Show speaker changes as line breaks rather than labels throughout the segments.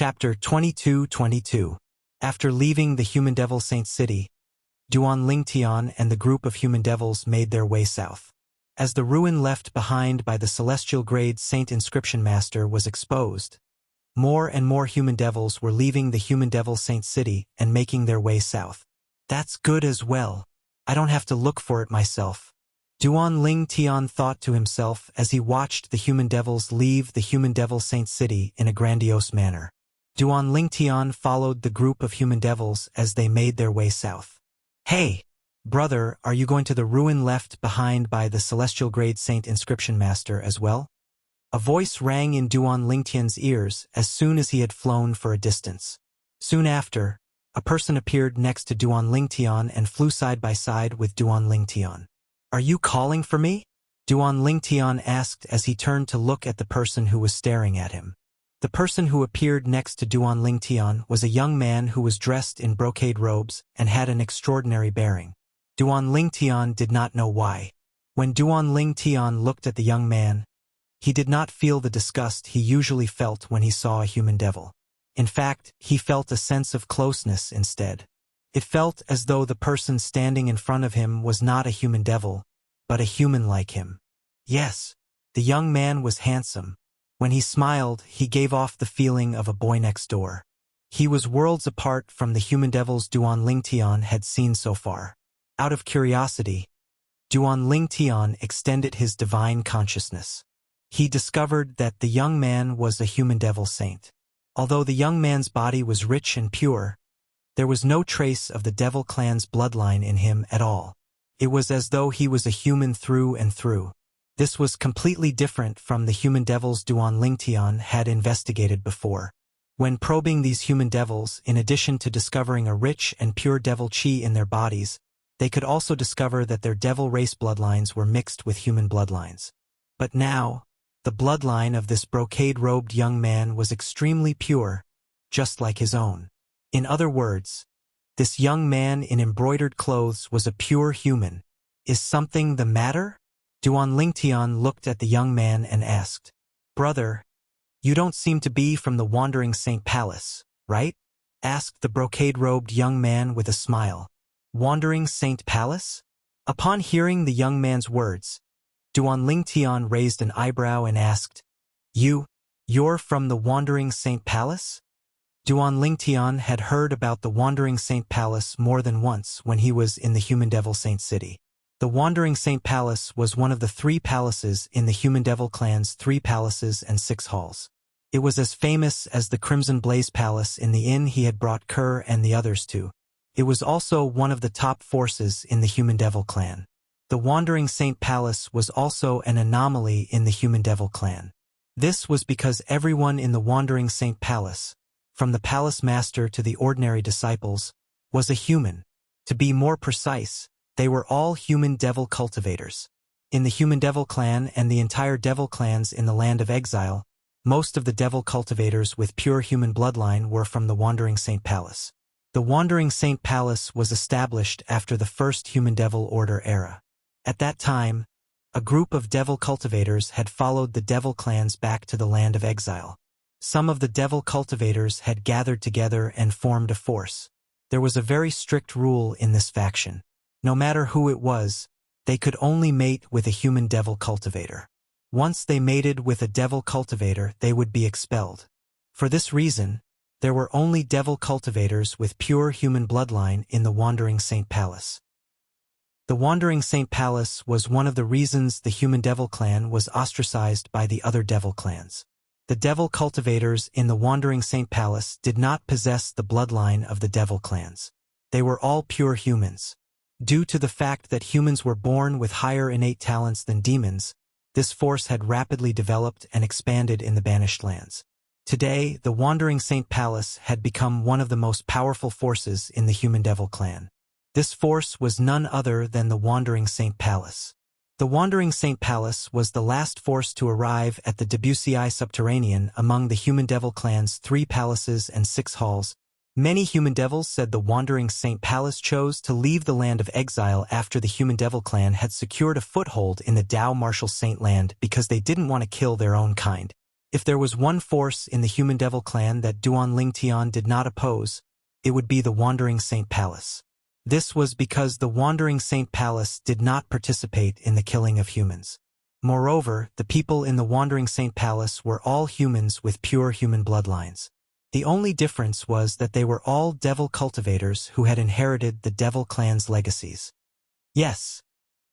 Chapter 22-22. After leaving the human devil Saint City, Duan Lingtian and the group of human devils made their way south. As the ruin left behind by the celestial grade Saint Inscription Master was exposed, more and more human devils were leaving the human devil Saint City and making their way south. That's good as well. I don't have to look for it myself. Duan Lingtian thought to himself as he watched the human devils leave the human devil Saint City in a grandiose manner. Duan Lingtian followed the group of human devils as they made their way south. Hey, brother, are you going to the ruin left behind by the celestial grade Saint Inscription Master as well? A voice rang in Duan Lingtian's ears as soon as he had flown for a distance. Soon after, a person appeared next to Duan Lingtian and flew side by side with Duan Lingtian. Are you calling for me? Duan Lingtian asked as he turned to look at the person who was staring at him. The person who appeared next to Duan Lingtian was a young man who was dressed in brocade robes and had an extraordinary bearing. Duan Lingtian did not know why. When Duan Lingtian looked at the young man, he did not feel the disgust he usually felt when he saw a human devil. In fact, he felt a sense of closeness instead. It felt as though the person standing in front of him was not a human devil, but a human like him. Yes, the young man was handsome. When he smiled, he gave off the feeling of a boy next door. He was worlds apart from the human devils Duan Lingtian had seen so far. Out of curiosity, Duan Lingtian extended his divine consciousness. He discovered that the young man was a human devil saint. Although the young man's body was rich and pure, there was no trace of the devil clan's bloodline in him at all. It was as though he was a human through and through. This was completely different from the human devils Duan Lingtian had investigated before. When probing these human devils, in addition to discovering a rich and pure devil chi in their bodies, they could also discover that their devil race bloodlines were mixed with human bloodlines. But now, the bloodline of this brocade-robed young man was extremely pure, just like his own. In other words, this young man in embroidered clothes was a pure human. Is something the matter? Duan Lingtian looked at the young man and asked, "Brother, you don't seem to be from the Wandering Saint Palace, right?" asked the brocade-robed young man with a smile. Wandering Saint Palace? Upon hearing the young man's words, Duan Lingtian raised an eyebrow and asked, You're from the Wandering Saint Palace? Duan Lingtian had heard about the Wandering Saint Palace more than once when he was in the Human Devil Saint City. The Wandering Saint Palace was one of the 3 palaces in the Human Devil clan's 3 palaces and 6 halls. It was as famous as the Crimson Blaze Palace in the inn he had brought Kerr and the others to. It was also one of the top forces in the Human Devil clan. The Wandering Saint Palace was also an anomaly in the Human Devil clan. This was because everyone in the Wandering Saint Palace, from the palace master to the ordinary disciples, was a human. To be more precise, they were all human devil cultivators. In the Human Devil clan and the entire devil clans in the land of exile, most of the devil cultivators with pure human bloodline were from the Wandering Saint Palace. The Wandering Saint Palace was established after the first Human Devil Order era. At that time, a group of devil cultivators had followed the devil clans back to the land of exile. Some of the devil cultivators had gathered together and formed a force. There was a very strict rule in this faction. No matter who it was, they could only mate with a human devil cultivator. Once they mated with a devil cultivator, they would be expelled. For this reason, there were only devil cultivators with pure human bloodline in the Wandering Saint Palace. The Wandering Saint Palace was one of the reasons the Human Devil clan was ostracized by the other devil clans. The devil cultivators in the Wandering Saint Palace did not possess the bloodline of the devil clans. They were all pure humans. Due to the fact that humans were born with higher innate talents than demons, this force had rapidly developed and expanded in the Banished Lands. Today, the Wandering Saint Palace had become one of the most powerful forces in the Human Devil clan. This force was none other than the Wandering Saint Palace. The Wandering Saint Palace was the last force to arrive at the Debussy Subterranean among the Human Devil clan's 3 palaces and 6 halls. Many human devils said the Wandering Saint Palace chose to leave the land of exile after the Human Devil clan had secured a foothold in the Dao Martial Saint land because they didn't want to kill their own kind. If there was one force in the Human Devil clan that Duan Lingtian did not oppose, it would be the Wandering Saint Palace. This was because the Wandering Saint Palace did not participate in the killing of humans. Moreover, the people in the Wandering Saint Palace were all humans with pure human bloodlines. The only difference was that they were all devil cultivators who had inherited the Devil clan's legacies. Yes,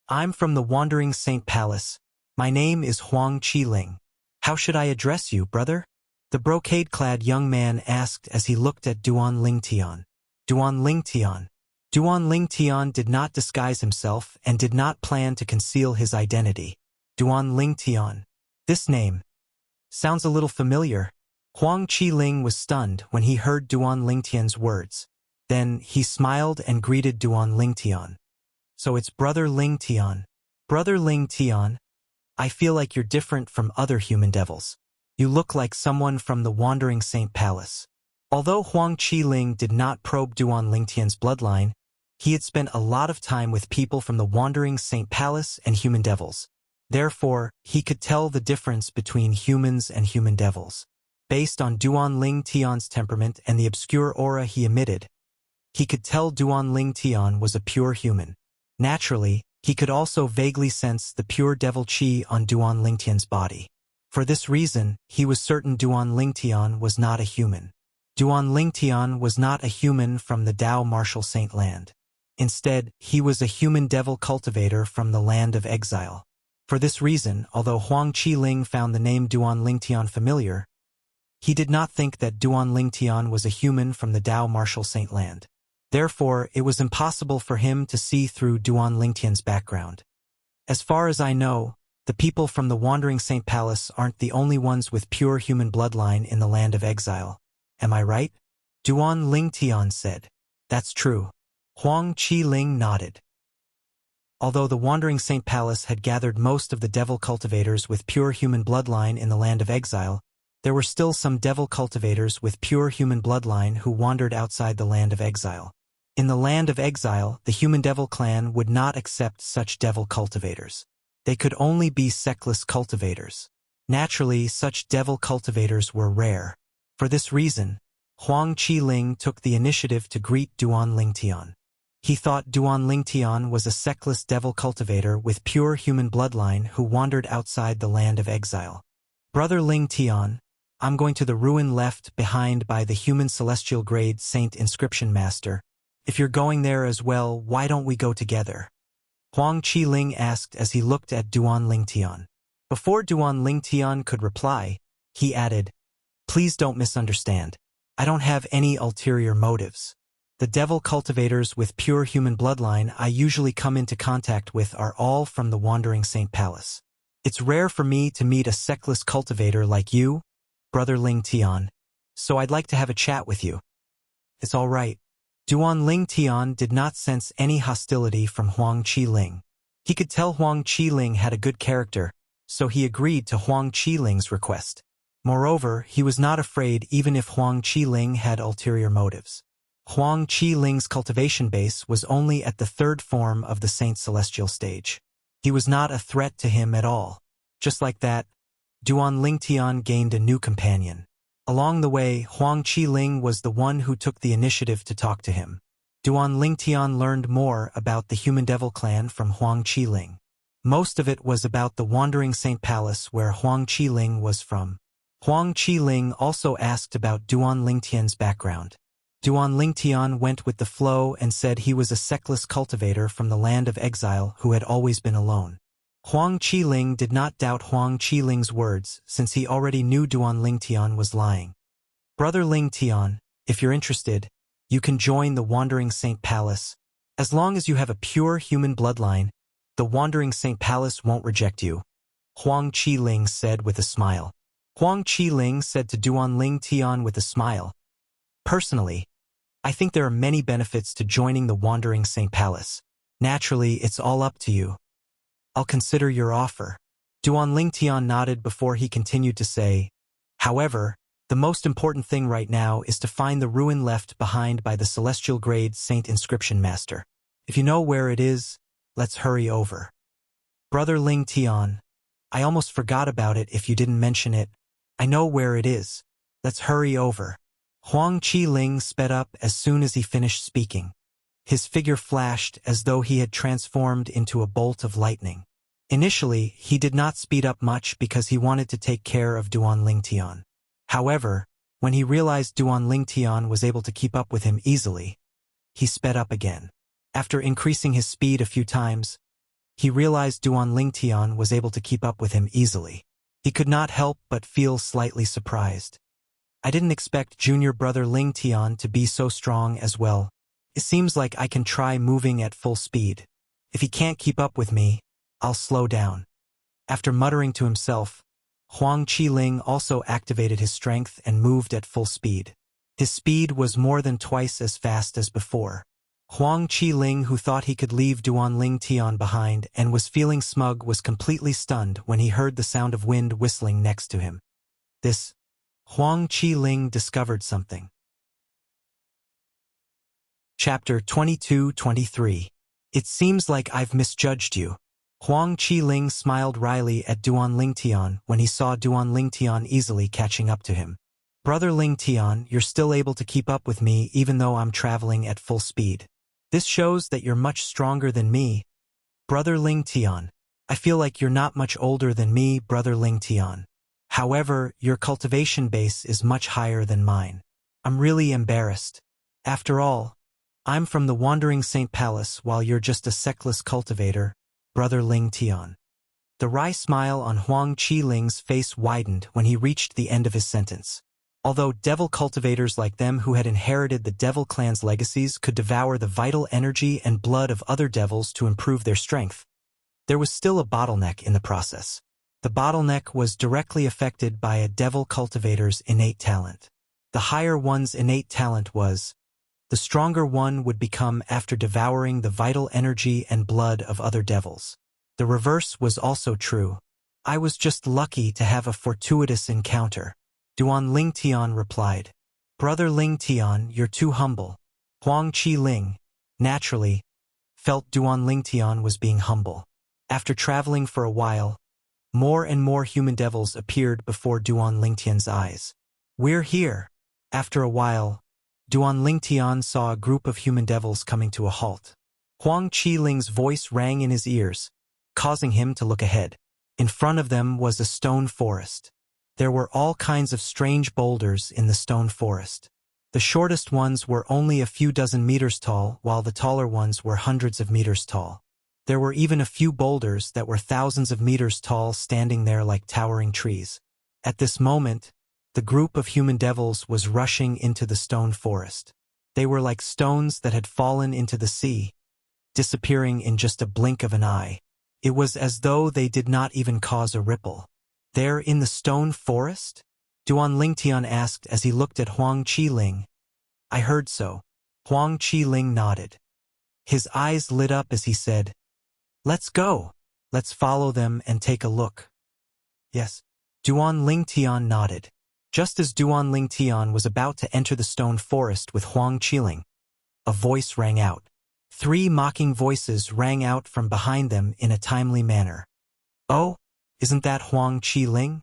I'm from the Wandering Saint Palace. My name is Huang Qiling. How should I address you, brother? The brocade-clad young man asked as he looked at Duan Lingtian. Duan Lingtian. Duan Lingtian did not disguise himself and did not plan to conceal his identity. Duan Lingtian. This name sounds a little familiar. Huang Qiling was stunned when he heard Duan Lingtian's words. Then he smiled and greeted Duan Lingtian. So it's Brother Lingtian. Brother Lingtian, I feel like you're different from other human devils. You look like someone from the Wandering Saint Palace. Although Huang Qiling did not probe Duan Lingtian's bloodline, he had spent a lot of time with people from the Wandering Saint Palace and human devils. Therefore, he could tell the difference between humans and human devils. Based on Duan Lingtian's temperament and the obscure aura he emitted, he could tell Duan Lingtian was a pure human. Naturally, he could also vaguely sense the pure devil qi on Duan Lingtian's body. For this reason, he was certain Duan Lingtian was not a human. Duan Lingtian was not a human from the Dao Martial Saint land. Instead, he was a human devil cultivator from the land of exile. For this reason, although Huang Qiling found the name Duan Lingtian familiar, he did not think that Duan Lingtian was a human from the Dao Martial Saint land. Therefore, it was impossible for him to see through Duan Lingtian's background. As far as I know, the people from the Wandering Saint Palace aren't the only ones with pure human bloodline in the land of exile. Am I right? Duan Lingtian said. That's true. Huang Qiling nodded. Although the Wandering Saint Palace had gathered most of the devil cultivators with pure human bloodline in the land of exile, there were still some devil cultivators with pure human bloodline who wandered outside the land of exile. In the land of exile, the human devil clan would not accept such devil cultivators. They could only be sectless cultivators. Naturally, such devil cultivators were rare. For this reason, Huang Qiling took the initiative to greet Duan Lingtian. He thought Duan Lingtian was a sectless devil cultivator with pure human bloodline who wandered outside the land of exile. Brother Lingtian, I'm going to the ruin left behind by the human celestial grade Saint Inscription Master. If you're going there as well, why don't we go together? Huang Qiling asked as he looked at Duan Lingtian. Before Duan Lingtian could reply, he added, Please don't misunderstand. I don't have any ulterior motives. The devil cultivators with pure human bloodline I usually come into contact with are all from the Wandering Saint Palace. It's rare for me to meet a sectless cultivator like you, Brother Lingtian, so I'd like to have a chat with you. It's all right. Duan Lingtian did not sense any hostility from Huang Qiling. He could tell Huang Qiling had a good character, so he agreed to Huang Qiling's request. Moreover, he was not afraid even if Huang Qiling had ulterior motives. Huang Qiling's cultivation base was only at the third form of the Saint Celestial stage. He was not a threat to him at all. Just like that, Duan Lingtian gained a new companion. Along the way, Huang Qiling was the one who took the initiative to talk to him. Duan Lingtian learned more about the Human Devil clan from Huang Qiling. Most of it was about the Wandering Saint Palace where Huang Qiling was from. Huang Qiling also asked about Duan Lingtian's background. Duan Lingtian went with the flow and said he was a sectless cultivator from the land of exile who had always been alone. Huang Qiling did not doubt Huang Qiling's words since he already knew Duan Lingtian was lying. Brother Lingtian, if you're interested, you can join the Wandering Saint Palace. As long as you have a pure human bloodline, the Wandering Saint Palace won't reject you, Huang Qiling said with a smile. Huang Qiling said to Duan Lingtian with a smile, Personally, I think there are many benefits to joining the Wandering Saint Palace. Naturally, it's all up to you. I'll consider your offer. Duan Lingtian nodded before he continued to say, However, the most important thing right now is to find the ruin left behind by the celestial grade Saint Inscription Master. If you know where it is, let's hurry over. Brother Lingtian, I almost forgot about it if you didn't mention it. I know where it is. Let's hurry over. Huang Qiling sped up as soon as he finished speaking. His figure flashed as though he had transformed into a bolt of lightning. Initially, he did not speed up much because he wanted to take care of Duan Lingtian. However, when he realized Duan Lingtian was able to keep up with him easily, he sped up again. After increasing his speed a few times, he realized Duan Lingtian was able to keep up with him easily. He could not help but feel slightly surprised. I didn't expect junior brother Lingtian to be so strong as well. It seems like I can try moving at full speed. If he can't keep up with me, I'll slow down. After muttering to himself, Huang Qiling also activated his strength and moved at full speed. His speed was more than twice as fast as before. Huang Qiling, who thought he could leave Duan Lingtian behind and was feeling smug, was completely stunned when he heard the sound of wind whistling next to him. Huang Qiling discovered something. Chapter 22-23. It seems like I've misjudged you. Huang Qiling smiled wryly at Duan Lingtian when he saw Duan Lingtian easily catching up to him. Brother Lingtian, you're still able to keep up with me even though I'm traveling at full speed. This shows that you're much stronger than me. Brother Lingtian, I feel like you're not much older than me, Brother Lingtian. However, your cultivation base is much higher than mine. I'm really embarrassed. After all, I'm from the Wandering Saint Palace while you're just a sexless cultivator, Brother Lingtian. The wry smile on Huang Qiling's face widened when he reached the end of his sentence. Although devil cultivators like them who had inherited the devil clan's legacies could devour the vital energy and blood of other devils to improve their strength, there was still a bottleneck in the process. The bottleneck was directly affected by a devil cultivator's innate talent. The higher one's innate talent was, the stronger one would become after devouring the vital energy and blood of other devils. The reverse was also true. I was just lucky to have a fortuitous encounter. Duan Lingtian replied. Brother Lingtian, you're too humble. Huang Qiling, naturally, felt Duan Lingtian was being humble. After traveling for a while, more and more human devils appeared before Duan Lingtian's eyes. We're here. After a while, Duan Lingtian saw a group of human devils coming to a halt. Huang Qiling's voice rang in his ears, causing him to look ahead. In front of them was a stone forest. There were all kinds of strange boulders in the stone forest. The shortest ones were only a few dozen meters tall, while the taller ones were hundreds of meters tall. There were even a few boulders that were thousands of meters tall standing there like towering trees. At this moment, the group of human devils was rushing into the stone forest. They were like stones that had fallen into the sea, disappearing in just a blink of an eye. It was as though they did not even cause a ripple. There in the stone forest? Duan Lingtian asked as he looked at Huang Qiling. I heard so. Huang Qiling nodded. His eyes lit up as he said, Let's go. Let's follow them and take a look. Yes. Duan Lingtian nodded. Just as Duan Lingtian was about to enter the stone forest with Huang Qiling, a voice rang out. 3 mocking voices rang out from behind them in a timely manner. Oh, isn't that Huang Qiling?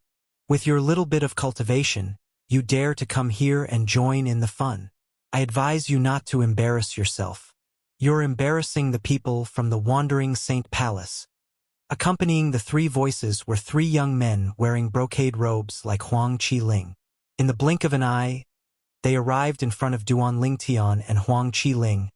With your little bit of cultivation, you dare to come here and join in the fun. I advise you not to embarrass yourself. You're embarrassing the people from the Wandering Saint Palace. Accompanying the 3 voices were 3 young men wearing brocade robes like Huang Qiling. In the blink of an eye, they arrived in front of Duan Lingtian and Huang Qiling,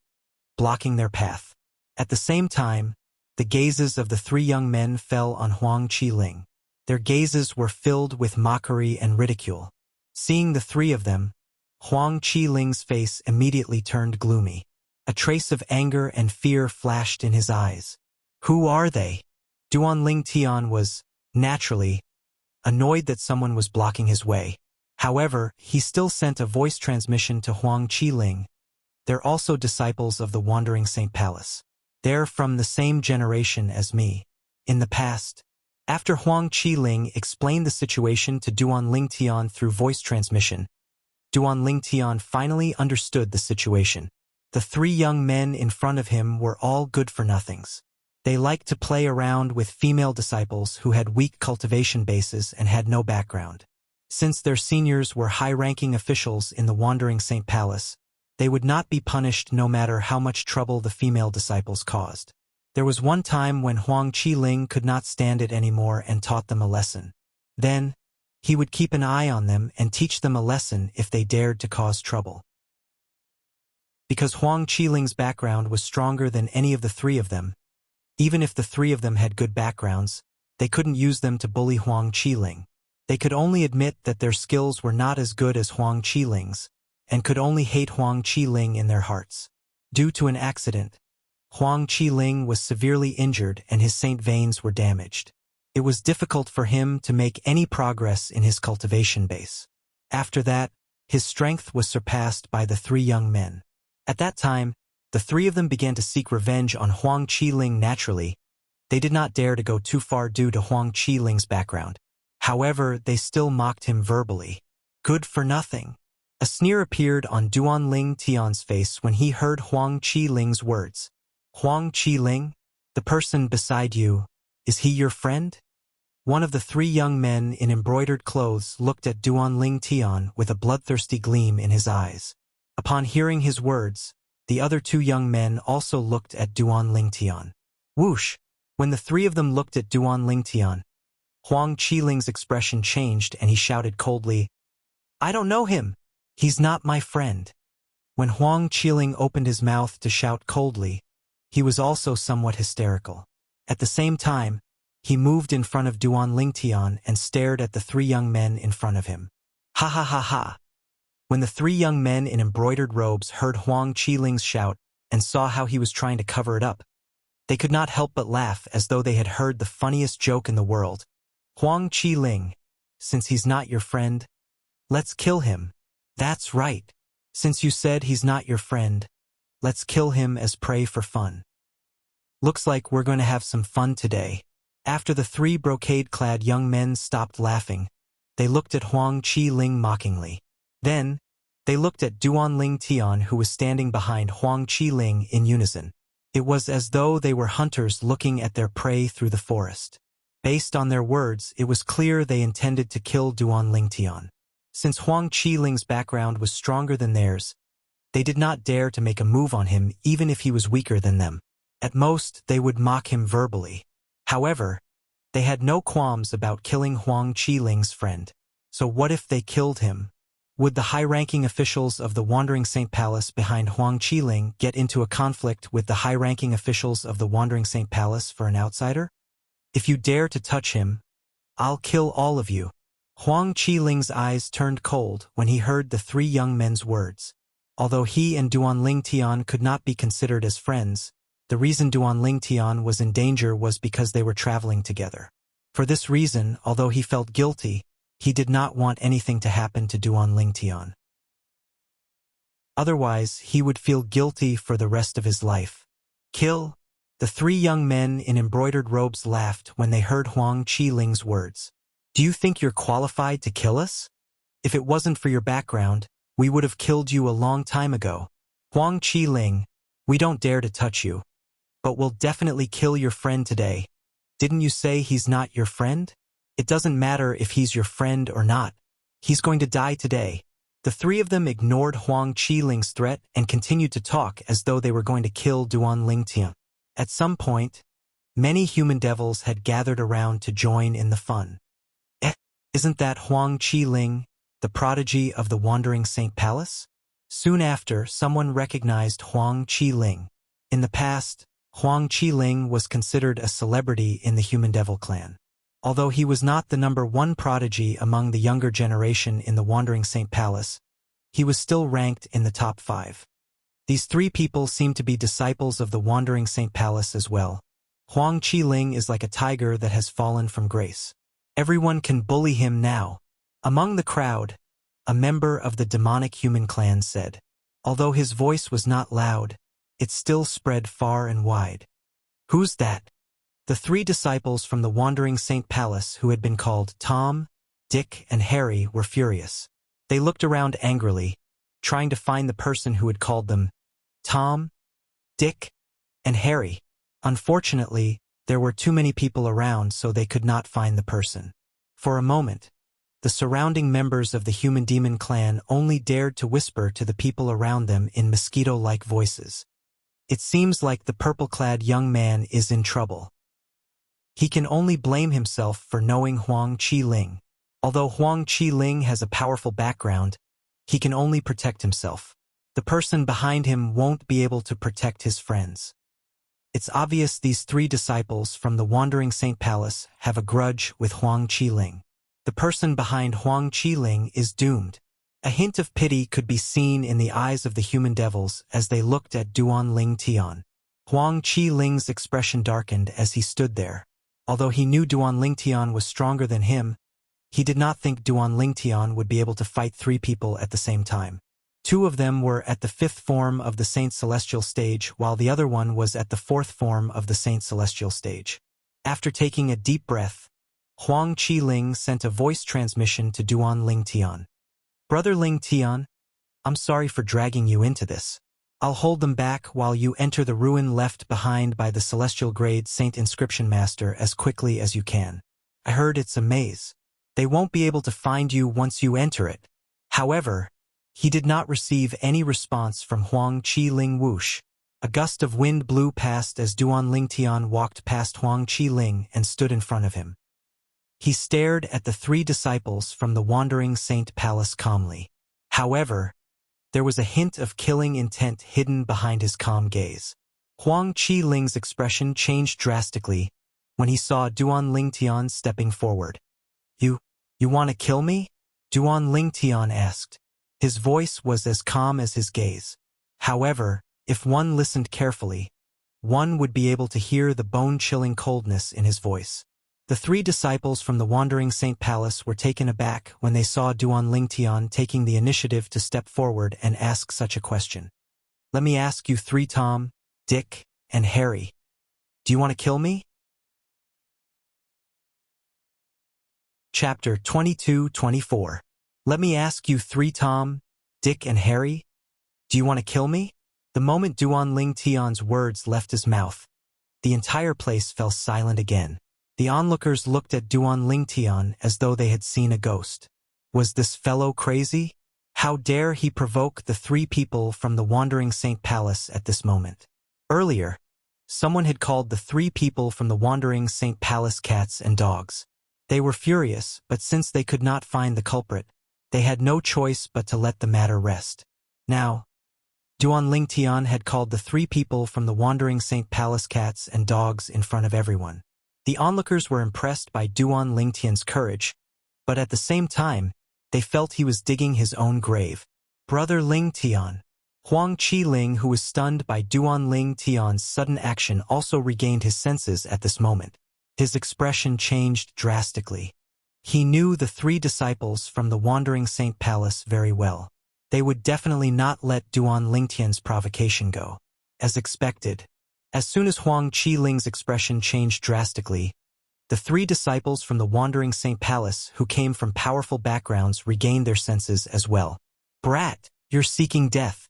blocking their path. At the same time, the gazes of the 3 young men fell on Huang Qiling. Their gazes were filled with mockery and ridicule. Seeing the 3 of them, Huang Qiling's face immediately turned gloomy. A trace of anger and fear flashed in his eyes. Who are they? Duan Lingtian was, naturally, annoyed that someone was blocking his way. However, he still sent a voice transmission to Huang Qiling. They're also disciples of the Wandering Saint Palace. They're from the same generation as me. In the past, after Huang Qiling explained the situation to Duan Lingtian through voice transmission, Duan Lingtian finally understood the situation. The 3 young men in front of him were all good-for-nothings. They liked to play around with female disciples who had weak cultivation bases and had no background. Since their seniors were high-ranking officials in the Wandering Saint Palace, they would not be punished no matter how much trouble the female disciples caused. There was one time when Huang Qiling could not stand it anymore and taught them a lesson. Then, he would keep an eye on them and teach them a lesson if they dared to cause trouble. Because Huang Qiling's background was stronger than any of the three of them, even if the three of them had good backgrounds, they couldn't use them to bully Huang Qiling. They could only admit that their skills were not as good as Huang Qiling's, and could only hate Huang Qiling in their hearts. Due to an accident, Huang Qiling was severely injured and his saint veins were damaged. It was difficult for him to make any progress in his cultivation base. After that, his strength was surpassed by the three young men. At that time, the three of them began to seek revenge on Huang Qiling naturally. They did not dare to go too far due to Huang Qiling's background. However, they still mocked him verbally. Good for nothing. A sneer appeared on Duanling Tian's face when he heard Huang Qiling's words. Huang Qiling, the person beside you, is he your friend? One of the three young men in embroidered clothes looked at Duanling Tian with a bloodthirsty gleam in his eyes. Upon hearing his words, the other two young men also looked at Duanling Tian. Whoosh! When the three of them looked at Duanling Tian, Huang Qiling's expression changed and he shouted coldly, "I don't know him. He's not my friend." When Huang Qiling opened his mouth to shout coldly, he was also somewhat hysterical. At the same time, he moved in front of Duanling Tian and stared at the three young men in front of him. Ha ha ha ha! When the three young men in embroidered robes heard Huang Qiling's shout and saw how he was trying to cover it up, they could not help but laugh as though they had heard the funniest joke in the world. Huang Qiling, since he's not your friend, let's kill him. That's right. Since you said he's not your friend, let's kill him as prey for fun. Looks like we're going to have some fun today. After the three brocade-clad young men stopped laughing, they looked at Huang Qiling mockingly. Then, they looked at Duanling Tian who was standing behind Huang Qiling in unison. It was as though they were hunters looking at their prey through the forest. Based on their words, it was clear they intended to kill Duanling Tian. Since Huang Qiling's background was stronger than theirs, they did not dare to make a move on him even if he was weaker than them. At most, they would mock him verbally. However, they had no qualms about killing Huang Qiling's friend. So what if they killed him? Would the high-ranking officials of the Wandering Saint Palace behind Huang Qiling get into a conflict with the high-ranking officials of the Wandering Saint Palace for an outsider? If you dare to touch him, I'll kill all of you. Huang Qiling's eyes turned cold when he heard the three young men's words. Although he and Duanling Tian could not be considered as friends, the reason Duanling Tian was in danger was because they were traveling together. For this reason, although he felt guilty, he did not want anything to happen to Duanling Tian. Otherwise, he would feel guilty for the rest of his life. Kill? The three young men in embroidered robes laughed when they heard Huang Qiling's words. Do you think you're qualified to kill us? If it wasn't for your background, we would have killed you a long time ago. Huang Qiling, we don't dare to touch you. But we'll definitely kill your friend today. Didn't you say he's not your friend? It doesn't matter if he's your friend or not. He's going to die today. The three of them ignored Huang Qiling's threat and continued to talk as though they were going to kill Duanling Tian. At some point, many human devils had gathered around to join in the fun. Isn't that Huang Qiling, the prodigy of the Wandering Saint Palace? Soon after, someone recognized Huang Qiling. In the past, Huang Qiling was considered a celebrity in the Human Devil clan. Although he was not the #1 prodigy among the younger generation in the Wandering Saint Palace, he was still ranked in the top 5. These three people seem to be disciples of the Wandering Saint Palace as well. Huang Qiling is like a tiger that has fallen from grace. Everyone can bully him now. Among the crowd, a member of the demonic human clan said. Although his voice was not loud, it still spread far and wide. Who's that? The three disciples from the Wandering Saint Palace who had been called Tom, Dick, and Harry were furious. They looked around angrily, trying to find the person who had called them Tom, Dick, and Harry. Unfortunately, there were too many people around so they could not find the person. For a moment, The surrounding members of the human demon clan only dared to whisper to the people around them in mosquito-like voices. It seems like the purple-clad young man is in trouble. He can only blame himself for knowing Huang Qi-ling. Although Huang Qi-ling has a powerful background, he can only protect himself. The person behind him won't be able to protect his friends. It's obvious these 3 disciples from the Wandering Saint Palace have a grudge with Huang Qi-ling. The person behind Huang Qi-ling is doomed. A hint of pity could be seen in the eyes of the human devils as they looked at Duan Ling Tian. Huang Qi-ling's expression darkened as he stood there. Although he knew Duan Ling Tian was stronger than him, he did not think Duan Ling Tian would be able to fight 3 people at the same time. 2 of them were at the 5th form of the Saint Celestial stage, while the other one was at the 4th form of the Saint Celestial stage. After taking a deep breath, Huang Qi-ling sent a voice transmission to Duan Ling Tian. Brother Ling Tian, I'm sorry for dragging you into this. I'll hold them back while you enter the ruin left behind by the Celestial Grade Saint Inscription Master as quickly as you can. I heard it's a maze. They won't be able to find you once you enter it. However, he did not receive any response from Huang Qi-ling. Whoosh! A gust of wind blew past as Duan Ling Tian walked past Huang Qi-ling and stood in front of him. He stared at the 3 disciples from the Wandering Saint Palace calmly. However, there was a hint of killing intent hidden behind his calm gaze. Huang Qi-ling's expression changed drastically when he saw Duan Ling Tian stepping forward. You want to kill me? Duan Ling Tian asked. His voice was as calm as his gaze. However, if one listened carefully, one would be able to hear the bone-chilling coldness in his voice. The 3 disciples from the Wandering Saint Palace were taken aback when they saw Duan Ling Tian taking the initiative to step forward and ask such a question. Let me ask you 3, Tom, Dick, and Harry. Do you want to kill me? Chapter 22-24. Let me ask you 3, Tom, Dick, and Harry. Do you want to kill me? The moment Duan Ling Tian's words left his mouth, the entire place fell silent again. The onlookers looked at Duan Ling Tian as though they had seen a ghost. Was this fellow crazy? How dare he provoke the 3 people from the Wandering Saint Palace at this moment? Earlier, someone had called the 3 people from the Wandering Saint Palace cats and dogs. They were furious, but since they could not find the culprit, they had no choice but to let the matter rest. Now, Duan Ling Tian had called the 3 people from the Wandering Saint Palace cats and dogs in front of everyone. The onlookers were impressed by Duan Ling Tian's courage, but at the same time, they felt he was digging his own grave. Brother Ling Tian. Huang Qi-ling, who was stunned by Duan Ling Tian's sudden action, also regained his senses at this moment. His expression changed drastically. He knew the 3 disciples from the Wandering Saint Palace very well. They would definitely not let Duan Ling Tian's provocation go. As expected, as soon as Huang Qi-ling's expression changed drastically, the 3 disciples from the Wandering Saint Palace who came from powerful backgrounds regained their senses as well. Brat, you're seeking death.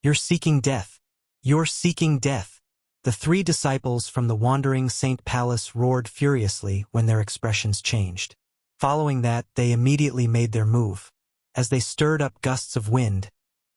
You're seeking death. You're seeking death. The 3 disciples from the Wandering Saint Palace roared furiously when their expressions changed. Following that, they immediately made their move. As they stirred up gusts of wind,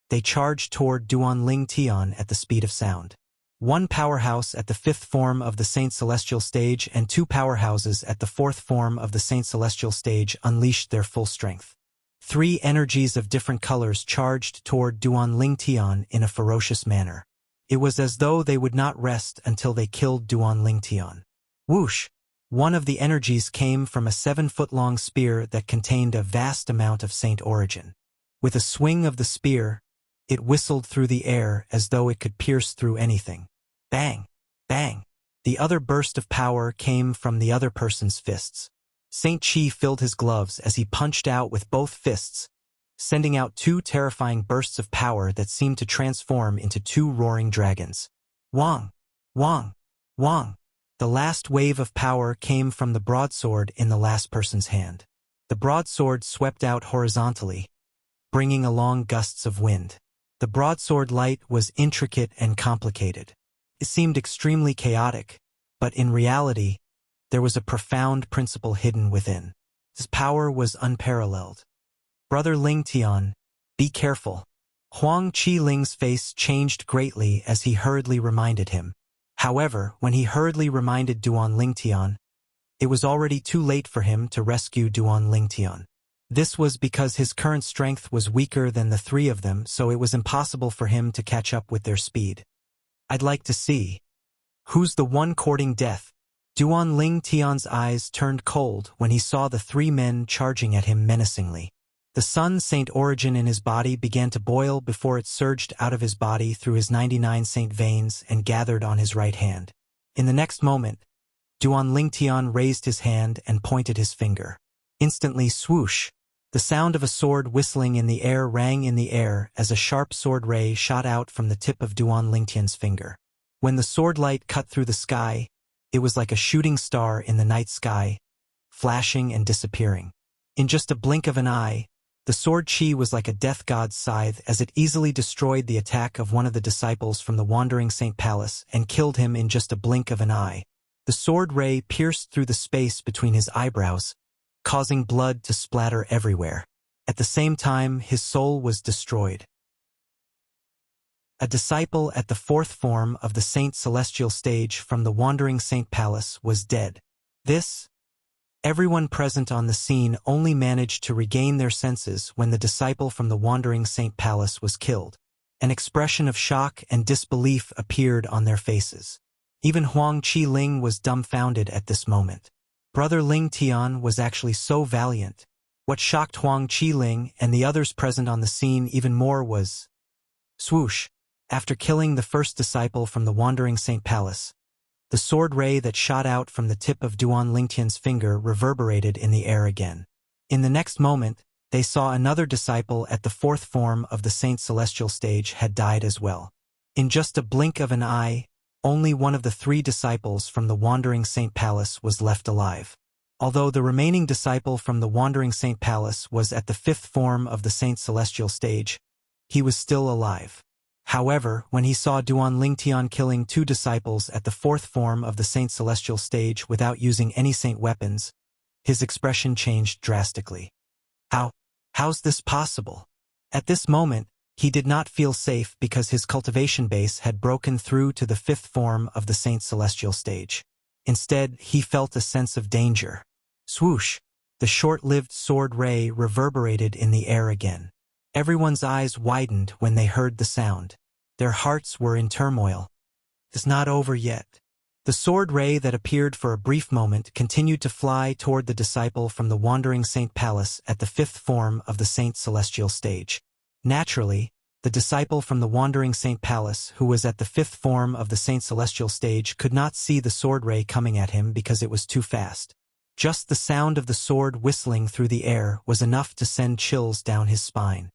they charged toward Duan Ling Tian at the speed of sound. 1 powerhouse at the 5th form of the Saint Celestial stage and 2 powerhouses at the 4th form of the Saint Celestial stage unleashed their full strength. 3 energies of different colors charged toward Duan Ling Tian in a ferocious manner. It was as though they would not rest until they killed Duan Ling Tian. Whoosh! One of the energies came from a 7-foot-long spear that contained a vast amount of saint origin. With a swing of the spear, it whistled through the air as though it could pierce through anything. Bang! Bang! The other burst of power came from the other person's fists. Saint Chi filled his gloves as he punched out with both fists, sending out 2 terrifying bursts of power that seemed to transform into 2 roaring dragons. Wang! Wang! Wang! The last wave of power came from the broadsword in the last person's hand. The broadsword swept out horizontally, bringing along gusts of wind. The broadsword light was intricate and complicated. It seemed extremely chaotic, but in reality, there was a profound principle hidden within. His power was unparalleled. Brother Ling Tian, be careful. Huang Qiling's face changed greatly as he hurriedly reminded him. However, when he hurriedly reminded Duan Lingtian, it was already too late for him to rescue Duan Lingtian. This was because his current strength was weaker than the three of them, so it was impossible for him to catch up with their speed. I'd like to see. Who's the one courting death? Duan Lingtian's eyes turned cold when he saw the three men charging at him menacingly. The Sun Saint origin in his body began to boil before it surged out of his body through his 99 Saint veins and gathered on his right hand. In the next moment, Duan Lingtian raised his hand and pointed his finger. Instantly, swoosh! The sound of a sword whistling in the air rang in the air as a sharp sword ray shot out from the tip of Duan Lingtian's finger. When the sword light cut through the sky, it was like a shooting star in the night sky, flashing and disappearing. In just a blink of an eye, the sword chi was like a death god's scythe as it easily destroyed the attack of one of the disciples from the Wandering Saint Palace and killed him in just a blink of an eye. The sword ray pierced through the space between his eyebrows, causing blood to splatter everywhere. At the same time, his soul was destroyed. A disciple at the fourth form of the Saint Celestial stage from the Wandering Saint Palace was dead. Everyone present on the scene only managed to regain their senses when the disciple from the Wandering Saint Palace was killed. An expression of shock and disbelief appeared on their faces. Even Huang Qiling was dumbfounded at this moment. Brother Ling Tian was actually so valiant. What shocked Huang Qiling and the others present on the scene even more was, swoosh! After killing the first disciple from the Wandering Saint Palace, the sword ray that shot out from the tip of Duan Lingtian's finger reverberated in the air again. In the next moment, they saw another disciple at the fourth form of the Saint Celestial stage had died as well. In just a blink of an eye, only one of the three disciples from the Wandering Saint Palace was left alive. Although the remaining disciple from the Wandering Saint Palace was at the fifth form of the Saint Celestial stage, he was still alive. However, when he saw Duan Lingtian killing two disciples at the fourth form of the Saint Celestial stage without using any saint weapons, his expression changed drastically. How's this possible? At this moment, he did not feel safe because his cultivation base had broken through to the fifth form of the Saint Celestial stage. Instead, he felt a sense of danger. Swoosh! The short-lived sword ray reverberated in the air again. Everyone's eyes widened when they heard the sound. Their hearts were in turmoil. It's not over yet. The sword ray that appeared for a brief moment continued to fly toward the disciple from the Wandering Saint Palace at the fifth form of the Saint Celestial stage. Naturally, the disciple from the Wandering Saint Palace who was at the fifth form of the Saint Celestial stage could not see the sword ray coming at him because it was too fast. Just the sound of the sword whistling through the air was enough to send chills down his spine.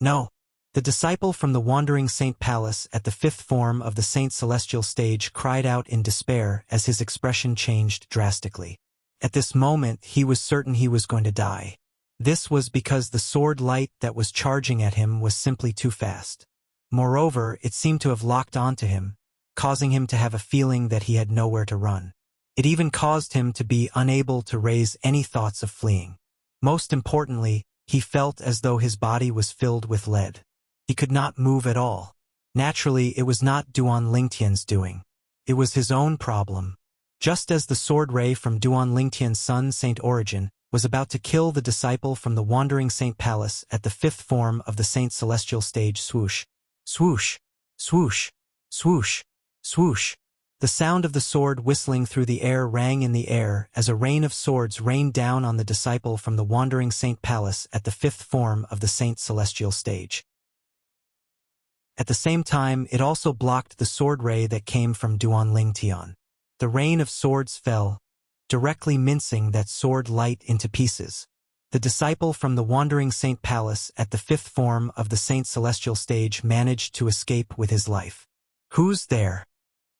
No! The disciple from the Wandering Saint Palace at the fifth form of the Saint Celestial stage cried out in despair as his expression changed drastically. At this moment, he was certain he was going to die. This was because the sword light that was charging at him was simply too fast. Moreover, it seemed to have locked onto him, causing him to have a feeling that he had nowhere to run. It even caused him to be unable to raise any thoughts of fleeing. Most importantly, he felt as though his body was filled with lead. He could not move at all. Naturally, it was not Duan Lingtian's doing. It was his own problem. Just as the sword ray from Duan Lingtian's son Saint Origin was about to kill the disciple from the Wandering Saint Palace at the fifth form of the Saint Celestial stage, swoosh, swoosh, swoosh, swoosh, swoosh. The sound of the sword whistling through the air rang in the air as a rain of swords rained down on the disciple from the Wandering Saint Palace at the fifth form of the Saint Celestial stage. At the same time, it also blocked the sword ray that came from Duan Lingtian. The rain of swords fell, directly mincing that sword light into pieces. The disciple from the Wandering Saint Palace at the fifth form of the Saint Celestial stage managed to escape with his life. Who's there?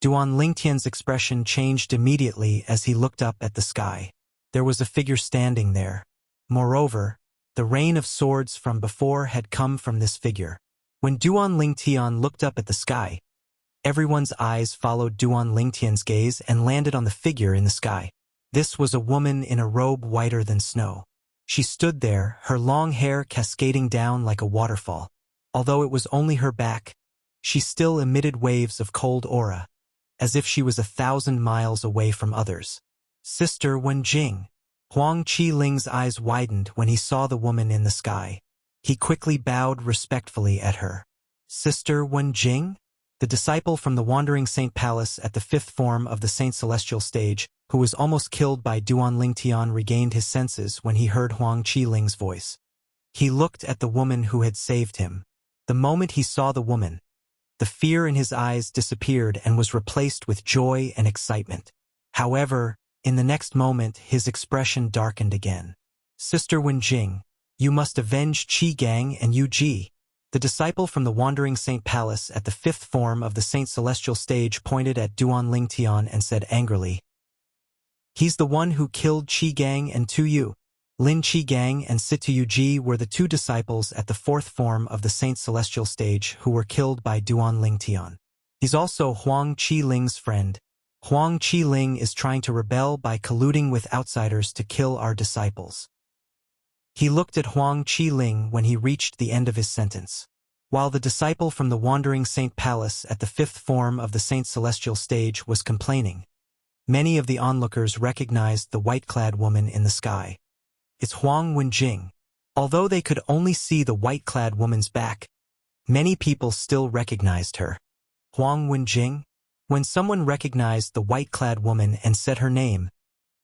Duan Lingtian's expression changed immediately as he looked up at the sky. There was a figure standing there. Moreover, the rain of swords from before had come from this figure. When Duan Lingtian looked up at the sky, everyone's eyes followed Duan Lingtian's gaze and landed on the figure in the sky. This was a woman in a robe whiter than snow. She stood there, her long hair cascading down like a waterfall. Although it was only her back, she still emitted waves of cold aura, as if she was 1,000 miles away from others. Sister Wenjing. Huang Qiling's eyes widened when he saw the woman in the sky. He quickly bowed respectfully at her. Sister Wenjing? The disciple from the Wandering Saint Palace at the fifth form of the Saint Celestial stage, who was almost killed by Duan Lingtian, regained his senses when he heard Huang Qiling's voice. He looked at the woman who had saved him. The moment he saw the woman, the fear in his eyes disappeared and was replaced with joy and excitement. However, in the next moment, his expression darkened again. Sister Wenjing, you must avenge Qi Gang and Yu Ji. The disciple from the Wandering Saint Palace at the fifth form of the Saint Celestial stage pointed at Duan Lingtian and said angrily, "He's the one who killed Qi Gang and Tu Yu." Lin Qi Gang and Situ Yu Ji were the two disciples at the fourth form of the Saint Celestial stage who were killed by Duan Lingtian. He's also Huang Qiling's friend. Huang Qiling is trying to rebel by colluding with outsiders to kill our disciples. He looked at Huang Qiling when he reached the end of his sentence. While the disciple from the Wandering Saint Palace at the fifth form of the Saint Celestial stage was complaining, many of the onlookers recognized the white-clad woman in the sky. It's Huang Wenjing. Although they could only see the white-clad woman's back, many people still recognized her. Huang Wenjing? When someone recognized the white-clad woman and said her name,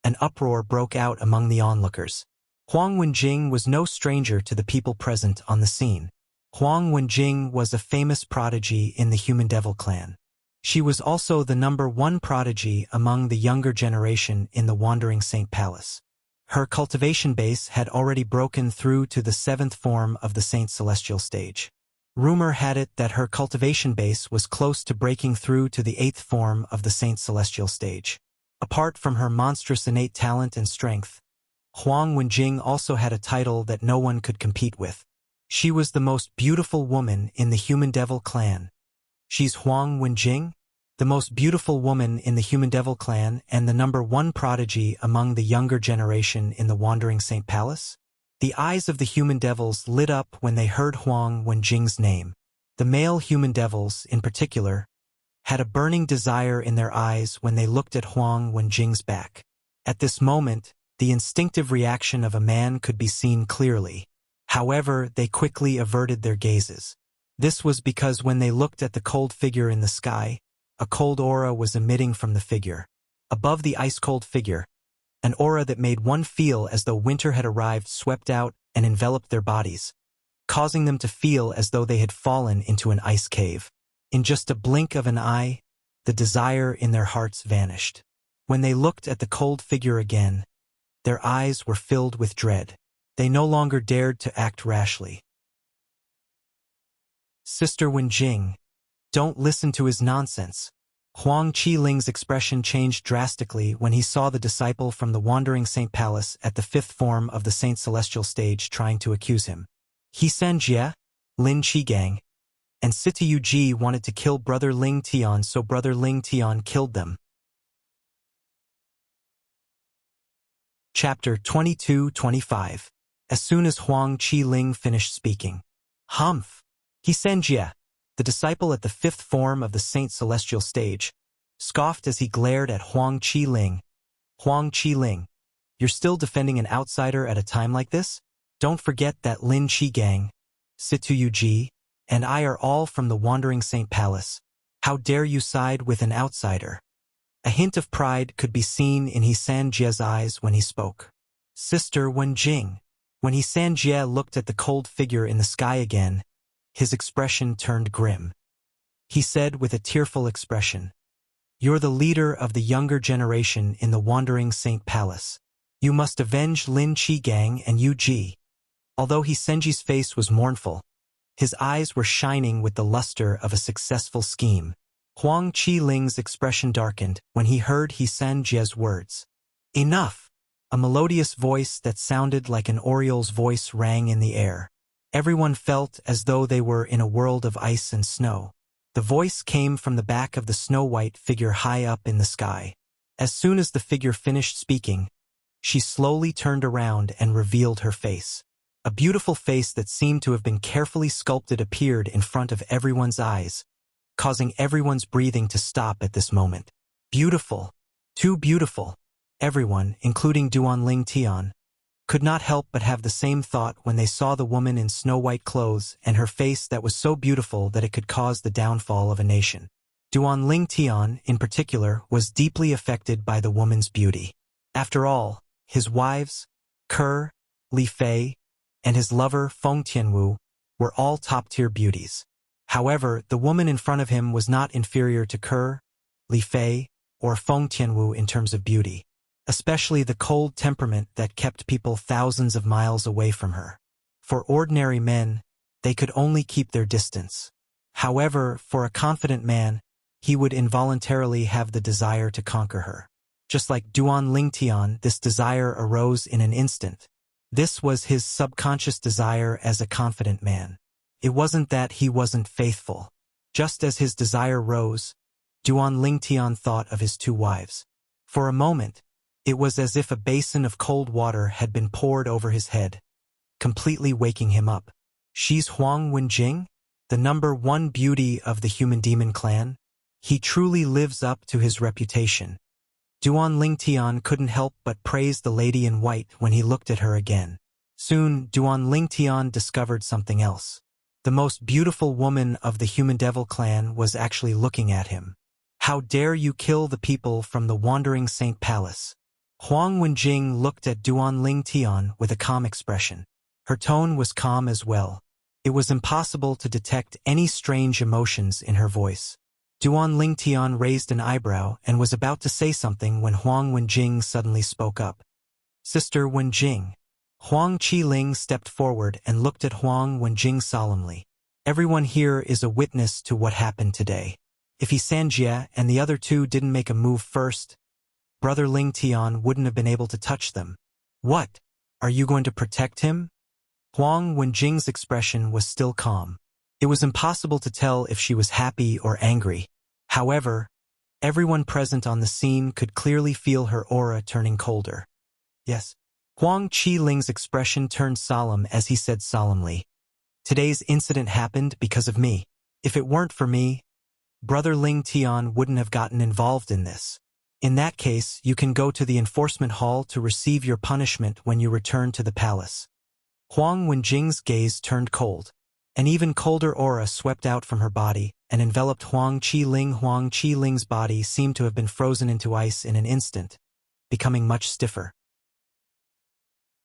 an uproar broke out among the onlookers. Huang Wenjing was no stranger to the people present on the scene. Huang Wenjing was a famous prodigy in the Human Devil clan. She was also the #1 prodigy among the younger generation in the Wandering Saint Palace. Her cultivation base had already broken through to the 7th form of the Saint Celestial stage. Rumor had it that her cultivation base was close to breaking through to the 8th form of the Saint Celestial stage. Apart from her monstrous innate talent and strength, Huang Wenjing also had a title that no one could compete with. She was the most beautiful woman in the Human Devil clan. She's Huang Wenjing? The most beautiful woman in the Human Devil clan and the #1 prodigy among the younger generation in the Wandering Saint Palace? The eyes of the Human Devils lit up when they heard Huang Wenjing's name. The male Human Devils, in particular, had a burning desire in their eyes when they looked at Huang Wenjing's back. At this moment, the instinctive reaction of a man could be seen clearly. However, they quickly averted their gazes. This was because when they looked at the cold figure in the sky, a cold aura was emitting from the figure. Above the ice-cold figure, an aura that made one feel as though winter had arrived swept out and enveloped their bodies, causing them to feel as though they had fallen into an ice cave. In just a blink of an eye, the desire in their hearts vanished. When they looked at the cold figure again, their eyes were filled with dread. They no longer dared to act rashly. Sister Wenjing, don't listen to his nonsense. Huang Qiling's expression changed drastically when he saw the disciple from the Wandering Saint Palace at the fifth form of the Saint Celestial stage trying to accuse him. He San Jie, Lin Qigang, and Situ Yu Ji wanted to kill Brother Ling Tian, so Brother Ling Tian killed them. Chapter 22-25. As soon as Huang Qiling finished speaking, "Humph! He San Jie," the disciple at the fifth form of the Saint Celestial stage, scoffed as he glared at Huang Qiling. "Huang Qiling, you're still defending an outsider at a time like this? Don't forget that Lin Qigang, Situ Yu Ji, and I are all from the Wandering Saint Palace. How dare you side with an outsider?" A hint of pride could be seen in He San Jie's eyes when he spoke. Sister Wenjing. When He San Jie looked at the cold figure in the sky again, his expression turned grim. He said with a tearful expression, "You're the leader of the younger generation in the Wandering Saint Palace. You must avenge Lin Qigang and Yu Ji." Although He San Jie's face was mournful, his eyes were shining with the luster of a successful scheme. Huang Qiling's expression darkened when he heard He San Jie's words. "Enough!" A melodious voice that sounded like an oriole's voice rang in the air. Everyone felt as though they were in a world of ice and snow. The voice came from the back of the snow-white figure high up in the sky. As soon as the figure finished speaking, she slowly turned around and revealed her face. A beautiful face that seemed to have been carefully sculpted appeared in front of everyone's eyes, causing everyone's breathing to stop at this moment. Beautiful. Too beautiful. Everyone, including Duan Ling Tian, could not help but have the same thought when they saw the woman in snow-white clothes and her face that was so beautiful that it could cause the downfall of a nation. Duan Ling Tian, in particular, was deeply affected by the woman's beauty. After all, his wives, Ke, Li Fei, and his lover, Feng Tianwu, were all top-tier beauties. However, the woman in front of him was not inferior to Ke, Li Fei, or Feng Tianwu in terms of beauty, especially the cold temperament that kept people thousands of miles away from her. For ordinary men, they could only keep their distance. However, for a confident man, he would involuntarily have the desire to conquer her. Just like Duan Ling Tian, this desire arose in an instant. This was his subconscious desire as a confident man. It wasn't that he wasn't faithful. Just as his desire rose, Duan Ling Tian thought of his two wives. For a moment, it was as if a basin of cold water had been poured over his head, completely waking him up. She's Huang Wenjing, the #1 beauty of the human demon clan. He truly lives up to his reputation. Duan Ling Tian couldn't help but praise the lady in white when he looked at her again. Soon, Duan Ling Tian discovered something else. The most beautiful woman of the human devil clan was actually looking at him. How dare you kill the people from the Wandering Saint Palace? Huang Wenjing looked at Duan Ling Tian with a calm expression. Her tone was calm as well. It was impossible to detect any strange emotions in her voice. Duan Ling Tian raised an eyebrow and was about to say something when Huang Wenjing suddenly spoke up. Sister Wenjing. Huang Qiling stepped forward and looked at Huang Wenjing solemnly. Everyone here is a witness to what happened today. If he Sanjie and the other two didn't make a move first, Brother Ling Tian wouldn't have been able to touch them. What? Are you going to protect him? Huang Wenjing's expression was still calm. It was impossible to tell if she was happy or angry. However, everyone present on the scene could clearly feel her aura turning colder. Yes. Huang Qiling's expression turned solemn as he said solemnly, "Today's incident happened because of me. If it weren't for me, Brother Ling Tian wouldn't have gotten involved in this. In that case, you can go to the enforcement hall to receive your punishment when you return to the palace." Huang Wenjing's gaze turned cold. An even colder aura swept out from her body and enveloped Huang Qiling. Huang Qiling's body seemed to have been frozen into ice in an instant, becoming much stiffer.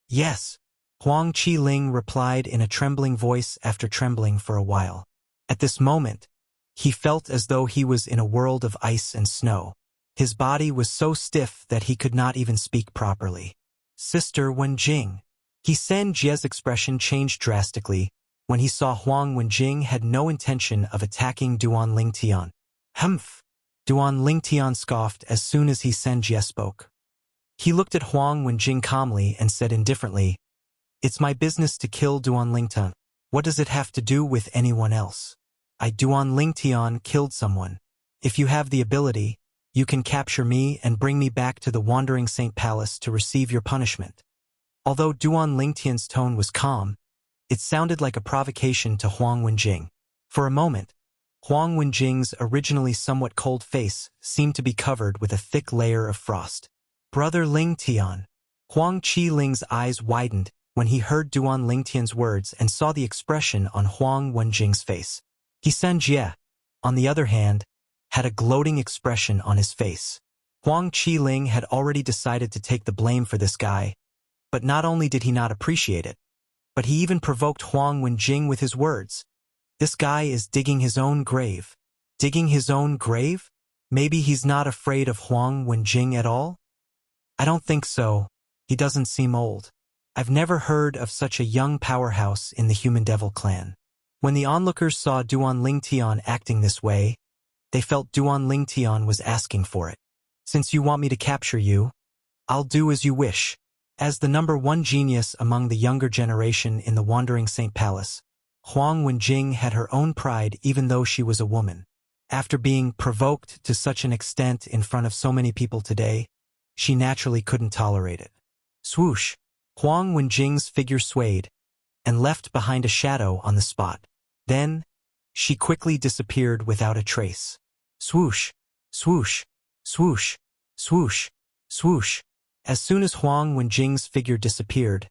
Yes, Huang Qiling replied in a trembling voice after trembling for a while. At this moment, he felt as though he was in a world of ice and snow. His body was so stiff that he could not even speak properly. Sister Wenjing. He San Jie's expression changed drastically when he saw Huang Wenjing had no intention of attacking Duan Ling Tian. Humph! Duan Ling Tian scoffed as soon as he San Jie spoke. He looked at Huang Wenjing calmly and said indifferently, "It's my business to kill Duan Ling Tian. What does it have to do with anyone else? I Duan Ling Tian killed someone. If you have the ability, you can capture me and bring me back to the Wandering Saint Palace to receive your punishment." Although Duan Ling Tian's tone was calm, it sounded like a provocation to Huang Wenjing. For a moment, Huang Wenjing's originally somewhat cold face seemed to be covered with a thick layer of frost. Brother Ling Tian. Huang Qiling's eyes widened when he heard Duan Ling Tian's words and saw the expression on Huang Wenjing's face. He San Jie, on the other hand, had a gloating expression on his face. Huang Qiling had already decided to take the blame for this guy, but not only did he not appreciate it, but he even provoked Huang Wenjing with his words. This guy is digging his own grave. Digging his own grave? Maybe he's not afraid of Huang Wenjing at all? I don't think so. He doesn't seem old. I've never heard of such a young powerhouse in the human devil clan. When the onlookers saw Duan Ling Tian acting this way, they felt Duan Ling Tian was asking for it. Since you want me to capture you, I'll do as you wish. As the #1 genius among the younger generation in the Wandering Saint Palace, Huang Wenjing had her own pride even though she was a woman. After being provoked to such an extent in front of so many people today, she naturally couldn't tolerate it. Swoosh! Huang Wenjing's figure swayed, and left behind a shadow on the spot. Then, she quickly disappeared without a trace. Swoosh! Swoosh! Swoosh! Swoosh! Swoosh! As soon as Huang Wenjing's figure disappeared,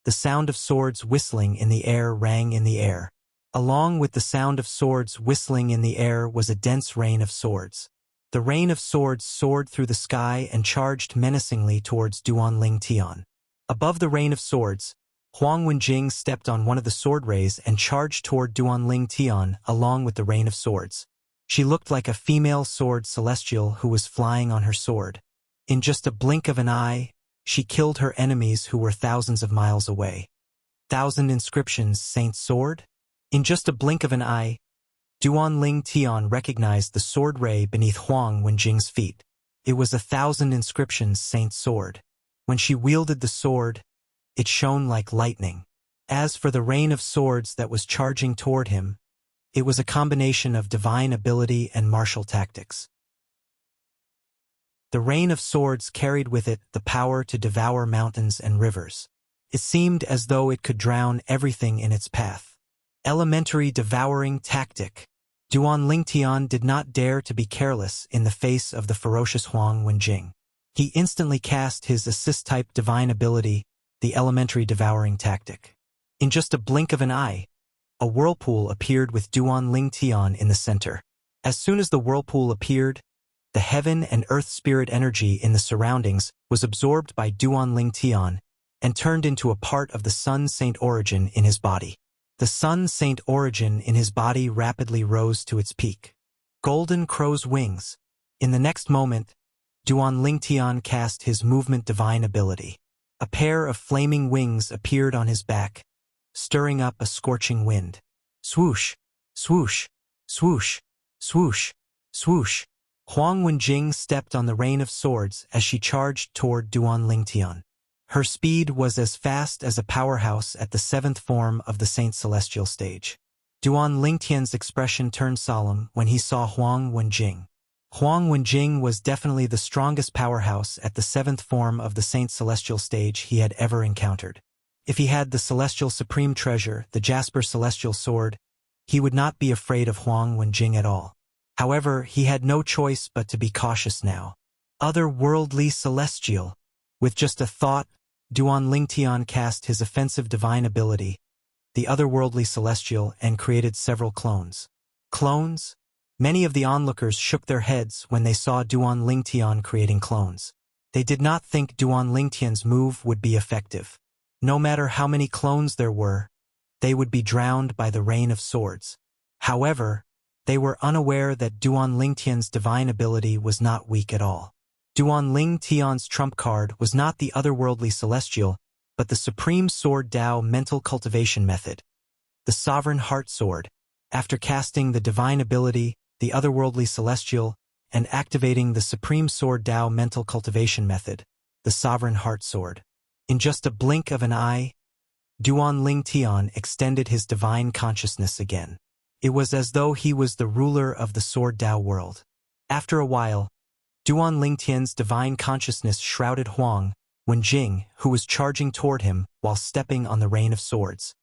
the sound of swords whistling in the air rang in the air. Along with the sound of swords whistling in the air was a dense rain of swords. The rain of swords soared through the sky and charged menacingly towards Duanling Tian. Above the rain of swords, Huang Wenjing stepped on one of the sword rays and charged toward Duanling Tian along with the rain of swords. She looked like a female sword celestial who was flying on her sword. In just a blink of an eye, she killed her enemies who were thousands of miles away. 1,000 inscriptions, Saint Sword? In just a blink of an eye, Duanling Tian recognized the sword ray beneath Huang Wenjing's feet. It was 1,000 inscriptions, Saint Sword. When she wielded the sword, it shone like lightning. As for the rain of swords that was charging toward him, it was a combination of divine ability and martial tactics. The rain of swords carried with it the power to devour mountains and rivers. It seemed as though it could drown everything in its path. Elementary devouring tactic. Duanling Tian did not dare to be careless in the face of the ferocious Huang Wenjing. He instantly cast his assist-type divine ability, the elementary devouring tactic. In just a blink of an eye, a whirlpool appeared with Duanling Tian in the center. As soon as the whirlpool appeared, the heaven and earth spirit energy in the surroundings was absorbed by Duanling Tian and turned into a part of the Sun Saint origin in his body. The Sun Saint origin in his body rapidly rose to its peak. Golden crow's wings. In the next moment, Duanling Tian cast his movement divine ability. A pair of flaming wings appeared on his back, stirring up a scorching wind. Swoosh! Swoosh! Swoosh! Swoosh! Swoosh! Huang Wenjing stepped on the rain of swords as she charged toward Duanling Tian. Her speed was as fast as a powerhouse at the 7th form of the Saint Celestial stage. Duanling Tian's expression turned solemn when he saw Huang Wenjing. Huang Wenjing was definitely the strongest powerhouse at the 7th form of the Saint Celestial stage he had ever encountered. If he had the Celestial Supreme Treasure, the Jasper Celestial Sword, he would not be afraid of Huang Wenjing at all. However, he had no choice but to be cautious now. Otherworldly Celestial. With just a thought, Duanling Tian cast his offensive divine ability, the Otherworldly Celestial, and created several clones. Clones? Many of the onlookers shook their heads when they saw Duanling Tian creating clones. They did not think Duanling Tian's move would be effective. No matter how many clones there were, they would be drowned by the rain of swords. However, they were unaware that Duanling Tian's divine ability was not weak at all. Duanling Tian's trump card was not the Otherworldly Celestial, but the Supreme Sword Dao Mental Cultivation Method, the Sovereign Heart Sword. After casting the divine ability, the Otherworldly Celestial, and activating the Supreme Sword Dao Mental Cultivation Method, the Sovereign Heart Sword. In just a blink of an eye, Duanling Tian extended his divine consciousness again. It was as though he was the ruler of the Sword Dao world. After a while, Duanling Tian's divine consciousness shrouded Huang Wenjing, who was charging toward him while stepping on the rain of swords.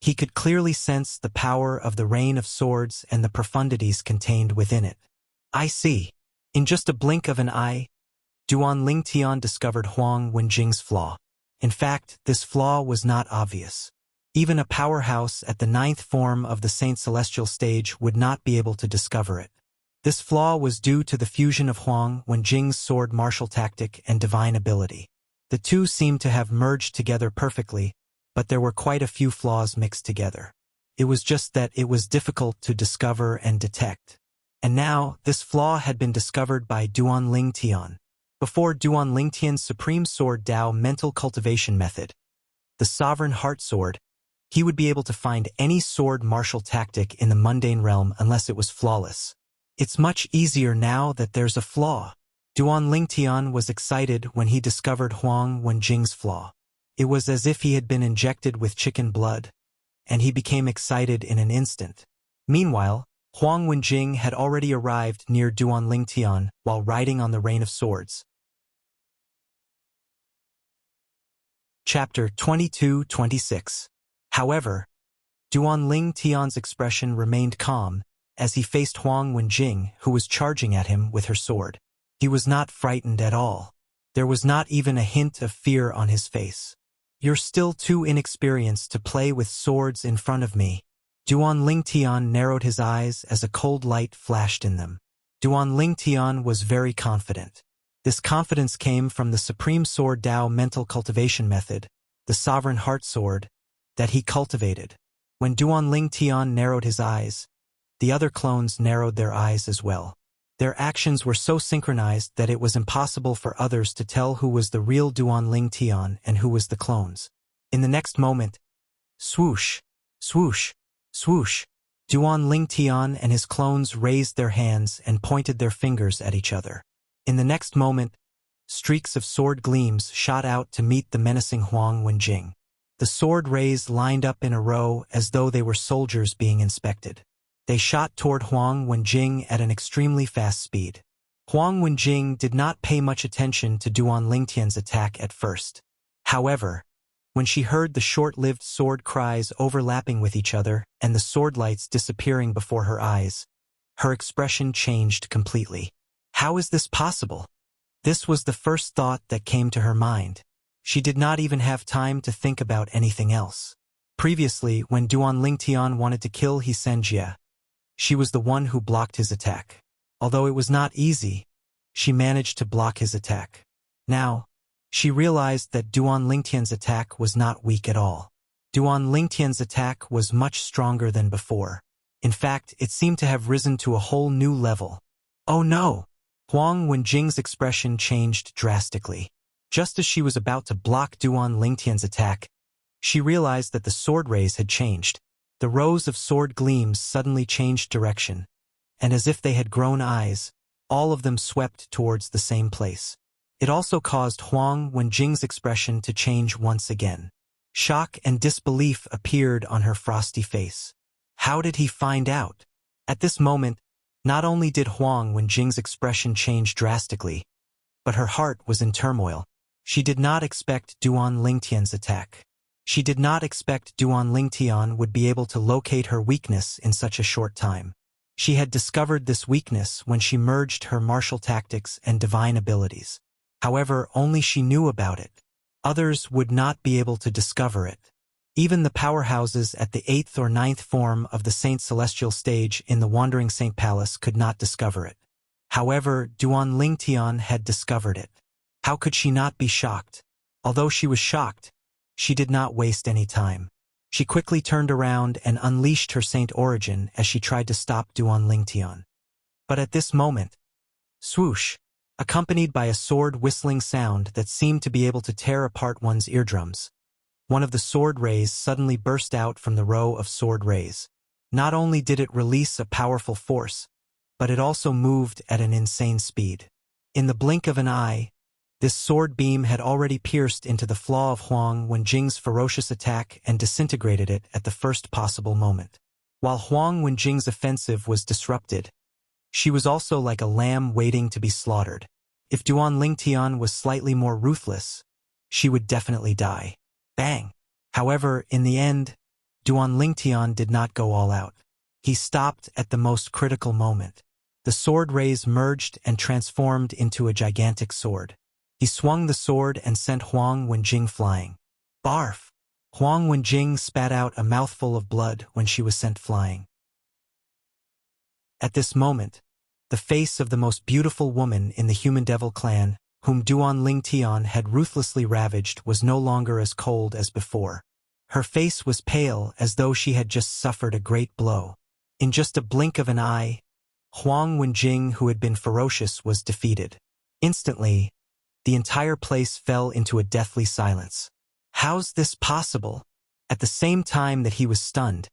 He could clearly sense the power of the rain of swords and the profundities contained within it. I see. In just a blink of an eye, Duanling Tian discovered Huang Wenjing's flaw. In fact, this flaw was not obvious. Even a powerhouse at the 9th form of the Saint Celestial stage would not be able to discover it. This flaw was due to the fusion of Huang Wenjing's sword martial tactic and divine ability. The two seemed to have merged together perfectly, but there were quite a few flaws mixed together. It was just that it was difficult to discover and detect. And now, this flaw had been discovered by Duanling Tian. Before Duanling Tian's Supreme Sword Dao Mental Cultivation Method, the Sovereign Heart Sword, he would be able to find any sword martial tactic in the mundane realm unless it was flawless. It's much easier now that there's a flaw. Duanling Tian was excited when he discovered Huang Wenjing's flaw. It was as if he had been injected with chicken blood, and he became excited in an instant. Meanwhile, Huang Wenjing had already arrived near Duanling Tian while riding on the rain of swords. Chapter 22-26. However, Duan Ling Tian's expression remained calm as he faced Huang Wenjing, who was charging at him with her sword. He was not frightened at all. There was not even a hint of fear on his face. "You're still too inexperienced to play with swords in front of me." Duan Ling Tian narrowed his eyes as a cold light flashed in them. Duan Ling Tian was very confident. This confidence came from the Supreme Sword Dao mental cultivation method, the Sovereign Heart Sword, that he cultivated. When Duan Ling Tian narrowed his eyes, the other clones narrowed their eyes as well. Their actions were so synchronized that it was impossible for others to tell who was the real Duan Ling Tian and who was the clones. In the next moment, swoosh, swoosh, swoosh, Duan Ling Tian and his clones raised their hands and pointed their fingers at each other. In the next moment, streaks of sword gleams shot out to meet the menacing Huang Wenjing. The sword rays lined up in a row as though they were soldiers being inspected. They shot toward Huang Wenjing at an extremely fast speed. Huang Wenjing did not pay much attention to Duan Lingtian's attack at first. However, when she heard the short-lived sword cries overlapping with each other and the sword lights disappearing before her eyes, her expression changed completely. How is this possible? This was the first thought that came to her mind. She did not even have time to think about anything else. Previously, when Duan Lingtian wanted to kill He Senjie, she was the one who blocked his attack. Although it was not easy, she managed to block his attack. Now, she realized that Duan Lingtian's attack was not weak at all. Duan Lingtian's attack was much stronger than before. In fact, it seemed to have risen to a whole new level. Oh no! Huang Wenjing's expression changed drastically. Just as she was about to block Duan Lingtian's attack, she realized that the sword rays had changed. The rows of sword gleams suddenly changed direction, and as if they had grown eyes, all of them swept towards the same place. It also caused Huang Wenjing's expression to change once again. Shock and disbelief appeared on her frosty face. How did he find out? At this moment, not only did Huang Wenjing's expression change drastically, but her heart was in turmoil. She did not expect Duan Lingtian's attack. She did not expect Duan Lingtian would be able to locate her weakness in such a short time. She had discovered this weakness when she merged her martial tactics and divine abilities. However, only she knew about it. Others would not be able to discover it. Even the powerhouses at the 8th or 9th form of the Saint Celestial stage in the Wandering Saint Palace could not discover it. However, Duan Lingtian had discovered it. How could she not be shocked? Although she was shocked, she did not waste any time. She quickly turned around and unleashed her saint origin as she tried to stop Duan Lingtian. But at this moment, swoosh, accompanied by a sword whistling sound that seemed to be able to tear apart one's eardrums, one of the sword rays suddenly burst out from the row of sword rays. Not only did it release a powerful force, but it also moved at an insane speed. In the blink of an eye, this sword beam had already pierced into the flaw of Huang Wenjing's ferocious attack and disintegrated it at the first possible moment. While Huang Wenjing's offensive was disrupted, she was also like a lamb waiting to be slaughtered. If Duan Lingtian was slightly more ruthless, she would definitely die. Bang! However, in the end, Duan Lingtian did not go all out. He stopped at the most critical moment. The sword rays merged and transformed into a gigantic sword. He swung the sword and sent Huang Wenjing flying. Barf! Huang Wenjing spat out a mouthful of blood when she was sent flying. At this moment, the face of the most beautiful woman in the Human Devil clan, whom Duan Lingtian had ruthlessly ravaged, was no longer as cold as before. Her face was pale as though she had just suffered a great blow. In just a blink of an eye, Huang Wenjing, who had been ferocious, was defeated. Instantly, the entire place fell into a deathly silence. How's this possible? At the same time that he was stunned,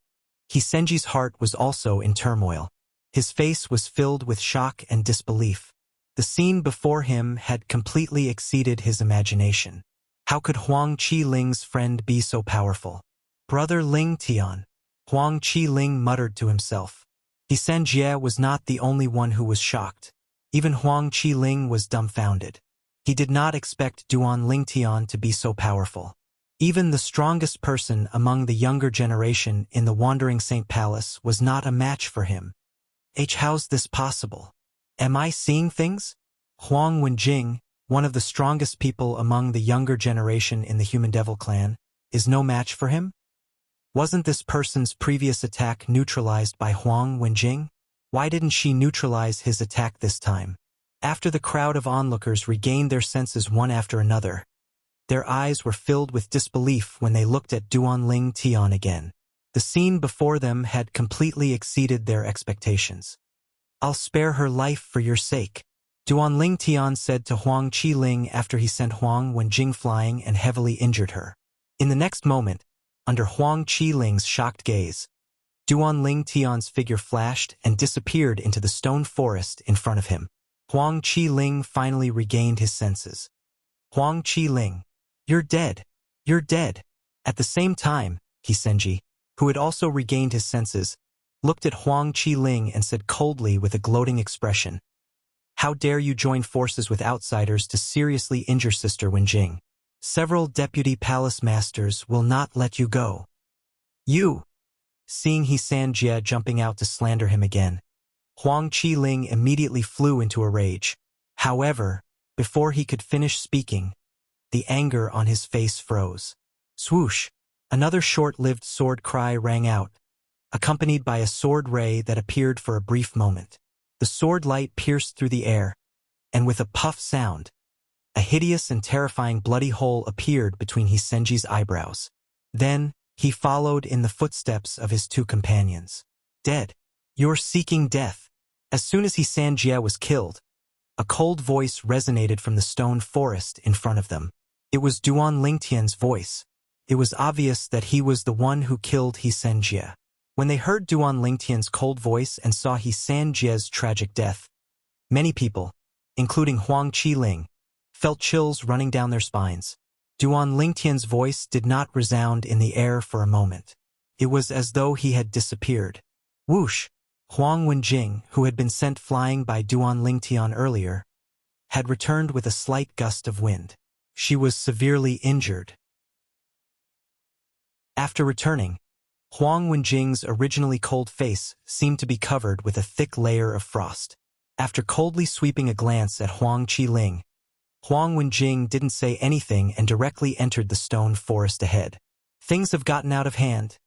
He Senji's heart was also in turmoil. His face was filled with shock and disbelief. The scene before him had completely exceeded his imagination. How could Huang Qiling's friend be so powerful? Brother Ling Tian. Huang Qiling muttered to himself. He Senjie was not the only one who was shocked. Even Huang Qiling was dumbfounded. He did not expect Duan Lingtian to be so powerful. Even the strongest person among the younger generation in the Wandering Saint Palace was not a match for him. How's this possible? Am I seeing things? Huang Wenjing, one of the strongest people among the younger generation in the Human Devil clan, is no match for him? Wasn't this person's previous attack neutralized by Huang Wenjing? Why didn't she neutralize his attack this time? After the crowd of onlookers regained their senses one after another, their eyes were filled with disbelief when they looked at Duan Ling Tian again. The scene before them had completely exceeded their expectations. I'll spare her life for your sake, Duan Ling Tian said to Huang Qiling after he sent Huang Wenjing flying and heavily injured her. In the next moment, under Huang Qiling's shocked gaze, Duan Ling Tian's figure flashed and disappeared into the stone forest in front of him. Huang Qiling finally regained his senses. Huang Qiling, you're dead. You're dead. At the same time, Senji, who had also regained his senses, looked at Huang Qiling and said coldly with a gloating expression, "How dare you join forces with outsiders to seriously injure Sister Wenjing? Several deputy palace masters will not let you go." You! Seeing Sanjie jumping out to slander him again, Huang Qiling immediately flew into a rage. However, before he could finish speaking, the anger on his face froze. Swoosh! Another short-lived sword cry rang out, accompanied by a sword ray that appeared for a brief moment. The sword light pierced through the air, and with a puff sound, a hideous and terrifying bloody hole appeared between Senji's eyebrows. Then, he followed in the footsteps of his two companions. Dead. You're seeking death. As soon as Sanjie was killed, a cold voice resonated from the stone forest in front of them. It was Duan Lingtian's voice. It was obvious that he was the one who killed Sanjie. When they heard Duan Lingtian's cold voice and saw Sanjie's tragic death, many people, including Huang Qiling, felt chills running down their spines. Duan Lingtian's voice did not resound in the air for a moment. It was as though he had disappeared. Whoosh! Huang Wenjing, who had been sent flying by Duan Lingtian earlier, had returned with a slight gust of wind. She was severely injured. After returning, Huang Wenjing's originally cold face seemed to be covered with a thick layer of frost. After coldly sweeping a glance at Huang Qiling, Huang Wenjing didn't say anything and directly entered the stone forest ahead. Things have gotten out of hand.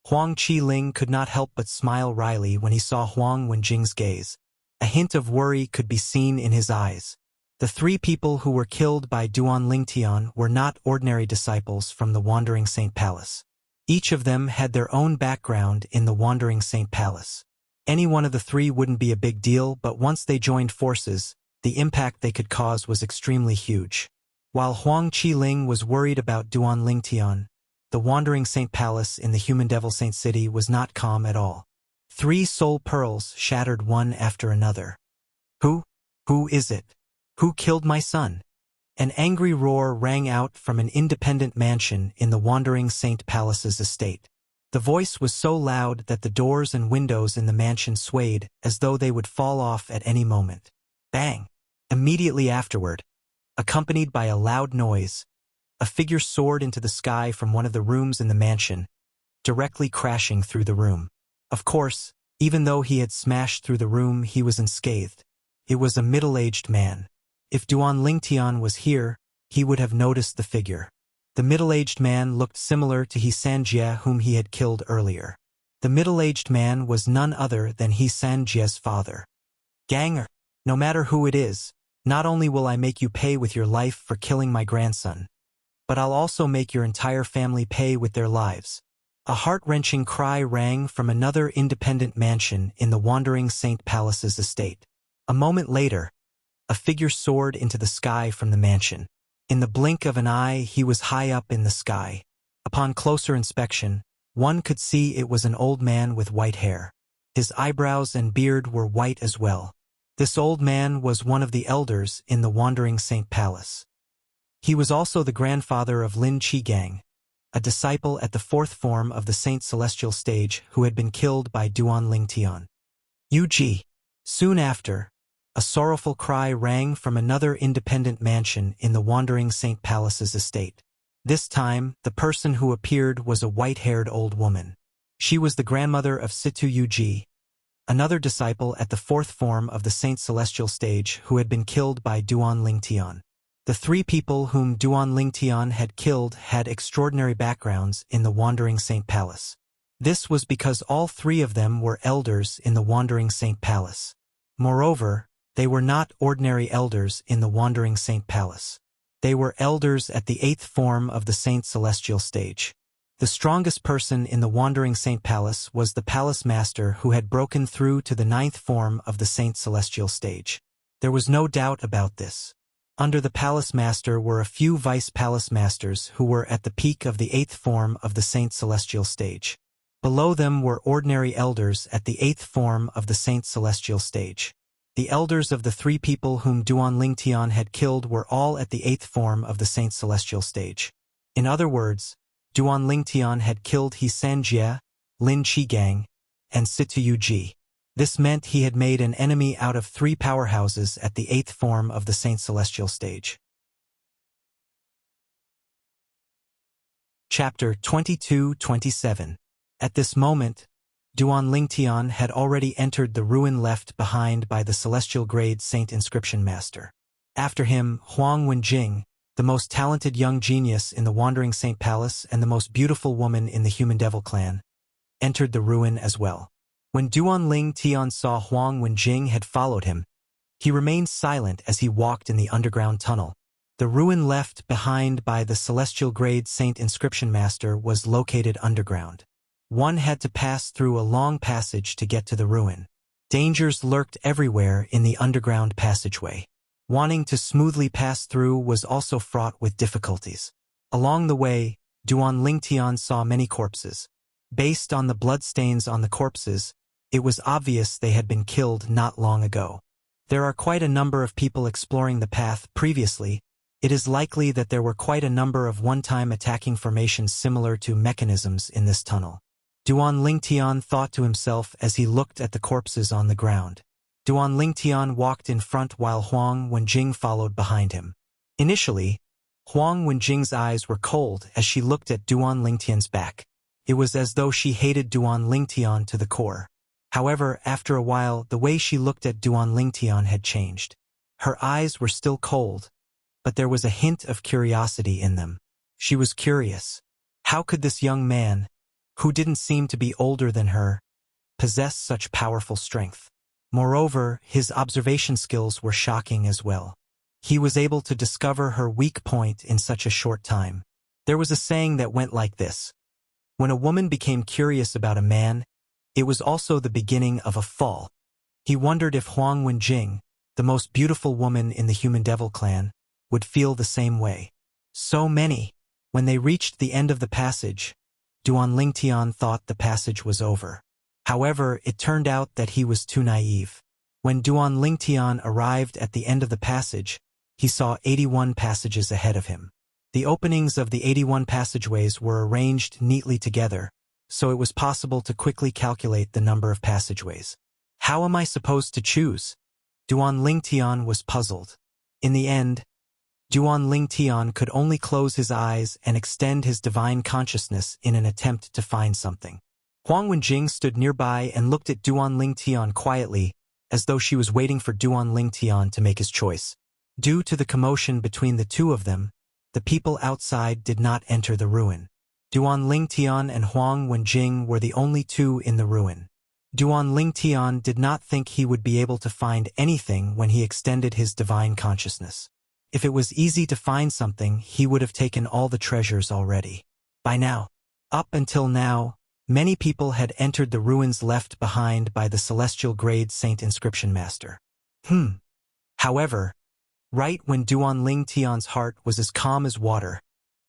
Huang Qiling could not help but smile wryly when he saw Huang Wenjing's gaze. A hint of worry could be seen in his eyes. The three people who were killed by Duan Lingtian were not ordinary disciples from the Wandering Saint Palace. Each of them had their own background in the Wandering Saint Palace. Any one of the three wouldn't be a big deal, but once they joined forces, the impact they could cause was extremely huge. While Huang Qiling was worried about Duan Lingtian, the Wandering Saint Palace in the Human Devil Saint City was not calm at all. 3 soul pearls shattered one after another. Who is it? Who killed my son? An angry roar rang out from an independent mansion in the Wandering Saint Palace's estate. The voice was so loud that the doors and windows in the mansion swayed as though they would fall off at any moment. Bang! Immediately afterward, accompanied by a loud noise, a figure soared into the sky from one of the rooms in the mansion, directly crashing through the room. Of course, even though he had smashed through the room, he was unscathed. It was a middle-aged man. If Duan Lingtian was here, he would have noticed the figure. The middle-aged man looked similar to Sanjie, whom he had killed earlier. The middle-aged man was none other than Sanjie's father. Ganger, no matter who it is, not only will I make you pay with your life for killing my grandson, but I'll also make your entire family pay with their lives. A heart-wrenching cry rang from another independent mansion in the Wandering Saint Palace's estate. A moment later, a figure soared into the sky from the mansion. In the blink of an eye, he was high up in the sky. Upon closer inspection, one could see it was an old man with white hair. His eyebrows and beard were white as well. This old man was one of the elders in the Wandering Saint Palace. He was also the grandfather of Lin Qigang, a disciple at the 4th form of the Saint Celestial Stage who had been killed by Duan Lingtian. Ug. Soon after, a sorrowful cry rang from another independent mansion in the Wandering Saint Palace's estate. This time, the person who appeared was a white-haired old woman. She was the grandmother of Situ Yuji, another disciple at the fourth form of the Saint Celestial stage who had been killed by Duan Lingtian. The three people whom Duan Lingtian had killed had extraordinary backgrounds in the Wandering Saint Palace. This was because all three of them were elders in the Wandering Saint Palace. Moreover, they were not ordinary elders in the Wandering Saint Palace. They were elders at the eighth form of the Saint Celestial stage. The strongest person in the Wandering Saint Palace was the Palace Master who had broken through to the ninth form of the Saint Celestial stage. There was no doubt about this. Under the Palace Master were a few Vice Palace Masters who were at the peak of the eighth form of the Saint Celestial stage. Below them were ordinary elders at the eighth form of the Saint Celestial stage. The elders of the three people whom Duan Lingtian had killed were all at the eighth form of the Saint Celestial stage. In other words, Duan Lingtian had killed He Sanjie, Lin Qigang, and Situ Yuji. This meant he had made an enemy out of three powerhouses at the eighth form of the Saint Celestial stage. Chapter 22-27. At this moment, Duan Lingtian had already entered the ruin left behind by the Celestial Grade Saint Inscription Master. After him, Huang Wenjing, the most talented young genius in the Wandering Saint Palace and the most beautiful woman in the Human Devil clan, entered the ruin as well. When Duan Lingtian saw Huang Wenjing had followed him, he remained silent as he walked in the underground tunnel. The ruin left behind by the Celestial Grade Saint Inscription Master was located underground. One had to pass through a long passage to get to the ruin. Dangers lurked everywhere in the underground passageway. Wanting to smoothly pass through was also fraught with difficulties. Along the way, Duan Lingtian saw many corpses. Based on the bloodstains on the corpses, it was obvious they had been killed not long ago. There are quite a number of people exploring the path previously. It is likely that there were quite a number of one-time attacking formations similar to mechanisms in this tunnel. Duan Lingtian thought to himself as he looked at the corpses on the ground. Duan Lingtian walked in front while Huang Wenjing followed behind him. Initially, Huang Wenjing's eyes were cold as she looked at Duan Lingtian's back. It was as though she hated Duan Lingtian to the core. However, after a while, the way she looked at Duan Lingtian had changed. Her eyes were still cold, but there was a hint of curiosity in them. She was curious. How could this young man, who didn't seem to be older than her, possess such powerful strength? Moreover, his observation skills were shocking as well. He was able to discover her weak point in such a short time. There was a saying that went like this: when a woman became curious about a man, it was also the beginning of a fall. He wondered if Huang Wenjing, the most beautiful woman in the Human Devil clan, would feel the same way. So many. When they reached the end of the passage, Duan Lingtian thought the passage was over. However, it turned out that he was too naive. When Duan Lingtian arrived at the end of the passage, he saw 81 passages ahead of him. The openings of the 81 passageways were arranged neatly together, so it was possible to quickly calculate the number of passageways. How am I supposed to choose? Duan Lingtian was puzzled. In the end, Duan Lingtian could only close his eyes and extend his divine consciousness in an attempt to find something. Huang Wenjing stood nearby and looked at Duan Lingtian quietly, as though she was waiting for Duan Lingtian to make his choice. Due to the commotion between the two of them, the people outside did not enter the ruin. Duan Lingtian and Huang Wenjing were the only two in the ruin. Duan Lingtian did not think he would be able to find anything when he extended his divine consciousness. If it was easy to find something, he would have taken all the treasures already. By now. Up until now, many people had entered the ruins left behind by the Celestial Grade Saint Inscription Master. However, right when Duan Lingtian's heart was as calm as water,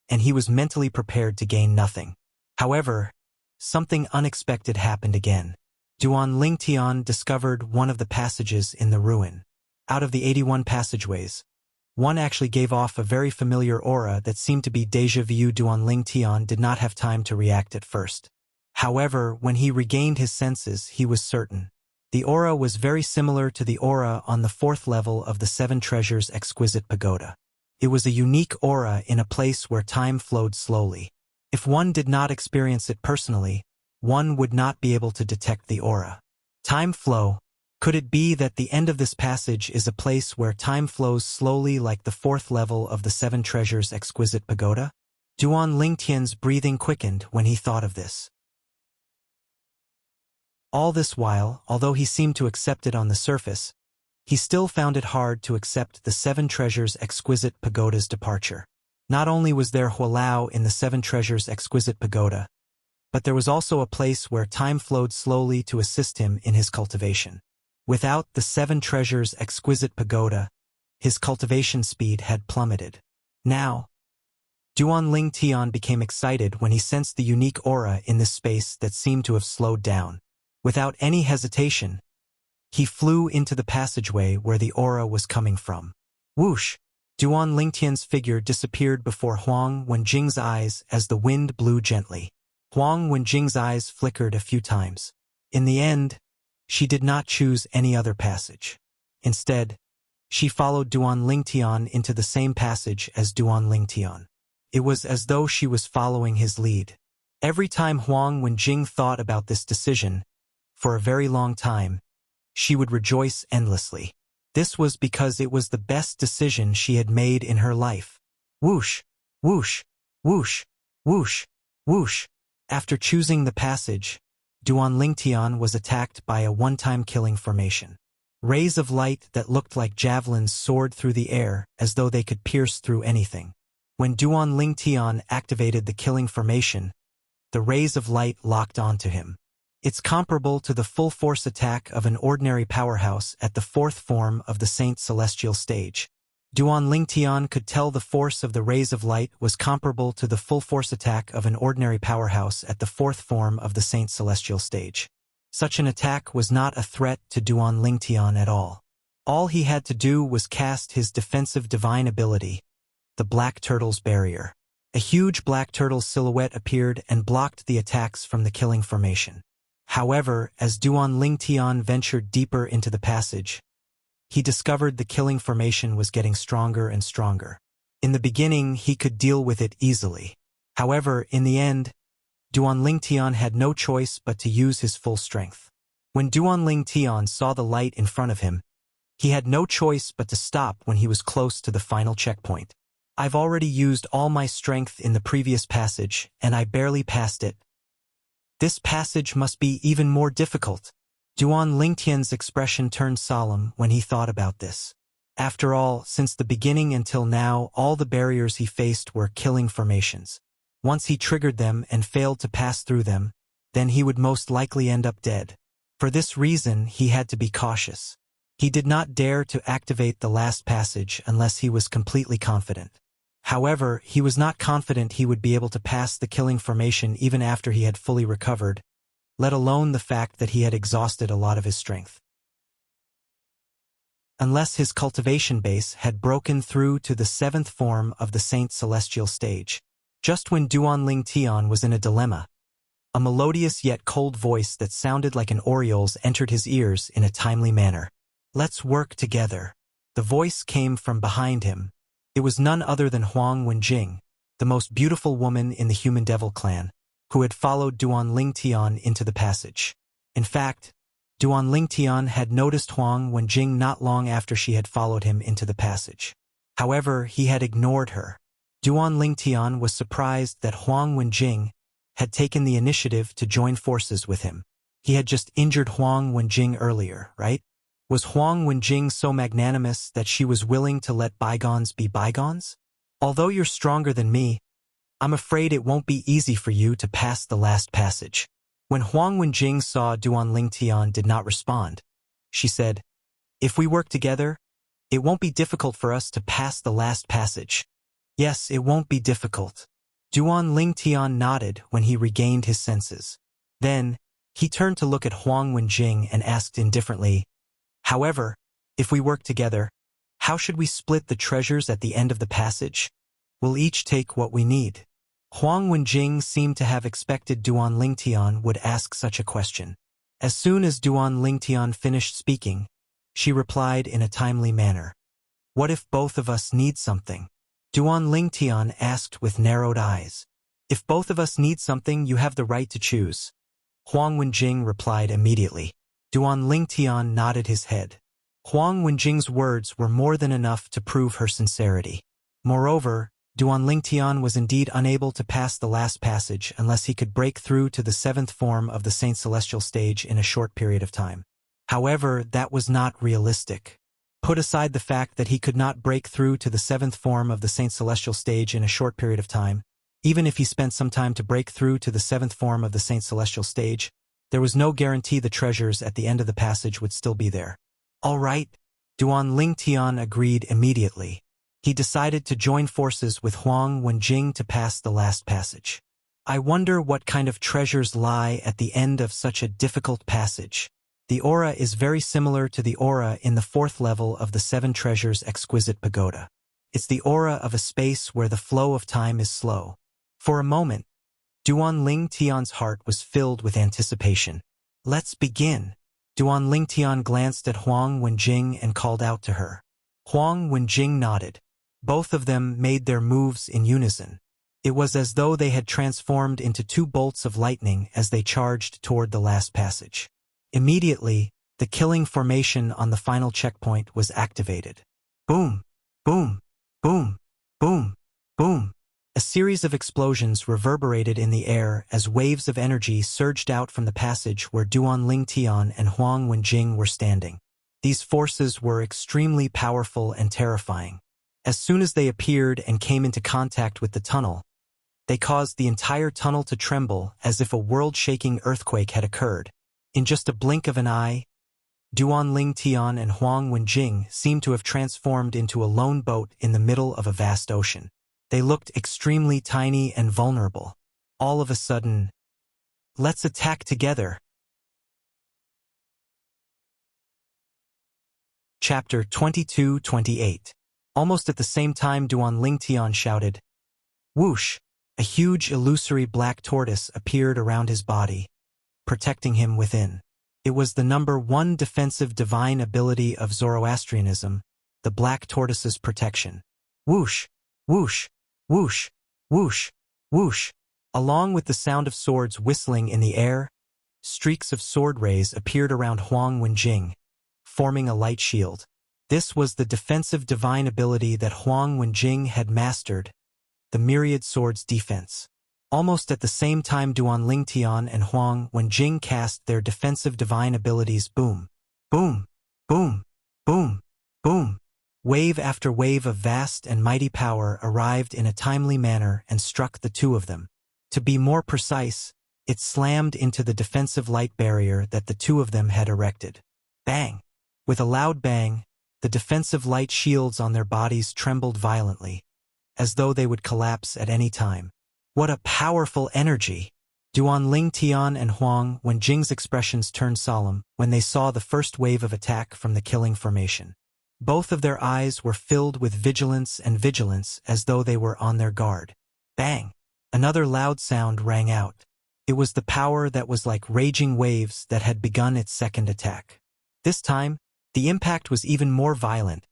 and he was mentally prepared to gain nothing. However, something unexpected happened again. Duan Lingtian discovered one of the passages in the ruin. Out of the 81 passageways, one actually gave off a very familiar aura that seemed to be déjà vu. Duan Lingtian did not have time to react at first. However, when he regained his senses, he was certain. The aura was very similar to the aura on the fourth level of the Seven Treasures Exquisite Pagoda. It was a unique aura in a place where time flowed slowly. If one did not experience it personally, one would not be able to detect the aura. Time flow. Could it be that the end of this passage is a place where time flows slowly like the fourth level of the Seven Treasures' exquisite pagoda? Duan Lingtian's breathing quickened when he thought of this. All this while, although he seemed to accept it on the surface, he still found it hard to accept the Seven Treasures' exquisite pagoda's departure. Not only was there Hualao in the Seven Treasures' exquisite pagoda, but there was also a place where time flowed slowly to assist him in his cultivation. Without the Seven Treasures' exquisite pagoda, his cultivation speed had plummeted. Now, Duan Lingtian became excited when he sensed the unique aura in this space that seemed to have slowed down. Without any hesitation, he flew into the passageway where the aura was coming from. Whoosh! Duan Lingtian's figure disappeared before Huang Wenjing's eyes as the wind blew gently. Huang Wenjing's eyes flickered a few times. In the end, she did not choose any other passage. Instead, she followed Duan Lingtian into the same passage as Duan Lingtian. It was as though she was following his lead. Every time Huang Wenjing thought about this decision, for a very long time, she would rejoice endlessly. This was because it was the best decision she had made in her life. Whoosh! Whoosh! Whoosh! Whoosh! Whoosh! After choosing the passage, Duan Lingtian was attacked by a one-time killing formation. Rays of light that looked like javelins soared through the air as though they could pierce through anything. When Duan Lingtian activated the killing formation, the rays of light locked onto him. It's comparable to the full-force attack of an ordinary powerhouse at the fourth form of the Saint Celestial stage. Duan Lingtian could tell the force of the rays of light was comparable to the full-force attack of an ordinary powerhouse at the fourth form of the Saint Celestial stage. Such an attack was not a threat to Duan Lingtian at all. All he had to do was cast his defensive divine ability, the Black Turtle's Barrier. A huge black turtle silhouette appeared and blocked the attacks from the killing formation. However, as Duan Lingtian ventured deeper into the passage, he discovered the killing formation was getting stronger and stronger. In the beginning, he could deal with it easily. However, in the end, Duan Lingtian had no choice but to use his full strength. When Duan Lingtian saw the light in front of him, he had no choice but to stop when he was close to the final checkpoint. I've already used all my strength in the previous passage, and I barely passed it. This passage must be even more difficult. Duan Lingtian's expression turned solemn when he thought about this. After all, since the beginning until now, all the barriers he faced were killing formations. Once he triggered them and failed to pass through them, then he would most likely end up dead. For this reason, he had to be cautious. He did not dare to activate the last passage unless he was completely confident. However, he was not confident he would be able to pass the killing formation even after he had fully recovered, let alone the fact that he had exhausted a lot of his strength. Unless his cultivation base had broken through to the seventh form of the Saint Celestial stage. Just when Duan Lingtian was in a dilemma, a melodious yet cold voice that sounded like an oriole's entered his ears in a timely manner. "Let's work together." The voice came from behind him. It was none other than Huang Wenjing, the most beautiful woman in the Human Devil clan, who had followed Duan Lingtian into the passage. In fact, Duan Lingtian had noticed Huang Wenjing not long after she had followed him into the passage. However, he had ignored her. Duan Lingtian was surprised that Huang Wenjing had taken the initiative to join forces with him. He had just injured Huang Wenjing earlier, right? Was Huang Wenjing so magnanimous that she was willing to let bygones be bygones? Although you're stronger than me, I'm afraid it won't be easy for you to pass the last passage. When Huang Wenjing saw Duan Lingtian did not respond, she said, "If we work together, it won't be difficult for us to pass the last passage." "Yes, it won't be difficult." Duan Lingtian nodded when he regained his senses. Then, he turned to look at Huang Wenjing and asked indifferently, "However, if we work together, how should we split the treasures at the end of the passage? We'll each take what we need." Huang Wenjing seemed to have expected Duan Lingtian would ask such a question. As soon as Duan Lingtian finished speaking, she replied in a timely manner, "What if both of us need something? Duan Lingtian asked with narrowed eyes. If both of us need something, you have the right to choose. Huang Wenjing replied immediately. Duan Lingtian nodded his head. Huang Wenjing's words were more than enough to prove her sincerity. Moreover, Duan Lingtian was indeed unable to pass the last passage unless he could break through to the 7th form of the Saint Celestial stage in a short period of time. However, that was not realistic. Put aside the fact that he could not break through to the 7th form of the Saint Celestial stage in a short period of time, even if he spent some time to break through to the 7th form of the Saint Celestial stage, there was no guarantee the treasures at the end of the passage would still be there. All right, Duan Lingtian agreed immediately. He decided to join forces with Huang Wenjing to pass the last passage. I wonder what kind of treasures lie at the end of such a difficult passage. The aura is very similar to the aura in the 4th level of the 7 Treasures Exquisite Pagoda. It's the aura of a space where the flow of time is slow. For a moment, Duan Lingtian's heart was filled with anticipation. Let's begin. Duan Lingtian glanced at Huang Wenjing and called out to her. Huang Wenjing nodded. Both of them made their moves in unison. It was as though they had transformed into 2 bolts of lightning as they charged toward the last passage. Immediately, the killing formation on the final checkpoint was activated. Boom! Boom! Boom! Boom! Boom! A series of explosions reverberated in the air as waves of energy surged out from the passage where Duan Lingtian and Huang Wenjing were standing. These forces were extremely powerful and terrifying. As soon as they appeared and came into contact with the tunnel, they caused the entire tunnel to tremble as if a world-shaking earthquake had occurred. In just a blink of an eye, Duan Lingtian and Huang Wenjing seemed to have transformed into a lone boat in the middle of a vast ocean. They looked extremely tiny and vulnerable. All of a sudden, let's attack together. Chapter 22-28. Almost at the same time, Duan Lingtian shouted, "Whoosh!" A huge illusory black tortoise appeared around his body, protecting him within. It was the number 1 defensive divine ability of Zoroastrianism, the black tortoise's protection. Whoosh! Whoosh! Whoosh! Whoosh! Whoosh! Along with the sound of swords whistling in the air, streaks of sword rays appeared around Huang Wenjing, forming a light shield. This was the defensive divine ability that Huang Wenjing had mastered, the myriad swords defense. Almost at the same time, Duan Lingtian and Huang Wenjing cast their defensive divine abilities. Boom! Boom! Boom! Boom! Boom! Wave after wave of vast and mighty power arrived in a timely manner and struck the 2 of them. To be more precise, it slammed into the defensive light barrier that the 2 of them had erected. Bang! With a loud bang, the defensive light shields on their bodies trembled violently, as though they would collapse at any time. What a powerful energy! Duan Lingtian and Huang Wenjing's expressions turned solemn when they saw the first wave of attack from the killing formation. Both of their eyes were filled with vigilance as though they were on their guard. Bang! Another loud sound rang out. It was the power that was like raging waves that had begun its second attack. This time, the impact was even more violent,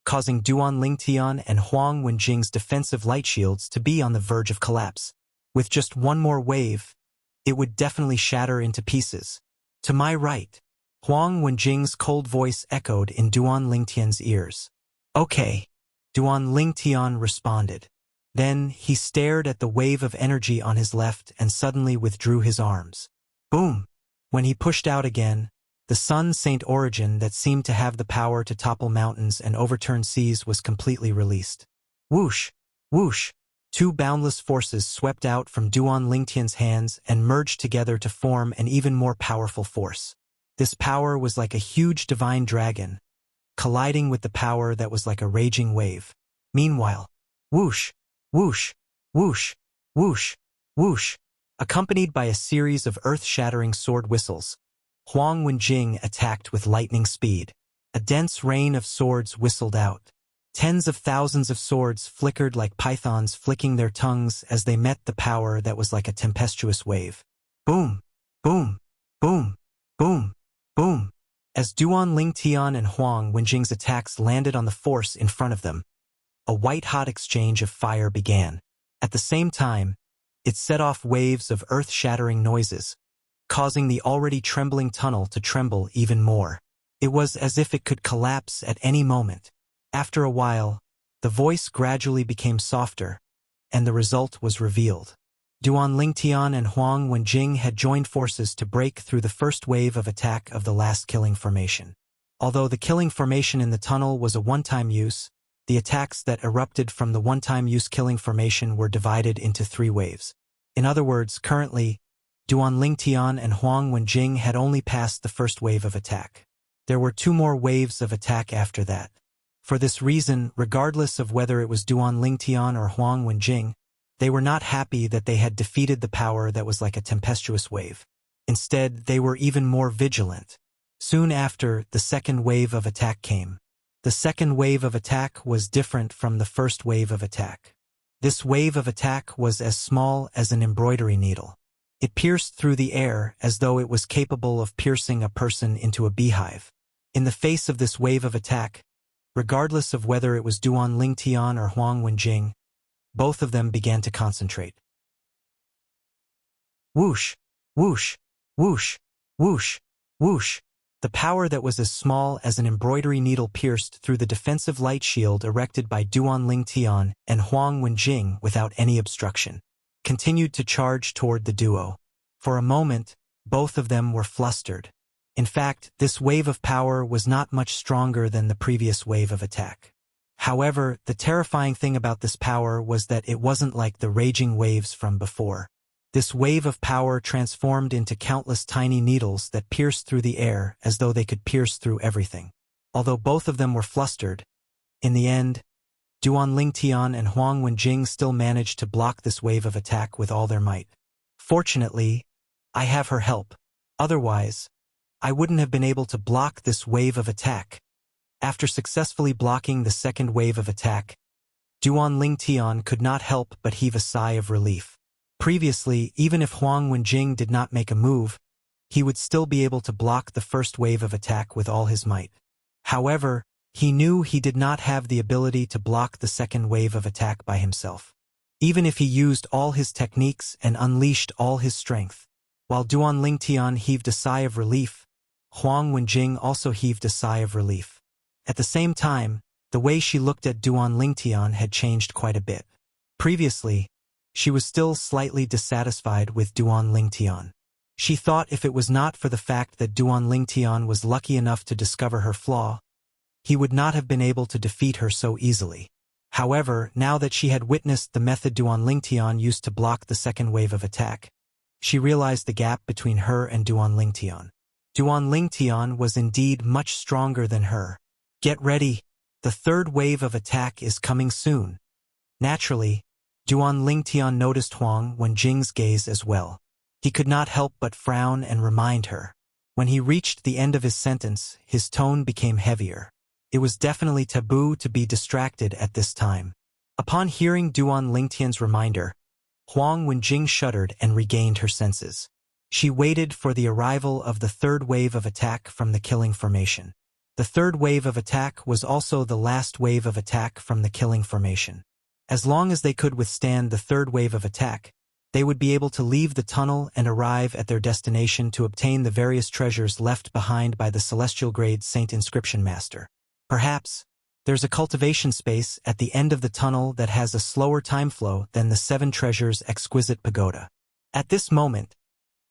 causing Duan Lingtian and Huang Wenjing's defensive light shields to be on the verge of collapse. With just one more wave, it would definitely shatter into pieces. To my right, Huang Wenjing's cold voice echoed in Duan Lingtian's ears. Okay, Duan Lingtian responded. Then he stared at the wave of energy on his left and suddenly withdrew his arms. Boom! When he pushed out again, the Sun Saint origin that seemed to have the power to topple mountains and overturn seas was completely released. Whoosh! Whoosh! 2 boundless forces swept out from Duan Lingtian's hands and merged together to form an even more powerful force. This power was like a huge divine dragon, colliding with the power that was like a raging wave. Meanwhile, whoosh! Whoosh! Whoosh! Whoosh! Whoosh! Accompanied by a series of earth-shattering sword whistles, Huang Wenjing attacked with lightning speed. A dense rain of swords whistled out. Tens of thousands of swords flickered like pythons flicking their tongues as they met the power that was like a tempestuous wave. Boom! Boom! Boom! Boom! Boom! As Duan Lingtian and Huang Wenjing's attacks landed on the force in front of them, a white-hot exchange of fire began. At the same time, it set off waves of earth-shattering noises, causing the already trembling tunnel to tremble even more. It was as if it could collapse at any moment. After a while, the voice gradually became softer, and the result was revealed. Duan Lingtian and Huang Wenjing had joined forces to break through the first wave of attack of the last killing formation. Although the killing formation in the tunnel was a one-time use, the attacks that erupted from the one-time use killing formation were divided into 3 waves. In other words, currently, Duan Lingtian and Huang Wenjing had only passed the first wave of attack. There were 2 more waves of attack after that. For this reason, regardless of whether it was Duan Lingtian or Huang Wenjing, they were not happy that they had defeated the power that was like a tempestuous wave. Instead, they were even more vigilant. Soon after, the second wave of attack came. The second wave of attack was different from the first wave of attack. This wave of attack was as small as an embroidery needle. It pierced through the air as though it was capable of piercing a person into a beehive. In the face of this wave of attack, regardless of whether it was Duan Lingtian or Huang Wenjing, both of them began to concentrate. Whoosh, whoosh, whoosh, whoosh, whoosh. The power that was as small as an embroidery needle pierced through the defensive light shield erected by Duan Lingtian and Huang Wenjing without any obstruction, continued to charge toward the duo. For a moment, both of them were flustered. In fact, this wave of power was not much stronger than the previous wave of attack. However, the terrifying thing about this power was that it wasn't like the raging waves from before. This wave of power transformed into countless tiny needles that pierced through the air as though they could pierce through everything. Although both of them were flustered, in the end, Duan Lingtian and Huang Wenjing still managed to block this wave of attack with all their might. Fortunately, I have her help. Otherwise, I wouldn't have been able to block this wave of attack. After successfully blocking the second wave of attack, Duan Lingtian could not help but heave a sigh of relief. Previously, even if Huang Wenjing did not make a move, he would still be able to block the first wave of attack with all his might. However, he knew he did not have the ability to block the second wave of attack by himself. Even if he used all his techniques and unleashed all his strength. While Duan Lingtian heaved a sigh of relief, Huang Wenjing also heaved a sigh of relief. At the same time, the way she looked at Duan Lingtian had changed quite a bit. Previously, she was still slightly dissatisfied with Duan Lingtian. She thought if it was not for the fact that Duan Lingtian was lucky enough to discover her flaw, he would not have been able to defeat her so easily. However, now that she had witnessed the method Duan Lingtian used to block the second wave of attack, she realized the gap between her and Duan Lingtian. Duan Lingtian was indeed much stronger than her. Get ready, the third wave of attack is coming soon. Naturally, Duan Lingtian noticed Huang Wenjing's gaze as well. He could not help but frown and remind her. When he reached the end of his sentence, his tone became heavier. It was definitely taboo to be distracted at this time. Upon hearing Duan Lingtian's reminder, Huang Wenjing shuddered and regained her senses. She waited for the arrival of the third wave of attack from the killing formation. The third wave of attack was also the last wave of attack from the killing formation. As long as they could withstand the third wave of attack, they would be able to leave the tunnel and arrive at their destination to obtain the various treasures left behind by the celestial grade Saint Inscription Master. Perhaps, there's a cultivation space at the end of the tunnel that has a slower time flow than the 7 treasures' exquisite pagoda. At this moment,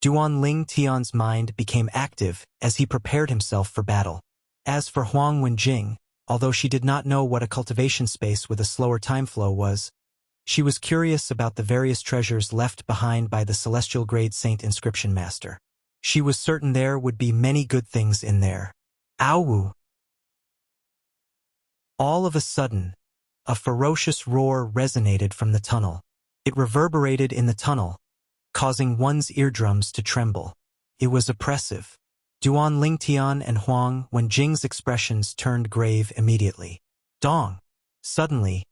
Duan Lingtian's mind became active as he prepared himself for battle. As for Huang Wenjing, although she did not know what a cultivation space with a slower time flow was, she was curious about the various treasures left behind by the celestial grade Saint Inscription Master. She was certain there would be many good things in there. Ow! All of a sudden, a ferocious roar resonated from the tunnel. It reverberated in the tunnel, causing one's eardrums to tremble. It was oppressive. Duan Lingtian and Huang Wenjing's expressions turned grave immediately. Dong! Suddenly,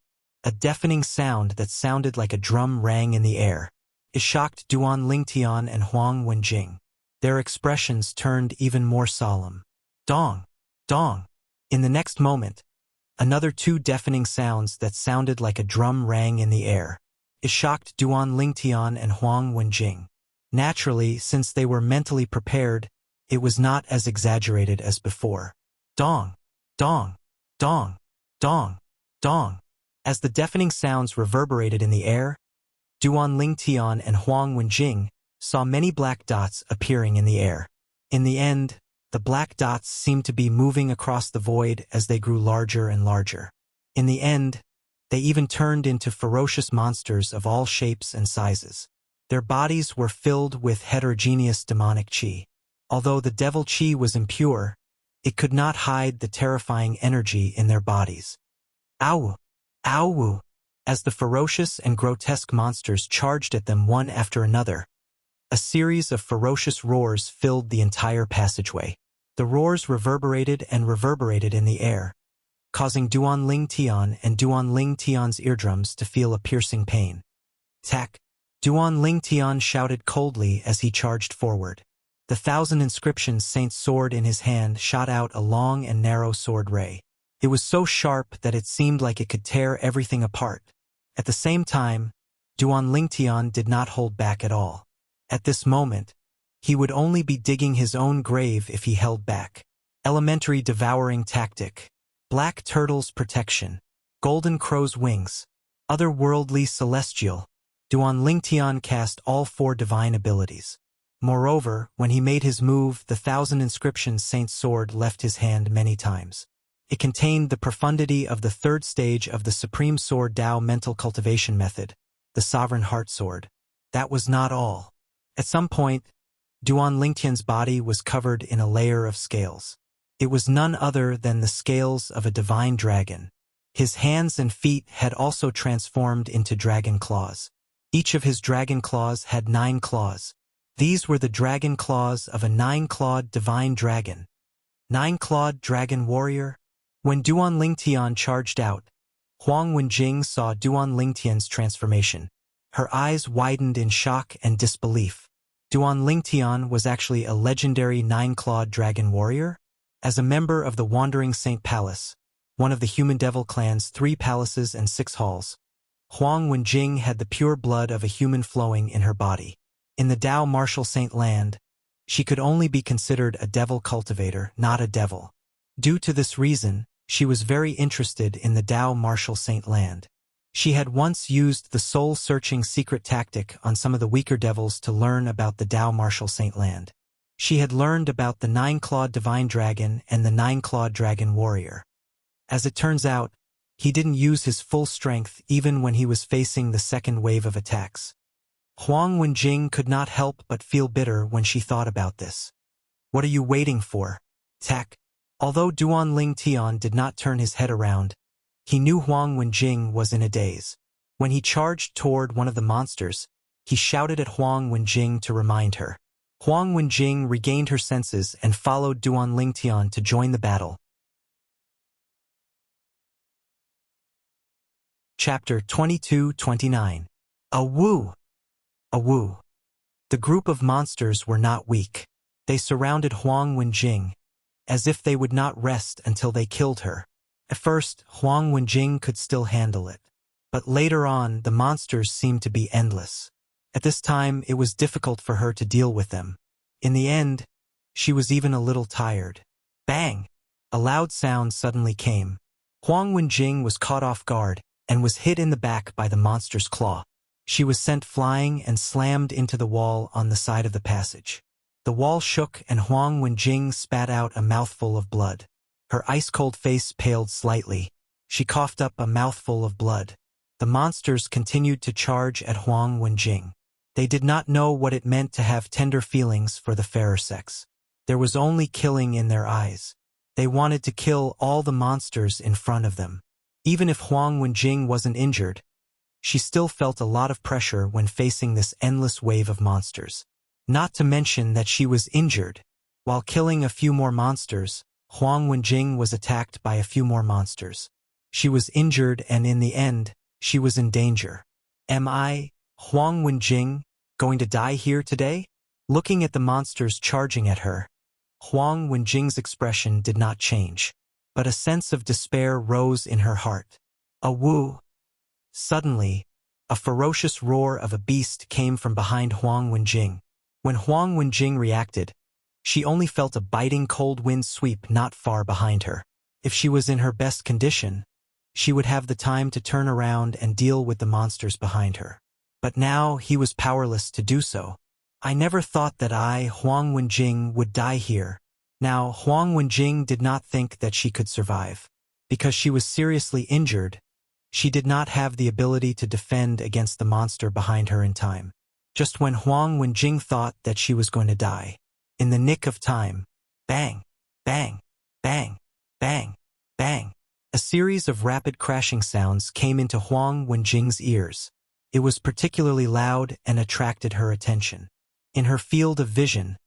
a deafening sound that sounded like a drum rang in the air. It shocked Duan Lingtian and Huang Wenjing. Their expressions turned even more solemn. Dong! Dong! In the next moment, Another two deafening sounds that sounded like a drum rang in the air. It shocked Duan Lingtian and Huang Wenjing. Naturally, since they were mentally prepared, it was not as exaggerated as before. Dong! Dong! Dong! Dong! Dong! As the deafening sounds reverberated in the air, Duan Lingtian and Huang Wenjing saw many black dots appearing in the air. In the end, the black dots seemed to be moving across the void as they grew larger and larger. In the end, they even turned into ferocious monsters of all shapes and sizes. Their bodies were filled with heterogeneous demonic qi. Although the devil qi was impure, it could not hide the terrifying energy in their bodies. Ow! Ow! As the ferocious and grotesque monsters charged at them one after another, a series of ferocious roars filled the entire passageway. The roars reverberated and reverberated in the air, causing Duan Lingtian and Duan Lingtian's eardrums to feel a piercing pain. Tack! Duan Lingtian shouted coldly as he charged forward. The 1,000 inscriptions saint's sword in his hand shot out a long and narrow sword ray. It was so sharp that it seemed like it could tear everything apart. At the same time, Duan Lingtian did not hold back at all. At this moment, he would only be digging his own grave if he held back. Elementary devouring tactic. Black turtle's protection. Golden crow's wings. Otherworldly celestial. Duan Lingtian cast all 4 divine abilities. Moreover, when he made his move, the 1,000 inscriptions saint's sword left his hand many times. It contained the profundity of the 3rd stage of the Supreme Sword Tao mental cultivation method, the Sovereign Heart Sword. That was not all. At some point, Duan Lingtian's body was covered in a layer of scales. It was none other than the scales of a divine dragon. His hands and feet had also transformed into dragon claws. Each of his dragon claws had 9 claws. These were the dragon claws of a 9-clawed divine dragon. 9-clawed dragon warrior? When Duan Lingtian charged out, Huang Wenjing saw Duan Lingtian's transformation. Her eyes widened in shock and disbelief. Duan Lingtian was actually a legendary 9-clawed dragon warrior? As a member of the Wandering Saint Palace, one of the Human Devil clan's 3 palaces and 6 halls, Huang Wenjing had the pure blood of a human flowing in her body. In the Tao Martial Saint land, she could only be considered a devil cultivator, not a devil. Due to this reason, she was very interested in the Tao Martial Saint land. She had once used the soul-searching secret tactic on some of the weaker devils to learn about the Tao Martial Saint land. She had learned about the 9-clawed divine dragon and the 9-clawed dragon warrior. As it turns out, he didn't use his full strength even when he was facing the second wave of attacks. Huang Wenjing could not help but feel bitter when she thought about this. What are you waiting for? Tack. Although Duan Lingtian did not turn his head around, he knew Huang Wenjing was in a daze. When he charged toward one of the monsters, he shouted at Huang Wenjing to remind her. Huang Wenjing regained her senses and followed Duan Lingtian to join the battle. Chapter 22-29. A woo! A woo! The group of monsters were not weak. They surrounded Huang Wenjing, as if they would not rest until they killed her. At first, Huang Wenjing could still handle it. But later on, the monsters seemed to be endless. At this time, it was difficult for her to deal with them. In the end, she was even a little tired. Bang! A loud sound suddenly came. Huang Wenjing was caught off guard and was hit in the back by the monster's claw. She was sent flying and slammed into the wall on the side of the passage. The wall shook and Huang Wenjing spat out a mouthful of blood. Her ice-cold face paled slightly. She coughed up a mouthful of blood. The monsters continued to charge at Huang Wenjing. They did not know what it meant to have tender feelings for the fairer sex. There was only killing in their eyes. They wanted to kill all the monsters in front of them. Even if Huang Wenjing wasn't injured, she still felt a lot of pressure when facing this endless wave of monsters. Not to mention that she was injured. While killing a few more monsters, Huang Wenjing was attacked by a few more monsters. She was injured and in the end, she was in danger. Am I, Huang Wenjing, going to die here today? Looking at the monsters charging at her, Huang Wenjing's expression did not change. but a sense of despair rose in her heart. A woo! Suddenly, a ferocious roar of a beast came from behind Huang Wenjing. When Huang Wenjing reacted, she only felt a biting cold wind sweep not far behind her. If she was in her best condition, she would have the time to turn around and deal with the monsters behind her. But now he was powerless to do so. I never thought that I, Huang Wenjing, would die here. Now, Huang Wenjing did not think that she could survive. Because she was seriously injured, she did not have the ability to defend against the monster behind her in time. Just when Huang Wenjing thought that she was going to die, in the nick of time, bang, bang, bang, bang, bang. A series of rapid crashing sounds came into Huang Wenjing's ears. It was particularly loud and attracted her attention. In her field of vision,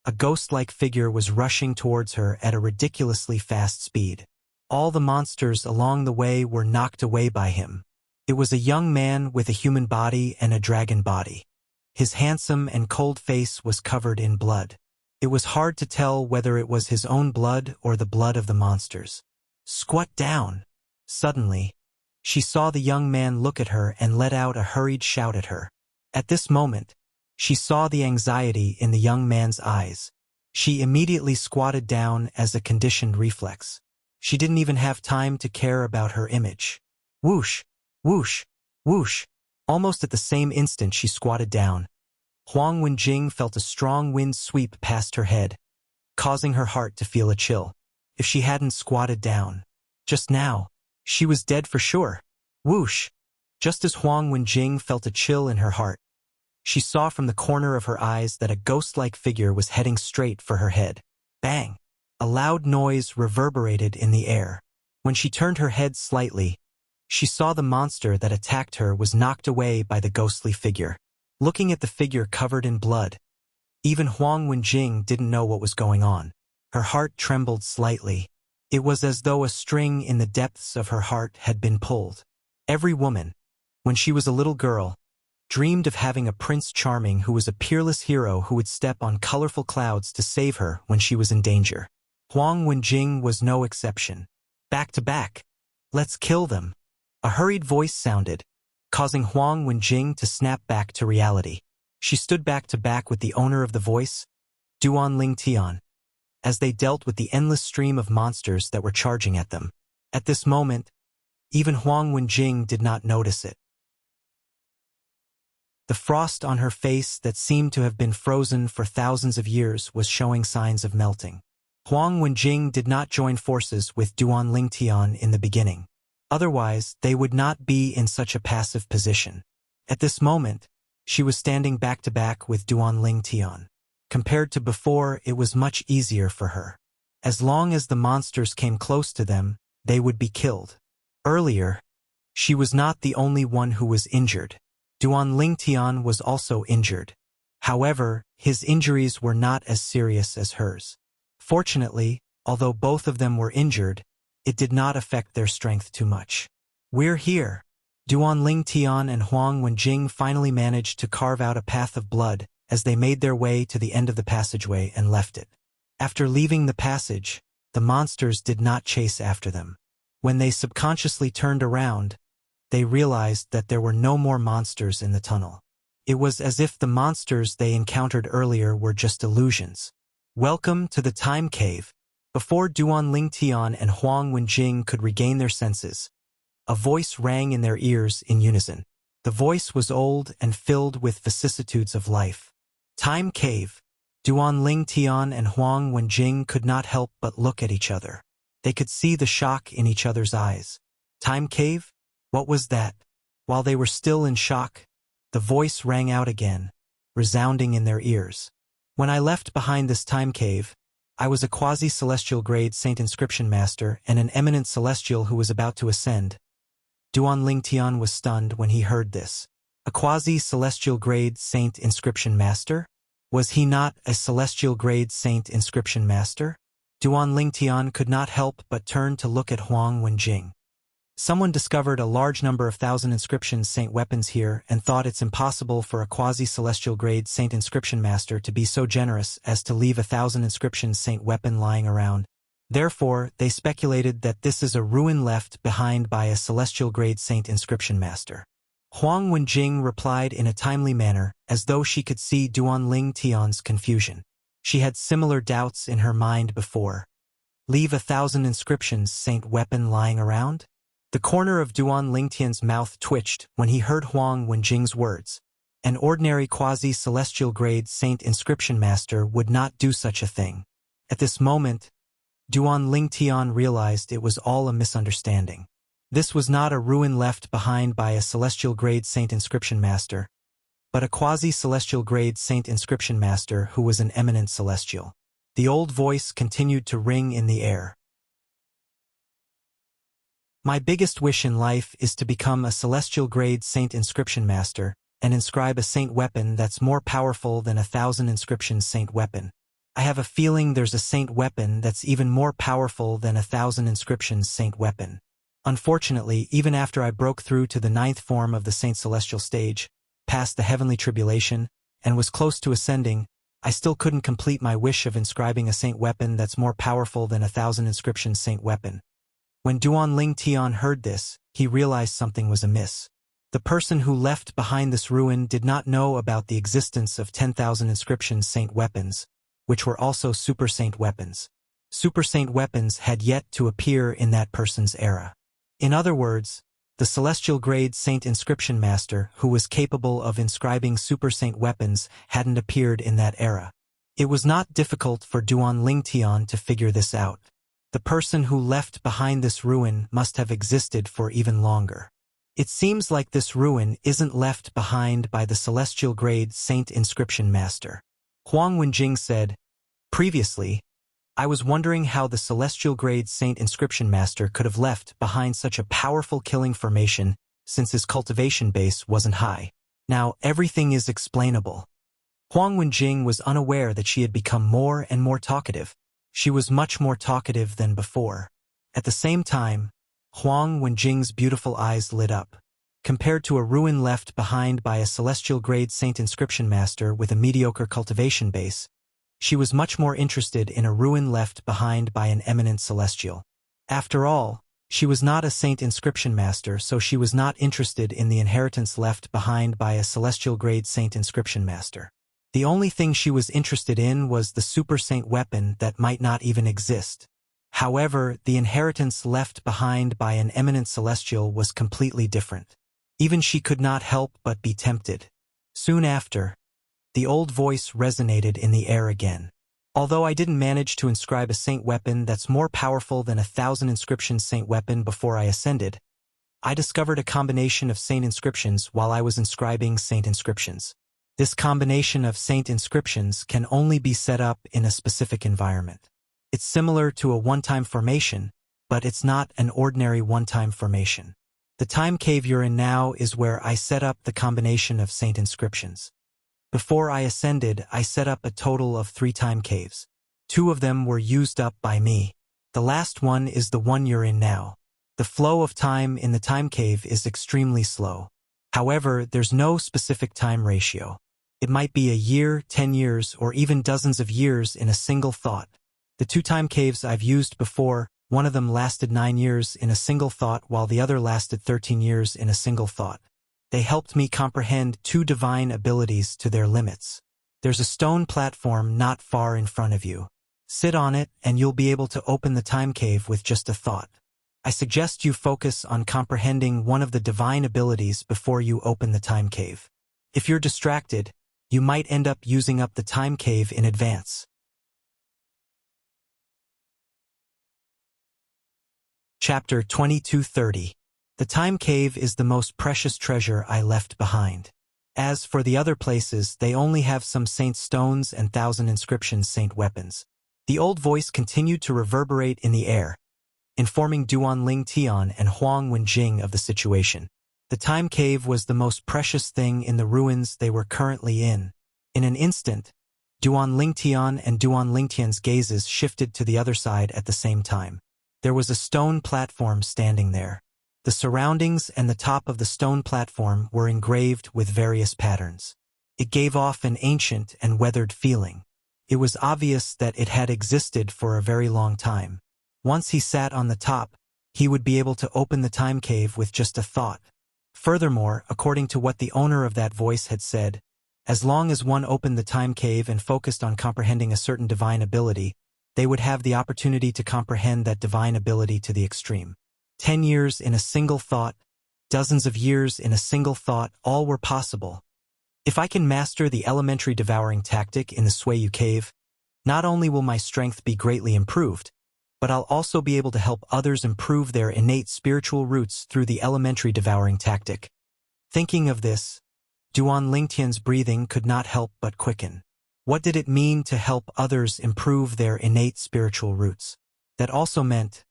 a ghost-like figure was rushing towards her at a ridiculously fast speed. All the monsters along the way were knocked away by him. It was a young man with a human body and a dragon body. His handsome and cold face was covered in blood. It was hard to tell whether it was his own blood or the blood of the monsters. Squat down! Suddenly, she saw the young man look at her and let out a hurried shout at her. At this moment, she saw the anxiety in the young man's eyes. She immediately squatted down as a conditioned reflex. She didn't even have time to care about her image. Whoosh! Whoosh! Whoosh! Almost at the same instant she squatted down. Huang Wenjing felt a strong wind sweep past her head, causing her heart to feel a chill. If she hadn't squatted down just now, she was dead for sure. Whoosh! Just as Huang Wenjing felt a chill in her heart, she saw from the corner of her eyes that a ghost-like figure was heading straight for her head. Bang! A loud noise reverberated in the air. When she turned her head slightly, she saw the monster that attacked her was knocked away by the ghostly figure. Looking at the figure covered in blood, even Huang Wenjing didn't know what was going on. Her heart trembled slightly. It was as though a string in the depths of her heart had been pulled. Every woman, when she was a little girl, dreamed of having a Prince Charming who was a peerless hero who would step on colorful clouds to save her when she was in danger. Huang Wenjing was no exception. Back to back. Let's kill them. A hurried voice sounded, causing Huang Wenjing to snap back to reality. She stood back to back with the owner of the voice, Duan Ling Tian, as they dealt with the endless stream of monsters that were charging at them. At this moment, even Huang Wenjing did not notice it. The frost on her face that seemed to have been frozen for thousands of years was showing signs of melting. Huang Wenjing did not join forces with Duan Ling Tian in the beginning. Otherwise, they would not be in such a passive position. At this moment, she was standing back to back with Duan Ling Tian. Compared to before, it was much easier for her. As long as the monsters came close to them, they would be killed. Earlier, she was not the only one who was injured. Duan Ling Tian was also injured. However, his injuries were not as serious as hers. Fortunately, although both of them were injured, it did not affect their strength too much. We're here. Duan Ling Tian and Huang Wenjing finally managed to carve out a path of blood as they made their way to the end of the passageway and left it. After leaving the passage, the monsters did not chase after them. When they subconsciously turned around, they realized that there were no more monsters in the tunnel. It was as if the monsters they encountered earlier were just illusions. Welcome to the Time Cave. Before Duan Ling Tian and Huang Wenjing could regain their senses, a voice rang in their ears in unison. The voice was old and filled with vicissitudes of life. Time Cave. Duan Ling Tian and Huang Wenjing could not help but look at each other. They could see the shock in each other's eyes. Time Cave? What was that? While they were still in shock, the voice rang out again, resounding in their ears. When I left behind this time cave, I was a quasi-celestial grade Saint Inscription Master and an eminent celestial who was about to ascend. Duan Ling Tian was stunned when he heard this. A quasi-celestial grade Saint Inscription Master? Was he not a celestial grade Saint Inscription Master? Duan Ling Tian could not help but turn to look at Huang Wenjing. Someone discovered a large number of 1,000 inscription saint weapons here and thought it's impossible for a quasi-celestial grade Saint Inscription Master to be so generous as to leave 1,000 inscription saint weapon lying around. Therefore, they speculated that this is a ruin left behind by a celestial-grade saint inscription master. Huang Wenjing replied in a timely manner, as though she could see Duan Ling Tian's confusion. She had similar doubts in her mind before. Leave 1,000 inscriptions saint weapon lying around? The corner of Duan Lingtian's mouth twitched when he heard Huang Wenjing's words. An ordinary quasi-celestial-grade saint inscription master would not do such a thing. At this moment, Duan Lingtian realized it was all a misunderstanding. This was not a ruin left behind by a celestial-grade saint inscription master, but a quasi-celestial-grade saint inscription master who was an eminent celestial. The old voice continued to ring in the air. My biggest wish in life is to become a celestial-grade saint inscription master and inscribe a saint weapon that's more powerful than 1,000 inscriptions saint weapon. I have a feeling there's a saint weapon that's even more powerful than 1,000 inscriptions saint weapon. Unfortunately, even after I broke through to the 9th form of the saint celestial stage, passed the heavenly tribulation, and was close to ascending, I still couldn't complete my wish of inscribing a saint weapon that's more powerful than 1,000 inscriptions saint weapon. When Duan Ling Tian heard this, he realized something was amiss. The person who left behind this ruin did not know about the existence of 10,000 inscriptions saint weapons, which were also super saint weapons. Super saint weapons had yet to appear in that person's era. In other words, the celestial-grade saint inscription master who was capable of inscribing super saint weapons hadn't appeared in that era. It was not difficult for Duan Lingtian to figure this out. The person who left behind this ruin must have existed for even longer. It seems like this ruin isn't left behind by the celestial-grade saint inscription master. Huang Wenjing said, "Previously, I was wondering how the celestial-grade saint inscription master could have left behind such a powerful killing formation since his cultivation base wasn't high. Now everything is explainable." Huang Wenjing was unaware that she had become more and more talkative. She was much more talkative than before. At the same time, Huang Wenjing's beautiful eyes lit up. Compared to a ruin left behind by a celestial-grade saint inscription master with a mediocre cultivation base, she was much more interested in a ruin left behind by an eminent celestial. After all, she was not a saint inscription master, so she was not interested in the inheritance left behind by a celestial-grade saint inscription master. The only thing she was interested in was the super saint weapon that might not even exist. However, the inheritance left behind by an eminent celestial was completely different. Even she could not help but be tempted. Soon after, the old voice resonated in the air again. Although I didn't manage to inscribe a saint weapon that's more powerful than 1,000 inscriptions saint weapon before I ascended, I discovered a combination of saint inscriptions while I was inscribing saint inscriptions. This combination of saint inscriptions can only be set up in a specific environment. It's similar to a one-time formation, but it's not an ordinary one-time formation. The time cave you're in now is where I set up the combination of saint inscriptions. Before I ascended, I set up a total of 3 time caves. 2 of them were used up by me. The last one is the one you're in now. The flow of time in the time cave is extremely slow. However, there's no specific time ratio. It might be a year, 10 years, or even dozens of years in a single thought. The 2 time caves I've used before, one of them lasted 9 years in a single thought while the other lasted 13 years in a single thought. They helped me comprehend 2 divine abilities to their limits. There's a stone platform not far in front of you. Sit on it and you'll be able to open the time cave with just a thought. I suggest you focus on comprehending one of the divine abilities before you open the time cave. If you're distracted, you might end up using up the time cave in advance. Chapter 2230. The time cave is the most precious treasure I left behind. As for the other places, they only have some saint stones and 1,000 inscriptions saint weapons. The old voice continued to reverberate in the air, informing Duan Ling Tian and Huang Wenjing of the situation. The time cave was the most precious thing in the ruins they were currently in. In an instant, Duan Ling Tian and Duan Ling Tian's gazes shifted to the other side at the same time. There was a stone platform standing there. The surroundings and the top of the stone platform were engraved with various patterns. It gave off an ancient and weathered feeling. It was obvious that it had existed for a very long time. Once he sat on the top, he would be able to open the time cave with just a thought. Furthermore, according to what the owner of that voice had said, as long as one opened the time cave and focused on comprehending a certain divine ability, they would have the opportunity to comprehend that divine ability to the extreme. 10 years in a single thought, dozens of years in a single thought, all were possible. If I can master the elementary devouring tactic in the Suayu cave, not only will my strength be greatly improved, but I'll also be able to help others improve their innate spiritual roots through the elementary devouring tactic. Thinking of this, Duan Lingtian's breathing could not help but quicken. What did it mean to help others improve their innate spiritual roots? That also meant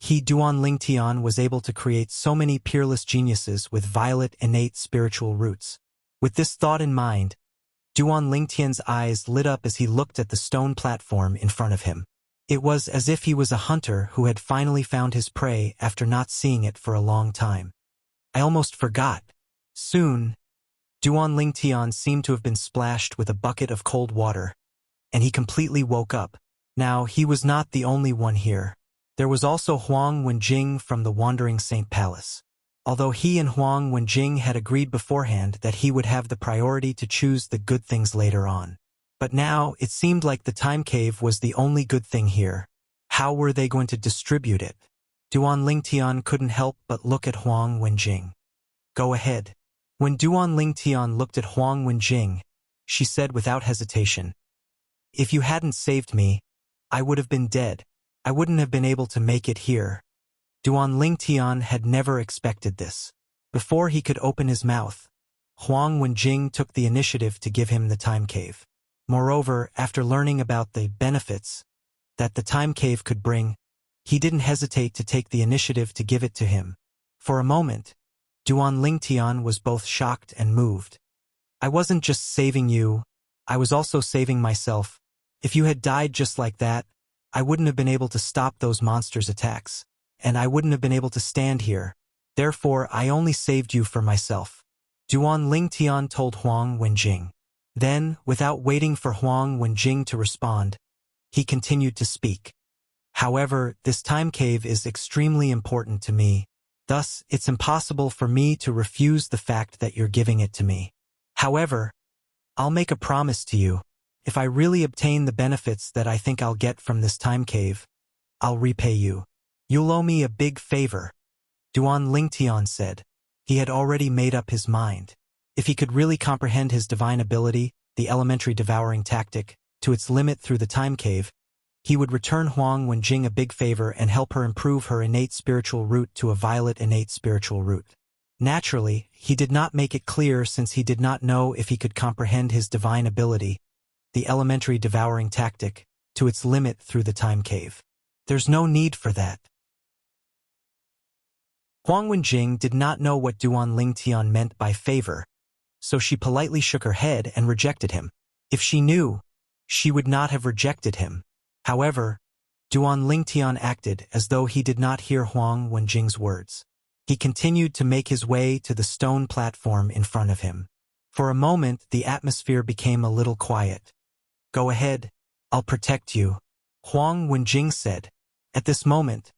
Duan Lingtian was able to create so many peerless geniuses with violet innate spiritual roots. With this thought in mind, Duan Lingtian's eyes lit up as he looked at the stone platform in front of him. It was as if he was a hunter who had finally found his prey after not seeing it for a long time. I almost forgot. Soon, Duan Lingtian seemed to have been splashed with a bucket of cold water, and he completely woke up. Now, he was not the only one here. There was also Huang Wenjing from the Wandering Saint Palace. Although he and Huang Wenjing had agreed beforehand that he would have the priority to choose the good things later on. But now, it seemed like the time cave was the only good thing here. How were they going to distribute it? Duan Lingtian couldn't help but look at Huang Wenjing. Go ahead. When Duan Lingtian looked at Huang Wenjing, she said without hesitation, if you hadn't saved me, I would have been dead. I wouldn't have been able to make it here. Duan Lingtian had never expected this. Before he could open his mouth, Huang Wenjing took the initiative to give him the time cave. Moreover, after learning about the benefits that the time cave could bring, he didn't hesitate to take the initiative to give it to him. For a moment, Duan Lingtian was both shocked and moved. I wasn't just saving you, I was also saving myself. If you had died just like that, I wouldn't have been able to stop those monsters' attacks, and I wouldn't have been able to stand here. Therefore, I only saved you for myself. Duan Lingtian told Huang Wenjing. Then, without waiting for Huang Wenjing to respond, he continued to speak. However, this time cave is extremely important to me. Thus, it's impossible for me to refuse the fact that you're giving it to me. However, I'll make a promise to you. If I really obtain the benefits that I think I'll get from this time cave, I'll repay you. You'll owe me a big favor. Duan Lingtian said. He had already made up his mind. If he could really comprehend his divine ability, the elementary devouring tactic, to its limit through the time cave, he would return Huang Wenjing a big favor and help her improve her innate spiritual root to a violet innate spiritual root. Naturally, he did not make it clear since he did not know if he could comprehend his divine ability, the elementary devouring tactic, to its limit through the time cave. There's no need for that. Huang Wenjing did not know what Duan Lingtian meant by favor, so she politely shook her head and rejected him. If she knew, she would not have rejected him. However, Duan Lingtian acted as though he did not hear Huang Wenjing's words. He continued to make his way to the stone platform in front of him. For a moment, the atmosphere became a little quiet. Go ahead, I'll protect you, Huang Wenjing said. At this moment,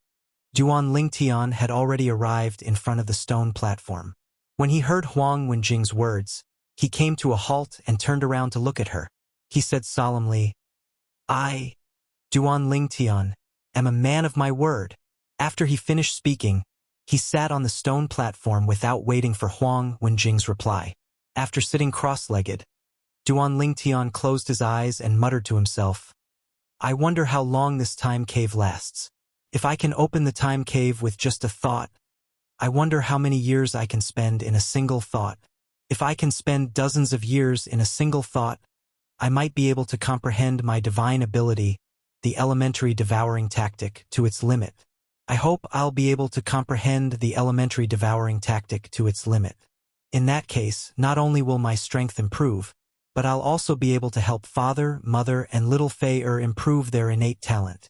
Duan Lingtian had already arrived in front of the stone platform. When he heard Huang Wenjing's words, he came to a halt and turned around to look at her. He said solemnly, I, Duan Lingtian, am a man of my word. After he finished speaking, he sat on the stone platform without waiting for Huang Wenjing's reply. After sitting cross-legged, Duan Lingtian closed his eyes and muttered to himself, I wonder how long this time cave lasts. If I can open the time cave with just a thought, I wonder how many years I can spend in a single thought. If I can spend dozens of years in a single thought, I might be able to comprehend my divine ability, the elementary devouring tactic, to its limit. I hope I'll be able to comprehend the elementary devouring tactic to its limit. In that case, not only will my strength improve, but I'll also be able to help father, mother, and little Fei-er improve their innate talent.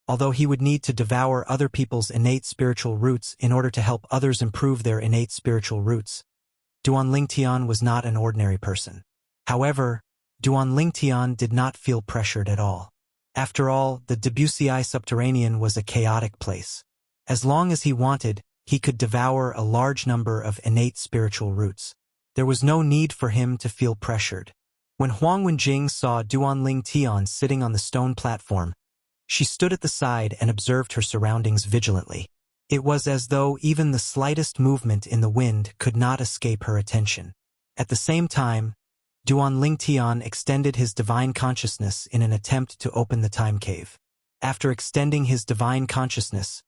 Although he would need to devour other people's innate spiritual roots in order to help others improve their innate spiritual roots, Duan Lingtian was not an ordinary person. However, Duan Lingtian did not feel pressured at all. After all, the Debussy subterranean was a chaotic place. As long as he wanted, he could devour a large number of innate spiritual roots. There was no need for him to feel pressured. When Huang Wenjing saw Duanling Tian sitting on the stone platform, she stood at the side and observed her surroundings vigilantly. It was as though even the slightest movement in the wind could not escape her attention. At the same time, Duanling Tian extended his divine consciousness in an attempt to open the time cave. After extending his divine consciousness,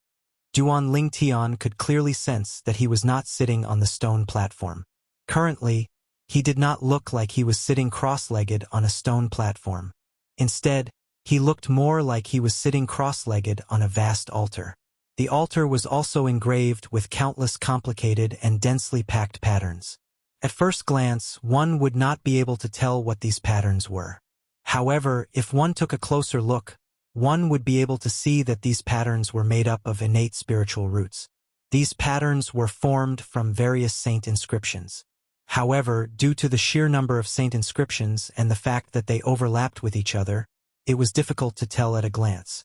Duanling Tian could clearly sense that he was not sitting on the stone platform. Currently, he did not look like he was sitting cross-legged on a stone platform. Instead, he looked more like he was sitting cross-legged on a vast altar. The altar was also engraved with countless complicated and densely packed patterns. At first glance, one would not be able to tell what these patterns were. However, if one took a closer look, one would be able to see that these patterns were made up of innate spiritual roots. These patterns were formed from various saint inscriptions. However, due to the sheer number of saint inscriptions and the fact that they overlapped with each other, it was difficult to tell at a glance.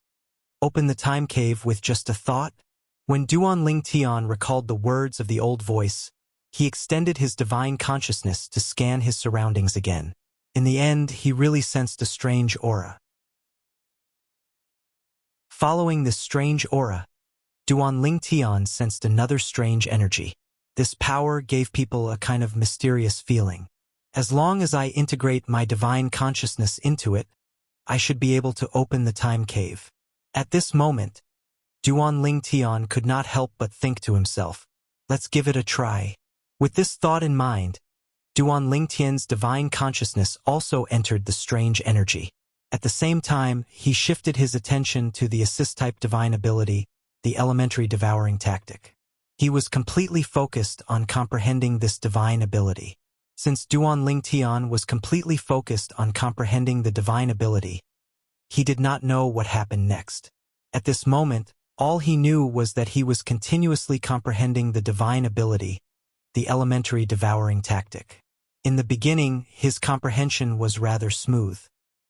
Open the time cave with just a thought? When Duanling Tian recalled the words of the old voice, he extended his divine consciousness to scan his surroundings again. In the end, he really sensed a strange aura. Following this strange aura, Duanling Tian sensed another strange energy. This power gave people a kind of mysterious feeling. As long as I integrate my divine consciousness into it, I should be able to open the time cave. At this moment, Duanling Tian could not help but think to himself, let's give it a try. With this thought in mind, Duanling Tian's divine consciousness also entered the strange energy. At the same time, he shifted his attention to the assist-type divine ability, the elementary devouring tactic. He was completely focused on comprehending this divine ability. Since Duanling Tian was completely focused on comprehending the divine ability, he did not know what happened next. At this moment, all he knew was that he was continuously comprehending the divine ability, the elementary devouring tactic. In the beginning, his comprehension was rather smooth.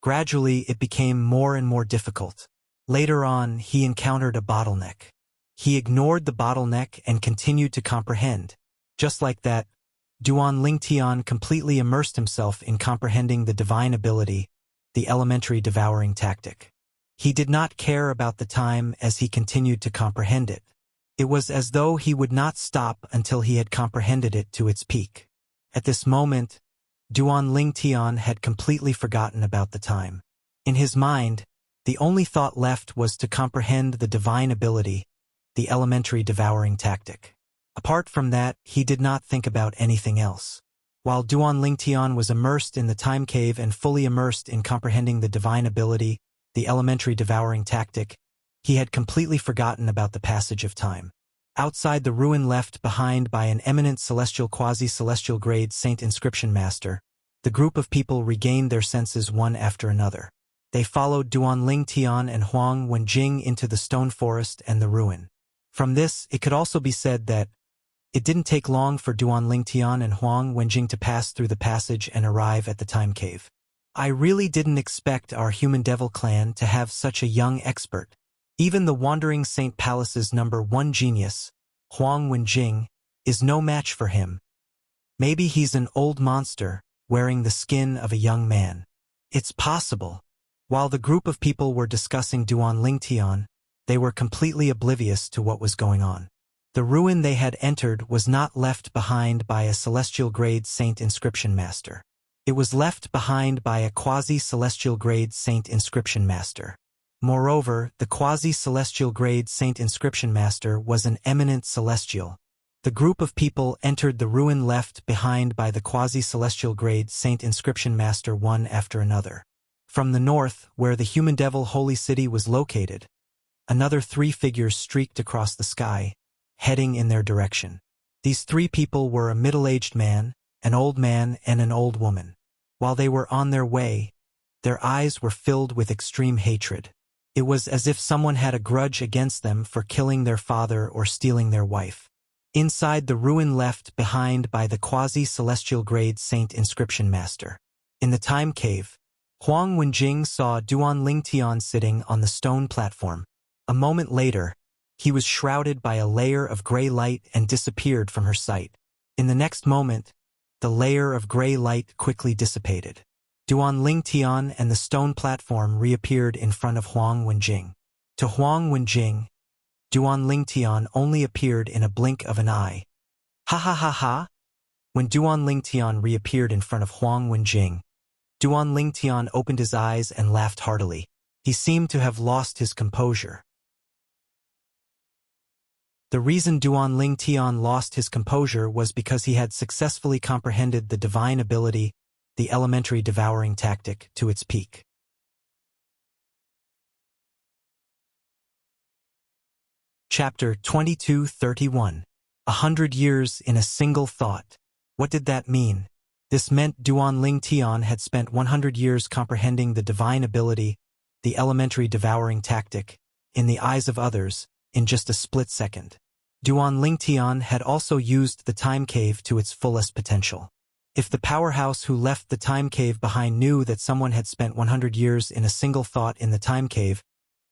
Gradually, it became more and more difficult. Later on, he encountered a bottleneck. He ignored the bottleneck and continued to comprehend. Just like that, Duanling Tian completely immersed himself in comprehending the divine ability, the elementary devouring tactic. He did not care about the time as he continued to comprehend it. It was as though he would not stop until he had comprehended it to its peak. At this moment, Duanling Tian had completely forgotten about the time. In his mind, the only thought left was to comprehend the divine ability, the elementary devouring tactic. Apart from that, he did not think about anything else. While Duanling Tian was immersed in the time cave and fully immersed in comprehending the divine ability, the elementary devouring tactic, he had completely forgotten about the passage of time. Outside the ruin left behind by an eminent celestial quasi-celestial grade saint inscription master, the group of people regained their senses one after another. They followed Duanling Tian and Huang Wenjing into the stone forest and the ruin. From this, it could also be said that it didn't take long for Duanling Tian and Huang Wenjing to pass through the passage and arrive at the time cave. I really didn't expect our human devil clan to have such a young expert. Even the Wandering Saint Palace's #1 genius, Huang Wenjing, is no match for him. Maybe he's an old monster, wearing the skin of a young man. It's possible. While the group of people were discussing Duanling Tian, they were completely oblivious to what was going on. The ruin they had entered was not left behind by a celestial grade saint inscription master. It was left behind by a quasi-celestial grade saint inscription master. Moreover, the quasi-celestial grade saint inscription master was an eminent celestial. The group of people entered the ruin left behind by the quasi-celestial grade saint inscription master one after another. From the north, where the human devil holy city was located, another 3 figures streaked across the sky, heading in their direction. These 3 people were a middle-aged man, an old man, and an old woman. While they were on their way, their eyes were filled with extreme hatred. It was as if someone had a grudge against them for killing their father or stealing their wife. Inside the ruin left behind by the quasi-celestial grade saint inscription master. In the time cave, Huang Wenjing saw Duan Lingtian sitting on the stone platform. A moment later, he was shrouded by a layer of gray light and disappeared from her sight. In the next moment, the layer of gray light quickly dissipated. Duan Lingtian and the stone platform reappeared in front of Huang Wenjing. To Huang Wenjing, Duan Lingtian only appeared in a blink of an eye. Ha ha ha ha! When Duan Lingtian reappeared in front of Huang Wenjing, Duan Lingtian opened his eyes and laughed heartily. He seemed to have lost his composure. The reason Duan Lingtian lost his composure was because he had successfully comprehended the divine ability, the elementary devouring tactic, to its peak. Chapter 22:31. 100 years in a single thought. What did that mean? This meant Duan Lingtian had spent 100 years comprehending the divine ability, the elementary devouring tactic, in the eyes of others, in just a split second. Duan Lingtian had also used the time cave to its fullest potential. If the powerhouse who left the time cave behind knew that someone had spent 100 years in a single thought in the time cave,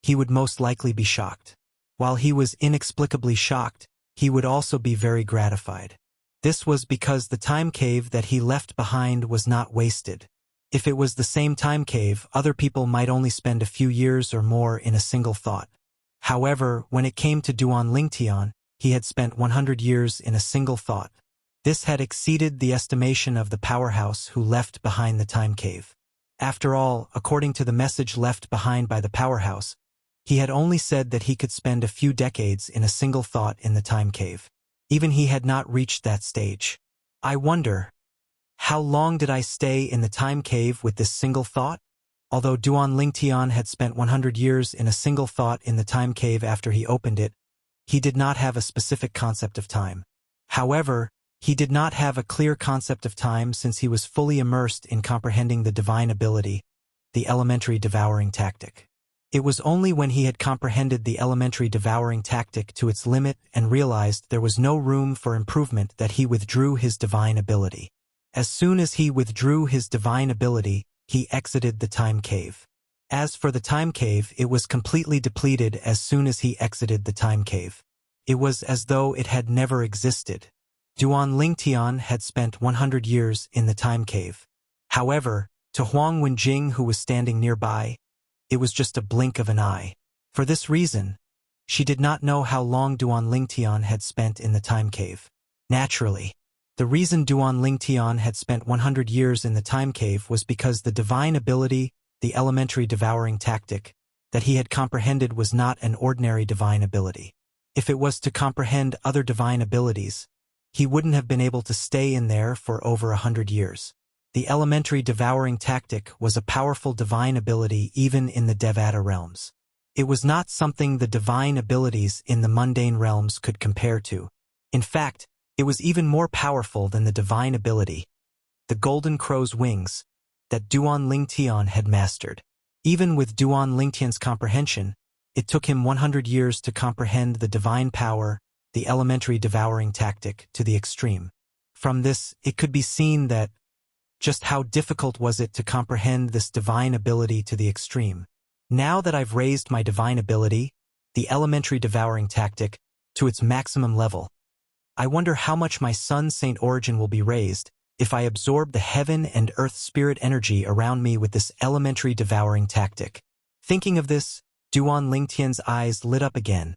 he would most likely be shocked. While he was inexplicably shocked, he would also be very gratified. This was because the time cave that he left behind was not wasted. If it was the same time cave, other people might only spend a few years or more in a single thought. However, when it came to Duan Lingtian, he had spent 100 years in a single thought. This had exceeded the estimation of the powerhouse who left behind the time cave. After all, according to the message left behind by the powerhouse, he had only said that he could spend a few decades in a single thought in the time cave. Even he had not reached that stage. I wonder, how long did I stay in the time cave with this single thought? Although Duan Lingtian had spent 100 years in a single thought in the time cave after he opened it, he did not have a specific concept of time. However, he did not have a clear concept of time since he was fully immersed in comprehending the divine ability, the elementary devouring tactic. It was only when he had comprehended the elementary devouring tactic to its limit and realized there was no room for improvement that he withdrew his divine ability. As soon as he withdrew his divine ability, he exited the time cave. As for the time cave, it was completely depleted as soon as he exited the time cave. It was as though it had never existed. Duan Lingtian had spent 100 years in the time cave. However, to Huang Wenjing, who was standing nearby, it was just a blink of an eye. For this reason, she did not know how long Duan Lingtian had spent in the time cave. Naturally, the reason Duan Lingtian had spent 100 years in the time cave was because the divine ability, the elementary devouring tactic, that he had comprehended was not an ordinary divine ability. If it was to comprehend other divine abilities, he wouldn't have been able to stay in there for over 100 years. The elementary devouring tactic was a powerful divine ability even in the Devata realms. It was not something the divine abilities in the mundane realms could compare to. In fact, it was even more powerful than the divine ability, the golden crow's wings, that Duan Lingtian had mastered. Even with Duan Lingtian's comprehension, it took him 100 years to comprehend the divine power, the elementary devouring tactic, to the extreme. From this, it could be seen that just how difficult was it to comprehend this divine ability to the extreme. Now that I've raised my divine ability, the elementary devouring tactic, to its maximum level, I wonder how much my Sun Saint origin will be raised if I absorb the heaven and earth spirit energy around me with this elementary devouring tactic. Thinking of this, Duan Lingtian's eyes lit up again,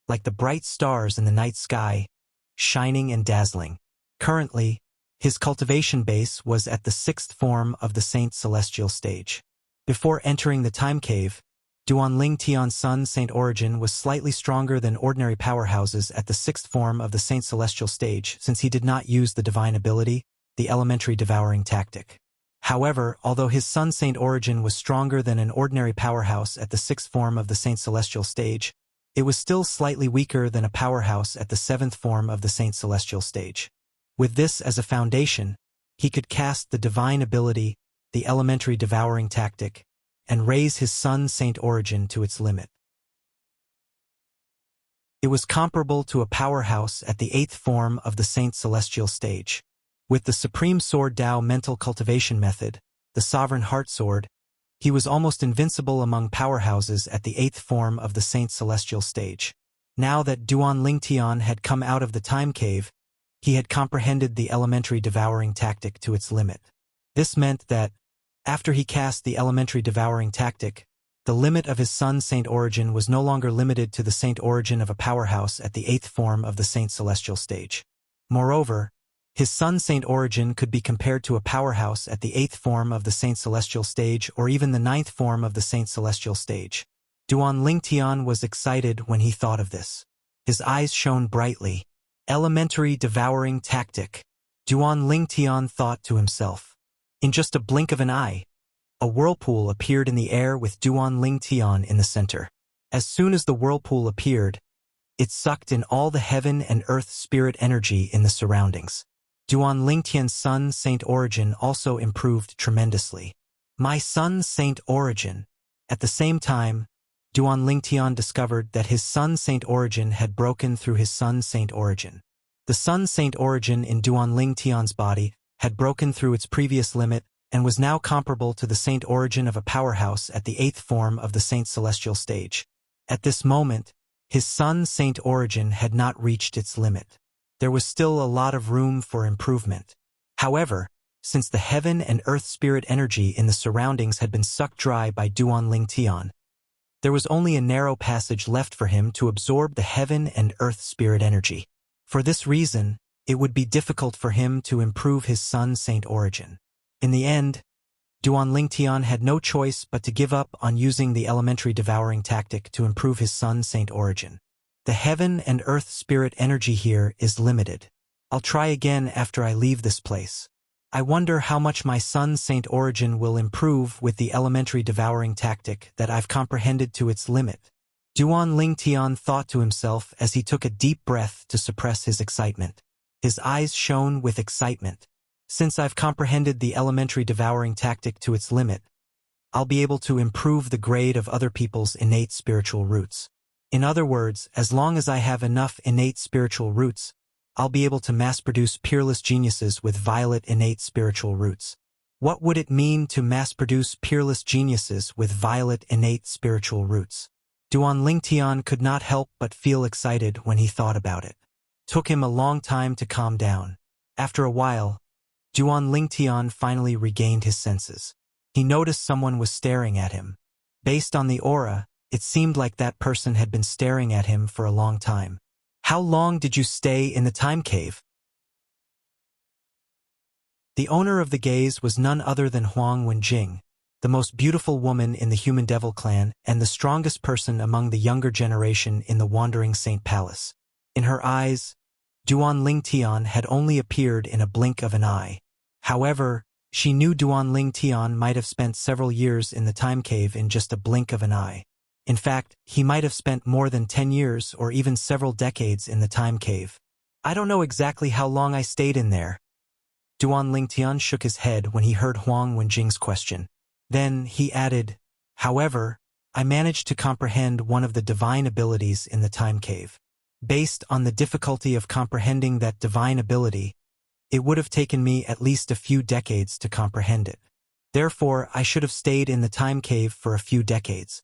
like the bright stars in the night sky, shining and dazzling. Currently, his cultivation base was at the 6th form of the Saint Celestial stage. Before entering the time cave, Duan Lingtian's Sun Saint origin was slightly stronger than ordinary powerhouses at the 6th form of the Saint Celestial stage since he did not use the divine ability, the elementary devouring tactic. However, although his Sun Saint origin was stronger than an ordinary powerhouse at the 6th form of the Saint Celestial stage, it was still slightly weaker than a powerhouse at the 7th form of the Saint Celestial stage. With this as a foundation, he could cast the divine ability, the elementary devouring tactic, and raise his Sun Saint origin to its limit. It was comparable to a powerhouse at the 8th form of the Saint Celestial stage. With the Supreme Sword Tao mental cultivation method, the Sovereign Heart Sword, He was almost invincible among powerhouses at the 8th form of the Saint Celestial stage. Now that Duan Lingtian had come out of the time cave, he had comprehended the elementary devouring tactic to its limit. This meant that, after he cast the elementary devouring tactic, the limit of his Sun Saint origin was no longer limited to the Saint origin of a powerhouse at the 8th form of the Saint Celestial stage. Moreover, his Sun Saint origin could be compared to a powerhouse at the 8th form of the Saint Celestial stage or even the 9th form of the Saint Celestial stage. Duan Lingtian was excited when he thought of this. His eyes shone brightly. Elementary devouring tactic. Duan Lingtian thought to himself. In just a blink of an eye, a whirlpool appeared in the air with Duan Lingtian in the center. As soon as the whirlpool appeared, it sucked in all the heaven and earth spirit energy in the surroundings. Duan Lingtian's Sun Saint origin also improved tremendously. My Sun Saint origin. At the same time, Duan Lingtian discovered that his Sun Saint origin had broken through his Sun Saint origin. The Sun Saint origin in Duan Lingtian's body had broken through its previous limit and was now comparable to the Saint origin of a powerhouse at the 8th form of the Saint Celestial stage. At this moment, his Sun Saint origin had not reached its limit. There was still a lot of room for improvement. However, since the heaven and earth spirit energy in the surroundings had been sucked dry by Duan Lingtian, there was only a narrow passage left for him to absorb the heaven and earth spirit energy. For this reason, it would be difficult for him to improve his Sun Saint origin. In the end, Duan Lingtian had no choice but to give up on using the elementary devouring tactic to improve his Sun Saint origin. The heaven and earth spirit energy here is limited. I'll try again after I leave this place. I wonder how much my Sun Saint origin will improve with the elementary devouring tactic that I've comprehended to its limit. Duan Lingtian thought to himself as he took a deep breath to suppress his excitement. His eyes shone with excitement. Since I've comprehended the elementary devouring tactic to its limit, I'll be able to improve the grade of other people's innate spiritual roots. In other words, as long as I have enough innate spiritual roots, I'll be able to mass-produce peerless geniuses with violet innate spiritual roots. What would it mean to mass-produce peerless geniuses with violet innate spiritual roots? Duan Lingtian could not help but feel excited when he thought about it. Took him a long time to calm down. After a while, Duan Lingtian finally regained his senses. He noticed someone was staring at him. Based on the aura, it seemed like that person had been staring at him for a long time. How long did you stay in the time cave? The owner of the gaze was none other than Huang Wenjing, the most beautiful woman in the Human Devil clan and the strongest person among the younger generation in the Wandering Saint Palace. In her eyes, Duan Lingtian had only appeared in a blink of an eye. However, she knew Duan Lingtian might have spent several years in the time cave in just a blink of an eye. In fact, he might have spent more than 10 years or even several decades in the time cave. I don't know exactly how long I stayed in there. Duan Lingtian shook his head when he heard Huang Wenjing's question. Then he added, however, I managed to comprehend one of the divine abilities in the time cave. Based on the difficulty of comprehending that divine ability, it would have taken me at least a few decades to comprehend it. Therefore, I should have stayed in the time cave for a few decades.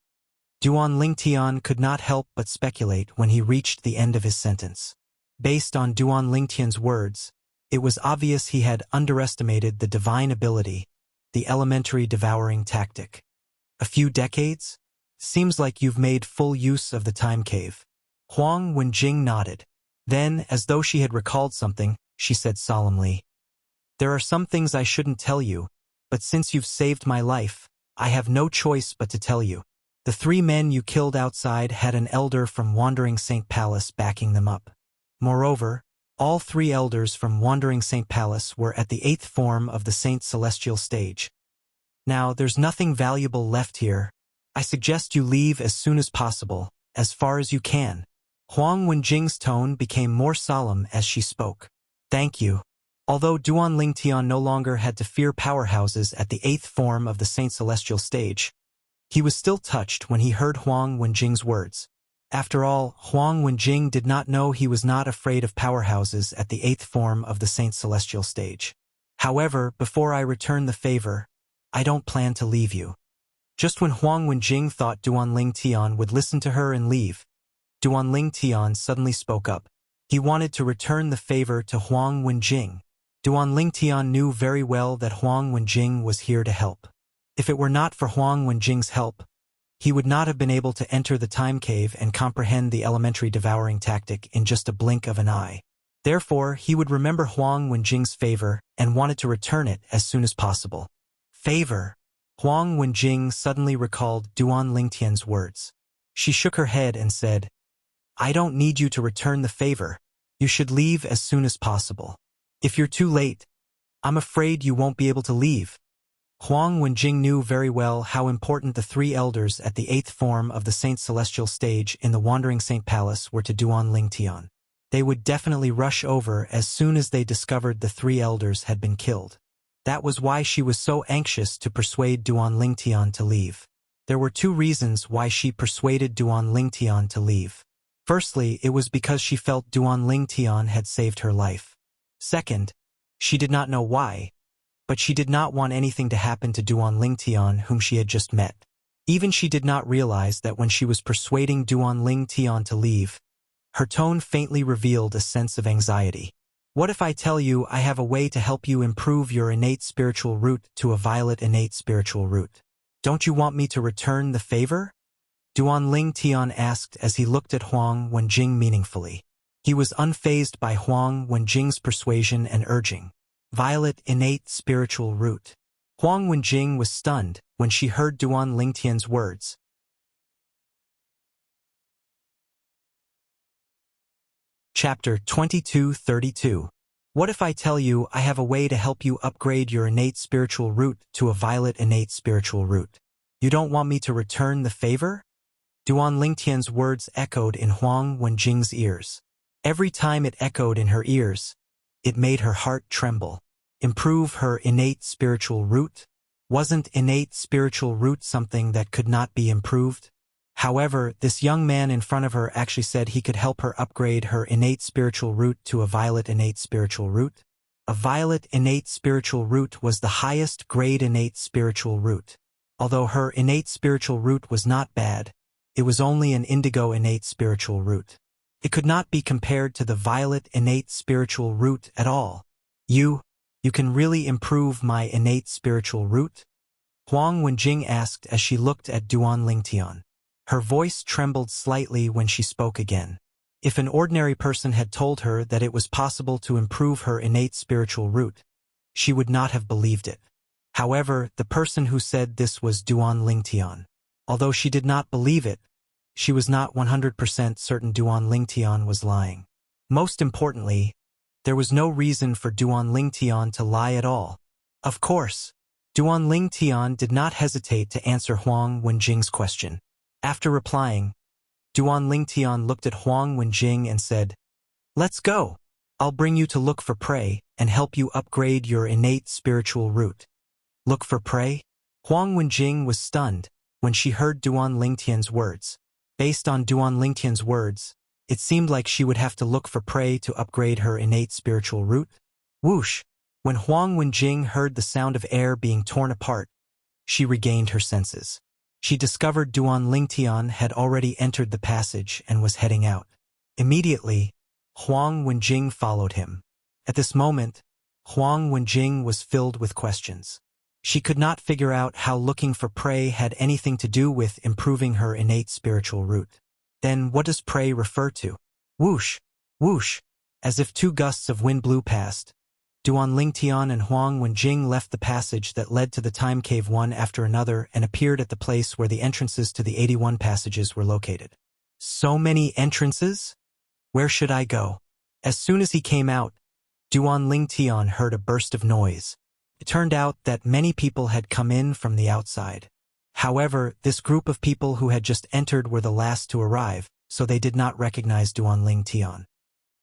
Duan Lingtian could not help but speculate when he reached the end of his sentence. Based on Duan Lingtian's words, it was obvious he had underestimated the divine ability, the elementary devouring tactic. A few decades? Seems like you've made full use of the time cave. Huang Wenjing nodded. Then, as though she had recalled something, she said solemnly, there are some things I shouldn't tell you, but since you've saved my life, I have no choice but to tell you. The 3 men you killed outside had an elder from Wandering Saint Palace backing them up. Moreover, all 3 elders from Wandering Saint Palace were at the 8th form of the Saint Celestial stage. Now, there's nothing valuable left here. I suggest you leave as soon as possible, as far as you can. Huang Wenjing's tone became more solemn as she spoke. Thank you. Although Duan Lingtian no longer had to fear powerhouses at the 8th form of the Saint Celestial stage, he was still touched when he heard Huang Wenjing's words. After all, Huang Wenjing did not know he was not afraid of powerhouses at the 8th form of the Saint Celestial stage. However, before I return the favor, I don't plan to leave you. Just when Huang Wenjing thought Duan Ling Tian would listen to her and leave, Duan Ling Tian suddenly spoke up. He wanted to return the favor to Huang Wenjing. Duan Ling Tian knew very well that Huang Wenjing was here to help. If it were not for Huang Wenjing's help, he would not have been able to enter the time cave and comprehend the elementary devouring tactic in just a blink of an eye. Therefore, he would remember Huang Wenjing's favor and wanted to return it as soon as possible. Favor. Huang Wenjing suddenly recalled Duan Ling Tian's words. She shook her head and said, "I don't need you to return the favor. You should leave as soon as possible. If you're too late, I'm afraid you won't be able to leave." Huang Wenjing knew very well how important the three elders at the 8th form of the Saint Celestial stage in the Wandering Saint Palace were to Duan Ling Tian. They would definitely rush over as soon as they discovered the three elders had been killed. That was why she was so anxious to persuade Duan Ling Tian to leave. There were two reasons why she persuaded Duan Ling Tian to leave. Firstly, it was because she felt Duan Ling Tian had saved her life. Second, she did not know why, but she did not want anything to happen to Duan Ling Tian whom she had just met. Even she did not realize that when she was persuading Duan Ling Tian to leave, her tone faintly revealed a sense of anxiety. "What if I tell you I have a way to help you improve your innate spiritual root to a violet innate spiritual root? Don't you want me to return the favor?" Duan Ling Tian asked as he looked at Huang Wenjing meaningfully. He was unfazed by Huang Wenjing's persuasion and urging. Violet innate spiritual root. Huang Wenjing was stunned when she heard Duan Ling Tian's words. Chapter 2232. What if I tell you I have a way to help you upgrade your innate spiritual root to a violet innate spiritual root? You don't want me to return the favor? Duan Ling Tian's words echoed in Huang Wenjing's ears. Every time it echoed in her ears, it made her heart tremble. Improve her innate spiritual root? Wasn't innate spiritual root something that could not be improved? However, this young man in front of her actually said he could help her upgrade her innate spiritual root to a violet innate spiritual root. A violet innate spiritual root was the highest grade innate spiritual root. Although her innate spiritual root was not bad, it was only an indigo innate spiritual root. It could not be compared to the violet innate spiritual root at all. You can really improve my innate spiritual root? Huang Wenjing asked as she looked at Duan Ling Tian. Her voice trembled slightly when she spoke again. If an ordinary person had told her that it was possible to improve her innate spiritual root, she would not have believed it. However, the person who said this was Duan Ling Tian. Although she did not believe it, she was not 100% certain Duan Ling Tian was lying. Most importantly, there was no reason for Duan Ling Tian to lie at all. Of course, Duan Ling Tian did not hesitate to answer Huang Wenjing's question. After replying, Duan Ling Tian looked at Huang Wenjing and said, "Let's go. I'll bring you to look for prey and help you upgrade your innate spiritual root." Look for prey? Huang Wenjing was stunned when she heard Duan Ling Tian's words. Based on Duan Ling Tian's words, it seemed like she would have to look for prey to upgrade her innate spiritual root. Whoosh! When Huang Wenjing heard the sound of air being torn apart, she regained her senses. She discovered Duan Ling Tian had already entered the passage and was heading out. Immediately, Huang Wenjing followed him. At this moment, Huang Wenjing was filled with questions. She could not figure out how looking for prey had anything to do with improving her innate spiritual root. Then what does prey refer to? Whoosh! Whoosh! As if two gusts of wind blew past, Duan Ling Tian and Huang Wenjing left the passage that led to the time cave one after another and appeared at the place where the entrances to the 81 passages were located. So many entrances? Where should I go? As soon as he came out, Duan Ling Tian heard a burst of noise. It turned out that many people had come in from the outside. However, this group of people who had just entered were the last to arrive, so they did not recognize Duan Ling Tian.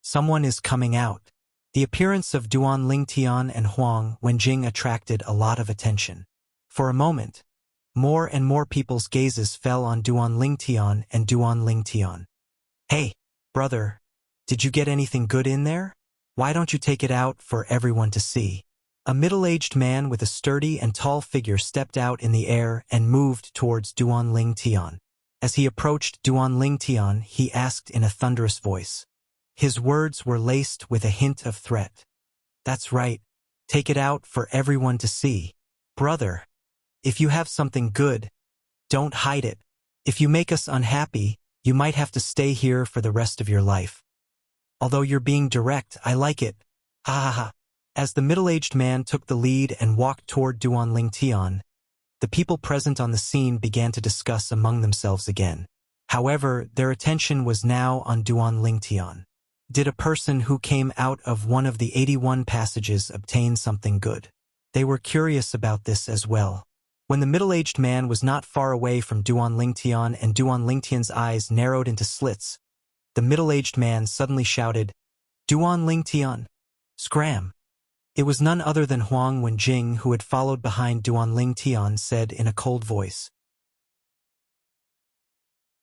Someone is coming out. The appearance of Duan Ling Tian and Huang Wenjing attracted a lot of attention. For a moment, more and more people's gazes fell on Duan Ling Tian and Duan Ling Tian. "Hey, brother, did you get anything good in there? Why don't you take it out for everyone to see?" A middle-aged man with a sturdy and tall figure stepped out in the air and moved towards Duan Ling Tian. As he approached Duan Ling Tian, he asked in a thunderous voice. His words were laced with a hint of threat. "That's right. Take it out for everyone to see. Brother, if you have something good, don't hide it. If you make us unhappy, you might have to stay here for the rest of your life. Although you're being direct, I like it. Ha ha ha." As the middle-aged man took the lead and walked toward Duan Ling Tian, the people present on the scene began to discuss among themselves again. However, their attention was now on Duan Ling Tian. Did a person who came out of one of the 81 passages obtain something good? They were curious about this as well. When the middle-aged man was not far away from Duan Ling Tian and Duan Ling Tian's eyes narrowed into slits, the middle-aged man suddenly shouted, "Duan Ling Tian! Scram!" It was none other than Huang Wenjing, who had followed behind Duan Ling Tian, said in a cold voice.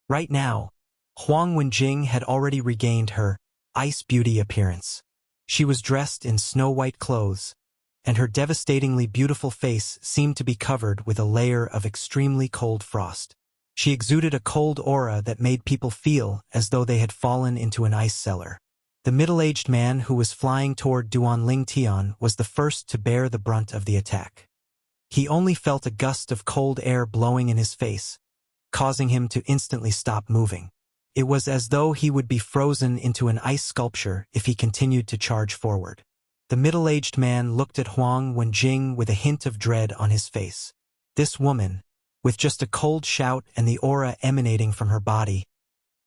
Right now, Huang Wenjing had already regained her ice beauty appearance. She was dressed in snow-white clothes, and her devastatingly beautiful face seemed to be covered with a layer of extremely cold frost. She exuded a cold aura that made people feel as though they had fallen into an ice cellar. The middle-aged man who was flying toward Duan Ling Tian was the first to bear the brunt of the attack. He only felt a gust of cold air blowing in his face, causing him to instantly stop moving. It was as though he would be frozen into an ice sculpture if he continued to charge forward. The middle-aged man looked at Huang Wenjing with a hint of dread on his face. This woman, with just a cold shout and the aura emanating from her body,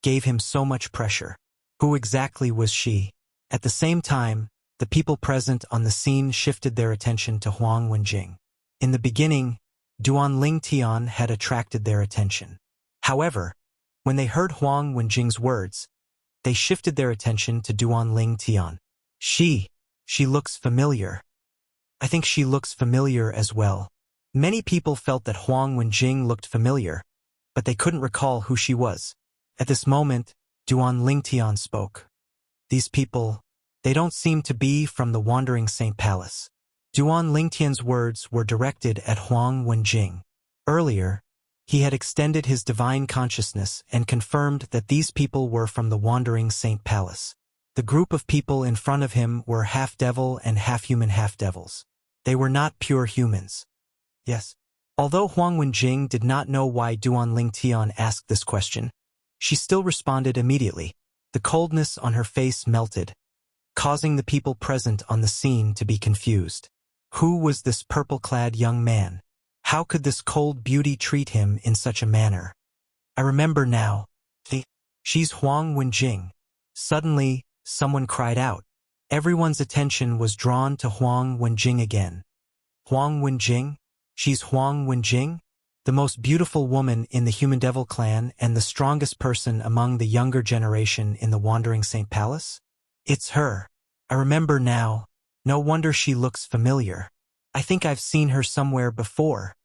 gave him so much pressure. Who exactly was she? At the same time, the people present on the scene shifted their attention to Huang Wenjing. In the beginning, Duan Ling Tian had attracted their attention. However, when they heard Huang Wenjing's words, they shifted their attention to Duan Ling Tian. She looks familiar. I think she looks familiar as well. Many people felt that Huang Wenjing looked familiar, but they couldn't recall who she was. At this moment, Duan Ling Tian spoke. "These people, they don't seem to be from the Wandering Saint Palace." Duan Ling Tian's words were directed at Huang Wenjing. Earlier, he had extended his divine consciousness and confirmed that these people were from the Wandering Saint Palace. The group of people in front of him were half-devil and half-human half-devils. They were not pure humans. Yes. Although Huang Wenjing did not know why Duan Ling Tian asked this question, she still responded immediately. The coldness on her face melted, causing the people present on the scene to be confused. Who was this purple-clad young man? How could this cold beauty treat him in such a manner? I remember now. She's Huang Wenjing. Suddenly, someone cried out. Everyone's attention was drawn to Huang Wenjing again. Huang Wenjing? She's Huang Wenjing? The most beautiful woman in the Human Devil clan and the strongest person among the younger generation in the Wandering Saint Palace? It's her. I remember now. No wonder she looks familiar. I think I've seen her somewhere before.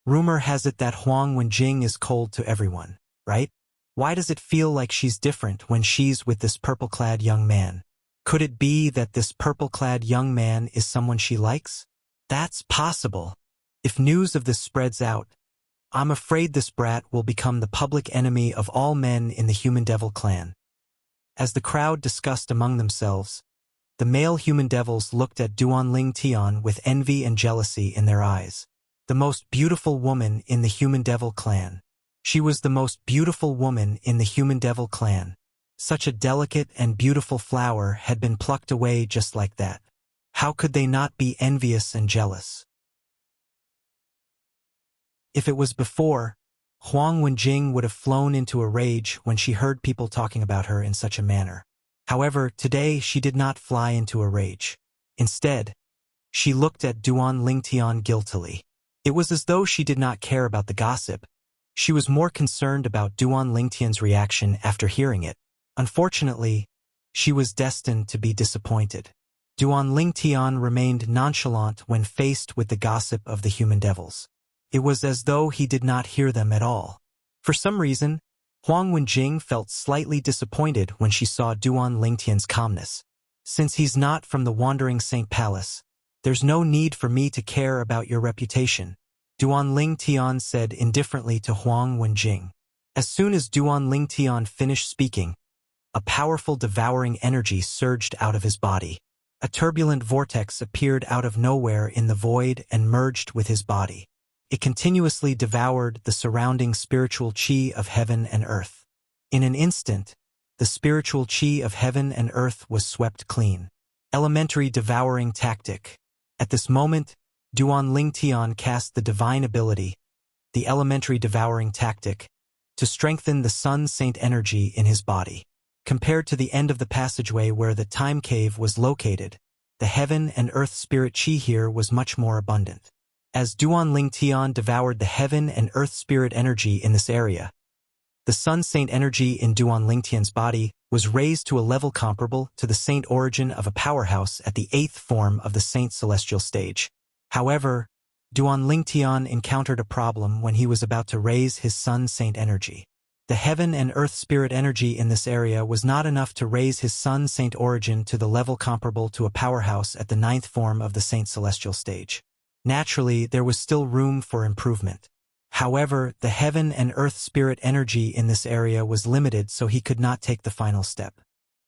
Rumor has it that Huang Wenjing is cold to everyone, right? Why does it feel like she's different when she's with this purple-clad young man? Could it be that this purple-clad young man is someone she likes? That's possible. If news of this spreads out, I'm afraid this brat will become the public enemy of all men in the Human Devil clan. As the crowd discussed among themselves, the male Human Devils looked at Duan Ling Tian with envy and jealousy in their eyes. The most beautiful woman in the Human Devil clan. She was the most beautiful woman in the Human Devil clan. Such a delicate and beautiful flower had been plucked away just like that. How could they not be envious and jealous? If it was before, Huang Wenjing would have flown into a rage when she heard people talking about her in such a manner. However, today she did not fly into a rage. Instead, she looked at Duan Ling Tian guiltily. It was as though she did not care about the gossip. She was more concerned about Duan Ling Tian's reaction after hearing it. Unfortunately, she was destined to be disappointed. Duan Ling Tian remained nonchalant when faced with the gossip of the Human Devils. It was as though he did not hear them at all. For some reason, Huang Wenjing felt slightly disappointed when she saw Duan Ling Tian's calmness. Since he's not from the Wandering Saint Palace, There's no need for me to care about your reputation, Duan Ling Tian said indifferently to Huang Wenjing. As soon as Duan Ling Tian finished speaking, a powerful devouring energy surged out of his body. A turbulent vortex appeared out of nowhere in the void and merged with his body. It continuously devoured the surrounding spiritual chi of heaven and earth. In an instant, the spiritual chi of heaven and earth was swept clean. Elementary devouring tactic. At this moment, Duan Ling Tian cast the divine ability, the elementary devouring tactic, to strengthen the Sun Saint energy in his body. Compared to the end of the passageway where the time cave was located, the heaven and earth spirit chi here was much more abundant. As Duan Ling Tian devoured the heaven and earth spirit energy in this area, the Sun Saint energy in Duan Ling Tian's body was raised to a level comparable to the saint origin of a powerhouse at the 8th form of the saint celestial stage. However, Duan Ling Tian encountered a problem when he was about to raise his Sun Saint energy. The heaven and earth spirit energy in this area was not enough to raise his Sun Saint origin to the level comparable to a powerhouse at the 9th form of the saint celestial stage. Naturally, there was still room for improvement. However, the heaven and earth spirit energy in this area was limited, so he could not take the final step.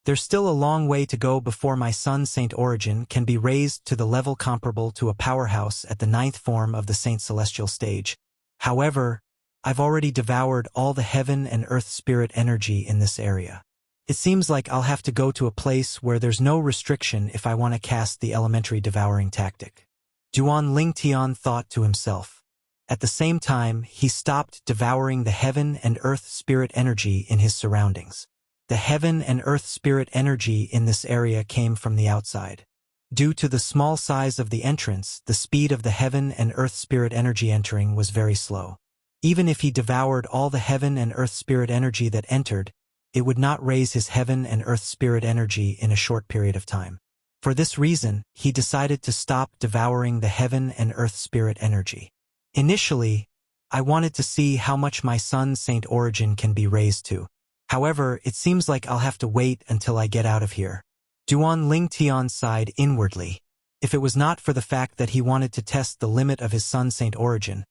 There's still a long way to go before my Sun Saint origin can be raised to the level comparable to a powerhouse at the 9th form of the saint celestial stage. However, I've already devoured all the heaven and earth spirit energy in this area. It seems like I'll have to go to a place where there's no restriction if I want to cast the elementary devouring tactic. Duan Ling Tian thought to himself. At the same time, he stopped devouring the heaven and earth spirit energy in his surroundings. The heaven and earth spirit energy in this area came from the outside. Due to the small size of the entrance, the speed of the heaven and earth spirit energy entering was very slow. Even if he devoured all the heaven and earth spirit energy that entered, it would not raise his heaven and earth spirit energy in a short period of time. For this reason, he decided to stop devouring the heaven and earth spirit energy. Initially, I wanted to see how much my Sun Saint origin can be raised to. However, it seems like I'll have to wait until I get out of here. Duan Ling Tian sighed inwardly. If it was not for the fact that he wanted to test the limit of his Sun Saint origin,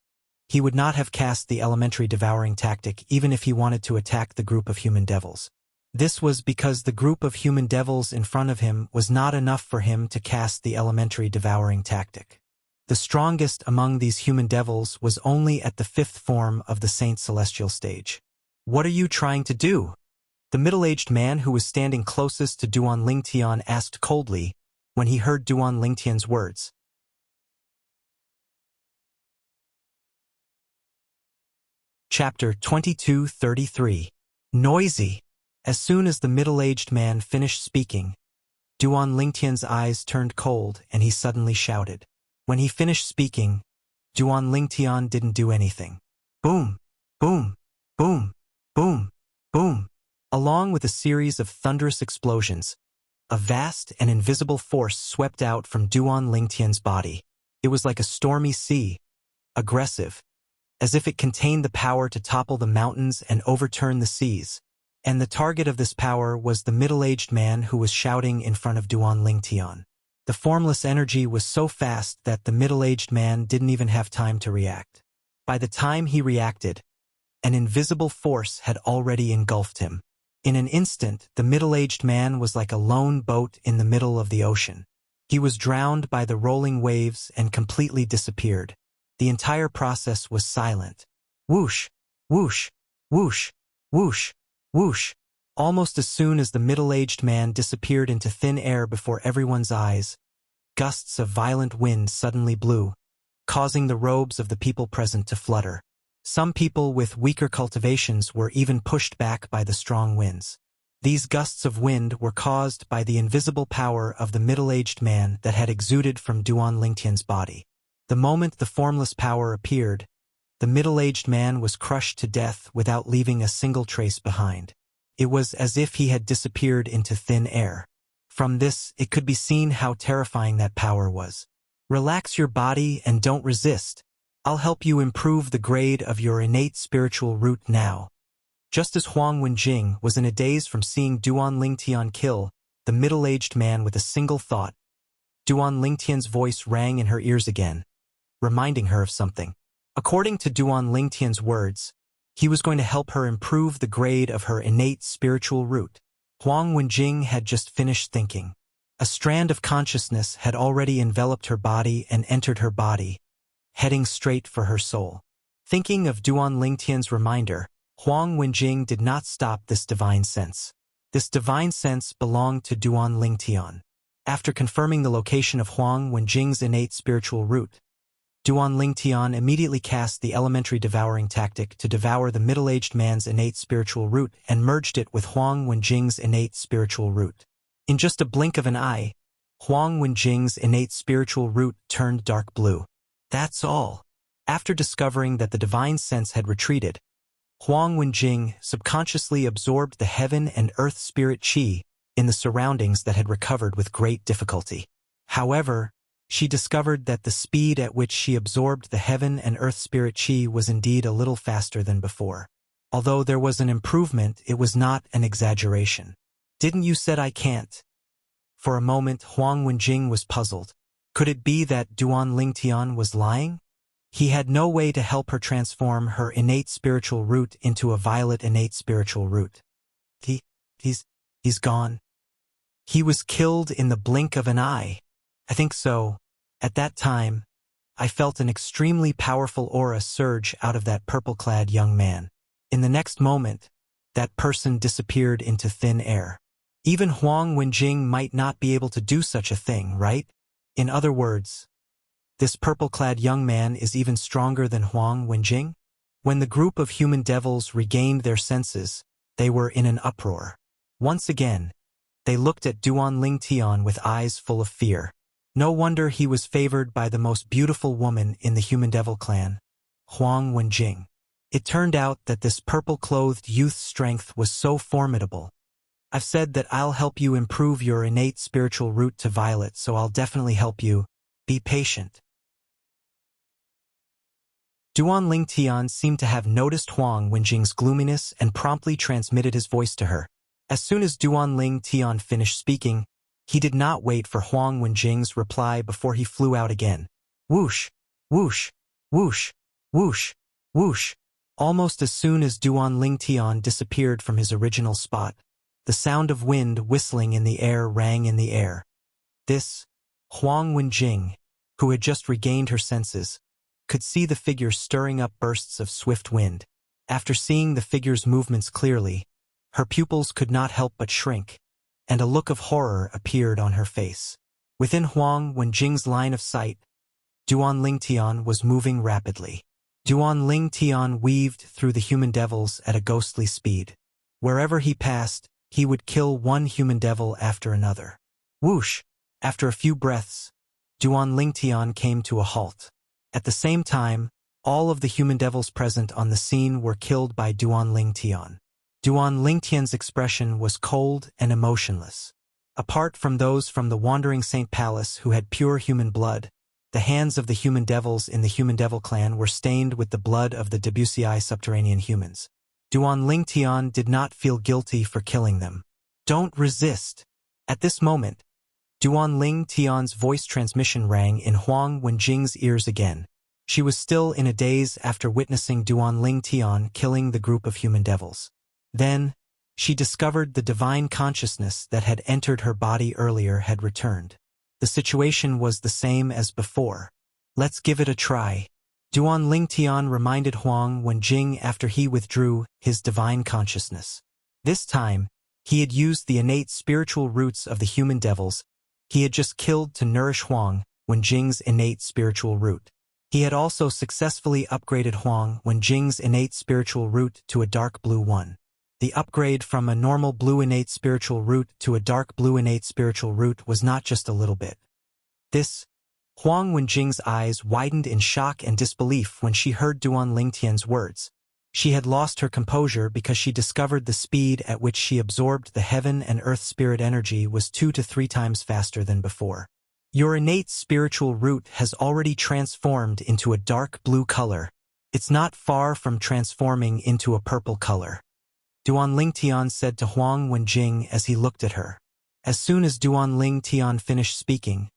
he would not have cast the elementary devouring tactic even if he wanted to attack the group of human devils. This was because the group of human devils in front of him was not enough for him to cast the elementary devouring tactic. The strongest among these human devils was only at the 5th form of the saint celestial stage. What are you trying to do? The middle-aged man who was standing closest to Duan Ling Tian asked coldly when he heard Duan Ling Tian's words. Chapter 22:33. Noisy. As soon as the middle-aged man finished speaking, Duan Ling Tian's eyes turned cold and he suddenly shouted. When he finished speaking, Duan Ling Tian didn't do anything. Boom, boom, boom, boom, boom. Along with a series of thunderous explosions, a vast and invisible force swept out from Duan Ling Tian's body. It was like a stormy sea, aggressive, as if it contained the power to topple the mountains and overturn the seas. And the target of this power was the middle-aged man who was shouting in front of Duan Ling Tian. The formless energy was so fast that the middle-aged man didn't even have time to react. By the time he reacted, an invisible force had already engulfed him. In an instant, the middle-aged man was like a lone boat in the middle of the ocean. He was drowned by the rolling waves and completely disappeared. The entire process was silent. Whoosh, whoosh, whoosh, whoosh, whoosh. Almost as soon as the middle-aged man disappeared into thin air before everyone's eyes, gusts of violent wind suddenly blew, causing the robes of the people present to flutter. Some people with weaker cultivations were even pushed back by the strong winds. These gusts of wind were caused by the invisible power of the middle-aged man that had exuded from Duan Ling Tian's body. The moment the formless power appeared, the middle-aged man was crushed to death without leaving a single trace behind. It was as if he had disappeared into thin air. From this, it could be seen how terrifying that power was. Relax your body and don't resist. I'll help you improve the grade of your innate spiritual root now. Just as Huang Wenjing was in a daze from seeing Duan Ling Tian kill the middle-aged man with a single thought, Duan Lingtian's voice rang in her ears again, reminding her of something. According to Duan Lingtian's words, he was going to help her improve the grade of her innate spiritual root. Huang Wenjing had just finished thinking. A strand of consciousness had already enveloped her body and entered her body, heading straight for her soul. Thinking of Duan Lingtian's reminder, Huang Wenjing did not stop this divine sense. This divine sense belonged to Duan Lingtian. After confirming the location of Huang Wenjing's innate spiritual root, Duan Lingtian immediately cast the elementary devouring tactic to devour the middle-aged man's innate spiritual root and merged it with Huang Wenjing's innate spiritual root. In just a blink of an eye, Huang Wenjing's innate spiritual root turned dark blue. That's all. After discovering that the divine sense had retreated, Huang Wenjing subconsciously absorbed the heaven and earth spirit qi in the surroundings that had recovered with great difficulty. However, she discovered that the speed at which she absorbed the heaven and earth spirit qi was indeed a little faster than before. Although there was an improvement, it was not an exaggeration. "Didn't you said I can't?" For a moment, Huang Wenjing was puzzled. Could it be that Duan Lingtian was lying? He had no way to help her transform her innate spiritual root into a violet innate spiritual root. He's gone. He was killed in the blink of an eye. I think so. At that time, I felt an extremely powerful aura surge out of that purple-clad young man. In the next moment, that person disappeared into thin air. Even Huang Wenjing might not be able to do such a thing, right? In other words, this purple-clad young man is even stronger than Huang Wenjing? When the group of human devils regained their senses, they were in an uproar. Once again, they looked at Duan Lingtian with eyes full of fear. No wonder he was favored by the most beautiful woman in the human devil clan, Huang Wenjing. It turned out that this purple-clothed youth's strength was so formidable. I've said that I'll help you improve your innate spiritual root to violet, so I'll definitely help you. Be patient. Duan Lingtian seemed to have noticed Huang Wenjing's gloominess and promptly transmitted his voice to her. As soon as Duan Lingtian finished speaking, he did not wait for Huang Wenjing's reply before he flew out again. Whoosh, whoosh, whoosh, whoosh, whoosh. Almost as soon as Duan Lingtian disappeared from his original spot, the sound of wind whistling in the air rang in the air. This, Huang Wenjing, who had just regained her senses, could see the figure stirring up bursts of swift wind. After seeing the figure's movements clearly, her pupils could not help but shrink, and a look of horror appeared on her face. Within Huang Wenjing's line of sight, Duan Lingtian was moving rapidly. Duan Lingtian weaved through the human devils at a ghostly speed. Wherever he passed, he would kill one human devil after another. Whoosh! After a few breaths, Duan Lingtian came to a halt. At the same time, all of the human devils present on the scene were killed by Duan Lingtian. Duan Lingtian's expression was cold and emotionless. Apart from those from the Wandering Saint Palace who had pure human blood, the hands of the human devils in the human devil clan were stained with the blood of the Debussy subterranean humans. Duan Lingtian did not feel guilty for killing them. Don't resist. At this moment, Duan Lingtian's voice transmission rang in Huang Wenjing's ears again. She was still in a daze after witnessing Duan Lingtian killing the group of human devils. Then, she discovered the divine consciousness that had entered her body earlier had returned. The situation was the same as before. Let's give it a try. Duan Lingtian reminded Huang Wenjing after he withdrew his divine consciousness. This time, he had used the innate spiritual roots of the human devils he had just killed to nourish Huang Wenjing's innate spiritual root. He had also successfully upgraded Huang Wenjing's innate spiritual root to a dark blue one. The upgrade from a normal blue innate spiritual root to a dark blue innate spiritual root was not just a little bit. Huang Wenjing's eyes widened in shock and disbelief when she heard Duan Lingtian's words. She had lost her composure because she discovered the speed at which she absorbed the heaven and earth spirit energy was 2 to 3 times faster than before. Your innate spiritual root has already transformed into a dark blue color. It's not far from transforming into a purple color. Duan Lingtian said to Huang Wenjing as he looked at her. As soon as Duan Lingtian finished speaking,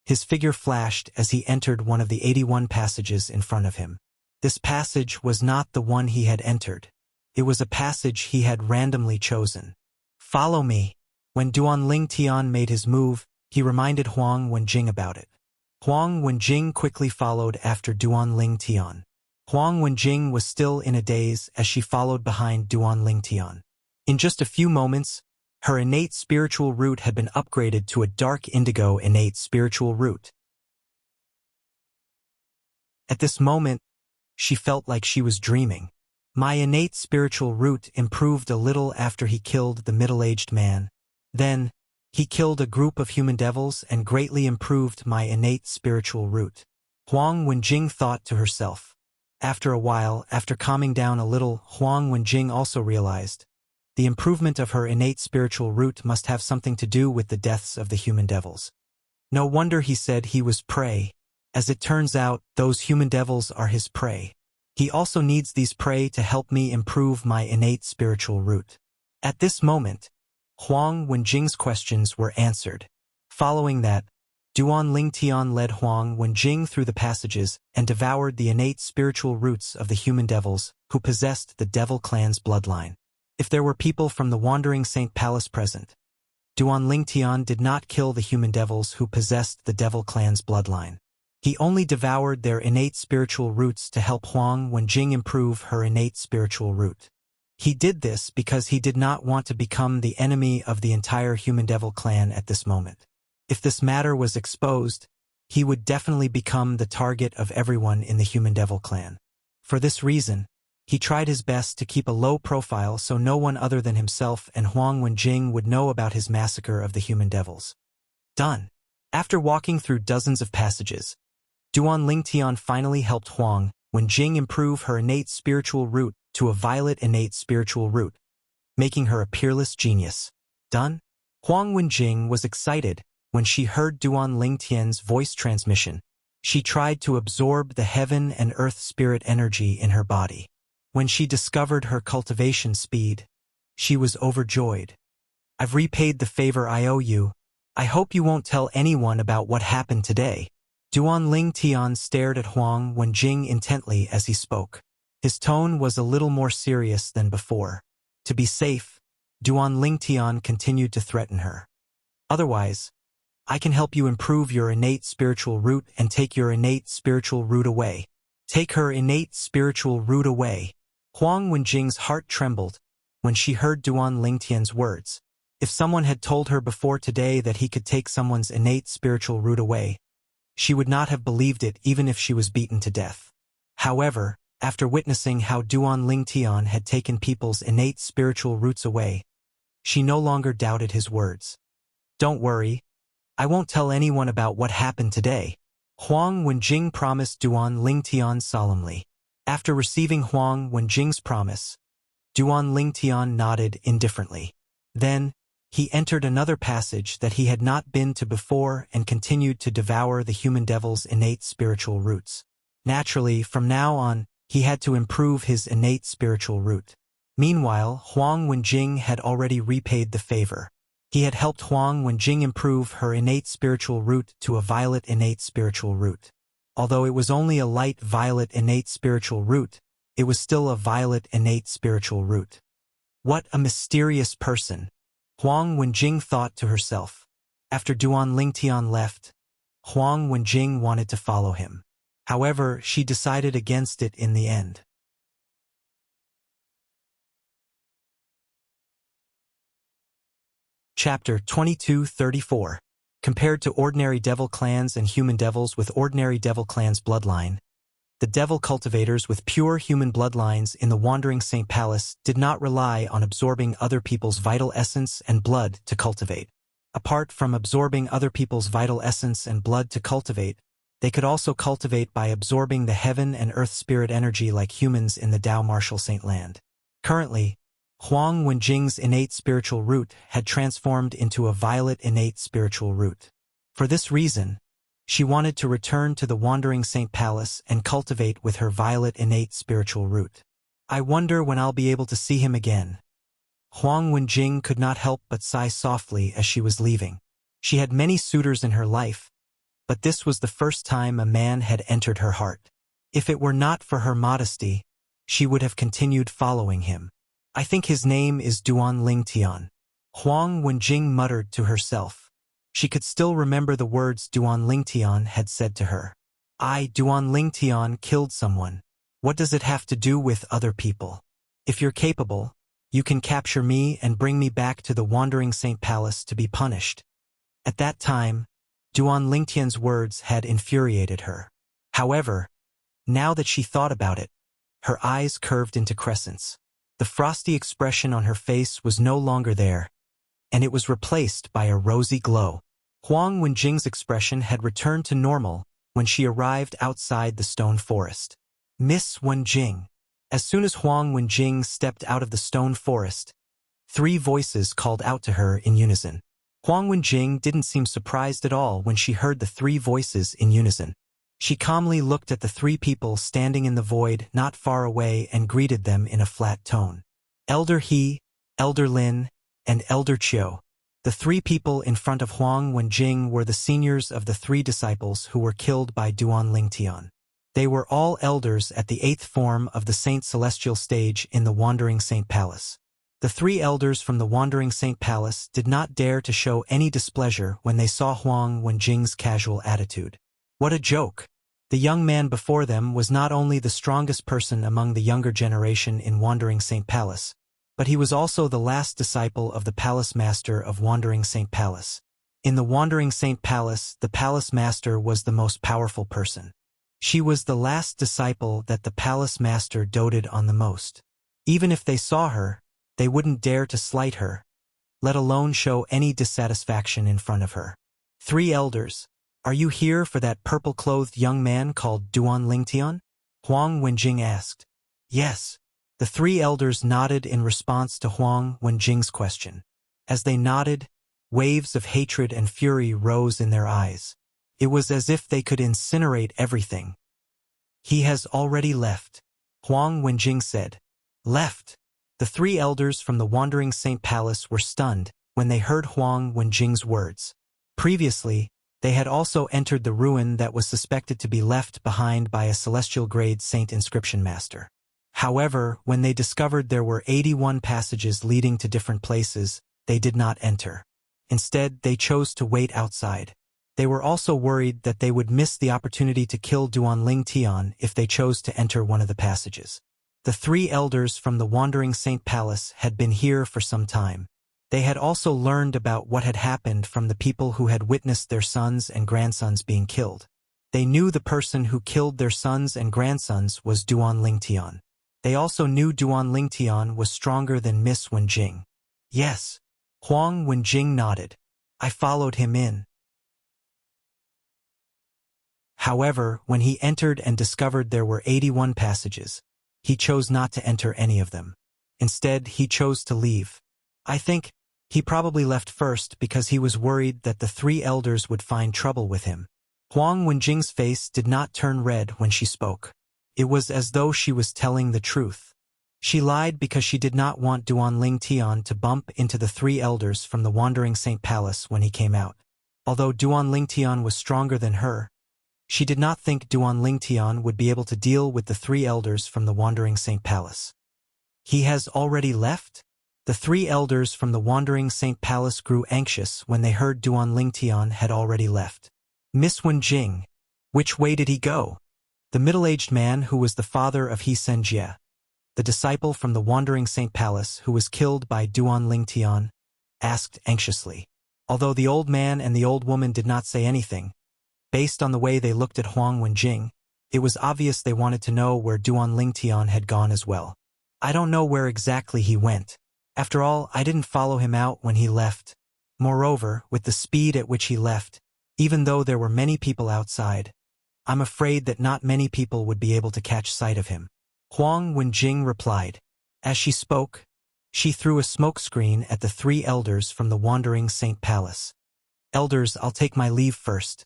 His figure flashed as he entered one of the 81 passages in front of him. This passage was not the one he had entered. It was a passage he had randomly chosen. "Follow me." When Duan Ling Tian made his move, he reminded Huang Wenjing about it. Huang Wenjing quickly followed after Duan Ling Tian. Huang Wenjing was still in a daze as she followed behind Duan Ling Tian. In just a few moments, her innate spiritual root had been upgraded to a dark indigo innate spiritual root. At this moment, she felt like she was dreaming. My innate spiritual root improved a little after he killed the middle-aged man. Then, he killed a group of human devils and greatly improved my innate spiritual root. Huang Wenjing thought to herself. After a while, after calming down a little, Huang Wenjing also realized the improvement of her innate spiritual root must have something to do with the deaths of the human devils. No wonder he said he was prey. As it turns out, those human devils are his prey. He also needs these prey to help me improve my innate spiritual root. At this moment, Huang Wenjing's questions were answered. Following that, Duan Ling Tian led Huang Wenjing through the passages and devoured the innate spiritual roots of the human devils who possessed the devil clan's bloodline. If there were people from the Wandering Saint Palace present, Duan Ling Tian did not kill the human devils who possessed the devil clan's bloodline. He only devoured their innate spiritual roots to help Huang Wenjing improve her innate spiritual root. He did this because he did not want to become the enemy of the entire human devil clan at this moment. If this matter was exposed, he would definitely become the target of everyone in the human devil clan. For this reason, he tried his best to keep a low profile so no one other than himself and Huang Wenjing would know about his massacre of the human devils. Done. After walking through dozens of passages, Duan Ling Tian finally helped Huang Wenjing improve her innate spiritual root to a violet innate spiritual root, making her a peerless genius. Done? Huang Wenjing was excited when she heard Duan Ling Tian's voice transmission. She tried to absorb the heaven and earth spirit energy in her body. When she discovered her cultivation speed, she was overjoyed. "I've repaid the favor I owe you. I hope you won't tell anyone about what happened today." Duan Ling Tian stared at Huang Wenjing intently as he spoke. His tone was a little more serious than before. To be safe, Duan Ling Tian continued to threaten her. "Otherwise, I can help you improve your innate spiritual root and take your innate spiritual root away." Take her innate spiritual root away. Huang Wenjing's heart trembled when she heard Duan Ling Tian's words. If someone had told her before today that he could take someone's innate spiritual root away, she would not have believed it even if she was beaten to death. However, after witnessing how Duan Ling Tian had taken people's innate spiritual roots away, she no longer doubted his words. "Don't worry, I won't tell anyone about what happened today," Huang Wenjing promised Duan Ling Tian solemnly. After receiving Huang Wenjing's promise, Duan Ling Tian nodded indifferently. Then, he entered another passage that he had not been to before and continued to devour the human devil's innate spiritual roots. Naturally, from now on, he had to improve his innate spiritual root. Meanwhile, Huang Wenjing had already repaid the favor. He had helped Huang Wenjing improve her innate spiritual root to a violet innate spiritual root. Although it was only a light violet innate spiritual root, it was still a violet innate spiritual root. What a mysterious person, Huang Wenjing thought to herself. After Duan Ling Tian left, Huang Wenjing wanted to follow him. However, she decided against it in the end. Chapter 2234. Compared to ordinary devil clans and human devils with ordinary devil clans bloodline, the devil cultivators with pure human bloodlines in the Wandering Saint Palace did not rely on absorbing other people's vital essence and blood to cultivate. Apart from absorbing other people's vital essence and blood to cultivate, they could also cultivate by absorbing the heaven and earth spirit energy like humans in the Tao Martial Saint Land. Currently, Huang Wenjing's innate spiritual root had transformed into a violet innate spiritual root. For this reason, she wanted to return to the Wandering Saint Palace and cultivate with her violet innate spiritual root. "I wonder when I'll be able to see him again." Huang Wenjing could not help but sigh softly as she was leaving. She had many suitors in her life, but this was the first time a man had entered her heart. If it were not for her modesty, she would have continued following him. I think his name is Duan Lingtian. Huang Wenjing muttered to herself. She could still remember the words Duan Lingtian had said to her. Duan Lingtian killed someone. What does it have to do with other people? If you're capable, you can capture me and bring me back to the Wandering Saint Palace to be punished. At that time, Duan Lingtian's words had infuriated her. However, now that she thought about it, her eyes curved into crescents. The frosty expression on her face was no longer there, and it was replaced by a rosy glow. Huang Wenjing's expression had returned to normal when she arrived outside the stone forest. Miss Wenjing. As soon as Huang Wenjing stepped out of the stone forest, 3 voices called out to her in unison. Huang Wenjing didn't seem surprised at all when she heard the 3 voices in unison. She calmly looked at the 3 people standing in the void not far away and greeted them in a flat tone. Elder He, Elder Lin, and Elder Chiu. The 3 people in front of Huang Wenjing were the seniors of the 3 disciples who were killed by Duan Lingtian. They were all elders at the 8th form of the Saint Celestial stage in the Wandering Saint Palace. The 3 elders from the Wandering Saint Palace did not dare to show any displeasure when they saw Huang Wenjing's casual attitude. What a joke! The young man before them was not only the strongest person among the younger generation in Wandering Saint Palace, but he was also the last disciple of the Palace Master of Wandering Saint Palace. In the Wandering Saint Palace, the Palace Master was the most powerful person. She was the last disciple that the Palace Master doted on the most. Even if they saw her, they wouldn't dare to slight her, let alone show any dissatisfaction in front of her. 3 elders, are you here for that purple-clothed young man called Duan Lingtian? Huang Wenjing asked. Yes. The 3 elders nodded in response to Huang Wenjing's question. As they nodded, waves of hatred and fury rose in their eyes. It was as if they could incinerate everything. He has already left, Huang Wenjing said. Left? The 3 elders from the Wandering Saint Palace were stunned when they heard Huang Wenjing's words. Previously, they had also entered the ruin that was suspected to be left behind by a celestial grade saint inscription master. However, when they discovered there were 81 passages leading to different places, they did not enter. Instead, they chose to wait outside. They were also worried that they would miss the opportunity to kill Duan Lingtian if they chose to enter one of the passages. The 3 elders from the Wandering Saint Palace had been here for some time. They had also learned about what had happened from the people who had witnessed their sons and grandsons being killed. They knew the person who killed their sons and grandsons was Duan Lingtian. They also knew Duan Lingtian was stronger than Miss Wenjing. Yes. Huang Wenjing nodded. I followed him in. However, when he entered and discovered there were 81 passages, he chose not to enter any of them. Instead, he chose to leave. I think he probably left first because he was worried that the 3 elders would find trouble with him. Huang Wenjing's face did not turn red when she spoke. It was as though she was telling the truth. She lied because she did not want Duan Lingtian to bump into the 3 elders from the Wandering Saint Palace when he came out. Although Duan Lingtian was stronger than her, she did not think Duan Lingtian would be able to deal with the 3 elders from the Wandering Saint Palace. He has already left? The 3 elders from the Wandering Saint Palace grew anxious when they heard Duan Lingtian had already left. Miss Wenjing, which way did he go? The middle-aged man who was the father of He Senjie, the disciple from the Wandering Saint Palace who was killed by Duan Lingtian, asked anxiously. Although the old man and the old woman did not say anything, based on the way they looked at Huang Wenjing, it was obvious they wanted to know where Duan Lingtian had gone as well. I don't know where exactly he went. After all, I didn't follow him out when he left. Moreover, with the speed at which he left, even though there were many people outside, I'm afraid that not many people would be able to catch sight of him. Huang Wenjing replied. As she spoke, she threw a smoke screen at the 3 elders from the Wandering Saint Palace. Elders, I'll take my leave first.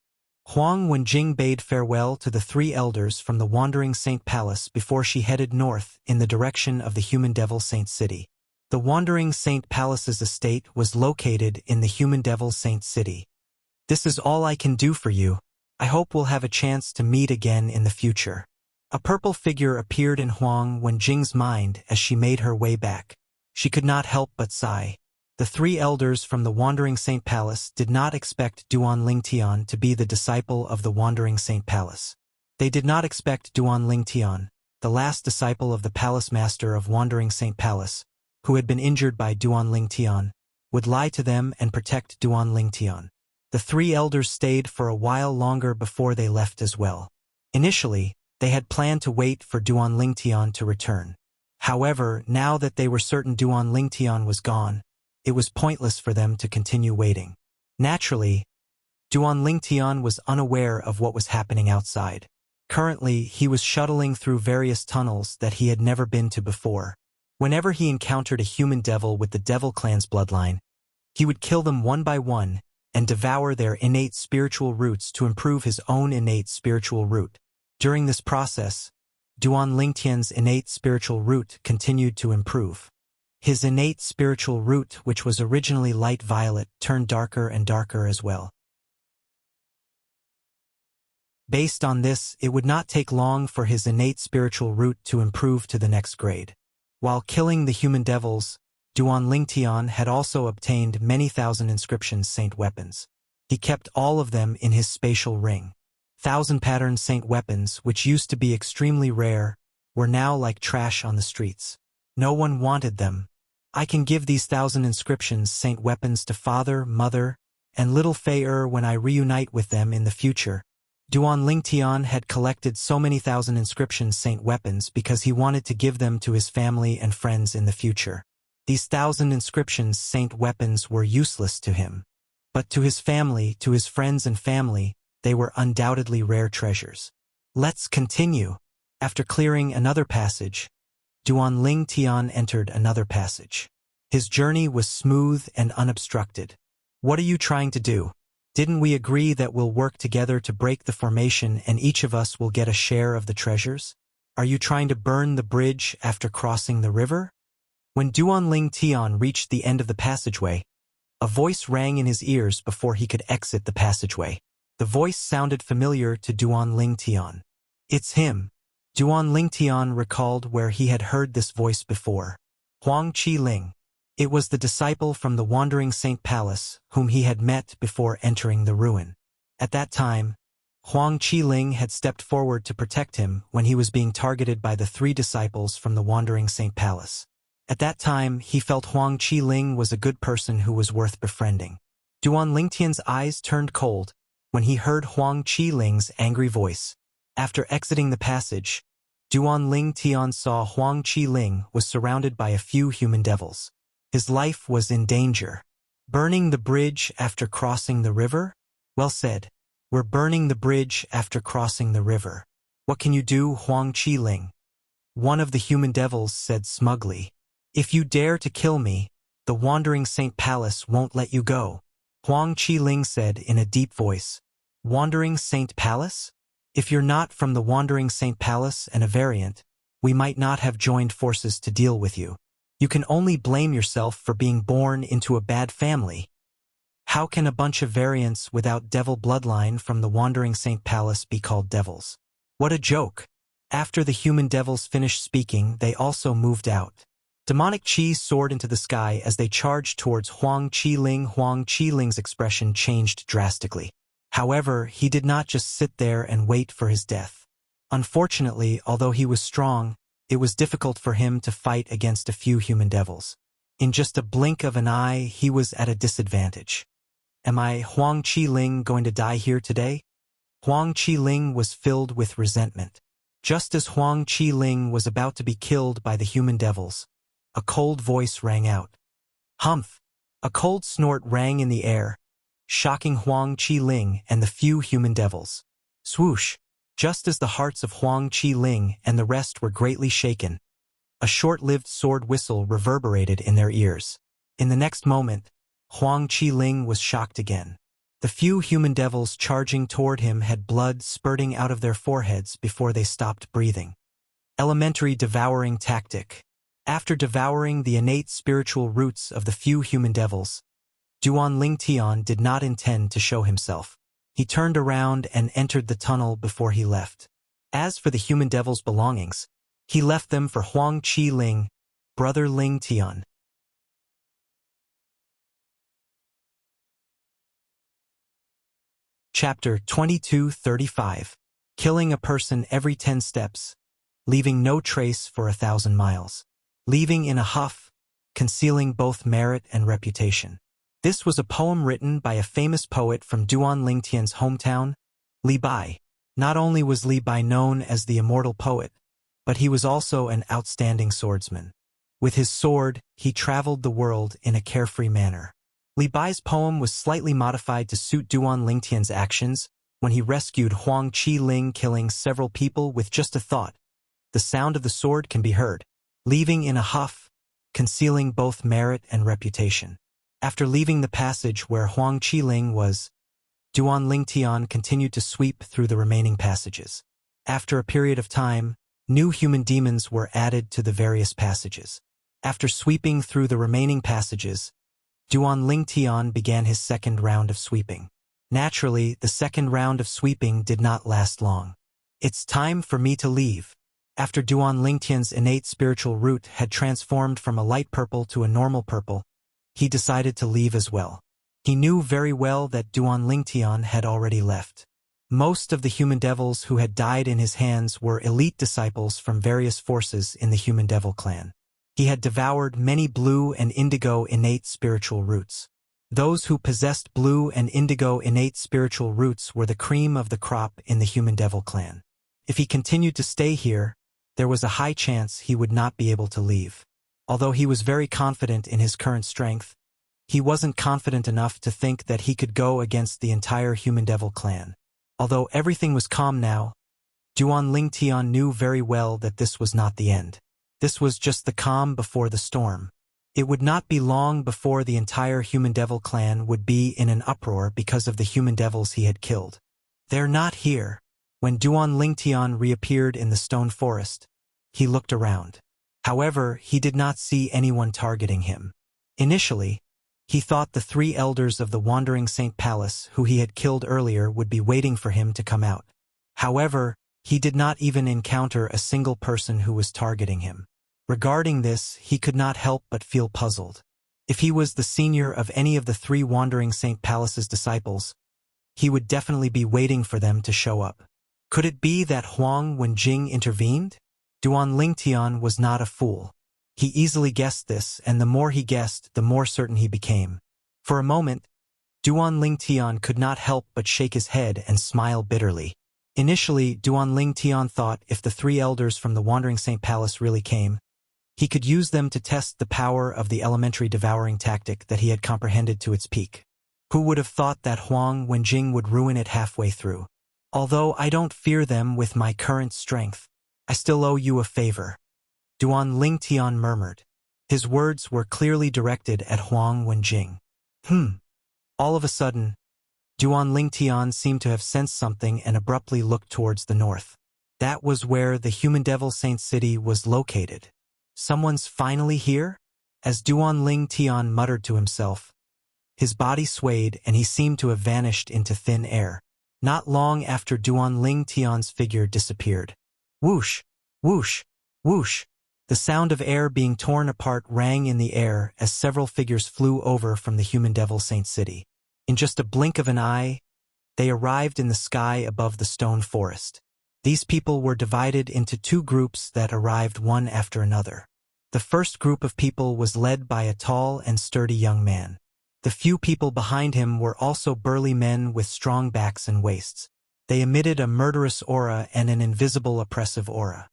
Huang Wenjing bade farewell to the 3 elders from the Wandering Saint Palace before she headed north in the direction of the Human Devil Saint City. The Wandering Saint Palace's estate was located in the Human Devil Saint City. This is all I can do for you. I hope we'll have a chance to meet again in the future. A purple figure appeared in Huang Wenjing's mind as she made her way back. She could not help but sigh. The three elders from the Wandering Saint Palace did not expect Duan Lingtian to be the disciple of the Wandering Saint Palace. They did not expect Duan Lingtian, the last disciple of the palace master of Wandering Saint Palace, who had been injured by Duan Lingtian, would lie to them and protect Duan Lingtian. The three elders stayed for a while longer before they left as well. Initially, they had planned to wait for Duan Lingtian to return. However, now that they were certain Duan Lingtian was gone, it was pointless for them to continue waiting. Naturally, Duan Lingtian was unaware of what was happening outside. Currently, he was shuttling through various tunnels that he had never been to before. Whenever he encountered a human devil with the Devil Clan's bloodline, he would kill them one by one and devour their innate spiritual roots to improve his own innate spiritual root. During this process, Duan Lingtian's innate spiritual root continued to improve. His innate spiritual root, which was originally light violet, turned darker and darker as well. Based on this, it would not take long for his innate spiritual root to improve to the next grade. While killing the human devils, Duan Lingtian had also obtained many thousand inscriptions saint weapons. He kept all of them in his spatial ring. 1,000-pattern saint weapons, which used to be extremely rare, were now like trash on the streets. No one wanted them. I can give these 1,000 inscriptions saint weapons to father, mother, and little Fei when I reunite with them in the future. Duan Lingtian had collected so many thousand inscriptions saint weapons because he wanted to give them to his family and friends in the future. These 1,000 inscriptions saint weapons were useless to him. But to his family, to his friends and family, they were undoubtedly rare treasures. Let's continue. After clearing another passage, Duan Lingtian entered another passage. His journey was smooth and unobstructed. What are you trying to do? Didn't we agree that we'll work together to break the formation and each of us will get a share of the treasures? Are you trying to burn the bridge after crossing the river? When Duan Lingtian reached the end of the passageway, a voice rang in his ears before he could exit the passageway. The voice sounded familiar to Duan Lingtian. It's him. Duan Lingtian recalled where he had heard this voice before. Huang Qiling. It was the disciple from the Wandering Saint Palace whom he had met before entering the ruin. At that time, Huang Qiling had stepped forward to protect him when he was being targeted by the three disciples from the Wandering Saint Palace. At that time, he felt Huang Qiling was a good person who was worth befriending. Duan Lingtian's eyes turned cold when he heard Huang Qiling's angry voice. After exiting the passage, Duan Lingtian saw Huang Qiling was surrounded by a few human devils. His life was in danger. Burning the bridge after crossing the river? Well said. We're burning the bridge after crossing the river. What can you do, Huang Qiling? One of the human devils said smugly. If you dare to kill me, the Wandering Saint Palace won't let you go. Huang Qiling said in a deep voice. Wandering Saint Palace? If you're not from the Wandering Saint Palace and a variant, we might not have joined forces to deal with you. You can only blame yourself for being born into a bad family. How can a bunch of variants without devil bloodline from the Wandering Saint Palace be called devils? What a joke. After the human devils finished speaking, they also moved out. Demonic chi soared into the sky as they charged towards Huang Qiling. Huang Qiling's expression changed drastically. However, he did not just sit there and wait for his death. Unfortunately, although he was strong, it was difficult for him to fight against a few human devils. In just a blink of an eye, he was at a disadvantage. Am I, Huang Qiling, going to die here today? Huang Qiling was filled with resentment. Just as Huang Qiling was about to be killed by the human devils, a cold voice rang out. Humph! A cold snort rang in the air, shocking Huang Qiling and the few human devils. Swoosh! Just as the hearts of Huang Qiling and the rest were greatly shaken, a short-lived sword whistle reverberated in their ears. In the next moment, Huang Qiling was shocked again. The few human devils charging toward him had blood spurting out of their foreheads before they stopped breathing. Elementary devouring tactic. After devouring the innate spiritual roots of the few human devils, Duan Lingtian did not intend to show himself. He turned around and entered the tunnel before he left. As for the human devil's belongings, he left them for Huang Qi Ling, brother Ling Tian. Chapter 22:35. Killing a person every 10 steps, leaving no trace for 1,000 miles. Leaving in a huff, concealing both merit and reputation. This was a poem written by a famous poet from Duan Lingtian's hometown, Li Bai. Not only was Li Bai known as the immortal poet, but he was also an outstanding swordsman. With his sword, he traveled the world in a carefree manner. Li Bai's poem was slightly modified to suit Duan Lingtian's actions when he rescued Huang Qi Ling, killing several people with just a thought. The sound of the sword can be heard. Leaving in a huff, concealing both merit and reputation. After leaving the passage where Huang Qi Ling was, Duan Lingtian continued to sweep through the remaining passages. After a period of time, new human demons were added to the various passages. After sweeping through the remaining passages, Duan Lingtian began his second round of sweeping. Naturally, the second round of sweeping did not last long. It's time for me to leave. After Duan Lingtian's innate spiritual root had transformed from a light purple to a normal purple, he decided to leave as well. He knew very well that Duan Lingtian had already left. Most of the human devils who had died in his hands were elite disciples from various forces in the human devil clan. He had devoured many blue and indigo innate spiritual roots. Those who possessed blue and indigo innate spiritual roots were the cream of the crop in the human devil clan. If he continued to stay here, there was a high chance he would not be able to leave. Although he was very confident in his current strength, he wasn't confident enough to think that he could go against the entire human devil clan. Although everything was calm now, Duan Lingtian knew very well that this was not the end. This was just the calm before the storm. It would not be long before the entire human devil clan would be in an uproar because of the human devils he had killed. They're not here. When Duan Lingtian reappeared in the stone forest, he looked around. However, he did not see anyone targeting him. Initially, he thought the 3 elders of the Wandering Saint Palace who he had killed earlier would be waiting for him to come out. However, he did not even encounter a single person who was targeting him. Regarding this, he could not help but feel puzzled. If he was the senior of any of the 3 Wandering Saint Palace's disciples, he would definitely be waiting for them to show up. Could it be that Huang Wenjing intervened? Duan Lingtian was not a fool. He easily guessed this, and the more he guessed, the more certain he became. For a moment, Duan Lingtian could not help but shake his head and smile bitterly. Initially, Duan Lingtian thought if the 3 elders from the Wandering Saint Palace really came, he could use them to test the power of the elementary devouring tactic that he had comprehended to its peak. Who would have thought that Huang Wenjing would ruin it halfway through? Although I don't fear them with my current strength, I still owe you a favor, Duan Lingtian murmured. His words were clearly directed at Huang Wenjing. All of a sudden, Duan Lingtian seemed to have sensed something and abruptly looked towards the north. That was where the human devil saint city was located. Someone's finally here? As Duan Lingtian muttered to himself, his body swayed and he seemed to have vanished into thin air. Not long after Duan Lingtian's figure disappeared. Whoosh, whoosh, whoosh. The sound of air being torn apart rang in the air as several figures flew over from the human devil saint city. In just a blink of an eye, they arrived in the sky above the stone forest. These people were divided into 2 groups that arrived one after another. The first group of people was led by a tall and sturdy young man. The few people behind him were also burly men with strong backs and waists. They emitted a murderous aura and an invisible oppressive aura.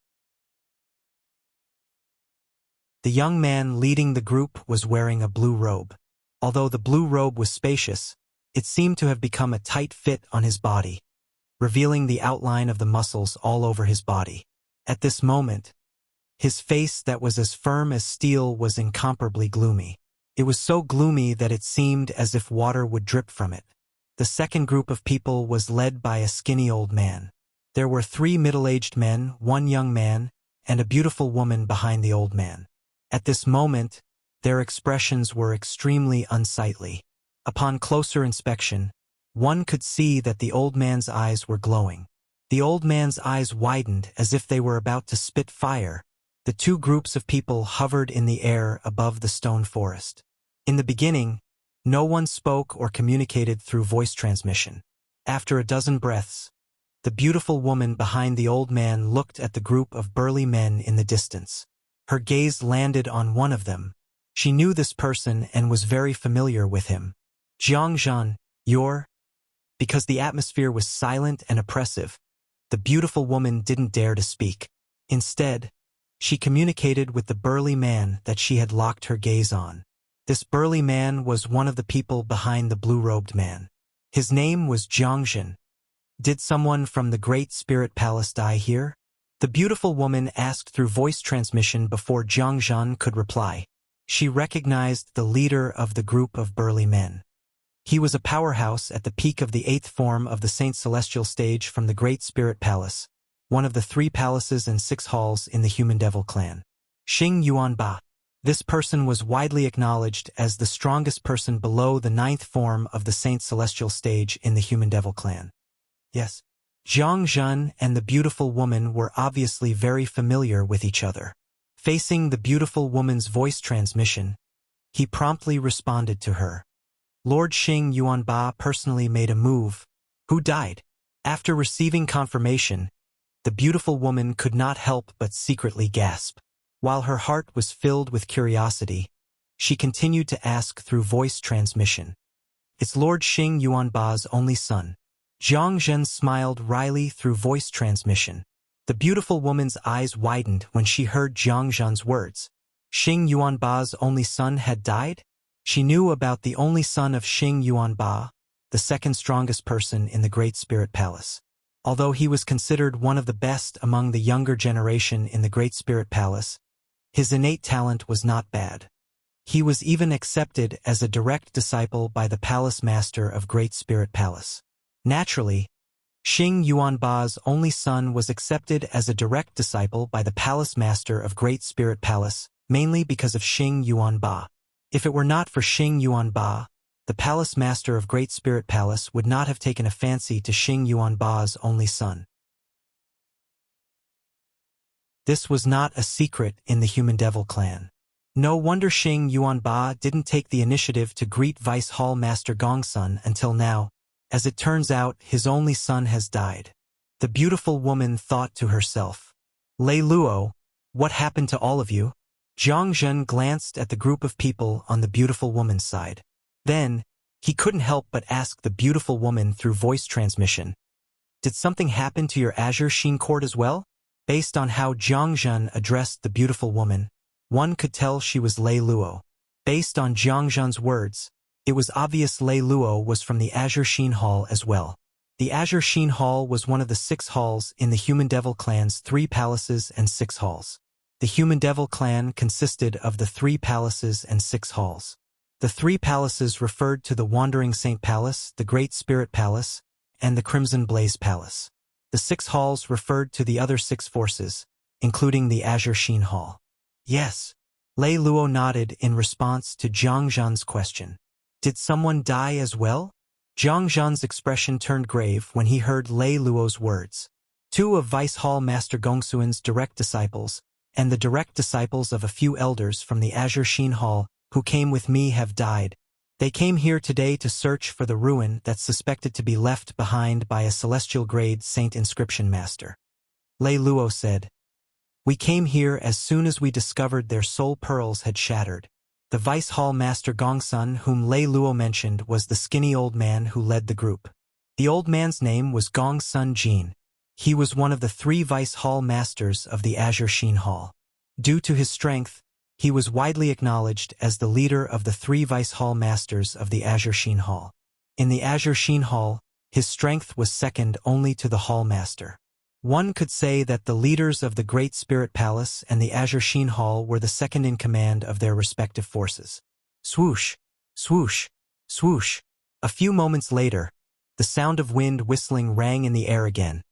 The young man leading the group was wearing a blue robe. Although the blue robe was spacious, it seemed to have become a tight fit on his body, revealing the outline of the muscles all over his body. At this moment, his face that was as firm as steel was incomparably gloomy. It was so gloomy that it seemed as if water would drip from it. The second group of people was led by a skinny old man. There were 3 middle-aged men, 1 young man, and a beautiful woman behind the old man. At this moment, their expressions were extremely unsightly. Upon closer inspection, one could see that the old man's eyes were glowing. The old man's eyes widened as if they were about to spit fire. The two groups of people hovered in the air above the stone forest. In the beginning, no one spoke or communicated through voice transmission. After a dozen breaths, the beautiful woman behind the old man looked at the group of burly men in the distance. Her gaze landed on one of them. She knew this person and was very familiar with him. Jiangzhan, you're... Because the atmosphere was silent and oppressive, the beautiful woman didn't dare to speak. Instead, she communicated with the burly man that she had locked her gaze on. This burly man was one of the people behind the blue-robed man. His name was Jiangzhan. Did someone from the Great Spirit Palace die here? The beautiful woman asked through voice transmission before Jiangzhan could reply. She recognized the leader of the group of burly men. He was a powerhouse at the peak of the 8th form of the Saint Celestial stage from the Great Spirit Palace, one of the 3 palaces and 6 halls in the Human Devil clan. Xing Yuanba. This person was widely acknowledged as the strongest person below the 9th form of the Saint Celestial stage in the Human Devil clan. Yes. Jiangzhan and the beautiful woman were obviously very familiar with each other. Facing the beautiful woman's voice transmission, he promptly responded to her. Lord Xing Yuanba personally made a move. Who died? After receiving confirmation, the beautiful woman could not help but secretly gasp. While her heart was filled with curiosity, she continued to ask through voice transmission. It's Lord Xing Yuanba's only son. Jiangzhen smiled wryly through voice transmission. The beautiful woman's eyes widened when she heard Jiangzhen's words. Xing Yuanba's only son had died? She knew about the only son of Xing Yuanba, the second strongest person in the Great Spirit Palace. Although he was considered one of the best among the younger generation in the Great Spirit Palace, his innate talent was not bad. He was even accepted as a direct disciple by the Palace Master of Great Spirit Palace. Naturally, Xing Yuanba's only son was accepted as a direct disciple by the Palace Master of Great Spirit Palace, mainly because of Xing Yuanba. If it were not for Xing Yuanba, the Palace Master of Great Spirit Palace would not have taken a fancy to Xing Yuanba's only son. This was not a secret in the Human Devil clan. No wonder Xing Yuanba didn't take the initiative to greet Vice Hall Master Gongsun until now. As it turns out, his only son has died. The beautiful woman thought to herself. Lei Luo, what happened to all of you? Jiangzhen glanced at the group of people on the beautiful woman's side. Then, he couldn't help but ask the beautiful woman through voice transmission. Did something happen to your Azure Sheen court as well? Based on how Jiangzhen addressed the beautiful woman, one could tell she was Lei Luo. Based on Jiangzhen's words, it was obvious Lei Luo was from the Azure Sheen Hall as well. The Azure Sheen Hall was one of the 6 halls in the Human Devil clan's 3 palaces and 6 halls. The Human Devil clan consisted of the 3 palaces and 6 halls. The 3 palaces referred to the Wandering Saint Palace, the Great Spirit Palace, and the Crimson Blaze Palace. The 6 halls referred to the other 6 forces, including the Azure Sheen Hall. Yes. Lei Luo nodded in response to Jiangzhen's question. Did someone die as well? Jiangzhen's expression turned grave when he heard Lei Luo's words. 2 of Vice Hall Master Gongsuan's direct disciples, and the direct disciples of a few elders from the Azure Sheen Hall, who came with me, have died. They came here today to search for the ruin that's suspected to be left behind by a celestial grade Saint Inscription Master. Lei Luo said, We came here as soon as we discovered their soul pearls had shattered. The Vice Hall Master Gongsun, whom Lei Luo mentioned, was the skinny old man who led the group. The old man's name was Gongsun Jin. He was one of the 3 Vice Hall Masters of the Azure Sheen Hall. Due to his strength, he was widely acknowledged as the leader of the 3 Vice Hall Masters of the Azure Sheen Hall. In the Azure Sheen Hall, his strength was second only to the Hall Master. One could say that the leaders of the Great Spirit Palace and the Azure Sheen Hall were the second in command of their respective forces. Swoosh, swoosh, swoosh. A few moments later, the sound of wind whistling rang in the air again,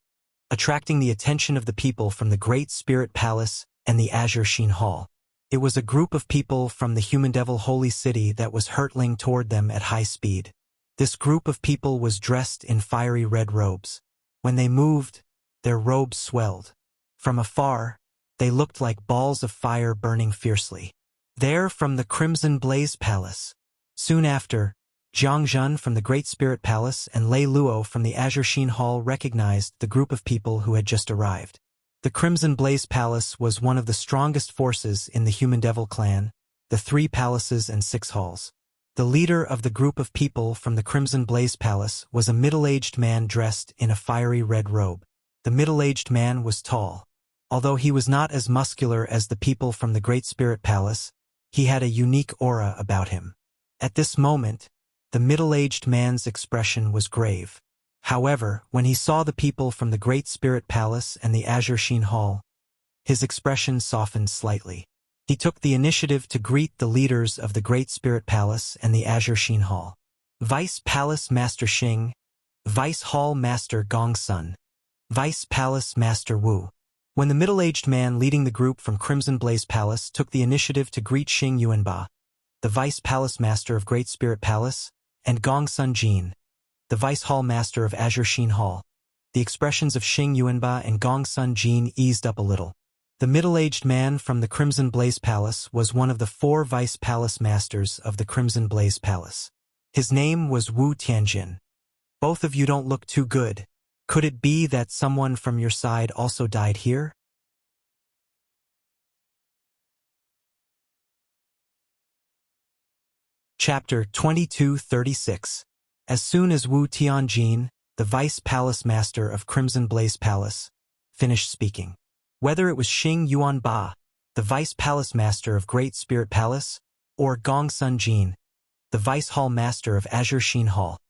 attracting the attention of the people from the Great Spirit Palace and the Azure Sheen Hall. It was a group of people from the Human Devil Holy City that was hurtling toward them at high speed. This group of people was dressed in fiery red robes. When they moved, their robes swelled. From afar, they looked like balls of fire burning fiercely. There from the Crimson Blaze Palace. Soon after, Jiang Zhen from the Great Spirit Palace and Lei Luo from the Azure Sheen Hall recognized the group of people who had just arrived. The Crimson Blaze Palace was one of the strongest forces in the Human Devil clan, the 3 palaces and 6 halls. The leader of the group of people from the Crimson Blaze Palace was a middle-aged man dressed in a fiery red robe. The middle-aged man was tall. Although he was not as muscular as the people from the Great Spirit Palace, he had a unique aura about him. At this moment, the middle-aged man's expression was grave. However, when he saw the people from the Great Spirit Palace and the Azure Sheen Hall, his expression softened slightly. He took the initiative to greet the leaders of the Great Spirit Palace and the Azure Sheen Hall. Vice Palace Master Xing, Vice Hall Master Gongsun, Vice Palace Master Wu. When the middle-aged man leading the group from Crimson Blaze Palace took the initiative to greet Xing Yuanba, the Vice Palace Master of Great Spirit Palace, and Gongsun Jin, the Vice Hall Master of Azure Sheen Hall, the expressions of Xing Yuanba and Gongsun Jin eased up a little. The middle-aged man from the Crimson Blaze Palace was one of the 4 Vice Palace Masters of the Crimson Blaze Palace. His name was Wu Tianjin. Both of you don't look too good. Could it be that someone from your side also died here? Chapter 2236. As soon as Wu Tianjin, the Vice Palace Master of Crimson Blaze Palace, finished speaking, whether it was Xing Yuanba, the Vice Palace Master of Great Spirit Palace, or Gongsun Jin, the Vice Hall Master of Azure Sheen Hall,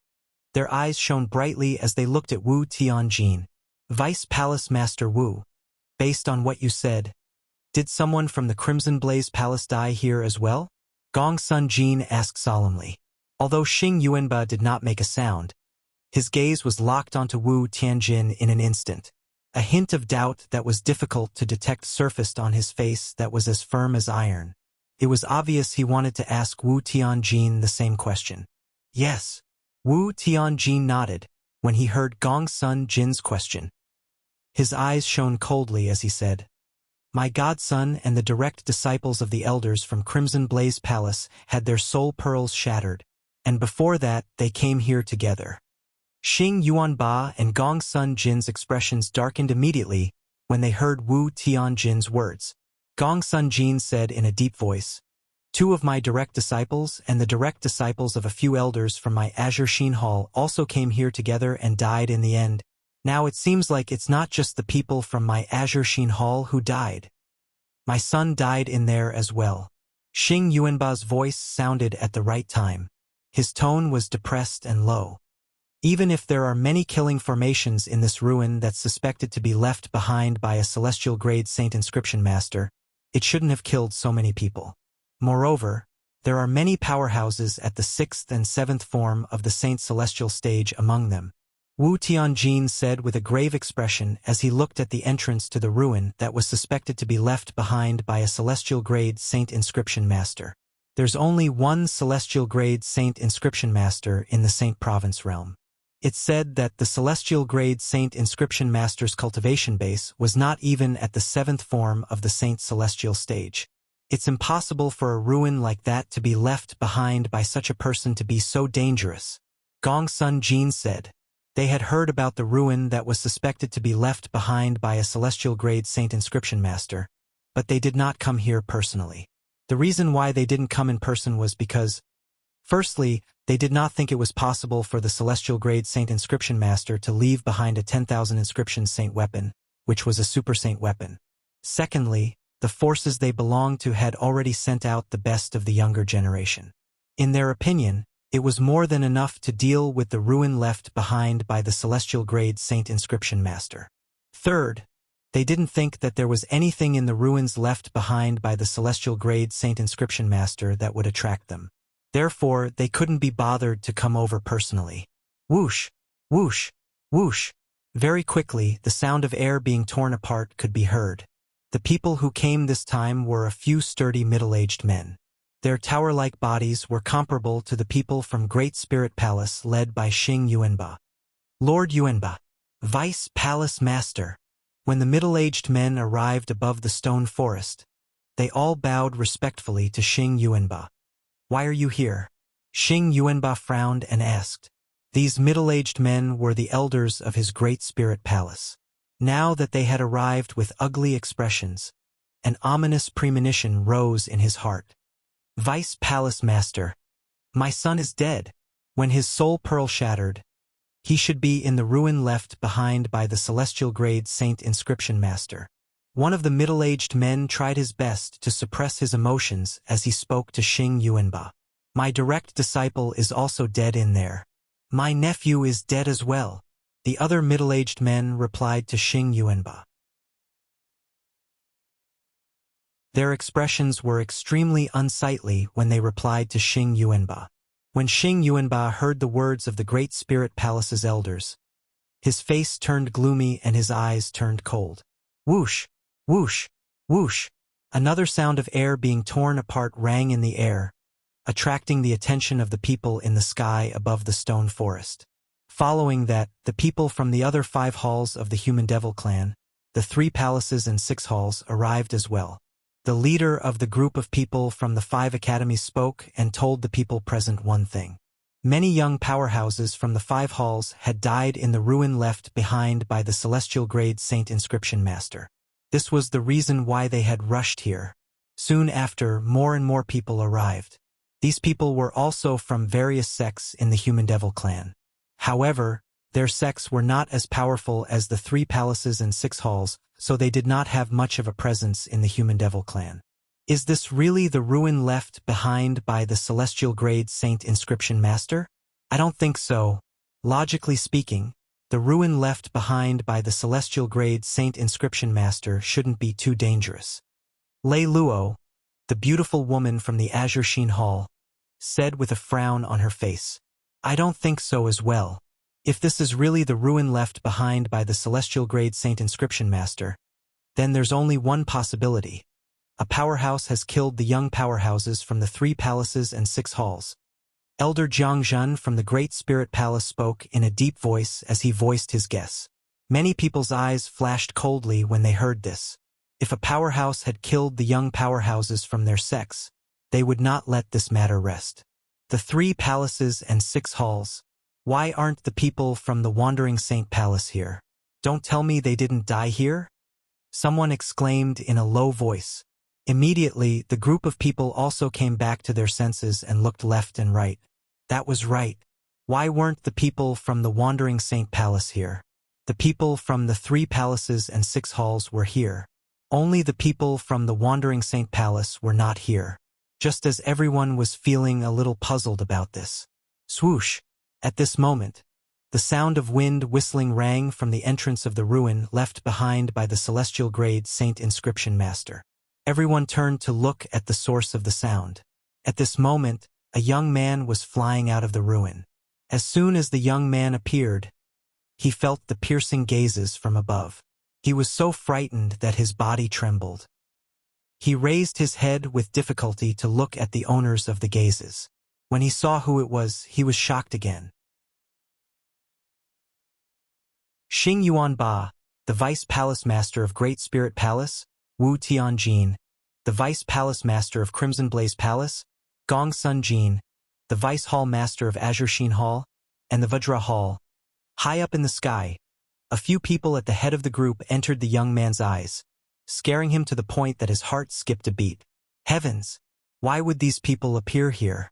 their eyes shone brightly as they looked at Wu Tianjin. Vice Palace Master Wu, based on what you said, did someone from the Crimson Blaze Palace die here as well? Gongsun Jin asked solemnly. Although Xing Yuanba did not make a sound, his gaze was locked onto Wu Tianjin in an instant. A hint of doubt that was difficult to detect surfaced on his face that was as firm as iron. It was obvious he wanted to ask Wu Tianjin the same question. Yes. Wu Tianjin nodded when he heard Gongsun Jin's question. His eyes shone coldly as he said, My godson and the direct disciples of the elders from Crimson Blaze Palace had their soul pearls shattered, and before that they came here together. Xing Yuanba and Gongsun Jin's expressions darkened immediately when they heard Wu Tianjin's words. Gongsun Jin said in a deep voice, 2 of my direct disciples and the direct disciples of a few elders from my Azure Sheen Hall also came here together and died in the end. Now it seems like it's not just the people from my Azure Sheen Hall who died. My son died in there as well. Xing Yuanba's voice sounded at the right time. His tone was depressed and low. Even if there are many killing formations in this ruin that's suspected to be left behind by a celestial grade saint inscription master, it shouldn't have killed so many people. Moreover, there are many powerhouses at the 6th and 7th form of the Saint Celestial stage among them. Wu Tianjin said with a grave expression as he looked at the entrance to the ruin that was suspected to be left behind by a celestial grade saint inscription master. There's only one celestial grade saint inscription master in the Saint Province realm. It's said that the celestial grade saint inscription master's cultivation base was not even at the 7th form of the Saint Celestial stage. It's impossible for a ruin like that to be left behind by such a person to be so dangerous. Gongsun Jin said. They had heard about the ruin that was suspected to be left behind by a celestial grade saint inscription master, but they did not come here personally. The reason why they didn't come in person was because, firstly, they did not think it was possible for the celestial grade saint inscription master to leave behind a 10,000 inscription saint weapon, which was a super saint weapon. Secondly, the forces they belonged to had already sent out the best of the younger generation. In their opinion, it was more than enough to deal with the ruin left behind by the celestial grade saint inscription master. Third, they didn't think that there was anything in the ruins left behind by the celestial grade saint inscription master that would attract them. Therefore, they couldn't be bothered to come over personally. Whoosh, whoosh, whoosh. Very quickly, the sound of air being torn apart could be heard. The people who came this time were a few sturdy middle-aged men. Their tower-like bodies were comparable to the people from Great Spirit Palace led by Xing Yuanba. Lord Yuanba, Vice Palace Master. When the middle-aged men arrived above the stone forest, they all bowed respectfully to Xing Yuanba. Why are you here? Xing Yuanba frowned and asked. These middle-aged men were the elders of his Great Spirit Palace. Now that they had arrived with ugly expressions, an ominous premonition rose in his heart. Vice Palace Master, my son is dead. When his soul pearl shattered, he should be in the ruin left behind by the celestial grade Saint Inscription Master. One of the middle-aged men tried his best to suppress his emotions as he spoke to Xing Yuanba. My direct disciple is also dead in there. My nephew is dead as well. The other middle-aged men replied to Xing Yuanba. Their expressions were extremely unsightly when they replied to Xing Yuanba. When Xing Yuanba heard the words of the Great Spirit Palace's elders, his face turned gloomy and his eyes turned cold. Whoosh, whoosh, whoosh. Another sound of air being torn apart rang in the air, attracting the attention of the people in the sky above the stone forest. Following that, the people from the other 5 halls of the Human Devil clan, the 3 palaces and 6 halls, arrived as well. The leader of the group of people from the 5 academies spoke and told the people present one thing. Many young powerhouses from the 5 halls had died in the ruin left behind by the celestial grade Saint Inscription Master. This was the reason why they had rushed here. Soon after, more and more people arrived. These people were also from various sects in the Human Devil clan. However, their sects were not as powerful as the 3 palaces and 6 halls, so they did not have much of a presence in the Human Devil clan. Is this really the ruin left behind by the celestial grade Saint Inscription Master? I don't think so. Logically speaking, the ruin left behind by the celestial grade Saint Inscription Master shouldn't be too dangerous. Lei Luo, the beautiful woman from the Azure Sheen Hall, said with a frown on her face. I don't think so as well. If this is really the ruin left behind by the celestial grade Saint Inscription Master, then there's only one possibility. A powerhouse has killed the young powerhouses from the 3 palaces and 6 halls. Elder Jiang Zhen from the Great Spirit Palace spoke in a deep voice as he voiced his guess. Many people's eyes flashed coldly when they heard this. If a powerhouse had killed the young powerhouses from their sects, they would not let this matter rest. The 3 palaces and 6 halls. Why aren't the people from the Wandering Saint Palace here? Don't tell me they didn't die here? Someone exclaimed in a low voice. Immediately, the group of people also came back to their senses and looked left and right. That was right. Why weren't the people from the Wandering Saint Palace here? The people from the 3 palaces and 6 halls were here. Only the people from the Wandering Saint Palace were not here. Just as everyone was feeling a little puzzled about this. Swoosh! At this moment, the sound of wind whistling rang from the entrance of the ruin left behind by the celestial grade Saint Inscription Master. Everyone turned to look at the source of the sound. At this moment, a young man was flying out of the ruin. As soon as the young man appeared, he felt the piercing gazes from above. He was so frightened that his body trembled. He raised his head with difficulty to look at the owners of the gazes. When he saw who it was, he was shocked again. Xing Yuanba, the Vice Palace Master of Great Spirit Palace, Wu Tianjin, the Vice Palace Master of Crimson Blaze Palace, Gong Sun Jin, the Vice Hall Master of Azure Sheen Hall, and the Vajra Hall. High up in the sky, a few people at the head of the group entered the young man's eyes, scaring him to the point that his heart skipped a beat. Heavens! Why would these people appear here?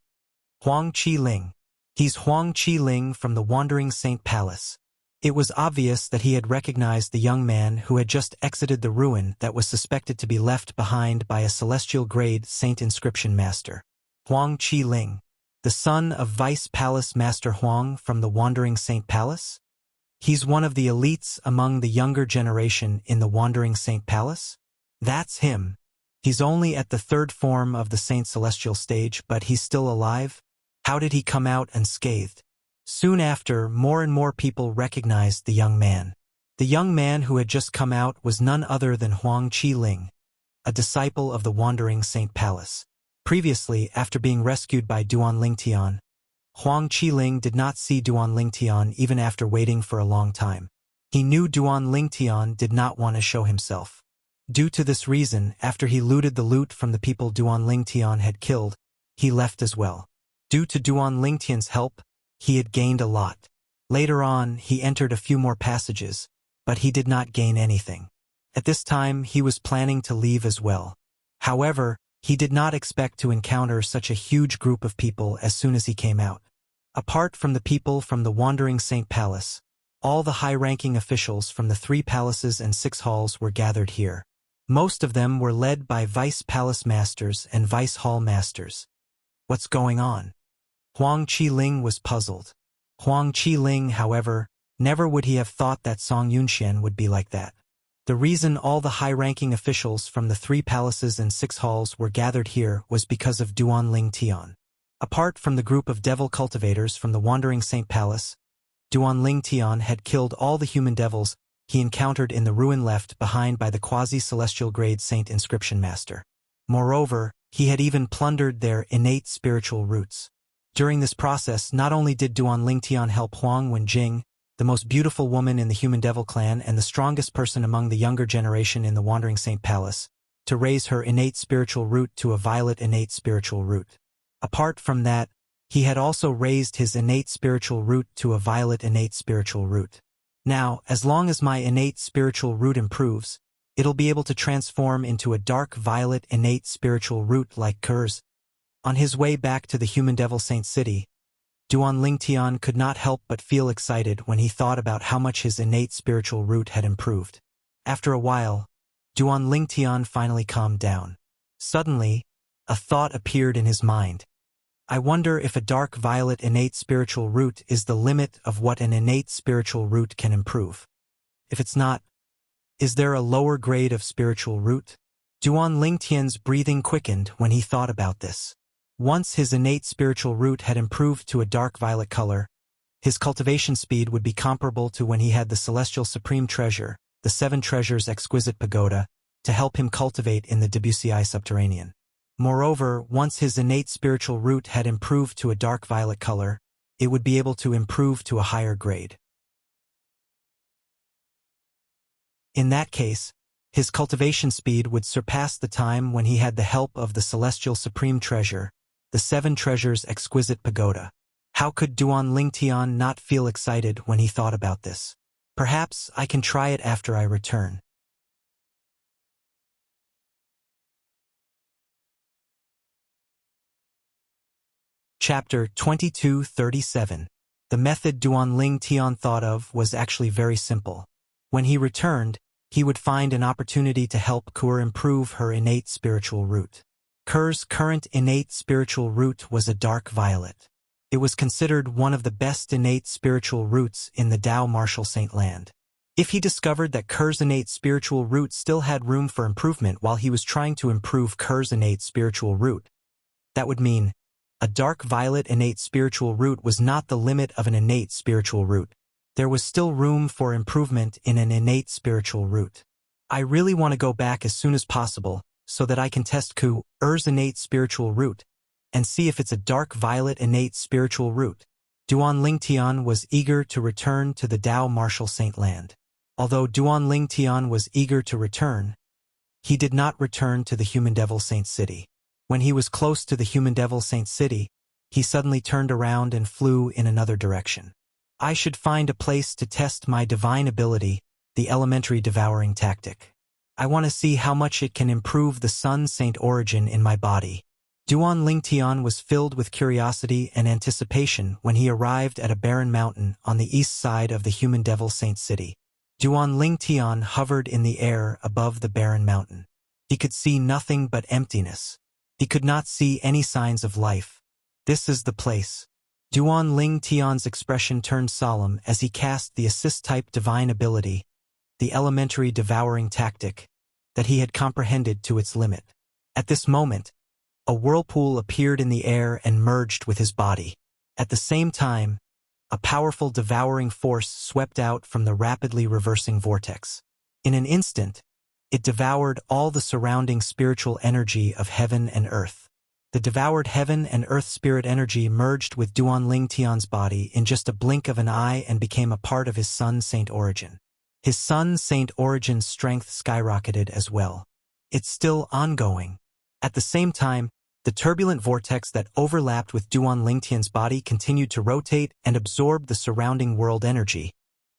Huang Qi-ling. He's Huang Qi-ling from the Wandering Saint Palace. It was obvious that he had recognized the young man who had just exited the ruin that was suspected to be left behind by a celestial grade Saint Inscription Master. Huang Qi-ling, the son of Vice Palace Master Huang from the Wandering Saint Palace? He's one of the elites among the younger generation in the Wandering Saint Palace? That's him. He's only at the 3rd form of the Saint Celestial stage, but he's still alive? How did he come out unscathed? Soon after, more and more people recognized the young man. The young man who had just come out was none other than Huang Qi-ling, a disciple of the Wandering Saint Palace. Previously, after being rescued by Duan Lingtian, Huang Qiling did not see Duan Lingtian even after waiting for a long time. He knew Duan Lingtian did not want to show himself. Due to this reason, after he looted the loot from the people Duan Lingtian had killed, he left as well. Due to Duan Lingtian's help, he had gained a lot. Later on, he entered a few more passages, but he did not gain anything. At this time, he was planning to leave as well. However, he did not expect to encounter such a huge group of people as soon as he came out. Apart from the people from the Wandering Saint Palace, all the high-ranking officials from the 3 palaces and 6 halls were gathered here. Most of them were led by vice palace masters and vice hall masters. What's going on? Huang Qiling was puzzled. Huang Qiling, however, never would he have thought that Song Yunxian would be like that. The reason all the high-ranking officials from the 3 palaces and 6 halls were gathered here was because of Duan Lingtian. Apart from the group of devil cultivators from the Wandering Saint Palace, Duan Lingtian had killed all the human devils he encountered in the ruin left behind by the quasi-celestial grade Saint Inscription Master. Moreover, he had even plundered their innate spiritual roots. During this process, not only did Duan Lingtian help Huang Wenjing, the most beautiful woman in the Human Devil clan and the strongest person among the younger generation in the Wandering Saint Palace, to raise her innate spiritual root to a violet innate spiritual root. Apart from that, he had also raised his innate spiritual root to a violet innate spiritual root. Now, as long as my innate spiritual root improves, it'll be able to transform into a dark violet innate spiritual root like Ker's. On his way back to the Human Devil Saint City, Duan Lingtian could not help but feel excited when he thought about how much his innate spiritual root had improved. After a while, Duan Lingtian finally calmed down. Suddenly, a thought appeared in his mind. I wonder if a dark violet innate spiritual root is the limit of what an innate spiritual root can improve. If it's not, is there a lower grade of spiritual root? Duan Lingtian's breathing quickened when he thought about this. Once his innate spiritual root had improved to a dark violet color, his cultivation speed would be comparable to when he had the Celestial Supreme Treasure, the 7 Treasures Exquisite Pagoda, to help him cultivate in the WCI Subterranean. Moreover, once his innate spiritual root had improved to a dark violet color, it would be able to improve to a higher grade. In that case, his cultivation speed would surpass the time when he had the help of the Celestial Supreme Treasure, the 7 Treasures Exquisite Pagoda. How could Duan Lingtian not feel excited when he thought about this? Perhaps I can try it after I return. Chapter 2237. The method Duan Lingtian thought of was actually very simple. When he returned, he would find an opportunity to help Kur improve her innate spiritual root. Kur's current innate spiritual root was a dark violet. It was considered one of the best innate spiritual roots in the Dao Martial Saint Land. If he discovered that Kur's innate spiritual root still had room for improvement while he was trying to improve Kur's innate spiritual root, that would mean a dark violet innate spiritual root was not the limit of an innate spiritual root. There was still room for improvement in an innate spiritual root. I really want to go back as soon as possible so that I can test Ku's innate spiritual root and see if it's a dark violet innate spiritual root. Duan Lingtian was eager to return to the Dao Martial Saint Land. Although Duan Lingtian was eager to return, he did not return to the Human Devil Saint City. When he was close to the Human Devil Saint City, he suddenly turned around and flew in another direction. I should find a place to test my divine ability, the elementary devouring tactic. I want to see how much it can improve the Sun Saint origin in my body. Duan Lingtian was filled with curiosity and anticipation when he arrived at a barren mountain on the east side of the Human Devil Saint City. Duan Lingtian hovered in the air above the barren mountain. He could see nothing but emptiness. He could not see any signs of life. This is the place. Duan Lingtian's expression turned solemn as he cast the assist-type divine ability, the elementary devouring tactic, that he had comprehended to its limit. At this moment, a whirlpool appeared in the air and merged with his body. At the same time, a powerful devouring force swept out from the rapidly reversing vortex. In an instant, it devoured all the surrounding spiritual energy of heaven and earth. The devoured heaven and earth spirit energy merged with Duan Ling Tian's body in just a blink of an eye and became a part of his son Saint Origin. His son Saint Origin's strength skyrocketed as well. It's still ongoing. At the same time, the turbulent vortex that overlapped with Duan Lingtian's body continued to rotate and absorb the surrounding world energy,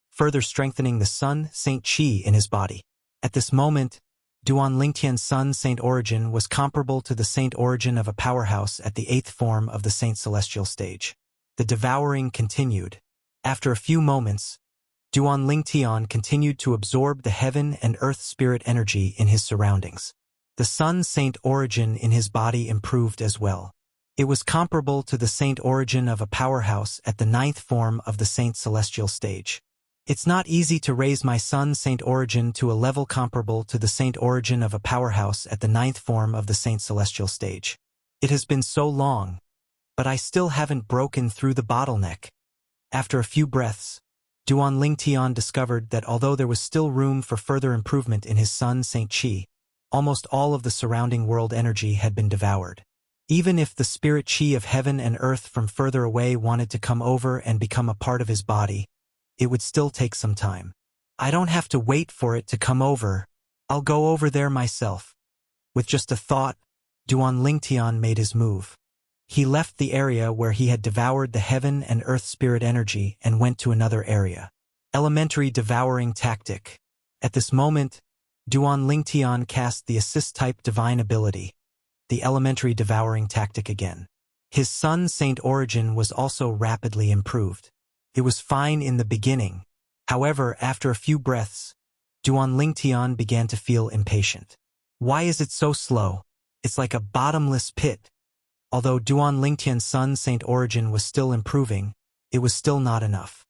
further strengthening the Sun Saint Qi in his body. At this moment, Duan Lingtian's son Saint Origin was comparable to the Saint Origin of a powerhouse at the 8th form of the Saint Celestial stage. The devouring continued. After a few moments, Duan Lingtian continued to absorb the heaven and earth spirit energy in his surroundings. The Sun Saint Origin in his body improved as well. It was comparable to the Saint Origin of a powerhouse at the 9th form of the Saint Celestial stage. It's not easy to raise my son Saint Origin to a level comparable to the Saint Origin of a powerhouse at the 9th form of the Saint Celestial stage. It has been so long, but I still haven't broken through the bottleneck. After a few breaths, Duan Lingtian discovered that although there was still room for further improvement in his son Saint Qi, almost all of the surrounding world energy had been devoured. Even if the spirit Qi of heaven and earth from further away wanted to come over and become a part of his body, it would still take some time. I don't have to wait for it to come over. I'll go over there myself. With just a thought, Duan Lingtian made his move. He left the area where he had devoured the heaven and earth spirit energy and went to another area. Elementary devouring tactic. At this moment, Duan Lingtian cast the assist-type divine ability, the elementary devouring tactic again. His son Saint Origin was also rapidly improved. It was fine in the beginning. However, after a few breaths, Duan Lingtian began to feel impatient. Why is it so slow? It's like a bottomless pit. Although Duan Lingtian's son Saint Origin was still improving, it was still not enough.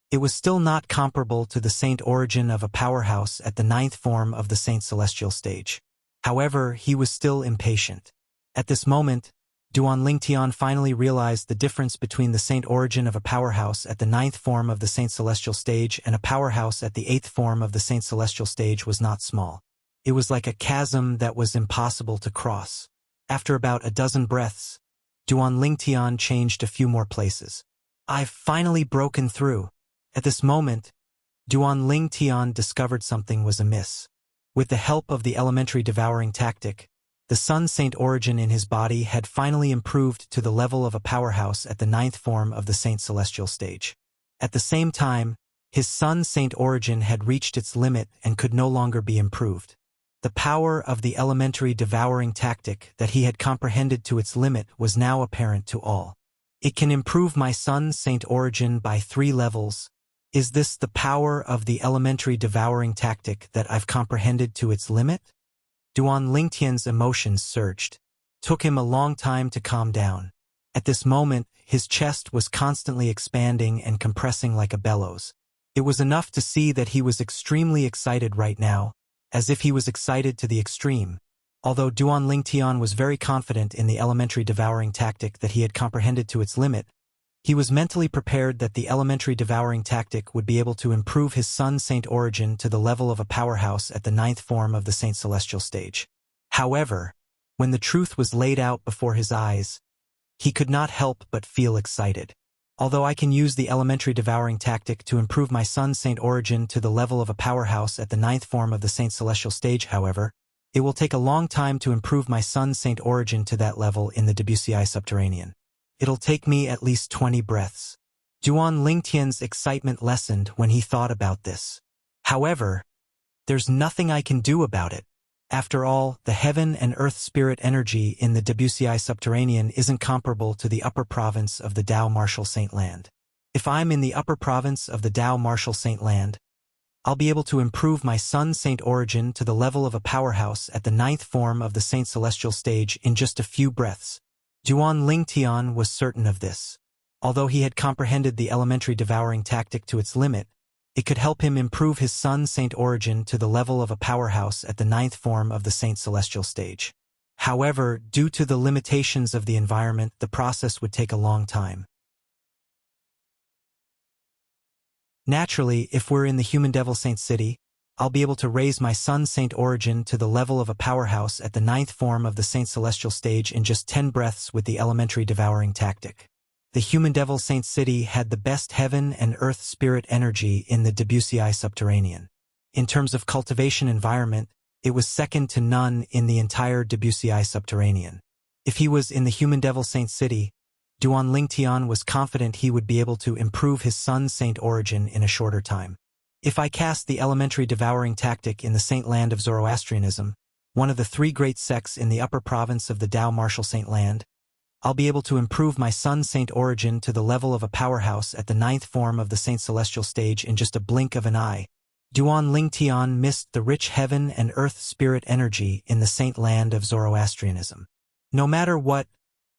It was still not comparable to the Saint Origin of a powerhouse at the 9th form of the Saint Celestial stage. However, he was still impatient. At this moment, Duan Lingtian finally realized the difference between the Saint Origin of a powerhouse at the 9th form of the Saint Celestial stage and a powerhouse at the 8th form of the Saint Celestial stage was not small. It was like a chasm that was impossible to cross. After about a dozen breaths, Duan Lingtian changed a few more places. I've finally broken through. At this moment, Duan Lingtian discovered something was amiss. With the help of the elementary devouring tactic, the Sun Saint Origin in his body had finally improved to the level of a powerhouse at the 9th form of the Saint Celestial stage. At the same time, his Sun Saint Origin had reached its limit and could no longer be improved. The power of the elementary devouring tactic that he had comprehended to its limit was now apparent to all. It can improve my Sun Saint Origin by 3 levels. Is this the power of the elementary devouring tactic that I've comprehended to its limit? Duan Lingtian's emotions surged. Took him a long time to calm down. At this moment, his chest was constantly expanding and compressing like a bellows. It was enough to see that he was extremely excited right now, as if he was excited to the extreme. Although Duan Lingtian was very confident in the elementary devouring tactic that he had comprehended to its limit, he was mentally prepared that the elementary devouring tactic would be able to improve his son Saint Origin to the level of a powerhouse at the 9th form of the Saint Celestial stage. However, when the truth was laid out before his eyes, he could not help but feel excited. Although I can use the elementary devouring tactic to improve my son Saint Origin to the level of a powerhouse at the 9th form of the Saint Celestial stage, however, it will take a long time to improve my son Saint Origin to that level in the Wuxia subterranean. It'll take me at least 20 breaths. Duan Lingtian's excitement lessened when he thought about this. However, there's nothing I can do about it. After all, the heaven and earth spirit energy in the Wuxia subterranean isn't comparable to the upper province of the Dao Martial Saint Land. If I'm in the upper province of the Dao Martial Saint Land, I'll be able to improve my son Saint Origin to the level of a powerhouse at the 9th form of the Saint Celestial stage in just a few breaths. Duan Lingtian was certain of this. Although he had comprehended the elementary devouring tactic to its limit, it could help him improve his son Saint Origin to the level of a powerhouse at the 9th form of the Saint Celestial stage. However, due to the limitations of the environment, the process would take a long time. Naturally, if we're in the Human Devil Saint City, I'll be able to raise my son Saint Origin to the level of a powerhouse at the 9th form of the Saint Celestial stage in just 10 breaths with the elementary devouring tactic. The human devil Saint City had the best heaven and earth spirit energy in the Debussyi subterranean. In terms of cultivation environment, it was second to none in the entire Debussyi subterranean. If he was in the human devil Saint City, Duan Lingtian was confident he would be able to improve his son Saint Origin in a shorter time. If I cast the elementary devouring tactic in the Saint Land of Zoroastrianism, one of the 3 great sects in the upper province of the Tao Martial Saint Land, I'll be able to improve my son Saint Origin to the level of a powerhouse at the 9th form of the Saint Celestial stage in just a blink of an eye. Duan Lingtian missed the rich heaven and earth spirit energy in the Saint Land of Zoroastrianism. No matter what,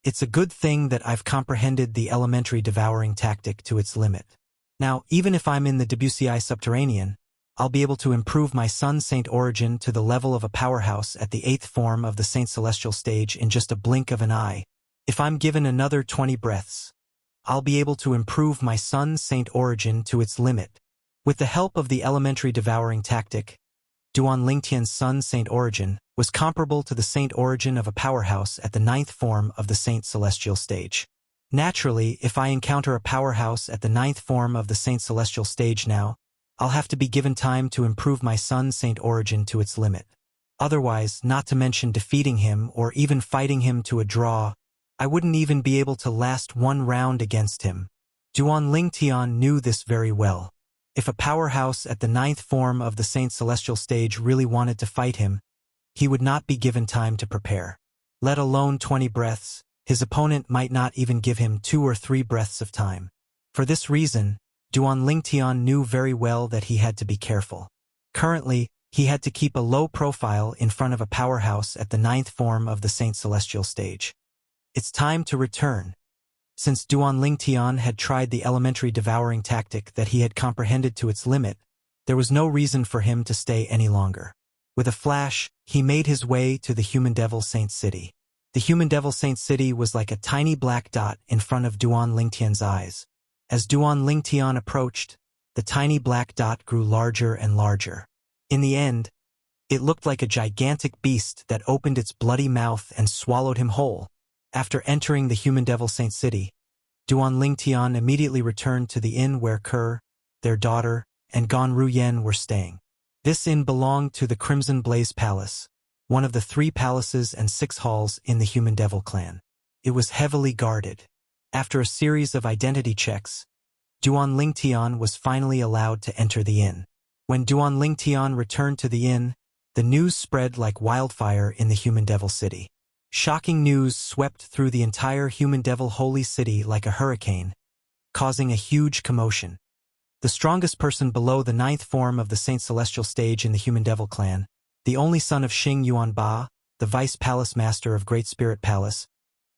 it's a good thing that I've comprehended the elementary devouring tactic to its limit. Now, even if I'm in the Debussyi subterranean, I'll be able to improve my son Saint Origin to the level of a powerhouse at the 8th form of the Saint Celestial stage in just a blink of an eye. If I'm given another 20 breaths, I'll be able to improve my son Saint Origin to its limit. With the help of the elementary devouring tactic, Duan Lingtian's son Saint Origin was comparable to the Saint Origin of a powerhouse at the 9th form of the Saint Celestial stage. Naturally, if I encounter a powerhouse at the 9th form of the Saint Celestial stage now, I'll have to be given time to improve my son Saint Origin to its limit. Otherwise, not to mention defeating him or even fighting him to a draw, I wouldn't even be able to last one round against him. Duan Lingtian knew this very well. If a powerhouse at the 9th form of the Saint Celestial stage really wanted to fight him, he would not be given time to prepare. Let alone 20 breaths, his opponent might not even give him 2 or 3 breaths of time. For this reason, Duan Lingtian knew very well that he had to be careful. Currently, he had to keep a low profile in front of a powerhouse at the 9th form of the Saint Celestial stage. It's time to return. Since Duan Lingtian had tried the elementary devouring tactic that he had comprehended to its limit, there was no reason for him to stay any longer. With a flash, he made his way to the human devil Saint City. The human devil Saint City was like a tiny black dot in front of Duan Lingtian's eyes. As Duan Lingtian approached, the tiny black dot grew larger and larger. In the end, it looked like a gigantic beast that opened its bloody mouth and swallowed him whole. After entering the human devil Saint City, Duan Lingtian immediately returned to the inn where Ke, their daughter, and Gan Ruyen were staying. This inn belonged to the Crimson Blaze Palace, one of the 3 palaces and 6 halls in the human devil clan. It was heavily guarded. After a series of identity checks, Duan Lingtian was finally allowed to enter the inn. When Duan Lingtian returned to the inn, the news spread like wildfire in the human devil city. Shocking news swept through the entire human devil holy city like a hurricane, causing a huge commotion. The strongest person below the 9th form of the Saint Celestial stage in the human devil clan, the only son of Xing Yuanba, the vice palace master of Great Spirit Palace,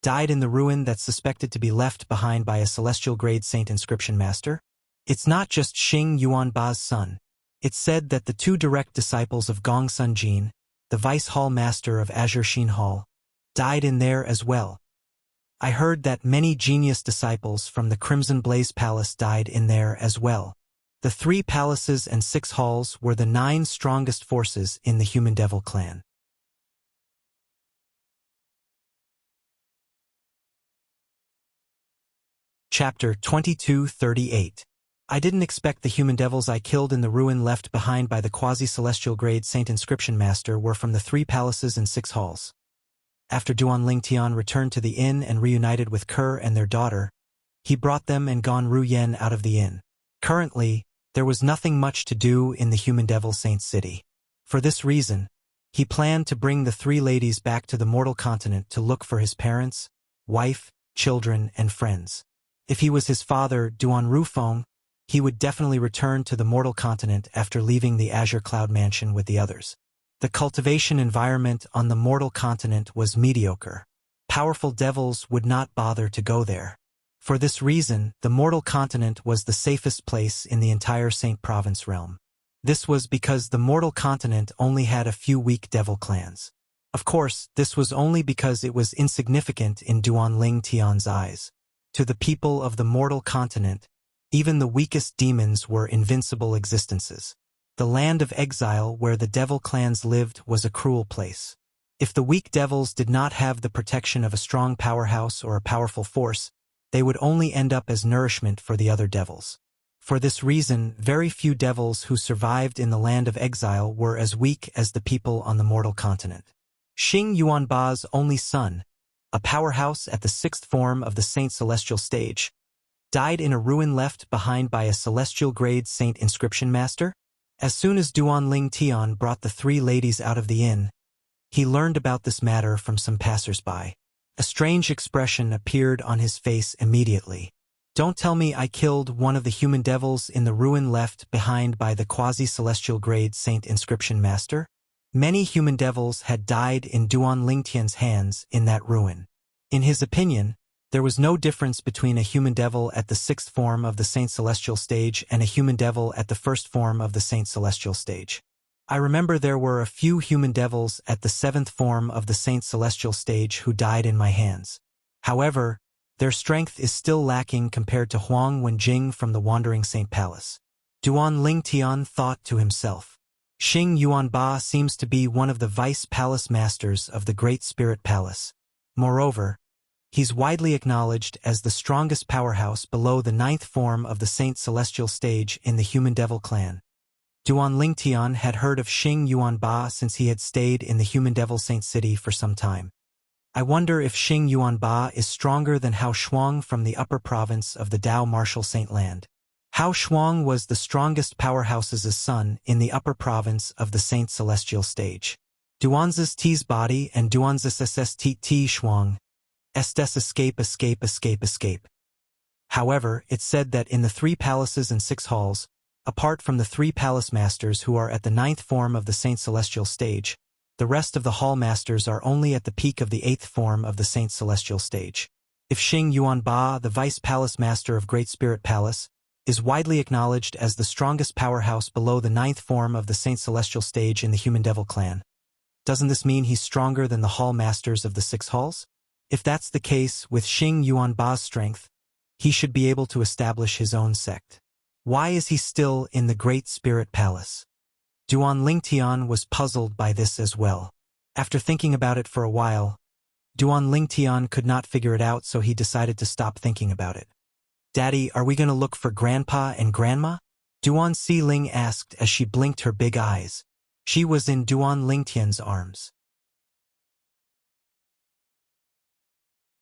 died in the ruin that's suspected to be left behind by a celestial grade saint inscription master. It's not just Xing Yuanba's son. It's said that the 2 direct disciples of Gong Sun Jin, the vice hall master of Azure Shin Hall, died in there as well. I heard that many genius disciples from the Crimson Blaze Palace died in there as well. The 3 palaces and 6 halls were the 9 strongest forces in the human devil clan. Chapter 2238. I didn't expect the human devils I killed in the ruin left behind by the quasi-celestial grade saint inscription master were from the 3 palaces and 6 halls. After Duan Lingtian returned to the inn and reunited with Ke and their daughter, he brought them and Gan Ruyen out of the inn. Currently, there was nothing much to do in the human devil Saint City. For this reason, he planned to bring the 3 ladies back to the mortal continent to look for his parents, wife, children, and friends. If he was his father, Duan Rufeng, he would definitely return to the mortal continent after leaving the Azure Cloud Mansion with the others. The cultivation environment on the mortal continent was mediocre. Powerful devils would not bother to go there. For this reason, the mortal continent was the safest place in the entire Saint Province realm. This was because the mortal continent only had a few weak devil clans. Of course, this was only because it was insignificant in Duan Lingtian's eyes. To the people of the mortal continent, even the weakest demons were invincible existences. The land of exile where the devil clans lived was a cruel place. If the weak devils did not have the protection of a strong powerhouse or a powerful force, they would only end up as nourishment for the other devils. For this reason, very few devils who survived in the land of exile were as weak as the people on the mortal continent. Xing Yuanba's only son, a powerhouse at the sixth form of the Saint Celestial stage, died in a ruin left behind by a celestial grade saint inscription master. As soon as Duanling Tian brought the three ladies out of the inn, he learned about this matter from some passers-by. A strange expression appeared on his face immediately. Don't tell me I killed one of the human devils in the ruin left behind by the quasi-celestial grade saint inscription master? Many human devils had died in Duanling Tian's hands in that ruin. In his opinion, there was no difference between a human devil at the sixth form of the Saint Celestial stage and a human devil at the first form of the Saint Celestial stage. I remember there were a few human devils at the seventh form of the Saint Celestial stage who died in my hands. However, their strength is still lacking compared to Huang Wenjing from the Wandering Saint Palace. Duanling Tian thought to himself. Xing Yuanba seems to be one of the vice palace masters of the Great Spirit Palace. Moreover, he's widely acknowledged as the strongest powerhouse below the ninth form of the Saint Celestial stage in the Human Devil clan. Duanling Tian had heard of Xing Yuanba since he had stayed in the Human Devil Saint City for some time. I wonder if Xing Yuanba is stronger than Hao Shuang from the upper province of the Dao Martial Saint Land. Hao Shuang was the strongest powerhouse's son in the upper province of the Saint Celestial stage. Duanz's T's body and Duanz's SST T Shuang. Estes escape. However, it's said that in the 3 palaces and 6 halls, apart from the 3 palace masters who are at the 9th form of the Saint Celestial stage, the rest of the hall masters are only at the peak of the 8th form of the Saint Celestial stage. If Xing Yuanba, the vice palace master of Great Spirit Palace, is widely acknowledged as the strongest powerhouse below the 9th form of the Saint Celestial stage in the Human Devil clan, doesn't this mean he's stronger than the hall masters of the 6 halls? If that's the case, with Xing Yuanba's strength, he should be able to establish his own sect. Why is he still in the Great Spirit Palace? Duanling Tian was puzzled by this as well. After thinking about it for a while, Duanling Tian could not figure it out, so he decided to stop thinking about it. Daddy, are we going to look for Grandpa and Grandma? Duan Xiling asked as she blinked her big eyes. She was in Duanling Tian's arms.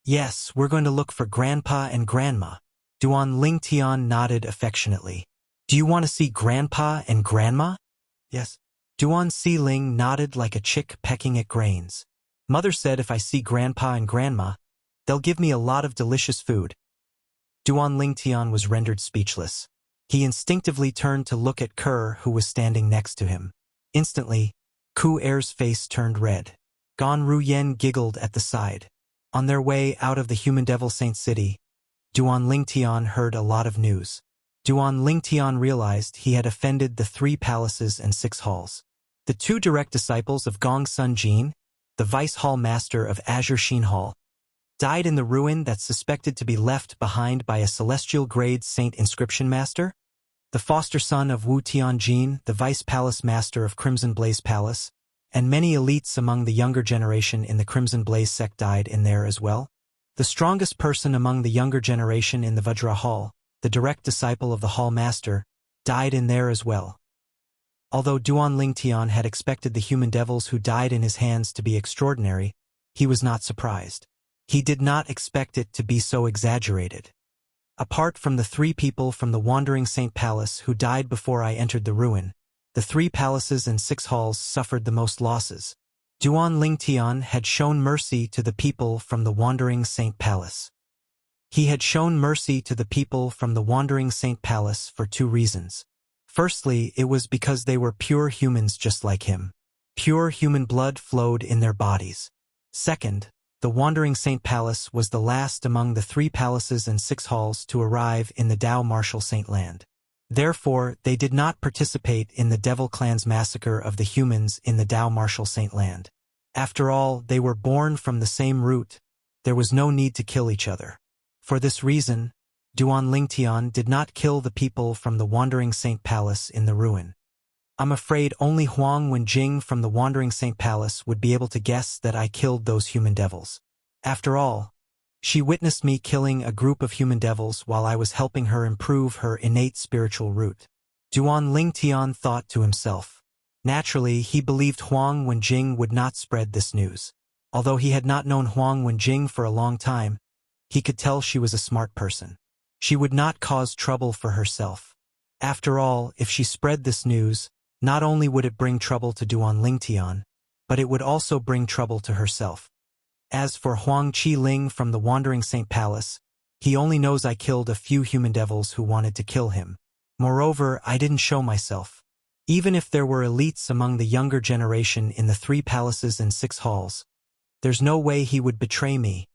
Yes, we're going to look for Grandpa and Grandma. Duanling Tian nodded affectionately. Do you want to see Grandpa and Grandma? Yes. Duan Xiling nodded like a chick pecking at grains. Mother said if I see Grandpa and Grandma, they'll give me a lot of delicious food. Duanling Tian was rendered speechless. He instinctively turned to look at Kerr, who was standing next to him. Instantly, Ku Er's face turned red. Gan Ruyen giggled at the side. On their way out of the Human Devil Saint City, Duanling Tian heard a lot of news. Duanling Tian realized he had offended the 3 palaces and 6 halls. The 2 direct disciples of Gong Sun Jin, the vice hall master of Azure Shin Hall, died in the ruin that's suspected to be left behind by a celestial grade saint inscription master. The foster son of Wu Tianjin, the vice palace master of Crimson Blaze Palace, and many elites among the younger generation in the Crimson Blaze sect died in there as well. The strongest person among the younger generation in the Vajra Hall, the direct disciple of the Hall Master, died in there as well. Although Duanling Tian had expected the human devils who died in his hands to be extraordinary, he was not surprised. He did not expect it to be so exaggerated. Apart from the 3 people from the Wandering Saint Palace who died before I entered the ruin, the 3 palaces and 6 halls suffered the most losses. Duanling Tian had shown mercy to the people from the Wandering Saint Palace. He had shown mercy to the people from the Wandering Saint Palace for 2 reasons. Firstly, it was because they were pure humans just like him. Pure human blood flowed in their bodies. Second, the Wandering Saint Palace was the last among the 3 palaces and 6 halls to arrive in the Dao Martial Saint Land. Therefore, they did not participate in the Devil Clan's massacre of the humans in the Dao Martial Saint Land. After all, they were born from the same root. There was no need to kill each other. For this reason, Duanling Tian did not kill the people from the Wandering Saint Palace in the ruin. I'm afraid only Huang Wenjing from the Wandering Saint Palace would be able to guess that I killed those human devils. After all, she witnessed me killing a group of human devils while I was helping her improve her innate spiritual root. Duan Lingtian thought to himself. Naturally, he believed Huang Wenjing would not spread this news. Although he had not known Huang Wenjing for a long time, he could tell she was a smart person. She would not cause trouble for herself. After all, if she spread this news, not only would it bring trouble to Duan Lingtian, but it would also bring trouble to herself. As for Huang Qi-ling from the Wandering Saint Palace, he only knows I killed a few human devils who wanted to kill him. Moreover, I didn't show myself. Even if there were elites among the younger generation in the 3 palaces and 6 halls, there's no way he would betray me.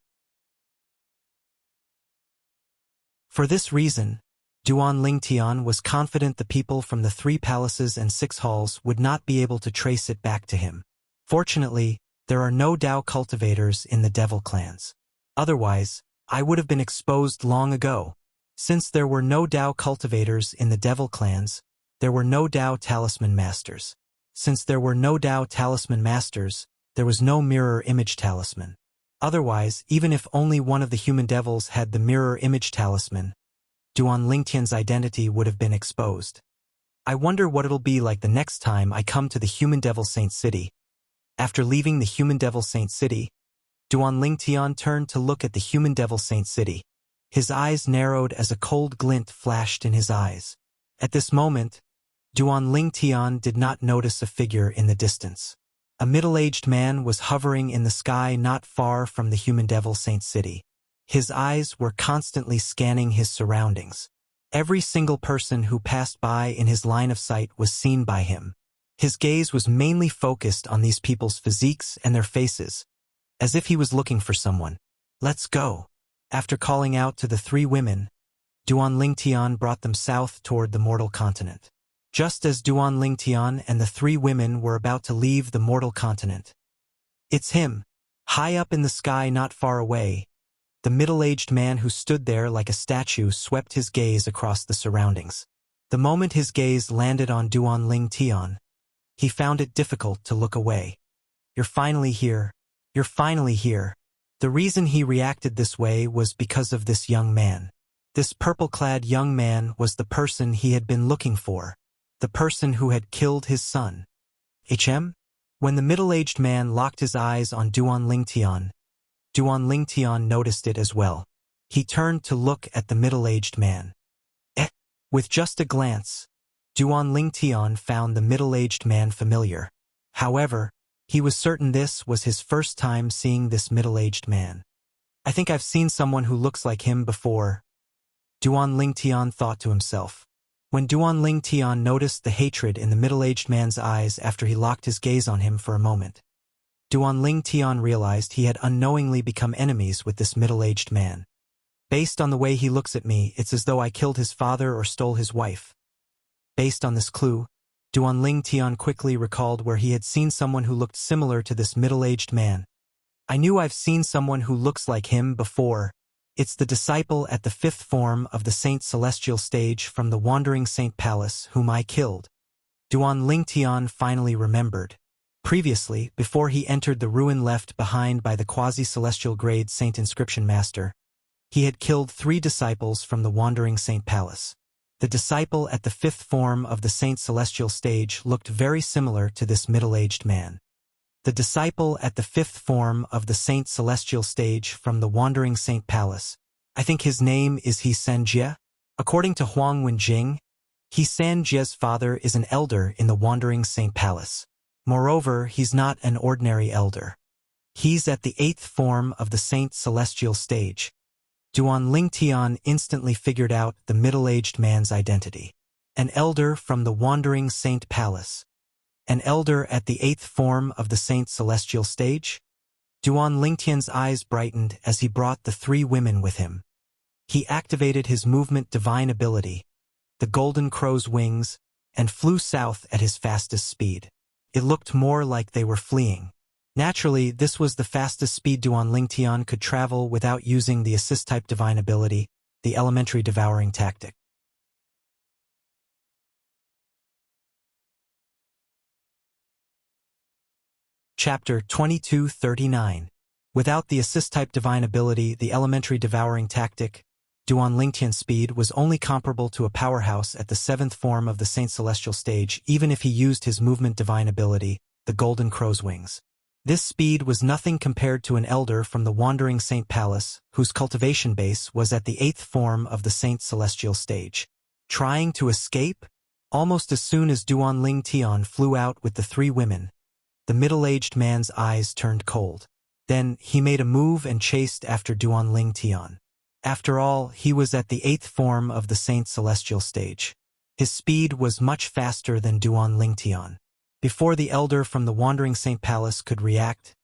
For this reason, Duan Lingtian was confident the people from the 3 palaces and 6 halls would not be able to trace it back to him. Fortunately, there are no Dao cultivators in the devil clans. Otherwise, I would have been exposed long ago. Since there were no Dao cultivators in the devil clans, there were no Dao talisman masters. Since there were no Dao talisman masters, there was no mirror image talisman. Otherwise, even if only one of the human devils had the mirror image talisman, Duan Lingtian's identity would have been exposed. I wonder what it'll be like the next time I come to the Human Devil Saint City. After leaving the Human Devil Saint City, Duan Lingtian turned to look at the Human Devil Saint City. His eyes narrowed as a cold glint flashed in his eyes. At this moment, Duan Lingtian did not notice a figure in the distance. A middle-aged man was hovering in the sky not far from the Human Devil Saint City. His eyes were constantly scanning his surroundings. Every single person who passed by in his line of sight was seen by him. His gaze was mainly focused on these people's physiques and their faces, as if he was looking for someone. Let's go. After calling out to the 3 women, Duan Lingtian brought them south toward the mortal continent. Just as Duan Lingtian and the 3 women were about to leave the mortal continent. It's him. High up in the sky not far away, the middle-aged man who stood there like a statue swept his gaze across the surroundings. The moment his gaze landed on Duan Lingtian, he found it difficult to look away. You're finally here. You're finally here. The reason he reacted this way was because of this young man. This purple-clad young man was the person he had been looking for. The person who had killed his son. When the middle-aged man locked his eyes on Duan Lingtian noticed it as well. He turned to look at the middle-aged man. With just a glance, Duan Lingtian found the middle-aged man familiar. However, he was certain this was his first time seeing this middle-aged man. I think I've seen someone who looks like him before, Duan Lingtian thought to himself. When Duan Lingtian noticed the hatred in the middle-aged man's eyes after he locked his gaze on him for a moment, Duan Lingtian realized he had unknowingly become enemies with this middle-aged man. Based on the way he looks at me, it's as though I killed his father or stole his wife. Based on this clue, Duan Lingtian quickly recalled where he had seen someone who looked similar to this middle-aged man. I knew I've seen someone who looks like him before. It's the disciple at the 5th form of the Saint Celestial stage from the Wandering Saint Palace whom I killed. Duan Lingtian finally remembered. Previously, before he entered the ruin left behind by the quasi-celestial grade Saint Inscription Master, he had killed 3 disciples from the Wandering Saint Palace. The disciple at the 5th form of the Saint Celestial stage looked very similar to this middle-aged man. The disciple at the 5th form of the Saint Celestial stage from the Wandering Saint Palace, I think his name is He Sanjie. According to Huang Wenjing, He Sanjie's father is an elder in the Wandering Saint Palace. Moreover, he's not an ordinary elder. He's at the 8th form of the Saint Celestial stage. Duan Lingtian instantly figured out the middle-aged man's identity. An elder from the Wandering Saint Palace. An elder at the 8th form of the Saint Celestial stage? Duan Lingtian's eyes brightened as he brought the 3 women with him. He activated his movement divine ability, the golden crow's wings, and flew south at his fastest speed. It looked more like they were fleeing. Naturally, this was the fastest speed Duan Lingtian could travel without using the assist-type divine ability, the elementary devouring tactic. Chapter 2239. Without the assist-type divine ability, the elementary devouring tactic, Duan Lingtian's speed was only comparable to a powerhouse at the 7th form of the Saint Celestial stage, even if he used his movement divine ability, the Golden Crow's Wings. This speed was nothing compared to an elder from the Wandering Saint Palace, whose cultivation base was at the 8th form of the Saint Celestial stage. Trying to escape? Almost as soon as Duan Lingtian flew out with the 3 women, the middle-aged man's eyes turned cold. Then he made a move and chased after Duan Lingtian. After all, he was at the 8th form of the Saint Celestial stage. His speed was much faster than Duan Lingtian. Before the elder from the Wandering Saint Palace could react,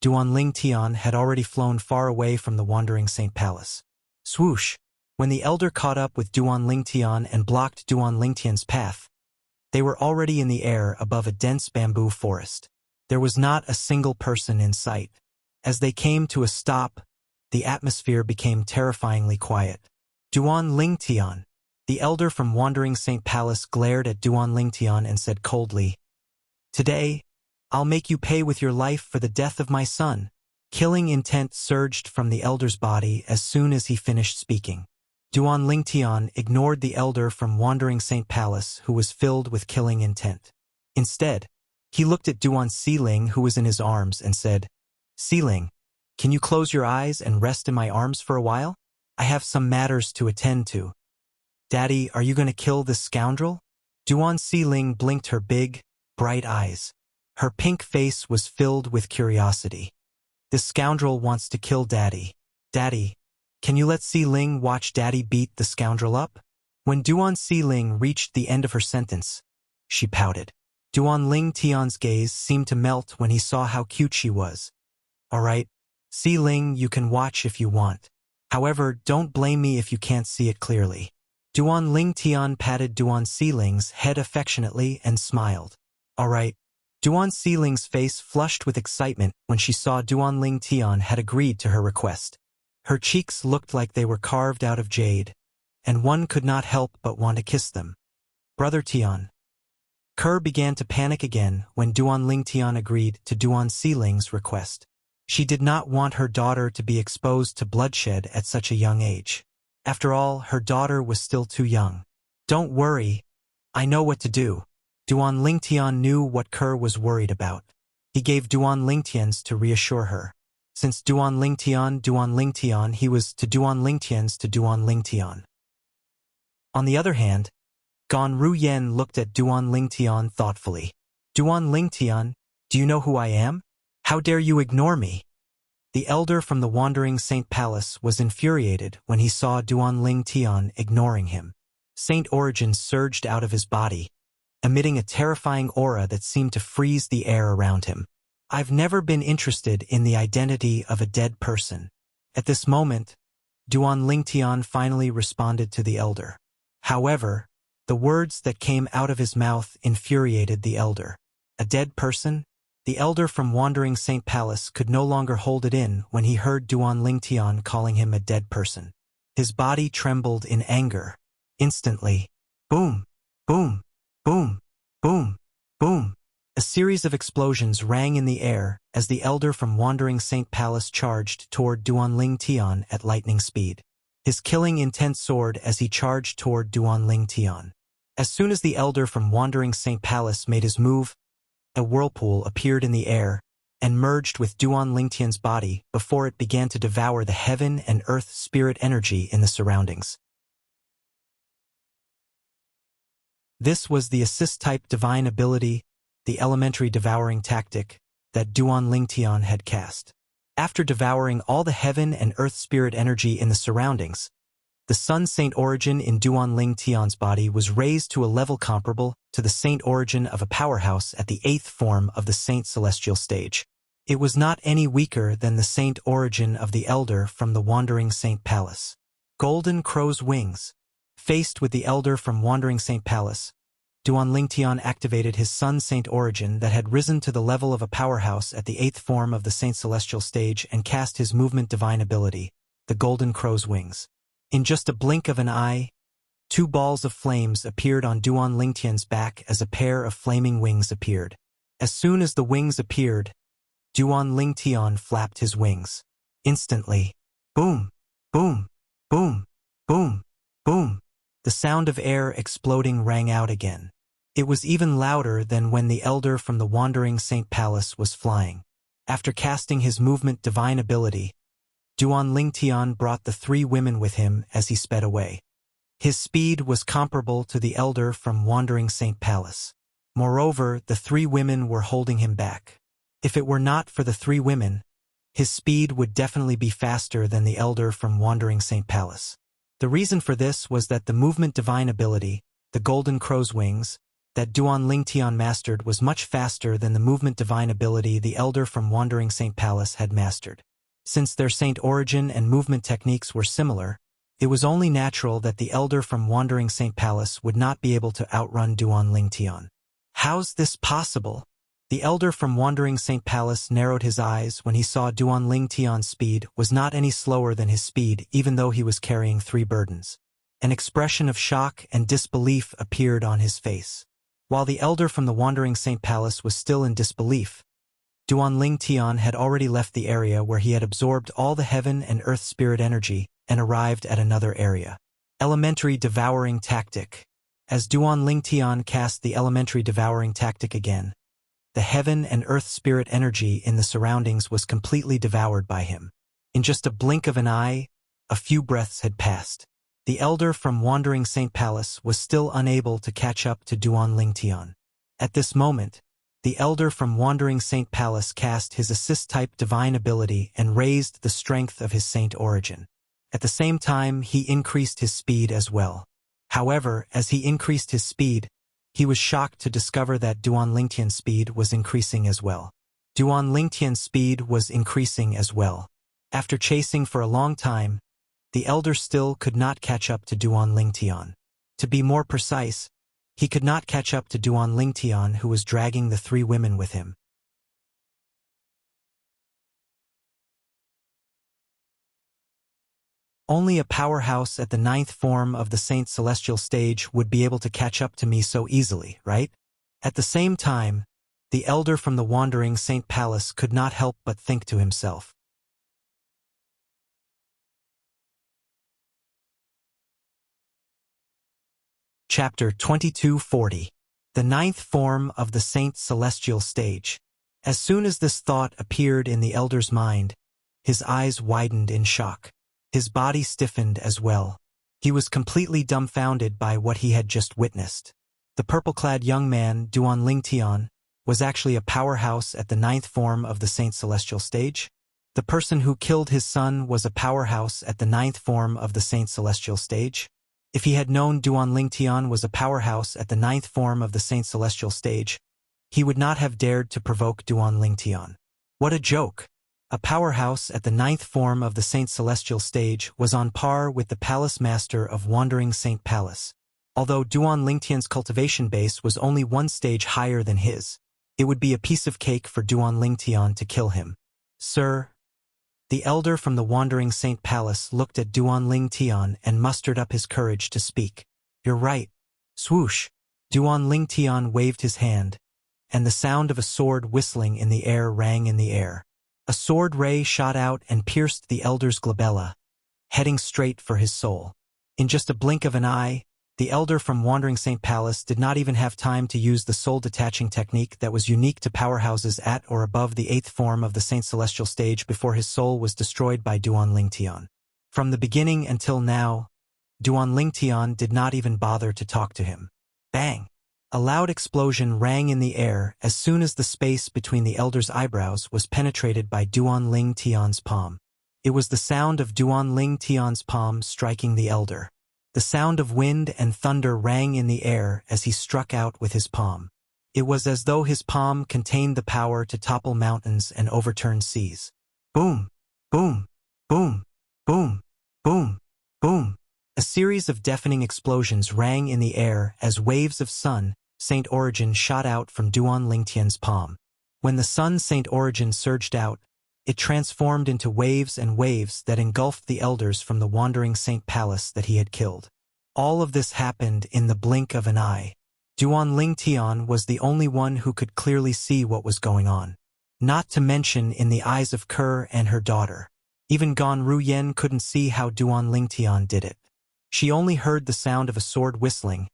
Duan Lingtian had already flown far away from the Wandering Saint Palace. Swoosh! When the elder caught up with Duan Lingtian and blocked Duan Lingtian's path, they were already in the air above a dense bamboo forest. There was not a single person in sight. As they came to a stop, the atmosphere became terrifyingly quiet. Duan Lingtian, the elder from Wandering Saint Palace, glared at Duan Lingtian and said coldly, "Today, I'll make you pay with your life for the death of my son." Killing intent surged from the elder's body as soon as he finished speaking. Duan Lingtian ignored the elder from Wandering Saint Palace, who was filled with killing intent. Instead, he looked at Duan Siling, who was in his arms, and said, "Siling, can you close your eyes and rest in my arms for a while? I have some matters to attend to." "Daddy, are you going to kill this scoundrel?" Duan Siling blinked her big, bright eyes. Her pink face was filled with curiosity. "This scoundrel wants to kill Daddy. Daddy, can you let Siling watch Daddy beat the scoundrel up?" When Duan Siling reached the end of her sentence, she pouted. Duan Lingtian's gaze seemed to melt when he saw how cute she was. "All right, Siling, you can watch if you want. However, don't blame me if you can't see it clearly." Duan Lingtian patted Duan Siling's head affectionately and smiled. "All right." Duan Siling's face flushed with excitement when she saw Duan Lingtian had agreed to her request. Her cheeks looked like they were carved out of jade, and one could not help but want to kiss them. "Brother Tian." Kerr began to panic again when Duan Lingtian agreed to Duan Siling's request. She did not want her daughter to be exposed to bloodshed at such a young age. After all, her daughter was still too young. "Don't worry, I know what to do." Duan Lingtian knew what Kerr was worried about. He gave Duan Lingtian's to reassure her. Since Duan Lingtian, he was to Duan Lingtian's to Duan Lingtian. On the other hand, Gan Ruyen looked at Duan Lingtian thoughtfully. "Duan Lingtian, do you know who I am? How dare you ignore me?" The elder from the Wandering Saint Palace was infuriated when he saw Duan Lingtian ignoring him. Saint Origin surged out of his body, emitting a terrifying aura that seemed to freeze the air around him. "I've never been interested in the identity of a dead person." At this moment, Duan Lingtian finally responded to the elder. However, the words that came out of his mouth infuriated the elder. A dead person? The elder from Wandering Saint Palace could no longer hold it in when he heard Duan Lingtian calling him a dead person. His body trembled in anger. Instantly, boom, boom, boom, boom, boom. A series of explosions rang in the air as the elder from Wandering Saint Palace charged toward Duan Lingtian at lightning speed. His killing intent soared as he charged toward Duan Lingtian. As soon as the elder from Wandering Saint Palace made his move, a whirlpool appeared in the air and merged with Duan Lingtian's body before it began to devour the heaven and earth spirit energy in the surroundings. This was the assist-type divine ability, the elementary devouring tactic, that Duan Lingtian had cast. After devouring all the heaven and earth spirit energy in the surroundings, the Sun Saint Origin in Duan Lingtian's body was raised to a level comparable to the Saint Origin of a powerhouse at the 8th form of the Saint Celestial stage. It was not any weaker than the Saint Origin of the Elder from the Wandering Saint Palace. Golden Crow's Wings. Faced with the Elder from Wandering Saint Palace, Duan Lingtian activated his Sun Saint Origin that had risen to the level of a powerhouse at the 8th form of the Saint Celestial stage and cast his movement divine ability, the Golden Crow's Wings. In just a blink of an eye, 2 balls of flames appeared on Duan Lingtian's back as a pair of flaming wings appeared. As soon as the wings appeared, Duan Lingtian flapped his wings. Instantly, boom, boom, boom, boom, boom, the sound of air exploding rang out again. It was even louder than when the elder from the Wandering Saint Palace was flying. After casting his movement divine ability, Duan Lingtian brought the 3 women with him as he sped away. His speed was comparable to the elder from Wandering Saint Palace. Moreover, the 3 women were holding him back. If it were not for the 3 women, his speed would definitely be faster than the elder from Wandering Saint Palace. The reason for this was that the movement divine ability, the Golden Crow's Wings, that Duan Lingtian mastered was much faster than the movement divine ability the elder from Wandering Saint Palace had mastered. Since their saint origin and movement techniques were similar, it was only natural that the elder from Wandering Saint Palace would not be able to outrun Duan Lingtian. How's this possible? The elder from Wandering Saint Palace narrowed his eyes when he saw Duan Lingtian's speed was not any slower than his speed even though he was carrying 3 burdens. An expression of shock and disbelief appeared on his face. While the elder from the Wandering Saint Palace was still in disbelief, Duan Lingtian had already left the area where he had absorbed all the heaven and earth spirit energy and arrived at another area. Elementary Devouring Tactic. As Duan Lingtian cast the Elementary Devouring Tactic again, the heaven and earth spirit energy in the surroundings was completely devoured by him. In just a blink of an eye, a few breaths had passed. The elder from Wandering Saint Palace was still unable to catch up to Duan Lingtian. At this moment, the elder from Wandering Saint Palace cast his assist-type divine ability and raised the strength of his saint origin. At the same time, he increased his speed as well. However, as he increased his speed, he was shocked to discover that Duan Lingtian's speed was increasing as well. Duan Lingtian's speed was increasing as well. After chasing for a long time, the elder still could not catch up to Duan Lingtian. To be more precise, he could not catch up to Duan Lingtian, who was dragging the 3 women with him. Only a powerhouse at the 9th form of the Saint Celestial stage would be able to catch up to me so easily, right? At the same time, the elder from the Wandering Saint Palace could not help but think to himself. Chapter 2240. The 9th form of the Saint Celestial stage. As soon as this thought appeared in the elder's mind, his eyes widened in shock. His body stiffened as well. He was completely dumbfounded by what he had just witnessed. The purple-clad young man, Duan Lingtian, was actually a powerhouse at the 9th form of the Saint Celestial stage. The person who killed his son was a powerhouse at the 9th form of the Saint Celestial stage. If he had known Duan Lingtian was a powerhouse at the 9th form of the Saint Celestial stage, he would not have dared to provoke Duan Lingtian. What a joke! A powerhouse at the 9th form of the Saint Celestial stage was on par with the Palace Master of Wandering Saint Palace. Although Duan Lingtian's cultivation base was only 1 stage higher than his, it would be a piece of cake for Duan Lingtian to kill him. Sir, the elder from the Wandering Saint Palace looked at Duan Lingtian and mustered up his courage to speak. You're right. Swoosh! Duan Lingtian waved his hand, and the sound of a sword whistling in the air rang in the air. A sword ray shot out and pierced the elder's glabella, heading straight for his soul. In just a blink of an eye, the elder from Wandering Saint Palace did not even have time to use the soul-detaching technique that was unique to powerhouses at or above the 8th form of the Saint Celestial stage before his soul was destroyed by Duan Lingtian. From the beginning until now, Duan Lingtian did not even bother to talk to him. Bang! A loud explosion rang in the air as soon as the space between the elder's eyebrows was penetrated by Duan Lingtian's palm. It was the sound of Duan Lingtian's palm striking the elder. The sound of wind and thunder rang in the air as he struck out with his palm. It was as though his palm contained the power to topple mountains and overturn seas. Boom! Boom! Boom! Boom! Boom! Boom! A series of deafening explosions rang in the air as waves of sun, Saint Origin shot out from Duan Lingtian's palm. When the sun Saint Origin surged out, it transformed into waves and waves that engulfed the elders from the Wandering Saint Palace that he had killed. All of this happened in the blink of an eye. Duan Lingtian was the only one who could clearly see what was going on. not to mention in the eyes of Ke and her daughter. Even Gan Ruyen couldn't see how Duan Lingtian did it. She only heard the sound of a sword whistling,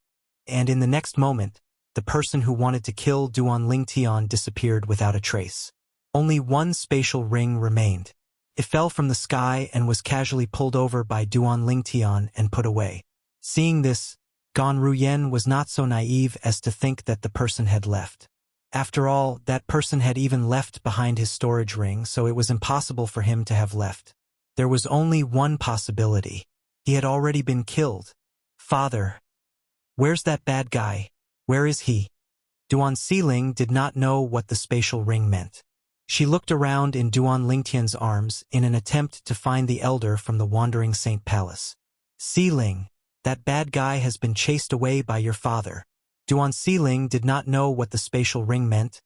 and in the next moment, the person who wanted to kill Duan Lingtian disappeared without a trace. Only one spatial ring remained. It fell from the sky and was casually pulled over by Duan Lingtian and put away. Seeing this, Gan Ruyen was not so naive as to think that the person had left. After all, that person had even left behind his storage ring, so it was impossible for him to have left. There was only one possibility. He had already been killed. Father, where's that bad guy? Where is he? Duan Siling did not know what the spatial ring meant. She looked around in Duan Lingtian's arms in an attempt to find the elder from the Wandering Saint Palace. Siling, that bad guy has been chased away by your father. Duan Siling did not know what the spatial ring meant,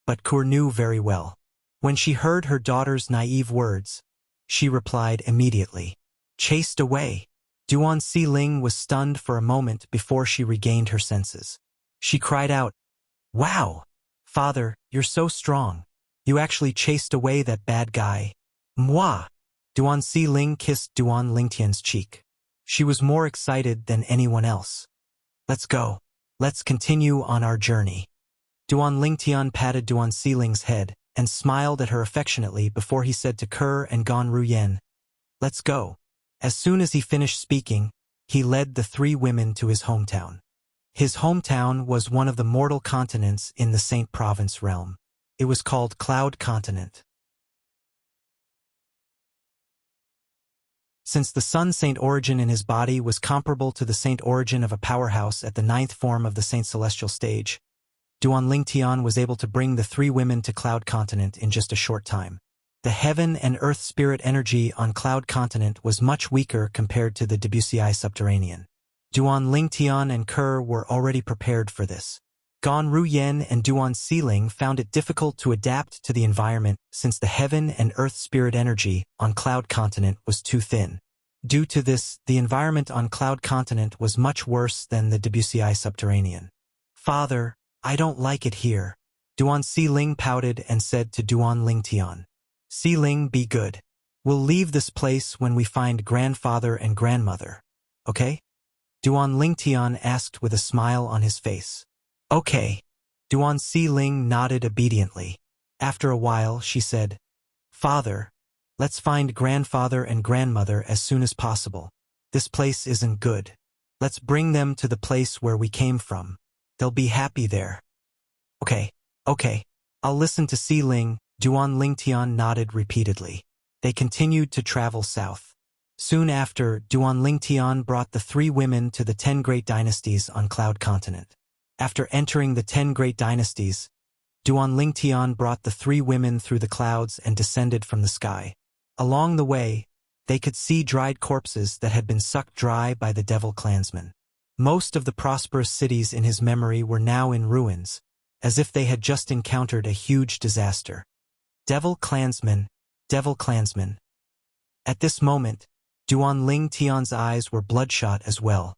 but Ke knew very well. When she heard her daughter's naive words, she replied immediately. Chased away. Duan Siling was stunned for a moment before she regained her senses. She cried out, "Wow! Father, you're so strong. You actually chased away that bad guy." Moi! Duan Siling kissed Duan Lingtian's cheek. She was more excited than anyone else. Let's go. Let's continue on our journey. Duan Lingtian patted Duan Siling's head and smiled at her affectionately before he said to Ke and Gan Ruyen, "Let's go." As soon as he finished speaking, he led the three women to his hometown. His hometown was one of the mortal continents in the Saint Province realm. It was called Cloud Continent. Since the Sun Saint origin in his body was comparable to the Saint origin of a powerhouse at the 9th form of the Saint Celestial stage, Duan Lingtian was able to bring the three women to Cloud Continent in just a short time. The heaven and earth spirit energy on Cloud Continent was much weaker compared to the Wuxia subterranean. Duan Lingtian and Ke were already prepared for this. Gan Ruyen and Duan Siling found it difficult to adapt to the environment since the heaven and earth spirit energy on Cloud Continent was too thin. Due to this, the environment on Cloud Continent was much worse than the Wuxia subterranean. Father, I don't like it here. Duan Siling pouted and said to Duan Lingtian, Siling, be good. We'll leave this place when we find grandfather and grandmother. Okay? Duan Lingtian asked with a smile on his face. Okay. Duan Siling nodded obediently. After a while, she said, Father, let's find grandfather and grandmother as soon as possible. This place isn't good. Let's bring them to the place where we came from. They'll be happy there. Okay. I'll listen to Siling. Duan Lingtian nodded repeatedly. They continued to travel south. Soon after, Duan Lingtian brought the three women to the 10 great dynasties on Cloud Continent. After entering the 10 great dynasties, Duan Lingtian brought the three women through the clouds and descended from the sky. Along the way, they could see dried corpses that had been sucked dry by the devil clansmen. Most of the prosperous cities in his memory were now in ruins, as if they had just encountered a huge disaster. Devil clansmen. At this moment, Duan Lingtian's eyes were bloodshot as well.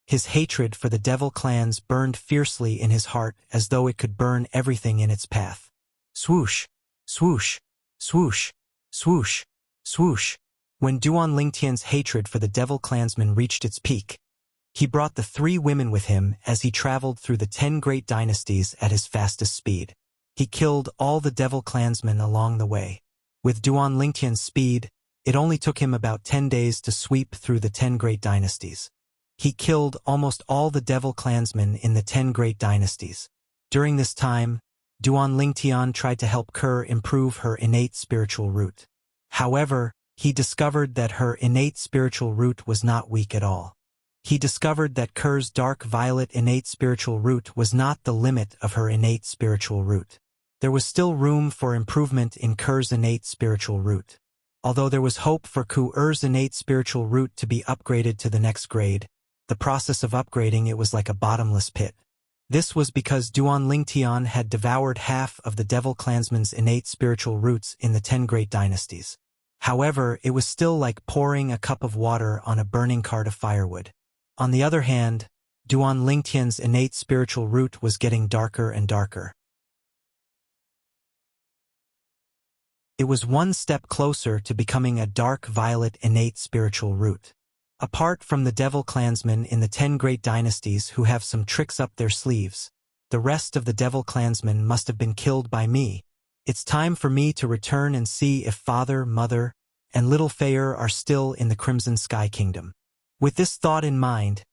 His hatred for the devil clans burned fiercely in his heart as though it could burn everything in its path. Swoosh, swoosh, swoosh, swoosh, swoosh. When Duan Lingtian's hatred for the devil clansmen reached its peak, he brought the three women with him as he traveled through the 10 great dynasties at his fastest speed. He killed all the devil clansmen along the way. With Duan Lingtian's speed, it only took him about 10 days to sweep through the 10 great dynasties. He killed almost all the devil clansmen in the 10 great dynasties. During this time, Duan Lingtian tried to help Ke improve her innate spiritual root. However, he discovered that her innate spiritual root was not weak at all. He discovered that Ke's dark violet innate spiritual root was not the limit of her innate spiritual root. There was still room for improvement in Ke's innate spiritual root. Although there was hope for Ke's innate spiritual root to be upgraded to the next grade, the process of upgrading it was like a bottomless pit. This was because Duan Lingtian had devoured half of the devil clansmen's innate spiritual roots in the 10 great dynasties. However, it was still like pouring a cup of water on a burning cart of firewood. On the other hand, Duan Lingtian's innate spiritual root was getting darker and darker. It was one step closer to becoming a dark violet innate spiritual root. Apart from the devil clansmen in the 10 great dynasties who have some tricks up their sleeves, the rest of the devil clansmen must have been killed by me. It's time for me to return and see if father, mother, and little Fei are still in the Crimson Sky Kingdom. With this thought in mind,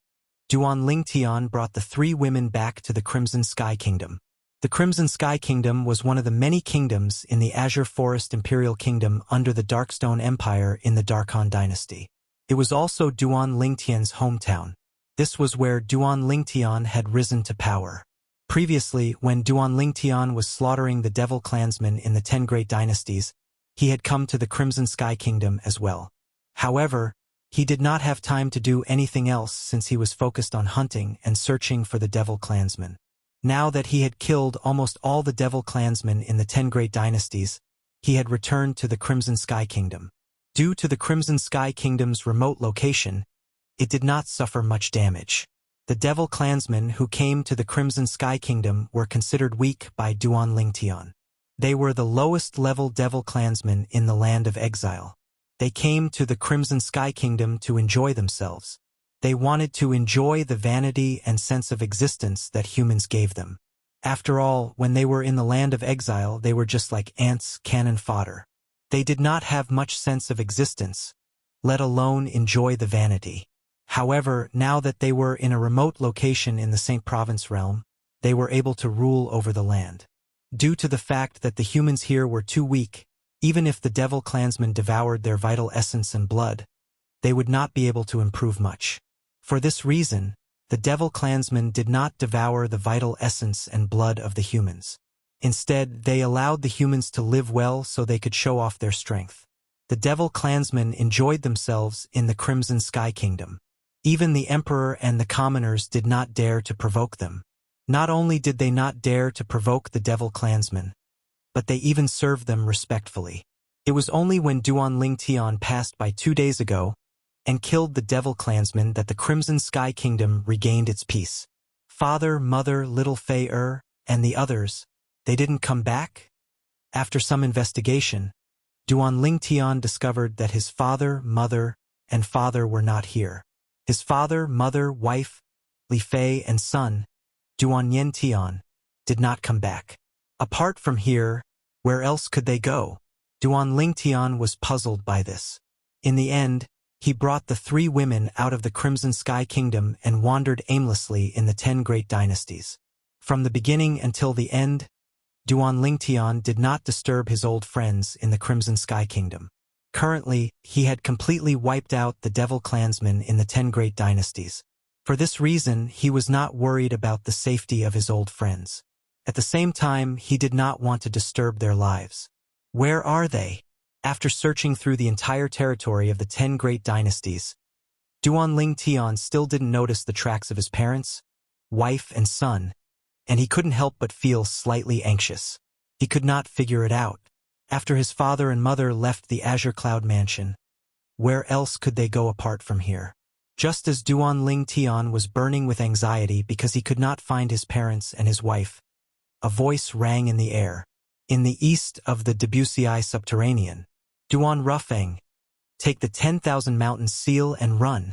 Duan Lingtian brought the 3 women back to the Crimson Sky Kingdom. The Crimson Sky Kingdom was one of the many kingdoms in the Azure Forest Imperial Kingdom under the Darkstone Empire in the Darkhan Dynasty. It was also Duan Lingtian's hometown. This was where Duan Lingtian had risen to power. Previously, when Duan Lingtian was slaughtering the devil clansmen in the 10 great dynasties, he had come to the Crimson Sky Kingdom as well. However, he did not have time to do anything else since he was focused on hunting and searching for the devil clansmen. Now that he had killed almost all the devil clansmen in the 10 great dynasties, he had returned to the Crimson Sky Kingdom. Due to the Crimson Sky Kingdom's remote location, it did not suffer much damage. The devil clansmen who came to the Crimson Sky Kingdom were considered weak by Duan Lingtian. They were the lowest level devil clansmen in the land of exile. They came to the Crimson Sky Kingdom to enjoy themselves. They wanted to enjoy the vanity and sense of existence that humans gave them. After all, when they were in the land of exile, they were just like ants, cannon fodder. They did not have much sense of existence, let alone enjoy the vanity. However, now that they were in a remote location in the Saint Province realm, they were able to rule over the land. Due to the fact that the humans here were too weak, even if the devil clansmen devoured their vital essence and blood, they would not be able to improve much. For this reason, the devil clansmen did not devour the vital essence and blood of the humans. Instead, they allowed the humans to live well so they could show off their strength. The devil clansmen enjoyed themselves in the Crimson Sky Kingdom. Even the emperor and the commoners did not dare to provoke them. Not only did they not dare to provoke the devil clansmen, but they even served them respectfully. It was only when Duan Lingtian passed by 2 days ago and killed the devil clansmen that the Crimson Sky Kingdom regained its peace. Father, mother, little Fei and the others, they didn't come back? After some investigation, Duan Lingtian discovered that his father, mother, and father were not here. His father, mother, wife, Li Fei, and son, Duan Yentian, did not come back. Apart from here, where else could they go? Duan Lingtian was puzzled by this. In the end, he brought the 3 women out of the Crimson Sky Kingdom and wandered aimlessly in the 10 great dynasties. From the beginning until the end, Duan Lingtian did not disturb his old friends in the Crimson Sky Kingdom. Currently, he had completely wiped out the devil clansmen in the 10 great dynasties. For this reason, he was not worried about the safety of his old friends. At the same time, he did not want to disturb their lives. Where are they? After searching through the entire territory of the 10 great dynasties, Duan Lingtian still didn't notice the tracks of his parents, wife, and son, and he couldn't help but feel slightly anxious. He could not figure it out. After his father and mother left the Azure Cloud Mansion, where else could they go apart from here? Just as Duan Lingtian was burning with anxiety because he could not find his parents and his wife, a voice rang in the air. In the east of the Debussy subterranean, Duan Rufeng, take the 10,000 mountain seal and run.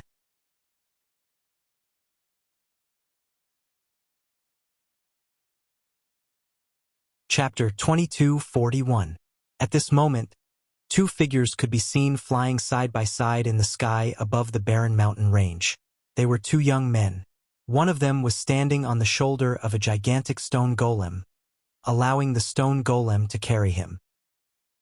Chapter 2241. At this moment, 2 figures could be seen flying side by side in the sky above the barren mountain range. They were 2 young men. One of them was standing on the shoulder of a gigantic stone golem, allowing the stone golem to carry him.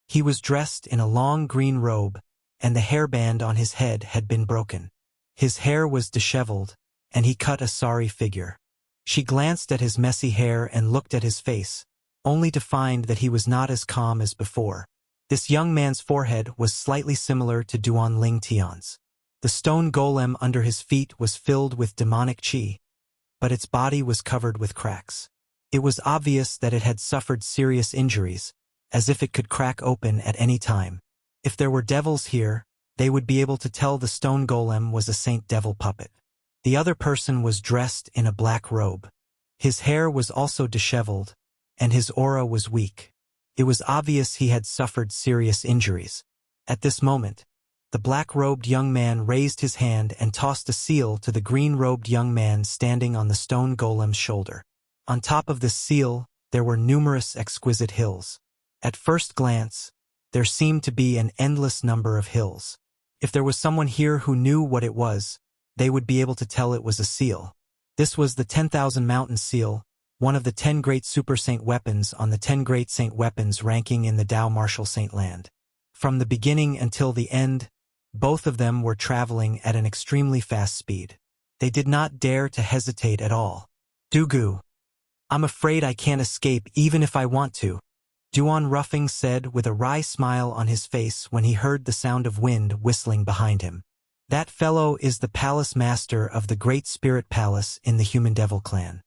He was dressed in a long green robe, and the hairband on his head had been broken. His hair was disheveled, and he cut a sorry figure. She glanced at his messy hair and looked at his face, only to find that he was not as calm as before. This young man's forehead was slightly similar to Duan Lingtian's. The stone golem under his feet was filled with demonic qi, but its body was covered with cracks. It was obvious that it had suffered serious injuries, as if it could crack open at any time. If there were devils here, they would be able to tell the stone golem was a saint devil puppet. The other person was dressed in a black robe. His hair was also disheveled, and his aura was weak. It was obvious he had suffered serious injuries. At this moment, the black-robed young man raised his hand and tossed a seal to the green-robed young man standing on the stone golem's shoulder. On top of this seal, there were numerous exquisite hills. At first glance, there seemed to be an endless number of hills. If there was someone here who knew what it was, they would be able to tell it was a seal. This was the 10,000 Mountain Seal, one of the 10 great Super Saint weapons on the 10 great Saint weapons ranking in the Tao Martial Saint Land. From the beginning until the end, both of them were traveling at an extremely fast speed. They did not dare to hesitate at all. "Dugu, I'm afraid I can't escape even if I want to," Duan Ruffing said with a wry smile on his face when he heard the sound of wind whistling behind him. "That fellow is the palace master of the Great Spirit Palace in the Human Devil clan.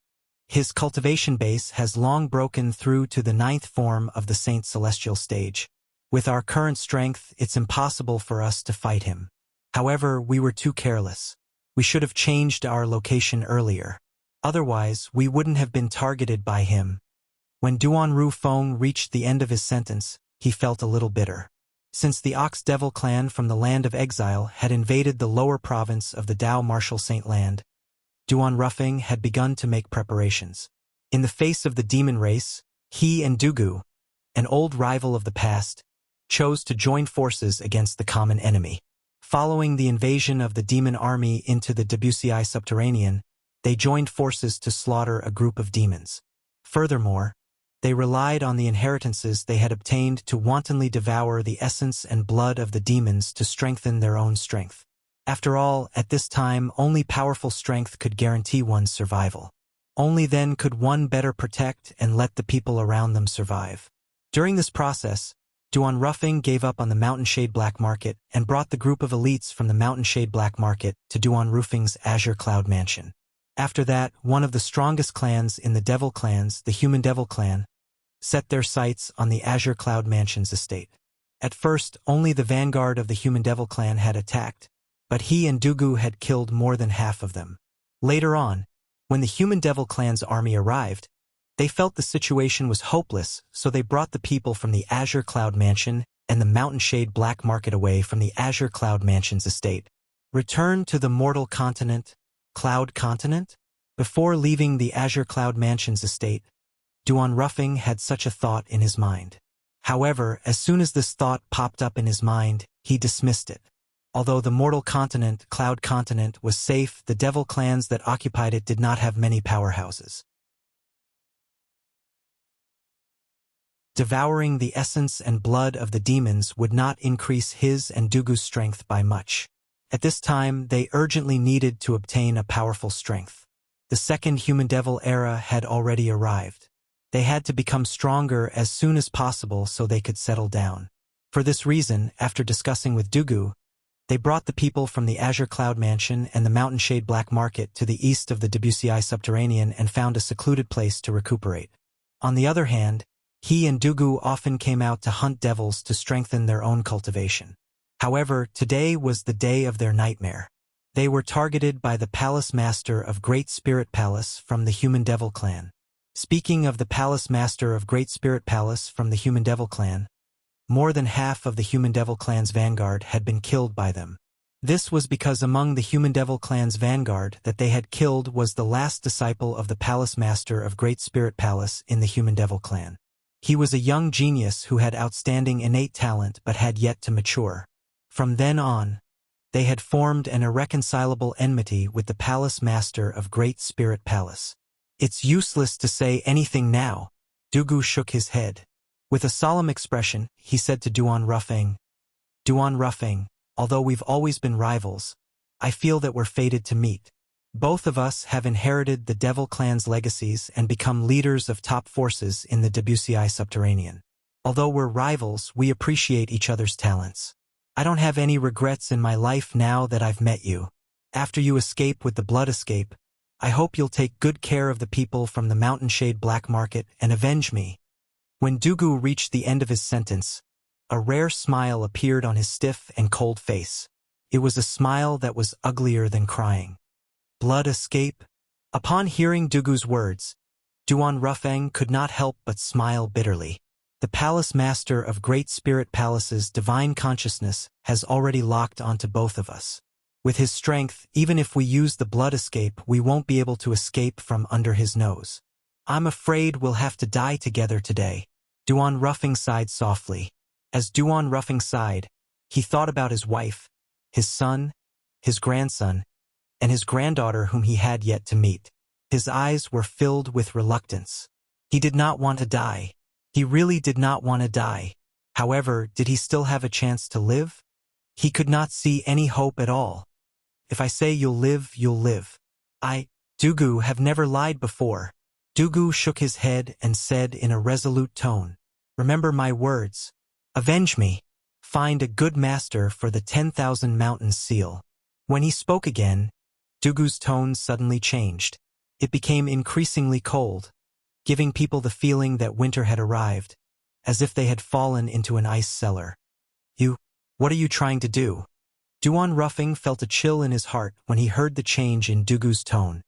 His cultivation base has long broken through to the 9th form of the Saint Celestial stage. With our current strength, it's impossible for us to fight him. However, we were too careless. We should have changed our location earlier. Otherwise, we wouldn't have been targeted by him." When Duan Rufeng reached the end of his sentence, he felt a little bitter. Since the Ox Devil clan from the Land of Exile had invaded the lower province of the Tao Martial Saint Land, Duan Ruffing had begun to make preparations. In the face of the demon race, he and Dugu, an old rival of the past, chose to join forces against the common enemy. Following the invasion of the demon army into the Wuxia subterranean, they joined forces to slaughter a group of demons. Furthermore, they relied on the inheritances they had obtained to wantonly devour the essence and blood of the demons to strengthen their own strength. After all, at this time, only powerful strength could guarantee one's survival. Only then could one better protect and let the people around them survive. During this process, Duan Ruffing gave up on the Mountain Shade Black Market and brought the group of elites from the Mountain Shade Black Market to Duan Ruffing's Azure Cloud Mansion. After that, one of the strongest clans in the Devil clans, the Human Devil clan, set their sights on the Azure Cloud Mansion's estate. At first, only the vanguard of the Human Devil clan had attacked, but he and Dugu had killed more than half of them. Later on, when the Human Devil clan's army arrived, they felt the situation was hopeless, so they brought the people from the Azure Cloud Mansion and the Mountain Shade Black Market away from the Azure Cloud Mansion's estate. Return to the mortal continent, Cloud Continent? Before leaving the Azure Cloud Mansion's estate, Duan Ruffing had such a thought in his mind. However, as soon as this thought popped up in his mind, he dismissed it. Although the mortal continent, Cloud Continent, was safe, the devil clans that occupied it did not have many powerhouses. Devouring the essence and blood of the demons would not increase his and Dugu's strength by much. At this time, they urgently needed to obtain a powerful strength. The second Human Devil era had already arrived. They had to become stronger as soon as possible so they could settle down. For this reason, after discussing with Dugu, they brought the people from the Azure Cloud Mansion and the Mountain Shade Black Market to the east of the Wuxia subterranean and found a secluded place to recuperate. On the other hand, he and Dugu often came out to hunt devils to strengthen their own cultivation. However, today was the day of their nightmare. They were targeted by the Palace Master of Great Spirit Palace from the Human Devil clan. Speaking of the Palace Master of Great Spirit Palace from the Human Devil clan, more than half of the Human Devil clan's vanguard had been killed by them. This was because among the Human Devil clan's vanguard that they had killed was the last disciple of the Palace Master of Great Spirit Palace in the Human Devil clan. He was a young genius who had outstanding innate talent but had yet to mature. From then on, they had formed an irreconcilable enmity with the Palace Master of Great Spirit Palace. "It's useless to say anything now." Dugu shook his head. With a solemn expression, he said to Duan Ruffing, "Duan Ruffing, although we've always been rivals, I feel that we're fated to meet. Both of us have inherited the Devil clan's legacies and become leaders of top forces in the Wuxia subterranean. Although we're rivals, we appreciate each other's talents. I don't have any regrets in my life now that I've met you. After you escape with the blood escape, I hope you'll take good care of the people from the Mountain Shade Black Market and avenge me." When Dugu reached the end of his sentence, a rare smile appeared on his stiff and cold face. It was a smile that was uglier than crying. Blood escape? Upon hearing Dugu's words, Duan Ruffeng could not help but smile bitterly. The palace master of Great Spirit Palace's divine consciousness has already locked onto both of us. With his strength, even if we use the blood escape, we won't be able to escape from under his nose. I'm afraid we'll have to die together today. Duan Ruffing sighed softly. As Duan Ruffing sighed, he thought about his wife, his son, his grandson, and his granddaughter whom he had yet to meet. His eyes were filled with reluctance. He did not want to die. He really did not want to die. However, did he still have a chance to live? He could not see any hope at all. If I say you'll live, you'll live. Dugu, have never lied before. Dugu shook his head and said in a resolute tone, remember my words. Avenge me. Find a good master for the 10,000 mountains seal. When he spoke again, Dugu's tone suddenly changed. It became increasingly cold, giving people the feeling that winter had arrived, as if they had fallen into an ice cellar. What are you trying to do? Duan Ruffing felt a chill in his heart when he heard the change in Dugu's tone.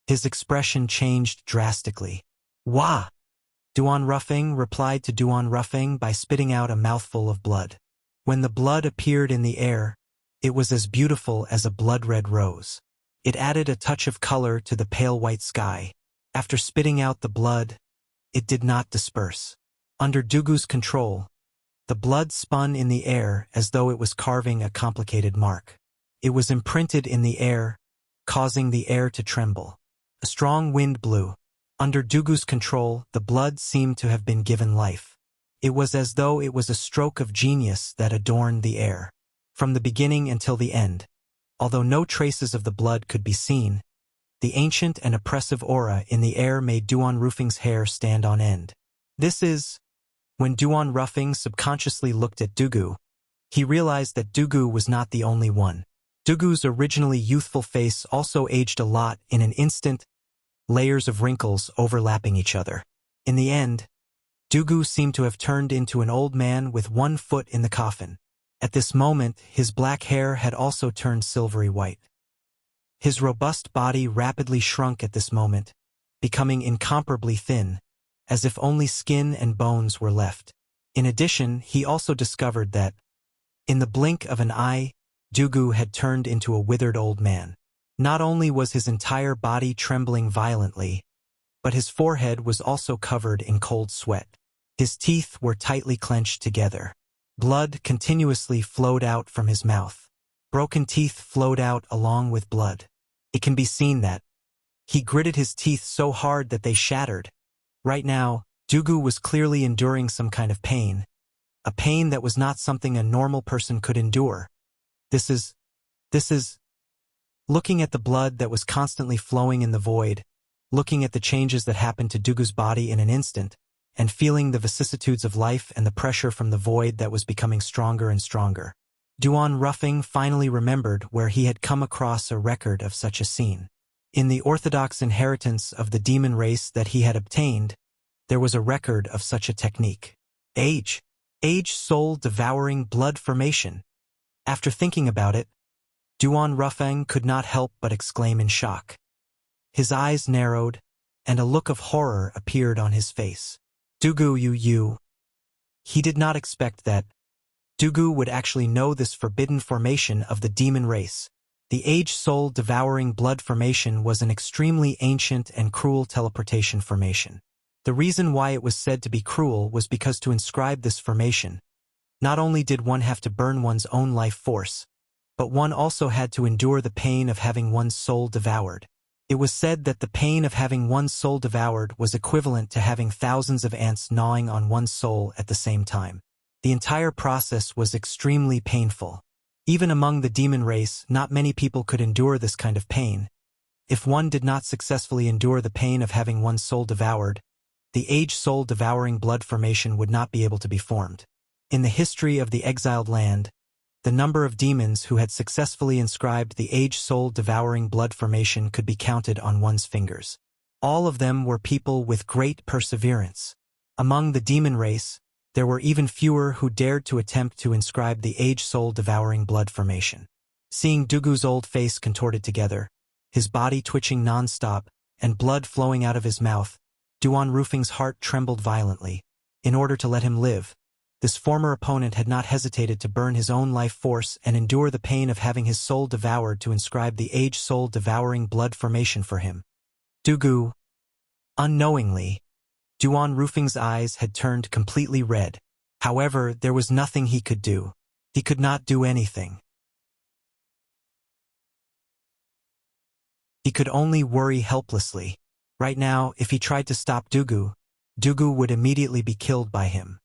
His expression changed drastically. Wah! Duan Ruffing replied to Duan Ruffing by spitting out a mouthful of blood. When the blood appeared in the air, it was as beautiful as a blood-red rose. It added a touch of color to the pale white sky. After spitting out the blood, it did not disperse. Under Dugu's control, the blood spun in the air as though it was carving a complicated mark. It was imprinted in the air, causing the air to tremble. A strong wind blew. Under Dugu's control, the blood seemed to have been given life. It was as though it was a stroke of genius that adorned the air. From the beginning until the end, although no traces of the blood could be seen, the ancient and oppressive aura in the air made Duan Ruffing's hair stand on end. When Duan Ruffing subconsciously looked at Dugu, he realized that Dugu was not the only one. Dugu's originally youthful face also aged a lot in an instant, layers of wrinkles overlapping each other. In the end, Dugu seemed to have turned into an old man with one foot in the coffin. At this moment, his black hair had also turned silvery white. His robust body rapidly shrunk at this moment, becoming incomparably thin, as if only skin and bones were left. In addition, he also discovered that, in the blink of an eye, Dugu had turned into a withered old man. Not only was his entire body trembling violently, but his forehead was also covered in cold sweat. His teeth were tightly clenched together. Blood continuously flowed out from his mouth. Broken teeth flowed out along with blood. It can be seen that he gritted his teeth so hard that they shattered. Right now, Dugu was clearly enduring some kind of pain, a pain that was not something a normal person could endure. This is... Looking at the blood that was constantly flowing in the void, looking at the changes that happened to Dugu's body in an instant, and feeling the vicissitudes of life and the pressure from the void that was becoming stronger and stronger, Duan Ruffing finally remembered where he had come across a record of such a scene. In the orthodox inheritance of the demon race that he had obtained, there was a record of such a technique. Age soul-devouring blood formation. After thinking about it, Duan Ruffing could not help but exclaim in shock. His eyes narrowed, and a look of horror appeared on his face. Dugu, you. He did not expect that Dugu would actually know this forbidden formation of the demon race. The age soul-devouring blood formation was an extremely ancient and cruel teleportation formation. The reason why it was said to be cruel was because to inscribe this formation, not only did one have to burn one's own life force, but one also had to endure the pain of having one's soul devoured. It was said that the pain of having one's soul devoured was equivalent to having thousands of ants gnawing on one's soul at the same time. The entire process was extremely painful. Even among the demon race, not many people could endure this kind of pain. If one did not successfully endure the pain of having one's soul devoured, the age soul-devouring blood formation would not be able to be formed. In the history of the exiled land, the number of demons who had successfully inscribed the age soul-devouring blood formation could be counted on one's fingers. All of them were people with great perseverance. Among the demon race, there were even fewer who dared to attempt to inscribe the age soul-devouring blood formation. Seeing Dugu's old face contorted together, his body twitching non-stop, and blood flowing out of his mouth, Duan Rufing's heart trembled violently. In order to let him live, this former opponent had not hesitated to burn his own life force and endure the pain of having his soul devoured to inscribe the age-soul devouring blood formation for him. Dugu. Unknowingly, Duan Rufing's eyes had turned completely red. However, there was nothing he could do. He could not do anything. He could only worry helplessly. Right now, if he tried to stop Dugu, Dugu would immediately be killed by him.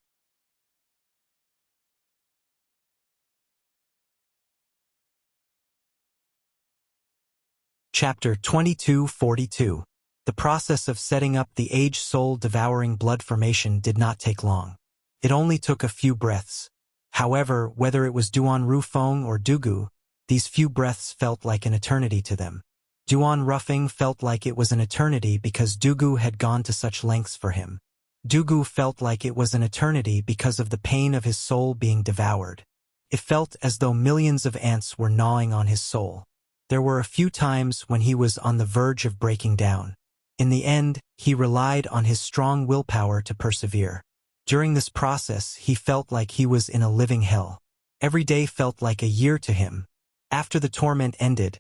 Chapter 2242. The process of setting up the age-soul devouring blood formation did not take long. It only took a few breaths. However, whether it was Duan Rufeng or Dugu, these few breaths felt like an eternity to them. Duan Rufeng felt like it was an eternity because Dugu had gone to such lengths for him. Dugu felt like it was an eternity because of the pain of his soul being devoured. It felt as though millions of ants were gnawing on his soul. There were a few times when he was on the verge of breaking down. In the end, he relied on his strong willpower to persevere. During this process, he felt like he was in a living hell. Every day felt like a year to him. After the torment ended,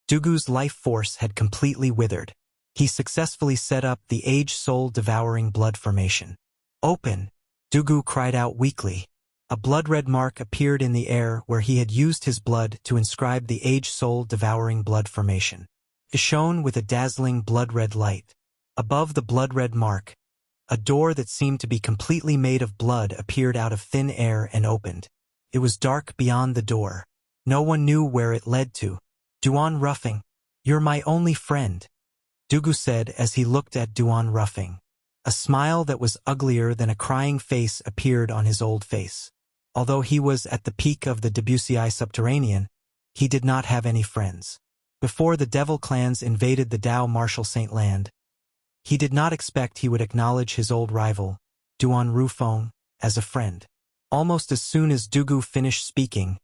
Dugu's life force had completely withered. He successfully set up the age-soul devouring blood formation. Open! Dugu cried out weakly. A blood-red mark appeared in the air where he had used his blood to inscribe the age-soul devouring blood formation. It shone with a dazzling blood-red light. Above the blood-red mark, a door that seemed to be completely made of blood appeared out of thin air and opened. It was dark beyond the door. No one knew where it led to. Duan Rufeng, you're my only friend, Dugu said as he looked at Duan Rufeng. A smile that was uglier than a crying face appeared on his old face. Although he was at the peak of the Debussy subterranean, he did not have any friends. Before the devil clans invaded the Dao Martial Saint Land, he did not expect he would acknowledge his old rival, Duan Rufeng, as a friend. Almost as soon as Dugu finished speaking,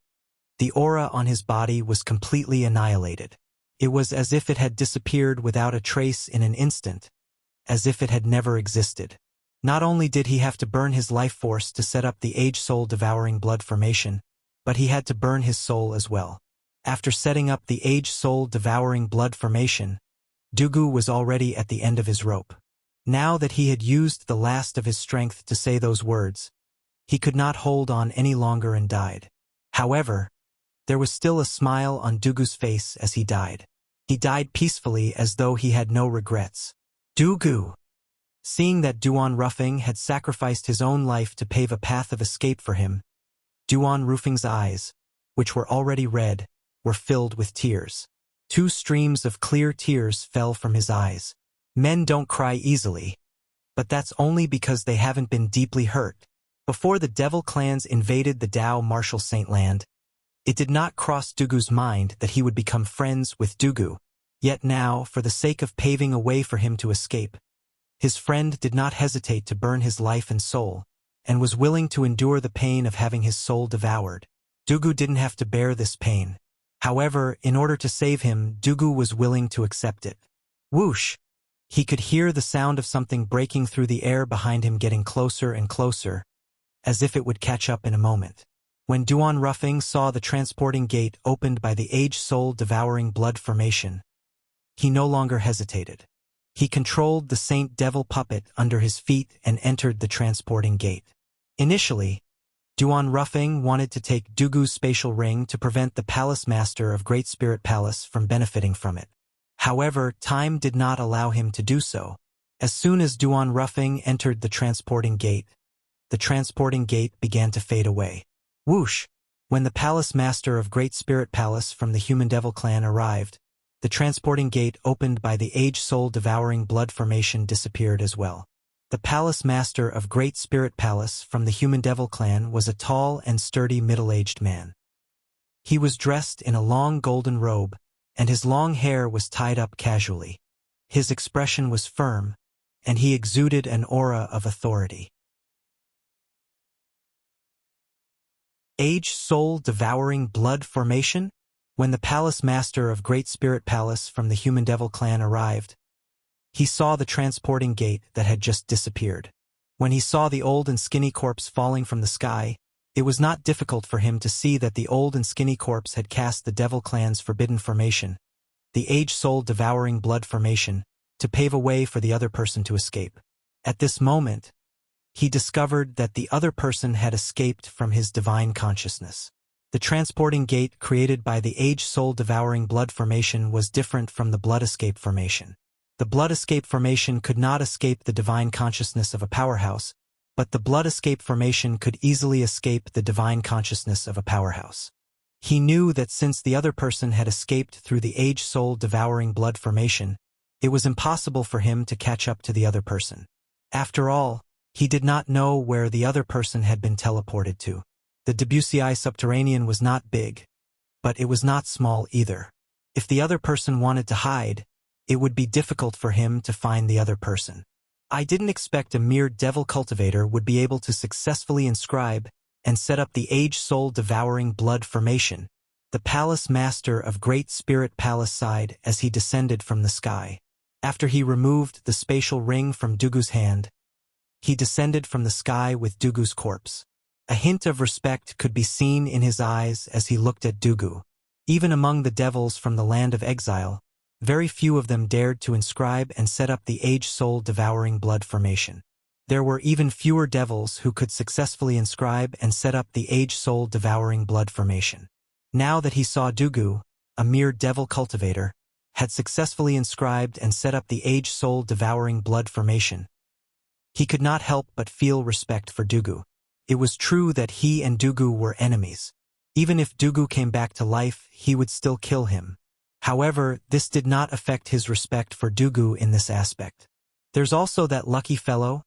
the aura on his body was completely annihilated. It was as if it had disappeared without a trace in an instant, as if it had never existed. Not only did he have to burn his life force to set up the age-soul devouring blood formation, but he had to burn his soul as well. After setting up the age-soul devouring blood formation, Dugu was already at the end of his rope. Now that he had used the last of his strength to say those words, he could not hold on any longer and died. However, there was still a smile on Dugu's face as he died. He died peacefully as though he had no regrets. Dugu! Seeing that Duan Rufeng had sacrificed his own life to pave a path of escape for him, Duan Rufeng's eyes, which were already red, were filled with tears. 2 streams of clear tears fell from his eyes. Men don't cry easily, but that's only because they haven't been deeply hurt. Before the devil clans invaded the Dao Martial Saint Land, it did not cross Dugu's mind that he would become friends with Dugu. Yet now, for the sake of paving a way for him to escape, his friend did not hesitate to burn his life and soul, and was willing to endure the pain of having his soul devoured. Dugu didn't have to bear this pain. However, in order to save him, Dugu was willing to accept it. Whoosh! He could hear the sound of something breaking through the air behind him getting closer and closer, as if it would catch up in a moment. When Duan Rufeng saw the transporting gate opened by the age-soul devouring blood formation, he no longer hesitated. He controlled the Saint Devil puppet under his feet and entered the transporting gate. Initially, Duan Rufeng wanted to take Dugu's spatial ring to prevent the Palace Master of Great Spirit Palace from benefiting from it. However, time did not allow him to do so. As soon as Duan Rufeng entered the transporting gate began to fade away. Whoosh! When the Palace Master of Great Spirit Palace from the Human Devil clan arrived, the transporting gate opened by the age-soul devouring blood formation disappeared as well. The Palace Master of Great Spirit Palace from the Human Devil clan was a tall and sturdy middle-aged man. He was dressed in a long golden robe, and his long hair was tied up casually. His expression was firm, and he exuded an aura of authority. Age-soul devouring blood formation? When the Palace Master of Great Spirit Palace from the Human Devil clan arrived, he saw the transporting gate that had just disappeared. When he saw the old and skinny corpse falling from the sky, it was not difficult for him to see that the old and skinny corpse had cast the Devil Clan's forbidden formation, the age-soul devouring blood formation, to pave a way for the other person to escape. At this moment, he discovered that the other person had escaped from his divine consciousness. The transporting gate created by the age-soul devouring blood formation was different from the blood escape formation. The blood escape formation could not escape the divine consciousness of a powerhouse, but the blood escape formation could easily escape the divine consciousness of a powerhouse. He knew that since the other person had escaped through the age-soul devouring blood formation, it was impossible for him to catch up to the other person. After all, he did not know where the other person had been teleported to. The Debussy subterranean was not big, but it was not small either. If the other person wanted to hide, it would be difficult for him to find the other person. I didn't expect a mere devil cultivator would be able to successfully inscribe and set up the age-soul devouring blood formation. The palace master of Great Spirit Palace sighed as he descended from the sky. After he removed the spatial ring from Dugu's hand, he descended from the sky with Dugu's corpse. A hint of respect could be seen in his eyes as he looked at Dugu. Even among the devils from the land of exile, very few of them dared to inscribe and set up the age-soul devouring blood formation. There were even fewer devils who could successfully inscribe and set up the age-soul devouring blood formation. Now that he saw Dugu, a mere devil cultivator, had successfully inscribed and set up the age-soul devouring blood formation, he could not help but feel respect for Dugu. It was true that he and Dugu were enemies. Even if Dugu came back to life, he would still kill him. However, this did not affect his respect for Dugu in this aspect. There's also that lucky fellow.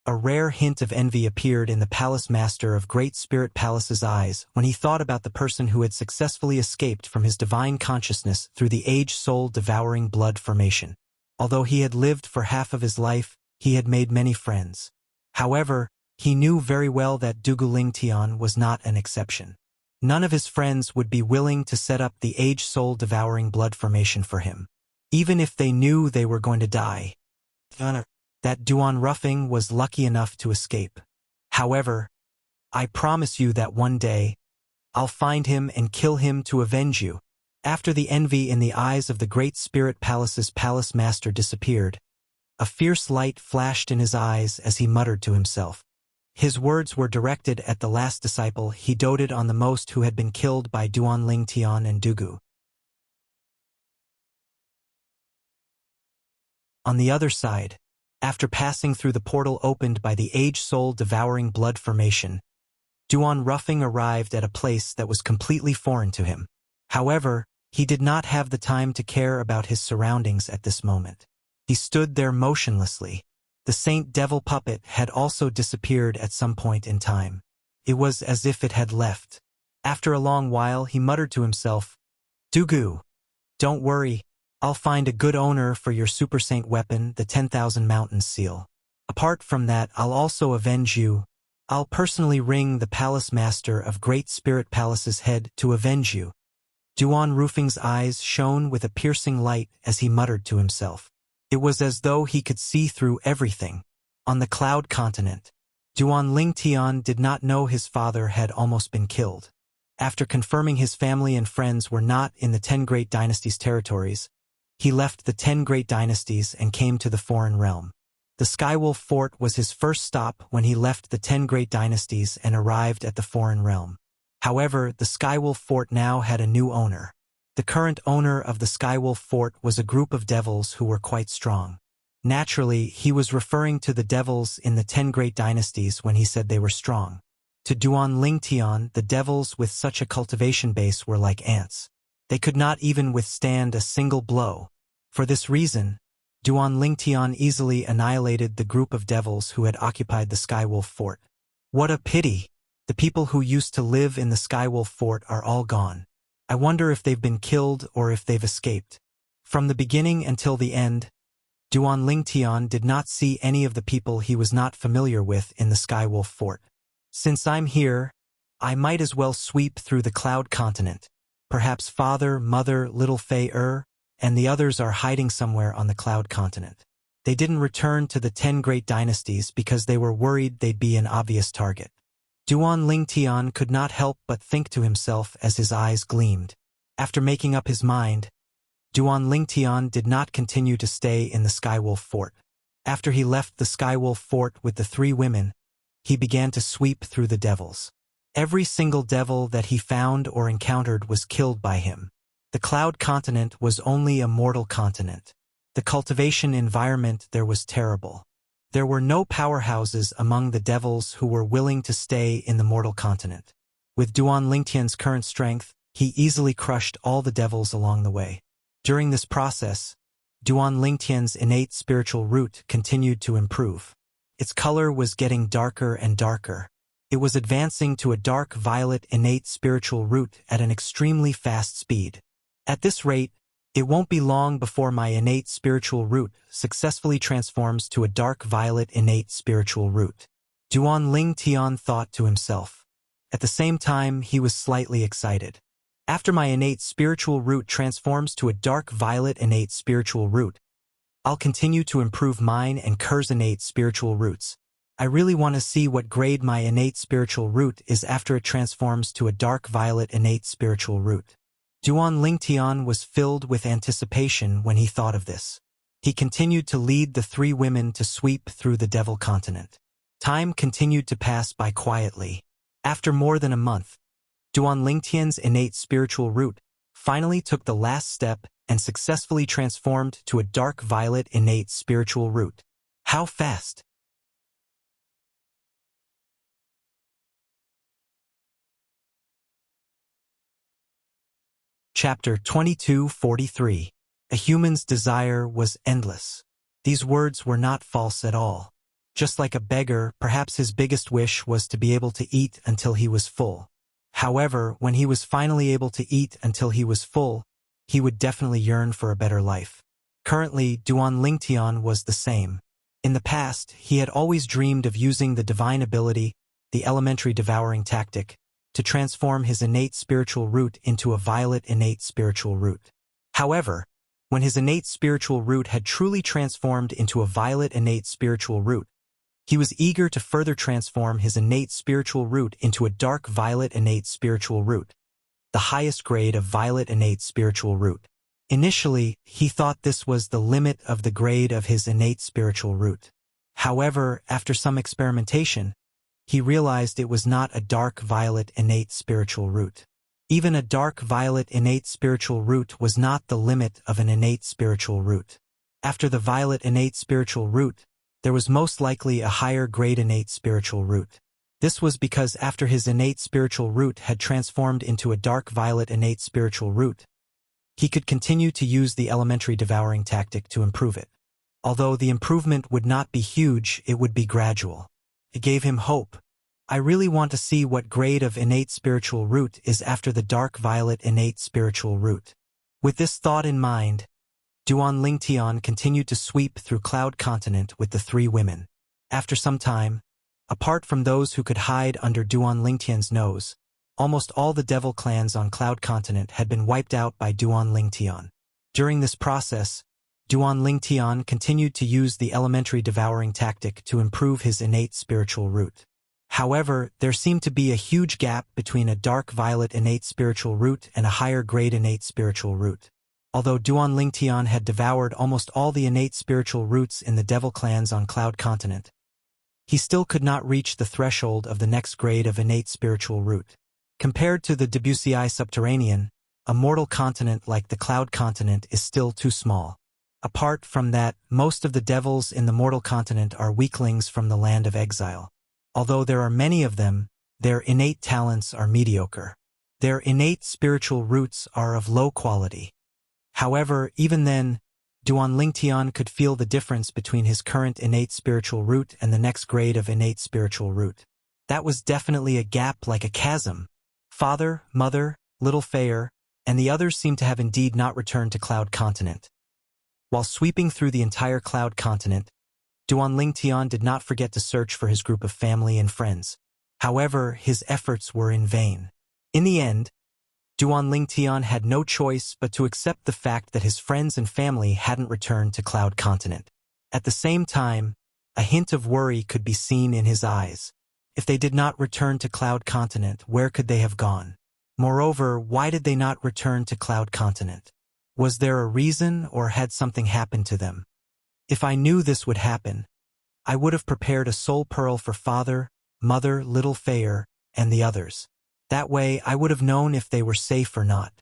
A rare hint of envy appeared in the palace master of Great Spirit Palace's eyes when he thought about the person who had successfully escaped from his divine consciousness through the age-soul devouring blood formation. Although he had lived for half of his life, he had made many friends. However, he knew very well that Dugu Lingtian was not an exception. None of his friends would be willing to set up the age-soul devouring blood formation for him, even if they knew they were going to die. That Duan Ruffing was lucky enough to escape. However, I promise you that one day, I'll find him and kill him to avenge you. After the envy in the eyes of the Great Spirit Palace's palace master disappeared, a fierce light flashed in his eyes as he muttered to himself. His words were directed at the last disciple he doted on the most who had been killed by Duan Lingtian and Dugu. On the other side, after passing through the portal opened by the age-soul devouring blood formation, Duan Ruffing arrived at a place that was completely foreign to him. However, he did not have the time to care about his surroundings at this moment. He stood there motionlessly. The Saint Devil puppet had also disappeared at some point in time. It was as if it had left. After a long while, he muttered to himself, "Dugu, don't worry. I'll find a good owner for your Super Saint weapon, the 10,000 Mountains seal. Apart from that, I'll also avenge you. I'll personally ring the palace master of Great Spirit Palace's head to avenge you." Duan Ruffing's eyes shone with a piercing light as he muttered to himself. It was as though he could see through everything. On the Cloud Continent, Duan Lingtian did not know his father had almost been killed. After confirming his family and friends were not in the 10 Great Dynasties' territories, he left the 10 Great Dynasties and came to the foreign realm. The Skywolf Fort was his first stop when he left the 10 Great Dynasties and arrived at the foreign realm. However, the Skywolf Fort now had a new owner. The current owner of the Skywolf Fort was a group of devils who were quite strong. Naturally, he was referring to the devils in the 10 Great Dynasties when he said they were strong. To Duan Lingtian, the devils with such a cultivation base were like ants. They could not even withstand a single blow. For this reason, Duan Lingtian easily annihilated the group of devils who had occupied the Skywolf Fort. What a pity! The people who used to live in the Skywolf Fort are all gone. I wonder if they've been killed or if they've escaped. From the beginning until the end, Duan Lingtian did not see any of the people he was not familiar with in the Skywolf Fort. Since I'm here, I might as well sweep through the Cloud Continent. Perhaps father, mother, little Fei and the others are hiding somewhere on the Cloud Continent. They didn't return to the 10 great dynasties because they were worried they'd be an obvious target. Duan Lingtian could not help but think to himself as his eyes gleamed. After making up his mind, Duan Lingtian did not continue to stay in the Skywolf Fort. After he left the Skywolf Fort with the 3 women, he began to sweep through the devils. Every single devil that he found or encountered was killed by him. The Cloud Continent was only a mortal continent. The cultivation environment there was terrible. There were no powerhouses among the devils who were willing to stay in the mortal continent. With Duan Lingtian's current strength, he easily crushed all the devils along the way. During this process, Duan Lingtian's innate spiritual root continued to improve. Its color was getting darker and darker. It was advancing to a dark violet innate spiritual root at an extremely fast speed. At this rate, it won't be long before my innate spiritual root successfully transforms to a dark violet innate spiritual root. Duan Lingtian thought to himself. At the same time, he was slightly excited. After my innate spiritual root transforms to a dark violet innate spiritual root, I'll continue to improve mine and Ker's innate spiritual roots. I really want to see what grade my innate spiritual root is after it transforms to a dark violet innate spiritual root. Duan Lingtian was filled with anticipation when he thought of this. He continued to lead the 3 women to sweep through the Devil Continent. Time continued to pass by quietly. After more than a month, Duan Lingtian's innate spiritual root finally took the last step and successfully transformed to a dark violet innate spiritual root. How fast! Chapter 2243. A human's desire was endless. These words were not false at all. Just like a beggar, perhaps his biggest wish was to be able to eat until he was full. However, when he was finally able to eat until he was full, he would definitely yearn for a better life. Currently, Duan Lingtian was the same. In the past, he had always dreamed of using the divine ability, the elementary devouring tactic, to transform his innate spiritual root into a violet innate spiritual root. However, when his innate spiritual root had truly transformed into a violet innate spiritual root, he was eager to further transform his innate spiritual root into a dark violet innate spiritual root, the highest grade of violet innate spiritual root. Initially, he thought this was the limit of the grade of his innate spiritual root. However, after some experimentation, he realized it was not a dark violet innate spiritual root. Even a dark violet innate spiritual root was not the limit of an innate spiritual root. After the violet innate spiritual root, there was most likely a higher grade innate spiritual root. This was because after his innate spiritual root had transformed into a dark violet innate spiritual root, he could continue to use the elementary devouring tactic to improve it. Although the improvement would not be huge, it would be gradual. It gave him hope. I really want to see what grade of innate spiritual root is after the dark violet innate spiritual root. With this thought in mind, Duan Lingtian continued to sweep through Cloud Continent with the 3 women. After some time, apart from those who could hide under Duan Lingtian's nose, almost all the devil clans on Cloud Continent had been wiped out by Duan Lingtian. During this process, Duan Lingtian continued to use the elementary devouring tactic to improve his innate spiritual root. However, there seemed to be a huge gap between a dark violet innate spiritual root and a higher grade innate spiritual root. Although Duan Lingtian had devoured almost all the innate spiritual roots in the devil clans on Cloud Continent, he still could not reach the threshold of the next grade of innate spiritual root. Compared to the Debussyi Subterranean, a mortal continent like the Cloud Continent is still too small. Apart from that, most of the devils in the mortal continent are weaklings from the land of exile. Although there are many of them, their innate talents are mediocre. Their innate spiritual roots are of low quality. However, even then, Duan Lingtian could feel the difference between his current innate spiritual root and the next grade of innate spiritual root. That was definitely a gap like a chasm. Father, mother, little Fayer, and the others seemed to have indeed not returned to Cloud Continent. While sweeping through the entire Cloud Continent, Duan Lingtian did not forget to search for his group of family and friends. However, his efforts were in vain. In the end, Duan Lingtian had no choice but to accept the fact that his friends and family hadn't returned to Cloud Continent. At the same time, a hint of worry could be seen in his eyes. If they did not return to Cloud Continent, where could they have gone? Moreover, why did they not return to Cloud Continent? Was there a reason, or had something happened to them? If I knew this would happen, I would have prepared a soul pearl for father, mother, little Fayer, and the others. That way, I would have known if they were safe or not.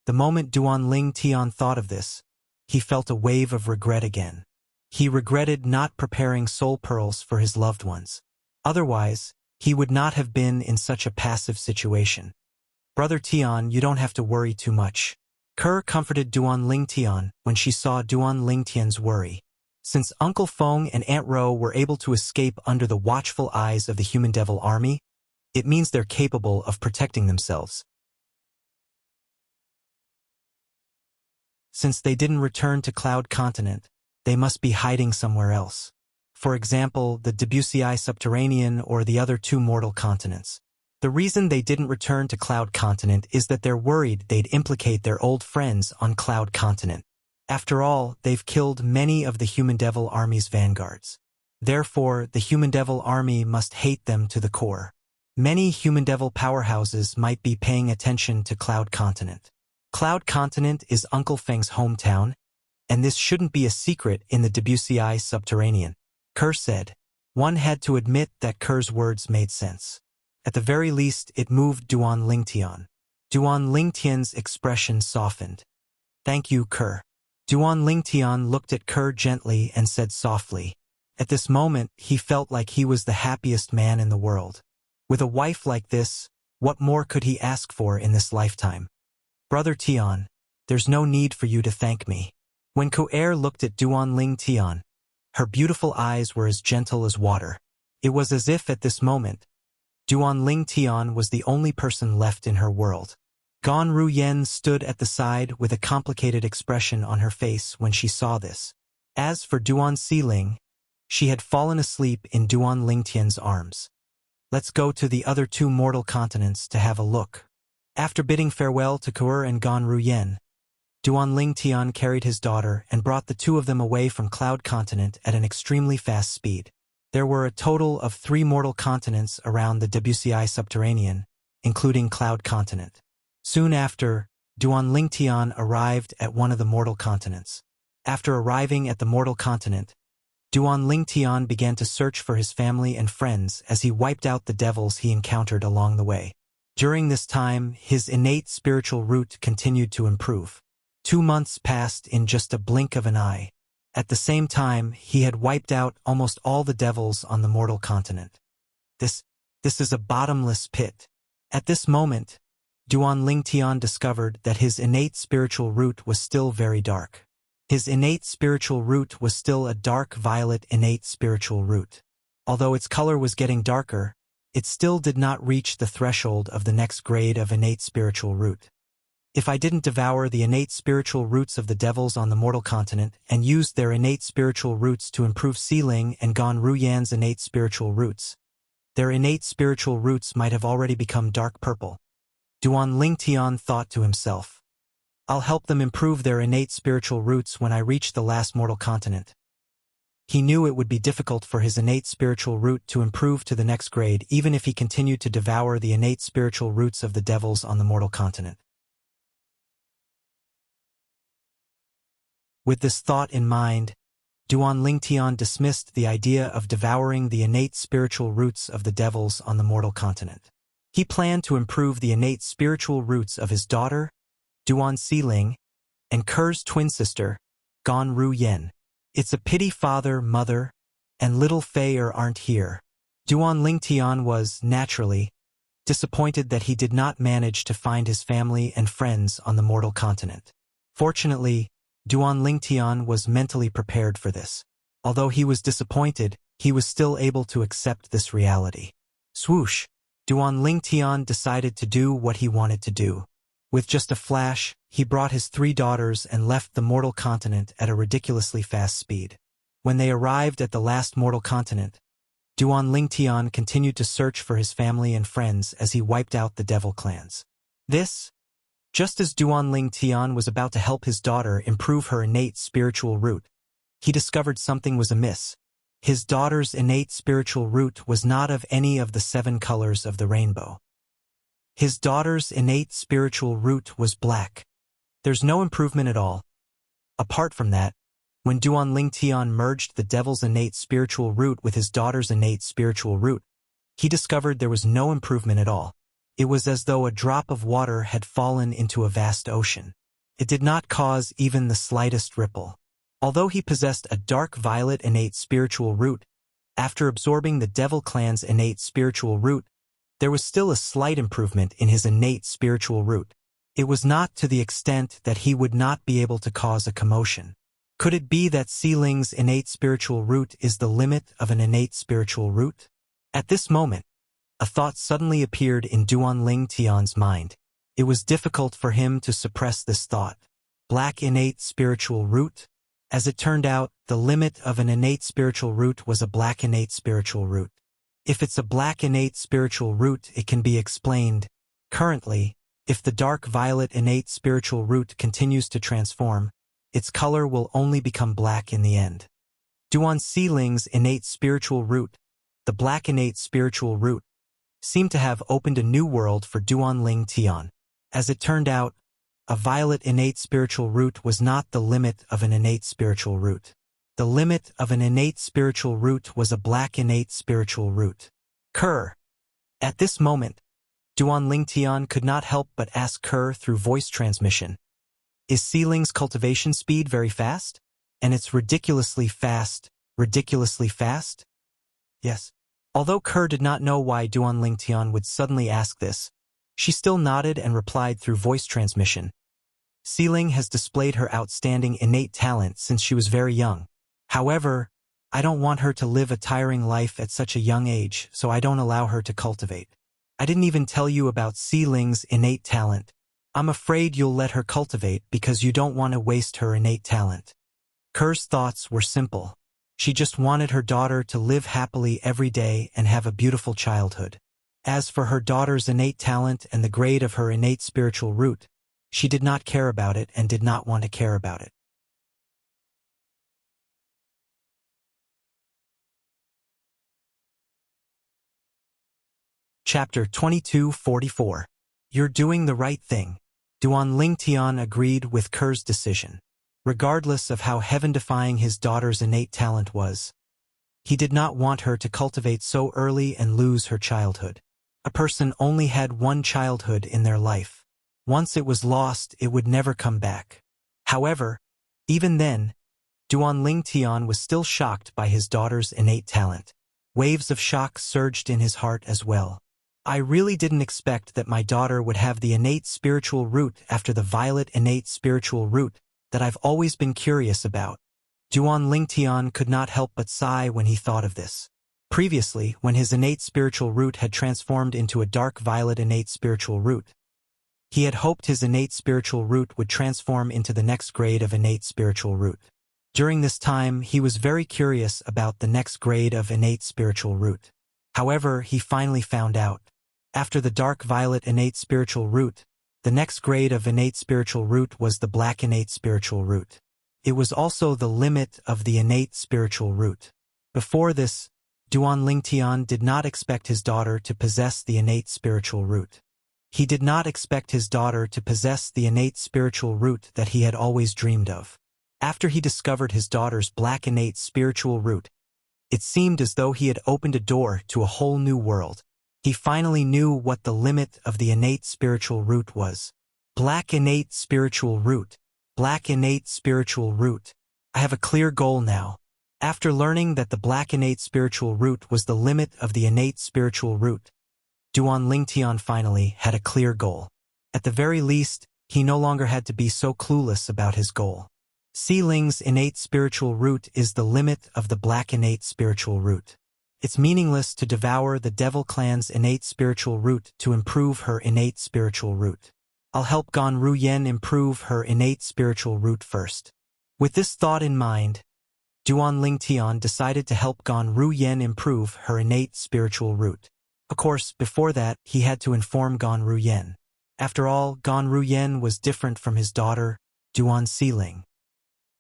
The moment Duan Ling Tian thought of this, he felt a wave of regret again. He regretted not preparing soul pearls for his loved ones. Otherwise, he would not have been in such a passive situation. Brother Tian, you don't have to worry too much. Kerr comforted Duan Ling Tian when she saw Duan Ling Tian's worry. Since Uncle Feng and Aunt Ro were able to escape under the watchful eyes of the human devil army, it means they're capable of protecting themselves. Since they didn't return to Cloud Continent, they must be hiding somewhere else. For example, the Wuxia subterranean or the other two mortal continents. The reason they didn't return to Cloud Continent is that they're worried they'd implicate their old friends on Cloud Continent. After all, they've killed many of the human devil army's vanguards. Therefore, the human devil army must hate them to the core. Many human devil powerhouses might be paying attention to Cloud Continent. Cloud Continent is Uncle Feng's hometown, and this shouldn't be a secret in the Wuxia subterranean. Kerr said. One had to admit that Kerr's words made sense. At the very least, it moved Duan Ling Tian. Duan Ling Tian's expression softened. Thank you, Kerr. Duan Ling Tian looked at Kerr gently and said softly. At this moment, he felt like he was the happiest man in the world. With a wife like this, what more could he ask for in this lifetime? Brother Tian, there's no need for you to thank me. When Ko'er looked at Duan Ling Tian, her beautiful eyes were as gentle as water. It was as if at this moment, Duan Ling Tian was the only person left in her world. Gan Ruyen stood at the side with a complicated expression on her face when she saw this. As for Duan Siling, she had fallen asleep in Duan Ling Tian's arms. Let's go to the other two mortal continents to have a look. After bidding farewell to Ko'er and Gan Ruyen, Duan Ling Tian carried his daughter and brought the two of them away from Cloud Continent at an extremely fast speed. There were a total of 3 mortal continents around the Wuxia subterranean, including Cloud Continent. Soon after, Duan Ling Tian arrived at one of the mortal continents. After arriving at the mortal continent, Duan Ling Tian began to search for his family and friends as he wiped out the devils he encountered along the way. During this time, his innate spiritual root continued to improve. 2 months passed in just a blink of an eye. At the same time, he had wiped out almost all the devils on the mortal continent. This is a bottomless pit. At this moment, Duan Ling Tian discovered that his innate spiritual root was still very dark. His innate spiritual root was still a dark violet innate spiritual root. Although its color was getting darker, it still did not reach the threshold of the next grade of innate spiritual root. If I didn't devour the innate spiritual roots of the devils on the mortal continent and used their innate spiritual roots to improve Siling and Gan Ruyan's innate spiritual roots, their innate spiritual roots might have already become dark purple. Duan Ling Tian thought to himself. I'll help them improve their innate spiritual roots when I reach the last mortal continent. He knew it would be difficult for his innate spiritual root to improve to the next grade even if he continued to devour the innate spiritual roots of the devils on the mortal continent. With this thought in mind, Duan Ling Tian dismissed the idea of devouring the innate spiritual roots of the devils on the mortal continent. He planned to improve the innate spiritual roots of his daughter, Duan Siling, and Kerr's twin sister, Gan Ruyen. It's a pity father, mother, and little Fayer aren't here. Duan Ling Tian was, naturally, disappointed that he did not manage to find his family and friends on the mortal continent. Fortunately, Duan Ling Tian was mentally prepared for this. Although he was disappointed, he was still able to accept this reality. Swoosh! Duan Ling Tian decided to do what he wanted to do. With just a flash, he brought his 3 daughters and left the mortal continent at a ridiculously fast speed. When they arrived at the last mortal continent, Duan Ling Tian continued to search for his family and friends as he wiped out the devil clans. Just as Duan Ling Tian was about to help his daughter improve her innate spiritual root, he discovered something was amiss. His daughter's innate spiritual root was not of any of the 7 colors of the rainbow. His daughter's innate spiritual root was black. There's no improvement at all. Apart from that, when Duan Ling Tian merged the devil's innate spiritual root with his daughter's innate spiritual root, he discovered there was no improvement at all. It was as though a drop of water had fallen into a vast ocean. It did not cause even the slightest ripple. Although he possessed a dark violet innate spiritual root, after absorbing the devil clan's innate spiritual root, there was still a slight improvement in his innate spiritual root. It was not to the extent that he would not be able to cause a commotion. Could it be that Sealing's innate spiritual root is the limit of an innate spiritual root? At this moment, a thought suddenly appeared in Duan Ling Tian's mind. It was difficult for him to suppress this thought. Black innate spiritual root? As it turned out, the limit of an innate spiritual root was a black innate spiritual root. If it's a black innate spiritual root, it can be explained. Currently, if the dark violet innate spiritual root continues to transform, its color will only become black in the end. Duan Sealing's innate spiritual root, the black innate spiritual root, seemed to have opened a new world for Duan Ling Tian. As it turned out, a violet innate spiritual root was not the limit of an innate spiritual root. The limit of an innate spiritual root was a black innate spiritual root. Kerr. At this moment, Duan Ling Tian could not help but ask Kerr through voice transmission, "Is Sealing's cultivation speed very fast? And it's ridiculously fast, ridiculously fast?" Yes. Although Kerr did not know why Duan Ling Tian would suddenly ask this, she still nodded and replied through voice transmission. Sealing has displayed her outstanding innate talent since she was very young. However, I don't want her to live a tiring life at such a young age, so I don't allow her to cultivate. I didn't even tell you about Sealing's innate talent. I'm afraid you'll let her cultivate because you don't want to waste her innate talent. Kerr's thoughts were simple. She just wanted her daughter to live happily every day and have a beautiful childhood. As for her daughter's innate talent and the grade of her innate spiritual root, she did not care about it and did not want to care about it. Chapter 2244. You're doing the right thing. Duan Ling Tian agreed with Kerr's decision. Regardless of how heaven-defying his daughter's innate talent was, he did not want her to cultivate so early and lose her childhood. A person only had one childhood in their life. Once it was lost, it would never come back. However, even then, Duan Ling Tian was still shocked by his daughter's innate talent. Waves of shock surged in his heart as well. I really didn't expect that my daughter would have the innate spiritual root after the violet innate spiritual root that I've always been curious about. Duan Ling Tian could not help but sigh when he thought of this. Previously, when his innate spiritual root had transformed into a dark violet innate spiritual root, he had hoped his innate spiritual root would transform into the next grade of innate spiritual root. During this time, he was very curious about the next grade of innate spiritual root. However, he finally found out. After the dark violet innate spiritual root, the next grade of innate spiritual root was the black innate spiritual root. It was also the limit of the innate spiritual root. Before this, Duan Ling Tian did not expect his daughter to possess the innate spiritual root. He did not expect his daughter to possess the innate spiritual root that he had always dreamed of. After he discovered his daughter's black innate spiritual root, it seemed as though he had opened a door to a whole new world. He finally knew what the limit of the innate spiritual root was. Black innate spiritual root. Black innate spiritual root. I have a clear goal now. After learning that the black innate spiritual root was the limit of the innate spiritual root, Duan Ling Tian finally had a clear goal. At the very least, he no longer had to be so clueless about his goal. Sealing's innate spiritual root is the limit of the black innate spiritual root. It's meaningless to devour the devil clan's innate spiritual root to improve her innate spiritual root. I'll help Gan Ruyen improve her innate spiritual root first. With this thought in mind, Duan Ling Tian decided to help Gan Ruyen improve her innate spiritual root. Of course, before that, he had to inform Gan Ruyen. After all, Gan Ruyen was different from his daughter, Duan Sealing.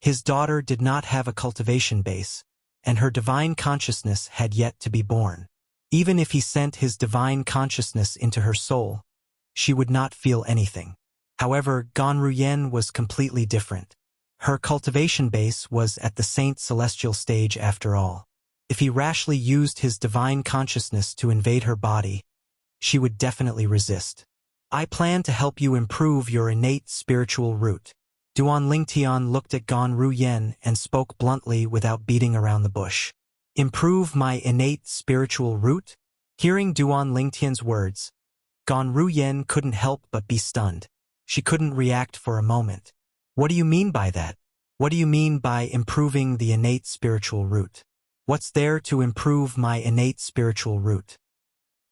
His daughter did not have a cultivation base, and her divine consciousness had yet to be born. Even if he sent his divine consciousness into her soul, she would not feel anything. However, Ganruyen was completely different. Her cultivation base was at the saint celestial stage after all. If he rashly used his divine consciousness to invade her body, she would definitely resist. I plan to help you improve your innate spiritual root. Duan Lingtian looked at Ganruyen and spoke bluntly without beating around the bush. Improve my innate spiritual root? Hearing Duan Lingtian's words, Ganruyen couldn't help but be stunned. She couldn't react for a moment. What do you mean by that? What do you mean by improving the innate spiritual root? What's there to improve my innate spiritual root?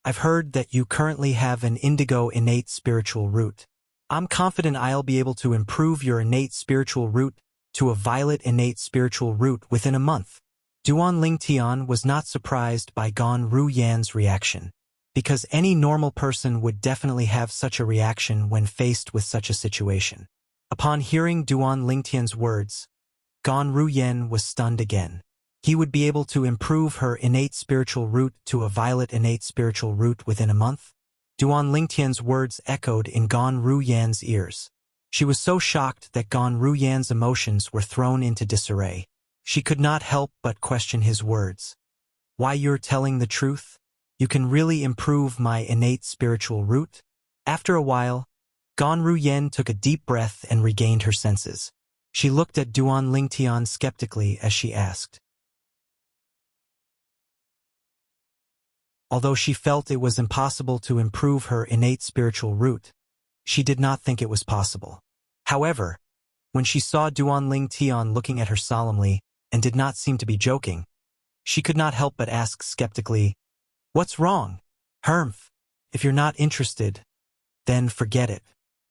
I've heard that you currently have an indigo innate spiritual root. I'm confident I'll be able to improve your innate spiritual root to a violet innate spiritual root within a month. Duan Lingtian was not surprised by Ganruyen's reaction, because any normal person would definitely have such a reaction when faced with such a situation. Upon hearing Duan Lingtian's words, Ganruyen was stunned again. He would be able to improve her innate spiritual root to a violet innate spiritual root within a month? Duan Lingtian's words echoed in Ganruyen's ears. She was so shocked that Ganruyen's emotions were thrown into disarray. She could not help but question his words. Why, you're telling the truth? You can really improve my innate spiritual root? After a while, Ganruyen took a deep breath and regained her senses. She looked at Duan Lingtian skeptically as she asked. Although she felt it was impossible to improve her innate spiritual root, she did not think it was possible. However, when she saw Duan Lingtian looking at her solemnly and did not seem to be joking, she could not help but ask skeptically, "What's wrong? Hermf, if you're not interested, then forget it."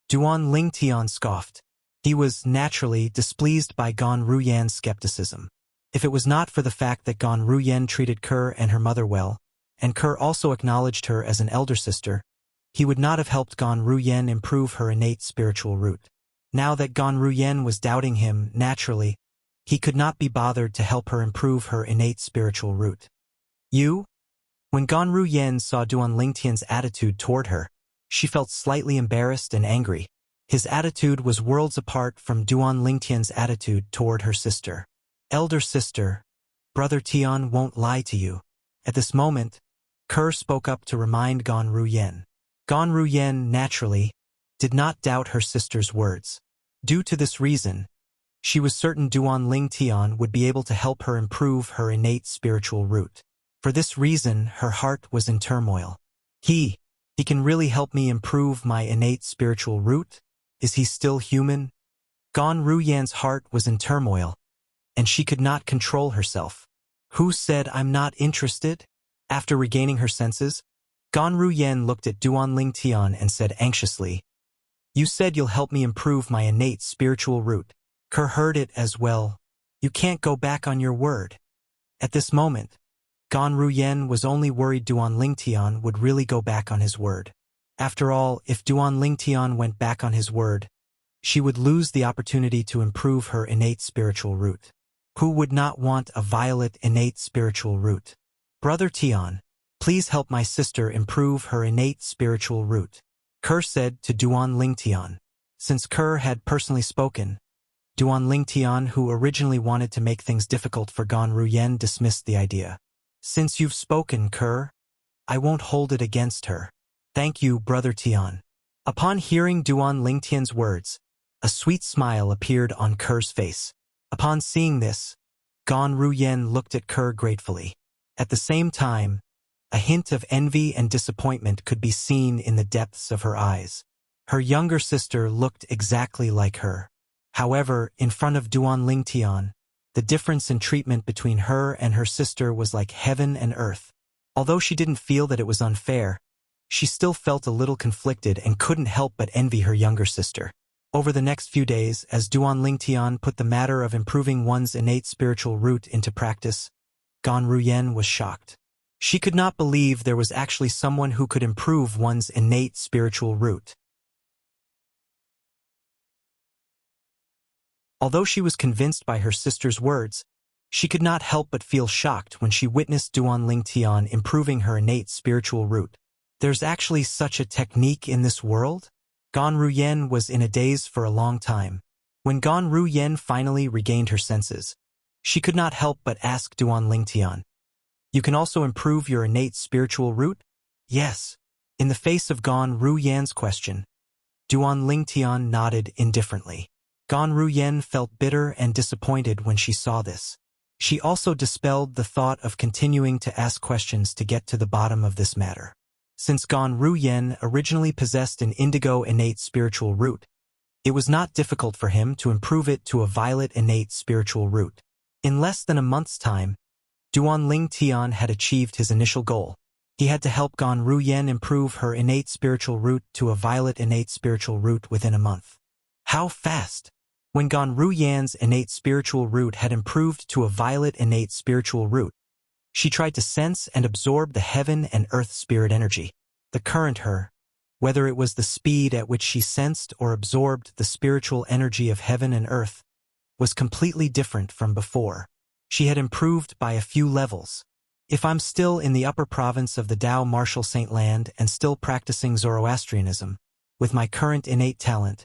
Duan Lingtian scoffed. He was naturally displeased by Ganruyen's skepticism. If it was not for the fact that Ganruyen treated Kerr and her mother well, and Kerr also acknowledged her as an elder sister, he would not have helped Ganruyen improve her innate spiritual root. Now that Ganruyen was doubting him, naturally, he could not be bothered to help her improve her innate spiritual root. You? When Ganruyen saw Duan Lingtian's attitude toward her, she felt slightly embarrassed and angry. His attitude was worlds apart from Duan Lingtian's attitude toward her sister. Elder sister, Brother Tian won't lie to you. At this moment, Kerr spoke up to remind Ganruyen. Ganruyen, naturally, did not doubt her sister's words. Due to this reason, she was certain Duan Lingtian would be able to help her improve her innate spiritual root. For this reason, her heart was in turmoil. He can really help me improve my innate spiritual root? Is he still human? Ganruyen's heart was in turmoil, and she could not control herself. Who said I'm not interested? After regaining her senses, Ganruyen looked at Duan Lingtian and said anxiously, "You said you'll help me improve my innate spiritual root." Kerr heard it as well. You can't go back on your word. At this moment, Ganruyen was only worried Duan Lingtian would really go back on his word. After all, if Duan Lingtian went back on his word, she would lose the opportunity to improve her innate spiritual root. Who would not want a violet innate spiritual root? Brother Tian, please help my sister improve her innate spiritual root, Kerr said to Duan Lingtian. Since Kerr had personally spoken, Duan Lingtian, who originally wanted to make things difficult for Ganruyen, dismissed the idea. Since you've spoken, Kerr, I won't hold it against her. Thank you, Brother Tian. Upon hearing Duan Lingtian's words, a sweet smile appeared on Kerr's face. Upon seeing this, Ganruyen looked at Kerr gratefully. At the same time, a hint of envy and disappointment could be seen in the depths of her eyes. Her younger sister looked exactly like her. However, in front of Duan Lingtian, the difference in treatment between her and her sister was like heaven and earth. Although she didn't feel that it was unfair, she still felt a little conflicted and couldn't help but envy her younger sister. Over the next few days, as Duan Lingtian put the matter of improving one's innate spiritual root into practice, Ganruyen was shocked. She could not believe there was actually someone who could improve one's innate spiritual root. Although she was convinced by her sister's words, she could not help but feel shocked when she witnessed Duan Lingtian improving her innate spiritual root. There's actually such a technique in this world? Gan Ruyen was in a daze for a long time. When Gan Ruyen finally regained her senses, she could not help but ask Duan Lingtian, "You can also improve your innate spiritual root?" "Yes." In the face of Gan Ruyen's question, Duan Lingtian nodded indifferently. Gan Ruyen felt bitter and disappointed when she saw this. She also dispelled the thought of continuing to ask questions to get to the bottom of this matter. Since Gan Ruyen originally possessed an indigo innate spiritual root, it was not difficult for him to improve it to a violet innate spiritual root. In less than a month's time, Duan Lingtian had achieved his initial goal. He had to help Gan Ruyen improve her innate spiritual root to a violet innate spiritual root within a month. How fast? When Gan Ruyen's innate spiritual root had improved to a violet innate spiritual root, she tried to sense and absorb the heaven and earth spirit energy. The current her, whether it was the speed at which she sensed or absorbed the spiritual energy of heaven and earth, was completely different from before. She had improved by a few levels. If I'm still in the upper province of the Tao Martial Saint Land and still practicing Zoroastrianism, with my current innate talent,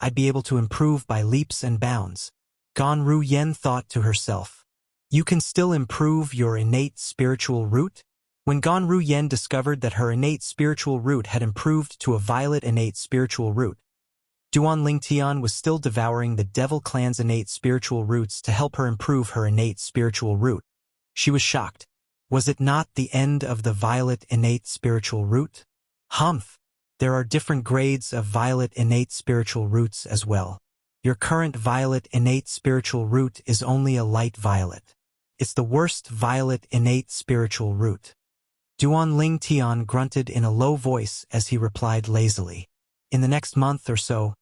I'd be able to improve by leaps and bounds. Gan Ruyen thought to herself, "You can still improve your innate spiritual root?" When Gan Ruyen discovered that her innate spiritual root had improved to a violet innate spiritual root, Duan Lingtian was still devouring the Devil Clan's innate spiritual roots to help her improve her innate spiritual root. She was shocked. Was it not the end of the violet innate spiritual root? Humph! There are different grades of violet innate spiritual roots as well. Your current violet innate spiritual root is only a light violet. It's the worst violet innate spiritual root. Duan Lingtian grunted in a low voice as he replied lazily. In the next month or so,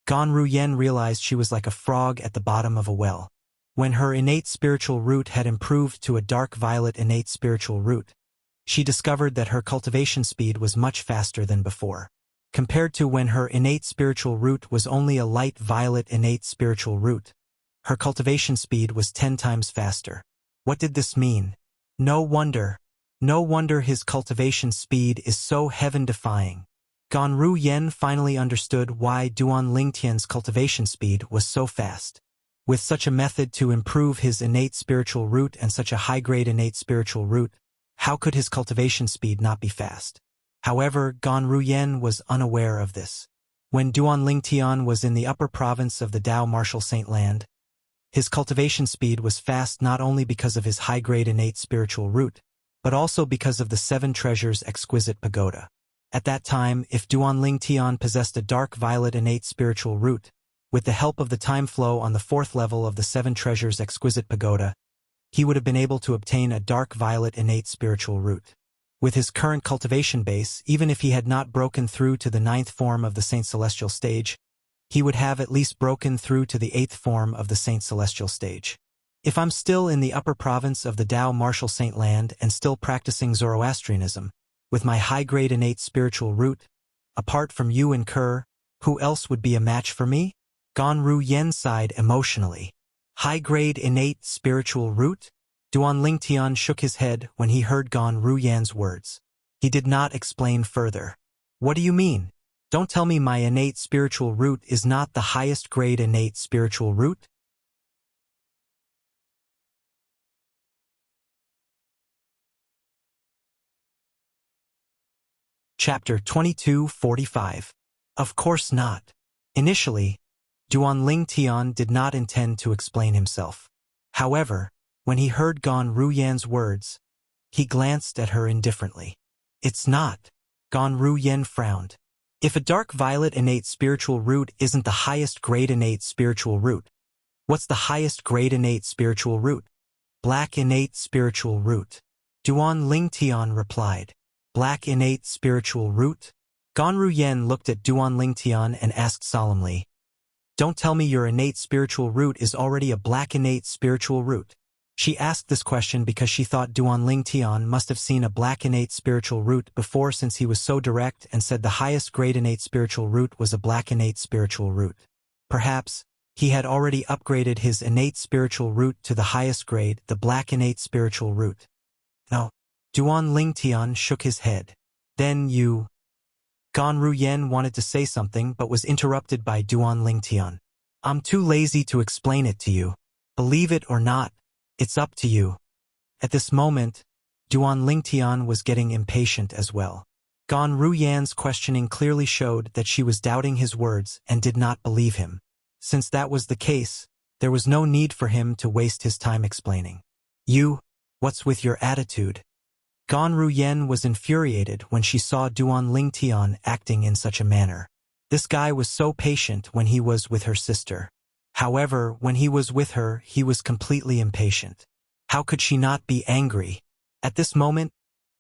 Gan Ruyen realized she was like a frog at the bottom of a well. When her innate spiritual root had improved to a dark violet innate spiritual root, she discovered that her cultivation speed was much faster than before. Compared to when her innate spiritual root was only a light violet innate spiritual root, her cultivation speed was 10 times faster. What did this mean? No wonder his cultivation speed is so heaven-defying. Gan Ruyen finally understood why Duan Lingtian's cultivation speed was so fast. With such a method to improve his innate spiritual root and such a high-grade innate spiritual root, how could his cultivation speed not be fast? However, Gan Ruyen was unaware of this. When Duan Lingtian was in the upper province of the Tao Martial Saint Land, his cultivation speed was fast not only because of his high-grade innate spiritual root, but also because of the 7 treasures exquisite pagoda. At that time, if Duan Lingtian possessed a dark violet innate spiritual root, with the help of the time flow on the 4th level of the 7 treasures exquisite pagoda, he would have been able to obtain a dark violet innate spiritual root. With his current cultivation base, even if he had not broken through to the 9th form of the Saint Celestial stage, he would have at least broken through to the 8th form of the Saint Celestial stage. If I'm still in the upper province of the Tao Martial Saint Land and still practicing Zoroastrianism, with my high-grade innate spiritual root, apart from you and Kerr, who else would be a match for me? Gan Ruyen sighed emotionally. High-grade innate spiritual root? Duan Lingtian shook his head when he heard Gan Ruyen's words. He did not explain further. What do you mean? Don't tell me my innate spiritual root is not the highest grade innate spiritual root? Chapter 22:45. Of course not. Initially, Duan Lingtian did not intend to explain himself. However, when he heard Gan Ruyen's words, he glanced at her indifferently. It's not. Gan Ruyen frowned. If a dark violet innate spiritual root isn't the highest grade innate spiritual root, what's the highest grade innate spiritual root? Black innate spiritual root. Duan Lingtian replied. Black innate spiritual root? Gan Ruyen looked at Duan Lingtian and asked solemnly, "Don't tell me your innate spiritual root is already a black innate spiritual root." She asked this question because she thought Duan Lingtian must have seen a black innate spiritual root before, since he was so direct and said the highest grade innate spiritual root was a black innate spiritual root. Perhaps He had already upgraded his innate spiritual root to the highest grade, the black innate spiritual root. No. Duan Lingtian shook his head. Then you... Gan Ruyen wanted to say something but was interrupted by Duan Lingtian. I'm too lazy to explain it to you. Believe it or not, it's up to you. At this moment, Duan Lingtian was getting impatient as well. Gan Ruyan's questioning clearly showed that she was doubting his words and did not believe him. Since that was the case, there was no need for him to waste his time explaining. You, what's with your attitude? Gan Ruyen was infuriated when she saw Duan Lingtian acting in such a manner. This guy was so patient when he was with her sister. However, when he was with her, he was completely impatient. How could she not be angry? At this moment,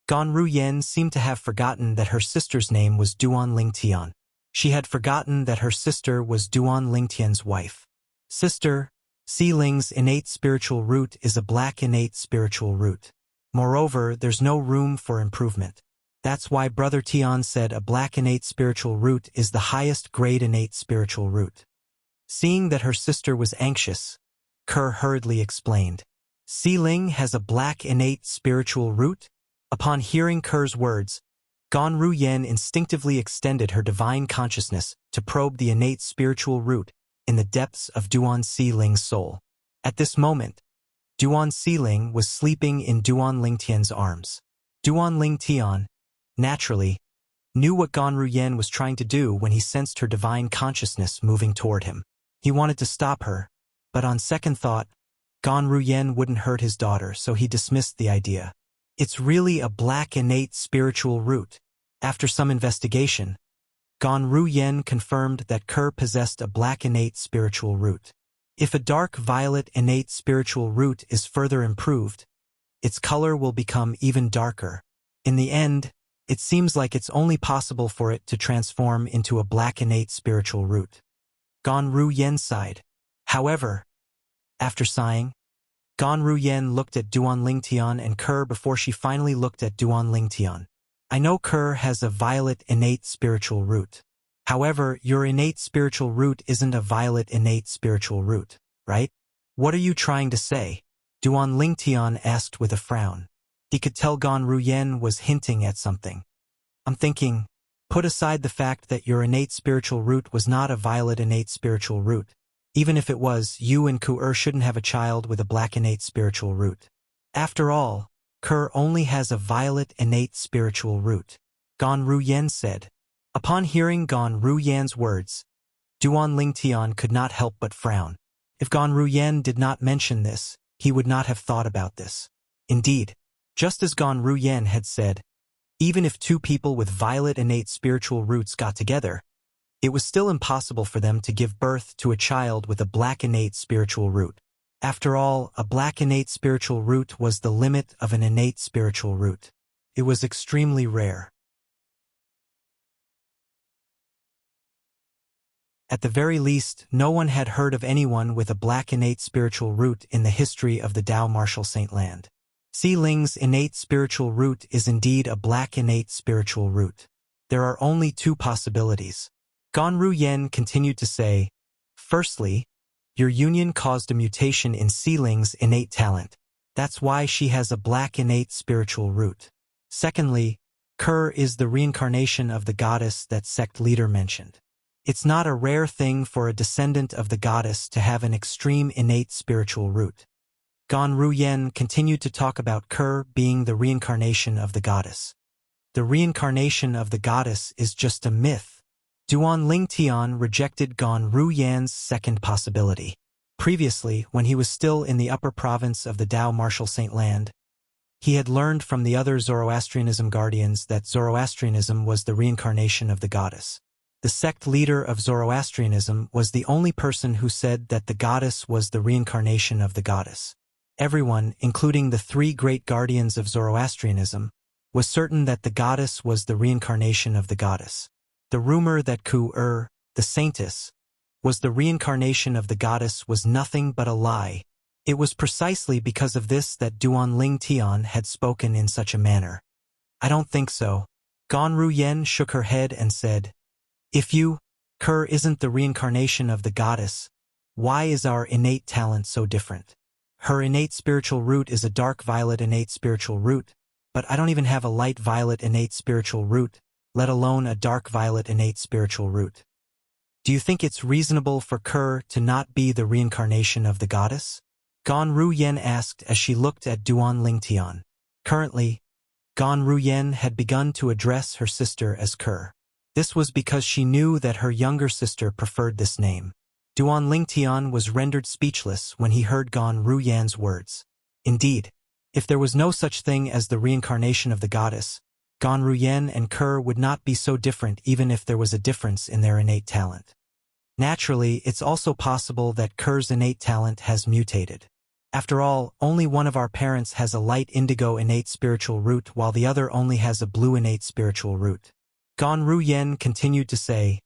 Gan Ruyen seemed to have forgotten that her sister's name was Duan Lingtian. She had forgotten that her sister was Duan Lingtian's wife. Sister, Si Ling's innate spiritual root is a black innate spiritual root. Moreover, there's no room for improvement. That's why Brother Tian said a black innate spiritual root is the highest grade innate spiritual root. Seeing that her sister was anxious, Kerr hurriedly explained. Si Ling has a black innate spiritual root? Upon hearing Kerr's words, Gan Ruyen instinctively extended her divine consciousness to probe the innate spiritual root in the depths of Duan Si Ling's soul. At this moment, Duan Si Ling was sleeping in Duan Lingtian's arms. Duan Lingtian, naturally, knew what Gan Ruyen was trying to do when he sensed her divine consciousness moving toward him. He wanted to stop her, but on second thought, Gan Ruyen wouldn't hurt his daughter, so he dismissed the idea. It's really a black innate spiritual root. After some investigation, Gan Ruyen confirmed that Kerr possessed a black innate spiritual root. If a dark violet innate spiritual root is further improved, its color will become even darker. In the end, it seems like it's only possible for it to transform into a black innate spiritual root. Gan Ruyen sighed. However, after sighing, Gan Ruyen looked at Duan Lingtian and Kerr before she finally looked at Duan Lingtian. I know Kerr has a violet innate spiritual root. However, your innate spiritual root isn't a violet innate spiritual root, right? What are you trying to say? Duan Lingtian asked with a frown. He could tell Gan Ruyen was hinting at something. I'm thinking, put aside the fact that your innate spiritual root was not a violet innate spiritual root. Even if it was, you and Ku shouldn't have a child with a black innate spiritual root. After all, Kerr only has a violet innate spiritual root. Gan Ruyen said. Upon hearing Gan Ruyen's words, Duan Lingtian could not help but frown. If Gan Ruyen did not mention this, he would not have thought about this. Indeed, just as Gan Ruyen had said, even if two people with violet innate spiritual roots got together, it was still impossible for them to give birth to a child with a black innate spiritual root. After all, a black innate spiritual root was the limit of an innate spiritual root. It was extremely rare. At the very least, no one had heard of anyone with a black innate spiritual root in the history of the Tao Martial Saint Land. Si Ling's innate spiritual root is indeed a black innate spiritual root. There are only two possibilities. Gan Ruyen continued to say, firstly, your union caused a mutation in Si Ling's innate talent. That's why she has a black innate spiritual root. Secondly, Kerr is the reincarnation of the goddess that sect leader mentioned. It's not a rare thing for a descendant of the goddess to have an extreme innate spiritual root. Gan Ruyen continued to talk about Kerr being the reincarnation of the goddess. The reincarnation of the goddess is just a myth. Duan Lingtian rejected Gan Ruyen's second possibility. Previously, when he was still in the upper province of the Tao Martial Saint Land, he had learned from the other Zoroastrianism guardians that Zoroastrianism was the reincarnation of the goddess. The sect leader of Zoroastrianism was the only person who said that the goddess was the reincarnation of the goddess. Everyone, including the three great guardians of Zoroastrianism, was certain that the goddess was the reincarnation of the goddess. The rumor that Ku the saintess, was the reincarnation of the goddess was nothing but a lie. It was precisely because of this that Duan Lingtian had spoken in such a manner. I don't think so. Gan Ruyen shook her head and said, if Kerr isn't the reincarnation of the goddess, Why is our innate talent so different? Her innate spiritual root is a dark violet innate spiritual root, but I don't even have a light violet innate spiritual root, let alone a dark violet innate spiritual root. Do you think it's reasonable for Kerr to not be the reincarnation of the goddess? Gan Ruyen asked as she looked at Duan Lingtian. Currently, Gan Ruyen had begun to address her sister as Kerr. This was because she knew that her younger sister preferred this name. Duan Lingtian was rendered speechless when he heard Gan Ruyen's words. Indeed, if there was no such thing as the reincarnation of the goddess, Gan Ruyen and Kerr would not be so different even if there was a difference in their innate talent. Naturally, it's also possible that Kerr's innate talent has mutated. After all, only one of our parents has a light indigo innate spiritual root while the other only has a blue innate spiritual root. Gan Ruyen continued to say,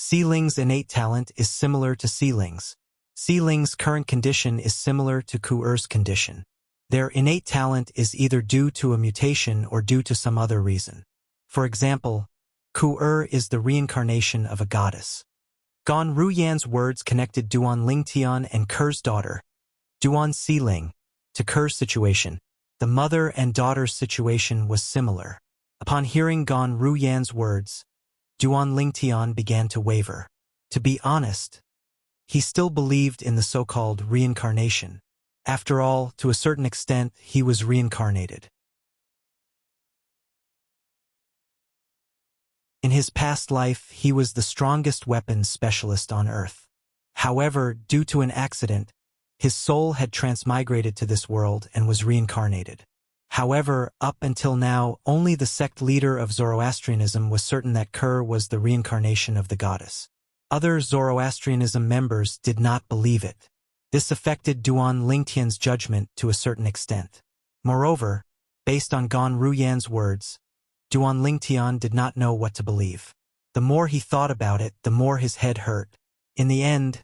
Seeling's innate talent is similar to Seeling's. Seeling's current condition is similar to Ku'er's condition. Their innate talent is either due to a mutation or due to some other reason. For example, Ku'er is the reincarnation of a goddess. Gan Ruyen's words connected Duan Lingtian and Kerr's daughter, Duan Seeling, to Kerr's situation. The mother and daughter's situation was similar. Upon hearing Gan Ruyen's words, Duan Lingtian began to waver. To be honest, he still believed in the so-called reincarnation. After all, to a certain extent, he was reincarnated. In his past life, he was the strongest weapons specialist on Earth. However, due to an accident, his soul had transmigrated to this world and was reincarnated. However, up until now, only the sect leader of Zoroastrianism was certain that Kerr was the reincarnation of the goddess. Other Zoroastrianism members did not believe it. This affected Duan Lingtian's judgment to a certain extent. Moreover, based on Gan Ruyen's words, Duan Lingtian did not know what to believe. The more he thought about it, the more his head hurt. In the end,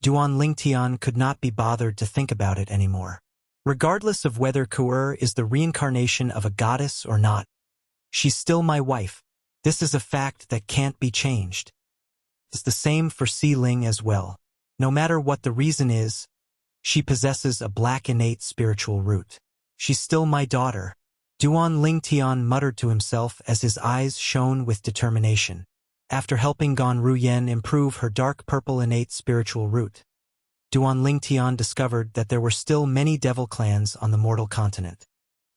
Duan Lingtian could not be bothered to think about it anymore. Regardless of whether Ku'er is the reincarnation of a goddess or not, she's still my wife. This is a fact that can't be changed. It's the same for Seeling as well. No matter what the reason is, she possesses a black innate spiritual root. She's still my daughter. Duan Lingtian muttered to himself as his eyes shone with determination. After helping Gan Ruyen improve her dark purple innate spiritual root, Duan Lingtian discovered that there were still many devil clans on the mortal continent.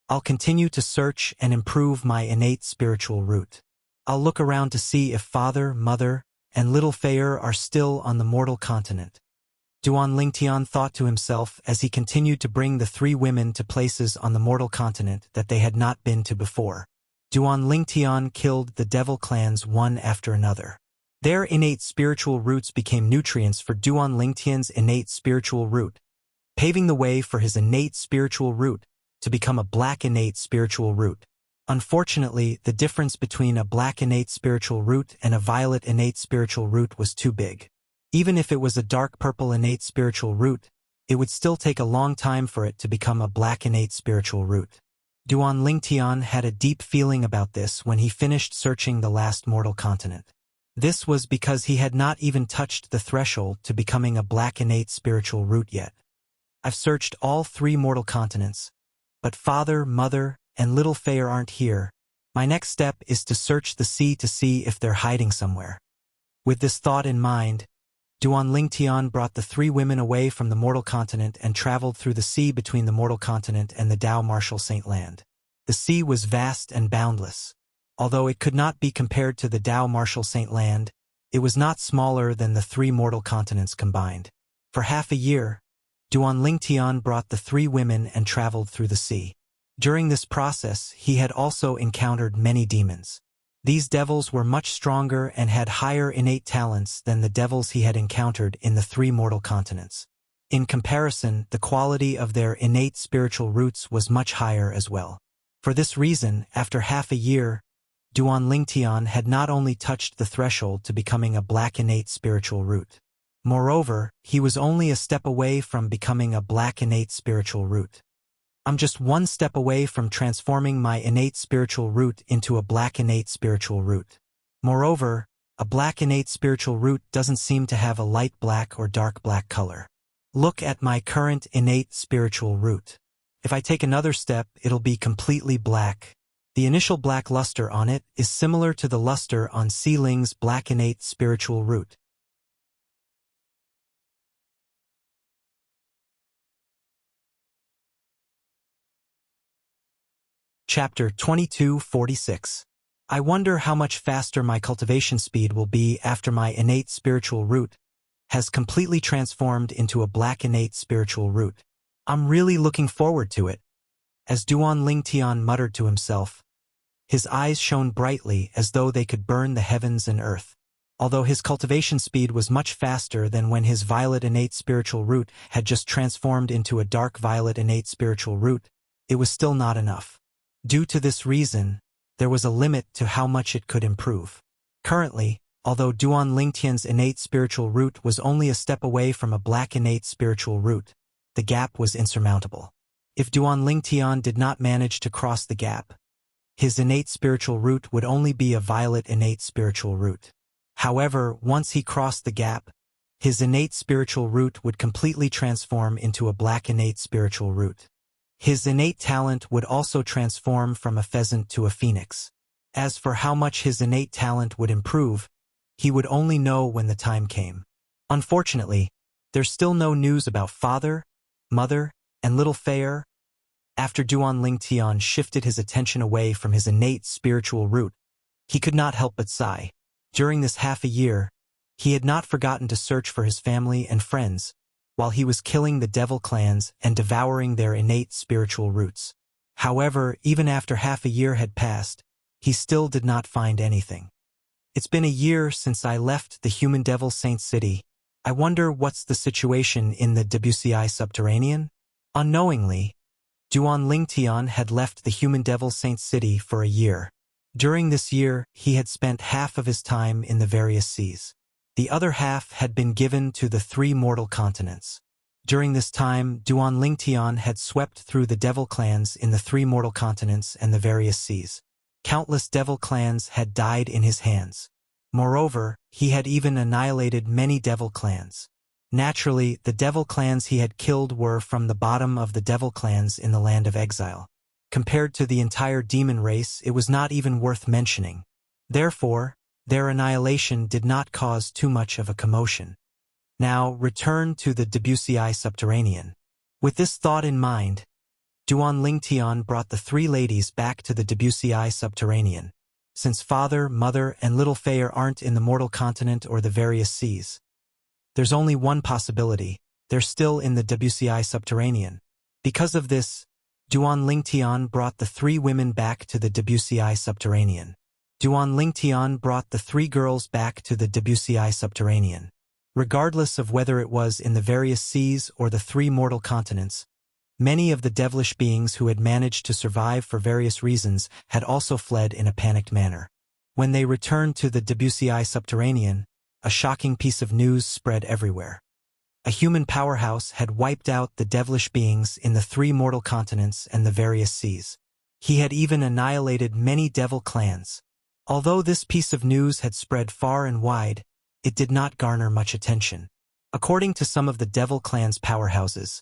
I'll continue to search and improve my innate spiritual root. I'll look around to see if father, mother, and little Feyre are still on the mortal continent. Duan Lingtian thought to himself as he continued to bring the three women to places on the mortal continent that they had not been to before. Duan Lingtian killed the devil clans one after another. Their innate spiritual roots became nutrients for Duan Lingtian's innate spiritual root, paving the way for his innate spiritual root to become a black innate spiritual root. Unfortunately, the difference between a black innate spiritual root and a violet innate spiritual root was too big. Even if it was a dark purple innate spiritual root, it would still take a long time for it to become a black innate spiritual root. Duan Lingtian had a deep feeling about this when he finished searching the last mortal continent. This was because he had not even touched the threshold to becoming a black innate spiritual root yet. I've searched all three mortal continents, but father, mother, and little Feyre aren't here. My next step is to search the sea to see if they're hiding somewhere. With this thought in mind, Duan Lingtian brought the three women away from the mortal continent and traveled through the sea between the mortal continent and the Dao Martial Saint Land. The sea was vast and boundless. Although it could not be compared to the Dao Martial Saint Land, it was not smaller than the three mortal continents combined. For half a year, Duan Lingtian brought the three women and traveled through the sea. During this process, he had also encountered many demons. These devils were much stronger and had higher innate talents than the devils he had encountered in the three mortal continents. In comparison, the quality of their innate spiritual roots was much higher as well. For this reason, after half a year, Duan Lingtian had not only touched the threshold to becoming a black innate spiritual root. Moreover, he was only a step away from becoming a black innate spiritual root. I'm just one step away from transforming my innate spiritual root into a black innate spiritual root. Moreover, A black innate spiritual root doesn't seem to have a light black or dark black color. Look at my current innate spiritual root. If I take another step, it'll be completely black. The initial black luster on it is similar to the luster on Ling's black innate spiritual root. Chapter 2246. I wonder how much faster my cultivation speed will be after my innate spiritual root has completely transformed into a black innate spiritual root. I'm really looking forward to it. As Duan Lingtian muttered to himself, his eyes shone brightly as though they could burn the heavens and earth. Although his cultivation speed was much faster than when his violet innate spiritual root had just transformed into a dark violet innate spiritual root, it was still not enough. Due to this reason, there was a limit to how much it could improve. Currently, although Duan Lingtian's innate spiritual root was only a step away from a black innate spiritual root, the gap was insurmountable. If Duan Lingtian did not manage to cross the gap, his innate spiritual root would only be a violet innate spiritual root. However, once he crossed the gap, his innate spiritual root would completely transform into a black innate spiritual root. His innate talent would also transform from a pheasant to a phoenix. As for how much his innate talent would improve, he would only know when the time came. Unfortunately, there's still no news about father, mother, and little Fair. After Duan Lingtian shifted his attention away from his innate spiritual root, he could not help but sigh. During this half a year, he had not forgotten to search for his family and friends, while he was killing the devil clans and devouring their innate spiritual roots. However, even after half a year had passed, he still did not find anything. It's been a year since I left the human devil Saint City. I wonder what's the situation in the Wuxia subterranean? Unknowingly, Duan Lingtian had left the human devil Saint City for a year. During this year, he had spent half of his time in the various seas. The other half had been given to the 3 mortal continents. During this time, Duan Lingtian had swept through the devil clans in the 3 mortal continents and the various seas. Countless devil clans had died in his hands. Moreover, he had even annihilated many devil clans. Naturally, the devil clans he had killed were from the bottom of the devil clans in the land of exile. Compared to the entire demon race, it was not even worth mentioning. Therefore, their annihilation did not cause too much of a commotion. Now, return to the Wuxia subterranean. With this thought in mind, Duan Lingtian brought the 3 ladies back to the Wuxia subterranean. Since father, mother, and little Fair aren't in the mortal continent or the various seas, there's only one possibility: they're still in the Wuxia subterranean. Because of this, Duan Lingtian brought the 3 women back to the Wuxia subterranean. Duan Lingtian brought the 3 girls back to the Wuxia subterranean. Regardless of whether it was in the various seas or the 3 mortal continents, many of the devilish beings who had managed to survive for various reasons had also fled in a panicked manner. When they returned to the Wuxia subterranean, a shocking piece of news spread everywhere. A human powerhouse had wiped out the devilish beings in the 3 mortal continents and the various seas. He had even annihilated many devil clans. Although this piece of news had spread far and wide, it did not garner much attention. According to some of the devil clan's powerhouses,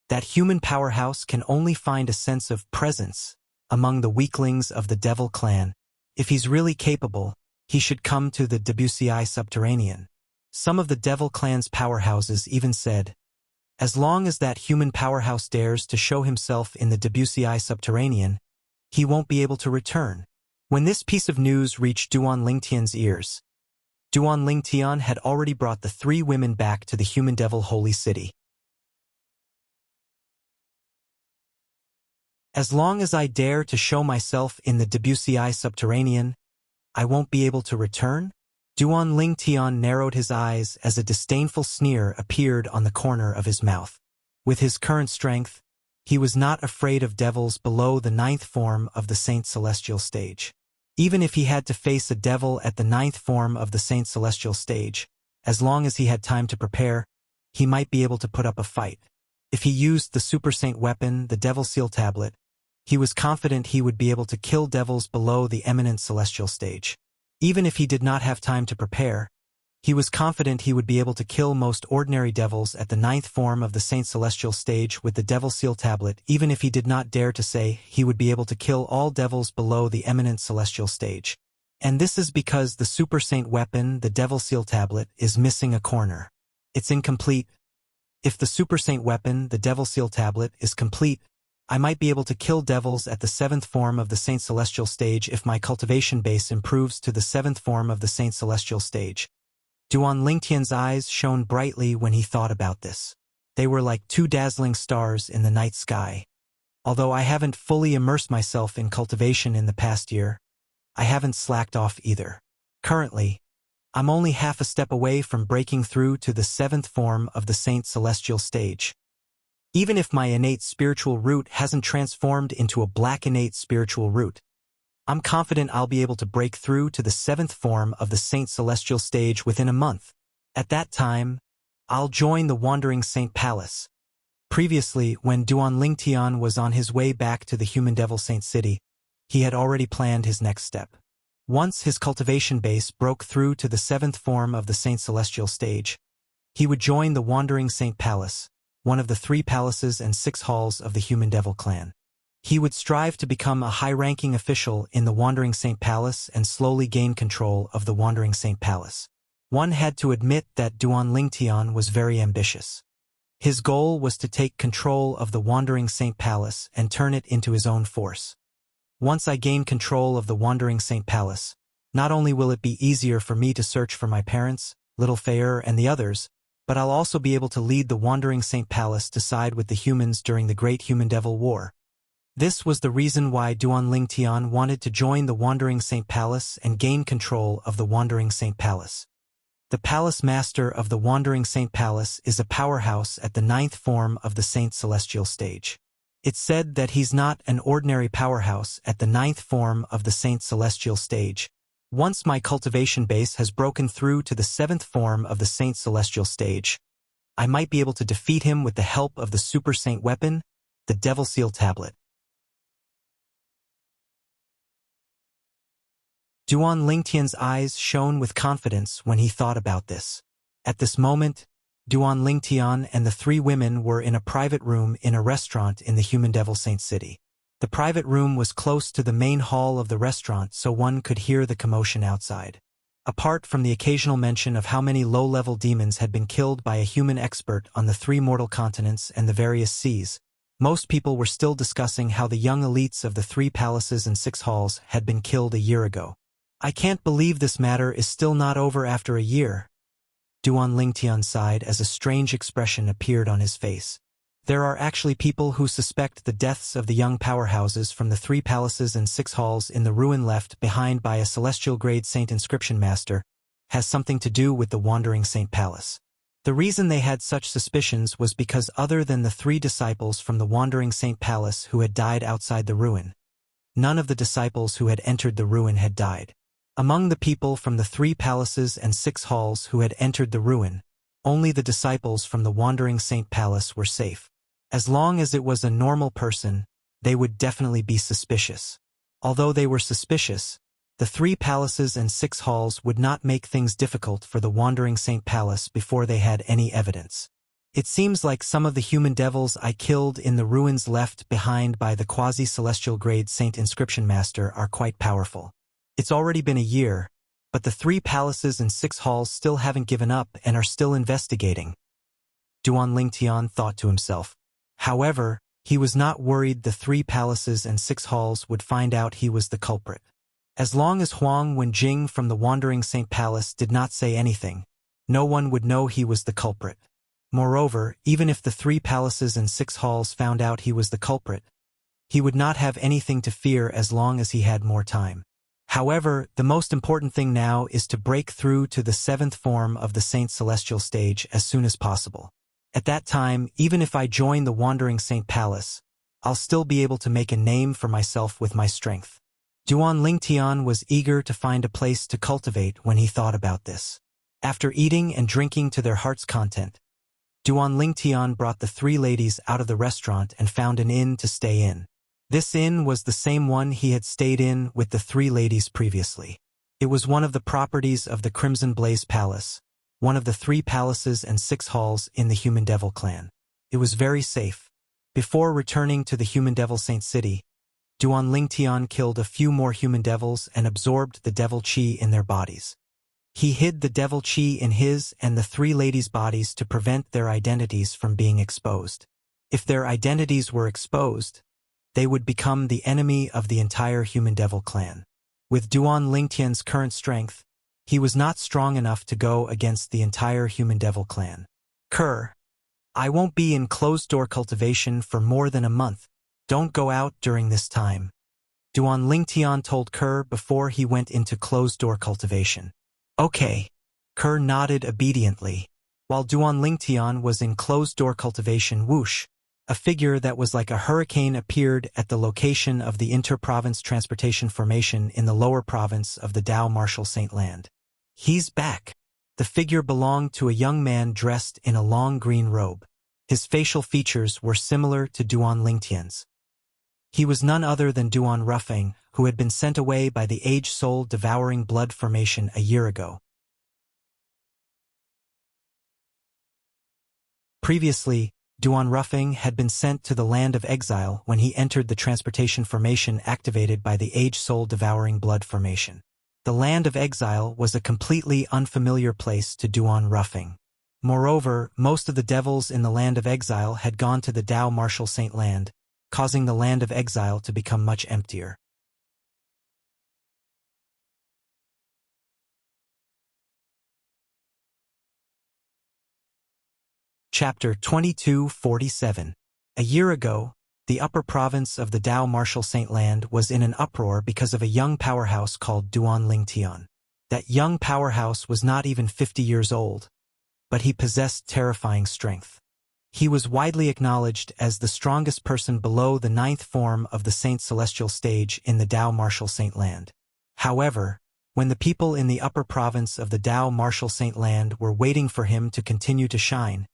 that human powerhouse can only find a sense of presence among the weaklings of the devil clan. If he's really capable, he should come to the Wuxia subterranean. Some of the devil clan's powerhouses even said, as long as that human powerhouse dares to show himself in the Wuxia subterranean, he won't be able to return. When this piece of news reached Duan Lingtian's ears, Duan Lingtian had already brought the 3 women back to the human devil holy city. As long as I dare to show myself in the Wuxia subterranean, I won't be able to return? Duan Lingtian narrowed his eyes as a disdainful sneer appeared on the corner of his mouth. With his current strength, he was not afraid of devils below the 9th form of the Saint Celestial stage. Even if he had to face a devil at the 9th form of the Saint Celestial stage, as long as he had time to prepare, he might be able to put up a fight. If he used the Super Saint weapon, the Devil Seal Tablet, he was confident he would be able to kill devils below the eminent celestial stage. Even if he did not have time to prepare, he was confident he would be able to kill most ordinary devils at the 9th form of the Saint Celestial stage with the Devil Seal Tablet, even if he did not dare to say he would be able to kill all devils below the eminent Celestial stage. And this is because the Super Saint weapon, the Devil Seal Tablet, is missing a corner. It's incomplete. If the Super Saint weapon, the Devil Seal Tablet, is complete, I might be able to kill devils at the 7th form of the Saint Celestial stage if my cultivation base improves to the 7th form of the Saint Celestial stage. Duan Lingtian's eyes shone brightly when he thought about this. They were like two dazzling stars in the night sky. Although I haven't fully immersed myself in cultivation in the past year, I haven't slacked off either. Currently, I'm only half a step away from breaking through to the 7th form of the Saint Celestial stage. Even if my innate spiritual root hasn't transformed into a black innate spiritual root, I'm confident I'll be able to break through to the 7th form of the Saint Celestial stage within a month. At that time, I'll join the Wandering Saint Palace. Previously, when Duan Lingtian was on his way back to the Human Devil Saint City, he had already planned his next step. Once his cultivation base broke through to the 7th form of the Saint Celestial stage, he would join the Wandering Saint Palace, one of the 3 palaces and 6 halls of the Human Devil clan. He would strive to become a high-ranking official in the Wandering Saint Palace and slowly gain control of the Wandering Saint Palace. One had to admit that Duan Lingtian was very ambitious. His goal was to take control of the Wandering Saint Palace and turn it into his own force. Once I gain control of the Wandering Saint Palace, not only will it be easier for me to search for my parents, Little Fair and the others, but I'll also be able to lead the Wandering Saint Palace to side with the humans during the Great Human Devil War. This was the reason why Duan Lingtian wanted to join the Wandering Saint Palace and gain control of the Wandering Saint Palace. The Palace Master of the Wandering Saint Palace is a powerhouse at the 9th form of the Saint Celestial stage. It's said that he's not an ordinary powerhouse at the 9th form of the Saint Celestial stage. Once my cultivation base has broken through to the 7th form of the Saint Celestial stage, I might be able to defeat him with the help of the Super Saint weapon, the Devil Seal Tablet. Duan Lingtian's eyes shone with confidence when he thought about this. At this moment, Duan Lingtian and the 3 women were in a private room in a restaurant in the Human Devil Saint City. The private room was close to the main hall of the restaurant so one could hear the commotion outside. Apart from the occasional mention of how many low-level demons had been killed by a human expert on the 3 mortal continents and the various seas, most people were still discussing how the young elites of the 3 palaces and 6 halls had been killed a year ago. I can't believe this matter is still not over after a year. Duan Lingtian sighed as a strange expression appeared on his face. There are actually people who suspect the deaths of the young powerhouses from the 3 palaces and 6 halls in the ruin left behind by a celestial grade saint inscription master has something to do with the Wandering Saint Palace. The reason they had such suspicions was because other than the 3 disciples from the Wandering Saint Palace who had died outside the ruin, none of the disciples who had entered the ruin had died. Among the people from the 3 palaces and 6 halls who had entered the ruin, only the disciples from the Wandering Saint Palace were safe. As long as it was a normal person, they would definitely be suspicious. Although they were suspicious, the 3 palaces and 6 halls would not make things difficult for the Wandering Saint Palace before they had any evidence. It seems like some of the human devils I killed in the ruins left behind by the quasi-celestial grade Saint Inscription Master are quite powerful. It's already been a year, but the 3 palaces and 6 halls still haven't given up and are still investigating. Duan Lingtian thought to himself. However, he was not worried the 3 palaces and 6 halls would find out he was the culprit. As long as Huang Wenjing from the Wandering Saint Palace did not say anything, no one would know he was the culprit. Moreover, even if the 3 palaces and 6 halls found out he was the culprit, he would not have anything to fear as long as he had more time. However, the most important thing now is to break through to the 7th form of the Saint Celestial stage as soon as possible. At that time, even if I join the Wandering Saint Palace, I'll still be able to make a name for myself with my strength. Duan Lingtian was eager to find a place to cultivate when he thought about this. After eating and drinking to their heart's content, Duan Lingtian brought the 3 ladies out of the restaurant and found an inn to stay in. This inn was the same one he had stayed in with the 3 ladies previously. It was one of the properties of the Crimson Blaze Palace, one of the 3 palaces and 6 halls in the Human Devil clan. It was very safe. Before returning to the Human Devil Saint City, Duan Lingtian killed a few more human devils and absorbed the devil chi in their bodies. He hid the devil chi in his and the 3 ladies' bodies to prevent their identities from being exposed. If their identities were exposed, they would become the enemy of the entire Human Devil clan. With Duan Lingtian's current strength, he was not strong enough to go against the entire Human Devil clan. Kerr, I won't be in closed-door cultivation for more than a month. Don't go out during this time. Duan Lingtian told Kerr before he went into closed-door cultivation. Okay. Kerr nodded obediently. While Duan Lingtian was in closed-door cultivation, whoosh, a figure that was like a hurricane appeared at the location of the inter-province transportation formation in the lower province of the Dao Martial Saint Land. He's back. The figure belonged to a young man dressed in a long green robe. His facial features were similar to Duan Lingtian's. He was none other than Duan Ruffing, who had been sent away by the age-soul devouring blood formation a year ago. Previously, Duan Ruffing had been sent to the land of exile when he entered the transportation formation activated by the age-soul devouring blood formation. The land of exile was a completely unfamiliar place to Duan Ruffing. Moreover, most of the devils in the land of exile had gone to the Dao Martial Saint Land, causing the land of exile to become much emptier. Chapter 2247. A year ago, the upper province of the Dao Martial Saint Land was in an uproar because of a young powerhouse called Duan Lingtian. That young powerhouse was not even 50 years old, but he possessed terrifying strength. He was widely acknowledged as the strongest person below the 9th form of the Saint Celestial stage in the Dao Martial Saint Land. However, when the people in the upper province of the Dao Martial Saint Land were waiting for him to continue to shine,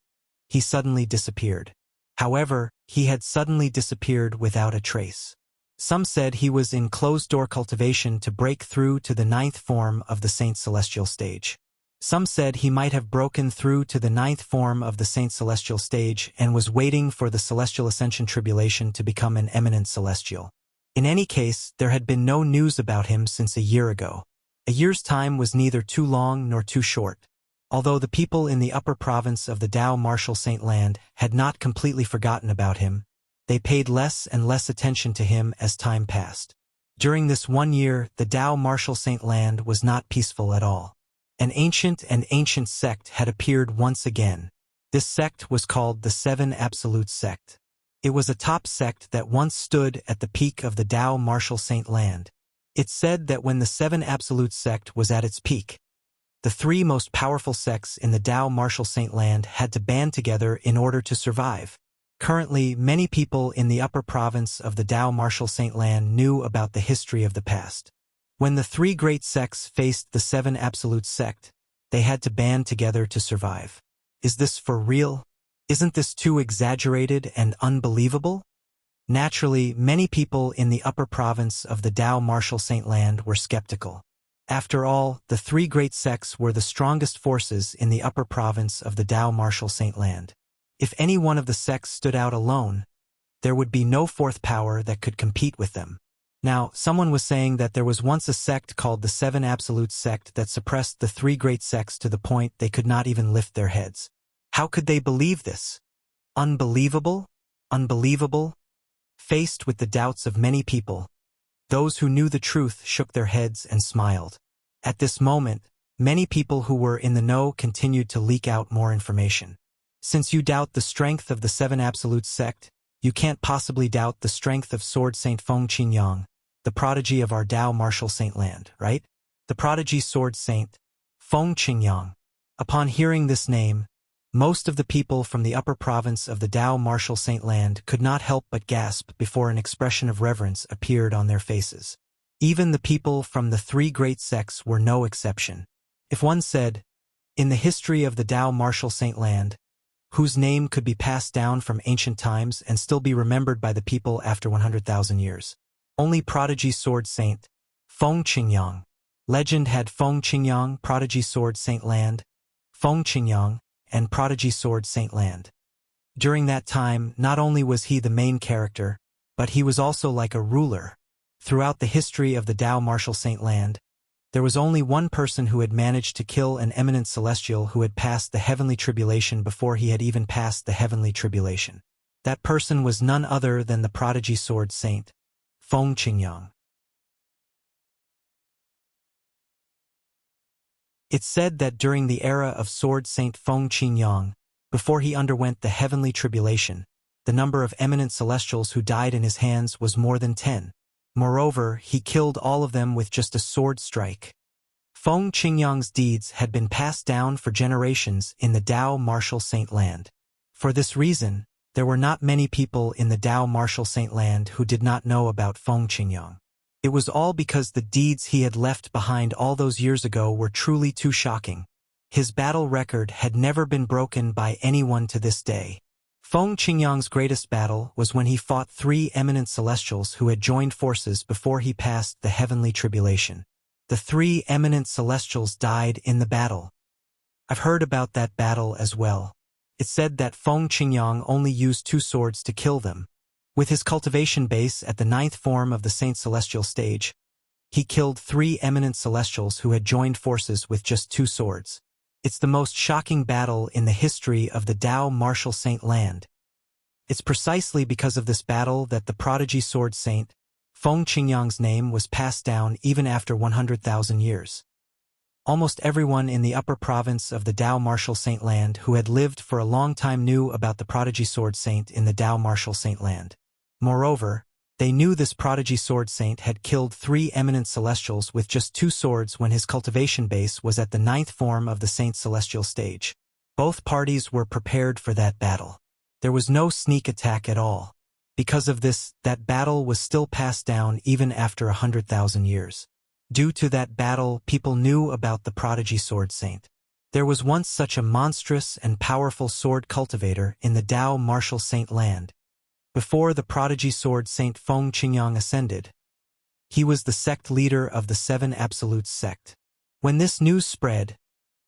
he suddenly disappeared. However, he had suddenly disappeared without a trace. Some said he was in closed-door cultivation to break through to the 9th form of the Saint Celestial stage. Some said he might have broken through to the 9th form of the Saint Celestial stage and was waiting for the Celestial Ascension Tribulation to become an eminent Celestial. In any case, there had been no news about him since a year ago. A year's time was neither too long nor too short. Although the people in the upper province of the Dao Martial Saint Land had not completely forgotten about him, they paid less and less attention to him as time passed. During this 1 year, the Dao Martial Saint Land was not peaceful at all. An ancient sect had appeared once again. This sect was called the 7 Absolute Sect. It was a top sect that once stood at the peak of the Dao Martial Saint Land. It said that when the 7 Absolute Sect was at its peak, the 3 most powerful sects in the Dao Martial Saint Land had to band together in order to survive. Currently, many people in the upper province of the Dao Martial Saint Land knew about the history of the past. When the 3 great sects faced the 7 Absolute Sect, they had to band together to survive. Is this for real? Isn't this too exaggerated and unbelievable? Naturally, many people in the upper province of the Dao Martial Saint Land were skeptical. After all, the 3 great sects were the strongest forces in the upper province of the Dao Martial Saint Land. If any one of the sects stood out alone, there would be no 4th power that could compete with them. Now, someone was saying that there was once a sect called the 7 Absolute Sect that suppressed the 3 great sects to the point they could not even lift their heads. How could they believe this? Unbelievable? Unbelievable? Faced with the doubts of many people, those who knew the truth shook their heads and smiled. At this moment, many people who were in the know continued to leak out more information. Since you doubt the strength of the 7 Absolute Sect, you can't possibly doubt the strength of Sword Saint Feng Qingyang, the prodigy of our Dao Martial Saint Land, right? The prodigy Sword Saint Feng Qingyang. Upon hearing this name, most of the people from the upper province of the Dao Martial Saint Land could not help but gasp before an expression of reverence appeared on their faces. Even the people from the 3 great sects were no exception. If one said, in the history of the Dao Martial Saint Land, whose name could be passed down from ancient times and still be remembered by the people after 100,000 years, only prodigy Sword Saint Feng Qingyang. Legend had Feng Qingyang, Prodigy Sword Saint Land, Feng Qingyang, and Prodigy Sword Saint Land. During that time, not only was he the main character, but he was also like a ruler. Throughout the history of the Dao Martial Saint Land, there was only one person who had managed to kill an eminent celestial who had passed the heavenly tribulation before he had even passed the heavenly tribulation. That person was none other than the Prodigy Sword Saint, Feng Qingyang. It's said that during the era of Sword Saint Feng Qingyang, before he underwent the heavenly tribulation, the number of eminent celestials who died in his hands was more than 10. Moreover, he killed all of them with just a sword strike. Feng Qingyang's deeds had been passed down for generations in the Dao Martial Saint Land. For this reason, there were not many people in the Dao Martial Saint Land who did not know about Feng Qingyang. It was all because the deeds he had left behind all those years ago were truly too shocking. His battle record had never been broken by anyone to this day. Feng Qingyang's greatest battle was when he fought 3 eminent celestials who had joined forces before he passed the heavenly tribulation. The 3 eminent celestials died in the battle. I've heard about that battle as well. It's said that Feng Qingyang only used 2 swords to kill them. With his cultivation base at the 9th form of the Saint Celestial stage, he killed 3 eminent celestials who had joined forces with just 2 swords. It's the most shocking battle in the history of the Dao Martial Saint Land. It's precisely because of this battle that the Prodigy Sword Saint, Feng Qingyang's name was passed down even after 100,000 years. Almost everyone in the upper province of the Dao Martial Saint Land who had lived for a long time knew about the Prodigy Sword Saint in the Dao Martial Saint Land. Moreover, they knew this Prodigy Sword Saint had killed 3 eminent celestials with just 2 swords when his cultivation base was at the 9th form of the Saint Celestial stage. Both parties were prepared for that battle. There was no sneak attack at all. Because of this, that battle was still passed down even after 100,000 years. Due to that battle, people knew about the Prodigy Sword Saint. There was once such a monstrous and powerful sword cultivator in the Dao Martial Saint Land. Before the Prodigy Sword Saint Feng Qingyang ascended, he was the sect leader of the 7 Absolutes sect. When this news spread,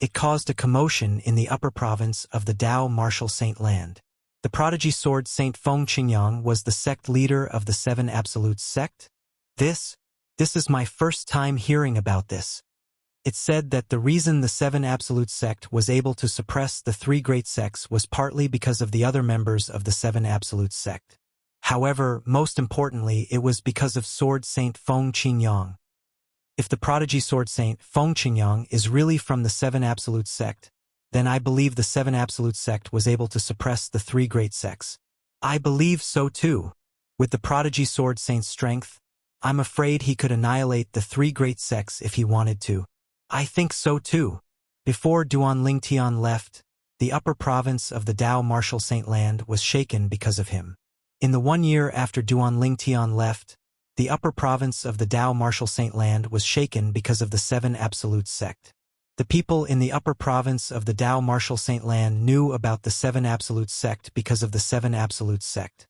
it caused a commotion in the upper province of the Dao Martial Saint Land. The Prodigy Sword Saint Feng Qingyang was the sect leader of the 7 Absolutes sect? This is my first time hearing about this. It's said that the reason the 7 Absolute sect was able to suppress the 3 great sects was partly because of the other members of the 7 Absolute sect. However, most importantly, it was because of Sword Saint Feng Qingyang. If the Prodigy Sword Saint Feng Qingyang is really from the 7 Absolute sect, then I believe the 7 Absolute sect was able to suppress the 3 great sects. I believe so too. With the Prodigy Sword Saint's strength, I'm afraid he could annihilate the 3 great sects if he wanted to. I think so too. Before Duan Lingtian left, the upper province of the Dao Martial Saint Land was shaken because of him. In the 1 year after Duan Lingtian left, the upper province of the Dao Martial Saint Land was shaken because of the 7 Absolute sect. The people in the upper province of the Dao Martial Saint Land knew about the 7 Absolute sect because of the 7 Absolute sect.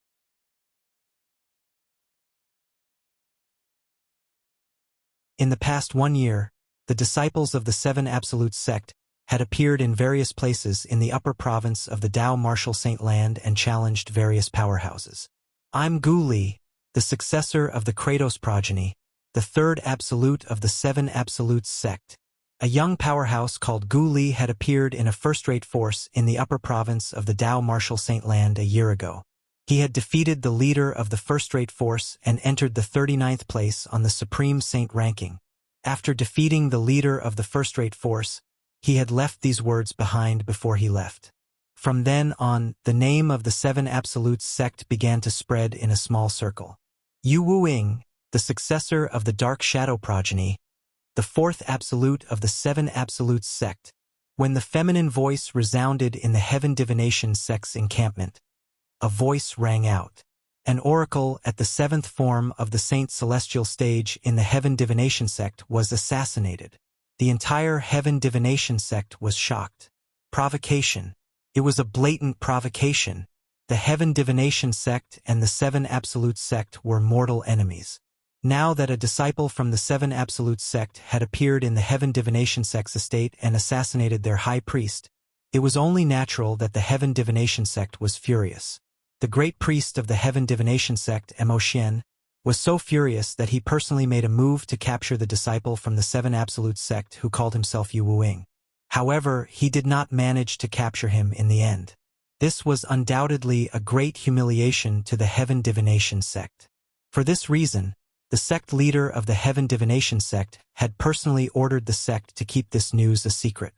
In the past 1 year, the disciples of the 7 Absolute sect had appeared in various places in the upper province of the Dao Martial Saint Land and challenged various powerhouses. I'm Gu Li, the successor of the Kratos progeny, the 3rd Absolute of the 7 Absolute sect. A young powerhouse called Gu Li had appeared in a first-rate force in the upper province of the Dao Martial Saint Land a year ago. He had defeated the leader of the first-rate force and entered the 39th place on the Supreme Saint ranking. After defeating the leader of the first-rate force, he had left these words behind before he left. From then on, the name of the 7 Absolutes sect began to spread in a small circle. Yu Wuing, the successor of the Dark Shadow progeny, the 4th Absolute of the 7 Absolutes sect. When the feminine voice resounded in the Heaven Divination sect's encampment, a voice rang out. An oracle at the 7th form of the Saint Celestial stage in the Heaven Divination sect was assassinated. The entire Heaven Divination sect was shocked. Provocation. It was a blatant provocation. The Heaven Divination sect and the 7 Absolute sect were mortal enemies. Now that a disciple from the Seven Absolute sect had appeared in the Heaven Divination sect's estate and assassinated their high priest, it was only natural that the Heaven Divination sect was furious. The great priest of the Heaven Divination sect, Mo Xian, was so furious that he personally made a move to capture the disciple from the Seven Absolute sect who called himself Yu Wuing. However, he did not manage to capture him in the end. This was undoubtedly a great humiliation to the Heaven Divination sect. For this reason, the sect leader of the Heaven Divination sect had personally ordered the sect to keep this news a secret.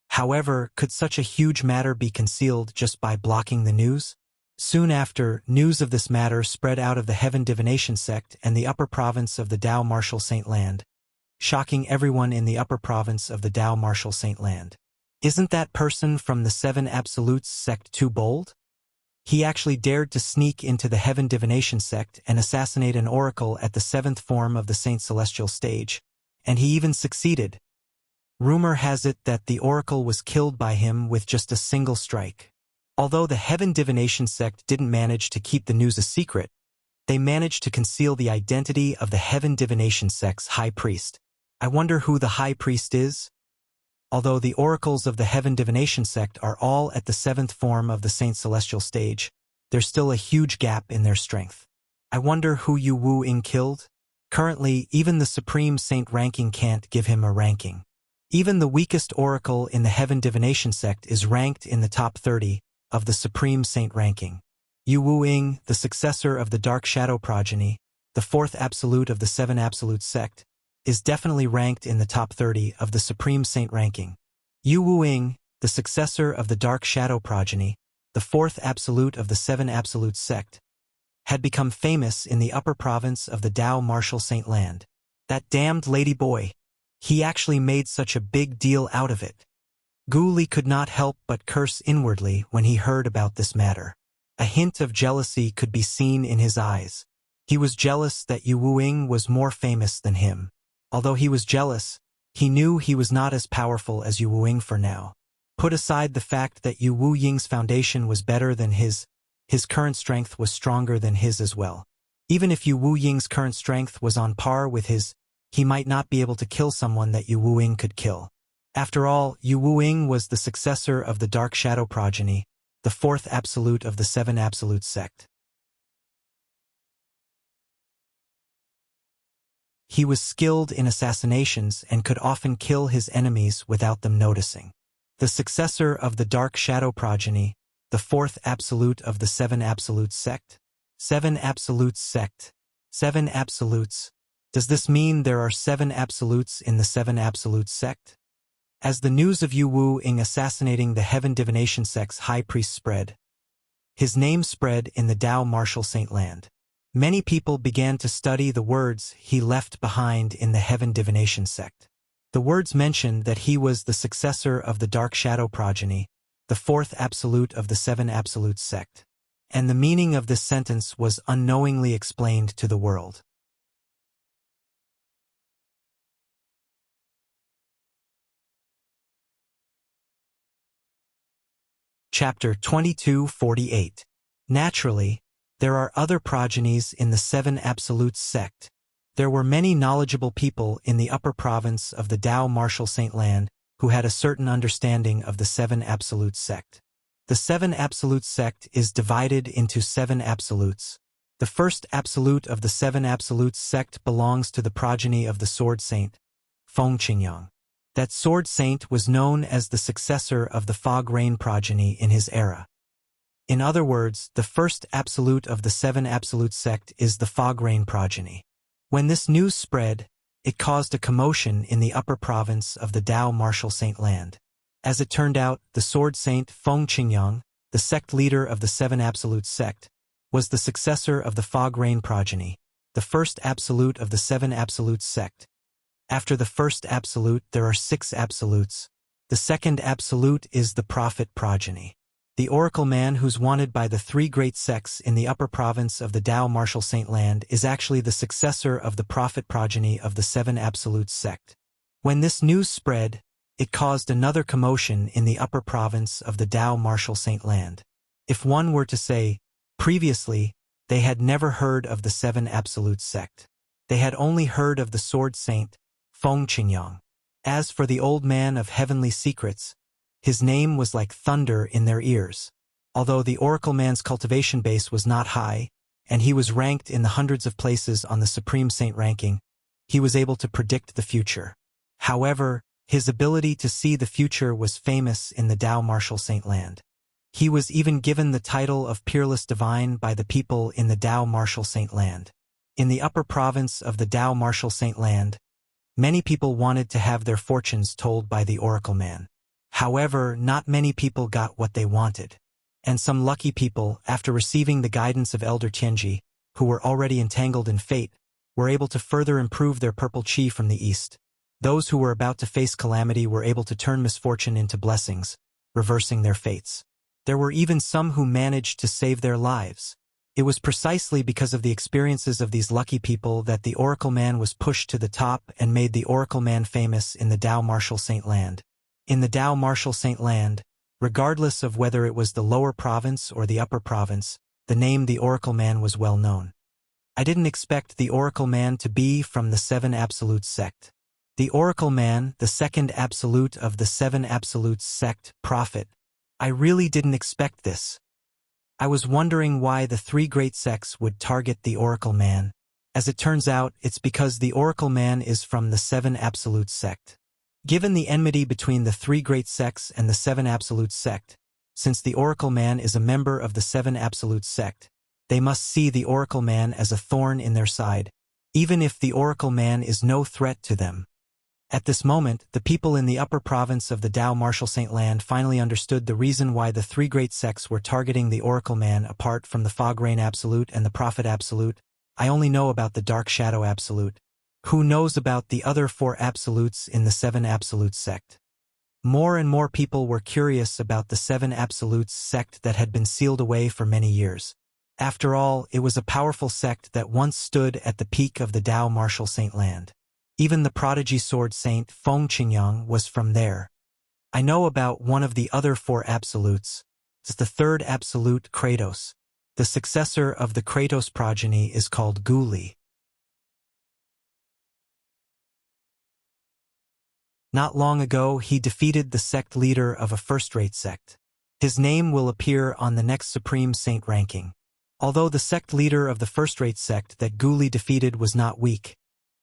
However, could such a huge matter be concealed just by blocking the news? Soon after, news of this matter spread out of the Heaven Divination sect and the upper province of the Tao Martial Saint Land, shocking everyone in the upper province of the Tao Martial Saint Land. Isn't that person from the Seven Absolutes sect too bold? He actually dared to sneak into the Heaven Divination sect and assassinate an oracle at the seventh form of the Saint Celestial stage, and he even succeeded. Rumor has it that the oracle was killed by him with just a single strike. Although the Heaven Divination sect didn't manage to keep the news a secret, they managed to conceal the identity of the Heaven Divination sect's high priest. I wonder who the high priest is? Although the oracles of the Heaven Divination sect are all at the seventh form of the Saint Celestial stage, there's still a huge gap in their strength. I wonder who Yu Wuing killed? Currently, even the Supreme Saint ranking can't give him a ranking. Even the weakest oracle in the Heaven Divination sect is ranked in the top 30 of the Supreme Saint ranking. Yu Wuing, the successor of the Dark Shadow progeny, the fourth absolute of the Seven Absolute sect, is definitely ranked in the top 30 of the Supreme Saint ranking. Yu Wuing, the successor of the Dark Shadow progeny, the fourth absolute of the Seven Absolute sect, had become famous in the upper province of the Tao Martial Saint Land. That damned lady boy. He actually made such a big deal out of it. Gu Li could not help but curse inwardly when he heard about this matter. A hint of jealousy could be seen in his eyes. He was jealous that Yu Wuing was more famous than him. Although he was jealous, he knew he was not as powerful as Yu Wuing for now. Put aside the fact that Yu Wuing's foundation was better than his current strength was stronger than his as well. Even if Yu Wuing's current strength was on par with his, he might not be able to kill someone that Yu Wuing could kill. After all, Yu Wuing was the successor of the Dark Shadow progeny, the fourth absolute of the Seven Absolute sect. He was skilled in assassinations and could often kill his enemies without them noticing. The successor of the Dark Shadow progeny, the fourth absolute of the Seven Absolute sect. Seven Absolutes sect. Seven Absolutes. Does this mean there are seven absolutes in the Seven Absolute sect? As the news of Yu Wuing assassinating the Heaven Divination sect's high priest spread, his name spread in the Tao Martial Saint Land. Many people began to study the words he left behind in the Heaven Divination sect. The words mentioned that he was the successor of the Dark Shadow progeny, the fourth absolute of the Seven Absolute sect. And the meaning of this sentence was unknowingly explained to the world. Chapter 2248. Naturally, there are other progenies in the Seven Absolute sect. There were many knowledgeable people in the upper province of the Tao Martial Saint Land who had a certain understanding of the Seven Absolute sect. The Seven Absolute sect is divided into seven absolutes. The first absolute of the Seven Absolute sect belongs to the progeny of the Sword Saint, Feng Qingyang. That Sword Saint was known as the successor of the Fog Rain progeny in his era. In other words, the first absolute of the Seven Absolute sect is the Fog Rain progeny. When this news spread, it caused a commotion in the upper province of the Tao Martial Saint Land. As it turned out, the Sword Saint Feng Qingyang, the sect leader of the Seven Absolute sect, was the successor of the Fog Rain progeny, the first absolute of the Seven Absolute sect. After the first absolute, there are six absolutes. The second absolute is the Prophet progeny. The oracle man who's wanted by the three great sects in the upper province of the Tao Martial Saint Land is actually the successor of the Prophet progeny of the Seven Absolute sect. When this news spread, it caused another commotion in the upper province of the Tao Martial Saint Land. If one were to say, previously, they had never heard of the Seven Absolute sect. They had only heard of the sword saint, Feng Qingyang. As for the old man of heavenly secrets, his name was like thunder in their ears. Although the Oracle Man's cultivation base was not high, and he was ranked in the hundreds of places on the Supreme Saint ranking, he was able to predict the future. However, his ability to see the future was famous in the Tao Martial Saint land. He was even given the title of Peerless Divine by the people in the Tao Martial Saint land. In the upper province of the Tao Martial Saint land, many people wanted to have their fortunes told by the Oracle Man. However, not many people got what they wanted. And some lucky people, after receiving the guidance of Elder Tianji, who were already entangled in fate, were able to further improve their purple chi from the east. Those who were about to face calamity were able to turn misfortune into blessings, reversing their fates. There were even some who managed to save their lives. It was precisely because of the experiences of these lucky people that the Oracle Man was pushed to the top and made the Oracle Man famous in the Tao Martial Saint land. In the Tao Martial Saint land, regardless of whether it was the lower province or the upper province, the name the Oracle Man was well known. I didn't expect the Oracle Man to be from the Seven Absolutes sect. The Oracle Man, the second absolute of the Seven Absolutes sect, prophet. I really didn't expect this. I was wondering why the three great sects would target the Oracle Man. As it turns out, it's because the Oracle Man is from the Seven Absolutes sect. Given the enmity between the three great sects and the Seven Absolutes sect, since the Oracle Man is a member of the Seven Absolutes sect, they must see the Oracle Man as a thorn in their side, even if the Oracle Man is no threat to them. At this moment, the people in the upper province of the Tao Martial Saint land finally understood the reason why the three great sects were targeting the Oracle Man apart from the Fog Rain Absolute and the Prophet Absolute. I only know about the Dark Shadow Absolute. Who knows about the other four absolutes in the Seven Absolutes sect? More and more people were curious about the Seven Absolutes sect that had been sealed away for many years. After all, it was a powerful sect that once stood at the peak of the Tao Martial Saint land. Even the prodigy sword saint Feng Qingyang was from there. I know about one of the other four absolutes. It's the third absolute, Kratos. The successor of the Kratos progeny is called Guli. Not long ago, he defeated the sect leader of a first-rate sect. His name will appear on the next Supreme Saint ranking. Although the sect leader of the first-rate sect that Guli defeated was not weak,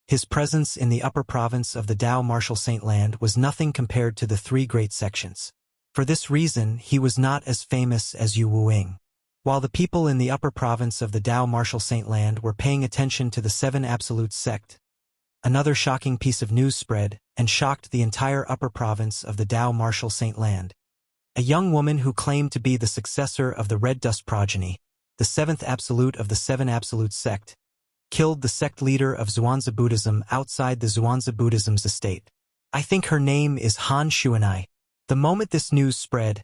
his presence in the upper province of the Tao Martial Saint land was nothing compared to the three great sections. For this reason, he was not as famous as Yu Wuing. While the people in the upper province of the Tao Martial Saint land were paying attention to the Seven Absolute sect, another shocking piece of news spread and shocked the entire upper province of the Tao Martial Saint land. A young woman who claimed to be the successor of the Red Dust progeny, the seventh absolute of the Seven Absolute sect, killed the sect leader of Zhuangzi Buddhism outside the Zhuangzi Buddhism's estate. I think her name is Han Xuanai. The moment this news spread,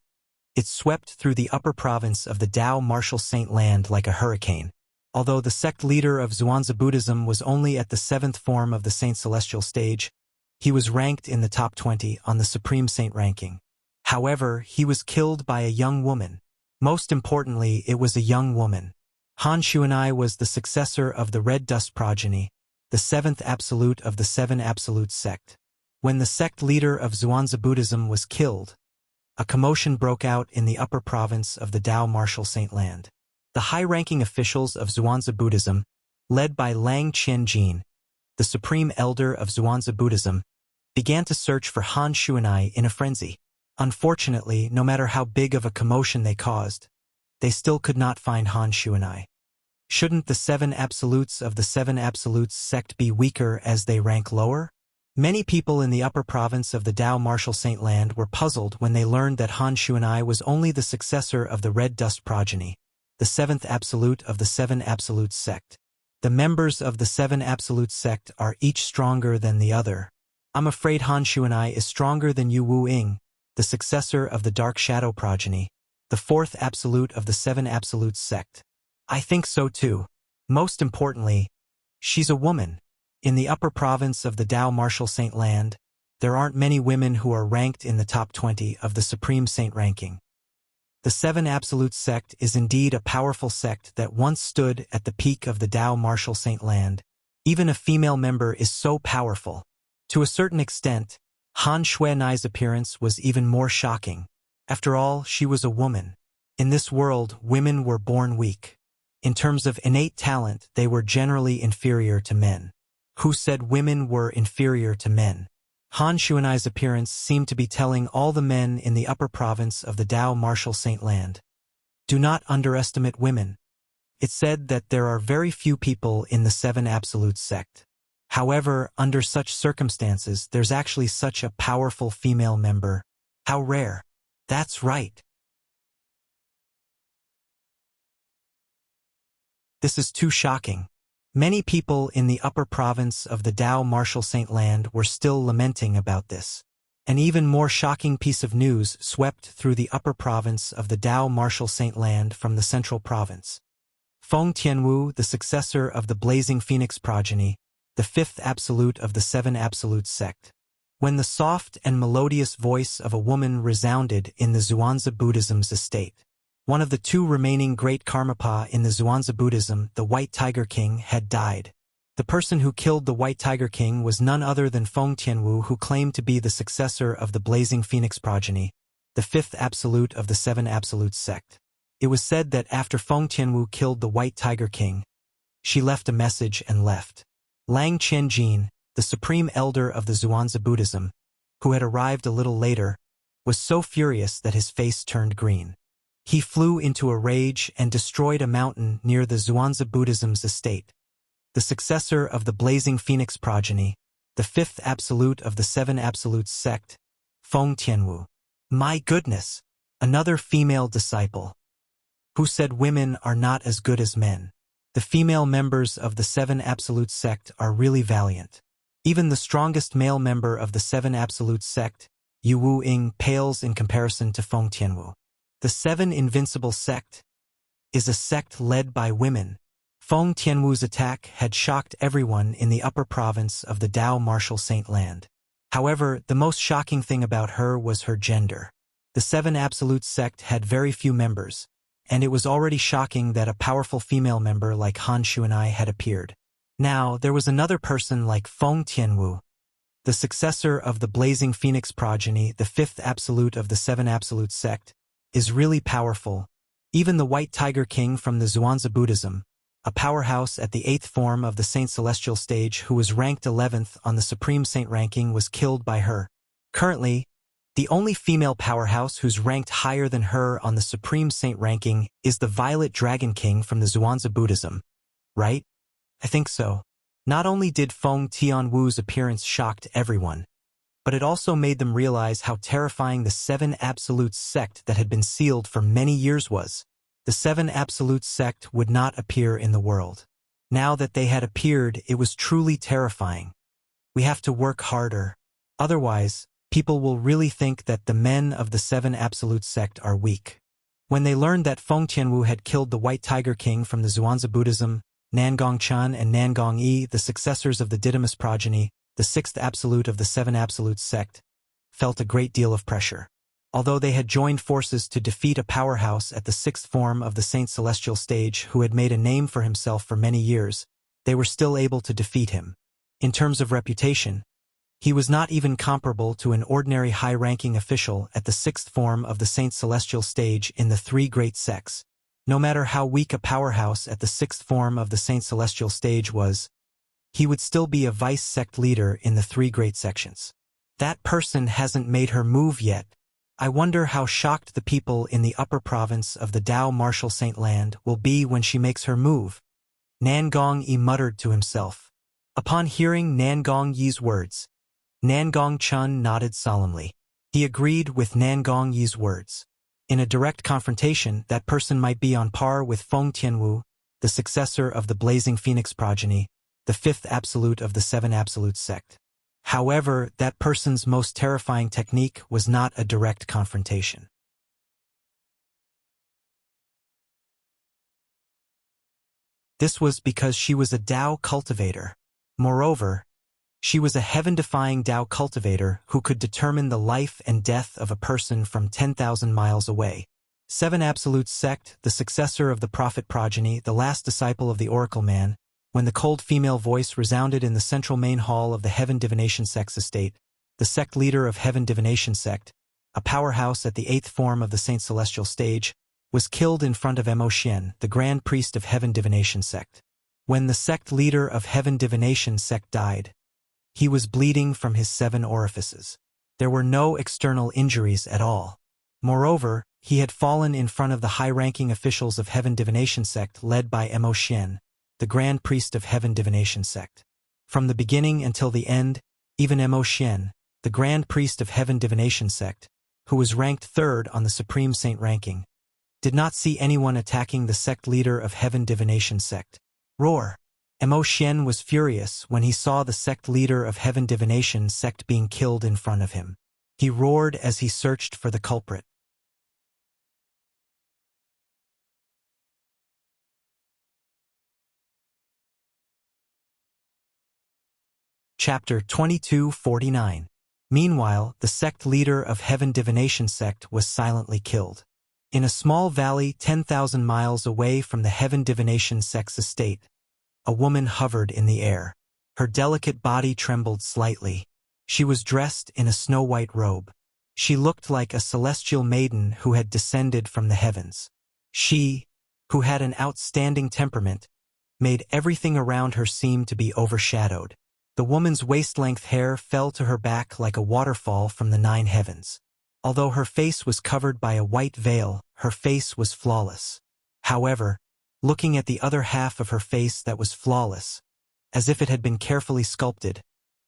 it swept through the upper province of the Tao Martial Saint land like a hurricane. Although the sect leader of Zhuangzi Buddhism was only at the seventh form of the Saint Celestial stage, he was ranked in the top 20 on the Supreme Saint ranking. However, he was killed by a young woman. Most importantly, it was a young woman. Han Xuanai was the successor of the Red Dust progeny, the seventh absolute of the Seven Absolute sect. When the sect leader of Zhuangzi Buddhism was killed, a commotion broke out in the upper province of the Tao Martial Saint land. The high-ranking officials of Zhuangzi Buddhism, led by Lang Qianjin, the supreme elder of Zhuangzi Buddhism, began to search for Han Xuanai in a frenzy. Unfortunately, no matter how big of a commotion they caused, they still could not find Han Xuanai. Shouldn't the Seven Absolutes of the Seven Absolutes sect be weaker as they rank lower? Many people in the upper province of the Tao Martial Saint land were puzzled when they learned that Han Xuanai was only the successor of the Red Dust progeny, the seventh absolute of the Seven Absolutes sect. The members of the Seven Absolutes sect are each stronger than the other. I'm afraid Han Xuanai is stronger than Yu Wuing, the successor of the Dark Shadow progeny, the fourth absolute of the Seven Absolutes sect. I think so too. Most importantly, she's a woman. In the upper province of the Tao Martial Saint land, there aren't many women who are ranked in the top 20 of the Supreme Saint ranking. The Seven Absolute sect is indeed a powerful sect that once stood at the peak of the Tao Martial Saint land, Even a female member is so powerful. To a certain extent, Han Xuanai's appearance was even more shocking. After all, she was a woman. In this world, women were born weak. In terms of innate talent, they were generally inferior to men. Who said women were inferior to men? Han Xuanai's appearance seemed to be telling all the men in the upper province of the Dao Martial Saint Land, do not underestimate women. It said that there are very few people in the Seven Absolutes sect. However, under such circumstances, there's actually such a powerful female member. How rare. That's right. This is too shocking. Many people in the upper province of the Dao Martial Saint Land were still lamenting about this. An even more shocking piece of news swept through the upper province of the Dao Martial Saint Land from the central province. Feng Tianwu, the successor of the Blazing Phoenix progeny, the fifth absolute of the Seven Absolutes sect. When the soft and melodious voice of a woman resounded in the Zhuangzi Buddhism's estate, one of the two remaining great Karmapa in the Zhuangzi Buddhism, the White Tiger King, had died. The person who killed the White Tiger King was none other than Feng Tianwu, who claimed to be the successor of the Blazing Phoenix progeny, the fifth absolute of the Seven Absolutes sect. It was said that after Feng Tianwu killed the White Tiger King, she left a message and left. Lang Qianjin, the supreme elder of the Zhuangzi Buddhism, who had arrived a little later, was so furious that his face turned green. He flew into a rage and destroyed a mountain near the Zhuangzi Buddhism's estate. The successor of the Blazing Phoenix progeny, the fifth absolute of the Seven Absolutes sect, Feng Tianwu. My goodness! Another female disciple. Who said women are not as good as men? The female members of the Seven Absolutes sect are really valiant. Even the strongest male member of the Seven Absolutes sect, Yu Wu Ying, pales in comparison to Feng Tianwu. The Seven Invincible sect is a sect led by women. Feng Tianwu's attack had shocked everyone in the upper province of the Dao Martial Saint Land. However, the most shocking thing about her was her gender. The Seven Absolutes sect had very few members, and it was already shocking that a powerful female member like Han Xuanai had appeared. Now, there was another person like Feng Tianwu, the successor of the Blazing Phoenix progeny, the fifth absolute of the Seven Absolutes sect, is really powerful. Even the White Tiger King from the Zhuangzi Buddhism, a powerhouse at the 8th form of the Saint Celestial stage who was ranked 11th on the Supreme Saint ranking, was killed by her. Currently, the only female powerhouse who's ranked higher than her on the Supreme Saint ranking is the Violet Dragon King from the Zhuangzi Buddhism. Right? I think so. Not only did Feng Tianwu's appearance shocked everyone, but it also made them realize how terrifying the Seven Absolutes sect that had been sealed for many years was. The Seven Absolutes sect would not appear in the world. Now that they had appeared, it was truly terrifying. We have to work harder. Otherwise, people will really think that the men of the Seven Absolutes sect are weak. When they learned that Feng Tianwu had killed the White Tiger King from the Zhuangzi Buddhism, Nangong Chan and Nangong Yi, the successors of the Didymus progeny, the sixth absolute of the Seven Absolutes sect, felt a great deal of pressure. Although they had joined forces to defeat a powerhouse at the 6th form of the Saint Celestial stage who had made a name for himself for many years, they were still able to defeat him. In terms of reputation, he was not even comparable to an ordinary high-ranking official at the 6th form of the Saint Celestial stage in the three great sects. No matter how weak a powerhouse at the 6th form of the Saint Celestial stage was, he would still be a vice-sect leader in the three great sections. That person hasn't made her move yet. I wonder how shocked the people in the upper province of the Dao Martial Saint Land will be when she makes her move. Nangong Yi muttered to himself. Upon hearing Nangong Yi's words, Nangong Chun nodded solemnly. He agreed with Nangong Yi's words. In a direct confrontation, that person might be on par with Feng Tianwu, the successor of the Blazing Phoenix progeny, the fifth absolute of the Seven Absolutes sect. However, that person's most terrifying technique was not a direct confrontation. This was because she was a Dao cultivator. Moreover, she was a heaven-defying Dao cultivator who could determine the life and death of a person from 10,000 miles away. Seven Absolutes sect, the successor of the Prophet progeny, the last disciple of the Oracle Man, When the cold female voice resounded in the central main hall of the Heaven Divination Sect's estate, the sect leader of Heaven Divination Sect, a powerhouse at the 8th form of the Saint Celestial stage, was killed in front of Mo Xian, the Grand Priest of Heaven Divination Sect. When the sect leader of Heaven Divination Sect died, he was bleeding from his 7 orifices. There were no external injuries at all. Moreover, he had fallen in front of the high-ranking officials of Heaven Divination Sect led by Mo Xian, the Grand Priest of Heaven Divination Sect. From the beginning until the end, even Mo Xian, the Grand Priest of Heaven Divination Sect, who was ranked 3rd on the Supreme Saint ranking, did not see anyone attacking the sect leader of Heaven Divination Sect. Roar! Mo Xian was furious when he saw the sect leader of Heaven Divination Sect being killed in front of him. He roared as he searched for the culprit. Chapter 2249. Meanwhile, the sect leader of Heaven Divination Sect was silently killed. In a small valley 10,000 miles away from the Heaven Divination Sect's estate, a woman hovered in the air. Her delicate body trembled slightly. She was dressed in a snow-white robe. She looked like a celestial maiden who had descended from the heavens. She, who had an outstanding temperament, made everything around her seem to be overshadowed. The woman's waist-length hair fell to her back like a waterfall from the 9 heavens. Although her face was covered by a white veil, her face was flawless. However, looking at the other half of her face that was flawless, as if it had been carefully sculpted,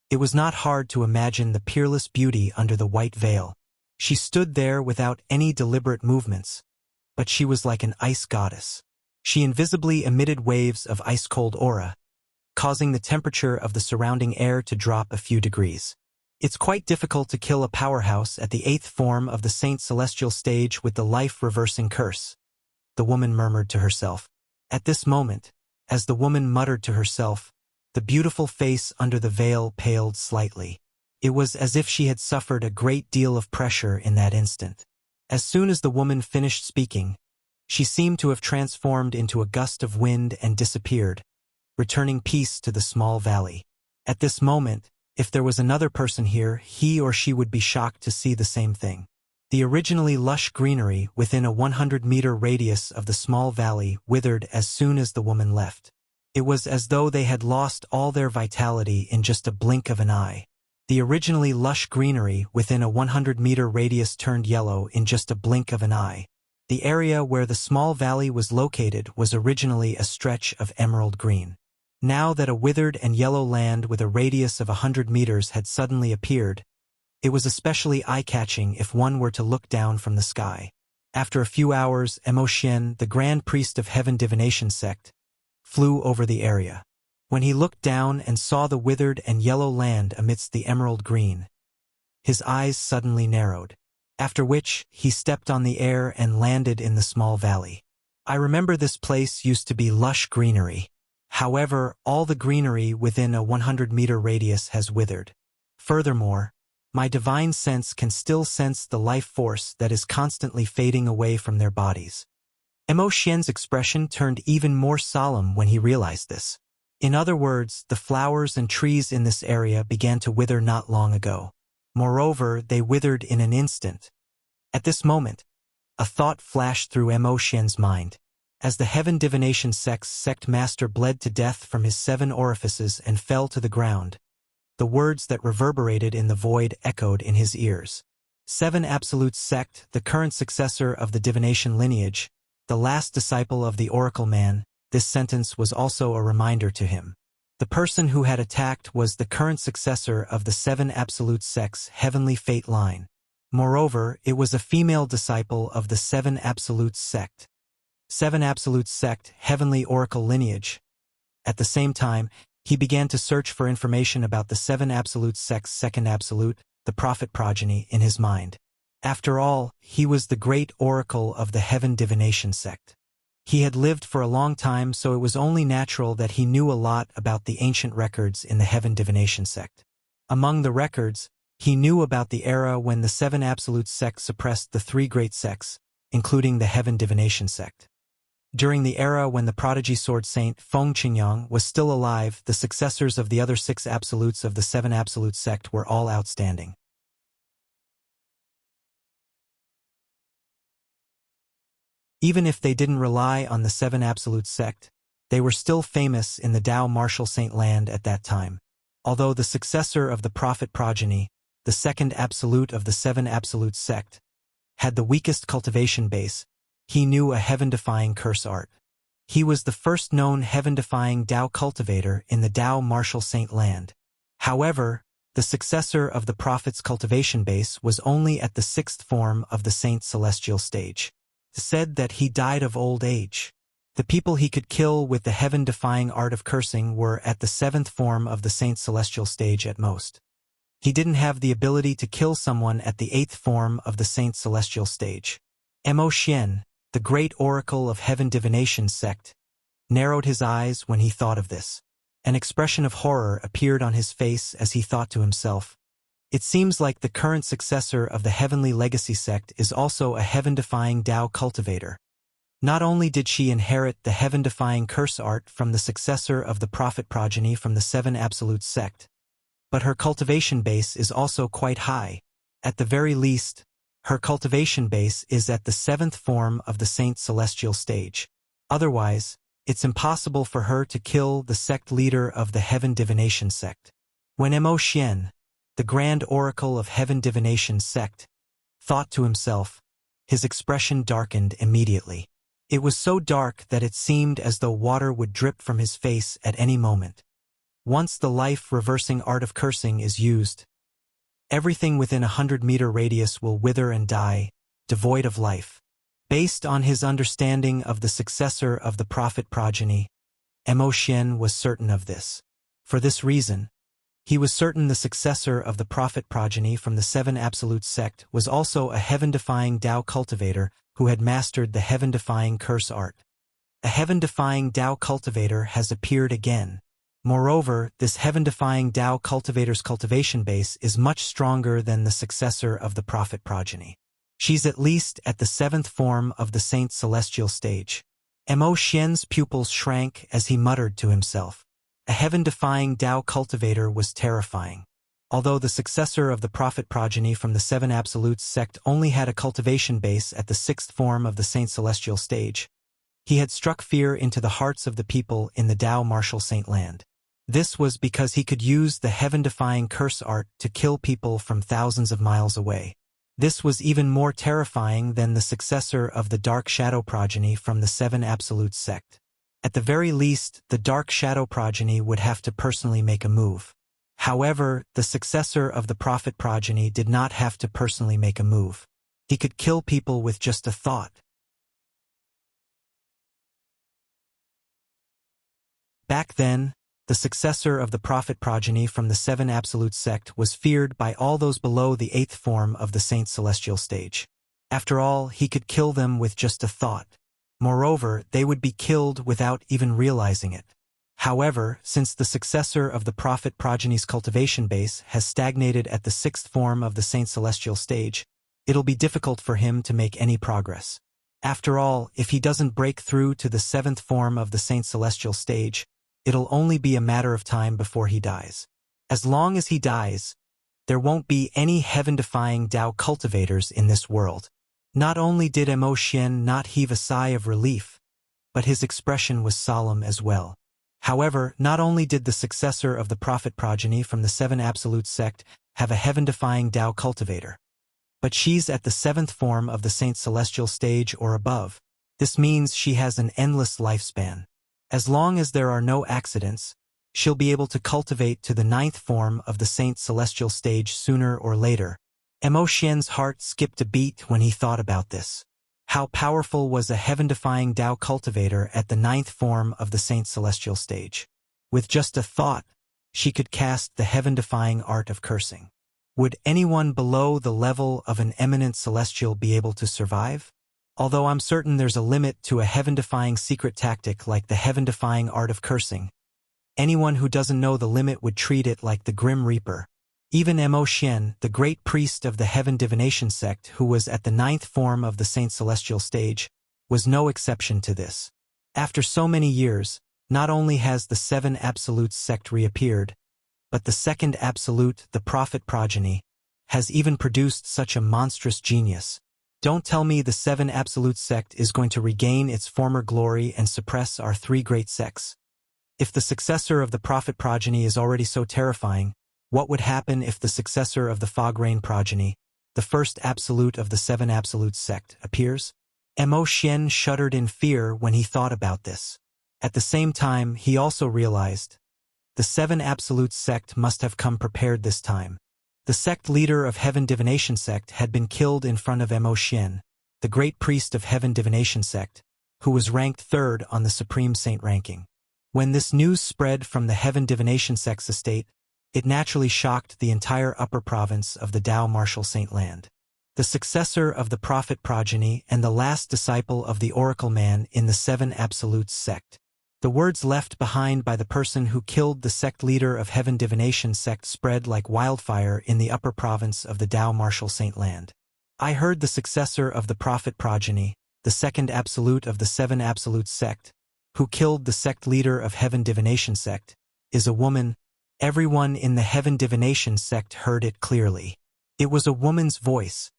it was not hard to imagine the peerless beauty under the white veil. She stood there without any deliberate movements, but she was like an ice goddess. She invisibly emitted waves of ice-cold aura, causing the temperature of the surrounding air to drop a few degrees. It's quite difficult to kill a powerhouse at the 8th form of the Saint Celestial stage with the life-reversing curse, the woman murmured to herself. At this moment, as the woman muttered to herself, the beautiful face under the veil paled slightly. It was as if she had suffered a great deal of pressure in that instant. As soon as the woman finished speaking, she seemed to have transformed into a gust of wind and disappeared, returning peace to the small valley. At this moment, if there was another person here, he or she would be shocked to see the same thing. The originally lush greenery within a 100-meter radius of the small valley withered as soon as the woman left. It was as though they had lost all their vitality in just a blink of an eye. The originally lush greenery within a 100-meter radius turned yellow in just a blink of an eye. The area where the small valley was located was originally a stretch of emerald green. Now that a withered and yellow land with a radius of 100 meters had suddenly appeared, it was especially eye-catching if one were to look down from the sky. After a few hours, Mo Xian, the Grand Priest of Heaven Divination Sect, flew over the area. When he looked down and saw the withered and yellow land amidst the emerald green, his eyes suddenly narrowed. After which, he stepped on the air and landed in the small valley. I remember this place used to be lush greenery. However, all the greenery within a 100-meter radius has withered. Furthermore, my divine sense can still sense the life force that is constantly fading away from their bodies. Mo Xian's expression turned even more solemn when he realized this. In other words, the flowers and trees in this area began to wither not long ago. Moreover, they withered in an instant. At this moment, a thought flashed through Mo Xian's mind. As the Heaven Divination Sect's sect master bled to death from his 7 orifices and fell to the ground, the words that reverberated in the void echoed in his ears. 7 Absolute Sect, the current successor of the divination lineage, the last disciple of the Oracle Man, this sentence was also a reminder to him. The person who had attacked was the current successor of the 7 Absolute Sect's heavenly fate line. Moreover, it was a female disciple of the 7 Absolute Sect. 7 Absolute Sect, heavenly oracle lineage. At the same time, he began to search for information about the 7 Absolute Sect's second Absolute, the prophet progeny, in his mind. After all, he was the great oracle of the Heaven Divination Sect. He had lived for a long time, so it was only natural that he knew a lot about the ancient records in the Heaven Divination Sect. Among the records, he knew about the era when the 7 Absolute Sects suppressed the 3 great sects, including the Heaven Divination Sect. During the era when the prodigy sword saint Feng Qingyang was still alive, the successors of the other 6 absolutes of the 7 absolute sect were all outstanding. Even if they didn't rely on the 7 absolute sect, they were still famous in the Tao martial saint land at that time. Although the successor of the prophet progeny, the 2nd absolute of the 7 absolute sect, had the weakest cultivation base, he knew a heaven-defying curse art. He was the first known heaven-defying Tao cultivator in the Tao martial saint land. However, the successor of the prophet's cultivation base was only at the 6th form of the saint's celestial stage. Said that he died of old age. The people he could kill with the heaven-defying art of cursing were at the 7th form of the saint's celestial stage at most. He didn't have the ability to kill someone at the 8th form of the saint's celestial stage. Mo Xian, the great oracle of heaven divination sect, narrowed his eyes when he thought of this. An expression of horror appeared on his face as he thought to himself, "It seems like the current successor of the heavenly legacy sect is also a heaven-defying Tao cultivator." Not only did she inherit the heaven-defying curse art from the successor of the prophet progeny from the 7 absolute sect, but her cultivation base is also quite high. At the very least, her cultivation base is at the 7th form of the saint's celestial stage. Otherwise, it's impossible for her to kill the sect leader of the heaven divination sect. When Mo Xian, the grand oracle of heaven divination sect, thought to himself, his expression darkened immediately. It was so dark that it seemed as though water would drip from his face at any moment. Once the life-reversing art of cursing is used, everything within 100-meter radius will wither and die, devoid of life. Based on his understanding of the successor of the prophet progeny, Mo Xian was certain of this. For this reason, he was certain the successor of the prophet progeny from the 7 absolute sect was also a heaven-defying Tao cultivator who had mastered the heaven-defying curse art. A heaven-defying Tao cultivator has appeared again. Moreover, this heaven-defying Tao cultivator's cultivation base is much stronger than the successor of the prophet progeny. She's at least at the 7th form of the saint's celestial stage. Mo Xian's pupils shrank as he muttered to himself. A heaven-defying Tao cultivator was terrifying. Although the successor of the prophet progeny from the 7 absolutes sect only had a cultivation base at the 6th form of the saint's celestial stage, he had struck fear into the hearts of the people in the Tao martial saint land. This was because he could use the heaven-defying curse art to kill people from thousands of miles away. This was even more terrifying than the successor of the dark shadow progeny from the 7 absolute sect. At the very least, the dark shadow progeny would have to personally make a move. However, the successor of the prophet progeny did not have to personally make a move. He could kill people with just a thought. Back then, the successor of the prophet progeny from the 7 absolute sect was feared by all those below the 8th form of the saint's celestial stage. After all, he could kill them with just a thought. Moreover, they would be killed without even realizing it. However, since the successor of the prophet progeny's cultivation base has stagnated at the 6th form of the saint's celestial stage, it'll be difficult for him to make any progress. After all, if he doesn't break through to the 7th form of the saint's celestial stage, it'll only be a matter of time before he dies. As long as he dies, there won't be any heaven-defying Tao cultivators in this world. Not only did Mo Xian not heave a sigh of relief, but his expression was solemn as well. However, not only did the successor of the prophet progeny from the 7 absolute sect have a heaven-defying Tao cultivator, but she's at the 7th form of the saint's celestial stage or above. This means she has an endless lifespan. As long as there are no accidents, she'll be able to cultivate to the 9th form of the saint's celestial stage sooner or later. Mo Xian's heart skipped a beat when he thought about this. How powerful was a heaven-defying Tao cultivator at the 9th form of the saint's celestial stage? With just a thought, she could cast the heaven-defying art of cursing. Would anyone below the level of an eminent celestial be able to survive? Although I'm certain there's a limit to a heaven-defying secret tactic like the heaven-defying art of cursing, anyone who doesn't know the limit would treat it like the Grim Reaper. Even Mo Xian, the great priest of the heaven divination sect who was at the 9th form of the saint's celestial stage, was no exception to this. After so many years, not only has the Seven Absolutes sect reappeared, but the second absolute, the prophet progeny, has even produced such a monstrous genius. Don't tell me the Seven Absolute sect is going to regain its former glory and suppress our three great sects. If the successor of the prophet progeny is already so terrifying, what would happen if the successor of the fog rain progeny, the first absolute of the Seven Absolute sect, appears? Mo Xian shuddered in fear when he thought about this. At the same time, he also realized the Seven Absolute sect must have come prepared this time. The sect leader of Heaven Divination sect had been killed in front of Mo Xian, the great priest of Heaven Divination sect, who was ranked third on the Supreme Saint ranking. When this news spread from the Heaven Divination sect's estate, it naturally shocked the entire upper province of the Tao Martial Saint land. The successor of the prophet progeny and the last disciple of the Oracle Man in the Seven Absolutes sect. The words left behind by the person who killed the sect leader of Heaven Divination sect spread like wildfire in the upper province of the Tao Martial Saint land. I heard the successor of the prophet progeny, the second absolute of the Seven Absolute sect, who killed the sect leader of Heaven Divination sect, is a woman. Everyone in the Heaven Divination sect heard it clearly. It was a woman's voice.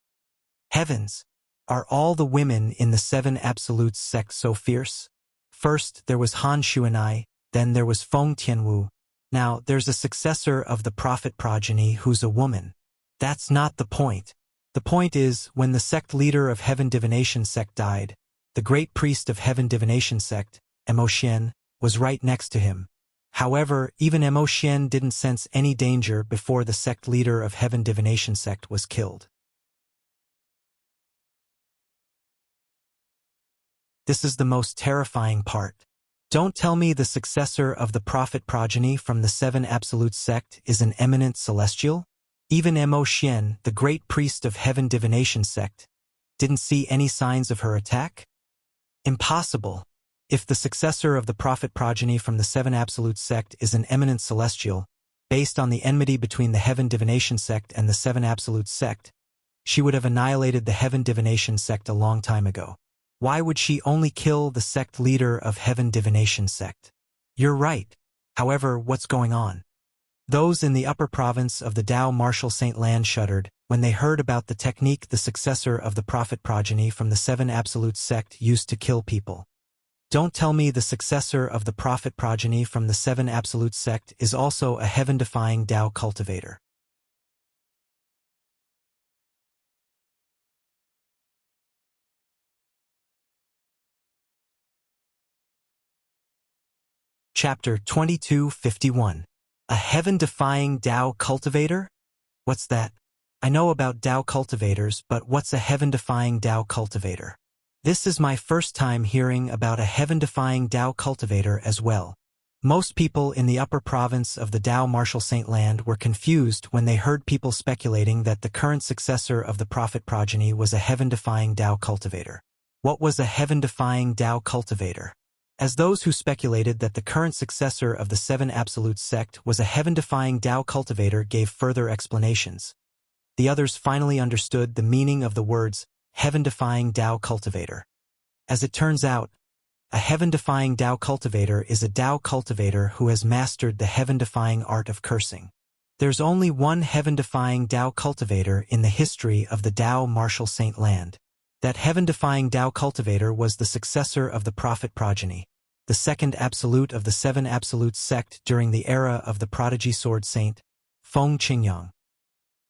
Heavens! Are all the women in the Seven Absolutes sect so fierce? First there was Han Xuanai, then there was Feng Tianwu. Now there's a successor of the prophet progeny who's a woman. That's not the point. The point is, when the sect leader of Heaven Divination sect died, the great priest of Heaven Divination sect, Mo Xian, was right next to him. However, even Mo Xian didn't sense any danger before the sect leader of Heaven Divination sect was killed. This is the most terrifying part. Don't tell me the successor of the prophet progeny from the Seven Absolute sect is an eminent celestial? Even Mo Xian, the great priest of Heaven Divination sect, didn't see any signs of her attack? Impossible. If the successor of the prophet progeny from the Seven Absolute sect is an eminent celestial, based on the enmity between the Heaven Divination sect and the Seven Absolute sect, she would have annihilated the Heaven Divination sect a long time ago. Why would she only kill the sect leader of Heaven Divination sect? You're right. However, what's going on? Those in the upper province of the Tao Martial Saint land shuddered when they heard about the technique the successor of the prophet progeny from the Seven Absolute sect used to kill people. Don't tell me the successor of the prophet progeny from the Seven Absolute sect is also a heaven-defying Tao cultivator. Chapter 2251. A heaven-defying Tao cultivator? What's that? I know about Tao cultivators, but what's a heaven-defying Tao cultivator? This is my first time hearing about a heaven-defying Tao cultivator as well. Most people in the upper province of the Tao Martial Saint land were confused when they heard people speculating that the current successor of the prophet progeny was a heaven-defying Tao cultivator. What was a heaven-defying Tao cultivator? As those who speculated that the current successor of the Seven Absolute sect was a heaven-defying Tao cultivator gave further explanations, the others finally understood the meaning of the words heaven-defying Tao cultivator. As it turns out, a heaven-defying Tao cultivator is a Tao cultivator who has mastered the heaven-defying art of cursing. There's only one heaven-defying Tao cultivator in the history of the Tao Martial Saint land. That heaven-defying Tao cultivator was the successor of the prophet progeny, the second absolute of the Seven Absolute sect during the era of the prodigy sword saint, Feng Qingyang.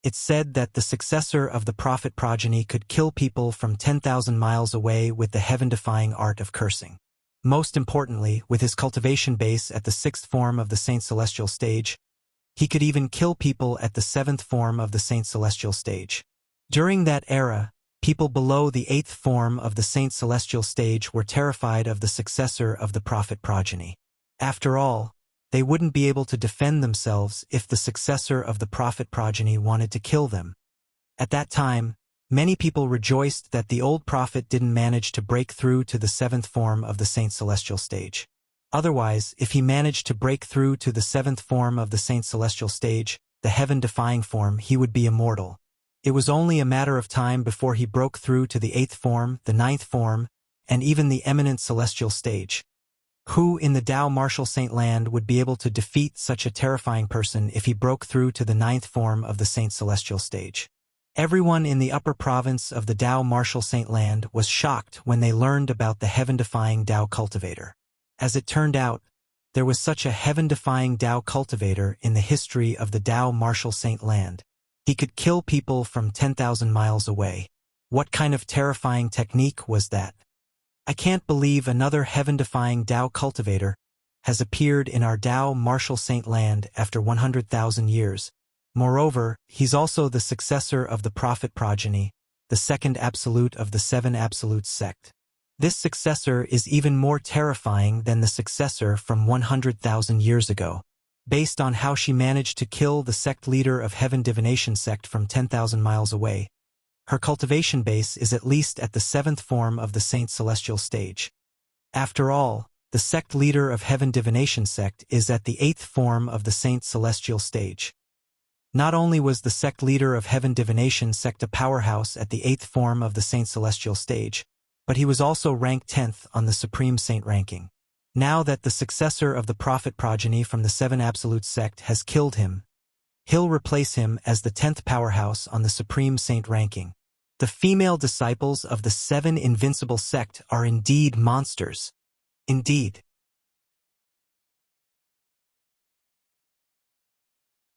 It's said that the successor of the prophet progeny could kill people from 10,000 miles away with the heaven-defying art of cursing. Most importantly, with his cultivation base at the sixth form of the Saint Celestial stage, he could even kill people at the seventh form of the Saint Celestial stage. During that era, people below the eighth form of the Saint Celestial stage were terrified of the successor of the prophet progeny. After all, they wouldn't be able to defend themselves if the successor of the prophet progeny wanted to kill them. At that time, many people rejoiced that the old prophet didn't manage to break through to the seventh form of the Saint Celestial stage. Otherwise, if he managed to break through to the seventh form of the Saint Celestial stage, the heaven-defying form, he would be immortal. It was only a matter of time before he broke through to the eighth form, the ninth form, and even the eminent celestial stage. Who in the Tao martial saint land would be able to defeat such a terrifying person if he broke through to the 9th form of the saint celestial stage? Everyone in the upper province of the Tao martial saint land was shocked when they learned about the heaven-defying Tao cultivator. As it turned out, there was such a heaven-defying Tao cultivator in the history of the Tao martial saint land. He could kill people from 10,000 miles away. What kind of terrifying technique was that? I can't believe another heaven-defying Tao cultivator has appeared in our Tao martial saint land after 100,000 years. Moreover, he's also the successor of the prophet progeny, the second absolute of the 7 absolutes sect. This successor is even more terrifying than the successor from 100,000 years ago, based on how she managed to kill the sect leader of Heaven Divination sect from 10,000 miles away. Her cultivation base is at least at the 7th form of the Saint Celestial stage. After all, the sect leader of Heaven Divination sect is at the 8th form of the Saint Celestial stage. Not only was the sect leader of Heaven Divination sect a powerhouse at the 8th form of the Saint Celestial stage, but he was also ranked 10th on the Supreme Saint ranking. Now that the successor of the prophet progeny from the 7 absolute sect has killed him, he'll replace him as the 10th powerhouse on the Supreme Saint ranking. The female disciples of the 7 invincible sect are indeed monsters. Indeed.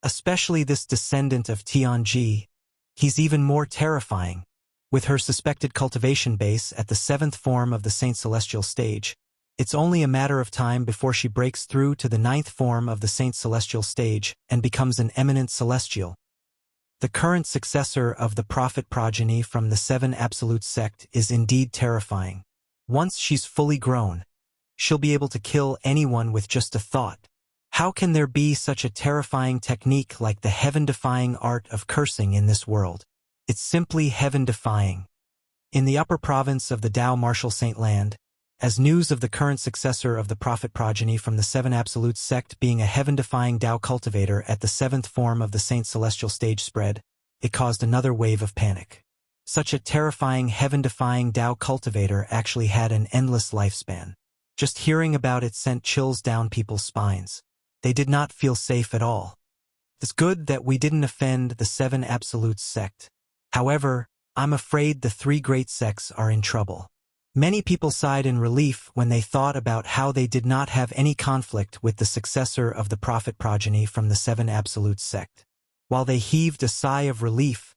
Especially this descendant of Tianji, he's even more terrifying. With her suspected cultivation base at the 7th form of the Saint Celestial stage, it's only a matter of time before she breaks through to the 9th form of the Saint Celestial stage and becomes an eminent celestial. The current successor of the prophet progeny from the 7 absolute sect is indeed terrifying. Once she's fully grown, she'll be able to kill anyone with just a thought. How can there be such a terrifying technique like the heaven-defying art of cursing in this world? It's simply heaven-defying. In the upper province of the Tao martial saint land, as news of the current successor of the prophet progeny from the 7 absolute sect being a heaven-defying Tao cultivator at the 7th form of the Saint Celestial stage spread, it caused another wave of panic. Such a terrifying heaven-defying Tao cultivator actually had an endless lifespan. Just hearing about it sent chills down people's spines. They did not feel safe at all. It's good that we didn't offend the 7 absolute sect. However, I'm afraid the 3 great sects are in trouble. Many people sighed in relief when they thought about how they did not have any conflict with the successor of the prophet progeny from the 7 absolute sect. While they heaved a sigh of relief,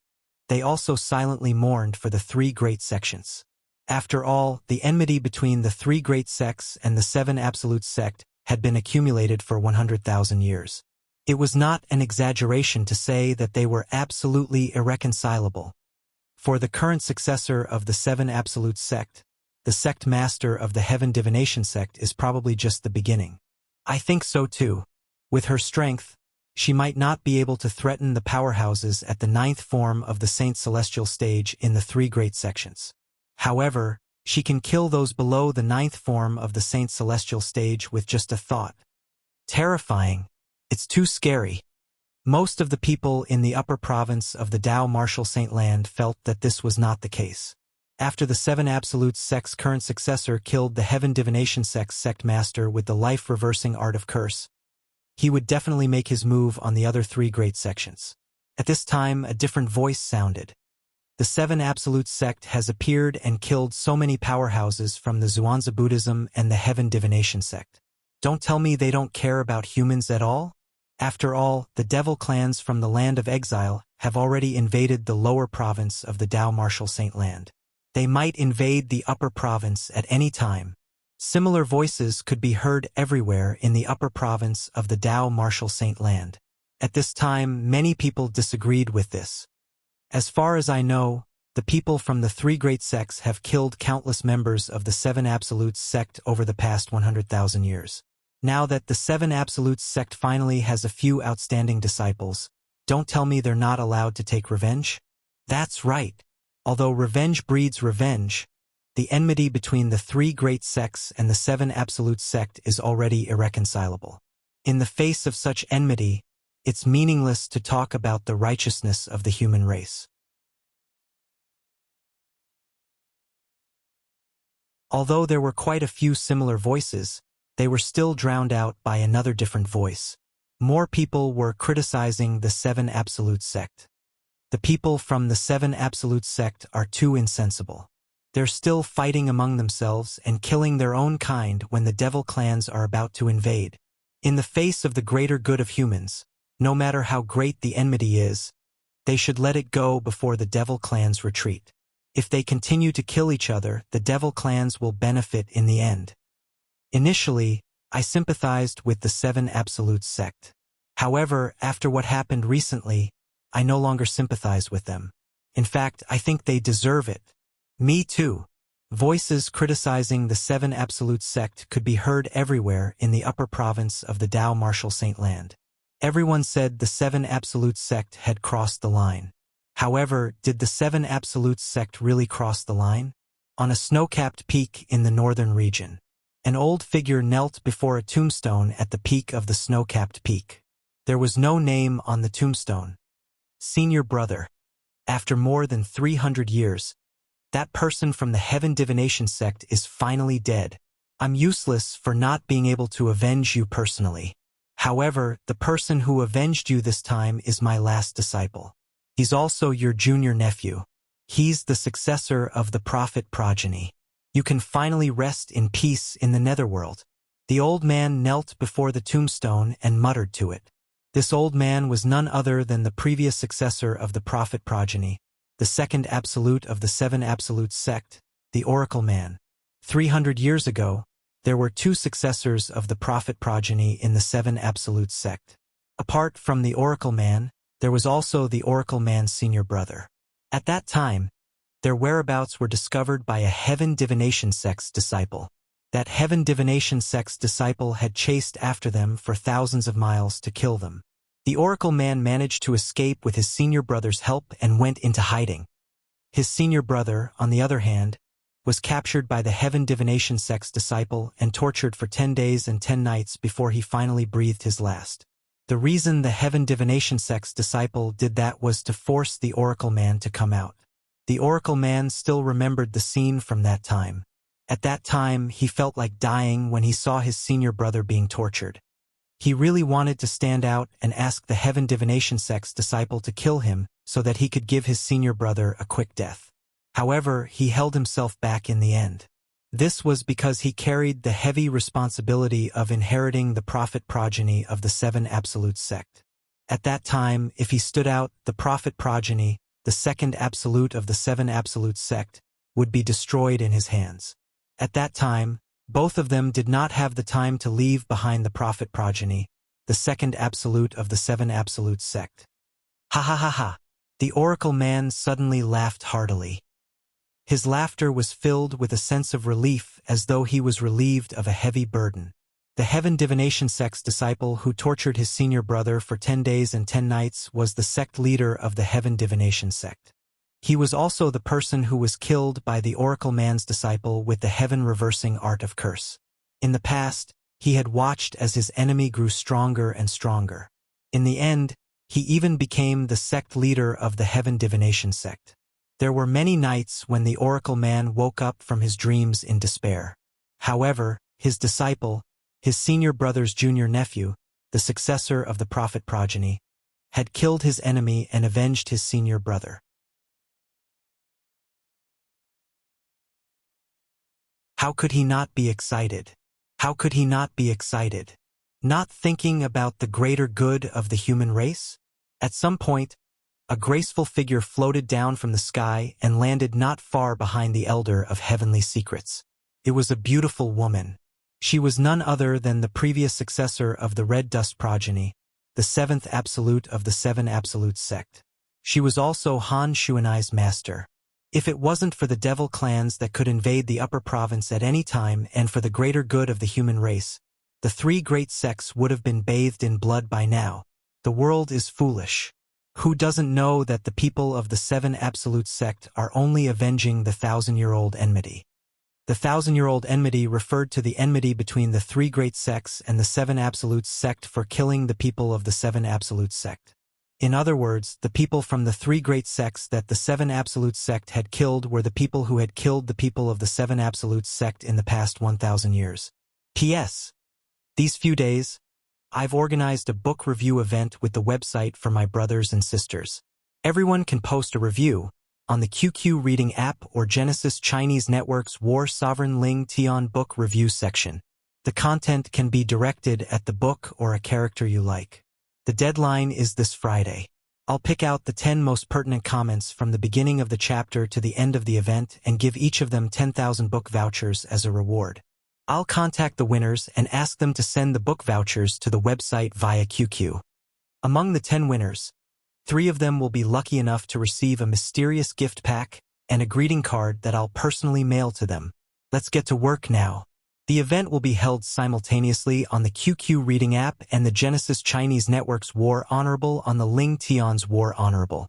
they also silently mourned for the 3 great sections. After all, the enmity between the 3 great sects and the 7 absolute sect had been accumulated for 100,000 years. It was not an exaggeration to say that they were absolutely irreconcilable. For the current successor of the 7 absolute sect, the sect master of the Heaven Divination sect is probably just the beginning. I think so too. With her strength, she might not be able to threaten the powerhouses at the 9th form of the Saint Celestial stage in the 3 great sections. However, she can kill those below the 9th form of the Saint Celestial stage with just a thought. Terrifying. It's too scary. Most of the people in the upper province of the Tao martial saint land felt that this was not the case. After the 7 absolute sect's current successor killed the Heaven Divination sect's sect master with the life-reversing art of curse, he would definitely make his move on the other 3 great sections. At this time, a different voice sounded. The 7 absolute sect has appeared and killed so many powerhouses from the Zhuangzi Buddhism and the Heaven Divination sect. Don't tell me they don't care about humans at all? After all, the devil clans from the land of exile have already invaded the lower province of the Tao martial saint land. They might invade the upper province at any time. Similar voices could be heard everywhere in the upper province of the Tao martial saint land. At this time, many people disagreed with this. As far as I know, the people from the 3 great sects have killed countless members of the 7 absolutes sect over the past 100,000 years. Now that the 7 absolutes sect finally has a few outstanding disciples, don't tell me they're not allowed to take revenge? That's right. Although revenge breeds revenge, the enmity between the 3 great sects and the 7 absolute sect is already irreconcilable. In the face of such enmity, it's meaningless to talk about the righteousness of the human race. Although there were quite a few similar voices, they were still drowned out by another different voice. More people were criticizing the Seven Absolute sect. The people from the Seven Absolute sect are too insensible. They're still fighting among themselves and killing their own kind when the devil clans are about to invade. In the face of the greater good of humans, no matter how great the enmity is, they should let it go before the devil clans retreat. If they continue to kill each other, the devil clans will benefit in the end. Initially, I sympathized with the Seven Absolute sect. However, after what happened recently, I no longer sympathize with them. In fact, I think they deserve it. Me too. Voices criticizing the Seven Absolute sect could be heard everywhere in the upper province of the Dao Martial Saint Land. Everyone said the Seven Absolute sect had crossed the line. However, did the Seven Absolute sect really cross the line? On a snow-capped peak in the northern region, an old figure knelt before a tombstone at the peak of the snow-capped peak. There was no name on the tombstone. Senior brother. After more than 300 years, that person from the Heaven Divination sect is finally dead. I'm useless for not being able to avenge you personally. However, the person who avenged you this time is my last disciple. He's also your junior nephew. He's the successor of the prophet progeny. You can finally rest in peace in the netherworld. The old man knelt before the tombstone and muttered to it. This old man was none other than the previous successor of the prophet progeny, the second absolute of the Seven Absolute sect, the Oracle Man. 300 years ago, there were two successors of the prophet progeny in the Seven Absolute sect. Apart from the Oracle Man, there was also the Oracle Man's senior brother. At that time, their whereabouts were discovered by a Heaven Divination sect's disciple. That Heaven Divination sect's disciple had chased after them for thousands of miles to kill them. The Oracle Man managed to escape with his senior brother's help and went into hiding. His senior brother, on the other hand, was captured by the Heaven Divination sect's disciple and tortured for 10 days and 10 nights before he finally breathed his last. The reason the Heaven Divination sect's disciple did that was to force the Oracle Man to come out. The Oracle Man still remembered the scene from that time. At that time, he felt like dying when he saw his senior brother being tortured. He really wanted to stand out and ask the Heaven Divination sect's disciple to kill him so that he could give his senior brother a quick death. However, he held himself back in the end. This was because he carried the heavy responsibility of inheriting the prophet progeny of the Seven Absolute sect. At that time, if he stood out, the prophet progeny, the second absolute of the Seven Absolute sect, would be destroyed in his hands. At that time, both of them did not have the time to leave behind the prophet progeny, the second absolute of the Seven Absolute sect. Ha ha ha ha! The Oracle Man suddenly laughed heartily. His laughter was filled with a sense of relief as though he was relieved of a heavy burden. The Heaven Divination sect's disciple who tortured his senior brother for 10 days and 10 nights was the sect leader of the Heaven Divination sect. He was also the person who was killed by the Oracle Man's disciple with the heaven-reversing art of curse. In the past, he had watched as his enemy grew stronger and stronger. In the end, he even became the sect leader of the Heaven Divination sect. There were many nights when the Oracle Man woke up from his dreams in despair. However, his disciple, his senior brother's junior nephew, the successor of the prophet progeny, had killed his enemy and avenged his senior brother. How could he not be excited? How could he not be excited? Not thinking about the greater good of the human race? At some point, a graceful figure floated down from the sky and landed not far behind the Elder of Heavenly Secrets. It was a beautiful woman. She was none other than the previous successor of the Red Dust progeny, the seventh absolute of the Seven Absolute sect. She was also Han Shuanai's master. If it wasn't for the devil clans that could invade the upper province at any time and for the greater good of the human race, the three great sects would have been bathed in blood by now. The world is foolish. Who doesn't know that the people of the Seven Absolute sect are only avenging the 1,000-year-old enmity? The 1,000-year-old enmity referred to the enmity between the three great sects and the Seven Absolute sect for killing the people of the Seven Absolute sect. In other words, the people from the three great sects that the Seven Absolute sect had killed were the people who had killed the people of the Seven Absolute sect in the past 1,000 years. P.S. These few days, I've organized a book review event with the website for my brothers and sisters. Everyone can post a review on the QQ Reading app or Genesis Chinese Network's War Sovereign Ling Tian book review section. The content can be directed at the book or a character you like. The deadline is this Friday. I'll pick out the 10 most pertinent comments from the beginning of the chapter to the end of the event and give each of them 10,000 book vouchers as a reward. I'll contact the winners and ask them to send the book vouchers to the website via QQ. Among the 10 winners, 3 of them will be lucky enough to receive a mysterious gift pack and a greeting card that I'll personally mail to them. Let's get to work now. The event will be held simultaneously on the QQ Reading app and the Genesis Chinese Network's War Honorable on the Ling Tian's War Honorable.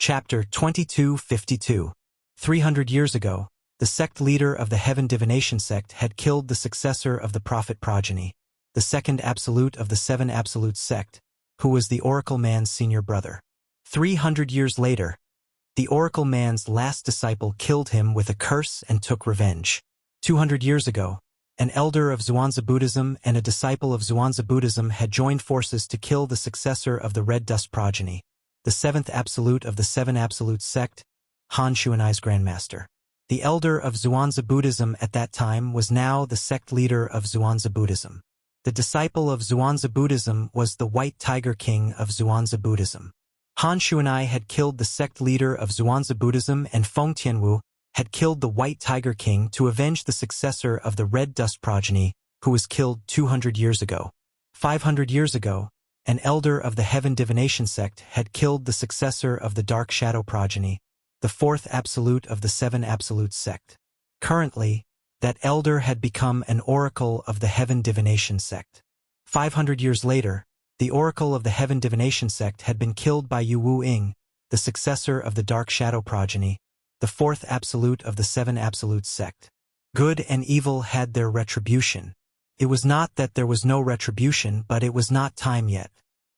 Chapter 2252. 300 years ago, the sect leader of the Heaven Divination sect had killed the successor of the Prophet progeny, the second absolute of the 7 absolutes sect, who was the Oracle Man's senior brother. 300 years later, the Oracle Man's last disciple killed him with a curse and took revenge. 200 years ago, an elder of Zhuangzi Buddhism and a disciple of Zhuangzi Buddhism had joined forces to kill the successor of the Red Dust progeny, the 7th absolute of the 7 absolute sect, Han Shuanai's grandmaster. The elder of Zhuangzi Buddhism at that time was now the sect leader of Zhuangzi Buddhism. The disciple of Zhuangzi Buddhism was the White Tiger King of Zhuangzi Buddhism. Han Shuanai had killed the sect leader of Zhuangzi Buddhism, and Feng Tianwu had killed the White Tiger King to avenge the successor of the Red Dust progeny, who was killed 200 years ago. 500 years ago, an elder of the Heaven Divination sect had killed the successor of the Dark Shadow progeny, the 4th absolute of the 7 absolute sect. Currently, that elder had become an oracle of the Heaven Divination sect. 500 years later, the oracle of the Heaven Divination sect had been killed by Yu Wu Ying, the successor of the Dark Shadow progeny, the 4th absolute of the 7 absolute sect. Good and evil had their retribution. It was not that there was no retribution, but it was not time yet.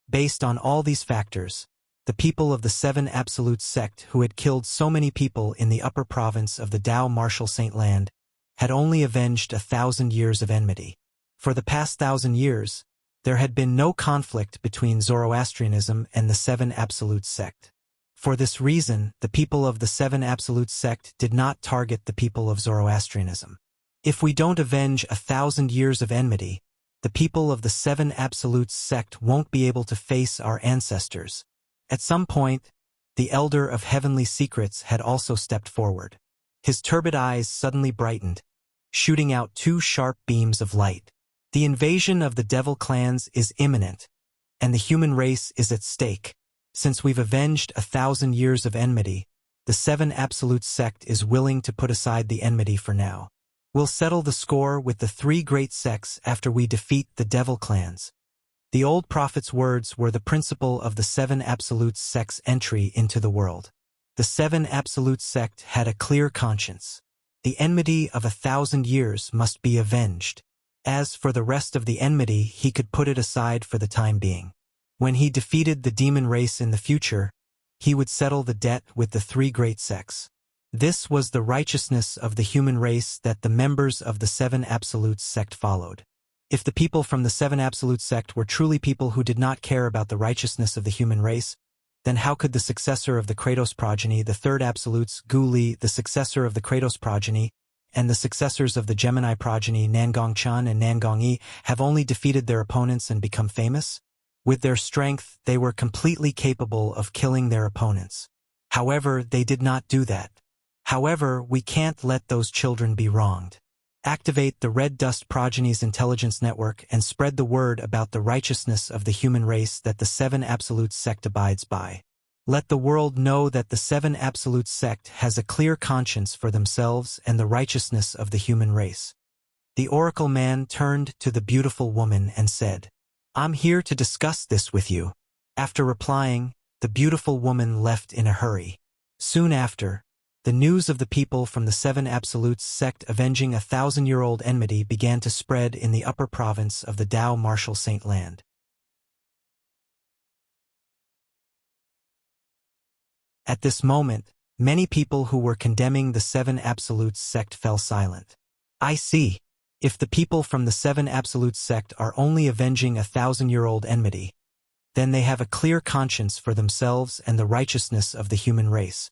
Based on all these factors, the people of the 7 absolute sect who had killed so many people in the upper province of the Dao Martial Saint Land had only avenged 1,000 years of enmity. For the past 1,000 years, there had been no conflict between Zoroastrianism and the 7 absolute sect. For this reason, the people of the 7 absolute sect did not target the people of Zoroastrianism. If we don't avenge 1,000 years of enmity, the people of the 7 absolute sect won't be able to face our ancestors. At some point, the Elder of Heavenly Secrets had also stepped forward. His turbid eyes suddenly brightened, shooting out 2 sharp beams of light. The invasion of the devil clans is imminent, and the human race is at stake. Since we've avenged 1,000 years of enmity, the 7 absolute sect is willing to put aside the enmity for now. We'll settle the score with the 3 great sects after we defeat the devil clans. The old prophet's words were the principle of the 7 absolute sect's entry into the world. The 7 absolute sect had a clear conscience. The enmity of 1,000 years must be avenged. As for the rest of the enmity, he could put it aside for the time being. When he defeated the demon race in the future, he would settle the debt with the 3 great sects. This was the righteousness of the human race that the members of the 7 absolute sect followed. If the people from the 7 absolute sect were truly people who did not care about the righteousness of the human race, then how could the successor of the Kratos progeny, the 3rd absolutes, Gu Li, the successor of the Kratos progeny, and the successors of the Gemini progeny, Nangong Chan and Nangong Yi, have only defeated their opponents and become famous? With their strength, they were completely capable of killing their opponents. However, they did not do that. However, we can't let those children be wronged. Activate the Red Dust Progeny's intelligence network and spread the word about the righteousness of the human race that the 7 absolute sect abides by. Let the world know that the 7 absolute sect has a clear conscience for themselves and the righteousness of the human race. The Oracle Man turned to the beautiful woman and said, "I'm here to discuss this with you." After replying, the beautiful woman left in a hurry. Soon after, the news of the people from the 7 absolutes sect avenging 1,000-year-old enmity began to spread in the upper province of the Dao Martial Saint Land. At this moment, many people who were condemning the Seven Absolutes sect fell silent. I see. If the people from the Seven Absolutes sect are only avenging a 1,000-year-old enmity, then they have a clear conscience for themselves and the righteousness of the human race.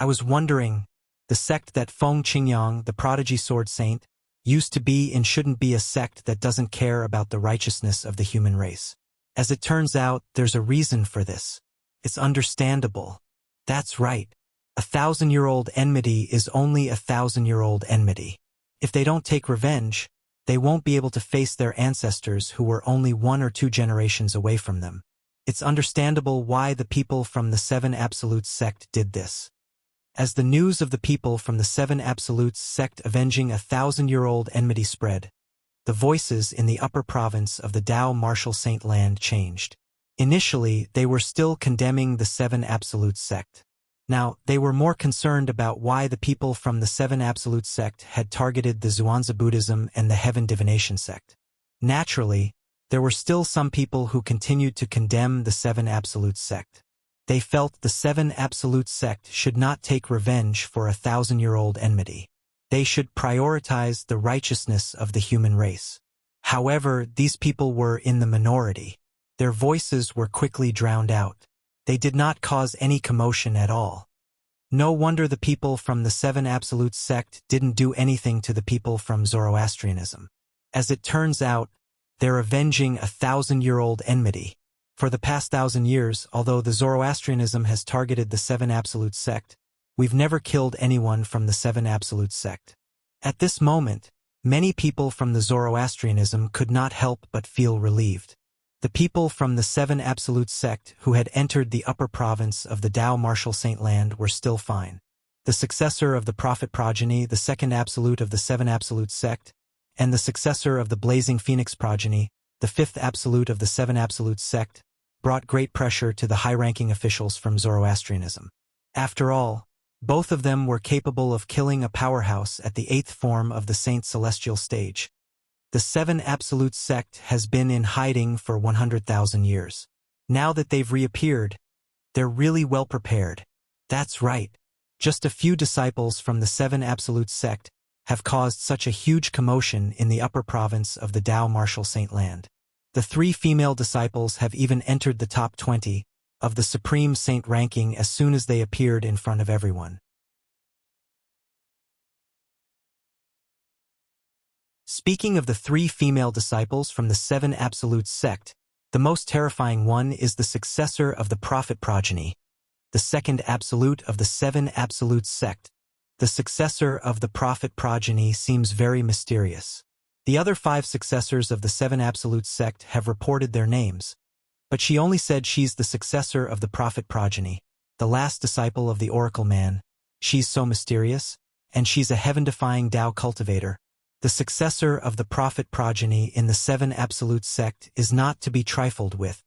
I was wondering, the sect that Feng Qingyang, the prodigy sword saint, used to be and shouldn't be a sect that doesn't care about the righteousness of the human race. As it turns out, there's a reason for this. It's understandable. That's right. A 1,000-year-old enmity is only a 1,000-year-old enmity. If they don't take revenge, they won't be able to face their ancestors who were only 1 or 2 generations away from them. It's understandable why the people from the Seven Absolutes sect did this. As the news of the people from the Seven Absolutes sect avenging a 1,000-year-old enmity spread, the voices in the upper province of the Dao Martial Saint land changed. Initially, they were still condemning the Seven Absolutes sect. Now, they were more concerned about why the people from the Seven Absolutes sect had targeted the Zhuangzi Buddhism and the Heaven Divination sect. Naturally, there were still some people who continued to condemn the Seven Absolutes sect. They felt the Seven Absolutes sect should not take revenge for a 1,000-year-old enmity. They should prioritize the righteousness of the human race. However, these people were in the minority. Their voices were quickly drowned out. They did not cause any commotion at all. No wonder the people from the Seven Absolutes sect didn't do anything to the people from Zoroastrianism. As it turns out, they're avenging a 1,000-year-old enmity. For the past 1,000 years, although the Zoroastrianism has targeted the Seven Absolutes sect, we've never killed anyone from the Seven Absolutes sect. At this moment, many people from the Zoroastrianism could not help but feel relieved. The people from the Seven Absolutes sect who had entered the upper province of the Dao Martial Saint land were still fine. The successor of the Prophet progeny, the second absolute of the Seven Absolutes sect, and the successor of the Blazing Phoenix progeny, the fifth absolute of the Seven Absolutes sect, brought great pressure to the high-ranking officials from Zoroastrianism. After all, both of them were capable of killing a powerhouse at the 8th form of the Saint Celestial stage. The Seven Absolutes sect has been in hiding for 100,000 years. Now that they've reappeared, they're really well prepared. That's right. Just a few disciples from the Seven Absolutes sect have caused such a huge commotion in the upper province of the Dao Martial Saint land. The 3 female disciples have even entered the top 20 of the Supreme Saint ranking as soon as they appeared in front of everyone. Speaking of the 3 female disciples from the Seven Absolutes sect, the most terrifying one is the successor of the Prophet progeny, the second absolute of the Seven Absolutes sect. The successor of the Prophet progeny seems very mysterious. The other 5 successors of the Seven Absolutes sect have reported their names, but she only said she's the successor of the Prophet progeny, the last disciple of the Oracle Man. She's so mysterious, and she's a heaven-defying Tao cultivator. The successor of the Prophet progeny in the Seven Absolutes sect is not to be trifled with.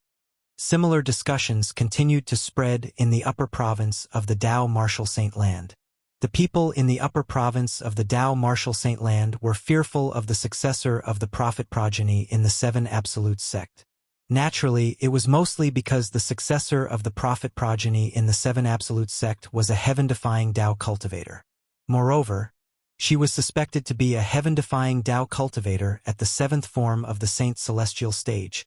Similar discussions continued to spread in the upper province of the Dao Martial Saint land. The people in the upper province of the Dao Martial Saint land were fearful of the successor of the Prophet progeny in the Seven Absolutes sect. Naturally, it was mostly because the successor of the Prophet progeny in the Seven Absolutes sect was a heaven-defying Tao cultivator. Moreover, she was suspected to be a heaven-defying Tao cultivator at the 7th form of the Saint Celestial stage.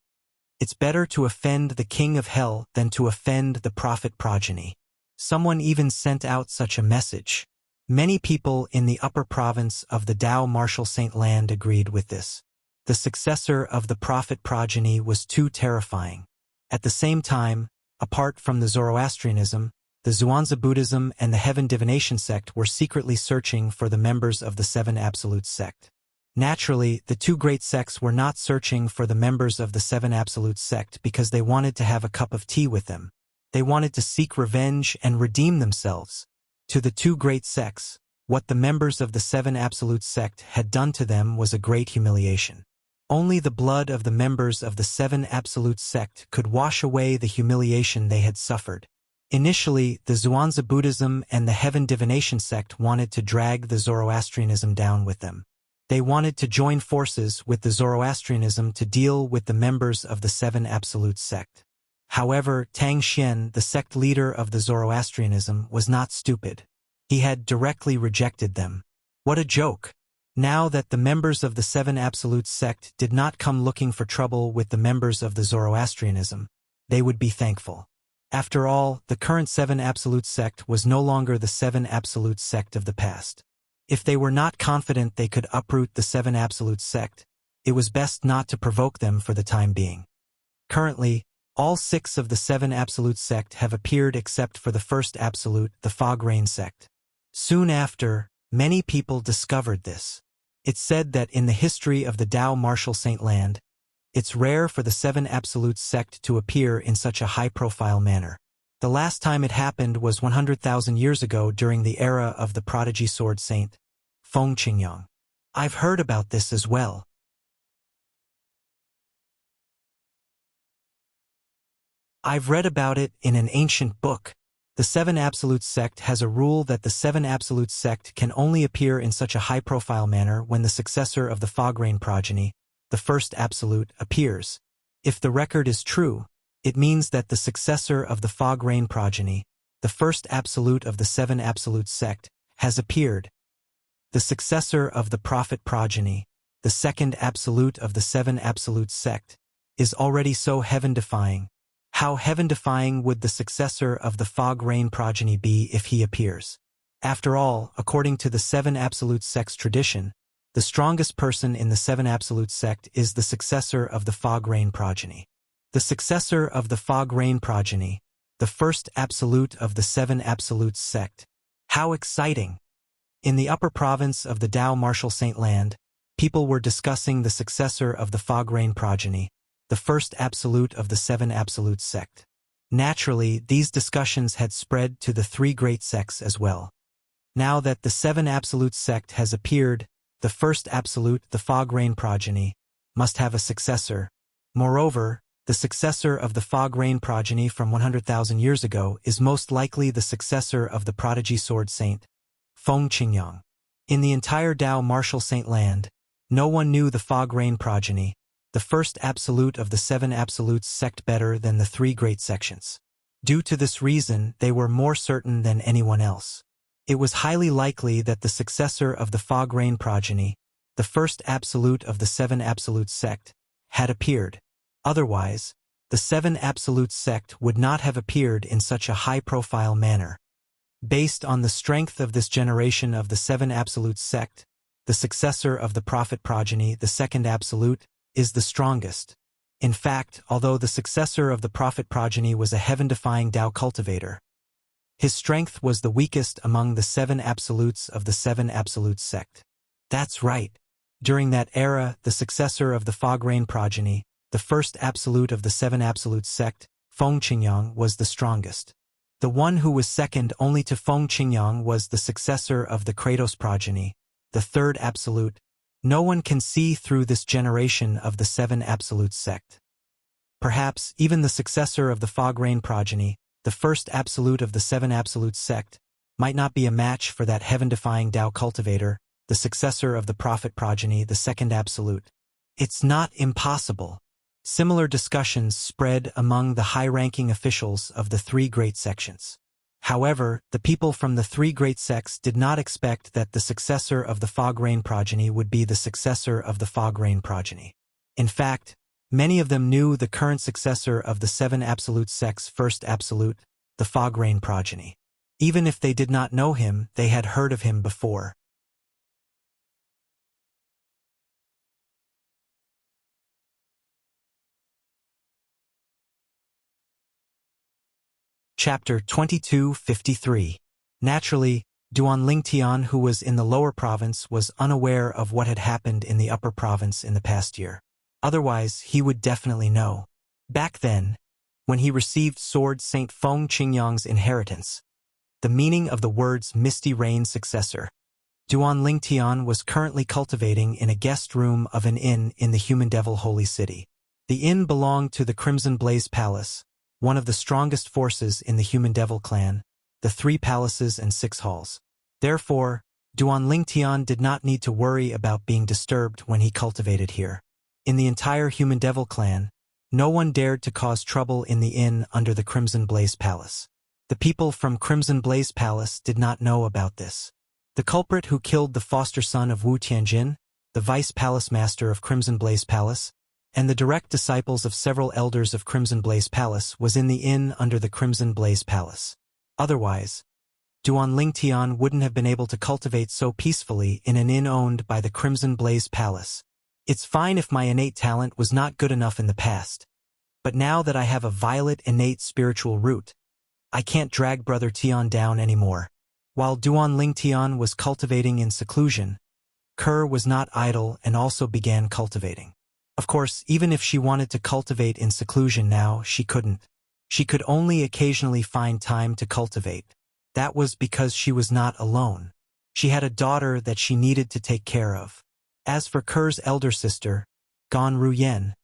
It's better to offend the King of Hell than to offend the Prophet progeny. Someone even sent out such a message. Many people in the upper province of the Dao Martial Saint land agreed with this. The successor of the Prophet progeny was too terrifying. At the same time, apart from the Zoroastrianism, the Zhuangzi Buddhism and the Heaven Divination sect were secretly searching for the members of the Seven Absolutes sect. Naturally, the 2 great sects were not searching for the members of the Seven Absolutes sect because they wanted to have a cup of tea with them. They wanted to seek revenge and redeem themselves. To the 2 great sects, what the members of the Seven Absolutes sect had done to them was a great humiliation. Only the blood of the members of the Seven Absolutes sect could wash away the humiliation they had suffered. Initially, the Zhuangzi Buddhism and the Heaven Divination sect wanted to drag the Zoroastrianism down with them. They wanted to join forces with the Zoroastrianism to deal with the members of the Seven Absolutes sect. However, Tang Xian, the sect leader of the Zoroastrianism, was not stupid. He had directly rejected them. What a joke! Now that the members of the Seven Absolutes sect did not come looking for trouble with the members of the Zoroastrianism, they would be thankful. After all, the current Seven Absolutes sect was no longer the Seven Absolutes sect of the past. If they were not confident they could uproot the Seven Absolutes sect, it was best not to provoke them for the time being. Currently, all 6 of the Seven Absolutes sect have appeared except for the first Absolute, the Fog Rain sect. Soon after, many people discovered this. It's said that in the history of the Tao Martial Saint Land, it's rare for the Seven Absolutes sect to appear in such a high-profile manner. The last time it happened was 100,000 years ago during the era of the prodigy sword saint, Feng Qingyang. I've heard about this as well. I've read about it in an ancient book. The Seven Absolutes sect has a rule that the Seven Absolutes sect can only appear in such a high-profile manner when the successor of the Fog Rain progeny, the first Absolute, appears. If the record is true, it means that the successor of the Fog Rain progeny, the first Absolute of the Seven Absolutes sect, has appeared. The successor of the Prophet progeny, the second Absolute of the Seven Absolutes sect, is already so heaven-defying. How heaven-defying would the successor of the Fog Rain progeny be if he appears? After all, according to the Seven Absolute sect's tradition, the strongest person in the Seven Absolute sect is the successor of the Fog Rain progeny. The successor of the Fog Rain progeny, the first Absolute of the Seven Absolutes sect. How exciting! In the upper province of the Tao Martial Saint Land, people were discussing the successor of the Fog Rain progeny, the first Absolute of the Seven Absolutes sect. Naturally, these discussions had spread to the 3 great sects as well. Now that the Seven Absolutes sect has appeared, the first Absolute, the Fog Rain progeny, must have a successor. Moreover, the successor of the Fog Rain progeny from 100,000 years ago is most likely the successor of the prodigy sword saint, Feng Qingyang. In the entire Tao Martial Saint Land, no one knew the Fog Rain progeny, the first Absolute of the Seven Absolutes sect, better than the 3 great sections. Due to this reason, they were more certain than anyone else. It was highly likely that the successor of the Fog Rain progeny, the first Absolute of the Seven Absolutes sect, had appeared. Otherwise, the Seven Absolutes sect would not have appeared in such a high-profile manner. Based on the strength of this generation of the Seven Absolutes sect, the successor of the Prophet progeny, the second Absolute, is the strongest. In fact, although the successor of the Prophet progeny was a heaven-defying Tao cultivator, his strength was the weakest among the 7 Absolutes of the Seven Absolutes sect. That's right. During that era, the successor of the Fog Rain progeny, the first Absolute of the Seven Absolutes sect, Feng Qingyang, was the strongest. The one who was second only to Feng Qingyang was the successor of the Kratos progeny, the third Absolute. No one can see through this generation of the Seven Absolutes sect. Perhaps even the successor of the Fog Rain progeny, the first Absolute of the Seven Absolutes sect, might not be a match for that heaven-defying Tao cultivator, the successor of the Prophet progeny, the second Absolute. It's not impossible. Similar discussions spread among the high-ranking officials of the 3 great sections. However, the people from the 3 great sects did not expect that the successor of the Fog Rain progeny would be the successor of the Fog Rain progeny. In fact, many of them knew the current successor of the Seven Absolute sect's first Absolute, the Fog Rain progeny. Even if they did not know him, they had heard of him before. Chapter 2253. Naturally, Duan Lingtian, who was in the lower province, was unaware of what had happened in the upper province in the past year. Otherwise, he would definitely know. Back then, when he received Sword Saint Feng Qingyang's inheritance, the meaning of the words Misty Rain successor, Duan Lingtian was currently cultivating in a guest room of an inn in the Human Devil Holy City. The inn belonged to the Crimson Blaze Palace, one of the strongest forces in the Human Devil clan, the 3 palaces and 6 halls. Therefore, Duan Lingtian did not need to worry about being disturbed when he cultivated here. In the entire Human Devil clan, No one dared to cause trouble in the inn under the Crimson Blaze Palace. The people from Crimson Blaze Palace did not know about this. The culprit who killed the foster son of Wu Tianjin, the vice palace master of Crimson Blaze Palace, and the direct disciples of several elders of Crimson Blaze Palace was in the inn under the Crimson Blaze Palace. Otherwise, Duan Lingtian wouldn't have been able to cultivate so peacefully in an inn owned by the Crimson Blaze Palace. It's fine if my innate talent was not good enough in the past, but now that I have a violet innate spiritual root, I can't drag Brother Tian down anymore. While Duan Lingtian was cultivating in seclusion, Kerr was not idle and also began cultivating. Of course, even if she wanted to cultivate in seclusion now, she couldn't. She could only occasionally find time to cultivate. That was because she was not alone. She had a daughter that she needed to take care of. As for Kerr's elder sister, Gan Ruyen,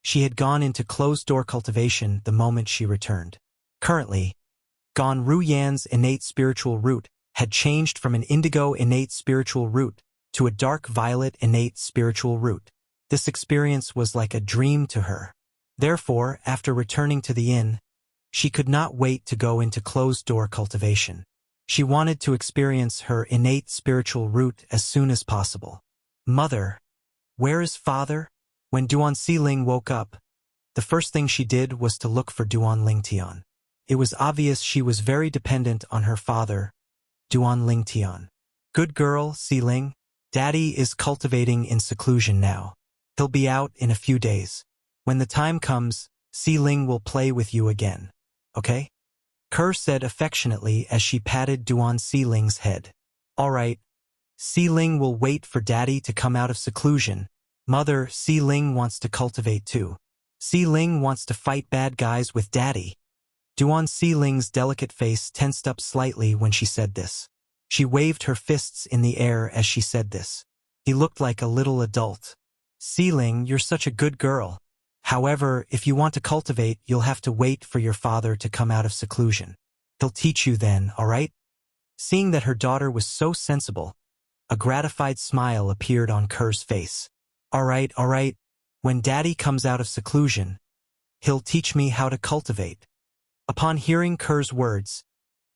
she had gone into closed-door cultivation the moment she returned. Currently, Gan Ruyen's innate spiritual root had changed from an indigo innate spiritual root to a dark violet innate spiritual root. This experience was like a dream to her. Therefore, after returning to the inn, she could not wait to go into closed-door cultivation. She wanted to experience her innate spiritual root as soon as possible. Mother, where is father? When Duan Siling woke up, the first thing she did was to look for Duan Lingtian. It was obvious she was very dependent on her father, Duan Lingtian. Good girl, Siling. Daddy is cultivating in seclusion now. He'll be out in a few days. When the time comes, Siling will play with you again. Okay? Kerr said affectionately as she patted Duan Siling's head. All right. Siling will wait for Daddy to come out of seclusion. Mother, Siling wants to cultivate too. Siling wants to fight bad guys with Daddy. Duan Siling's delicate face tensed up slightly when she said this. She waved her fists in the air as she said this. He looked like a little adult. Siling, you're such a good girl. However, if you want to cultivate, you'll have to wait for your father to come out of seclusion. He'll teach you then, all right? Seeing that her daughter was so sensible, a gratified smile appeared on Kerr's face. All right. When Daddy comes out of seclusion, he'll teach me how to cultivate. Upon hearing Kerr's words,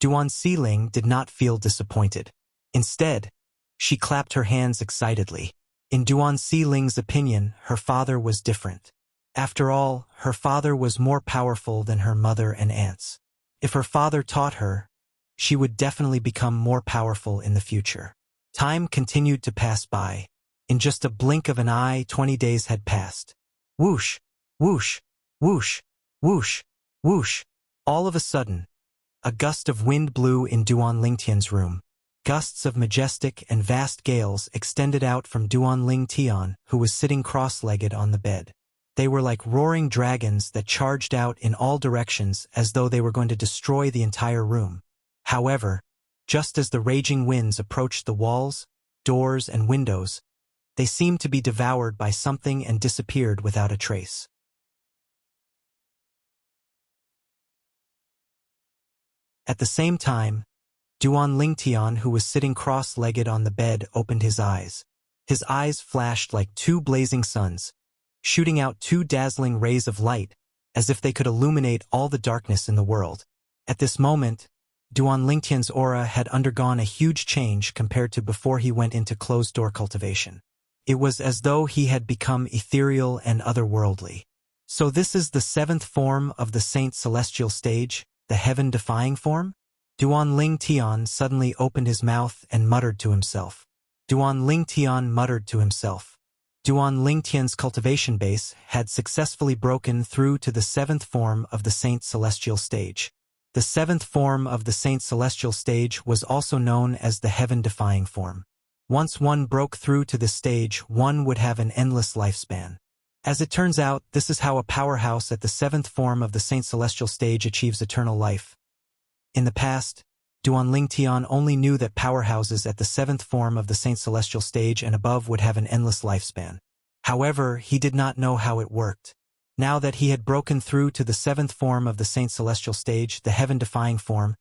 Duan Siling did not feel disappointed. Instead, she clapped her hands excitedly. In Duan Siling's opinion, her father was different. After all, her father was more powerful than her mother and aunts. If her father taught her, she would definitely become more powerful in the future. Time continued to pass by. In just a blink of an eye, 20 days had passed. Whoosh, whoosh, whoosh, whoosh, whoosh. All of a sudden, a gust of wind blew in Duan Lingtian's room. Gusts of majestic and vast gales extended out from Duan Lingtian, who was sitting cross-legged on the bed. They were like roaring dragons that charged out in all directions as though they were going to destroy the entire room. However, just as the raging winds approached the walls, doors, and windows, they seemed to be devoured by something and disappeared without a trace. At the same time, Duan Lingtian, who was sitting cross-legged on the bed, opened his eyes. His eyes flashed like two blazing suns, shooting out two dazzling rays of light, as if they could illuminate all the darkness in the world. At this moment, Duan Lingtian's aura had undergone a huge change compared to before he went into closed-door cultivation. It was as though he had become ethereal and otherworldly. So this is the seventh form of the Saint Celestial stage, the heaven-defying form? Duan Lingtian suddenly opened his mouth and muttered to himself. Duan Lingtian muttered to himself. Duan Lingtian's cultivation base had successfully broken through to the seventh form of the Saint Celestial stage. The seventh form of the Saint Celestial stage was also known as the heaven-defying form. Once one broke through to this stage, one would have an endless lifespan. As it turns out, this is how a powerhouse at the seventh form of the Saint Celestial stage achieves eternal life. In the past, Duan Lingtian only knew that powerhouses at the seventh form of the Saint Celestial stage and above would have an endless lifespan. However, he did not know how it worked. Now that he had broken through to the seventh form of the Saint Celestial stage, the heaven-defying form,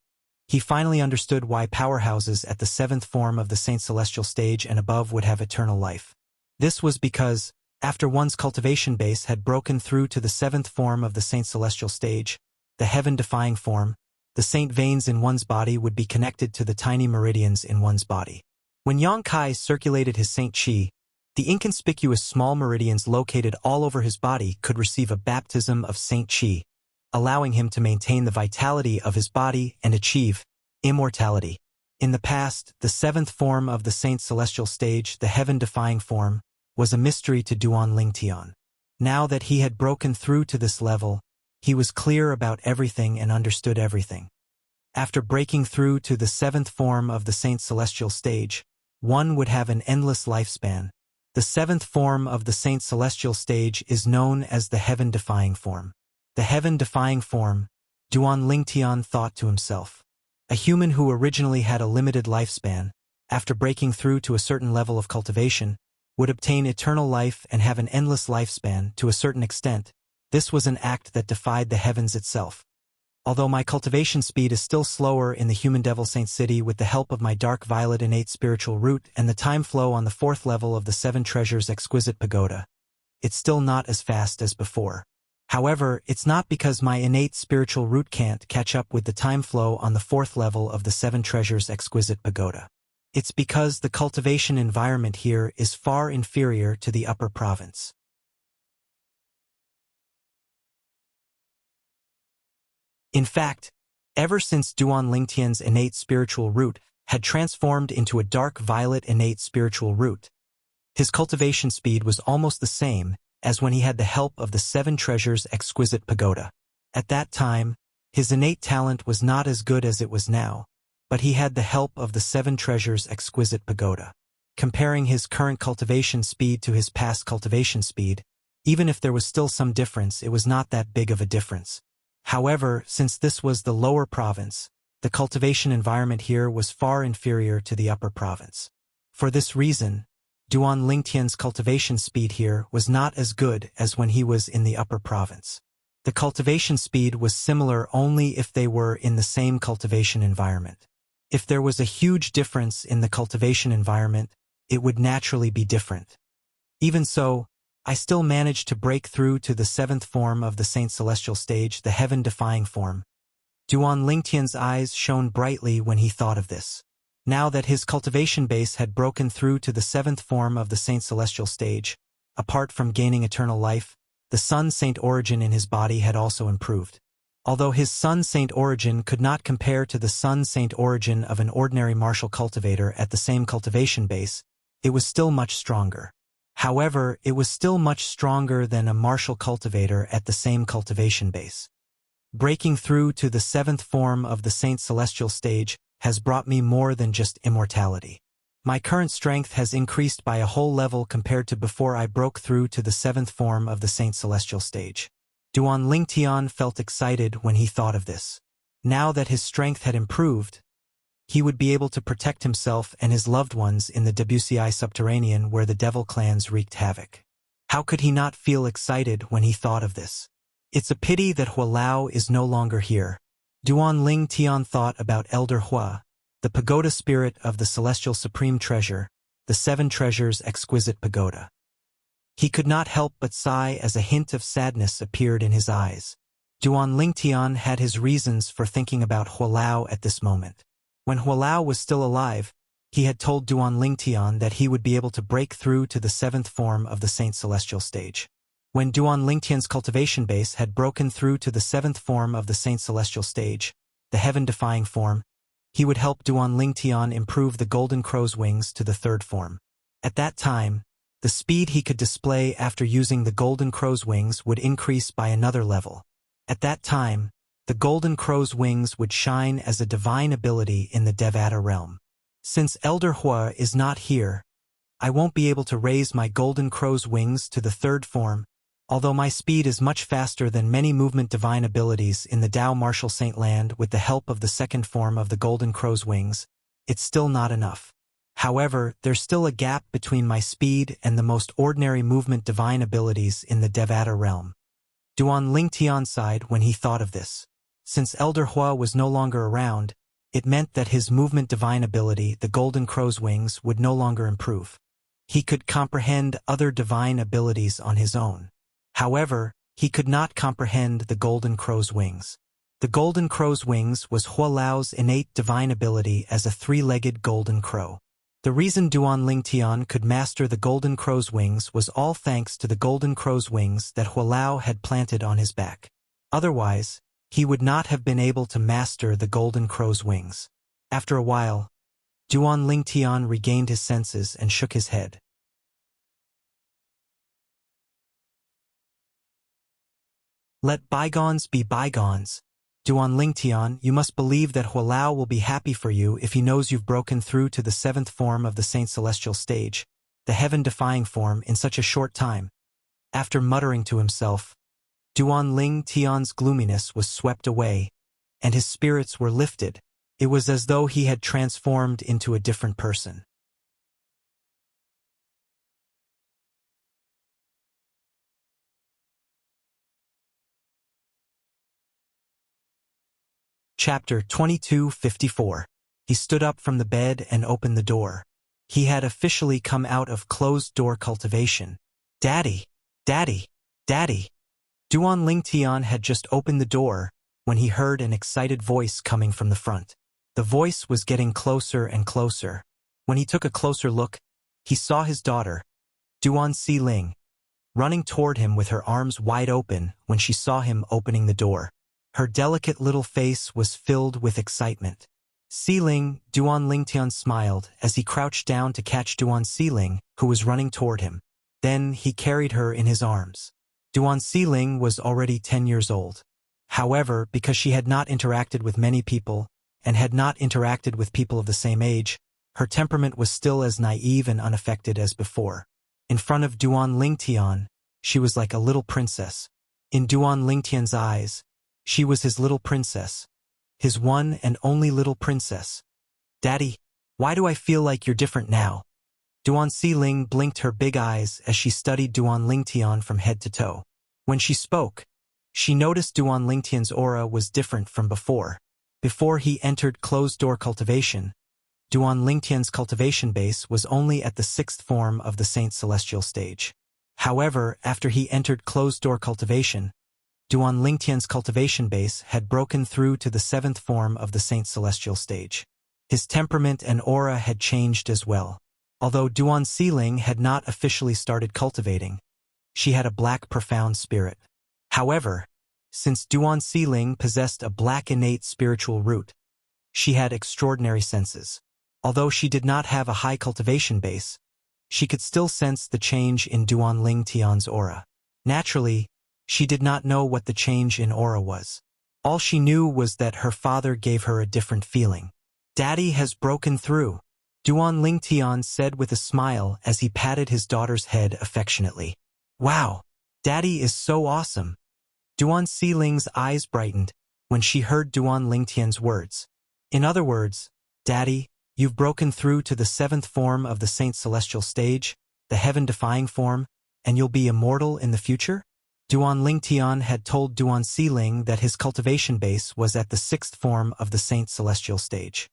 he finally understood why powerhouses at the seventh form of the Saint Celestial stage and above would have eternal life. This was because, After one's cultivation base had broken through to the seventh form of the Saint Celestial stage, the heaven-defying form, the saint veins in one's body would be connected to the tiny meridians in one's body. When Yang Kai circulated his Saint Qi, the inconspicuous small meridians located all over his body could receive a baptism of Saint Qi, allowing him to maintain the vitality of his body and achieve immortality. In the past, the seventh form of the Saint Celestial stage, the heaven-defying form, was a mystery to Duan Lingtian. Now that he had broken through to this level, he was clear about everything and understood everything. After breaking through to the seventh form of the Saint Celestial stage, one would have an endless lifespan. The seventh form of the Saint Celestial stage is known as the heaven-defying form. The heaven-defying form, Duan Lingtian thought to himself. A human who originally had a limited lifespan, after breaking through to a certain level of cultivation, would obtain eternal life and have an endless lifespan to a certain extent. This was an act that defied the heavens itself. Although my cultivation speed is still slower in the human devil saint city with the help of my dark violet innate spiritual root and the time flow on the fourth level of the seven treasures exquisite pagoda, it's still not as fast as before. However, it's not because my innate spiritual root can't catch up with the time flow on the fourth level of the seven treasures exquisite pagoda. It's because the cultivation environment here is far inferior to the upper province. In fact, ever since Duan Lingtian's innate spiritual root had transformed into a dark violet innate spiritual root, his cultivation speed was almost the same as when he had the help of the seven treasures exquisite pagoda. At that time, his innate talent was not as good as it was now, but he had the help of the seven treasures exquisite pagoda. Comparing his current cultivation speed to his past cultivation speed, even if there was still some difference, it was not that big of a difference. However, since this was the lower province, the cultivation environment here was far inferior to the upper province. For this reason, Duan Lingtian's cultivation speed here was not as good as when he was in the upper province. The cultivation speed was similar only if they were in the same cultivation environment. If there was a huge difference in the cultivation environment, it would naturally be different. Even so, I still managed to break through to the seventh form of the Saint Celestial stage, the heaven-defying form. Duan Lingtian's eyes shone brightly when he thought of this. Now that his cultivation base had broken through to the seventh form of the Saint Celestial stage, apart from gaining eternal life, the Sun Saint origin in his body had also improved. Although his Sun Saint origin could not compare to the Sun Saint origin of an ordinary martial cultivator at the same cultivation base, it was still much stronger. However, it was still much stronger than a martial cultivator at the same cultivation base. Breaking through to the seventh form of the Saint Celestial stage has brought me more than just immortality. My current strength has increased by a whole level compared to before I broke through to the seventh form of the Saint Celestial stage. Duan Lingtian felt excited when he thought of this. Now that his strength had improved, he would be able to protect himself and his loved ones in the Debussy subterranean where the devil clans wreaked havoc. How could he not feel excited when he thought of this? It's a pity that Hua Lao is no longer here. Duan Lingtian thought about Elder Hua, the pagoda spirit of the celestial supreme treasure, the seven treasures exquisite pagoda. He could not help but sigh as a hint of sadness appeared in his eyes. Duan Lingtian had his reasons for thinking about Hua Lao at this moment. When Hua Lao was still alive, he had told Duan Lingtian that he would be able to break through to the seventh form of the Saint Celestial stage. When Duan Lingtian's cultivation base had broken through to the seventh form of the Saint Celestial stage, the heaven-defying form, he would help Duan Lingtian improve the golden crow's wings to the third form. At that time, the speed he could display after using the golden crow's wings would increase by another level. At that time, the golden crow's wings would shine as a divine ability in the Devata realm. Since Elder Hua is not here, I won't be able to raise my golden crow's wings to the third form. Although my speed is much faster than many movement divine abilities in the Tao Martial Saint Land with the help of the second form of the golden crow's wings, it's still not enough. However, there's still a gap between my speed and the most ordinary movement divine abilities in the Devata realm. Duan Lingtian sighed when he thought of this. Since Elder Hua was no longer around, it meant that his movement divine ability, the golden crow's wings, would no longer improve. He could comprehend other divine abilities on his own. However, he could not comprehend the Golden Crow's wings. The Golden Crow's wings was Hualao's innate divine ability as a three-legged golden crow. The reason Duan Lingtian could master the Golden Crow's wings was all thanks to the Golden Crow's wings that Hualao had planted on his back. Otherwise, he would not have been able to master the Golden Crow's wings. After a while, Duan Lingtian regained his senses and shook his head. Let bygones be bygones. Duan Lingtian, you must believe that Hualao will be happy for you if he knows you've broken through to the seventh form of the Saint Celestial stage, the heaven-defying form, in such a short time. After muttering to himself, Duan Lingtian's gloominess was swept away, and his spirits were lifted. It was as though he had transformed into a different person. Chapter 2254. He stood up from the bed and opened the door. He had officially come out of closed-door cultivation. Daddy! Daddy! Daddy! Duan Lingtian had just opened the door when he heard an excited voice coming from the front. The voice was getting closer and closer. When he took a closer look, he saw his daughter, Duan Xiling, running toward him with her arms wide open when she saw him opening the door. Her delicate little face was filled with excitement. Xiling, Duan Lingtian smiled as he crouched down to catch Duan Xiling, who was running toward him. Then he carried her in his arms. Duan Xiling was already 10 years old. However, because she had not interacted with many people, and had not interacted with people of the same age, her temperament was still as naive and unaffected as before. In front of Duan Lingtian, she was like a little princess. In Duan Lingtian's eyes, she was his little princess, his one and only little princess. Daddy, why do I feel like you're different now? Duan Xiling blinked her big eyes as she studied Duan Lingtian from head to toe. When she spoke, she noticed Duan Lingtian's aura was different from before. Before he entered closed-door cultivation, Duan Lingtian's cultivation base was only at the sixth form of the Saint Celestial stage. However, after he entered closed-door cultivation, Duan Lingtian's cultivation base had broken through to the seventh form of the Saint Celestial stage. His temperament and aura had changed as well. Although Duan Xiling had not officially started cultivating, she had a black profound spirit. However, since Duan Xiling possessed a black innate spiritual root, she had extraordinary senses. Although she did not have a high cultivation base, she could still sense the change in Duan Lingtian's aura. Naturally, she did not know what the change in aura was. All she knew was that her father gave her a different feeling. Daddy has broken through, Duan Lingtian said with a smile as he patted his daughter's head affectionately. Wow, Daddy is so awesome. Duan Xiling's eyes brightened when she heard Duan Lingtian's words. In other words, Daddy, you've broken through to the seventh form of the Saint Celestial stage, the heaven-defying form, and you'll be immortal in the future? Duan Lingtian had told Duan Xiling that his cultivation base was at the sixth form of the Saint Celestial stage.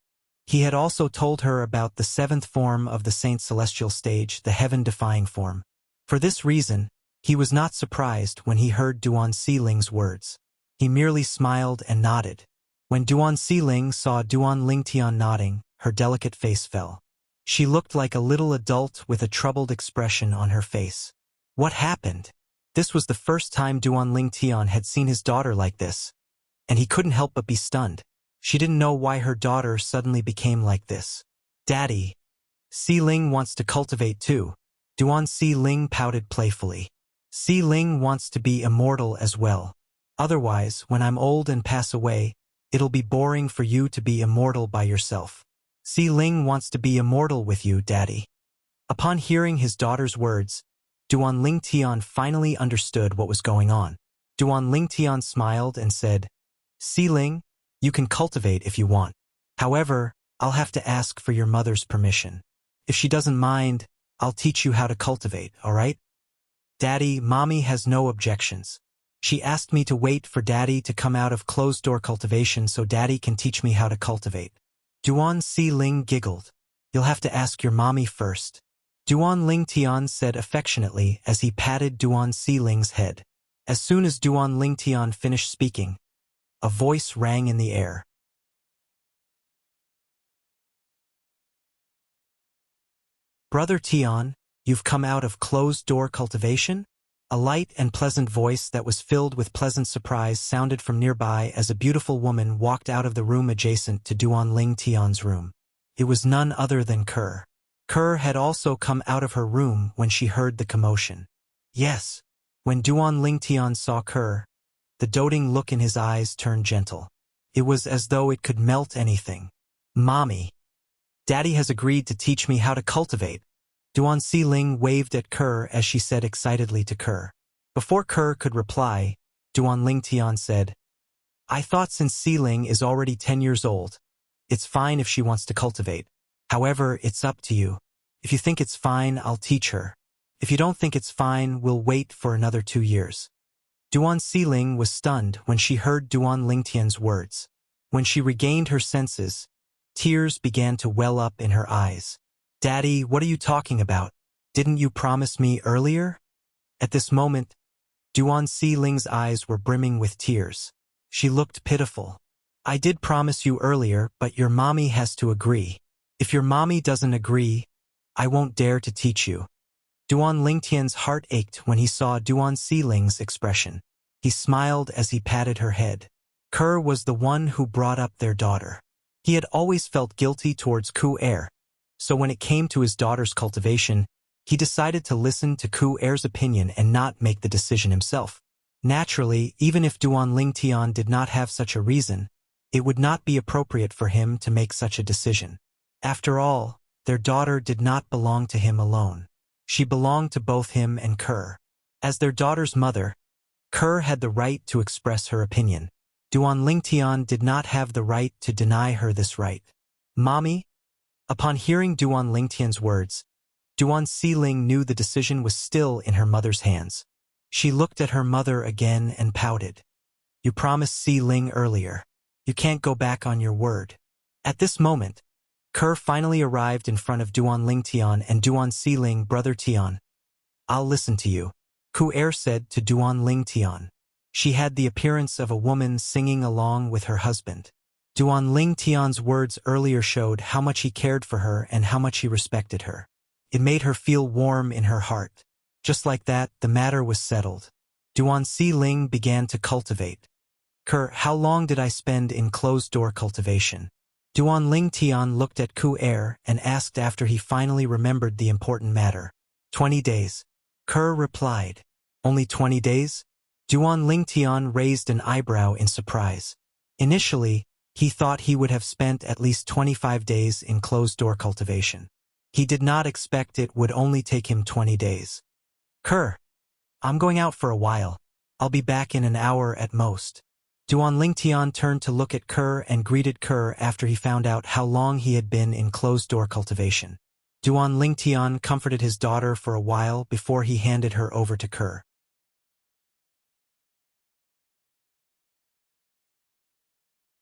He had also told her about the seventh form of the Saint Celestial stage, the heaven-defying form. For this reason, he was not surprised when he heard Duan Xiling's words. He merely smiled and nodded. When Duan Xiling saw Duan Lingtian nodding, her delicate face fell. She looked like a little adult with a troubled expression on her face. What happened? This was the first time Duan Lingtian had seen his daughter like this, and he couldn't help but be stunned. She didn't know why her daughter suddenly became like this. Daddy, Xiling wants to cultivate too. Duan Xiling pouted playfully. Xiling wants to be immortal as well. Otherwise, when I'm old and pass away, it'll be boring for you to be immortal by yourself. Xiling wants to be immortal with you, Daddy. Upon hearing his daughter's words, Duan Lingtian finally understood what was going on. Duan Lingtian smiled and said, Xiling, you can cultivate if you want. However, I'll have to ask for your mother's permission. If she doesn't mind, I'll teach you how to cultivate, all right? Daddy, Mommy has no objections. She asked me to wait for Daddy to come out of closed-door cultivation so Daddy can teach me how to cultivate. Duan Xiling giggled. You'll have to ask your mommy first. Duan Lingtian said affectionately as he patted Duan Siling's head. As soon as Duan Lingtian finished speaking, a voice rang in the air. Brother Tian, you've come out of closed-door cultivation? A light and pleasant voice that was filled with pleasant surprise sounded from nearby as a beautiful woman walked out of the room adjacent to Duan Lingtian's room. It was none other than Kerr. Kerr had also come out of her room when she heard the commotion. Yes. When Duan Lingtian saw Kerr, the doting look in his eyes turned gentle. It was as though it could melt anything. Mommy. Daddy has agreed to teach me how to cultivate. Duan Siling waved at Kerr as she said excitedly to Kerr. Before Kerr could reply, Duan Lingtian said, I thought since Siling is already 10 years old, it's fine if she wants to cultivate. However, it's up to you. If you think it's fine, I'll teach her. If you don't think it's fine, we'll wait for another 2 years. Duan Siling was stunned when she heard Duan Lingtian's words. When she regained her senses, tears began to well up in her eyes. Daddy, what are you talking about? Didn't you promise me earlier? At this moment, Duan Siling's eyes were brimming with tears. She looked pitiful. I did promise you earlier, but your mommy has to agree. If your mommy doesn't agree, I won't dare to teach you. Duan Lingtian's heart ached when he saw Duan Siling's expression. He smiled as he patted her head. Kerr was the one who brought up their daughter. He had always felt guilty towards Ku Er, so when it came to his daughter's cultivation, he decided to listen to Ku Er's opinion and not make the decision himself. Naturally, even if Duan Lingtian did not have such a reason, it would not be appropriate for him to make such a decision. After all, their daughter did not belong to him alone. She belonged to both him and Kerr. As their daughter's mother, Kerr had the right to express her opinion. Duan Lingtian did not have the right to deny her this right. Mommy? Upon hearing Duan Lingtian's words, Duan Siling knew the decision was still in her mother's hands. She looked at her mother again and pouted. You promised Siling earlier. You can't go back on your word. At this moment, Kerr finally arrived in front of Duan Lingtian and Duan Siling. Brother Tian, I'll listen to you, Ku Er said to Duan Lingtian. She had the appearance of a woman singing along with her husband. Duan Lingtian's words earlier showed how much he cared for her and how much he respected her. It made her feel warm in her heart. Just like that, the matter was settled. Duan Siling began to cultivate. Kerr, how long did I spend in closed-door cultivation? Duan Lingtian looked at Ku Er and asked after he finally remembered the important matter. 20 days. Kerr replied. Only 20 days? Duan Lingtian raised an eyebrow in surprise. Initially, he thought he would have spent at least 25 days in closed-door cultivation. He did not expect it would only take him 20 days. Kerr, I'm going out for a while. I'll be back in an hour at most. Duan Lingtian turned to look at Kerr and greeted Kerr after he found out how long he had been in closed-door cultivation. Duan Lingtian comforted his daughter for a while before he handed her over to Kerr.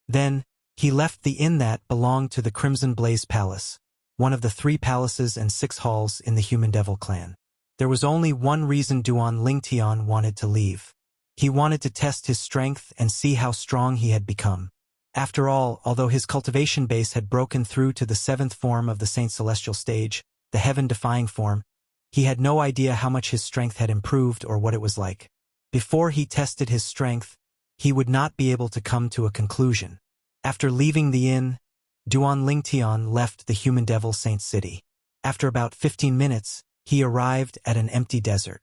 Then, he left the inn that belonged to the Crimson Blaze Palace, one of the 3 palaces and 6 halls in the Human Devil clan. There was only one reason Duan Lingtian wanted to leave. He wanted to test his strength and see how strong he had become. After all, although his cultivation base had broken through to the 7th form of the Saint Celestial stage, the heaven-defying form, he had no idea how much his strength had improved or what it was like. Before he tested his strength, he would not be able to come to a conclusion. After leaving the inn, Duan Lingtian left the Human Devil Saint City. After about 15 minutes, he arrived at an empty desert.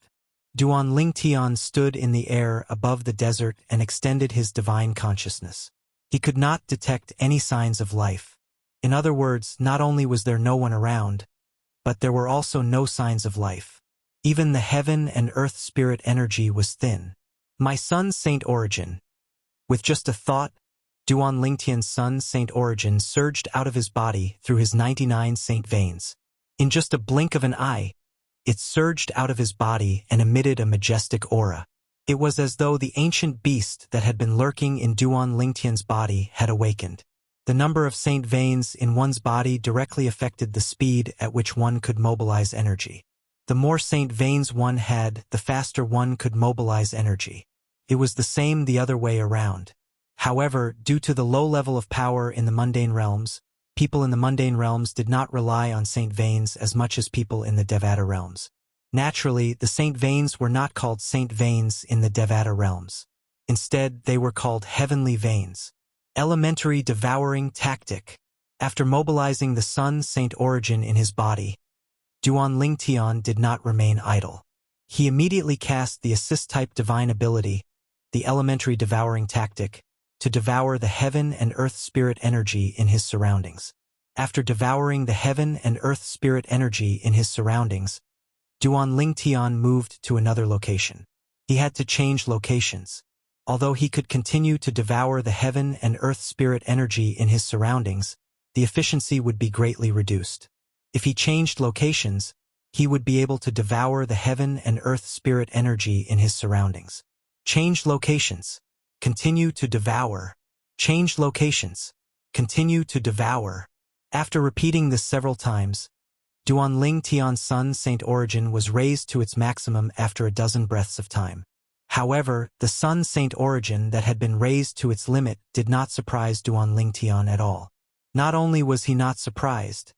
Duan Lingtian stood in the air above the desert and extended his divine consciousness. He could not detect any signs of life. In other words, not only was there no one around, but there were also no signs of life. Even the heaven and earth spirit energy was thin. My son Saint Origin. With just a thought, Duan Lingtian's son Saint Origin surged out of his body through his 99 saint veins. In just a blink of an eye, it surged out of his body and emitted a majestic aura. It was as though the ancient beast that had been lurking in Duan Lingtian's body had awakened. The number of saint veins in one's body directly affected the speed at which one could mobilize energy. The more saint veins one had, the faster one could mobilize energy. It was the same the other way around. However, due to the low level of power in the mundane realms, people in the mundane realms did not rely on saint veins as much as people in the Devata realms. Naturally, the saint veins were not called saint veins in the Devata realms. Instead, they were called heavenly veins. Elementary devouring tactic. After mobilizing the Sun Saint Origin in his body, Duan Lingtian did not remain idle. He immediately cast the assist-type divine ability, the elementary devouring tactic, to devour the heaven and earth spirit energy in his surroundings. After devouring the heaven and earth spirit energy in his surroundings, Duan Lingtian moved to another location. He had to change locations. Although he could continue to devour the heaven and earth spirit energy in his surroundings, the efficiency would be greatly reduced. If he changed locations, he would be able to devour the heaven and earth spirit energy in his surroundings. Change locations. Continue to devour. Change locations. Continue to devour. After repeating this several times, Duan Lingtian's Sun Saint Origin was raised to its maximum after a dozen breaths of time. However, the Sun Saint Origin that had been raised to its limit did not surprise Duan Lingtian at all. Not only was he not surprised,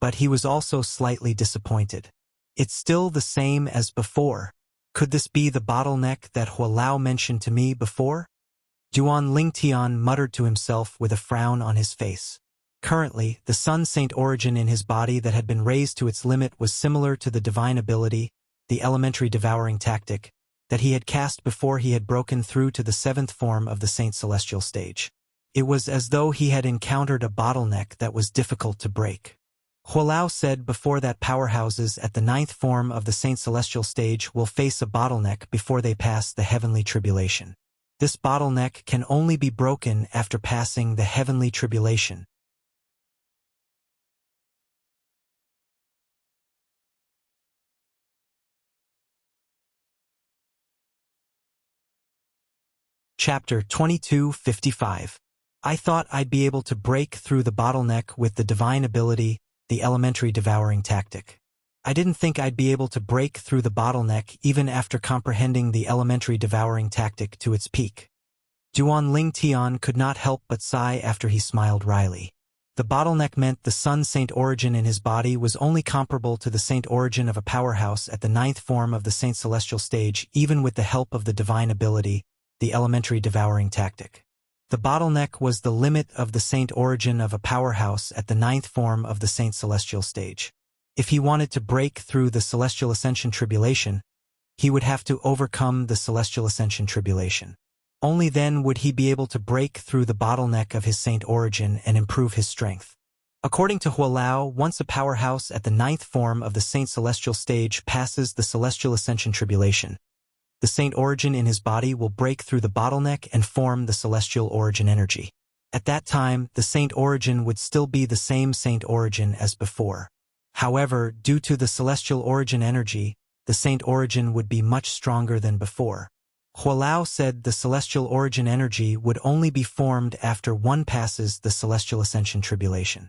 but he was also slightly disappointed. It's still the same as before. Could this be the bottleneck that Hualao mentioned to me before? Duan Lingtian muttered to himself with a frown on his face. Currently, the Sun Saint Origin in his body that had been raised to its limit was similar to the divine ability, the elementary devouring tactic, that he had cast before he had broken through to the 7th form of the Saint Celestial stage. It was as though he had encountered a bottleneck that was difficult to break. Hualao said before that powerhouses at the 9th form of the Saint Celestial stage will face a bottleneck before they pass the heavenly tribulation. This bottleneck can only be broken after passing the heavenly tribulation. Chapter 22:55. I thought I'd be able to break through the bottleneck with the divine ability, the elementary devouring tactic. I didn't think I'd be able to break through the bottleneck even after comprehending the elementary devouring tactic to its peak. Duan Lingtian could not help but sigh after he smiled wryly. The bottleneck meant the Sun Saint Origin in his body was only comparable to the Saint Origin of a powerhouse at the 9th form of the Saint Celestial stage, even with the help of the divine ability, the elementary devouring tactic. The bottleneck was the limit of the Saint Origin of a powerhouse at the 9th form of the Saint Celestial stage. If he wanted to break through the Celestial Ascension Tribulation, he would have to overcome the Celestial Ascension Tribulation. Only then would he be able to break through the bottleneck of his Saint Origin and improve his strength. According to Hualao, once a powerhouse at the 9th form of the Saint Celestial stage passes the Celestial Ascension Tribulation, the Saint Origin in his body will break through the bottleneck and form the Celestial Origin energy. At that time, the Saint Origin would still be the same Saint Origin as before. However, due to the Celestial Origin energy, the Saint Origin would be much stronger than before. Hualao said the Celestial Origin energy would only be formed after one passes the Celestial Ascension Tribulation.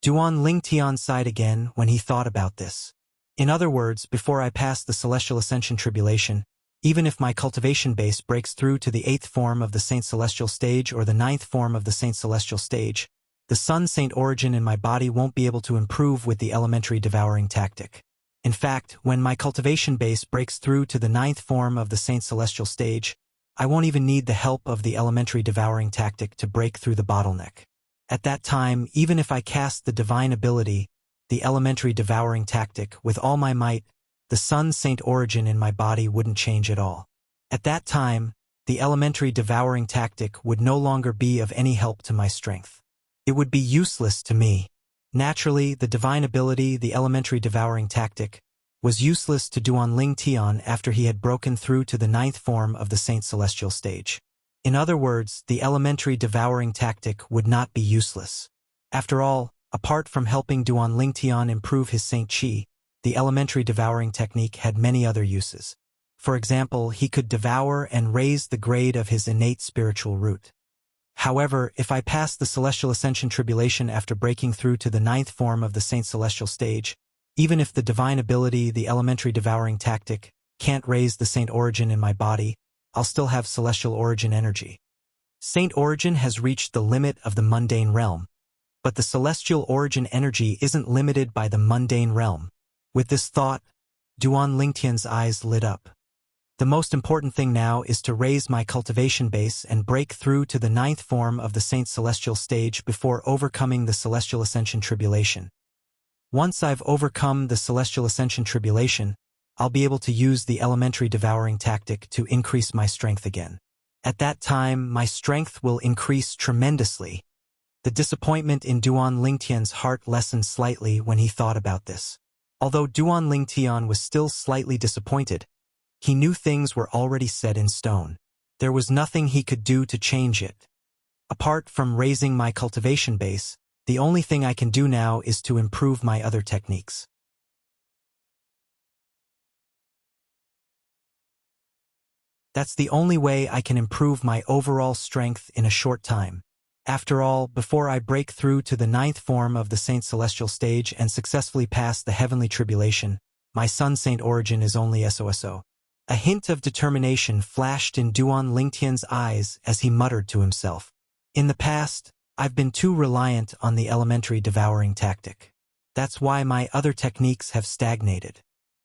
Duan Lingtian sighed again when he thought about this. In other words, before I pass the Celestial Ascension Tribulation, even if my cultivation base breaks through to the 8th form of the Saint Celestial stage or the 9th form of the Saint Celestial stage, the Sun Saint Origin in my body won't be able to improve with the elementary devouring tactic. In fact, when my cultivation base breaks through to the 9th form of the Saint Celestial stage, I won't even need the help of the elementary devouring tactic to break through the bottleneck. At that time, even if I cast the divine ability, the elementary devouring tactic, with all my might, the Sun Saint Origin in my body wouldn't change at all. At that time, the elementary devouring tactic would no longer be of any help to my strength. It would be useless to me. Naturally, the divine ability, the elementary devouring tactic, was useless to Duan Lingtian after he had broken through to the 9th form of the Saint Celestial stage. In other words, the elementary devouring tactic would not be useless. After all, apart from helping Duan Lingtian improve his Saint Qi, the elementary devouring technique had many other uses. For example, he could devour and raise the grade of his innate spiritual root. However, if I pass the Celestial Ascension tribulation after breaking through to the 9th form of the Saint Celestial stage, even if the divine ability, the elementary devouring tactic, can't raise the Saint Origin in my body, I'll still have Celestial Origin energy. Saint Origin has reached the limit of the mundane realm, but the Celestial Origin energy isn't limited by the mundane realm. With this thought, Duan Lingtian's eyes lit up. The most important thing now is to raise my cultivation base and break through to the 9th form of the Saint Celestial stage before overcoming the Celestial Ascension tribulation. Once I've overcome the Celestial Ascension tribulation, I'll be able to use the elementary devouring tactic to increase my strength again. At that time, my strength will increase tremendously. The disappointment in Duan Lingtian's heart lessened slightly when he thought about this. Although Duan Lingtian was still slightly disappointed, he knew things were already set in stone. There was nothing he could do to change it. Apart from raising my cultivation base, the only thing I can do now is to improve my other techniques. That's the only way I can improve my overall strength in a short time. After all, before I break through to the 9th form of the Saint Celestial stage and successfully pass the heavenly tribulation, my Sun Saint Origin is only SOSO. A hint of determination flashed in Duan Lingtian's eyes as he muttered to himself. In the past, I've been too reliant on the elementary devouring tactic. That's why my other techniques have stagnated.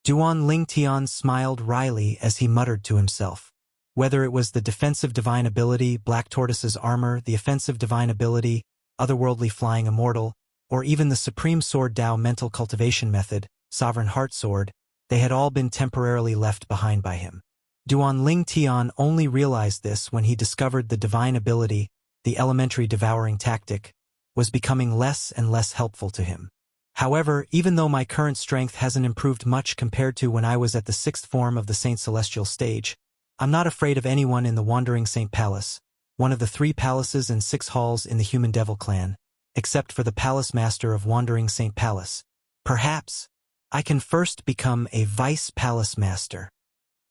Duan Lingtian smiled wryly as he muttered to himself. Whether it was the defensive divine ability, Black Tortoise's armor, the offensive divine ability, otherworldly flying immortal, or even the Supreme Sword Tao mental cultivation method, Sovereign Heart Sword, they had all been temporarily left behind by him. Duan Lingtian only realized this when he discovered the divine ability, the elementary devouring tactic, was becoming less and less helpful to him. However, even though my current strength hasn't improved much compared to when I was at the 6th form of the Saint Celestial stage, I'm not afraid of anyone in the Wandering Saint Palace, one of the 3 palaces and 6 halls in the Human Devil clan, except for the Palace Master of Wandering Saint Palace. Perhaps I can first become a Vice Palace Master.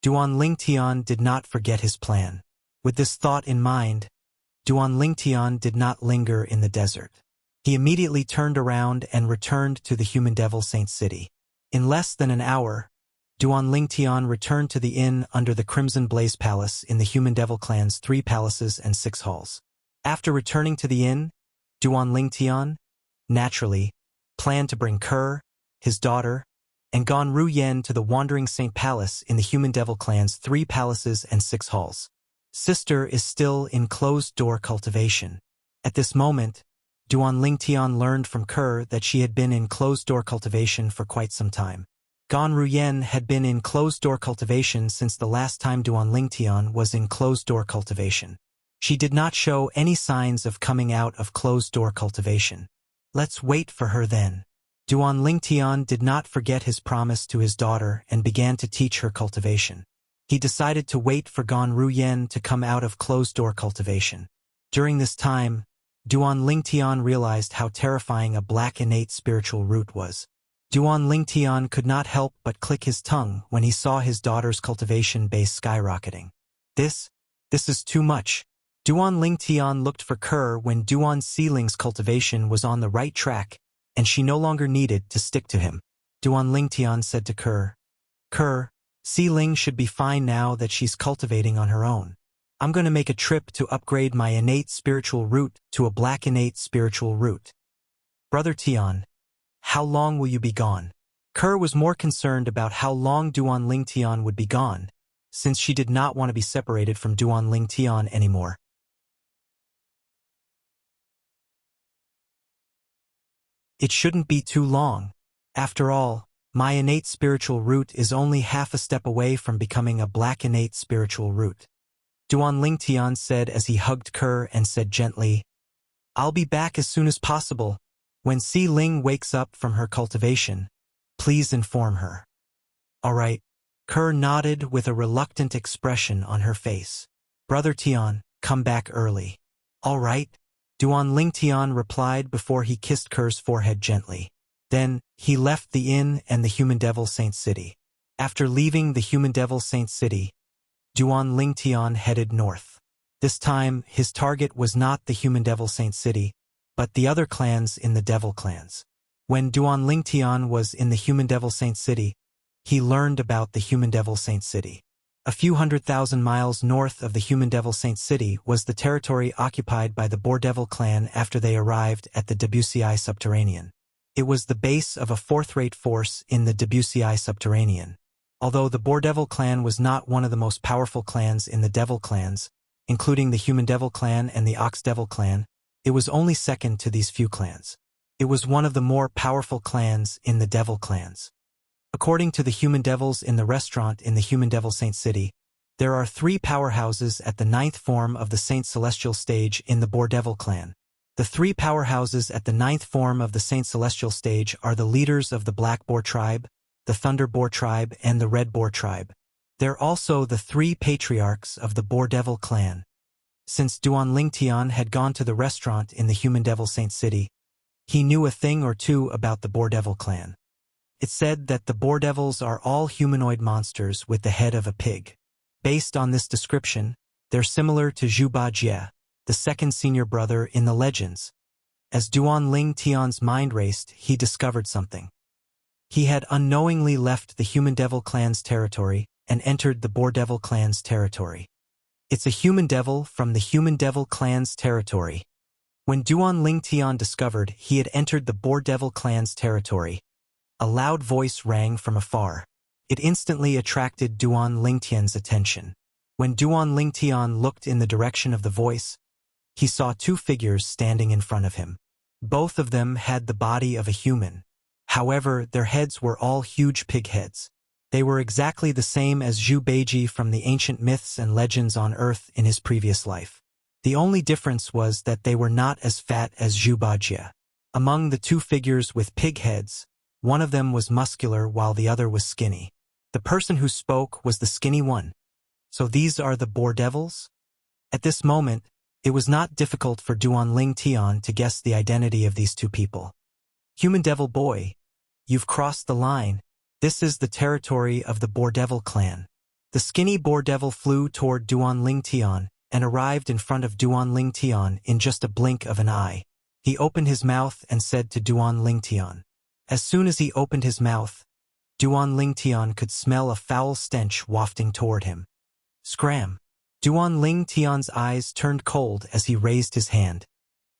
Duan Lingtian did not forget his plan. With this thought in mind, Duan Lingtian did not linger in the desert. He immediately turned around and returned to the Human Devil Saint City. In less than an hour, Duan Lingtian returned to the inn under the Crimson Blaze Palace in the Human Devil clan's 3 palaces and 6 halls. After returning to the inn, Duan Lingtian, naturally, planned to bring Kerr, his daughter, and Gan Ruyen to the Wandering Saint Palace in the Human Devil clan's 3 palaces and 6 halls. Sister is still in closed-door cultivation. At this moment, Duan Lingtian learned from Kerr that she had been in closed-door cultivation for quite some time. Gan Ruyen had been in closed-door cultivation since the last time Duan Lingtian was in closed-door cultivation. She did not show any signs of coming out of closed-door cultivation. Let's wait for her then. Duan Lingtian did not forget his promise to his daughter and began to teach her cultivation. He decided to wait for Gan Ruyen to come out of closed-door cultivation. During this time, Duan Lingtian realized how terrifying a black innate spiritual root was. Duan Lingtian could not help but click his tongue when he saw his daughter's cultivation base skyrocketing. This is too much. Duan Lingtian looked for Kerr when Duan Sealing's cultivation was on the right track, and she no longer needed to stick to him. Duan Lingtian said to Kerr, "Kerr, Sealing should be fine now that she's cultivating on her own. I'm going to make a trip to upgrade my innate spiritual root to a black innate spiritual root. Brother Tian, how long will you be gone?" Kerr was more concerned about how long Duan Lingtian would be gone, since she did not want to be separated from Duan Lingtian anymore. It shouldn't be too long. After all, my innate spiritual root is only half a step away from becoming a black innate spiritual root. Duan Lingtian said as he hugged Kerr and said gently, "I'll be back as soon as possible. When Si Ling wakes up from her cultivation, please inform her." "All right." Kerr nodded with a reluctant expression on her face. "Brother Tian, come back early." "All right," Duan Lingtian replied before he kissed Kerr's forehead gently. Then, he left the inn and the Human Devil Saint City. After leaving the Human Devil Saint City, Duan Lingtian headed north. This time, his target was not the human devil Saint City, but the other clans in the devil clans. When Duan Lingtian was in the human devil Saint City, he learned about the human devil Saint City. A few 100,000 miles north of the human devil Saint City was the territory occupied by the Devil clan after they arrived at the Wuxia subterranean. It was the base of a fourth-rate force in the Wuxia subterranean. Although the Devil clan was not one of the most powerful clans in the devil clans, including the human devil clan and the ox devil clan, it was only second to these few clans. It was one of the more powerful clans in the devil clans. According to the human devils in the restaurant in the human devil Saint City, there are 3 powerhouses at the 9th form of the Saint Celestial stage in the Devil clan. The 3 powerhouses at the 9th form of the Saint Celestial stage are the leaders of the Black Boar tribe, the Thunder Boar tribe, and the Red Boar tribe. They're also the 3 patriarchs of the Devil clan. Since Duan Lingtian had gone to the restaurant in the human devil Saint City, he knew a thing or two about the Devil clan. It said that the Devils are all humanoid monsters with the head of a pig. Based on this description, they're similar to Zhu Bajie, the second senior brother in the legends. As Duan Lingtian's mind raced, he discovered something. He had unknowingly left the human devil clan's territory and entered the Devil clan's territory. It's a human devil from the human devil clan's territory. When Duan Lingtian discovered he had entered the Devil clan's territory, a loud voice rang from afar. It instantly attracted Duan Lingtian's attention. When Duan Lingtian looked in the direction of the voice, he saw 2 figures standing in front of him. Both of them had the body of a human. However, their heads were all huge pig heads. They were exactly the same as Zhu Beiji from the ancient myths and legends on Earth in his previous life. The only difference was that they were not as fat as Zhu Bajie. Among the 2 figures with pig heads, one of them was muscular while the other was skinny. The person who spoke was the skinny one. So these are the Devils? At this moment, it was not difficult for Duan Lingtian to guess the identity of these 2 people. Human devil boy, you've crossed the line. This is the territory of the Devil clan. The skinny Devil flew toward Duan Lingtian and arrived in front of Duan Lingtian in just a blink of an eye. He opened his mouth and said to Duan Lingtian. As soon as he opened his mouth, Duan Lingtian could smell a foul stench wafting toward him. Scram! Duan Lingtian's eyes turned cold as he raised his hand.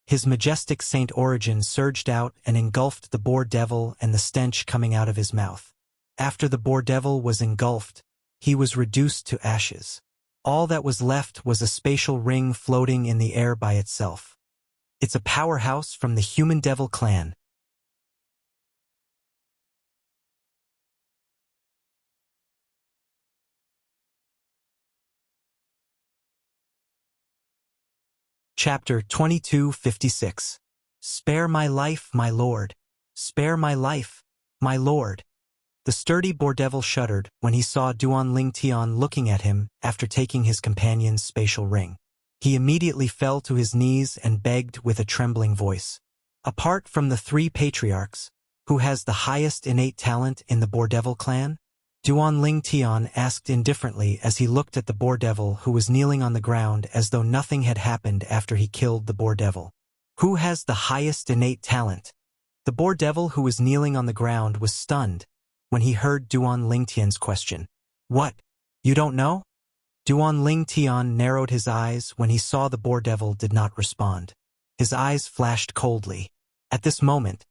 His majestic saint origin surged out and engulfed the Devil and the stench coming out of his mouth. After the Devil was engulfed, he was reduced to ashes. All that was left was a spatial ring floating in the air by itself. It's a powerhouse from the human devil clan. Chapter 2256. Spare my life, my lord. Spare my life, my lord. The sturdy Devil shuddered when he saw Duan Lingtian looking at him after taking his companion's spatial ring. He immediately fell to his knees and begged with a trembling voice. Apart from the 3 patriarchs, who has the highest innate talent in the Devil clan? Duan Lingtian asked indifferently as he looked at the Devil who was kneeling on the ground as though nothing had happened after he killed the Devil. Who has the highest innate talent? The Devil who was kneeling on the ground was stunned when he heard Duan Lingtian's question. What? You don't know? Duan Lingtian narrowed his eyes when he saw the Devil did not respond. His eyes flashed coldly. At this moment,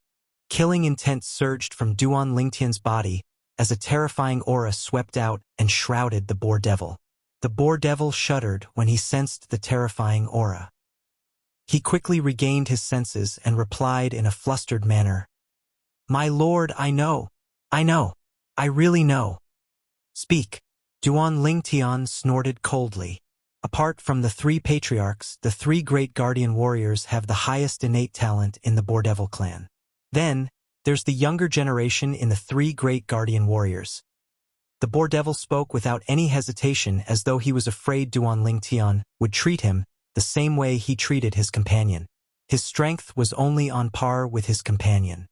killing intent surged from Duan Lingtian's body as a terrifying aura swept out and shrouded the Devil. The Devil shuddered when he sensed the terrifying aura. He quickly regained his senses and replied in a flustered manner. My lord, I know. I really know. Speak. Duan Lingtian snorted coldly. Apart from the 3 patriarchs, the 3 great guardian warriors have the highest innate talent in the Devil clan. Then, there's the younger generation in the 3 great guardian warriors. The Devil spoke without any hesitation as though he was afraid Duan Lingtian would treat him the same way he treated his companion. His strength was only on par with his companion.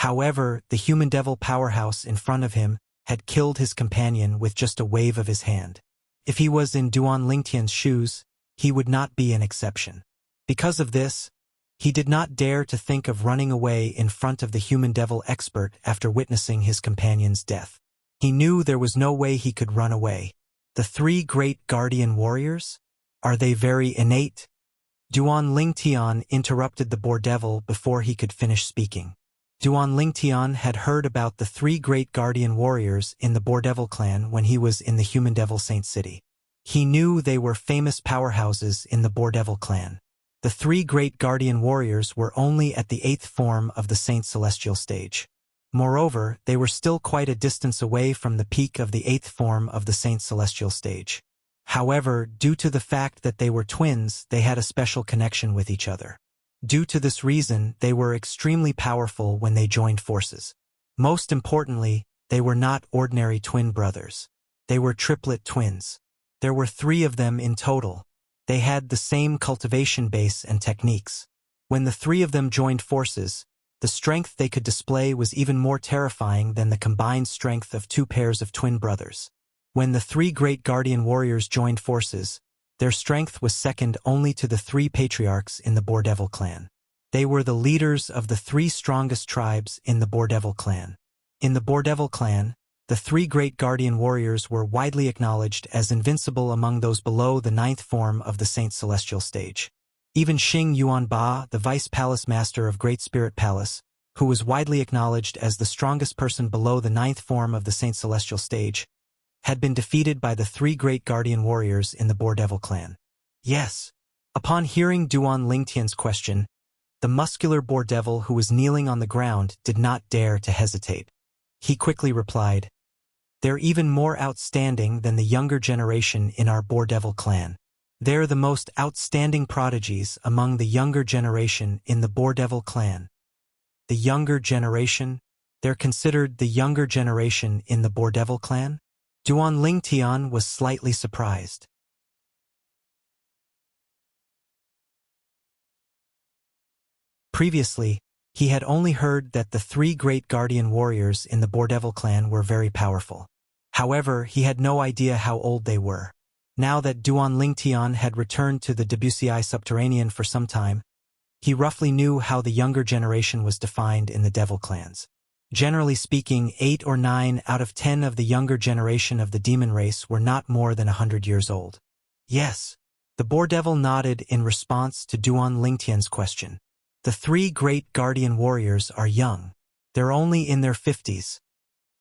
However, the human devil powerhouse in front of him had killed his companion with just a wave of his hand. If he was in Duan Lingtian's shoes, he would not be an exception. Because of this, he did not dare to think of running away in front of the human devil expert after witnessing his companion's death. He knew there was no way he could run away. The three great guardian warriors? Are they very innate? Duan Lingtian interrupted the boar devil before he could finish speaking. Duan Lingtian had heard about the three great guardian warriors in the boar devil clan when he was in the human devil saint city. He knew they were famous powerhouses in the boar devil clan. The three great guardian warriors were only at the 8th form of the saint celestial stage. Moreover, they were still quite a distance away from the peak of the 8th form of the saint celestial stage. However, due to the fact that they were twins, they had a special connection with each other. Due to this reason, they were extremely powerful when they joined forces. Most importantly, they were not ordinary twin brothers. They were triplet twins. There were 3 of them in total. They had the same cultivation base and techniques. When the 3 of them joined forces, the strength they could display was even more terrifying than the combined strength of 2 pairs of twin brothers. When the 3 great guardian warriors joined forces, their strength was second only to the 3 patriarchs in the boar devil clan. They were the leaders of the 3 strongest tribes in the boar devil clan. In the boar devil clan, the 3 great guardian warriors were widely acknowledged as invincible among those below the 9th form of the Saint Celestial stage. Even Xing Yuanba, the vice palace master of Great Spirit Palace, who was widely acknowledged as the strongest person below the 9th form of the Saint Celestial stage, had been defeated by the 3 great guardian warriors in the boar devil clan. Yes. Upon hearing Duan Lingtian's question, the muscular boar devil who was kneeling on the ground did not dare to hesitate. He quickly replied, "They're even more outstanding than the younger generation in our boar devil clan. They're the most outstanding prodigies among the younger generation in the boar devil clan." The younger generation? They're considered the younger generation in the boar devil clan? Duan Lingtian was slightly surprised. Previously, he had only heard that the 3 great guardian warriors in the boar devil clan were very powerful. However, he had no idea how old they were. Now that Duan Lingtian had returned to the WCI subterranean for some time, he roughly knew how the younger generation was defined in the devil clans. Generally speaking, 8 or 9 out of 10 of the younger generation of the demon race were not more than 100 years old. Yes. The boar devil nodded in response to Duan Lingtian's question. The 3 great guardian warriors are young. They're only in their 50s.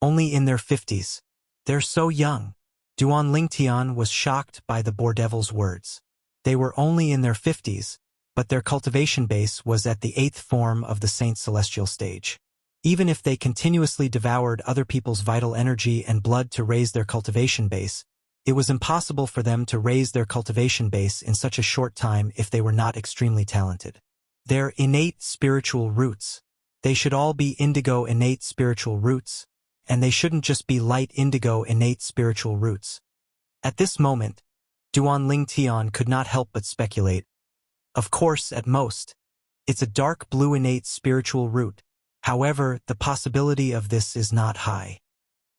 Only in their 50s. They're so young. Duan Lingtian was shocked by the boar devil's words. They were only in their 50s, but their cultivation base was at the 8th form of the Saint Celestial stage. Even if they continuously devoured other people's vital energy and blood to raise their cultivation base, it was impossible for them to raise their cultivation base in such a short time if they were not extremely talented. Their innate spiritual roots. They should all be indigo innate spiritual roots, and they shouldn't just be light indigo innate spiritual roots. At this moment, Duan Lingtian could not help but speculate. Of course, at most, it's a dark blue innate spiritual root. However, the possibility of this is not high.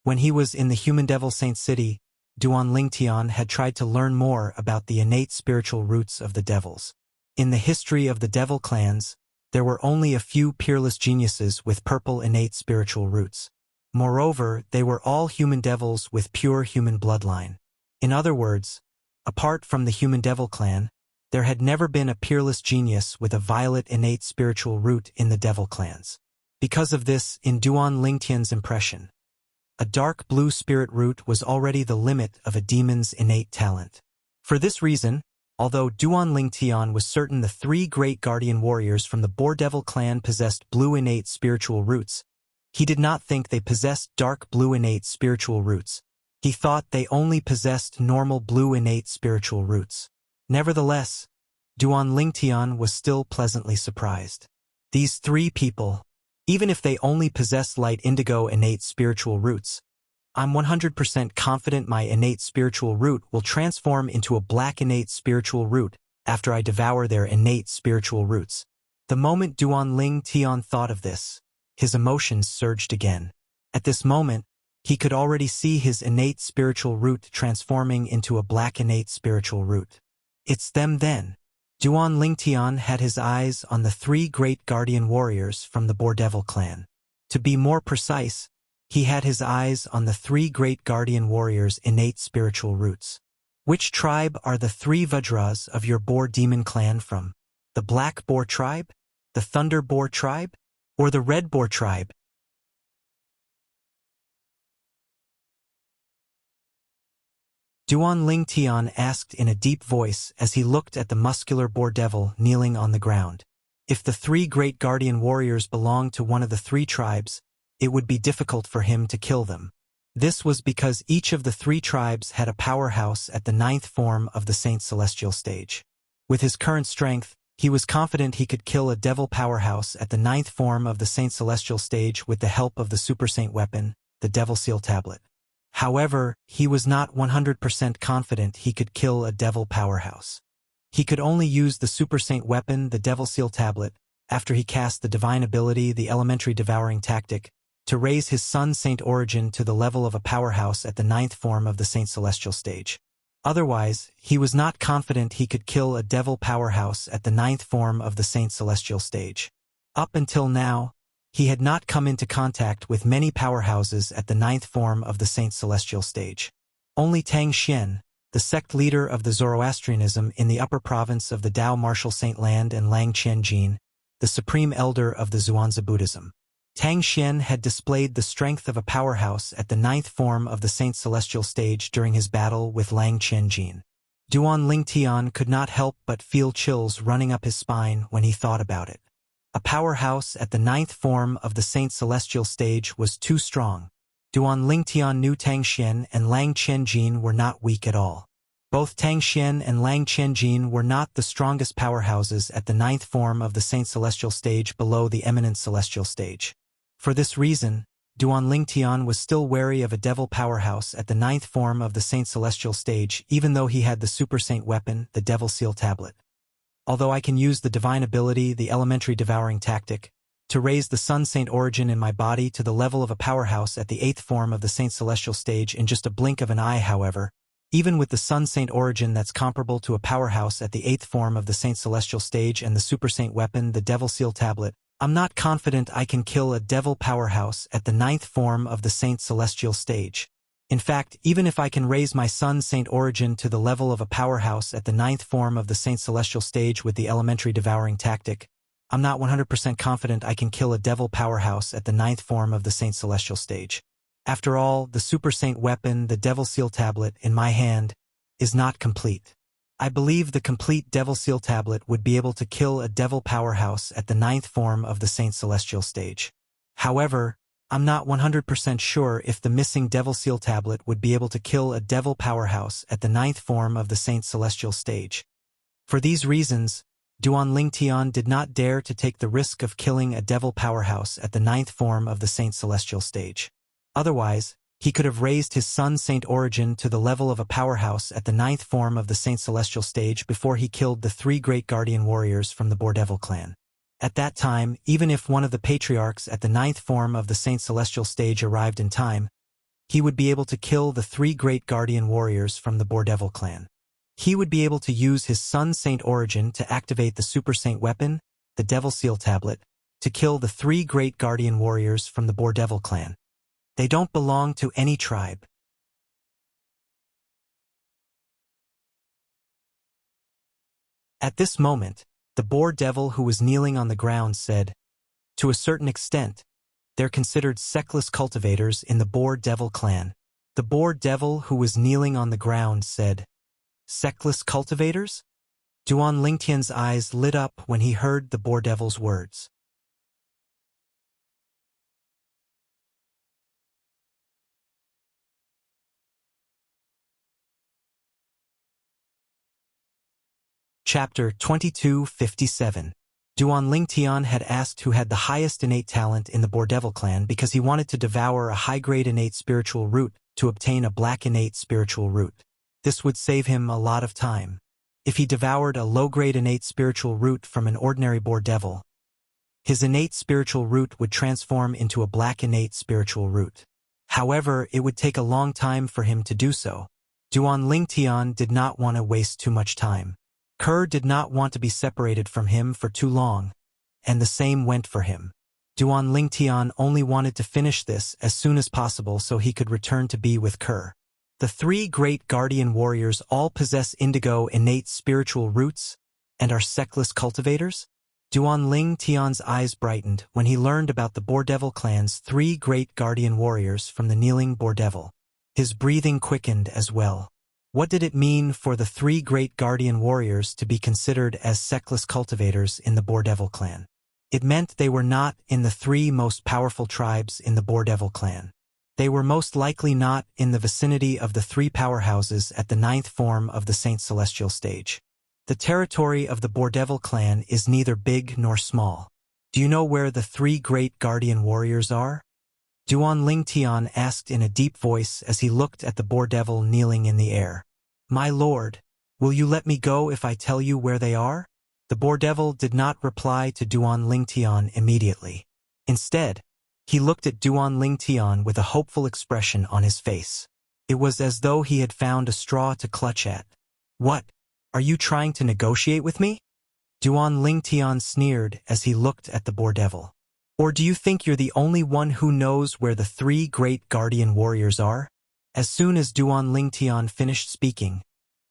When he was in the human devil saint city, Duan Lingtian had tried to learn more about the innate spiritual roots of the devils. In the history of the devil clans, there were only a few peerless geniuses with purple innate spiritual roots. Moreover, they were all human devils with pure human bloodline. In other words, apart from the human devil clan, there had never been a peerless genius with a violet innate spiritual root in the devil clans. Because of this, in Duan Lingtian's impression, a dark blue spirit root was already the limit of a demon's innate talent. For this reason, although Duan Lingtian was certain the 3 great guardian warriors from the boar devil clan possessed blue innate spiritual roots, he did not think they possessed dark blue innate spiritual roots. He thought they only possessed normal blue innate spiritual roots. Nevertheless, Duan Lingtian was still pleasantly surprised. These 3 people, even if they only possess light indigo innate spiritual roots, I'm 100% confident my innate spiritual root will transform into a black innate spiritual root after I devour their innate spiritual roots. The moment Duan Lingtian thought of this, his emotions surged again. At this moment, he could already see his innate spiritual root transforming into a black innate spiritual root. It's them then. Duan Lingtian had his eyes on the three great guardian warriors from the Boar-Devil clan. To be more precise, he had his eyes on the three great guardian warriors' innate spiritual roots. Which tribe are the three Vajras of your Boar Demon clan from? The Black Boar tribe? The Thunder Boar tribe? Or the Red Boar tribe? Duan Lingtian asked in a deep voice as he looked at the muscular Boar-Devil kneeling on the ground. If the three great guardian warriors belonged to one of the three tribes, it would be difficult for him to kill them. This was because each of the three tribes had a powerhouse at the ninth form of the Saint Celestial stage. With his current strength, he was confident he could kill a devil powerhouse at the ninth form of the Saint Celestial stage with the help of the Super Saint weapon, the Devil Seal Tablet. However, he was not 100% confident he could kill a devil powerhouse. He could only use the Super Saint weapon, the Devil Seal Tablet, after he cast the divine ability, the elementary devouring tactic, to raise his Sun Saint origin to the level of a powerhouse at the ninth form of the Saint Celestial stage. Otherwise, he was not confident he could kill a devil powerhouse at the ninth form of the Saint Celestial stage. Up until now, he had not come into contact with many powerhouses at the ninth form of the Saint Celestial stage. Only Tang Xian, the sect leader of the Zoroastrianism in the upper province of the Tao Martial Saint Land, and Lang Qianjin, the supreme elder of the Zhuangzi Buddhism. Tang Xian had displayed the strength of a powerhouse at the ninth form of the Saint Celestial stage during his battle with Lang Qianjin. Duan Lingtian could not help but feel chills running up his spine when he thought about it. A powerhouse at the ninth form of the Saint Celestial stage was too strong. Duan Lingtian knew Tang Xian and Lang Qianjin were not weak at all. Both Tang Xian and Lang Qianjin were not the strongest powerhouses at the ninth form of the Saint Celestial stage below the eminent Celestial stage. For this reason, Duan Lingtian was still wary of a devil powerhouse at the ninth form of the Saint Celestial stage, even though he had the Super Saint weapon, the Devil Seal Tablet. Although I can use the divine ability, the elementary devouring tactic, to raise the Sun Saint origin in my body to the level of a powerhouse at the eighth form of the Saint Celestial stage in just a blink of an eye, however, even with the Sun Saint origin that's comparable to a powerhouse at the eighth form of the Saint Celestial stage and the Super Saint weapon, the Devil Seal Tablet, I'm not confident I can kill a devil powerhouse at the ninth form of the Saint Celestial stage. In fact, even if I can raise my Sun Saint origin to the level of a powerhouse at the ninth form of the Saint Celestial stage with the elementary devouring tactic, I'm not 100% confident I can kill a devil powerhouse at the ninth form of the Saint Celestial stage. After all, the Super Saint weapon, the Devil Seal Tablet, in my hand, is not complete. I believe the complete Devil Seal Tablet would be able to kill a devil powerhouse at the ninth form of the Saint Celestial stage. However, I'm not 100% sure if the missing Devil Seal Tablet would be able to kill a devil powerhouse at the ninth form of the Saint Celestial stage. For these reasons, Duan Lingtian did not dare to take the risk of killing a devil powerhouse at the ninth form of the Saint Celestial stage. Otherwise, he could have raised his Sun Saint origin to the level of a powerhouse at the ninth form of the Saint Celestial stage before he killed the three great guardian warriors from the Boar-Devil clan. At that time, even if one of the patriarchs at the ninth form of the Saint Celestial stage arrived in time, he would be able to kill the three great guardian warriors from the Boar-Devil clan. He would be able to use his Sun Saint origin to activate the Super Saint weapon, the Devil Seal Tablet, to kill the three great guardian warriors from the Boar-Devil clan. They don't belong to any tribe. At this moment, the Boar-Devil who was kneeling on the ground said, "To a certain extent, they're considered sectless cultivators in the Boar-Devil clan." The Boar-Devil who was kneeling on the ground said, "Sectless cultivators?" Duan Lingtian's eyes lit up when he heard the Boar-Devil's words. Chapter 2257. Duan Lingtian had asked who had the highest innate talent in the Boar-Devil clan because he wanted to devour a high-grade innate spiritual root to obtain a black innate spiritual root. This would save him a lot of time. If he devoured a low-grade innate spiritual root from an ordinary Boar-Devil, his innate spiritual root would transform into a black innate spiritual root. However, it would take a long time for him to do so. Duan Lingtian did not want to waste too much time. Kerr did not want to be separated from him for too long, and the same went for him. Duan Lingtian only wanted to finish this as soon as possible so he could return to be with Kerr. The three great guardian warriors all possess indigo innate spiritual roots and are sectless cultivators? Duan Lingtian's eyes brightened when he learned about the Boar Devil clan's three great guardian warriors from the kneeling Boar Devil. His breathing quickened as well. What did it mean for the three great guardian warriors to be considered as sectless cultivators in the Boar Devil clan? It meant they were not in the three most powerful tribes in the Boar Devil clan. They were most likely not in the vicinity of the three powerhouses at the ninth form of the Saint Celestial stage. The territory of the Boar Devil clan is neither big nor small. Do you know where the three great guardian warriors are? Duan Lingtian asked in a deep voice as he looked at the Boar Devil kneeling in the air. My lord, will you let me go if I tell you where they are? The Boar Devil did not reply to Duan Lingtian immediately. Instead, he looked at Duan Lingtian with a hopeful expression on his face. It was as though he had found a straw to clutch at. What? Are you trying to negotiate with me? Duan Lingtian sneered as he looked at the Boar Devil. Or do you think you're the only one who knows where the three great guardian warriors are? As soon as Duan Lingtian finished speaking,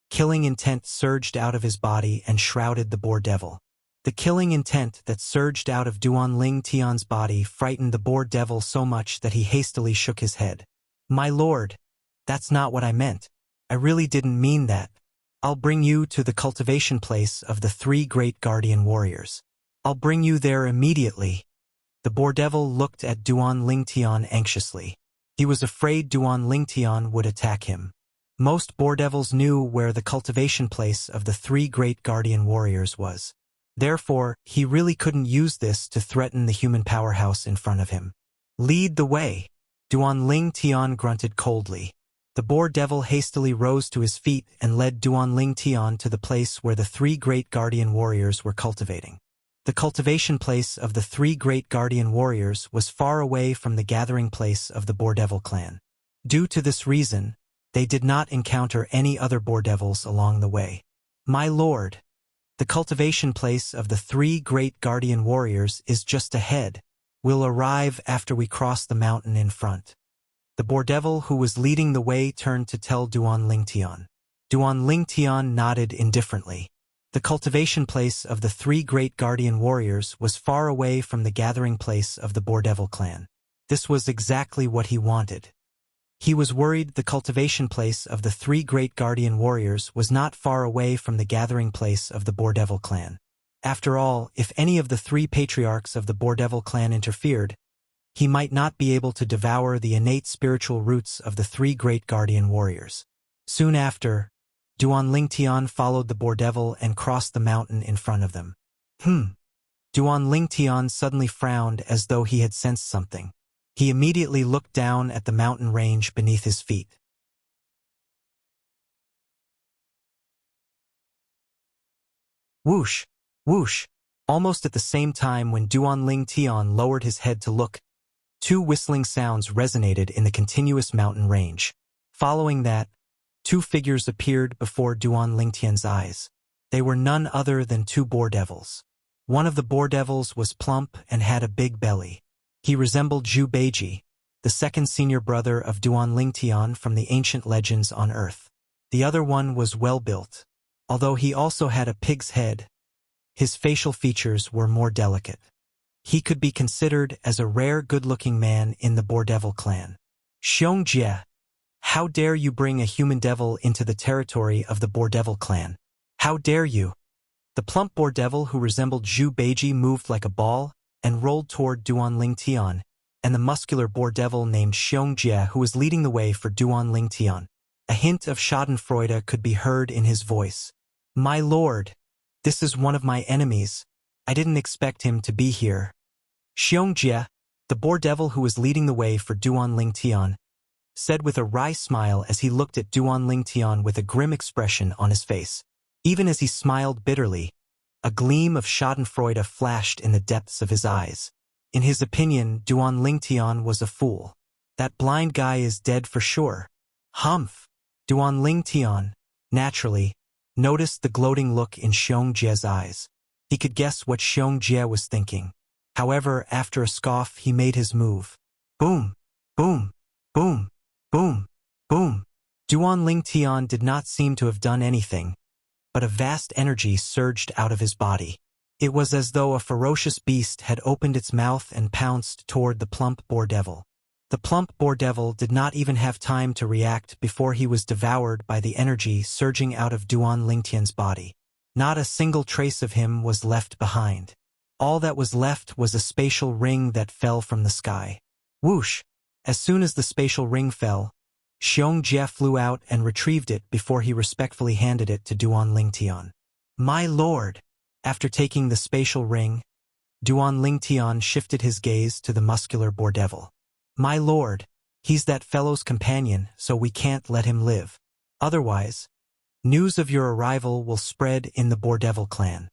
killing intent surged out of his body and shrouded the Boar Devil. The killing intent that surged out of Duan Lingtian's body frightened the Boar Devil so much that he hastily shook his head. My lord, that's not what I meant. I really didn't mean that. I'll bring you to the cultivation place of the three great guardian warriors. I'll bring you there immediately. The Boar Devil looked at Duan Lingtian anxiously. He was afraid Duan Lingtian would attack him. Most Boar Devils knew where the cultivation place of the three great guardian warriors was. Therefore, he really couldn't use this to threaten the human powerhouse in front of him. Lead the way. Duan Lingtian grunted coldly. The Boar Devil hastily rose to his feet and led Duan Lingtian to the place where the three great guardian warriors were cultivating. The cultivation place of the three great guardian warriors was far away from the gathering place of the Boar Devil clan. Due to this reason, they did not encounter any other Boar Devils along the way. My lord, the cultivation place of the three great guardian warriors is just ahead. We'll arrive after we cross the mountain in front. The Boar Devil who was leading the way turned to tell Duan Lingtian. Duan Lingtian nodded indifferently. The cultivation place of the three great guardian warriors was far away from the gathering place of the Boar Devil clan. This was exactly what he wanted. He was worried the cultivation place of the three great guardian warriors was not far away from the gathering place of the Boar Devil clan. After all, if any of the three patriarchs of the Boar Devil clan interfered, he might not be able to devour the innate spiritual roots of the three great guardian warriors. Soon after, Duan Lingtian followed the Boar Devil and crossed the mountain in front of them. Duan Lingtian suddenly frowned as though he had sensed something. He immediately looked down at the mountain range beneath his feet. Whoosh! Whoosh! Almost at the same time when Duan Lingtian lowered his head to look, two whistling sounds resonated in the continuous mountain range. Following that, two figures appeared before Duan Lingtian's eyes. They were none other than two Boar Devils. One of the Boar Devils was plump and had a big belly. He resembled Zhu Beiji, the second senior brother of Duan Lingtian from the ancient legends on Earth. The other one was well-built. Although he also had a pig's head, his facial features were more delicate. He could be considered as a rare good-looking man in the Boar Devil clan. Xiong, how dare you bring a human devil into the territory of the Boar Devil clan? How dare you? The plump Boar Devil who resembled Zhu Beiji moved like a ball and rolled toward Duan Lingtian, and the muscular Boar Devil named Xiong who was leading the way for Duan Lingtian. A hint of schadenfreude could be heard in his voice. My lord, this is one of my enemies. I didn't expect him to be here. Xiong, the Boar Devil who was leading the way for Duan Lingtian, said with a wry smile as he looked at Duan Lingtian with a grim expression on his face. Even as he smiled bitterly, a gleam of schadenfreude flashed in the depths of his eyes. In his opinion, Duan Lingtian was a fool. That blind guy is dead for sure. Humph! Duan Lingtian, naturally, noticed the gloating look in Xiong Jie's eyes. He could guess what Xiong Jie was thinking. However, after a scoff, he made his move. Boom! Boom! Boom! Boom! Boom! Duan Ling Tian did not seem to have done anything, but a vast energy surged out of his body. It was as though a ferocious beast had opened its mouth and pounced toward the plump boar devil. The plump boar devil did not even have time to react before he was devoured by the energy surging out of Duan Lingtian's body. Not a single trace of him was left behind. All that was left was a spatial ring that fell from the sky. Whoosh! As soon as the spatial ring fell, Xiong Jie flew out and retrieved it before he respectfully handed it to Duan Lingtian. My lord! After taking the spatial ring, Duan Lingtian shifted his gaze to the muscular boar devil. My lord, he's that fellow's companion, so we can't let him live. Otherwise, news of your arrival will spread in the boar devil clan.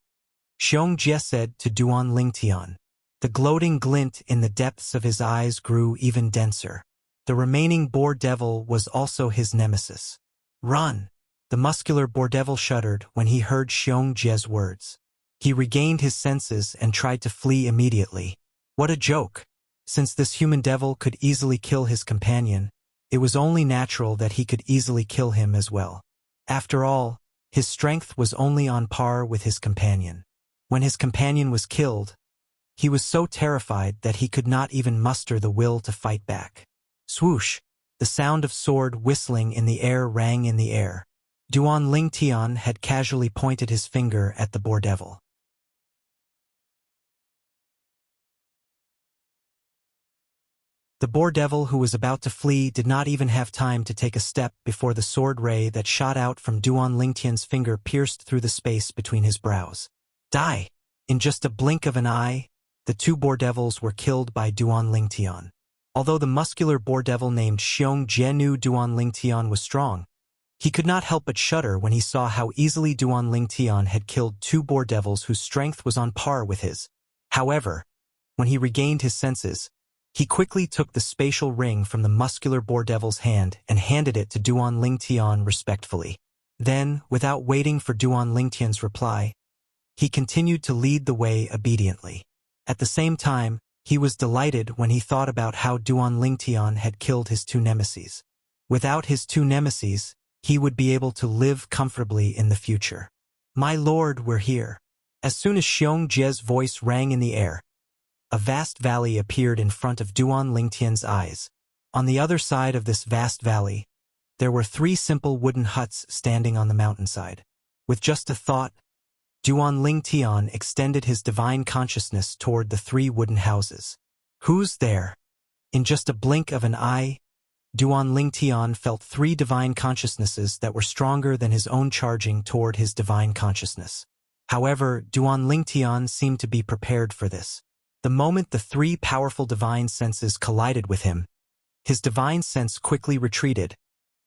Xiong Jie said to Duan Lingtian. The gloating glint in the depths of his eyes grew even denser. The remaining boar devil was also his nemesis. Run! The muscular boar devil shuddered when he heard Xiong Jie's words. He regained his senses and tried to flee immediately. What a joke! Since this human devil could easily kill his companion, it was only natural that he could easily kill him as well. After all, his strength was only on par with his companion. When his companion was killed, he was so terrified that he could not even muster the will to fight back. Swoosh! The sound of sword whistling in the air rang in the air. Duan Lingtian had casually pointed his finger at the boar devil. The boar devil who was about to flee did not even have time to take a step before the sword ray that shot out from Duan Lingtian's finger pierced through the space between his brows. Die! In just a blink of an eye, the two boar devils were killed by Duan Lingtian. Although the muscular boar devil named Xiong Jie knew Duan Lingtian was strong, he could not help but shudder when he saw how easily Duan Lingtian had killed two boar devils whose strength was on par with his. However, when he regained his senses, he quickly took the spatial ring from the muscular boar devil's hand and handed it to Duan Lingtian respectfully. Then, without waiting for Duan Lingtian's reply, he continued to lead the way obediently. At the same time, he was delighted when he thought about how Duan Lingtian had killed his two nemeses. Without his two nemeses, he would be able to live comfortably in the future. My lord, we're here. As soon as Xiong Jie's voice rang in the air, a vast valley appeared in front of Duan Lingtian's eyes. On the other side of this vast valley, there were three simple wooden huts standing on the mountainside. With just a thought, Duan Lingtian extended his divine consciousness toward the three wooden houses. Who's there? In just a blink of an eye, Duan Lingtian felt three divine consciousnesses that were stronger than his own charging toward his divine consciousness. However, Duan Lingtian seemed to be prepared for this. The moment the three powerful divine senses collided with him, his divine sense quickly retreated,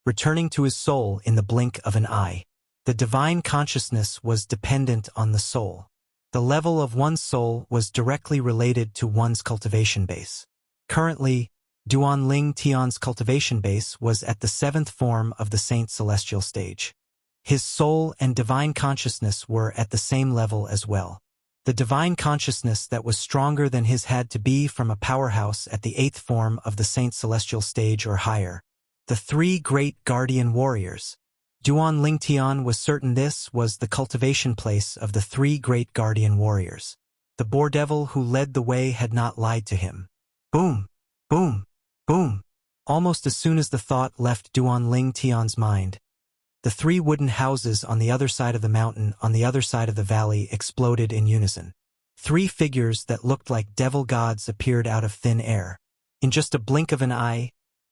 returning to his soul in the blink of an eye. The divine consciousness was dependent on the soul. The level of one's soul was directly related to one's cultivation base. Currently, Duan Lingtian's cultivation base was at the 7th form of the Saint Celestial stage. His soul and divine consciousness were at the same level as well. The divine consciousness that was stronger than his had to be from a powerhouse at the 8th form of the Saint Celestial stage or higher. The three great guardian warriors. Duan Lingtian was certain this was the cultivation place of the three great guardian warriors. The boar devil who led the way had not lied to him. Boom! Boom! Boom! Almost as soon as the thought left Duan Lingtian's mind, the three wooden houses on the other side of the mountain on the other side of the valley exploded in unison. Three figures that looked like devil gods appeared out of thin air. In just a blink of an eye,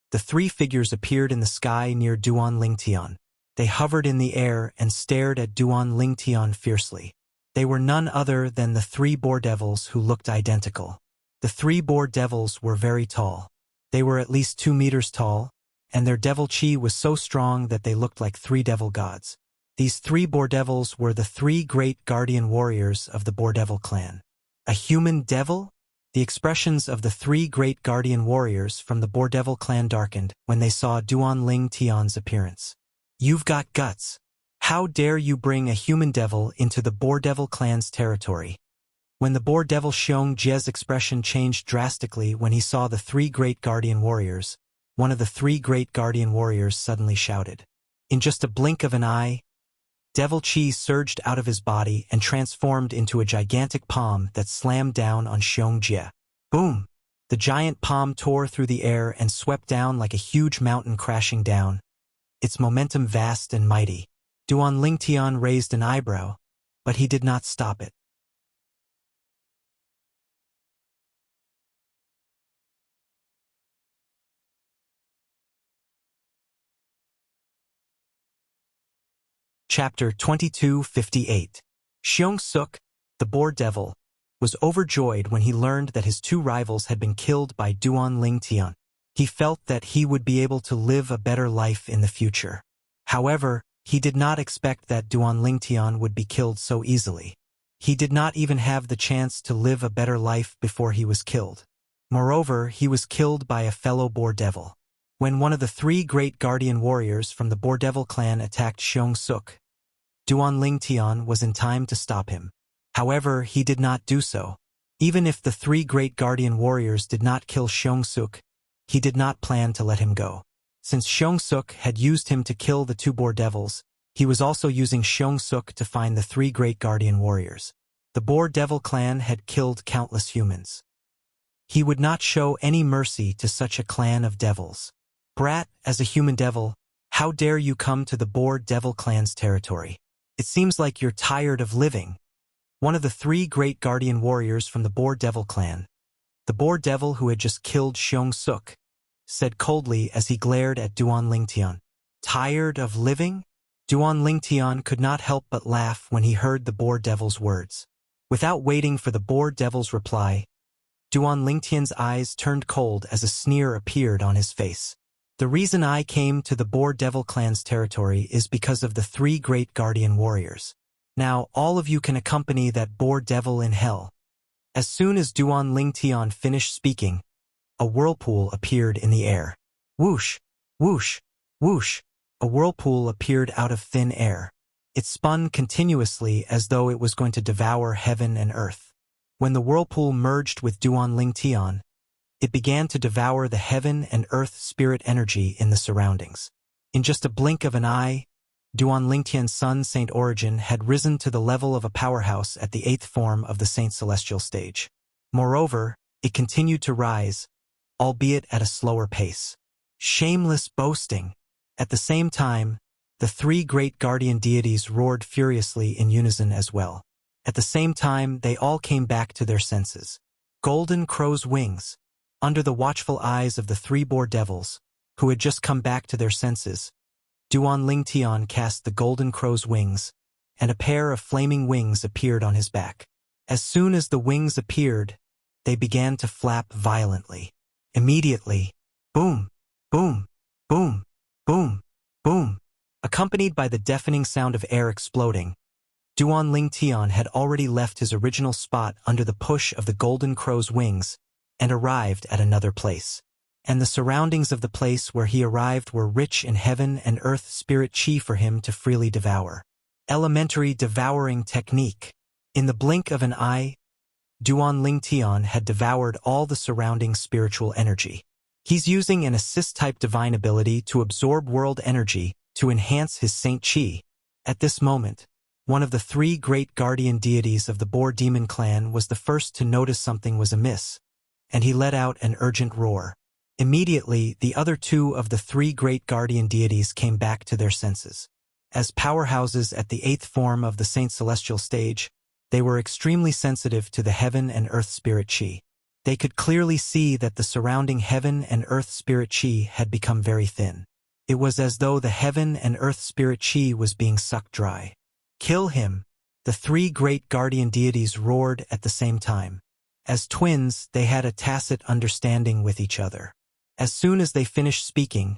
the three figures appeared in the sky near Duan Lingtian. They hovered in the air and stared at Duan Lingtian fiercely. They were none other than the three boar devils who looked identical. The three boar devils were very tall. They were at least 2 meters tall, and their devil chi was so strong that they looked like three devil gods. These three boar devils were the three great guardian warriors of the boar devil clan. A human devil? The expressions of the three great guardian warriors from the boar devil clan darkened when they saw Duan Lingtian's appearance. You've got guts. How dare you bring a human devil into the Boar Devil clan's territory? When the Boar Devil Xiong Jie's expression changed drastically when he saw the three great guardian warriors, one of the three great guardian warriors suddenly shouted. In just a blink of an eye, Devil Chi surged out of his body and transformed into a gigantic palm that slammed down on Xiong Jie. Boom! The giant palm tore through the air and swept down like a huge mountain crashing down, its momentum vast and mighty. Duan Lingtian raised an eyebrow, but he did not stop it. Chapter 2258. Xiong Suk, the Boar Devil, was overjoyed when he learned that his two rivals had been killed by Duan Lingtian. He felt that he would be able to live a better life in the future. However, he did not expect that Duan Lingtian would be killed so easily. He did not even have the chance to live a better life before he was killed. Moreover, he was killed by a fellow Boar Devil. When one of the three great guardian warriors from the Boar Devil clan attacked Xiong Suk, Duan Lingtian was in time to stop him. However, he did not do so. Even if the three great guardian warriors did not kill Xiong Suk, he did not plan to let him go. Since Xiong Suk had used him to kill the two Boar Devils, he was also using Xiong Suk to find the three great guardian warriors. The Boar Devil clan had killed countless humans. He would not show any mercy to such a clan of devils. Brat, as a human devil, how dare you come to the Boar Devil clan's territory? It seems like you're tired of living. One of the three great guardian warriors from the Boar Devil clan, the Boar Devil who had just killed Xiong Suk, said coldly as he glared at Duan Lingtian. Tired of living? Duan Lingtian could not help but laugh when he heard the Boar Devil's words. Without waiting for the Boar Devil's reply, Duan Lingtian's eyes turned cold as a sneer appeared on his face. The reason I came to the Boar Devil clan's territory is because of the three great guardian warriors. Now, all of you can accompany that Boar Devil in hell. As soon as Duan Lingtian finished speaking, a whirlpool appeared in the air. Whoosh, whoosh, whoosh. A whirlpool appeared out of thin air. It spun continuously as though it was going to devour heaven and earth. When the whirlpool merged with Duan Lingtian, it began to devour the heaven and earth spirit energy in the surroundings. In just a blink of an eye, Duan Lingtian's son Saint Origin had risen to the level of a powerhouse at the 8th form of the Saint Celestial stage. Moreover, it continued to rise, albeit at a slower pace. Shameless boasting! At the same time, the three great guardian deities roared furiously in unison as well. At the same time, they all came back to their senses. Golden Crow's wings. Under the watchful eyes of the three Boar Devils, who had just come back to their senses, Duan Lingtian cast the Golden Crow's wings, and a pair of flaming wings appeared on his back. As soon as the wings appeared, they began to flap violently. Immediately, boom, boom, boom, boom, boom. Accompanied by the deafening sound of air exploding, Duan Lingtian had already left his original spot under the push of the Golden Crow's wings and arrived at another place. And the surroundings of the place where he arrived were rich in heaven and earth spirit chi for him to freely devour. Elementary devouring technique. In the blink of an eye, Duan Lingtian had devoured all the surrounding spiritual energy. He's using an assist-type divine ability to absorb world energy to enhance his Saint Chi. At this moment, one of the three great guardian deities of the Boar Demon clan was the first to notice something was amiss, and he let out an urgent roar. Immediately, the other two of the three great guardian deities came back to their senses. As powerhouses at the 8th form of the Saint Celestial stage, they were extremely sensitive to the heaven and earth spirit chi. They could clearly see that the surrounding heaven and earth spirit chi had become very thin. It was as though the heaven and earth spirit chi was being sucked dry. Kill him! The three great guardian deities roared at the same time. As twins, they had a tacit understanding with each other. As soon as they finished speaking,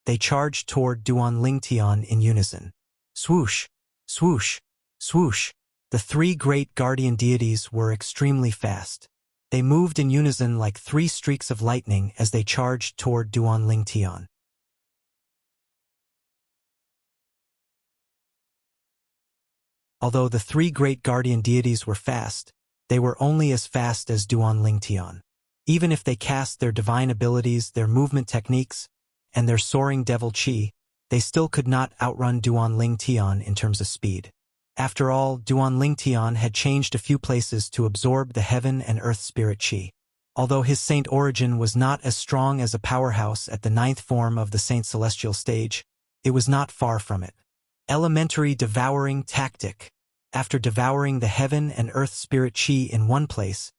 they charged toward Duan Lingtian in unison. Swoosh! Swoosh! Swoosh! The three great guardian deities were extremely fast. They moved in unison like three streaks of lightning as they charged toward Duan Lingtian. Although the three great guardian deities were fast, they were only as fast as Duan Lingtian. Even if they cast their divine abilities, their movement techniques, and their soaring devil chi, they still could not outrun Duan Lingtian in terms of speed. After all, Duan Lingtian had changed a few places to absorb the heaven and earth spirit chi. Although his saint origin was not as strong as a powerhouse at the ninth form of the saint celestial stage, it was not far from it. Elementary devouring tactic. After devouring the heaven and earth spirit chi in one place,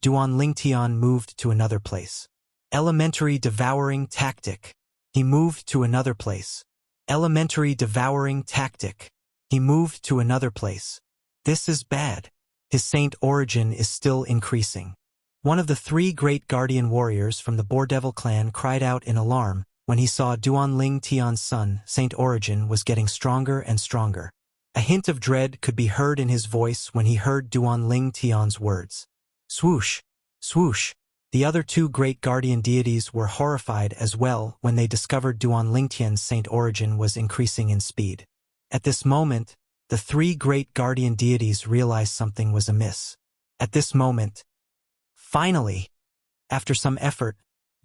Duan Lingtian moved to another place. Elementary devouring tactic. He moved to another place. Elementary devouring tactic. He moved to another place. This is bad. His saint origin is still increasing. One of the three great guardian warriors from the Boar Devil clan cried out in alarm when he saw Duan Lingtian's son, saint origin, was getting stronger and stronger. A hint of dread could be heard in his voice when he heard Duan Lingtian's words. Swoosh! Swoosh! The other two great guardian deities were horrified as well when they discovered Duan Lingtian's saint origin was increasing in speed. At this moment, the three great guardian deities realized something was amiss. At this moment, finally, after some effort,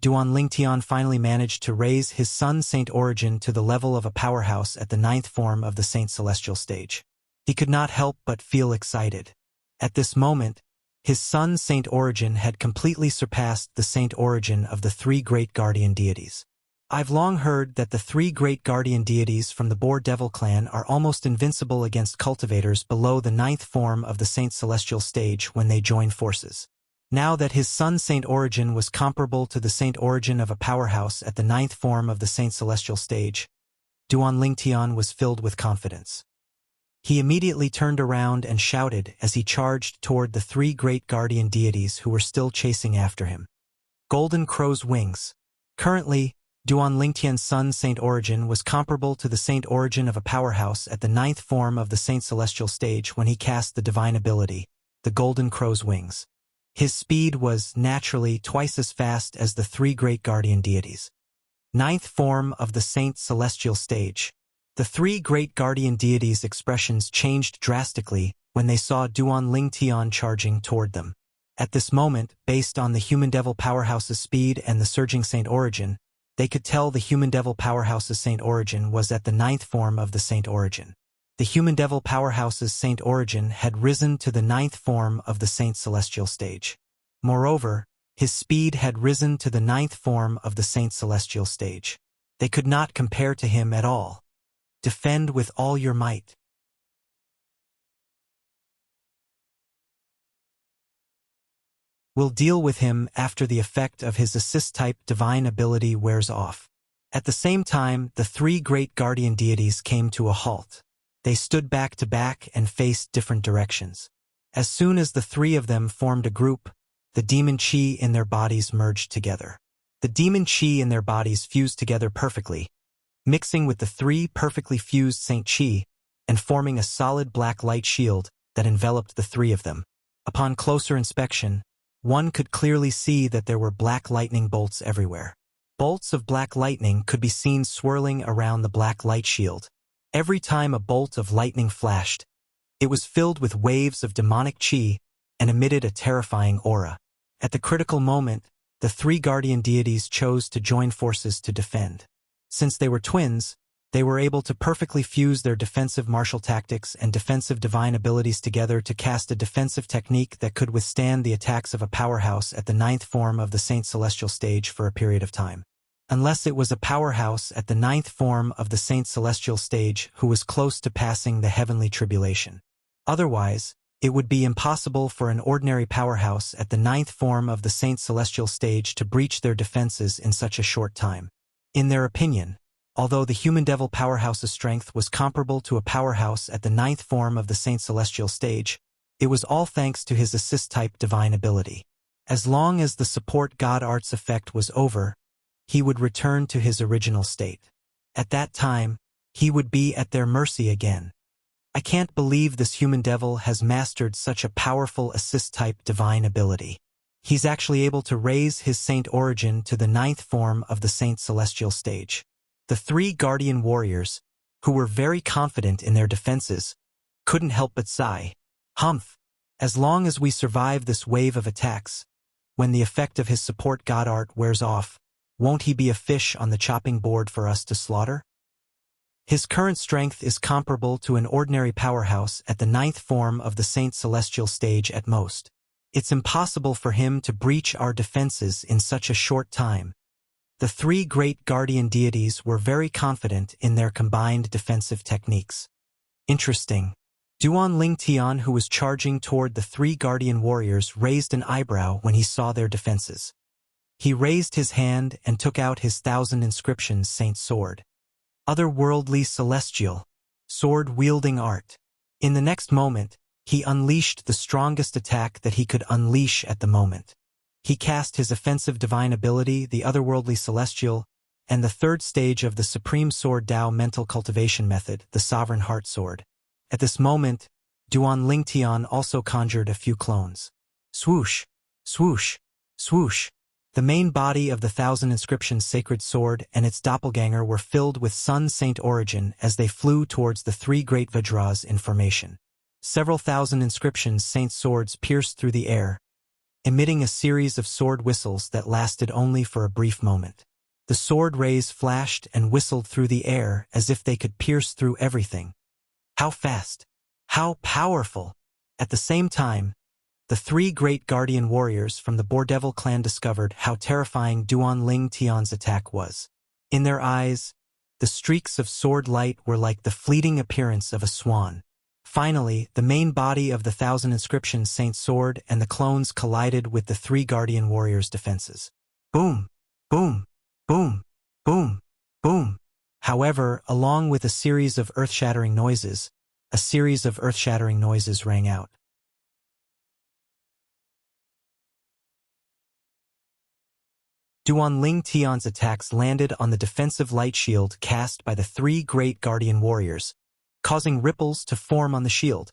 Duan Lingtian finally managed to raise his son's saint origin to the level of a powerhouse at the ninth form of the saint celestial stage. He could not help but feel excited. At this moment, his son's saint origin had completely surpassed the saint origin of the three great guardian deities. I've long heard that the three great guardian deities from the Boar Devil clan are almost invincible against cultivators below the ninth form of the saint celestial stage when they join forces. Now that his son's saint origin was comparable to the saint origin of a powerhouse at the ninth form of the saint celestial stage, Duan Lingtian was filled with confidence. He immediately turned around and shouted as he charged toward the three great guardian deities who were still chasing after him. Golden Crow's Wings. Currently, Duan Lingtian's son's saint origin was comparable to the saint origin of a powerhouse at the ninth form of the saint celestial stage when he cast the divine ability, the Golden Crow's Wings. His speed was, naturally, twice as fast as the three great guardian deities. Ninth form of the saint celestial stage. The three great guardian deities' expressions changed drastically when they saw Duan Lingtian charging toward them. At this moment, based on the human devil powerhouse's speed and the surging saint origin, they could tell the human devil powerhouse's saint origin was at the ninth form of the saint origin. The human devil powerhouse's saint origin had risen to the ninth form of the saint celestial stage. Moreover, his speed had risen to the ninth form of the saint celestial stage. They could not compare to him at all. Defend with all your might. We'll deal with him after the effect of his assist-type divine ability wears off. At the same time, the three great guardian deities came to a halt. They stood back to back and faced different directions. As soon as the three of them formed a group, the demon chi in their bodies merged together. The demon chi in their bodies fused together perfectly, mixing with the three perfectly fused saint chi and forming a solid black light shield that enveloped the three of them. Upon closer inspection, one could clearly see that there were black lightning bolts everywhere. Bolts of black lightning could be seen swirling around the black light shield. Every time a bolt of lightning flashed, it was filled with waves of demonic chi and emitted a terrifying aura. At the critical moment, the three guardian deities chose to join forces to defend. Since they were twins, they were able to perfectly fuse their defensive martial tactics and defensive divine abilities together to cast a defensive technique that could withstand the attacks of a powerhouse at the ninth form of the saint celestial stage for a period of time. Unless it was a powerhouse at the ninth form of the saint celestial stage who was close to passing the heavenly tribulation. Otherwise, it would be impossible for an ordinary powerhouse at the ninth form of the saint celestial stage to breach their defenses in such a short time. In their opinion, although the human devil powerhouse's strength was comparable to a powerhouse at the ninth form of the saint celestial stage, it was all thanks to his assist-type divine ability. As long as the support god art's effect was over, he would return to his original state. At that time, he would be at their mercy again. I can't believe this human devil has mastered such a powerful assist-type divine ability. He's actually able to raise his saint origin to the ninth form of the saint celestial stage. The three guardian warriors, who were very confident in their defenses, couldn't help but sigh. Humph. As long as we survive this wave of attacks, when the effect of his support god art wears off, won't he be a fish on the chopping board for us to slaughter? His current strength is comparable to an ordinary powerhouse at the 9th form of the Saint Celestial stage at most. It's impossible for him to breach our defenses in such a short time. The three great guardian deities were very confident in their combined defensive techniques. Interesting. Duan Ling Tian, who was charging toward the three guardian warriors, raised an eyebrow when he saw their defenses. He raised his hand and took out his 1,000 inscriptions saint sword. Otherworldly celestial, sword-wielding art. In the next moment, he unleashed the strongest attack that he could unleash at the moment. He cast his offensive divine ability, the otherworldly celestial, and the third stage of the Supreme Sword Tao mental cultivation method, the Sovereign Heart Sword. At this moment, Duan Ling Tian also conjured a few clones. Swoosh, swoosh, swoosh. The main body of the 1,000 inscriptions sacred sword and its doppelganger were filled with Sun Saint origin as they flew towards the three great Vajras in formation. Several thousand inscriptions saint swords pierced through the air, emitting a series of sword whistles that lasted only for a brief moment. The sword rays flashed and whistled through the air as if they could pierce through everything. How fast! How powerful! At the same time, the three great guardian warriors from the Boardevil clan discovered how terrifying Duan Ling Tian's attack was. In their eyes, the streaks of sword light were like the fleeting appearance of a swan. Finally, the main body of the 1,000 inscriptions saint sword and the clones collided with the three guardian warriors' defenses. Boom! Boom! Boom! Boom! Boom! However, along with a series of earth-shattering noises, rang out. Duan Ling Tian's attacks landed on the defensive light shield cast by the three great guardian warriors, causing ripples to form on the shield.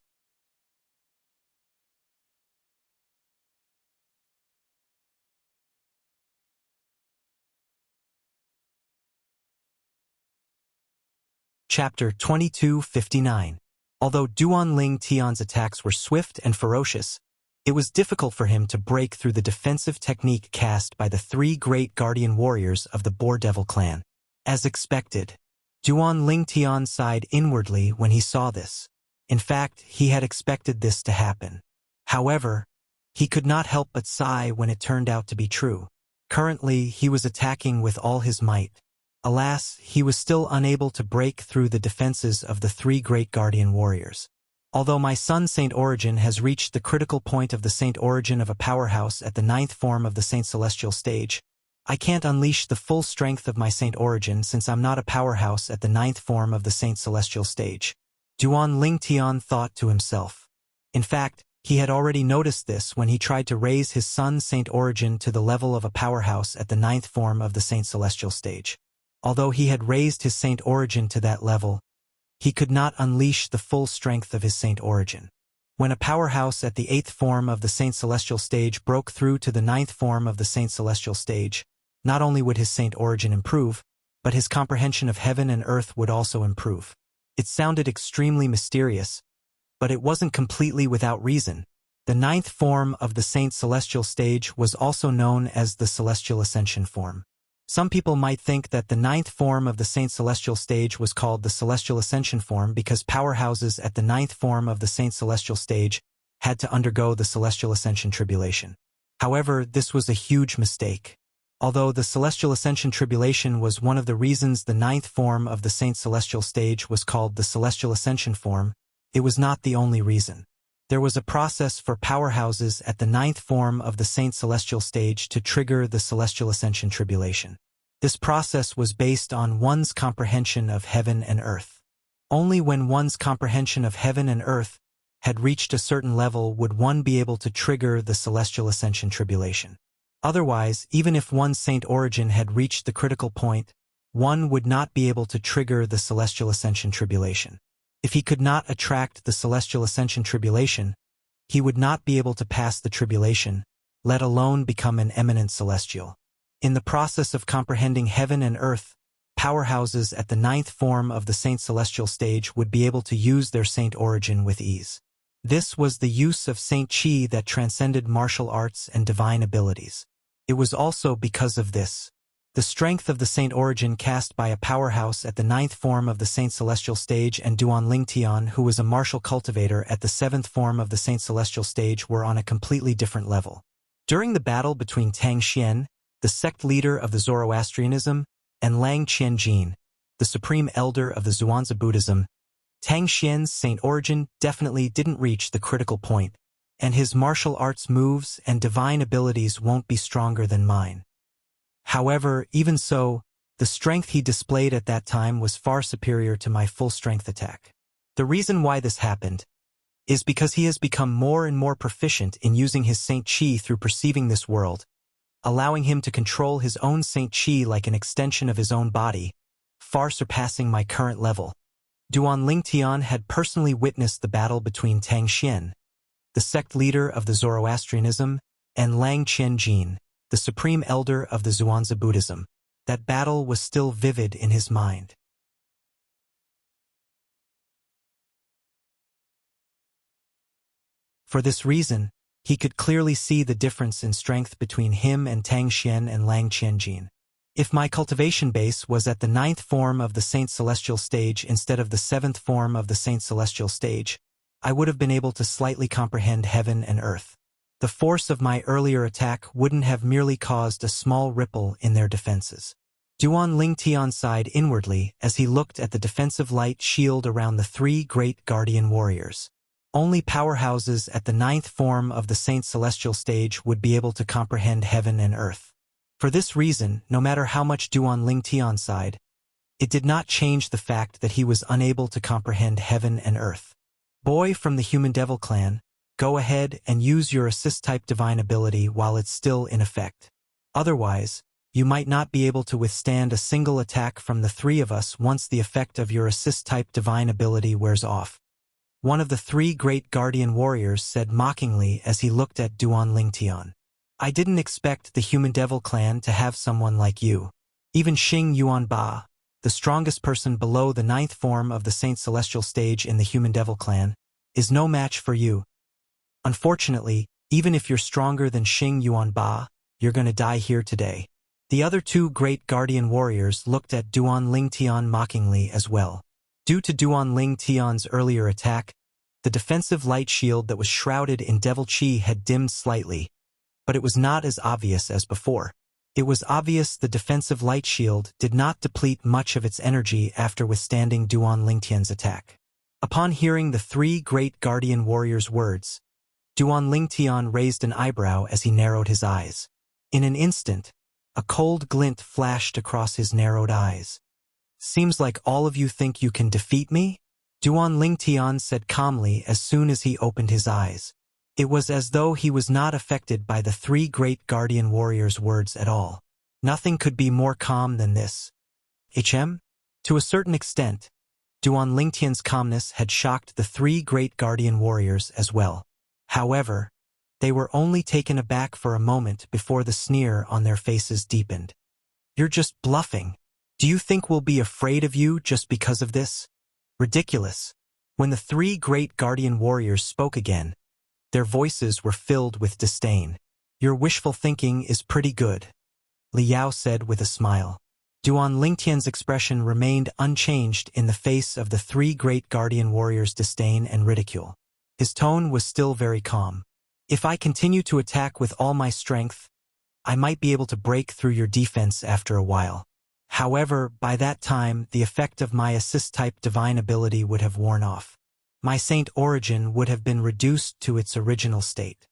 Chapter 2259. Although Duan Ling Tian's attacks were swift and ferocious, it was difficult for him to break through the defensive technique cast by the three great guardian warriors of the Boardevil clan. As expected, Duan Ling Tian sighed inwardly when he saw this. In fact, he had expected this to happen. However, he could not help but sigh when it turned out to be true. Currently, he was attacking with all his might. Alas, he was still unable to break through the defenses of the three great guardian warriors. Although my Sun Saint origin has reached the critical point of the Saint origin of a powerhouse at the 9th form of the Saint Celestial stage, I can't unleash the full strength of my Saint origin since I'm not a powerhouse at the 9th form of the Saint Celestial stage. Duan Ling Tian thought to himself. In fact, he had already noticed this when he tried to raise his Sun Saint origin to the level of a powerhouse at the 9th form of the Saint Celestial stage. Although he had raised his Saint origin to that level, he could not unleash the full strength of his Saint origin. When a powerhouse at the 8th form of the Saint Celestial stage broke through to the 9th form of the Saint Celestial stage, not only would his Saint origin improve, but his comprehension of heaven and earth would also improve. It sounded extremely mysterious, but it wasn't completely without reason. The 9th form of the Saint Celestial stage was also known as the Celestial Ascension form. Some people might think that the 9th form of the Saint Celestial stage was called the Celestial Ascension form because powerhouses at the 9th form of the Saint Celestial stage had to undergo the Celestial Ascension tribulation. However, this was a huge mistake. Although the Celestial Ascension tribulation was one of the reasons the 9th form of the Saint Celestial stage was called the Celestial Ascension form, it was not the only reason. There was a process for powerhouses at the 9th form of the Saint Celestial stage to trigger the Celestial Ascension tribulation. This process was based on one's comprehension of heaven and earth. Only when one's comprehension of heaven and earth had reached a certain level would one be able to trigger the Celestial Ascension tribulation. Otherwise, even if one's Saint origin had reached the critical point, one would not be able to trigger the Celestial Ascension tribulation. If he could not attract the Celestial Ascension tribulation, he would not be able to pass the tribulation, let alone become an eminent celestial. In the process of comprehending heaven and earth, powerhouses at the 9th form of the Saint Celestial stage would be able to use their Saint origin with ease. This was the use of Saint Qi that transcended martial arts and divine abilities. It was also because of this. The strength of the Saint origin cast by a powerhouse at the 9th form of the Saint Celestial stage and Duan Lingtian, who was a martial cultivator at the 7th form of the Saint Celestial stage, were on a completely different level. During the battle between Tang Xian, the sect leader of the Zoroastrianism, and Lang Qianjin, the supreme elder of the Zhuangzi Buddhism, Tang Xian's Saint origin definitely didn't reach the critical point, and his martial arts moves and divine abilities won't be stronger than mine. However, even so, the strength he displayed at that time was far superior to my full-strength attack. The reason why this happened is because he has become more and more proficient in using his Saint Qi through perceiving this world, allowing him to control his own Saint Qi like an extension of his own body, far surpassing my current level. Duan Lingtian had personally witnessed the battle between Tang Xian, the sect leader of the Zoroastrianism, and Lang Qianjin, the supreme elder of the Zhuangzi Buddhism. That battle was still vivid in his mind. For this reason, he could clearly see the difference in strength between him and Tang Xian and Lang Qianjin. If my cultivation base was at the 9th form of the Saint Celestial stage instead of the 7th form of the Saint Celestial stage, I would have been able to slightly comprehend heaven and earth. The force of my earlier attack wouldn't have merely caused a small ripple in their defenses. Duan Lingtian sighed inwardly as he looked at the defensive light shield around the 3 great guardian warriors. Only powerhouses at the 9th form of the Saint Celestial stage would be able to comprehend heaven and earth. For this reason, no matter how much Duan Lingtian sighed, it did not change the fact that he was unable to comprehend heaven and earth. Boy from the Human Devil clan, go ahead and use your assist-type divine ability while it's still in effect. Otherwise, you might not be able to withstand a single attack from the 3 of us once the effect of your assist-type divine ability wears off. One of the 3 great guardian warriors said mockingly as he looked at Duan Lingtian. I didn't expect the Human Devil clan to have someone like you. Even Xing Yuanba, the strongest person below the 9th form of the Saint Celestial stage in the Human Devil clan, is no match for you. Unfortunately, even if you're stronger than Xing Yuanba, you're gonna die here today. The other 2 great guardian warriors looked at Duan Lingtian mockingly as well. Due to Duan Lingtian's earlier attack, the defensive light shield that was shrouded in Devil Qi had dimmed slightly, but it was not as obvious as before. It was obvious the defensive light shield did not deplete much of its energy after withstanding Duan Lingtian's attack. Upon hearing the 3 great guardian warriors' words, Duan Lingtian raised an eyebrow as he narrowed his eyes. In an instant, a cold glint flashed across his narrowed eyes. Seems like all of you think you can defeat me? Duan Lingtian said calmly as soon as he opened his eyes. It was as though he was not affected by the 3 great guardian warriors' words at all. Nothing could be more calm than this. To a certain extent, Duan Lingtian's calmness had shocked the 3 great guardian warriors as well. However, they were only taken aback for a moment before the sneer on their faces deepened. You're just bluffing. Do you think we'll be afraid of you just because of this? Ridiculous. When the 3 great guardian warriors spoke again, their voices were filled with disdain. Your wishful thinking is pretty good, Li Yao said with a smile. Duan Lingtian's expression remained unchanged in the face of the 3 great guardian warriors' disdain and ridicule. His tone was still very calm. If I continue to attack with all my strength, I might be able to break through your defense after a while. However, by that time, the effect of my assist-type divine ability would have worn off. My Saint origin would have been reduced to its original state.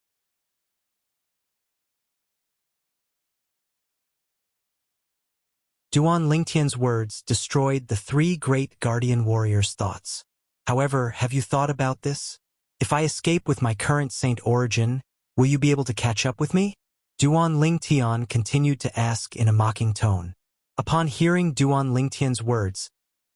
Duan Lingtian's words destroyed the 3 great guardian warriors' thoughts. However, have you thought about this? If I escape with my current Saint origin, will you be able to catch up with me? Duan Lingtian continued to ask in a mocking tone. Upon hearing Duan Lingtian's words,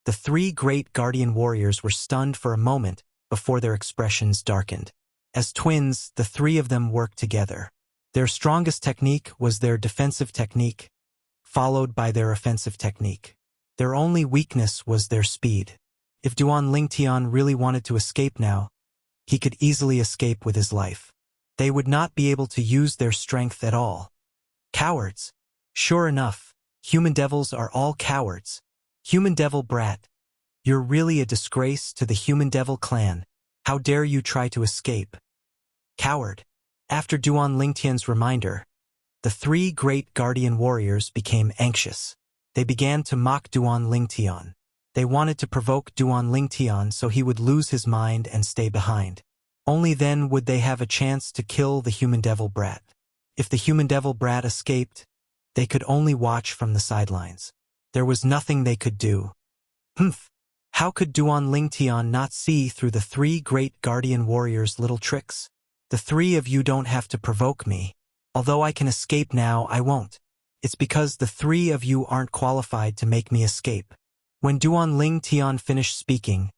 the 3 great guardian warriors were stunned for a moment before their expressions darkened. As twins, the 3 of them worked together. Their strongest technique was their defensive technique, followed by their offensive technique. Their only weakness was their speed. If Duan Lingtian really wanted to escape now, he could easily escape with his life. They would not be able to use their strength at all. Cowards. Sure enough, human devils are all cowards. Human devil brat. You're really a disgrace to the human devil clan. How dare you try to escape? Coward. After Duan Lingtian's reminder, the three great guardian warriors became anxious. They began to mock Duan Lingtian. They wanted to provoke Duan Lingtian so he would lose his mind and stay behind. Only then would they have a chance to kill the human devil brat. If the human devil brat escaped, they could only watch from the sidelines. There was nothing they could do. Humph! How could Duan Lingtian not see through the three great guardian warriors' little tricks? The three of you don't have to provoke me. Although I can escape now, I won't. It's because the three of you aren't qualified to make me escape. When Duan Lingtian finished speaking,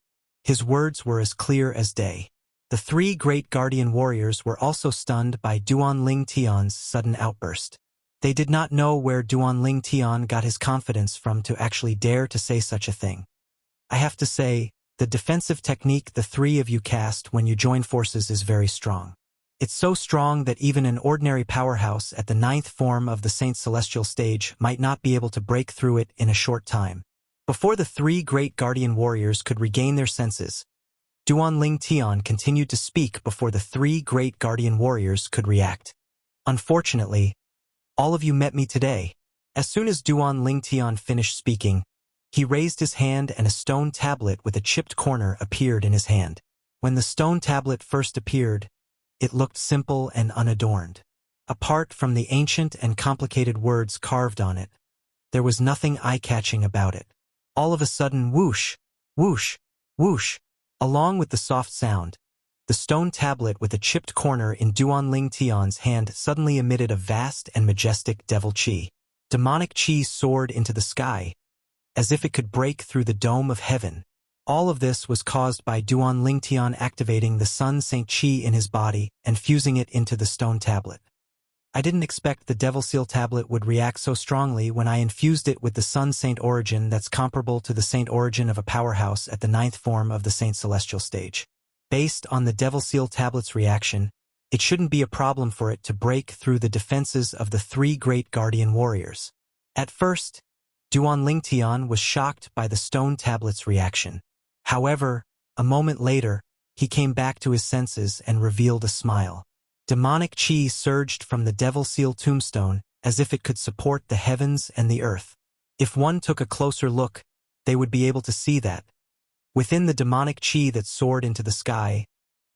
his words were as clear as day. The three great guardian warriors were also stunned by Duan Lingtian's sudden outburst. They did not know where Duan Lingtian got his confidence from to actually dare to say such a thing. I have to say, the defensive technique the three of you cast when you join forces is very strong. It's so strong that even an ordinary powerhouse at the 9th form of the Saint Celestial stage might not be able to break through it in a short time. Before the three great guardian warriors could regain their senses, Duan Lingtian continued to speak before the three great guardian warriors could react. Unfortunately, all of you met me today. As soon as Duan Lingtian finished speaking, he raised his hand and a stone tablet with a chipped corner appeared in his hand. When the stone tablet first appeared, it looked simple and unadorned. Apart from the ancient and complicated words carved on it, there was nothing eye-catching about it. All of a sudden, whoosh, whoosh, whoosh, along with the soft sound, the stone tablet with a chipped corner in Duan Lingtian's hand suddenly emitted a vast and majestic devil chi. Demonic chi soared into the sky, as if it could break through the dome of heaven. All of this was caused by Duan Lingtian activating the Sun Saint Chi in his body and fusing it into the stone tablet. I didn't expect the Devil Seal tablet would react so strongly when I infused it with the Sun Saint origin that's comparable to the Saint origin of a powerhouse at the 9th form of the Saint Celestial stage. Based on the Devil Seal tablet's reaction, it shouldn't be a problem for it to break through the defenses of the three great guardian warriors. At first, Duan Lingtian was shocked by the stone tablet's reaction. However, a moment later, he came back to his senses and revealed a smile. Demonic chi surged from the Devil Seal tombstone as if it could support the heavens and the earth. If one took a closer look, they would be able to see that. Within the demonic chi that soared into the sky,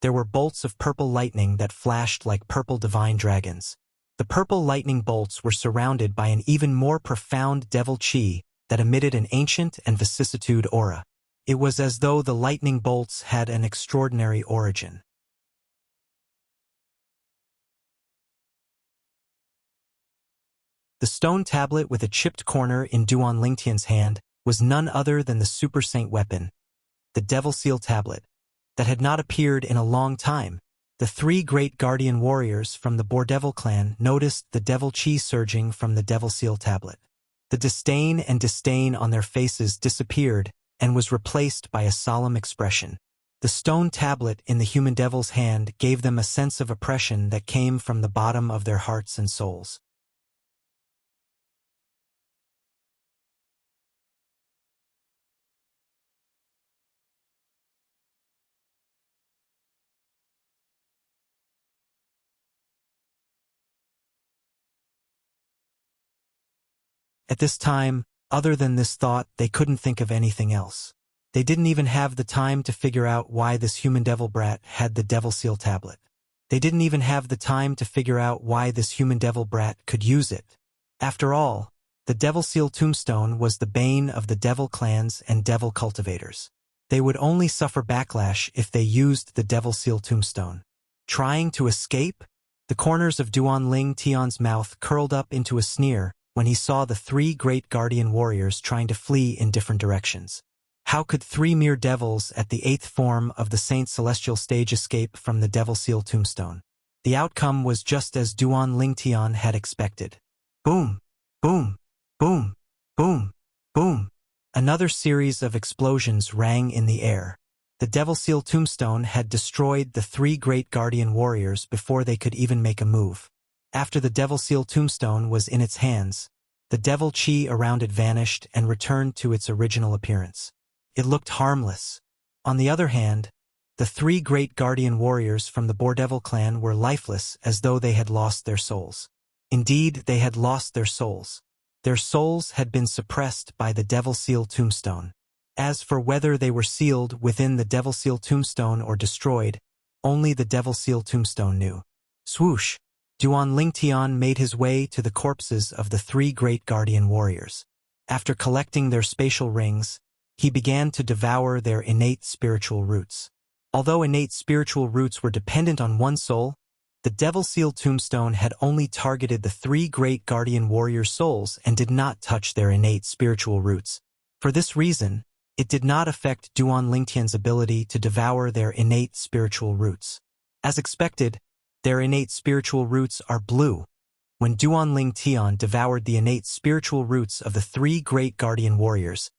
there were bolts of purple lightning that flashed like purple divine dragons. The purple lightning bolts were surrounded by an even more profound devil chi that emitted an ancient and vicissitude aura. It was as though the lightning bolts had an extraordinary origin. The stone tablet with a chipped corner in Duan Lingtian's hand was none other than the Super Saint weapon, the Devil Seal tablet, that had not appeared in a long time. The three great guardian warriors from the Bordevil clan noticed the devil chi surging from the Devil Seal tablet. The disdain on their faces disappeared and was replaced by a solemn expression. The stone tablet in the human devil's hand gave them a sense of oppression that came from the bottom of their hearts and souls. At this time, other than this thought, they couldn't think of anything else. They didn't even have the time to figure out why this human devil brat had the Devil Seal tablet. They didn't even have the time to figure out why this human devil brat could use it. After all, the Devil Seal tombstone was the bane of the devil clans and devil cultivators. They would only suffer backlash if they used the Devil Seal tombstone. Trying to escape? The corners of Duan Lingtian's mouth curled up into a sneer when he saw the three great guardian warriors trying to flee in different directions. How could three mere devils at the 8th form of the Saint Celestial stage escape from the Devil Seal tombstone? The outcome was just as Duan Lingtian had expected. Boom! Boom! Boom! Boom! Boom! Another series of explosions rang in the air. The Devil Seal tombstone had destroyed the three great guardian warriors before they could even make a move. After the Devil Seal tombstone was in its hands, the devil chi around it vanished and returned to its original appearance. It looked harmless. On the other hand, the three great guardian warriors from the Boardevil clan were lifeless, as though they had lost their souls. Indeed, they had lost their souls. Their souls had been suppressed by the Devil Seal tombstone. As for whether they were sealed within the Devil Seal tombstone or destroyed, only the Devil Seal tombstone knew. Swoosh! Duan Lingtian made his way to the corpses of the three great guardian warriors. After collecting their spatial rings, he began to devour their innate spiritual roots. Although innate spiritual roots were dependent on one soul, the Devil Seal tombstone had only targeted the three great guardian warriors' souls and did not touch their innate spiritual roots. For this reason, it did not affect Duan Lingtian's ability to devour their innate spiritual roots. As expected, their innate spiritual roots are blue. When Duan Lingtian devoured the innate spiritual roots of the three great guardian warriors,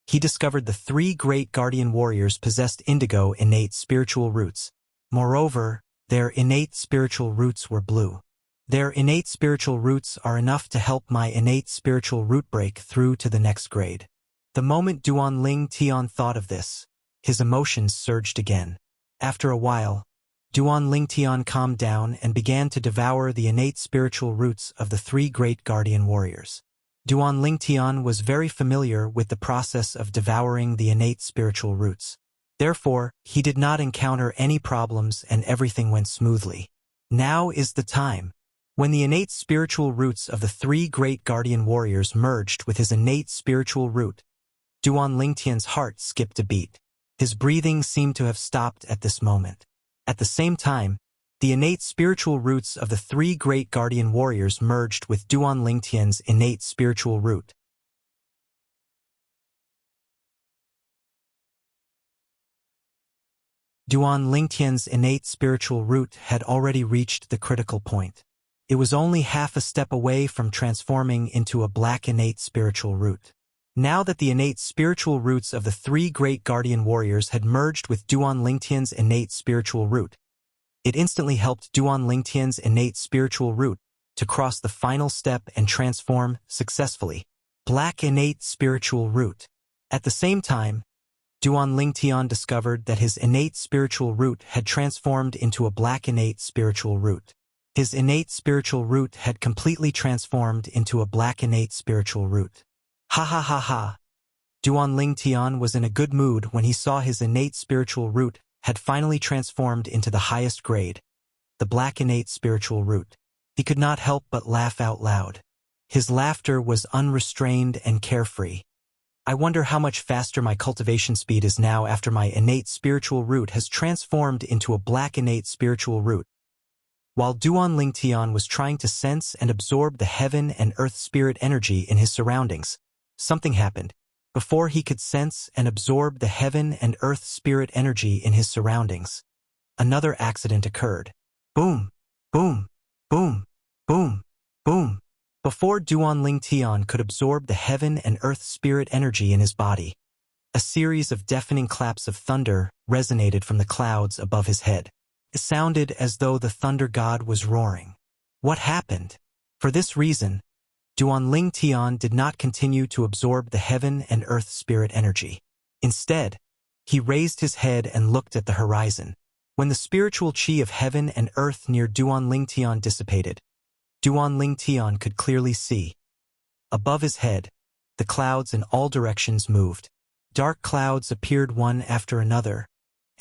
he discovered the three great guardian warriors possessed indigo innate spiritual roots. Moreover, their innate spiritual roots were blue. Their innate spiritual roots are enough to help my innate spiritual root break through to the next grade. The moment Duan Lingtian thought of this, his emotions surged again. After a while, Duan Lingtian calmed down and began to devour the innate spiritual roots of the three great guardian warriors. Duan Lingtian was very familiar with the process of devouring the innate spiritual roots. Therefore, he did not encounter any problems and everything went smoothly. Now is the time. When the innate spiritual roots of the three great guardian warriors merged with his innate spiritual root, Duan Lingtian's heart skipped a beat. His breathing seemed to have stopped at this moment. At the same time, the innate spiritual roots of the three great guardian warriors merged with Duan Lingtian's innate spiritual root. Duan Lingtian's innate spiritual root had already reached the critical point. It was only half a step away from transforming into a black innate spiritual root. Now that the innate spiritual roots of the three great guardian warriors had merged with Duan Lingtian's innate spiritual root, it instantly helped Duan Lingtian's innate spiritual root to cross the final step and transform successfully. Black innate spiritual root. At the same time, Duan Lingtian discovered that his innate spiritual root had transformed into a black innate spiritual root. His innate spiritual root had completely transformed into a black innate spiritual root. Ha ha ha ha. Duan Lingtian was in a good mood when he saw his innate spiritual root had finally transformed into the highest grade, the black innate spiritual root. He could not help but laugh out loud. His laughter was unrestrained and carefree. I wonder how much faster my cultivation speed is now after my innate spiritual root has transformed into a black innate spiritual root. While Duan Lingtian was trying to sense and absorb the heaven and earth spirit energy in his surroundings, something happened. Before he could sense and absorb the heaven and earth spirit energy in his surroundings, another accident occurred. Boom, boom, boom, boom, boom. Before Duan Lingtian could absorb the heaven and earth spirit energy in his body, a series of deafening claps of thunder resonated from the clouds above his head. It sounded as though the thunder god was roaring. What happened? For this reason, Duan Lingtian did not continue to absorb the heaven and earth spirit energy. Instead, he raised his head and looked at the horizon. When the spiritual chi of heaven and earth near Duan Lingtian dissipated, Duan Lingtian could clearly see. Above his head, the clouds in all directions moved. Dark clouds appeared one after another,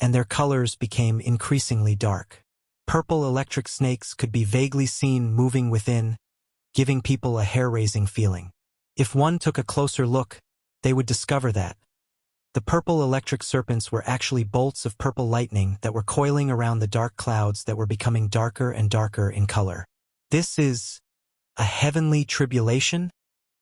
and their colors became increasingly dark. Purple electric snakes could be vaguely seen moving within, giving people a hair-raising feeling. If one took a closer look, they would discover that the purple electric serpents were actually bolts of purple lightning that were coiling around the dark clouds that were becoming darker and darker in color. This is a heavenly tribulation?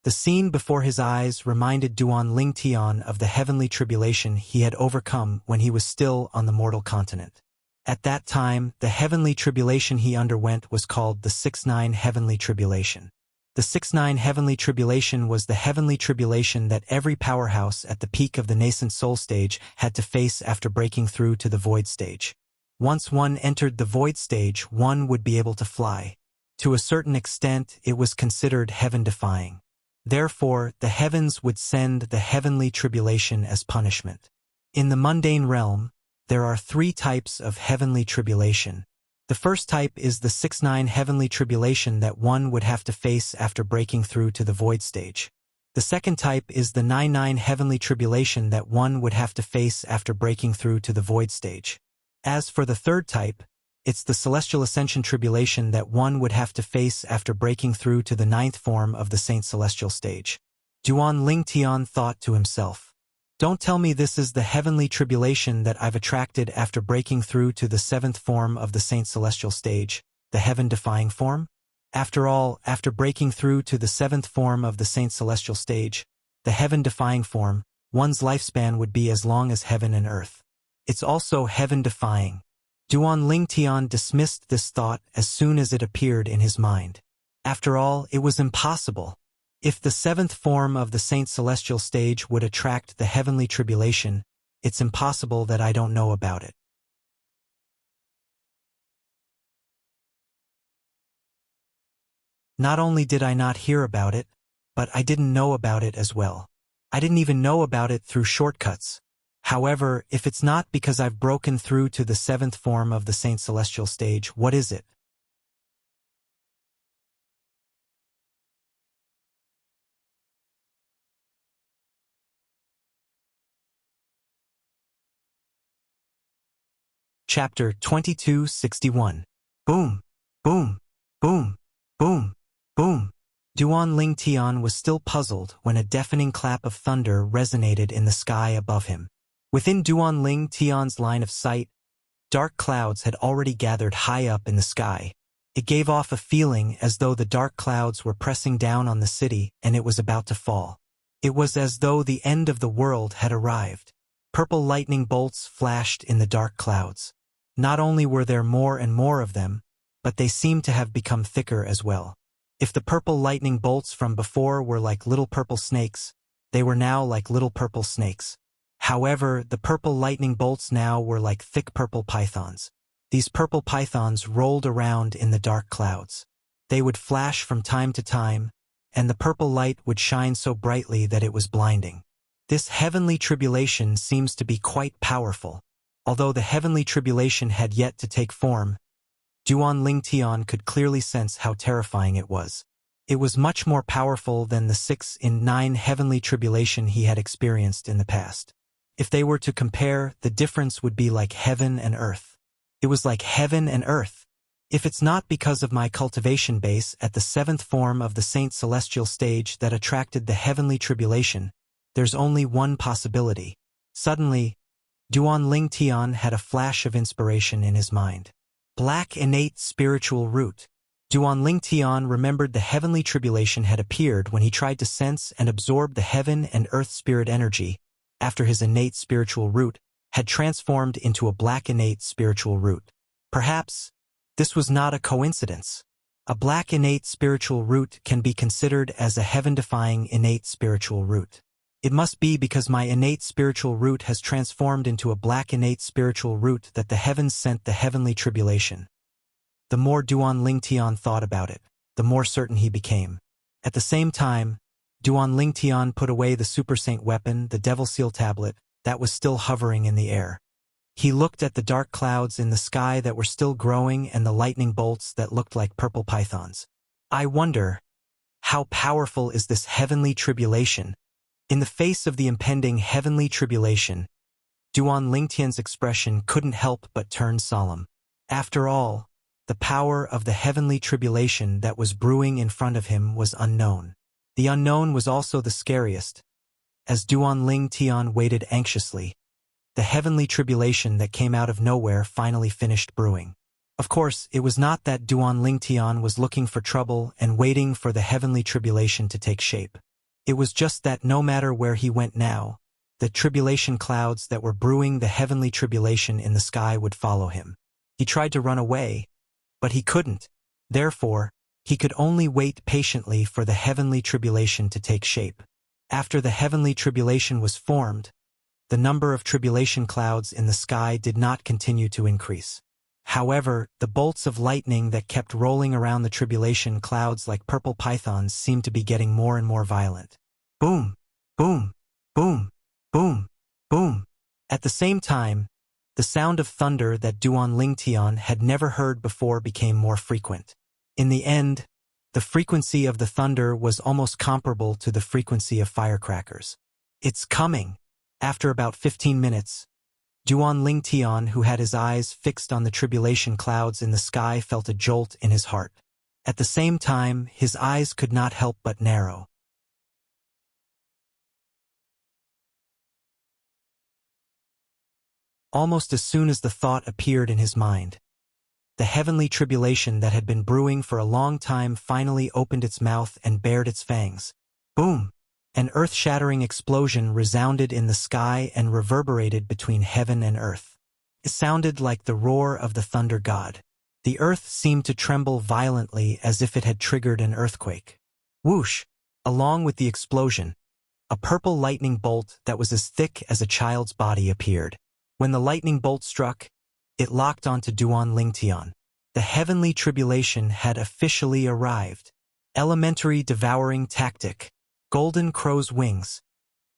The scene before his eyes reminded Duan Lingtian of the heavenly tribulation he had overcome when he was still on the mortal continent. At that time, the heavenly tribulation he underwent was called the 6-9 heavenly tribulation. The 6-9 heavenly tribulation was the heavenly tribulation that every powerhouse at the peak of the nascent soul stage had to face after breaking through to the void stage. Once one entered the void stage, one would be able to fly. To a certain extent, it was considered heaven-defying. Therefore, the heavens would send the heavenly tribulation as punishment. In the mundane realm, there are 3 types of heavenly tribulation. The first type is the 6-9 heavenly tribulation that one would have to face after breaking through to the void stage. The second type is the 9-9 heavenly tribulation that one would have to face after breaking through to the void stage. As for the third type, it's the celestial ascension tribulation that one would have to face after breaking through to the 9th form of the saint celestial stage. Duan Ling Tian thought to himself, "Don't tell me this is the heavenly tribulation that I've attracted after breaking through to the 7th form of the saint celestial stage, the heaven-defying form? After all, after breaking through to the 7th form of the saint celestial stage, the heaven-defying form, one's lifespan would be as long as heaven and earth. It's also heaven-defying." Duan Ling Tian dismissed this thought as soon as it appeared in his mind. After all, it was impossible. If the 7th form of the saint celestial stage would attract the heavenly tribulation, it's impossible that I don't know about it. Not only did I not hear about it, but I didn't know about it as well. I didn't even know about it through shortcuts. However, if it's not because I've broken through to the 7th form of the saint celestial stage, what is it? Chapter 2261. Boom, boom, boom, boom, boom. Duan Ling Tian was still puzzled when a deafening clap of thunder resonated in the sky above him. Within Duan Ling Tian's line of sight, dark clouds had already gathered high up in the sky. It gave off a feeling as though the dark clouds were pressing down on the city and it was about to fall. It was as though the end of the world had arrived. Purple lightning bolts flashed in the dark clouds. Not only were there more and more of them, but they seemed to have become thicker as well. If the purple lightning bolts from before were like little purple snakes, they were now like little purple snakes. However, the purple lightning bolts now were like thick purple pythons. These purple pythons rolled around in the dark clouds. They would flash from time to time, and the purple light would shine so brightly that it was blinding. This heavenly tribulation seems to be quite powerful. Although the heavenly tribulation had yet to take form, Duan Ling Tian could clearly sense how terrifying it was. It was much more powerful than the 6-9 heavenly tribulation he had experienced in the past. If they were to compare, the difference would be like heaven and earth. It was like heaven and earth. If it's not because of my cultivation base at the 7th form of the saint celestial stage that attracted the heavenly tribulation, there's only one possibility. Suddenly, Duan Ling Tian had a flash of inspiration in his mind. Black innate spiritual root. Duan Ling Tian remembered the heavenly tribulation had appeared when he tried to sense and absorb the heaven and earth spirit energy, after his innate spiritual root had transformed into a black innate spiritual root. Perhaps this was not a coincidence. A black innate spiritual root can be considered as a heaven-defying innate spiritual root. It must be because my innate spiritual root has transformed into a black innate spiritual root that the heavens sent the heavenly tribulation. The more Duan Ling Tian thought about it, the more certain he became. At the same time, Duan Ling Tian put away the super saint weapon, the devil seal tablet, that was still hovering in the air. He looked at the dark clouds in the sky that were still growing and the lightning bolts that looked like purple pythons. I wonder, how powerful is this heavenly tribulation? In the face of the impending heavenly tribulation, Duan Ling Tian's expression couldn't help but turn solemn. After all, the power of the heavenly tribulation that was brewing in front of him was unknown. The unknown was also the scariest. As Duan Ling Tian waited anxiously, the heavenly tribulation that came out of nowhere finally finished brewing. Of course, it was not that Duan Ling Tian was looking for trouble and waiting for the heavenly tribulation to take shape. It was just that no matter where he went now, the tribulation clouds that were brewing the heavenly tribulation in the sky would follow him. He tried to run away, but he couldn't. Therefore, He could only wait patiently for the heavenly tribulation to take shape. After the heavenly tribulation was formed, the number of tribulation clouds in the sky did not continue to increase. However, the bolts of lightning that kept rolling around the tribulation clouds like purple pythons seemed to be getting more and more violent. Boom! Boom! Boom! Boom! Boom! At the same time, the sound of thunder that Duan Lingtian had never heard before became more frequent. In the end, the frequency of the thunder was almost comparable to the frequency of firecrackers. It's coming! After about 15 minutes, Duan Lingtian, who had his eyes fixed on the tribulation clouds in the sky, felt a jolt in his heart. At the same time, his eyes could not help but narrow. Almost as soon as the thought appeared in his mind, the heavenly tribulation that had been brewing for a long time finally opened its mouth and bared its fangs. Boom! An earth-shattering explosion resounded in the sky and reverberated between heaven and earth. It sounded like the roar of the thunder god. The earth seemed to tremble violently as if it had triggered an earthquake. Whoosh! Along with the explosion, a purple lightning bolt that was as thick as a child's body appeared. When the lightning bolt struck, it locked onto Duan Lingtian. The heavenly tribulation had officially arrived. Elementary devouring tactic. Golden crow's wings.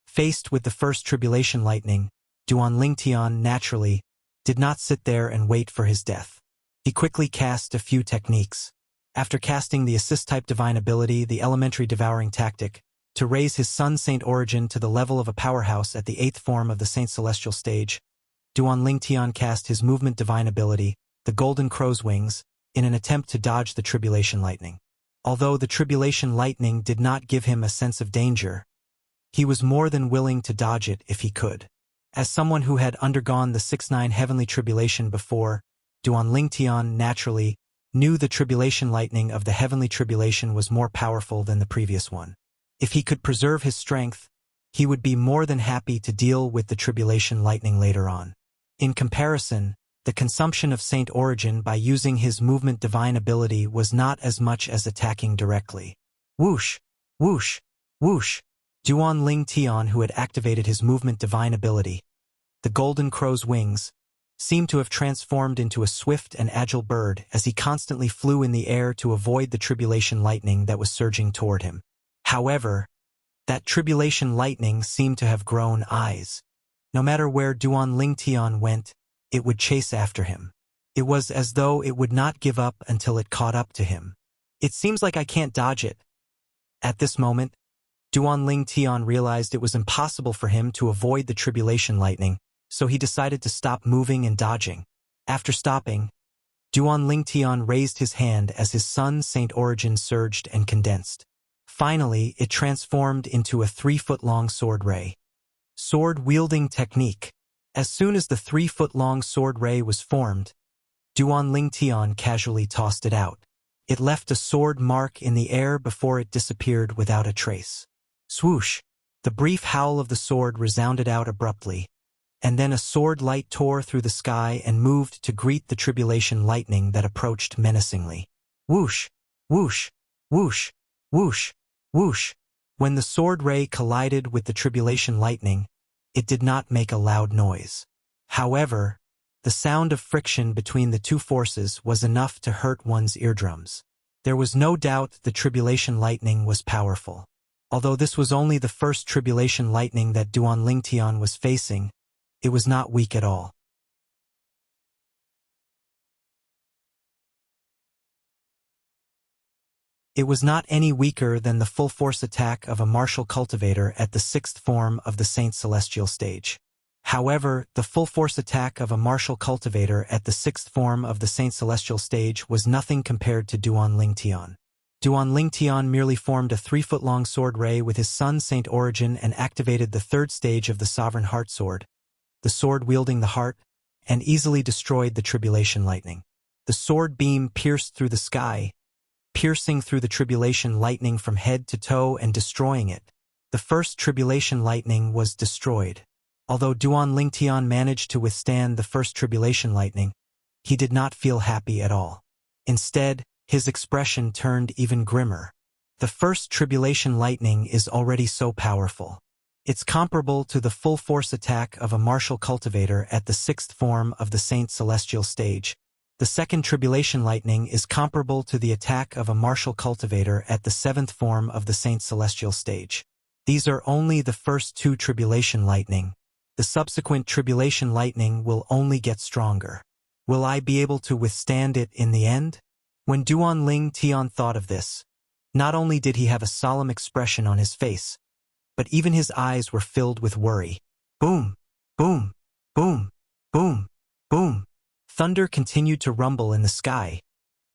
Faced with the first tribulation lightning, Duan Lingtian naturally did not sit there and wait for his death. He quickly cast a few techniques. After casting the assist-type divine ability, the elementary devouring tactic, to raise his son Saint Origin to the level of a powerhouse at the 8th form of the Saint Celestial stage, Duan Lingtian cast his movement divine ability, the Golden Crow's Wings, in an attempt to dodge the tribulation lightning. Although the tribulation lightning did not give him a sense of danger, he was more than willing to dodge it if he could. As someone who had undergone the 6-9 heavenly tribulation before, Duan Lingtian naturally knew the tribulation lightning of the heavenly tribulation was more powerful than the previous one. If he could preserve his strength, he would be more than happy to deal with the tribulation lightning later on. In comparison, the consumption of Saint Origin by using his movement divine ability was not as much as attacking directly. Whoosh! Whoosh! Whoosh! Duan Lingtian, who had activated his movement divine ability, the Golden Crow's Wings, seemed to have transformed into a swift and agile bird as he constantly flew in the air to avoid the tribulation lightning that was surging toward him. However, that tribulation lightning seemed to have grown eyes. No matter where Duan Lingtian went, it would chase after him. It was as though it would not give up until it caught up to him. It seems like I can't dodge it. At this moment, Duan Lingtian realized it was impossible for him to avoid the tribulation lightning, so he decided to stop moving and dodging. After stopping, Duan Lingtian raised his hand as his son Saint Origin surged and condensed. Finally, it transformed into a 3-foot-long sword ray. Sword-wielding technique. As soon as the 3-foot-long sword ray was formed, Duan Lingtian casually tossed it out. It left a sword mark in the air before it disappeared without a trace. Swoosh! The brief howl of the sword resounded out abruptly, and then a sword light tore through the sky and moved to greet the tribulation lightning that approached menacingly. Whoosh! Whoosh! Whoosh! Whoosh! Whoosh! When the sword ray collided with the tribulation lightning, it did not make a loud noise. However, the sound of friction between the two forces was enough to hurt one's eardrums. There was no doubt the tribulation lightning was powerful. Although this was only the first tribulation lightning that Duan Lingtian was facing, it was not weak at all. It was not any weaker than the full-force attack of a martial cultivator at the 6th form of the Saint Celestial stage. However, the full-force attack of a martial cultivator at the 6th form of the Saint Celestial stage was nothing compared to Duan Lingtian. Duan Lingtian merely formed a 3-foot-long sword ray with his son Saint Origin and activated the 3rd stage of the Sovereign Heart Sword, the sword wielding the heart, and easily destroyed the tribulation lightning. The sword beam pierced through the sky, piercing through the tribulation lightning from head to toe and destroying it. The first tribulation lightning was destroyed. Although Duan Lingtian managed to withstand the first tribulation lightning, he did not feel happy at all. Instead, His expression turned even grimmer. The first tribulation lightning is already so powerful. It's comparable to the full-force attack of a martial cultivator at the sixth form of the Saint Celestial stage. The second tribulation lightning is comparable to the attack of a martial cultivator at the seventh form of the Saint Celestial stage. These are only the first two tribulation lightning. The subsequent tribulation lightning will only get stronger. Will I be able to withstand it in the end? When Duan Ling Tian thought of this, not only did he have a solemn expression on his face, but even his eyes were filled with worry. Boom! Boom! Boom! Boom! Boom! Thunder continued to rumble in the sky,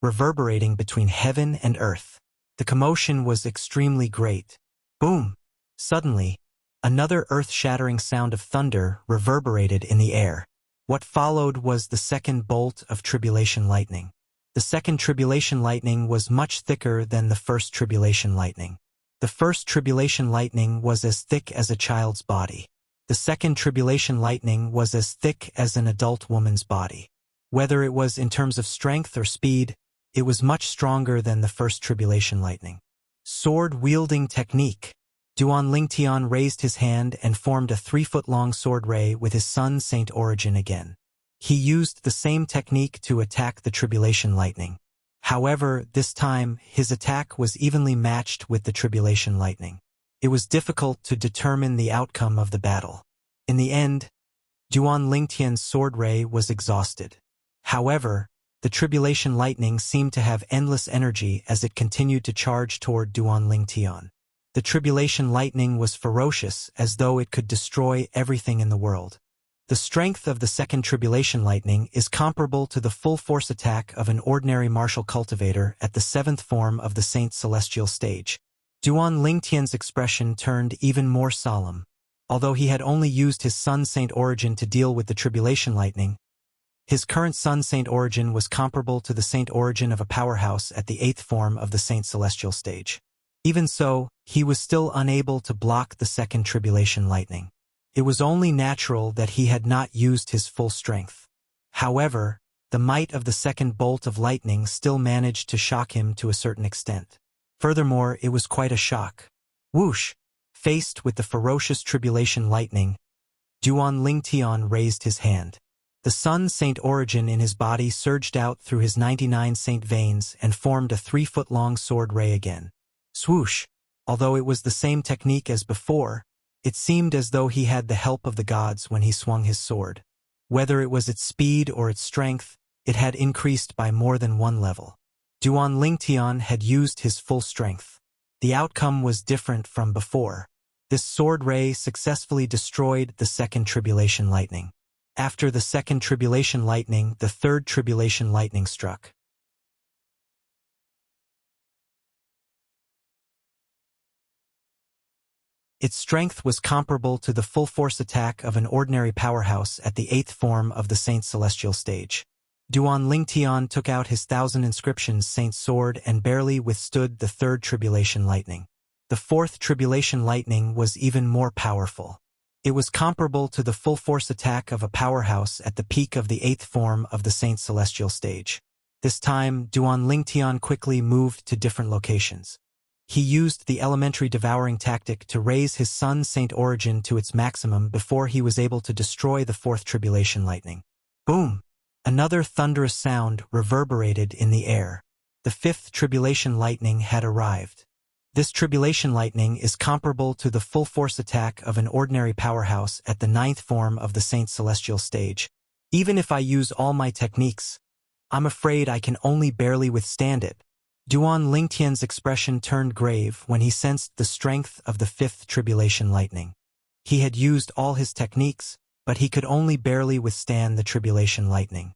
reverberating between heaven and earth. The commotion was extremely great. Boom! Suddenly, another earth-shattering sound of thunder reverberated in the air. What followed was the second bolt of tribulation lightning. The second tribulation lightning was much thicker than the first tribulation lightning. The first tribulation lightning was as thick as a child's body. The second tribulation lightning was as thick as an adult woman's body. Whether it was in terms of strength or speed, it was much stronger than the first tribulation lightning. Sword-wielding technique. Duan Lingtian raised his hand and formed a 3-foot-long sword ray with his son Saint Origin again. He used the same technique to attack the tribulation lightning. However, this time, his attack was evenly matched with the tribulation lightning. It was difficult to determine the outcome of the battle. In the end, Duan Lingtian's sword ray was exhausted. However, the tribulation lightning seemed to have endless energy as it continued to charge toward Duan Lingtian. The tribulation lightning was ferocious, as though it could destroy everything in the world. The strength of the second tribulation lightning is comparable to the full-force attack of an ordinary martial cultivator at the seventh form of the Saint Celestial stage. Duan Lingtian's expression turned even more solemn. Although he had only used his son Saint Origin to deal with the tribulation lightning, his current son Saint Origin was comparable to the Saint Origin of a powerhouse at the eighth form of the Saint Celestial stage. Even so, he was still unable to block the second tribulation lightning. It was only natural that he had not used his full strength. However, the might of the second bolt of lightning still managed to shock him to a certain extent. Furthermore, it was quite a shock. Whoosh! Faced with the ferocious tribulation lightning, Duan Lingtian raised his hand. The sun Saint Origin in his body surged out through his 99 saint veins and formed a 3-foot-long sword ray again. Swoosh! Although it was the same technique as before, it seemed as though he had the help of the gods when he swung his sword. Whether it was its speed or its strength, it had increased by more than one level. Duan Lingtian had used his full strength. The outcome was different from before. This sword ray successfully destroyed the second tribulation lightning. After the second tribulation lightning, the third tribulation lightning struck. Its strength was comparable to the full-force attack of an ordinary powerhouse at the eighth form of the Saint Celestial stage. Duan Lingtian took out his 1,000 inscriptions Saint Sword and barely withstood the third tribulation lightning. The fourth tribulation lightning was even more powerful. It was comparable to the full-force attack of a powerhouse at the peak of the eighth form of the Saint Celestial stage. This time, Duan Lingtian quickly moved to different locations. He used the elementary devouring tactic to raise his son Saint Origin to its maximum before he was able to destroy the fourth tribulation lightning. Boom! Another thunderous sound reverberated in the air. The fifth tribulation lightning had arrived. This tribulation lightning is comparable to the full-force attack of an ordinary powerhouse at the ninth form of the Saint Celestial stage. Even if I use all my techniques, I'm afraid I can only barely withstand it. Duan Lingtian's expression turned grave when he sensed the strength of the fifth tribulation lightning. He had used all his techniques, but he could only barely withstand the tribulation lightning.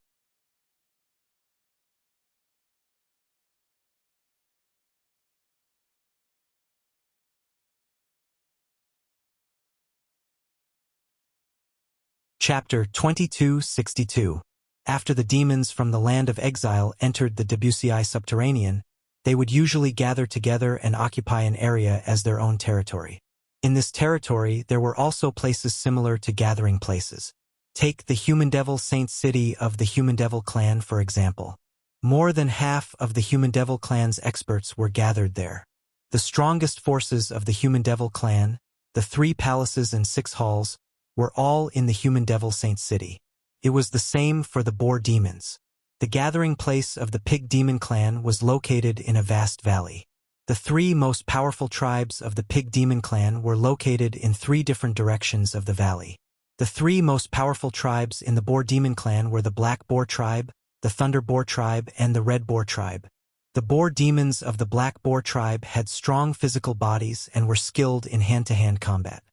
Chapter 2262. After the demons from the land of exile entered the Debussy subterranean, they would usually gather together and occupy an area as their own territory. In this territory, there were also places similar to gathering places. Take the Human Devil Saint City of the Human Devil clan, for example. More than half of the Human Devil Clan's experts were gathered there. The strongest forces of the Human Devil Clan, the 3 palaces and 6 halls, were all in the Human Devil Saint City. It was the same for the Boar Demons. The gathering place of the Pig Demon Clan was located in a vast valley. The 3 most powerful tribes of the Pig Demon Clan were located in 3 different directions of the valley. The 3 most powerful tribes in the Boar Demon Clan were the Black Boar Tribe, the Thunder Boar Tribe, and the Red Boar Tribe. The Boar Demons of the Black Boar Tribe had strong physical bodies and were skilled in hand-to-hand combat.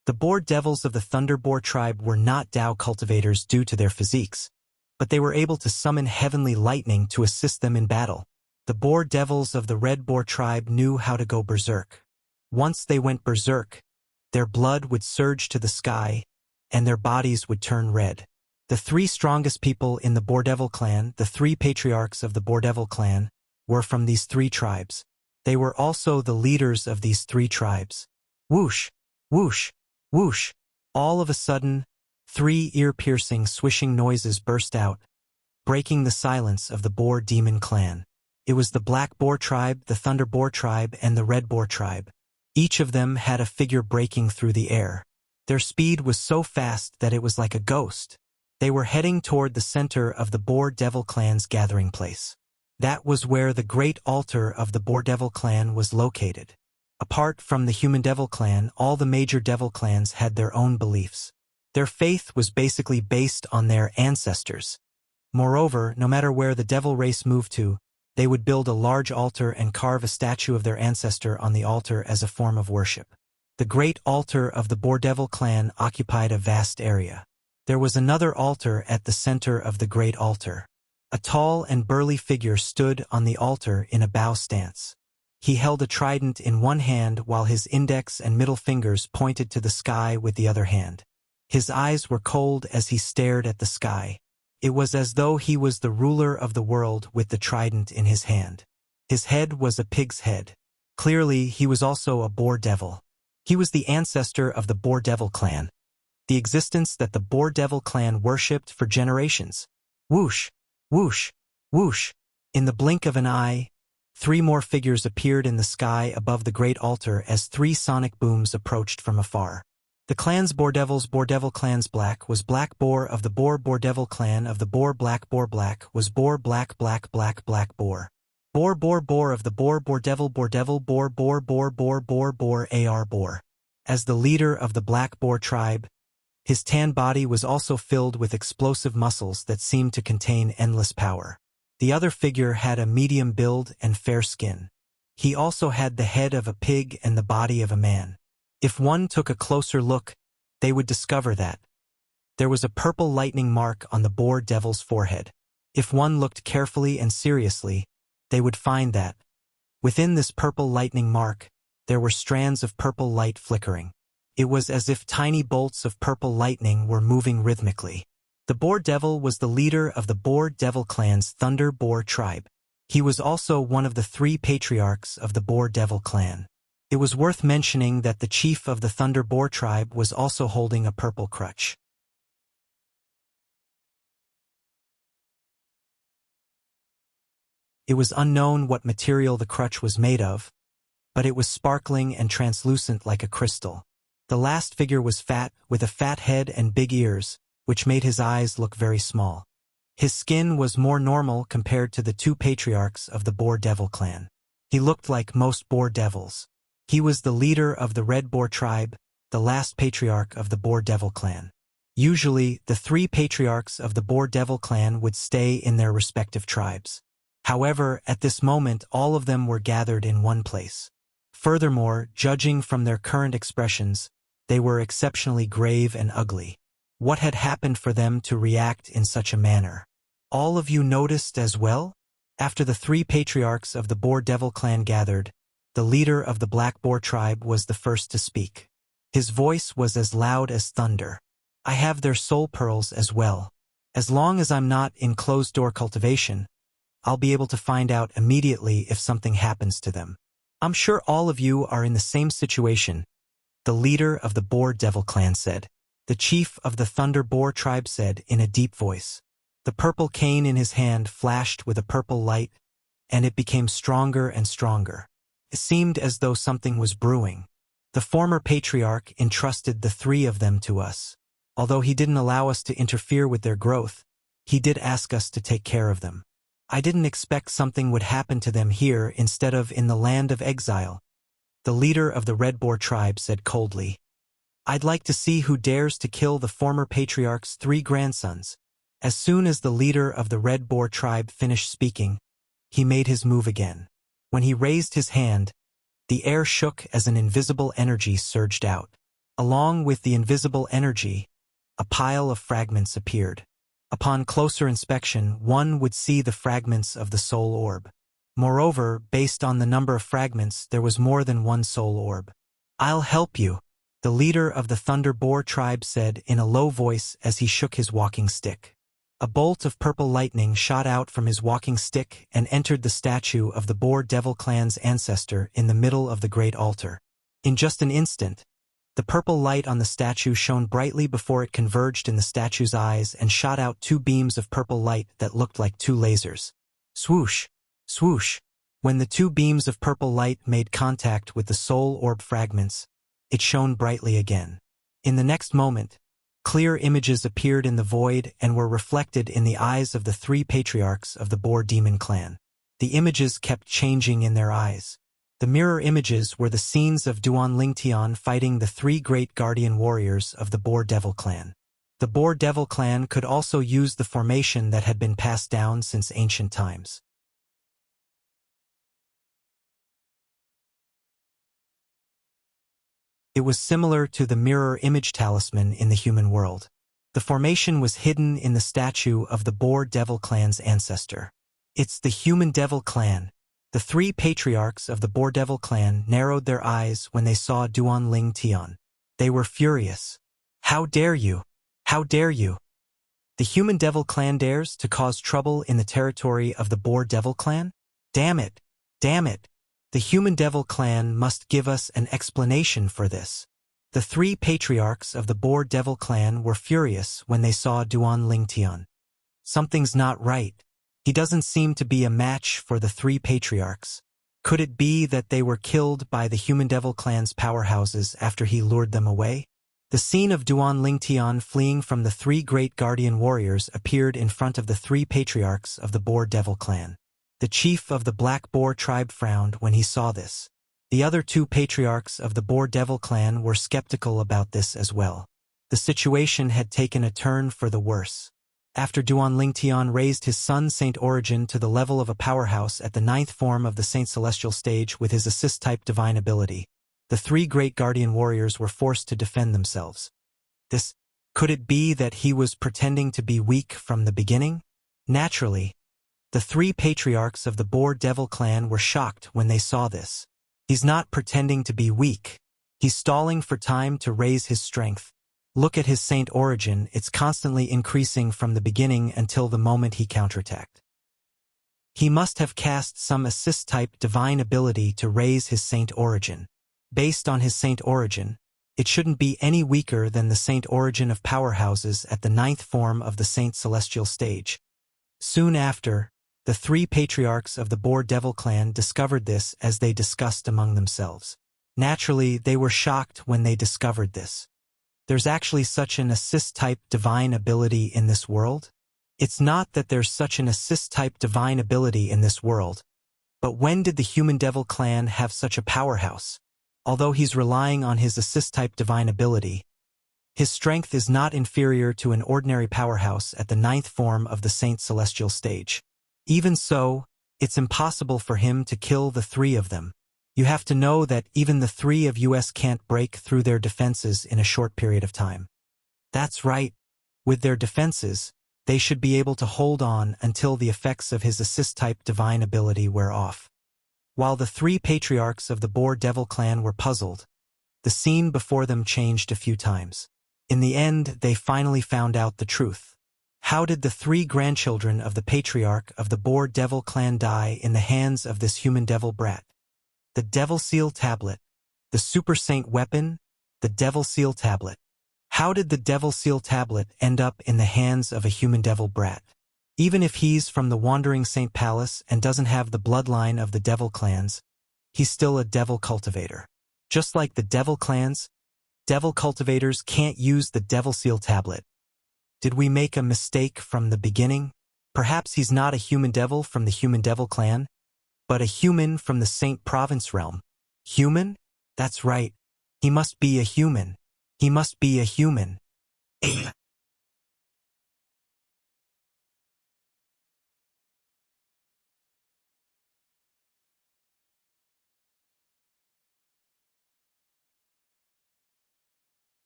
The Boar Devils of the Thunder Boar Tribe were not Dao cultivators due to their physiques, but they were able to summon heavenly lightning to assist them in battle. The Boar Devils of the Red Boar Tribe knew how to go berserk. Once they went berserk, their blood would surge to the sky, and their bodies would turn red. The 3 strongest people in the Boar Devil Clan, the 3 patriarchs of the Boar Devil Clan, were from these 3 tribes. They were also the leaders of these 3 tribes. Whoosh! Whoosh! Whoosh! All of a sudden, 3 ear-piercing swishing noises burst out, breaking the silence of the Boar Demon Clan. It was the Black Boar Tribe, the Thunder Boar Tribe, and the Red Boar Tribe. Each of them had a figure breaking through the air. Their speed was so fast that it was like a ghost. They were heading toward the center of the Boar Devil Clan's gathering place. That was where the great altar of the Boar Devil Clan was located. Apart from the Human Devil Clan, all the major devil clans had their own beliefs. Their faith was basically based on their ancestors. Moreover, no matter where the devil race moved to, they would build a large altar and carve a statue of their ancestor on the altar as a form of worship. The great altar of the Boar Devil Clan occupied a vast area. There was another altar at the center of the great altar. A tall and burly figure stood on the altar in a bow stance. He held a trident in one hand while his index and middle fingers pointed to the sky with the other hand. His eyes were cold as he stared at the sky. It was as though he was the ruler of the world with the trident in his hand. His head was a pig's head. Clearly, he was also a Boar Devil. He was the ancestor of the Boar Devil Clan, the existence that the Boar Devil Clan worshipped for generations. Whoosh! Whoosh! Whoosh! In the blink of an eye, 3 more figures appeared in the sky above the great altar as 3 sonic booms approached from afar. The clan's Boar Devils. Boar Devil Clan's Black was Black Boar of the Boar. Boar Devil Clan of the Boar. Black Boar. Black was Boar. Black Black Black Black Boar. Boar Boar Boar of the Boar. Boar Devil. Boar Devil. Boar Boar Boar Boar Boar Boar AR Boar. As the leader of the Black Boar tribe, his tan body was also filled with explosive muscles that seemed to contain endless power. The other figure had a medium build and fair skin. He also had the head of a pig and the body of a man. If one took a closer look, they would discover that there was a purple lightning mark on the Boar Devil's forehead. If one looked carefully and seriously, they would find that within this purple lightning mark, there were strands of purple light flickering. It was as if tiny bolts of purple lightning were moving rhythmically. The Boar Devil was the leader of the Boar Devil Clan's Thunder Boar Tribe. He was also one of the 3 patriarchs of the Boar Devil Clan. It was worth mentioning that the chief of the Thunder Boar Tribe was also holding a purple crutch. It was unknown what material the crutch was made of, but it was sparkling and translucent like a crystal. The last figure was fat, with a fat head and big ears, which made his eyes look very small. His skin was more normal compared to the 2 patriarchs of the Boar Devil Clan. He looked like most Boar Devils. He was the leader of the Red Boar Tribe, the last patriarch of the Boar Devil Clan. Usually, the 3 patriarchs of the Boar Devil Clan would stay in their respective tribes. However, at this moment all of them were gathered in one place. Furthermore, judging from their current expressions, they were exceptionally grave and ugly. What had happened for them to react in such a manner? All of you noticed as well? After the 3 patriarchs of the Boar Devil Clan gathered, the leader of the Black Boar Tribe was the first to speak. His voice was as loud as thunder. I have their soul pearls as well. As long as I'm not in closed-door cultivation, I'll be able to find out immediately if something happens to them. I'm sure all of you are in the same situation, the leader of the Boar Devil Clan said. The chief of the Thunder Boar Tribe said in a deep voice. The purple cane in his hand flashed with a purple light, and it became stronger and stronger. It seemed as though something was brewing. The former patriarch entrusted the three of them to us. Although he didn't allow us to interfere with their growth, he did ask us to take care of them. I didn't expect something would happen to them here instead of in the land of exile. The leader of the Red Boar tribe said coldly. I'd like to see who dares to kill the former patriarch's 3 grandsons. As soon as the leader of the Red Boar tribe finished speaking, he made his move again. When he raised his hand, the air shook as an invisible energy surged out. Along with the invisible energy, a pile of fragments appeared. Upon closer inspection, one would see the fragments of the soul orb. Moreover, based on the number of fragments, there was more than one soul orb. I'll help you, the leader of the Thunder Boar tribe said in a low voice as he shook his walking stick. A bolt of purple lightning shot out from his walking stick and entered the statue of the Boar Devil clan's ancestor in the middle of the great altar. In just an instant, the purple light on the statue shone brightly before it converged in the statue's eyes and shot out 2 beams of purple light that looked like 2 lasers. Swoosh! Swoosh! When the 2 beams of purple light made contact with the soul orb fragments, it shone brightly again. In the next moment, clear images appeared in the void and were reflected in the eyes of the 3 patriarchs of the Boar Demon clan. The images kept changing in their eyes. The mirror images were the scenes of Duan Lingtian fighting the 3 great guardian warriors of the Boar Devil clan. The Boar Devil clan could also use the formation that had been passed down since ancient times. It was similar to the mirror image talisman in the human world. The formation was hidden in the statue of the Boar Devil clan's ancestor. It's the Human Devil clan. The 3 patriarchs of the Boar Devil clan narrowed their eyes when they saw Duan Lingtian. They were furious. How dare you? How dare you? The Human Devil clan dares to cause trouble in the territory of the Boar Devil clan? Damn it! Damn it! The Human Devil clan must give us an explanation for this. The 3 patriarchs of the Boar Devil clan were furious when they saw Duan Lingtian. Something's not right. He doesn't seem to be a match for the 3 patriarchs. Could it be that they were killed by the Human Devil clan's powerhouses after he lured them away? The scene of Duan Lingtian fleeing from the 3 great guardian warriors appeared in front of the 3 patriarchs of the Boar Devil clan. The chief of the Black Boar tribe frowned when he saw this. The other 2 patriarchs of the Boar Devil clan were skeptical about this as well. The situation had taken a turn for the worse. After Duan Lingtian raised his son Saint Origin to the level of a powerhouse at the 9th form of the Saint Celestial stage with his assist-type divine ability, the 3 great guardian warriors were forced to defend themselves. Could it be that he was pretending to be weak from the beginning? Naturally, the 3 patriarchs of the Boar Devil clan were shocked when they saw this. He's not pretending to be weak. He's stalling for time to raise his strength. Look at his Saint Origin, it's constantly increasing from the beginning until the moment he counterattacked. He must have cast some assist-type divine ability to raise his Saint Origin. Based on his Saint Origin, it shouldn't be any weaker than the Saint Origin of powerhouses at the 9th form of the Saint Celestial stage. Soon after, the 3 patriarchs of the Boar Devil clan discovered this as they discussed among themselves. Naturally, they were shocked when they discovered this. There's actually such an assist-type divine ability in this world? It's not that there's such an assist-type divine ability in this world, but when did the Human Devil clan have such a powerhouse? Although he's relying on his assist-type divine ability, his strength is not inferior to an ordinary powerhouse at the 9th form of the Saint Celestial stage. Even so, it's impossible for him to kill the 3 of them. You have to know that even the 3 of us can't break through their defenses in a short period of time. That's right. With their defenses, they should be able to hold on until the effects of his assist-type divine ability wear off. While the 3 patriarchs of the Boar Devil clan were puzzled, the scene before them changed a few times. In the end, they finally found out the truth. How did the 3 grandchildren of the patriarch of the Boar Devil clan die in the hands of this Human Devil brat? The Devil Seal Tablet. The Super Saint weapon, the Devil Seal Tablet. How did the Devil Seal Tablet end up in the hands of a Human Devil brat? Even if he's from the Wandering Saint Palace and doesn't have the bloodline of the devil clans, he's still a devil cultivator. Just like the devil clans, devil cultivators can't use the devil seal tablet. Did we make a mistake from the beginning? Perhaps he's not a human devil from the human devil clan, but a human from the Saint Province realm. Human? That's right. He must be a human. He must be a human.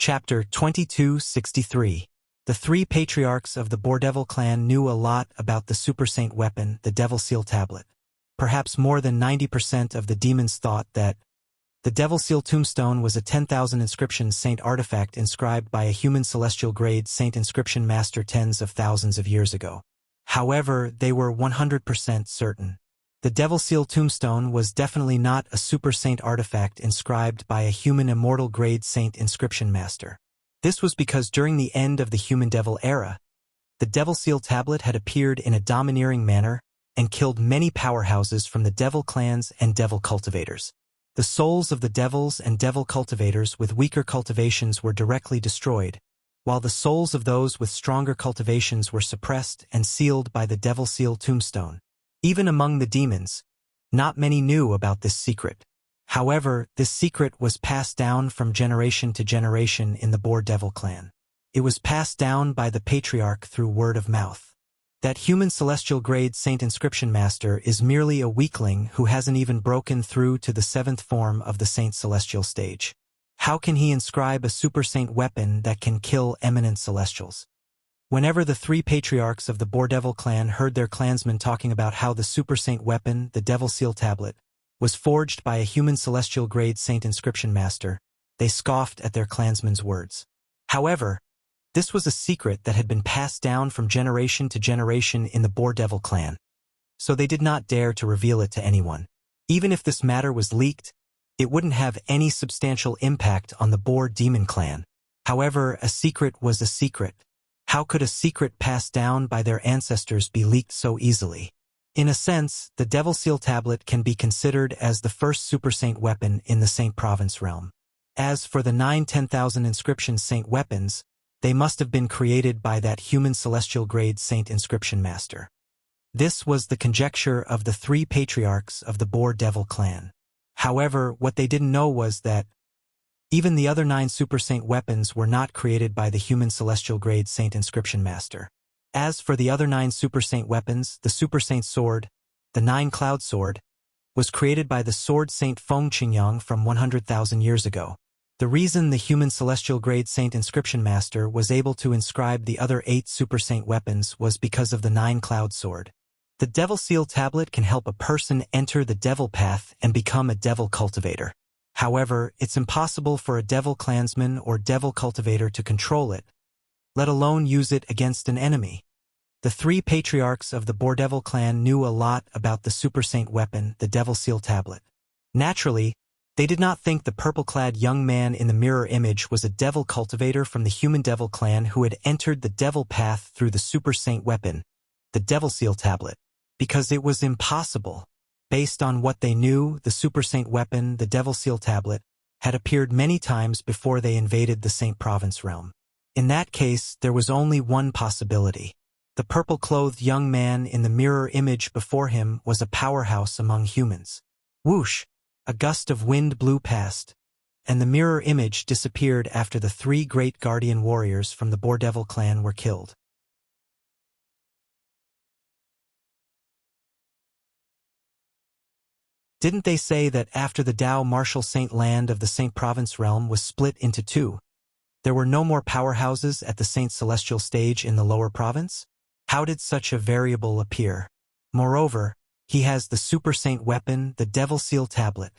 Chapter 2263. The three patriarchs of the Bordevil clan knew a lot about the Super Saint weapon, the Devil Seal Tablet. Perhaps more than 90% of the demons thought that the Devil Seal Tombstone was a 10,000 inscription saint artifact inscribed by a human celestial grade saint inscription master tens of thousands of years ago. However, they were 100% certain. The Devil Seal Tombstone was definitely not a super saint artifact inscribed by a human immortal grade saint inscription master. This was because during the end of the human devil era, the Devil Seal Tablet had appeared in a domineering manner and killed many powerhouses from the devil clans and devil cultivators. The souls of the devils and devil cultivators with weaker cultivations were directly destroyed, while the souls of those with stronger cultivations were suppressed and sealed by the Devil Seal Tombstone. Even among the demons, not many knew about this secret. However, this secret was passed down from generation to generation in the Bordevil clan. It was passed down by the patriarch through word of mouth. That human celestial grade saint inscription master is merely a weakling who hasn't even broken through to the seventh form of the saint celestial stage. How can he inscribe a super saint weapon that can kill eminent celestials? Whenever the three patriarchs of the Bordevil clan heard their clansmen talking about how the super saint weapon, the Devil Seal Tablet, was forged by a human celestial grade saint inscription master, they scoffed at their clansmen's words. However, this was a secret that had been passed down from generation to generation in the Bordevil clan, so they did not dare to reveal it to anyone. Even if this matter was leaked, it wouldn't have any substantial impact on the Boar Demon clan. However, a secret was a secret. How could a secret passed down by their ancestors be leaked so easily? In a sense, the Devil Seal Tablet can be considered as the first super saint weapon in the Saint Province realm. As for the 10,000 inscription saint weapons, they must have been created by that human celestial grade saint inscription master. This was the conjecture of the three patriarchs of the Boar Devil clan. However, what they didn't know was that even the other 9 super saint weapons were not created by the human celestial grade saint inscription master. As for the other 9 super saint weapons, the super saint sword, the 9 cloud sword, was created by the sword saint Feng Qingyang from 100,000 years ago. The reason the human celestial grade saint inscription master was able to inscribe the other 8 super saint weapons was because of the 9 cloud sword. The Devil Seal Tablet can help a person enter the devil path and become a devil cultivator. However, it's impossible for a devil clansman or devil cultivator to control it, let alone use it against an enemy. The three patriarchs of the Bordevil clan knew a lot about the super saint weapon, the Devil Seal Tablet. Naturally, they did not think the purple-clad young man in the mirror image was a devil cultivator from the human devil clan who had entered the devil path through the super saint weapon, the Devil Seal Tablet, because it was impossible. Based on what they knew, the super saint weapon, the Devil Seal Tablet, had appeared many times before they invaded the Saint Province realm. In that case, there was only one possibility. The purple-clothed young man in the mirror image before him was a powerhouse among humans. Whoosh! A gust of wind blew past, and the mirror image disappeared after the 3 great guardian warriors from the Bordevil clan were killed. Didn't they say that after the Tao Martial Saint land of the Saint Province realm was split into 2, there were no more powerhouses at the Saint Celestial stage in the lower province? How did such a variable appear? Moreover, he has the super saint weapon, the Devil Seal Tablet.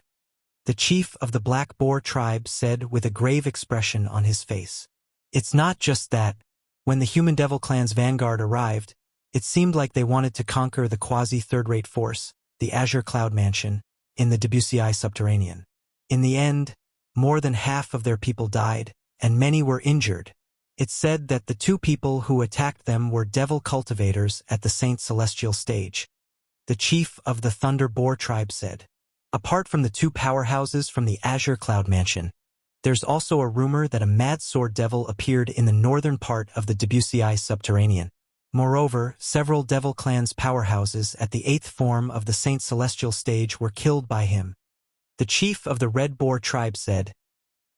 The chief of the Black Boar tribe said with a grave expression on his face. It's not just that. When the human devil clan's vanguard arrived, it seemed like they wanted to conquer the quasi-third-rate force, the Azure Cloud Mansion, in the Debussy subterranean. In the end, more than half of their people died, and many were injured. It said that the two people who attacked them were devil cultivators at the Saint Celestial stage. The chief of the Thunder Boar tribe said. Apart from the two powerhouses from the Azure Cloud Mansion, there's also a rumor that a mad sword devil appeared in the northern part of the Debussy subterranean. Moreover, several devil clans powerhouses at the 8th form of the Saint Celestial stage were killed by him. The chief of the Red Boar tribe said.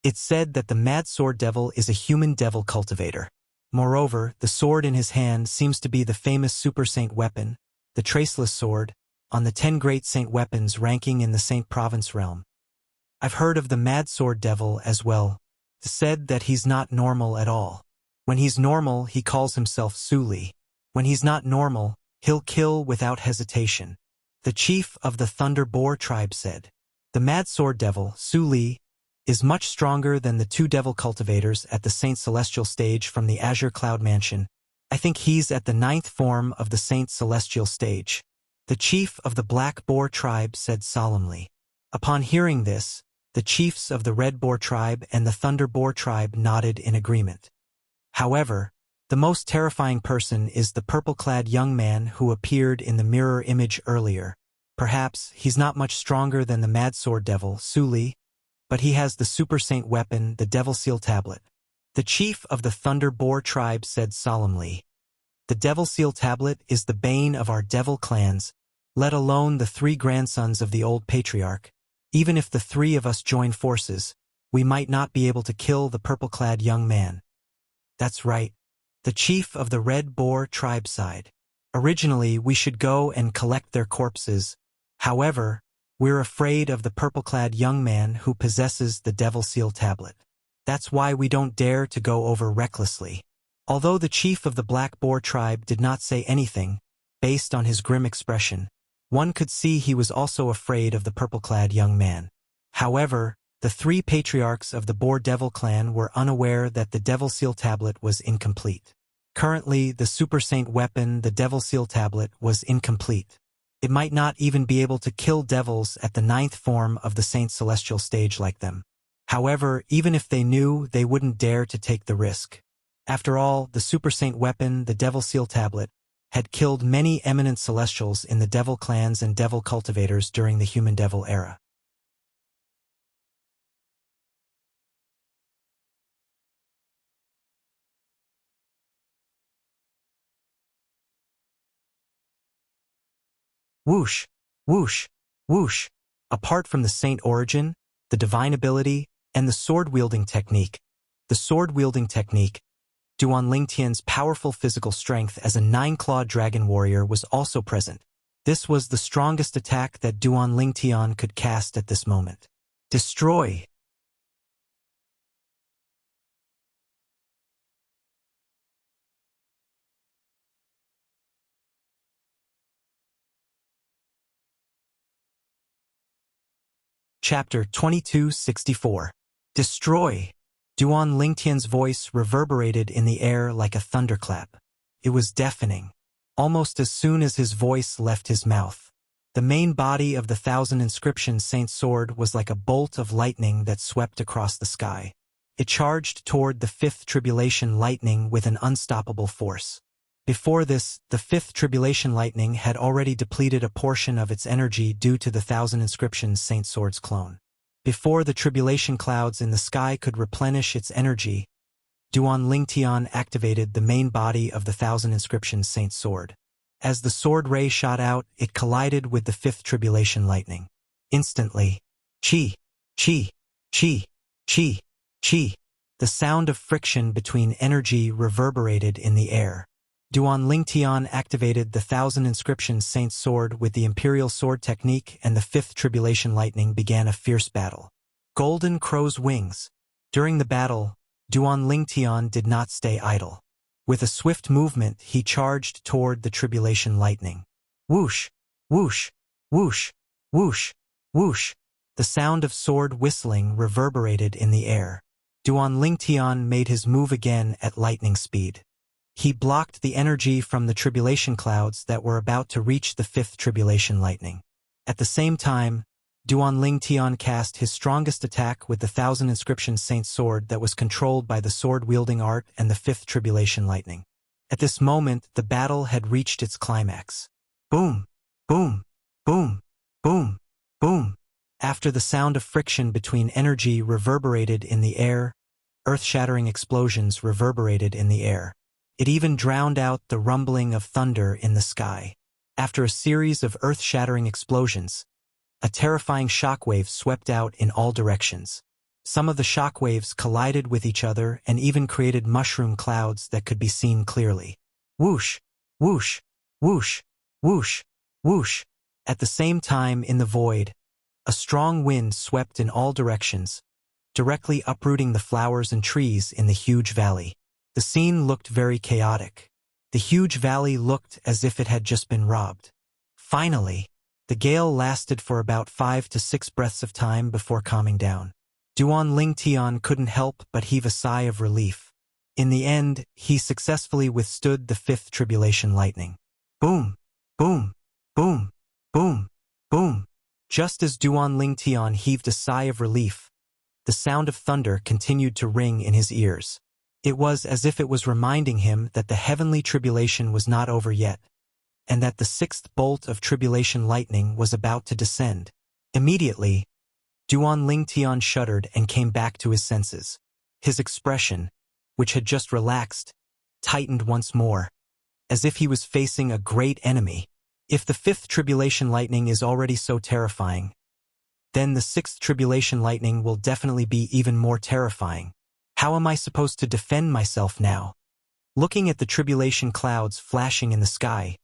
It's said that the mad sword devil is a human devil cultivator. Moreover, the sword in his hand seems to be the famous super saint weapon, the Traceless sword, on the 10 great saint weapons ranking in the Saint Province realm. I've heard of the mad sword devil as well. It's said that he's not normal at all. When he's normal, he calls himself Suli. When he's not normal, he'll kill without hesitation. The chief of the Thunder Boar tribe said. The mad sword devil, Suli, is much stronger than the two devil cultivators at the Saint Celestial stage from the Azure Cloud Mansion. I think he's at the 9th form of the Saint Celestial stage. The chief of the Black Boar tribe said solemnly. Upon hearing this, the chiefs of the Red Boar tribe and the Thunder Boar tribe nodded in agreement. However, the most terrifying person is the purple-clad young man who appeared in the mirror image earlier. Perhaps he's not much stronger than the mad sword devil, Suli, but he has the super saint weapon, the Devil Seal Tablet. The chief of the Thunder Boar tribe said solemnly. The Devil Seal Tablet is the bane of our devil clans, let alone the 3 grandsons of the old patriarch. Even if the 3 of us join forces, we might not be able to kill the purple-clad young man. That's right. The chief of the Red Boar tribe sighed. Originally, we should go and collect their corpses. However, we're afraid of the purple-clad young man who possesses the Devil Seal Tablet. That's why we don't dare to go over recklessly. Although the chief of the Black Boar tribe did not say anything, based on his grim expression, one could see he was also afraid of the purple-clad young man. However, the 3 patriarchs of the Boar Devil clan were unaware that the Devil Seal Tablet was incomplete. Currently, the Super Saint weapon, the Devil Seal Tablet, was incomplete. It might not even be able to kill devils at the 9th form of the Saint Celestial stage like them. However, even if they knew, they wouldn't dare to take the risk. After all, the Super Saint weapon, the Devil Seal Tablet, had killed many eminent celestials in the devil clans and devil cultivators during the human devil era. Whoosh, whoosh, whoosh. Apart from the saint origin, the divine ability, and the sword-wielding technique, the sword-wielding technique, Duan Lingtian's powerful physical strength as a 9-clawed dragon warrior was also present. This was the strongest attack that Duan Lingtian could cast at this moment. Destroy! Chapter 2264. Destroy! Duan Lingtian's voice reverberated in the air like a thunderclap. It was deafening. Almost as soon as his voice left his mouth, the main body of the 1,000 inscription saint sword was like a bolt of lightning that swept across the sky. It charged toward the 5th tribulation lightning with an unstoppable force. Before this, the 5th tribulation lightning had already depleted a portion of its energy due to the 1,000 inscription saint sword's clone. Before the tribulation clouds in the sky could replenish its energy, Duan Lingtian activated the main body of the 1,000 inscription saint sword. As the sword ray shot out, it collided with the 5th tribulation lightning. Instantly, chi, chi, chi, chi, chi. The sound of friction between energy reverberated in the air. Duan Lingtian activated the 1,000 inscription saint sword with the imperial sword technique, and the 5th tribulation lightning began a fierce battle. Golden Crow's wings. During the battle, Duan Lingtian did not stay idle. With a swift movement, he charged toward the tribulation lightning. Whoosh, whoosh, whoosh, whoosh, whoosh. The sound of sword whistling reverberated in the air. Duan Lingtian made his move again at lightning speed. He blocked the energy from the tribulation clouds that were about to reach the 5th tribulation lightning. At the same time, Duan Ling Tian cast his strongest attack with the 1,000 Inscriptions Saint Sword that was controlled by the sword-wielding art and the 5th Tribulation Lightning. At this moment, the battle had reached its climax. Boom! Boom! Boom! Boom! Boom! After the sound of friction between energy reverberated in the air, earth-shattering explosions reverberated in the air. It even drowned out the rumbling of thunder in the sky. After a series of earth-shattering explosions, a terrifying shockwave swept out in all directions. Some of the shockwaves collided with each other and even created mushroom clouds that could be seen clearly. Whoosh! Whoosh! Whoosh! Whoosh! Whoosh! At the same time in the void, a strong wind swept in all directions, directly uprooting the flowers and trees in the huge valley. The scene looked very chaotic. The huge valley looked as if it had just been robbed. Finally, the gale lasted for about 5 to 6 breaths of time before calming down. Duan Ling Tian couldn't help but heave a sigh of relief. In the end, he successfully withstood the 5th Tribulation Lightning. Boom! Boom! Boom! Boom! Boom! Just as Duan Ling Tian heaved a sigh of relief, the sound of thunder continued to ring in his ears. It was as if it was reminding him that the heavenly tribulation was not over yet, and that the 6th bolt of tribulation lightning was about to descend. Immediately, Duan Ling Tian shuddered and came back to his senses. His expression, which had just relaxed, tightened once more, as if he was facing a great enemy. If the 5th tribulation lightning is already so terrifying, then the 6th tribulation lightning will definitely be even more terrifying. How am I supposed to defend myself now? Looking at the tribulation clouds flashing in the sky,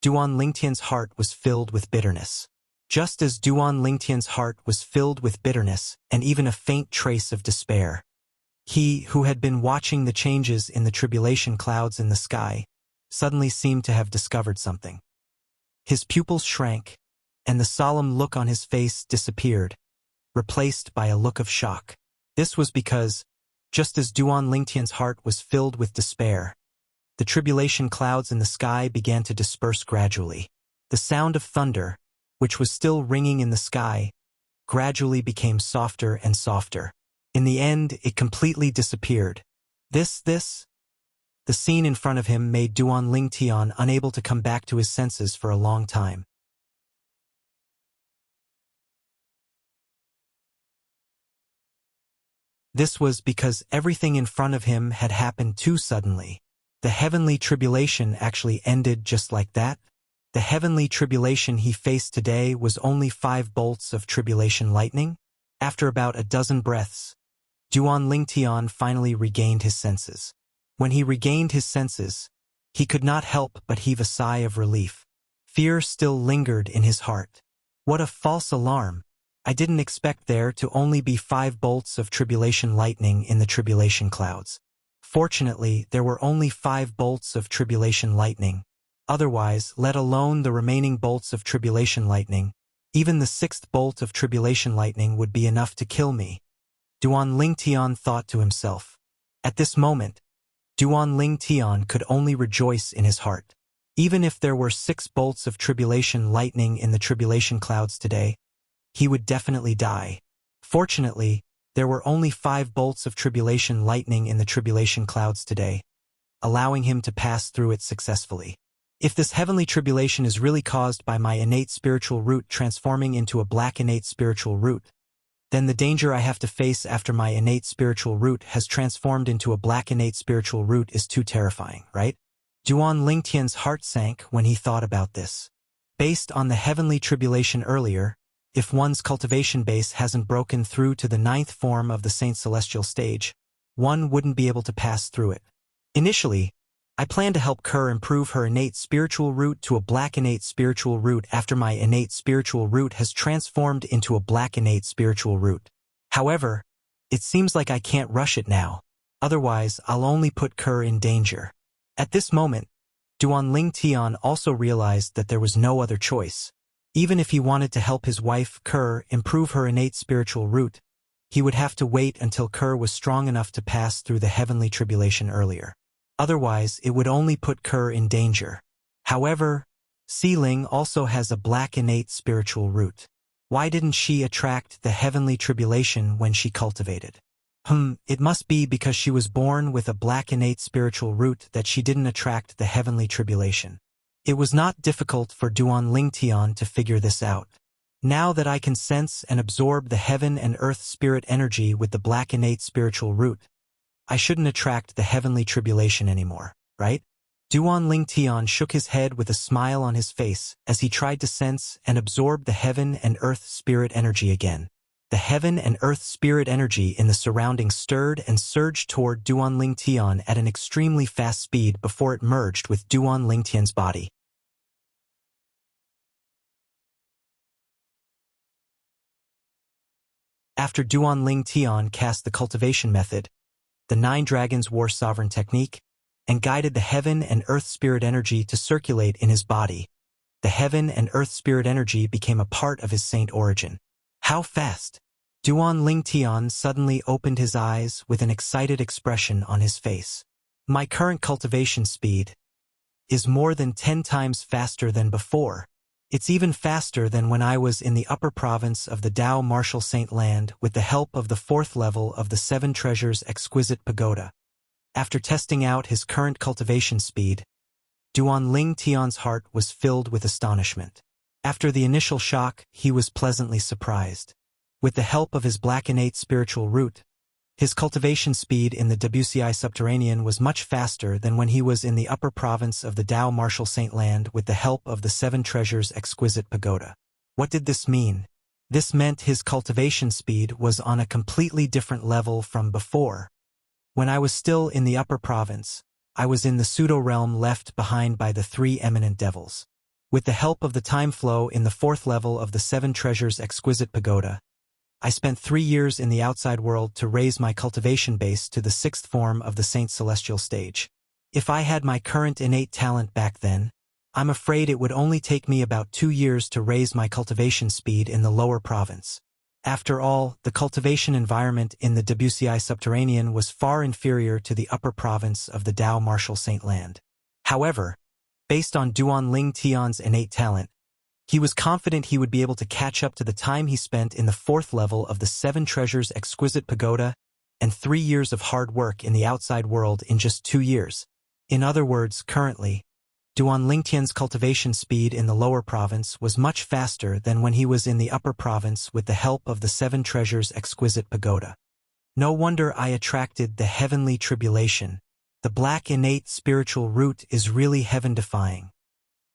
Duan Lingtian's heart was filled with bitterness. Just as Duan Lingtian's heart was filled with bitterness and even a faint trace of despair, he, who had been watching the changes in the tribulation clouds in the sky, suddenly seemed to have discovered something. His pupils shrank, and the solemn look on his face disappeared, replaced by a look of shock. This was because, just as Duan Lingtian's heart was filled with despair, the tribulation clouds in the sky began to disperse gradually. The sound of thunder, which was still ringing in the sky, gradually became softer and softer. In the end, it completely disappeared. The scene in front of him made Duan Ling Tian unable to come back to his senses for a long time. This was because everything in front of him had happened too suddenly. The heavenly tribulation actually ended just like that. The heavenly tribulation he faced today was only 5 bolts of tribulation lightning. After about a dozen breaths, Duan Ling Tian finally regained his senses. When he regained his senses, he could not help but heave a sigh of relief. Fear still lingered in his heart. What a false alarm! I didn't expect there to only be 5 bolts of tribulation lightning in the tribulation clouds. Fortunately, there were only 5 bolts of tribulation lightning. Otherwise, let alone the remaining bolts of tribulation lightning, even the 6th bolt of tribulation lightning would be enough to kill me. Duan Ling Tian thought to himself. At this moment, Duan Ling Tian could only rejoice in his heart. Even if there were 6 bolts of tribulation lightning in the tribulation clouds today, he would definitely die. Fortunately, there were only 5 bolts of tribulation lightning in the tribulation clouds today, allowing him to pass through it successfully. If this heavenly tribulation is really caused by my innate spiritual root transforming into a black innate spiritual root, then the danger I have to face after my innate spiritual root has transformed into a black innate spiritual root is too terrifying, right? Duan Lingtian's heart sank when he thought about this. Based on the heavenly tribulation earlier, if one's cultivation base hasn't broken through to the 9th form of the Saint Celestial stage, one wouldn't be able to pass through it. Initially, I plan to help Kerr improve her innate spiritual root to a black innate spiritual root after my innate spiritual root has transformed into a black innate spiritual root. However, it seems like I can't rush it now. Otherwise, I'll only put Kerr in danger. At this moment, Duan Ling Tian also realized that there was no other choice. Even if he wanted to help his wife, Kerr, improve her innate spiritual root, he would have to wait until Kerr was strong enough to pass through the heavenly tribulation earlier. Otherwise, it would only put Kerr in danger. However, Ling also has a black innate spiritual root. Why didn't she attract the heavenly tribulation when she cultivated? It must be because she was born with a black innate spiritual root that she didn't attract the heavenly tribulation. It was not difficult for Duan Lingtian to figure this out. Now that I can sense and absorb the heaven and earth spirit energy with the black innate spiritual root, I shouldn't attract the heavenly tribulation anymore, right? Duan Lingtian shook his head with a smile on his face as he tried to sense and absorb the heaven and earth spirit energy again. The heaven and earth spirit energy in the surroundings stirred and surged toward Duan Lingtian at an extremely fast speed before it merged with Duan Lingtian's body. After Duan Lingtian cast the cultivation method, the 9 dragons wore sovereign technique, and guided the heaven and earth spirit energy to circulate in his body. The heaven and earth spirit energy became a part of his saint origin. How fast? Duan Lingtian suddenly opened his eyes with an excited expression on his face. My current cultivation speed is more than 10 times faster than before. It's even faster than when I was in the upper province of the Dao Martial Saint Land with the help of the 4th level of the 7 Treasures Exquisite Pagoda. After testing out his current cultivation speed, Duan Lingtian's heart was filled with astonishment. After the initial shock, he was pleasantly surprised. With the help of his black innate spiritual root, his cultivation speed in the Wuxia subterranean was much faster than when he was in the upper province of the Dao Martial Saint Land with the help of the 7 Treasures Exquisite Pagoda. What did this mean? This meant his cultivation speed was on a completely different level from before. When I was still in the upper province, I was in the pseudo-realm left behind by the 3 eminent devils. With the help of the time flow in the 4th level of the 7 Treasures Exquisite Pagoda, I spent 3 years in the outside world to raise my cultivation base to the 6th form of the Saint Celestial stage. If I had my current innate talent back then, I'm afraid it would only take me about 2 years to raise my cultivation speed in the lower province. After all, the cultivation environment in the Wuxia subterranean was far inferior to the upper province of the Dao Martial Saint Land. However, based on Duan Lingtian's innate talent, he was confident he would be able to catch up to the time he spent in the 4th level of the 7 Treasures Exquisite Pagoda and 3 years of hard work in the outside world in just 2 years. In other words, currently, Duan Lingtian's cultivation speed in the lower province was much faster than when he was in the upper province with the help of the 7 Treasures Exquisite Pagoda. No wonder I attracted the heavenly tribulation. The black innate spiritual root is really heaven-defying.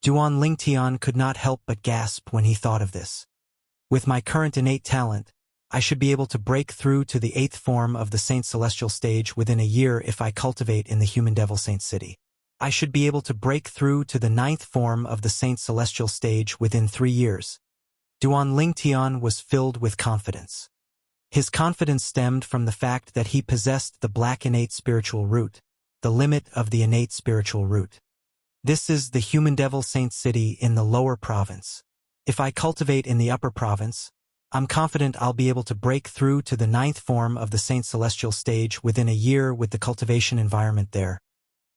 Duan Lingtian could not help but gasp when he thought of this. With my current innate talent, I should be able to break through to the 8th form of the Saint Celestial stage within a year if I cultivate in the Human Devil Saint City. I should be able to break through to the 9th form of the Saint Celestial stage within 3 years. Duan Lingtian was filled with confidence. His confidence stemmed from the fact that he possessed the black innate spiritual root, the limit of the innate spiritual root. This is the Human Devil Saint City in the lower province. If I cultivate in the upper province, I'm confident I'll be able to break through to the 9th form of the Saint Celestial stage within a year with the cultivation environment there.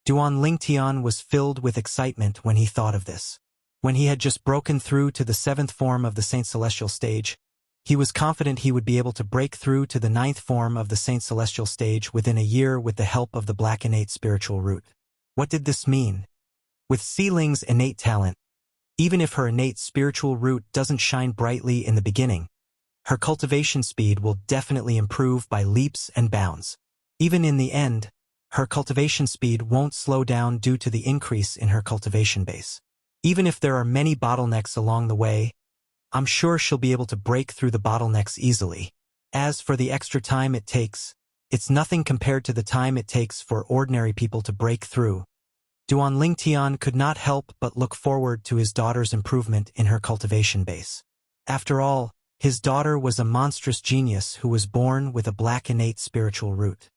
Duan Lingtian was filled with excitement when he thought of this. When he had just broken through to the 7th form of the Saint Celestial stage, he was confident he would be able to break through to the 9th form of the Saint Celestial stage within a year with the help of the black innate spiritual root. What did this mean? With Seeling's innate talent, even if her innate spiritual root doesn't shine brightly in the beginning, her cultivation speed will definitely improve by leaps and bounds. Even in the end, her cultivation speed won't slow down due to the increase in her cultivation base. Even if there are many bottlenecks along the way, I'm sure she'll be able to break through the bottlenecks easily. As for the extra time it takes, it's nothing compared to the time it takes for ordinary people to break through. Duan Lingtian could not help but look forward to his daughter's improvement in her cultivation base. After all, his daughter was a monstrous genius who was born with a black innate spiritual root.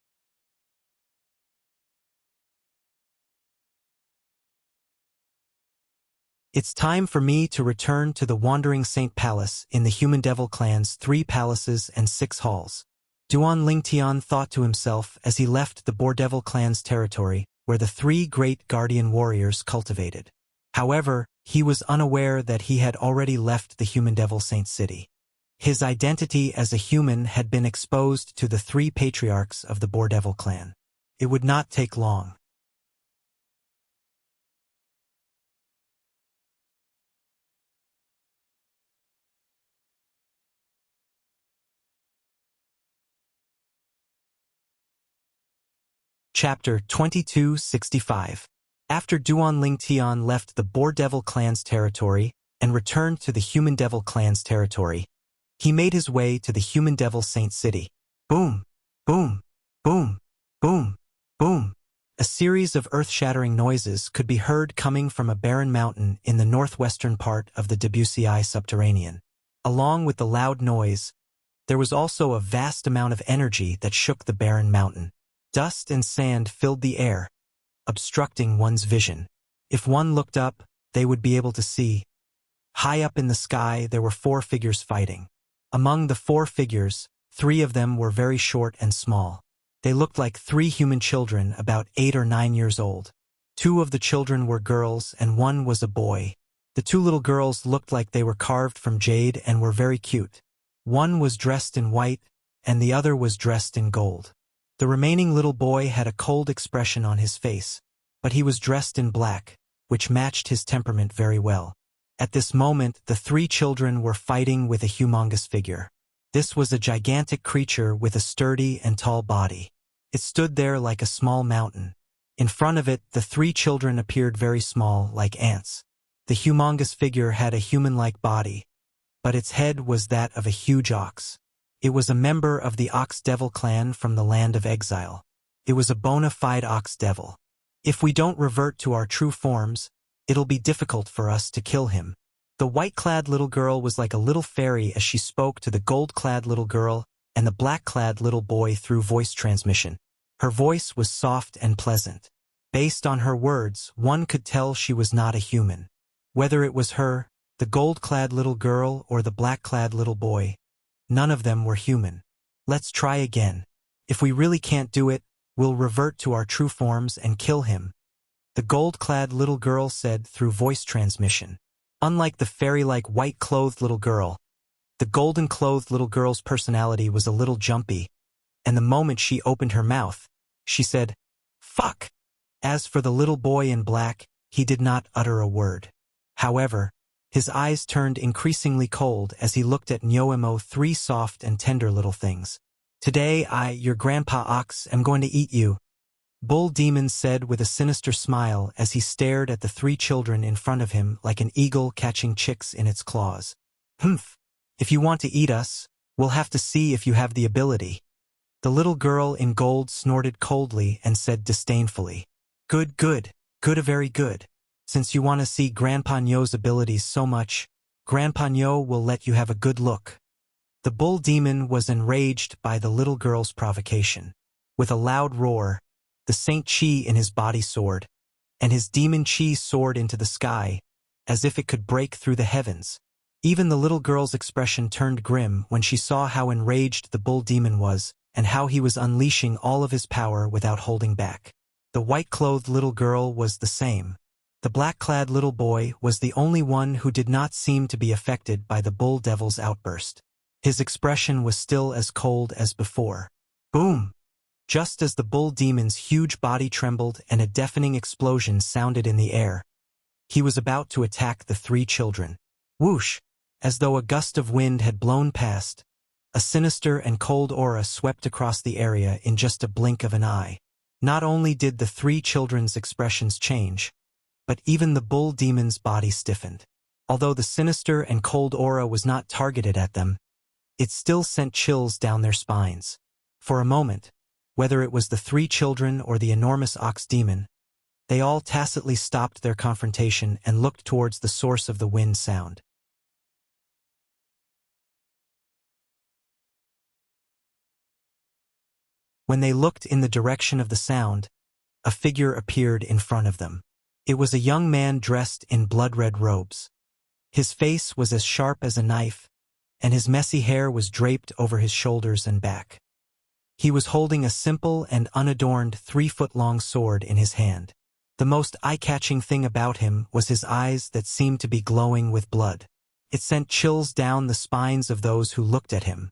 It's time for me to return to the Wandering Saint Palace in the Human Devil Clan's 3 palaces and 6 halls. Duan Lingtian thought to himself as he left the Boar Devil Clan's territory, where the 3 great guardian warriors cultivated. However, he was unaware that he had already left the Human Devil Saint City. His identity as a human had been exposed to the 3 patriarchs of the Boardevil clan. It would not take long. Chapter 2265. After Duan Ling Tian left the Boar Devil clan's territory and returned to the Human Devil clan's territory, he made his way to the Human Devil Saint City. Boom, boom, boom, boom, boom. A series of earth-shattering noises could be heard coming from a barren mountain in the northwestern part of the Debussy subterranean. Along with the loud noise, there was also a vast amount of energy that shook the barren mountain. Dust and sand filled the air, obstructing one's vision. If one looked up, they would be able to see. High up in the sky, there were 4 figures fighting. Among the 4 figures, 3 of them were very short and small. They looked like 3 human children about 8 or 9 years old. 2 of the children were girls and 1 was a boy. The 2 little girls looked like they were carved from jade and were very cute. One was dressed in white, and the other was dressed in gold. The remaining little boy had a cold expression on his face, but he was dressed in black, which matched his temperament very well. At this moment, the 3 children were fighting with a humongous figure. This was a gigantic creature with a sturdy and tall body. It stood there like a small mountain. In front of it, the 3 children appeared very small, like ants. The humongous figure had a human-like body, but its head was that of a huge ox. It was a member of the Ox Devil clan from the land of exile. It was a bona fide Ox Devil. If we don't revert to our true forms, it'll be difficult for us to kill him. The white-clad little girl was like a little fairy as she spoke to the gold-clad little girl and the black-clad little boy through voice transmission. Her voice was soft and pleasant. Based on her words, one could tell she was not a human. Whether it was her, the gold-clad little girl, or the black-clad little boy, none of them were human. Let's try again. If we really can't do it, we'll revert to our true forms and kill him, the gold-clad little girl said through voice transmission. Unlike the fairy-like white-clothed little girl, the golden-clothed little girl's personality was a little jumpy, and the moment she opened her mouth, she said, "Fuck!" As for the little boy in black, he did not utter a word. However, his eyes turned increasingly cold as he looked at Nyoemo 3 soft and tender little things. "Today I, your grandpa Ox, am going to eat you," Bull Demon said with a sinister smile as he stared at the 3 children in front of him like an eagle catching chicks in its claws. "Humph! If you want to eat us, we'll have to see if you have the ability." The little girl in gold snorted coldly and said disdainfully, "Good, good, good, very good. Since you want to see Grandpa Nyo's abilities so much, Grandpa Nyo will let you have a good look." The Bull Demon was enraged by the little girl's provocation. With a loud roar, the Saint Chi in his body soared, and his demon chi soared into the sky, as if it could break through the heavens. Even the little girl's expression turned grim when she saw how enraged the Bull Demon was, and how he was unleashing all of his power without holding back. The white-clothed little girl was the same. The black-clad little boy was the only one who did not seem to be affected by the Bull Devil's outburst. His expression was still as cold as before. Boom! Just as the Bull Demon's huge body trembled and a deafening explosion sounded in the air, he was about to attack the 3 children. Whoosh! As though a gust of wind had blown past, a sinister and cold aura swept across the area in just a blink of an eye. Not only did the 3 children's expressions change, but even the Bull Demon's body stiffened. Although the sinister and cold aura was not targeted at them, it still sent chills down their spines. For a moment, whether it was the 3 children or the enormous Ox Demon, they all tacitly stopped their confrontation and looked towards the source of the wind sound. When they looked in the direction of the sound, a figure appeared in front of them. It was a young man dressed in blood-red robes. His face was as sharp as a knife, and his messy hair was draped over his shoulders and back. He was holding a simple and unadorned 3-foot-long sword in his hand. The most eye-catching thing about him was his eyes that seemed to be glowing with blood. It sent chills down the spines of those who looked at him.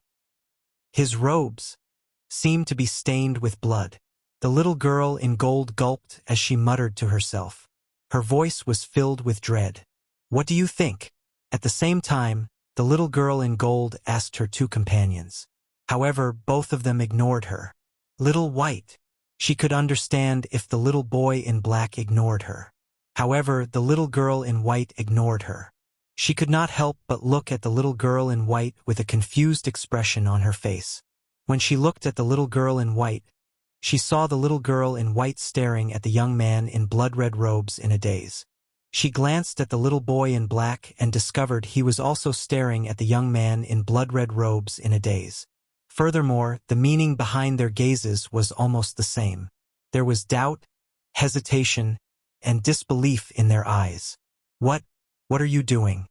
His robes seemed to be stained with blood. The little girl in gold gulped as she muttered to herself. Her voice was filled with dread. "What do you think?" At the same time, the little girl in gold asked her two companions. However, both of them ignored her. Little White. She could understand if the little boy in black ignored her. However, the little girl in white ignored her. She could not help but look at the little girl in white with a confused expression on her face. When she looked at the little girl in white, she saw the little girl in white staring at the young man in blood-red robes in a daze. She glanced at the little boy in black and discovered he was also staring at the young man in blood-red robes in a daze. Furthermore, the meaning behind their gazes was almost the same. There was doubt, hesitation, and disbelief in their eyes. What are you doing?"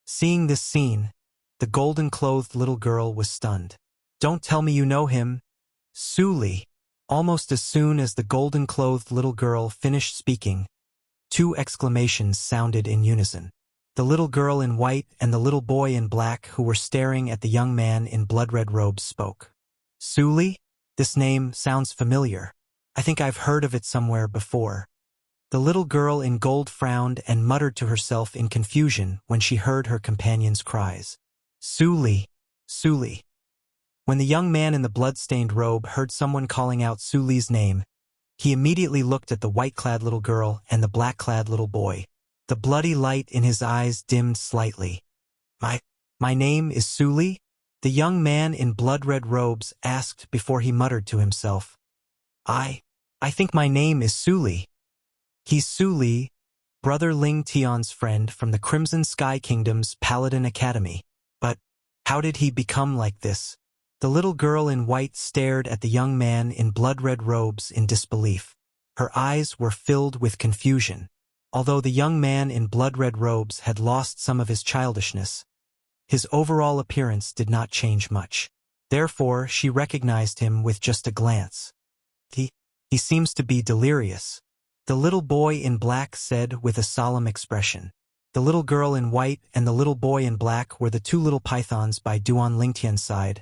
Seeing this scene, the golden-clothed little girl was stunned. "Don't tell me you know him, Suli." Almost as soon as the golden-clothed little girl finished speaking, two exclamations sounded in unison. The little girl in white and the little boy in black who were staring at the young man in blood-red robes spoke. "Suli? This name sounds familiar. I think I've heard of it somewhere before." The little girl in gold frowned and muttered to herself in confusion when she heard her companion's cries. "Suli! Suli!" When the young man in the blood-stained robe heard someone calling out Suli's name, he immediately looked at the white-clad little girl and the black-clad little boy. The bloody light in his eyes dimmed slightly. My name is Suli?" the young man in blood-red robes asked before he muttered to himself. I think my name is Suli." He's Suli, Brother Ling Tian's friend from the Crimson Sky Kingdom's Paladin Academy. But how did he become like this? The little girl in white stared at the young man in blood-red robes in disbelief. Her eyes were filled with confusion. Although the young man in blood-red robes had lost some of his childishness, his overall appearance did not change much. Therefore, she recognized him with just a glance. He seems to be delirious," the little boy in black said with a solemn expression. The little girl in white and the little boy in black were the two little pythons by Duan Lingtian's side,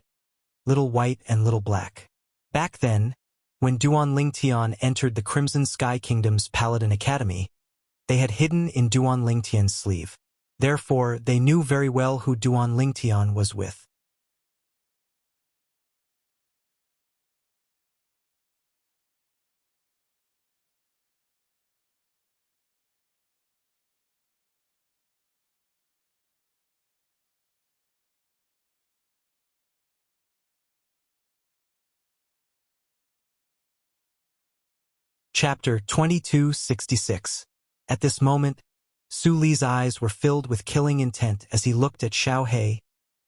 Little White and Little Black. Back then, when Duan Lingtian entered the Crimson Sky Kingdom's Paladin Academy, they had hidden in Duan Lingtian's sleeve. Therefore, they knew very well who Duan Lingtian was with. Chapter 2266. At this moment, Su Li's eyes were filled with killing intent as he looked at Xiao He,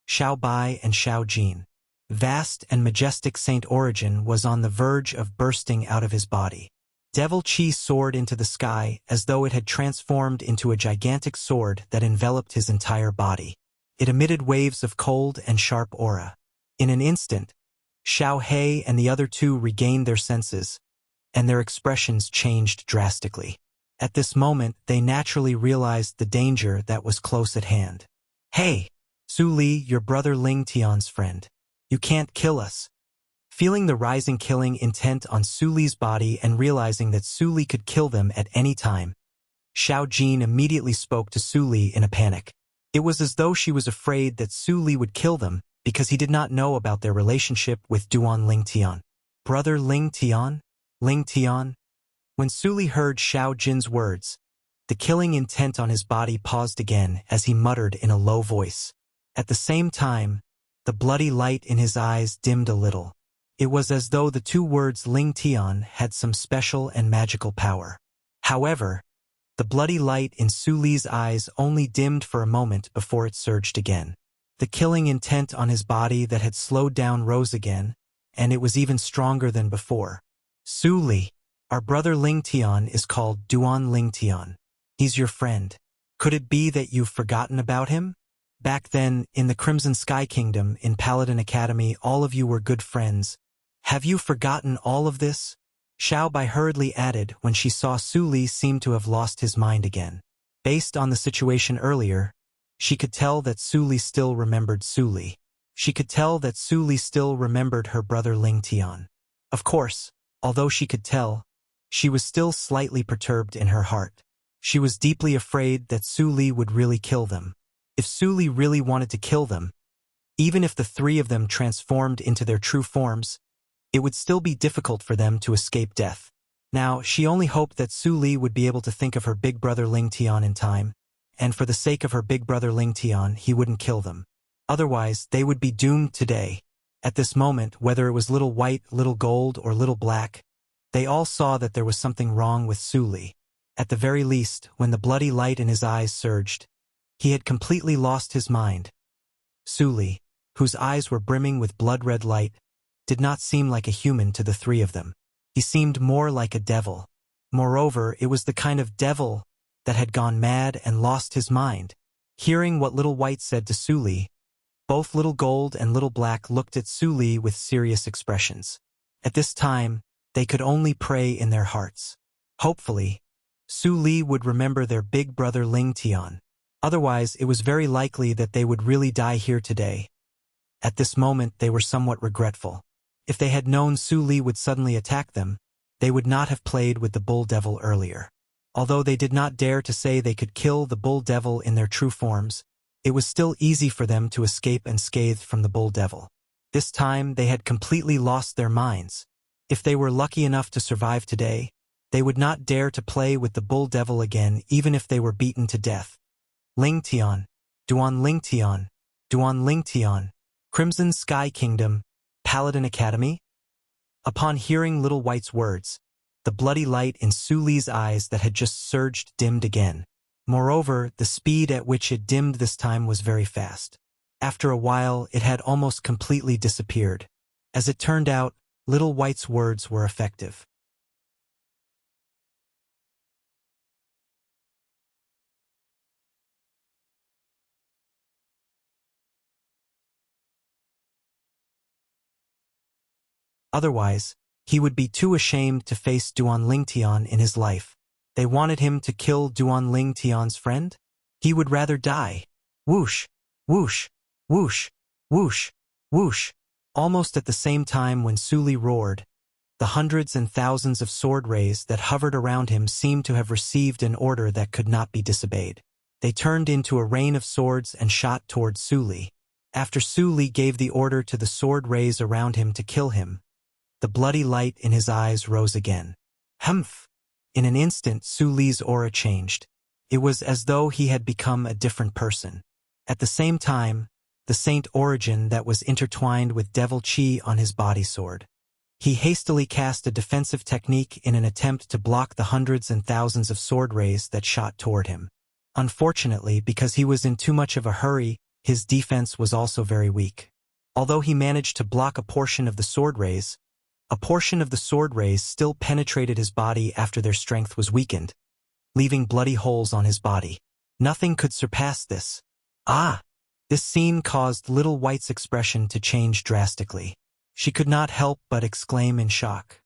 Xiao Bai, and Xiao Jin. Vast and majestic Saint Origin was on the verge of bursting out of his body. Devil Chi soared into the sky as though it had transformed into a gigantic sword that enveloped his entire body. It emitted waves of cold and sharp aura. In an instant, Xiao He and the other two regained their senses, and their expressions changed drastically. At this moment, they naturally realized the danger that was close at hand. "Hey, Su Li, your brother Ling Tian's friend. You can't kill us." Feeling the rising killing intent on Su Li's body and realizing that Su Li could kill them at any time, Xiao Jin immediately spoke to Su Li in a panic. It was as though she was afraid that Su Li would kill them because he did not know about their relationship with Duan Ling Tian. "Brother Ling Tian? Ling Tian?" When Su Li heard Xiao Jin's words, the killing intent on his body paused again as he muttered in a low voice. At the same time, the bloody light in his eyes dimmed a little. It was as though the two words Ling Tian had some special and magical power. However, the bloody light in Su Li's eyes only dimmed for a moment before it surged again. The killing intent on his body that had slowed down rose again, and it was even stronger than before. "Su Li, our brother Ling Tian is called Duan Ling Tian. He's your friend. Could it be that you've forgotten about him? Back then, in the Crimson Sky Kingdom, in Paladin Academy, all of you were good friends. Have you forgotten all of this?" Xiao Bai hurriedly added when she saw Su Li seem to have lost his mind again. Based on the situation earlier, She could tell that Su Li still remembered Su Li. She could tell that Su Li still remembered her brother Ling Tian. Of course, although she could tell, she was still slightly perturbed in her heart. She was deeply afraid that Su Li would really kill them. If Su Li really wanted to kill them, even if the three of them transformed into their true forms, it would still be difficult for them to escape death. Now, she only hoped that Su Li would be able to think of her big brother Ling Tian in time, and for the sake of her big brother Ling Tian, he wouldn't kill them. Otherwise, they would be doomed today. At this moment, whether it was Little White, Little Gold, or Little Black, they all saw that there was something wrong with Su Li. At the very least, when the bloody light in his eyes surged, he had completely lost his mind. Su Li, whose eyes were brimming with blood-red light, did not seem like a human to the three of them. He seemed more like a devil. Moreover, it was the kind of devil that had gone mad and lost his mind. Hearing what Little White said to Su Li, both Little Gold and Little Black looked at Su Li with serious expressions. At this time, they could only pray in their hearts. Hopefully, Su Li would remember their big brother Ling Tian. Otherwise, it was very likely that they would really die here today. At this moment, they were somewhat regretful. If they had known Su Li would suddenly attack them, they would not have played with the Bull Devil earlier. Although they did not dare to say they could kill the Bull Devil in their true forms, it was still easy for them to escape unscathed from the Bull Devil. This time, they had completely lost their minds. If they were lucky enough to survive today, they would not dare to play with the Bull Devil again even if they were beaten to death. Ling Tian, Duan Ling Tian, Duan Ling Tian, Crimson Sky Kingdom, Paladin Academy? Upon hearing Little White's words, the bloody light in Su Li's eyes that had just surged dimmed again. Moreover, the speed at which it dimmed this time was very fast. After a while, it had almost completely disappeared. As it turned out, Little White's words were effective. Otherwise, he would be too ashamed to face Duan Ling Tian in his life. They wanted him to kill Duan Ling Tian's friend? He would rather die. Whoosh, whoosh, whoosh, whoosh, whoosh. Almost at the same time when Su Li roared, the hundreds and thousands of sword rays that hovered around him seemed to have received an order that could not be disobeyed. They turned into a rain of swords and shot toward Su Li. After Su Li gave the order to the sword rays around him to kill him, the bloody light in his eyes rose again. Humph! In an instant, Su Li's aura changed. It was as though he had become a different person. At the same time, the saint origin that was intertwined with devil chi on his body soared. He hastily cast a defensive technique in an attempt to block the hundreds and thousands of sword rays that shot toward him. Unfortunately, because he was in too much of a hurry, his defense was also very weak. Although he managed to block a portion of the sword rays, a portion of the sword rays still penetrated his body after their strength was weakened, leaving bloody holes on his body. Nothing could surpass this. Ah! This scene caused Little White's expression to change drastically. She could not help but exclaim in shock.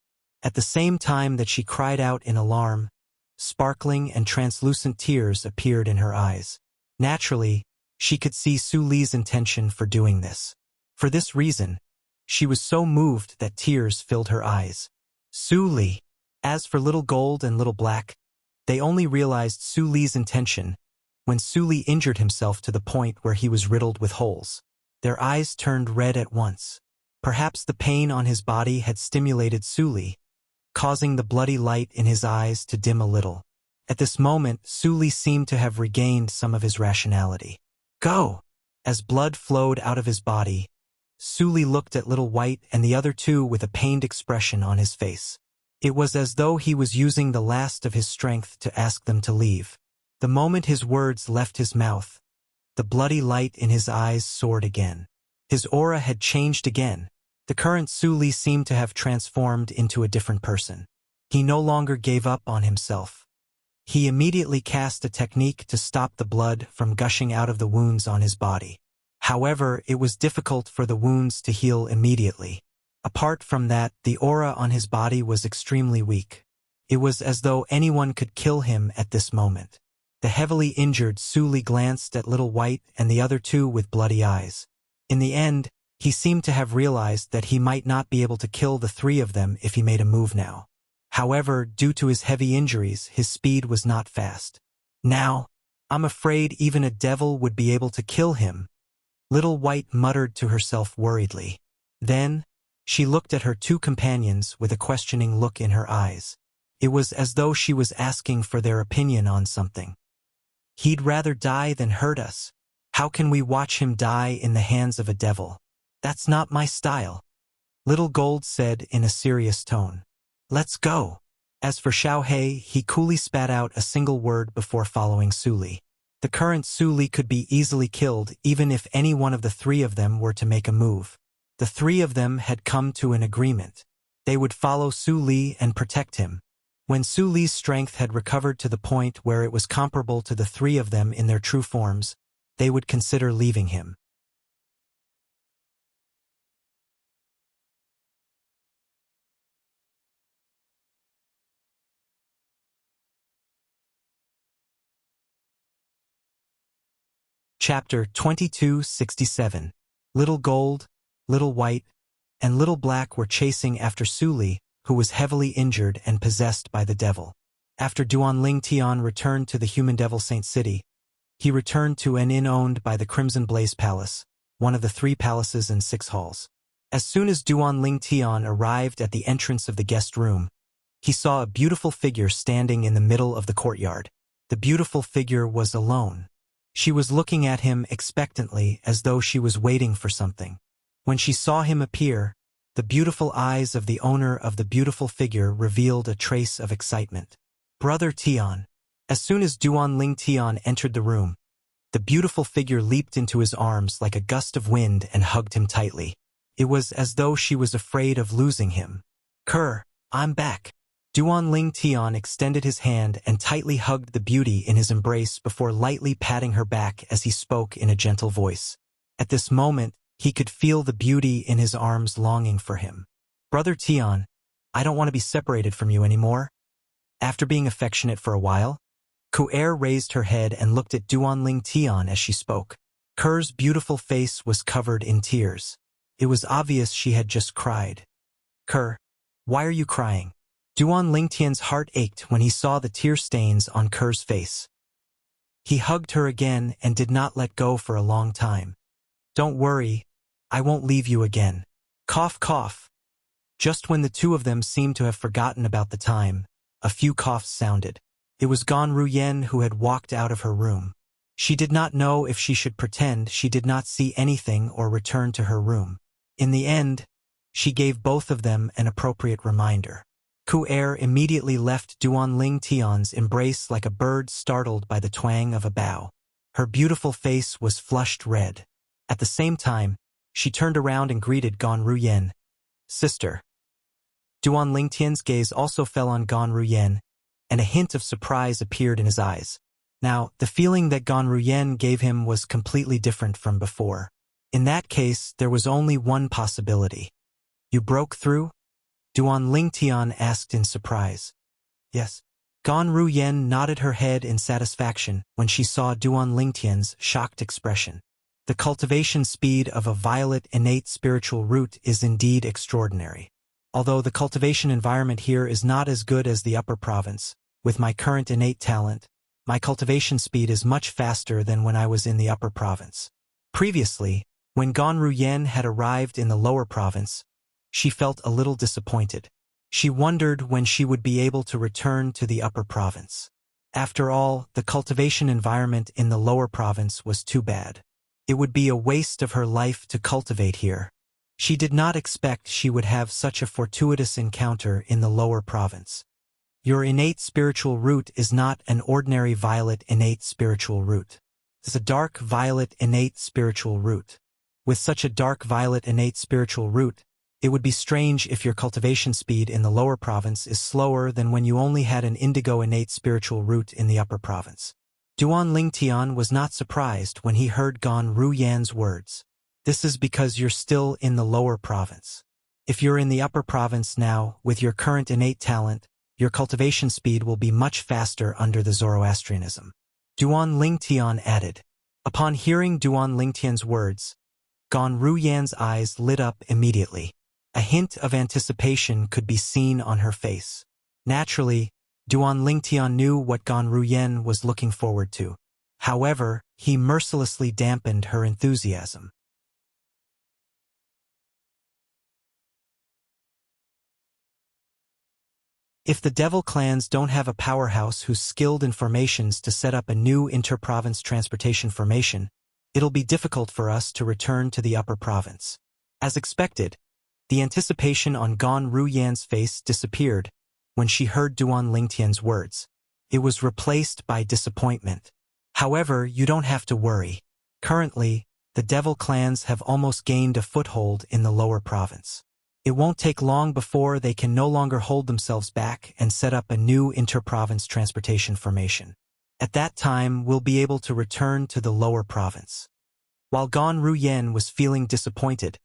At the same time that she cried out in alarm, sparkling and translucent tears appeared in her eyes. Naturally, she could see Su Li's intention for doing this. For this reason, she was so moved that tears filled her eyes. Su Li. As for Little Gold and Little Black, they only realized Su Li's intention when Su Li injured himself to the point where he was riddled with holes. Their eyes turned red at once. Perhaps the pain on his body had stimulated Su Li, causing the bloody light in his eyes to dim a little. At this moment, Su Li seemed to have regained some of his rationality. Go! As blood flowed out of his body, Su Li looked at Little White and the other two with a pained expression on his face. It was as though he was using the last of his strength to ask them to leave. The moment his words left his mouth, the bloody light in his eyes soared again. His aura had changed again. The current Su Li seemed to have transformed into a different person. He no longer gave up on himself. He immediately cast a technique to stop the blood from gushing out of the wounds on his body. However, it was difficult for the wounds to heal immediately. Apart from that, the aura on his body was extremely weak. It was as though anyone could kill him at this moment. The heavily injured Suli glanced at Little White and the other two with bloody eyes. In the end, he seemed to have realized that he might not be able to kill the three of them if he made a move now. However, due to his heavy injuries, his speed was not fast. Now, I'm afraid even a devil would be able to kill him, Little White muttered to herself worriedly. Then, she looked at her two companions with a questioning look in her eyes. It was as though she was asking for their opinion on something. He'd rather die than hurt us. How can we watch him die in the hands of a devil? That's not my style, Little Gold said in a serious tone. Let's go. As for Xiaohei, he coolly spat out a single word before following Suli. The current Suli could be easily killed even if any one of the three of them were to make a move. The three of them had come to an agreement. They would follow Suli and protect him. When Suli's strength had recovered to the point where it was comparable to the three of them in their true forms, they would consider leaving him. Chapter 2267. Little Gold, Little White, and Little Black were chasing after Suli, who was heavily injured and possessed by the devil. After Duanling Tian returned to the human devil Saint City, he returned to an inn owned by the Crimson Blaze Palace, one of the 3 palaces and 6 halls. As soon as Duanling Tian arrived at the entrance of the guest room, he saw a beautiful figure standing in the middle of the courtyard. The beautiful figure was alone. She was looking at him expectantly as though she was waiting for something. When she saw him appear, the beautiful eyes of the owner of the beautiful figure revealed a trace of excitement. Brother Tian. As soon as Duanling Tian entered the room, the beautiful figure leaped into his arms like a gust of wind and hugged him tightly. It was as though she was afraid of losing him. I'm back. Duanling Tian extended his hand and tightly hugged the beauty in his embrace before lightly patting her back as he spoke in a gentle voice. At this moment, he could feel the beauty in his arms longing for him. Brother Tian, I don't want to be separated from you anymore. After being affectionate for a while, Ku'er raised her head and looked at Duanling Tian as she spoke. Ker's beautiful face was covered in tears. It was obvious she had just cried. Ker, why are you crying? Duanling Tian's heart ached when he saw the tear stains on Ker's face. He hugged her again and did not let go for a long time. Don't worry, I won't leave you again. Cough, cough. Just when the two of them seemed to have forgotten about the time, a few coughs sounded. It was Gan Ruyen who had walked out of her room. She did not know if she should pretend she did not see anything or return to her room. In the end, she gave both of them an appropriate reminder. Ku'er immediately left Duanling Tian's embrace like a bird startled by the twang of a bow. Her beautiful face was flushed red. At the same time, she turned around and greeted Gan Ruyen. Sister. Duanling Tian's gaze also fell on Gan Ruyen, and a hint of surprise appeared in his eyes. Now, the feeling that Gan Ruyen gave him was completely different from before. In that case, there was only one possibility. You broke through? Duanling Tian asked in surprise. Yes. Gan Ruyen nodded her head in satisfaction when she saw Duanling Tian's shocked expression. The cultivation speed of a violet innate spiritual root is indeed extraordinary. Although the cultivation environment here is not as good as the upper province, with my current innate talent, my cultivation speed is much faster than when I was in the upper province. Previously, when Gan Ruyen had arrived in the lower province, she felt a little disappointed. She wondered when she would be able to return to the upper province. After all, the cultivation environment in the lower province was too bad. It would be a waste of her life to cultivate here. She did not expect she would have such a fortuitous encounter in the lower province. Your innate spiritual root is not an ordinary violet innate spiritual root. It's a dark violet innate spiritual root. With such a dark violet innate spiritual root, it would be strange if your cultivation speed in the lower province is slower than when you only had an indigo innate spiritual root in the upper province. Duanling Tian was not surprised when he heard Gan Ruyen's words. This is because you're still in the lower province. If you're in the upper province now, with your current innate talent, your cultivation speed will be much faster under the Zoroastrianism. Duan Lingtian added. Upon hearing Duan Lingtian's words, Gan Ruyan's eyes lit up immediately. A hint of anticipation could be seen on her face. Naturally, Duan Lingtian knew what Gan Ruyan was looking forward to. However, he mercilessly dampened her enthusiasm. If the devil clans don't have a powerhouse who's skilled in formations to set up a new inter-province transportation formation, it'll be difficult for us to return to the upper province. As expected, the anticipation on Gan Ruyan's face disappeared when she heard Duan Lingtian's words. It was replaced by disappointment. However, you don't have to worry. Currently, the devil clans have almost gained a foothold in the lower province. It won't take long before they can no longer hold themselves back and set up a new inter-province transportation formation. At that time, we'll be able to return to the lower province. While Gan Ruyan was feeling disappointed,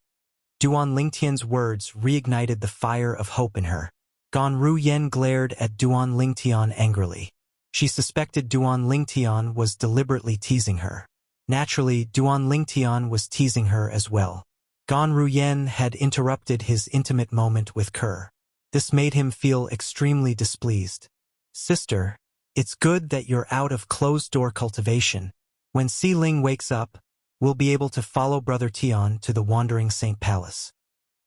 Duan Lingtian's words reignited the fire of hope in her. Gan Ruyan glared at Duan Lingtian angrily. She suspected Duan Lingtian was deliberately teasing her. Naturally, Duan Lingtian was teasing her as well. Gan Ruyan had interrupted his intimate moment with Kerr. This made him feel extremely displeased. Sister, it's good that you're out of closed-door cultivation. When Si Ling wakes up, we'll be able to follow Brother Tian to the Wandering Saint Palace.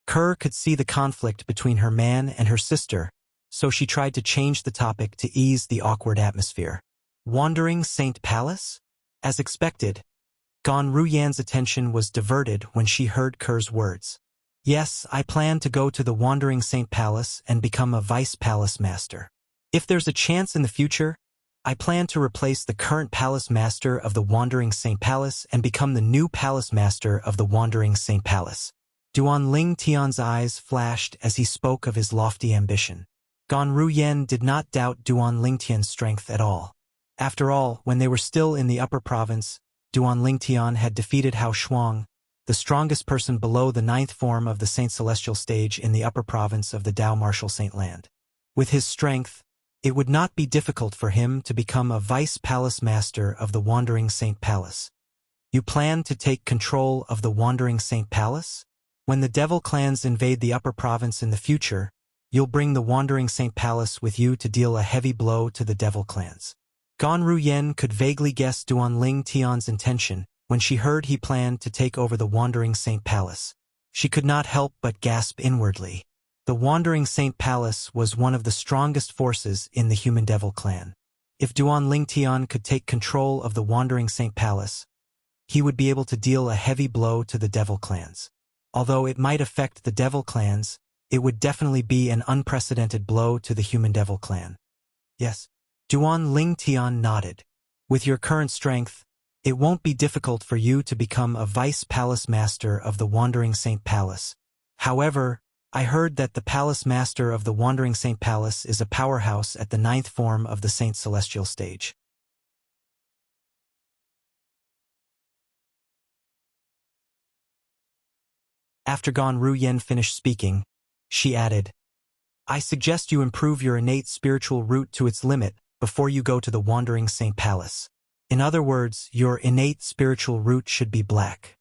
Kerr could see the conflict between her man and her sister, so she tried to change the topic to ease the awkward atmosphere. Wandering Saint Palace? As expected, Gan Ruyan's attention was diverted when she heard Kerr's words. Yes, I plan to go to the Wandering Saint Palace and become a vice palace master. If there's a chance in the future, I plan to replace the current palace master of the Wandering Saint Palace and become the new palace master of the Wandering Saint Palace. Duan Lingtian's eyes flashed as he spoke of his lofty ambition. Gan Ruyan did not doubt Duan Lingtian's strength at all. After all, when they were still in the upper province, Duan Lingtian had defeated Hao Shuang, the strongest person below the 9th form of the Saint Celestial stage in the upper province of the Dao Martial Saint Land. With his strength, it would not be difficult for him to become a vice palace master of the Wandering Saint Palace. You plan to take control of the Wandering Saint Palace? When the devil clans invade the upper province in the future, you'll bring the Wandering Saint Palace with you to deal a heavy blow to the devil clans. Gan Ruyan could vaguely guess Duan Lingtian's intention when she heard he planned to take over the Wandering Saint Palace. She could not help but gasp inwardly. The Wandering Saint Palace was one of the strongest forces in the Human Devil clan. If Duan Lingtian could take control of the Wandering Saint Palace, he would be able to deal a heavy blow to the devil clans. Although it might affect the devil clans, it would definitely be an unprecedented blow to the Human Devil clan. Yes. Duan Lingtian nodded. With your current strength, it won't be difficult for you to become a vice palace master of the Wandering Saint Palace. However, I heard that the palace master of the Wandering Saint Palace is a powerhouse at the 9th form of the Saint Celestial stage. After Gan Ruyan finished speaking, she added, I suggest you improve your innate spiritual root to its limit before you go to the Wandering Saint Palace. In other words, your innate spiritual root should be black.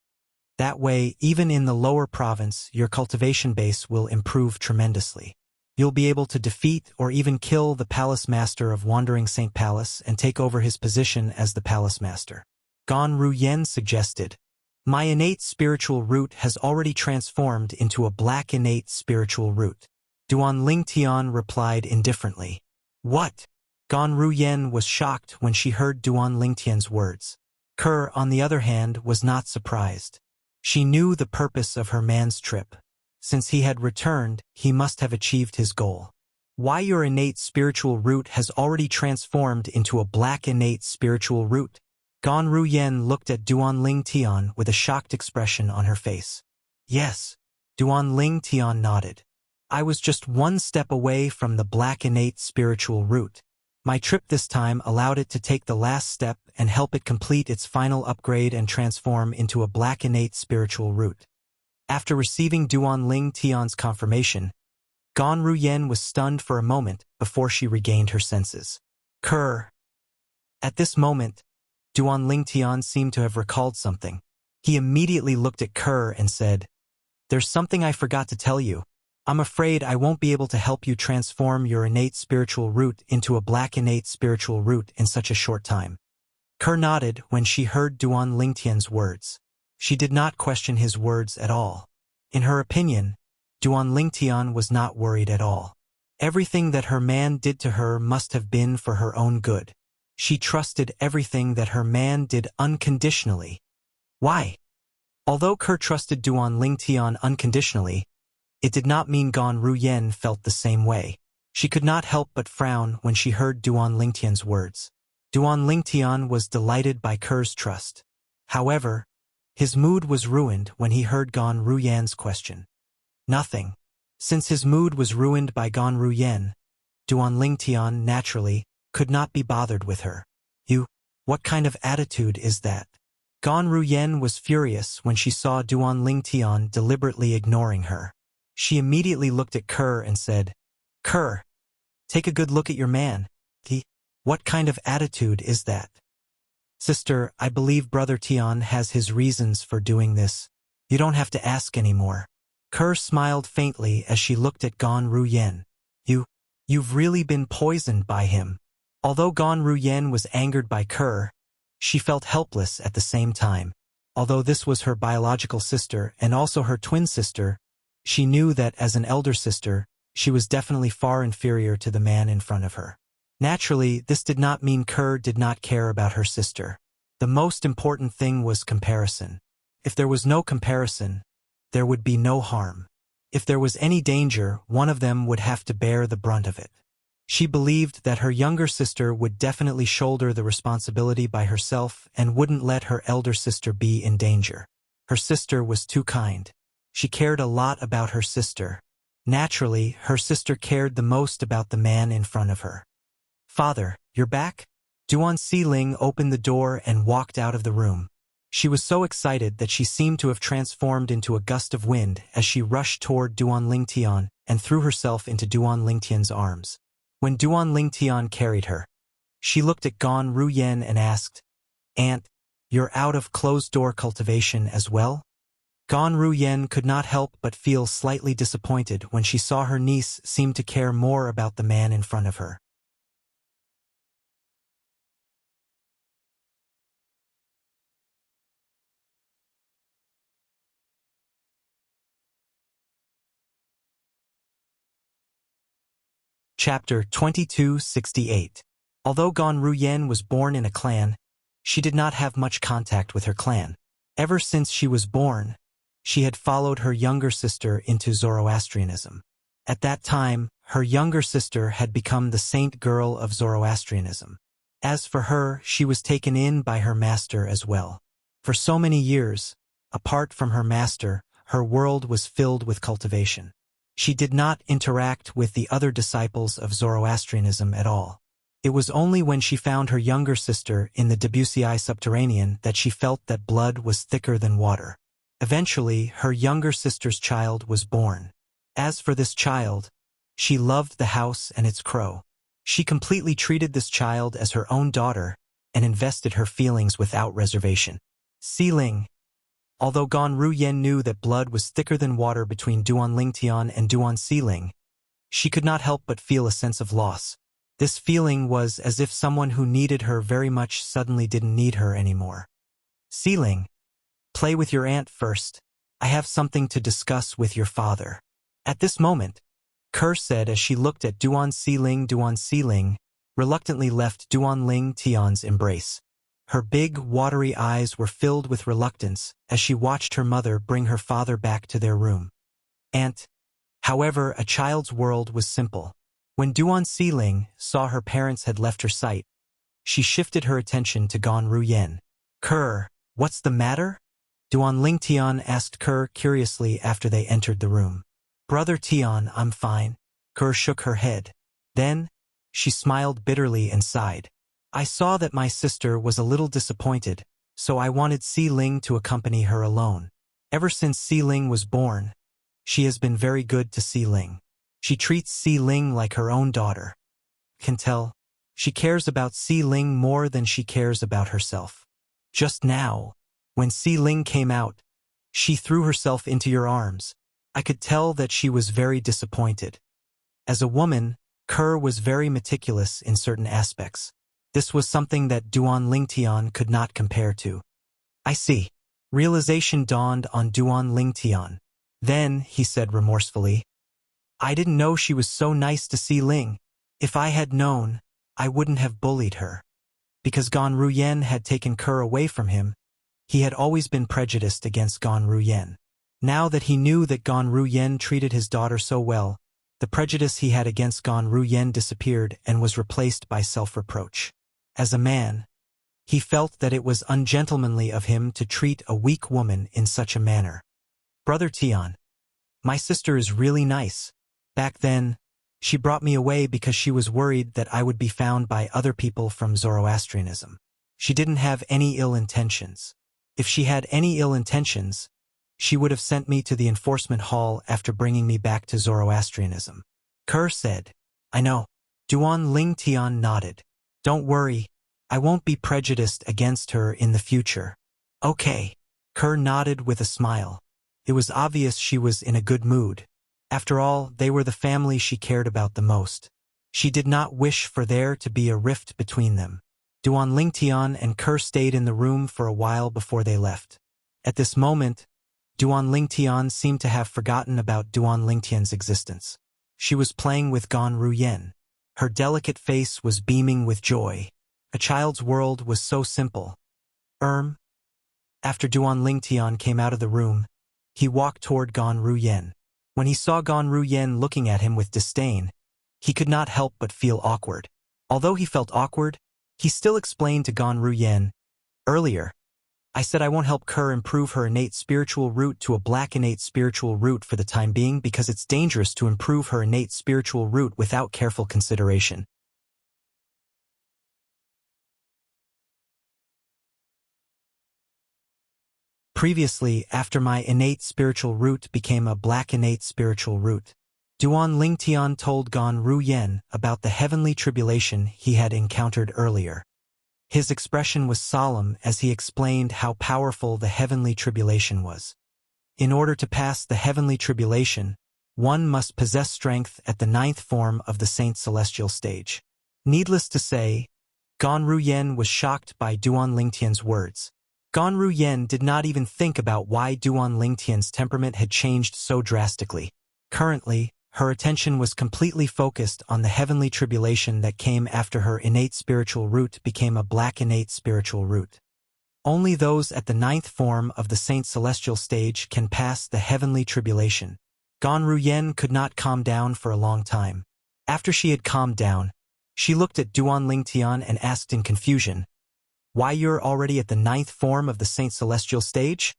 That way, even in the lower province, your cultivation base will improve tremendously. You'll be able to defeat or even kill the palace master of Wandering Saint Palace and take over his position as the palace master. Gan Ruyan suggested, My innate spiritual root has already transformed into a black innate spiritual root. Duan Lingtian replied indifferently. What? Gan Ruyan was shocked when she heard Duan Lingtian's words. Kerr, on the other hand, was not surprised. She knew the purpose of her man's trip. Since he had returned, he must have achieved his goal. Why your innate spiritual root has already transformed into a black innate spiritual root? Gan Ruyan looked at Duan Lingtian with a shocked expression on her face. Yes. Duan Lingtian nodded. I was just one step away from the black innate spiritual root. My trip this time allowed it to take the last step and help it complete its final upgrade and transform into a black innate spiritual root. After receiving Duan Lingtian's confirmation, Gan Ruyan was stunned for a moment before she regained her senses. Kerr. At this moment, Duan Lingtian seemed to have recalled something. He immediately looked at Kerr and said, "There's something I forgot to tell you. I'm afraid I won't be able to help you transform your innate spiritual root into a black innate spiritual root in such a short time." Kerr nodded when she heard Duan Lingtian's words. She did not question his words at all. In her opinion, Duan Lingtian was not worried at all. Everything that her man did to her must have been for her own good. She trusted everything that her man did unconditionally. Why? Although Kerr trusted Duan Lingtian unconditionally, it did not mean Gan Ruyen felt the same way. She could not help but frown when she heard Duan Lingtian's words. Duan Lingtian was delighted by Kerr's trust. However, his mood was ruined when he heard Gan Ruyen's question. Nothing. Since his mood was ruined by Gan Ruyen, Duan Lingtian, naturally, could not be bothered with her. What kind of attitude is that? Gan Ruyen was furious when she saw Duan Lingtian deliberately ignoring her. She immediately looked at Kerr and said, "Kerr, take a good look at your man. What kind of attitude is that?" "Sister, I believe Brother Tian has his reasons for doing this. You don't have to ask anymore." Kerr smiled faintly as she looked at Gan Ruyen. You've really been poisoned by him." Although Gan Ruyen was angered by Kerr, she felt helpless at the same time. Although this was her biological sister and also her twin sister, she knew that as an elder sister, she was definitely far inferior to the man in front of her. Naturally, this did not mean Kerr did not care about her sister. The most important thing was comparison. If there was no comparison, there would be no harm. If there was any danger, one of them would have to bear the brunt of it. She believed that her younger sister would definitely shoulder the responsibility by herself and wouldn't let her elder sister be in danger. Her sister was too kind. She cared a lot about her sister. Naturally, her sister cared the most about the man in front of her. "Father, you're back?" Duan Siling opened the door and walked out of the room. She was so excited that she seemed to have transformed into a gust of wind as she rushed toward Duan Lingtian and threw herself into Duan Lingtian's arms. When Duan Lingtian carried her, she looked at Gan Ruyen and asked, "Aunt, you're out of closed-door cultivation as well?" Gan Ruyen could not help but feel slightly disappointed when she saw her niece seem to care more about the man in front of her. Chapter 2268. Although Gan Ruyen was born in a clan, she did not have much contact with her clan. Ever since she was born, she had followed her younger sister into Zoroastrianism. At that time, her younger sister had become the saint girl of Zoroastrianism. As for her, she was taken in by her master as well. For so many years, apart from her master, her world was filled with cultivation. She did not interact with the other disciples of Zoroastrianism at all. It was only when she found her younger sister in the Debussy subterranean that she felt that blood was thicker than water. Eventually, her younger sister's child was born. As for this child, she loved the house and its crow. She completely treated this child as her own daughter and invested her feelings without reservation. Siling. Although Gan Ruyen knew that blood was thicker than water between Duan Lingtian and Duan Siling, she could not help but feel a sense of loss. This feeling was as if someone who needed her very much suddenly didn't need her anymore. "Siling, play with your aunt first. I have something to discuss with your father." At this moment, Kerr said as she looked at Duan Siling reluctantly left Duan Lingtian's embrace. Her big, watery eyes were filled with reluctance as she watched her mother bring her father back to their room. "Aunt." However, a child's world was simple. When Duan Siling saw her parents had left her sight, she shifted her attention to Gan Ruyen. "Kerr, what's the matter?" Duan Lingtian asked Kerr curiously after they entered the room. "Brother Tian, I'm fine." Kerr shook her head. Then, she smiled bitterly and sighed. "I saw that my sister was a little disappointed, so I wanted Siling to accompany her alone. Ever since Siling was born, she has been very good to Siling. She treats Siling like her own daughter. Can tell, she cares about Siling more than she cares about herself." Just now, when Si Ling came out, she threw herself into your arms. I could tell that she was very disappointed. As a woman, Kerr was very meticulous in certain aspects. This was something that Duan Lingtian could not compare to. I see. Realization dawned on Duan Lingtian. Then, he said remorsefully, I didn't know she was so nice to Si Ling. If I had known, I wouldn't have bullied her. Because Gan Ruyen had taken Kerr away from him, he had always been prejudiced against Gan Ruyen. Now that he knew that Gan Ruyen treated his daughter so well, the prejudice he had against Gan Ruyen disappeared and was replaced by self-reproach. As a man, he felt that it was ungentlemanly of him to treat a weak woman in such a manner. Brother Tian, my sister is really nice. Back then, she brought me away because she was worried that I would be found by other people from Zoroastrianism. She didn't have any ill intentions. If she had any ill intentions, she would have sent me to the enforcement hall after bringing me back to Zoroastrianism. Kerr said, I know. Duan Lingtian nodded. Don't worry, I won't be prejudiced against her in the future. Okay. Kerr nodded with a smile. It was obvious she was in a good mood. After all, they were the family she cared about the most. She did not wish for there to be a rift between them. Duan Lingtian and Kerr stayed in the room for a while before they left. At this moment, Duan Lingtian seemed to have forgotten about Duan Lingtian's existence. She was playing with Gan Ruyen. Her delicate face was beaming with joy. A child's world was so simple. After Duan Lingtian came out of the room, he walked toward Gan Ruyen. When he saw Gan Ruyen looking at him with disdain, he could not help but feel awkward. Although he felt awkward, he still explained to Gan Ruyen, earlier, I said I won't help Kerr improve her innate spiritual root to a black innate spiritual root for the time being because it's dangerous to improve her innate spiritual root without careful consideration. Previously, after my innate spiritual root became a black innate spiritual root, Duan Lingtian told Gan Ruyen about the heavenly tribulation he had encountered earlier. His expression was solemn as he explained how powerful the heavenly tribulation was. In order to pass the heavenly tribulation, one must possess strength at the 9th form of the Saint Celestial stage. Needless to say, Gan Ruyen was shocked by Duan Lingtian's words. Gan Ruyen did not even think about why Duan Lingtian's temperament had changed so drastically. Currently, her attention was completely focused on the heavenly tribulation that came after her innate spiritual root became a black innate spiritual root. Only those at the 9th form of the Saint Celestial stage can pass the heavenly tribulation. Gan Ruyen could not calm down for a long time. After she had calmed down, she looked at Duan Lingtian and asked in confusion, Why you're already at the 9th form of the Saint Celestial stage?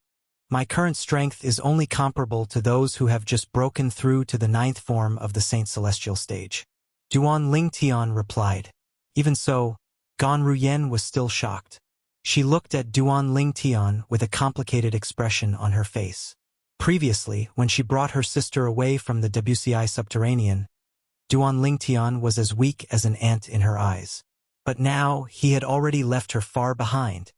My current strength is only comparable to those who have just broken through to the 9th form of the Saint Celestial stage. Duan Lingtian replied. Even so, Gan Ruyen was still shocked. She looked at Duan Lingtian with a complicated expression on her face. Previously, when she brought her sister away from the WCI subterranean, Duan Lingtian was as weak as an ant in her eyes. But now, he had already left her far behind.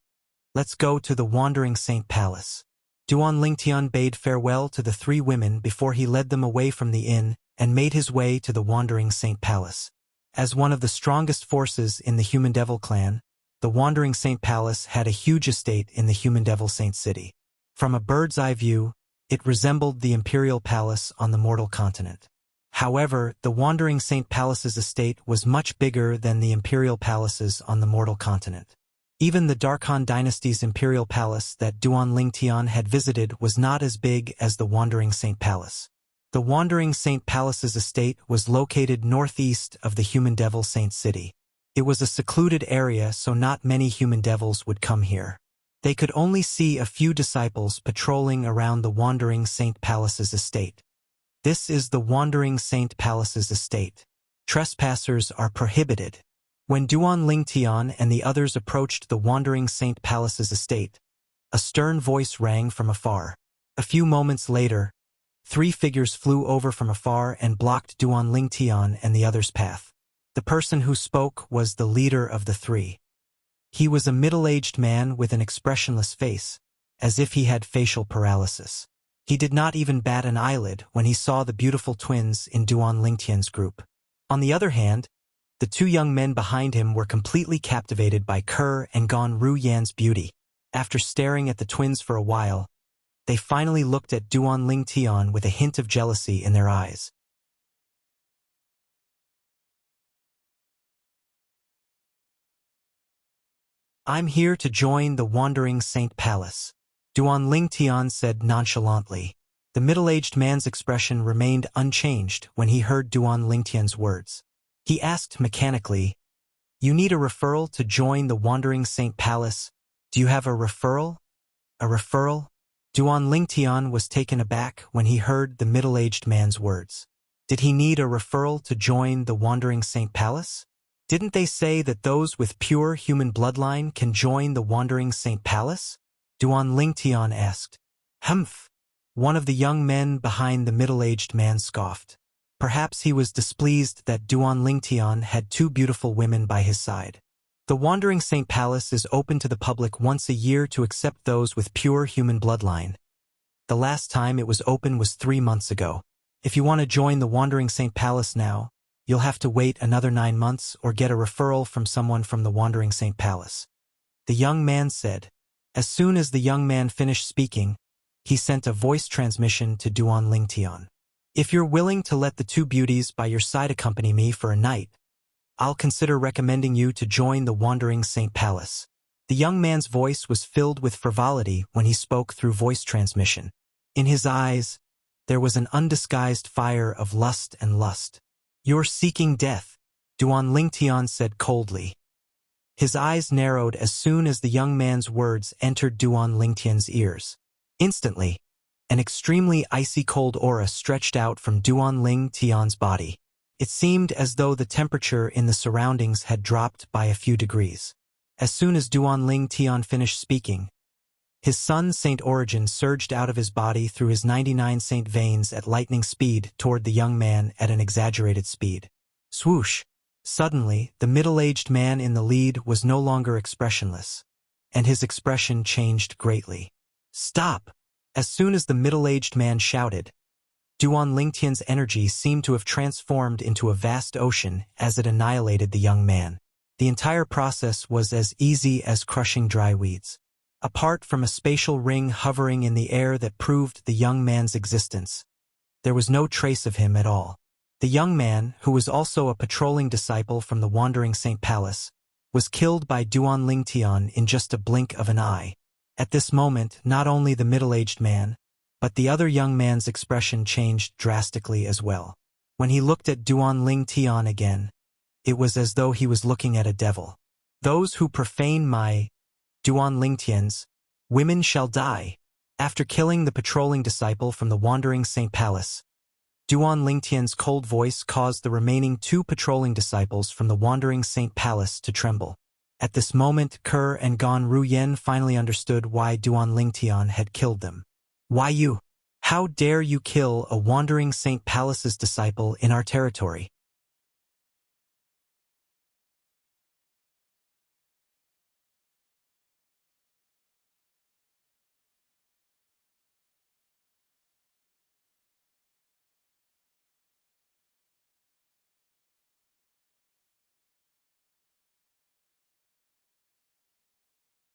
Let's go to the Wandering Saint Palace. Duan Lingtian bade farewell to the 3 women before he led them away from the inn and made his way to the Wandering Saint Palace. As one of the strongest forces in the Human Devil clan, the Wandering Saint Palace had a huge estate in the Human Devil Saint City. From a bird's-eye view, it resembled the Imperial Palace on the mortal continent. However, the Wandering Saint Palace's estate was much bigger than the Imperial Palaces on the mortal continent. Even the Darkhan dynasty's Imperial Palace that Duan Lingtian had visited was not as big as the Wandering Saint Palace. The Wandering Saint Palace's estate was located northeast of the Human Devil Saint City. It was a secluded area, so not many human devils would come here. They could only see a few disciples patrolling around the Wandering Saint Palace's estate. This is the Wandering Saint Palace's estate. Trespassers are prohibited. When Duan Lingtian and the others approached the Wandering Saint Palace's estate, a stern voice rang from afar. A few moments later, 3 figures flew over from afar and blocked Duan Lingtian and the others' path. The person who spoke was the leader of the 3. He was a middle-aged man with an expressionless face, as if he had facial paralysis. He did not even bat an eyelid when he saw the beautiful twins in Duan Lingtian's group. On the other hand, the two young men behind him were completely captivated by Ke and Gan Ruyan's beauty. After staring at the twins for a while, they finally looked at Duan Lingtian with a hint of jealousy in their eyes. "I'm here to join the Wandering Saint Palace," Duan Lingtian said nonchalantly. The middle-aged man's expression remained unchanged when he heard Duan Lingtian's words. He asked mechanically, "You need a referral to join the Wandering Saint Palace? Do you have a referral?" "A referral?" Duan Lingtian was taken aback when he heard the middle-aged man's words. Did he need a referral to join the Wandering Saint Palace? Didn't they say that those with pure human bloodline can join the Wandering Saint Palace? Duan Lingtian asked. Humph! One of the young men behind the middle-aged man scoffed. Perhaps he was displeased that Duan Lingtian had two beautiful women by his side. The Wandering Saint Palace is open to the public once a year to accept those with pure human bloodline. The last time it was open was 3 months ago. If you want to join the Wandering Saint Palace now, you'll have to wait another 9 months or get a referral from someone from the Wandering Saint Palace. The young man said. As soon as the young man finished speaking, he sent a voice transmission to Duan Lingtian. If you're willing to let the two beauties by your side accompany me for a night, I'll consider recommending you to join the Wandering Saint Palace. The young man's voice was filled with frivolity when he spoke through voice transmission. In his eyes, there was an undisguised fire of lust and lust. You're seeking death, Duan Lingtian said coldly. His eyes narrowed as soon as the young man's words entered Duan Lingtian's ears. Instantly, an extremely icy cold aura stretched out from Duan Lingtian's body. It seemed as though the temperature in the surroundings had dropped by a few degrees. As soon as Duan Lingtian finished speaking, his sun Saint Origin surged out of his body through his 99 Saint veins at lightning speed toward the young man at an exaggerated speed. Swoosh! Suddenly, the middle-aged man in the lead was no longer expressionless, and his expression changed greatly. Stop! As soon as the middle-aged man shouted, Duan Lingtian's energy seemed to have transformed into a vast ocean as it annihilated the young man. The entire process was as easy as crushing dry weeds. Apart from a spatial ring hovering in the air that proved the young man's existence, there was no trace of him at all. The young man, who was also a patrolling disciple from the Wandering Saint Palace, was killed by Duan Lingtian in just a blink of an eye. At this moment, not only the middle-aged man, but the other young man's expression changed drastically as well. When he looked at Duan Lingtian again, it was as though he was looking at a devil. Those who profane my Duan Lingtian's women shall die. After killing the patrolling disciple from the Wandering Saint Palace, Duan Lingtian's cold voice caused the remaining 2 patrolling disciples from the Wandering Saint Palace to tremble. At this moment, Ke and Gan Ruyan finally understood why Duan Lingtian had killed them. Why you? How dare you kill a Wandering Saint Palace's disciple in our territory?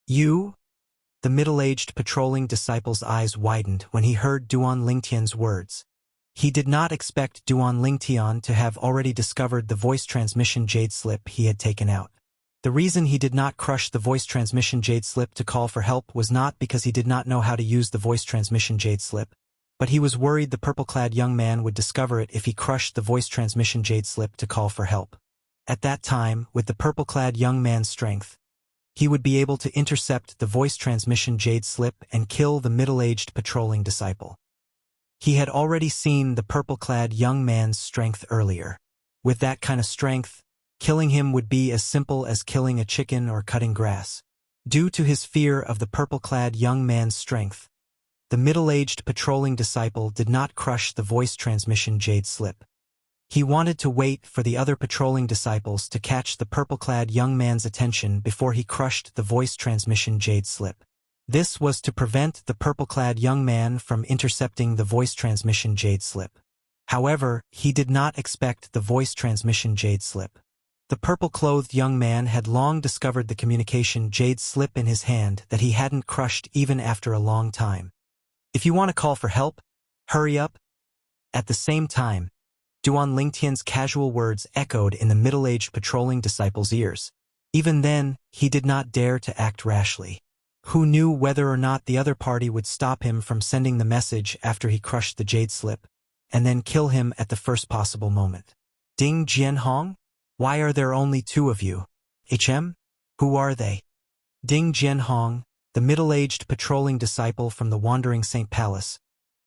You? The middle-aged patrolling disciple's eyes widened when he heard Duan Lingtian's words. He did not expect Duan Lingtian to have already discovered the voice transmission jade slip he had taken out. The reason he did not crush the voice transmission jade slip to call for help was not because he did not know how to use the voice transmission jade slip, but he was worried the purple-clad young man would discover it if he crushed the voice transmission jade slip to call for help. At that time, with the purple-clad young man's strength, he would be able to intercept the voice transmission jade slip and kill the middle-aged patrolling disciple. He had already seen the purple-clad young man's strength earlier. With that kind of strength, killing him would be as simple as killing a chicken or cutting grass. Due to his fear of the purple-clad young man's strength, the middle-aged patrolling disciple did not crush the voice transmission jade slip. He wanted to wait for the other patrolling disciples to catch the purple-clad young man's attention before he crushed the voice transmission jade slip. This was to prevent the purple-clad young man from intercepting the voice transmission jade slip. However, he did not expect the voice transmission jade slip. The purple-clothed young man had long discovered the communication jade slip in his hand that he hadn't crushed even after a long time. If you want to call for help, hurry up. At the same time, Duan Lingtian's casual words echoed in the middle-aged patrolling disciple's ears. Even then, he did not dare to act rashly. Who knew whether or not the other party would stop him from sending the message after he crushed the jade slip, and then kill him at the first possible moment. Ding Jianhong? Why are there only two of you? Who are they? Ding Jianhong, the middle-aged patrolling disciple from the Wandering Saint Palace,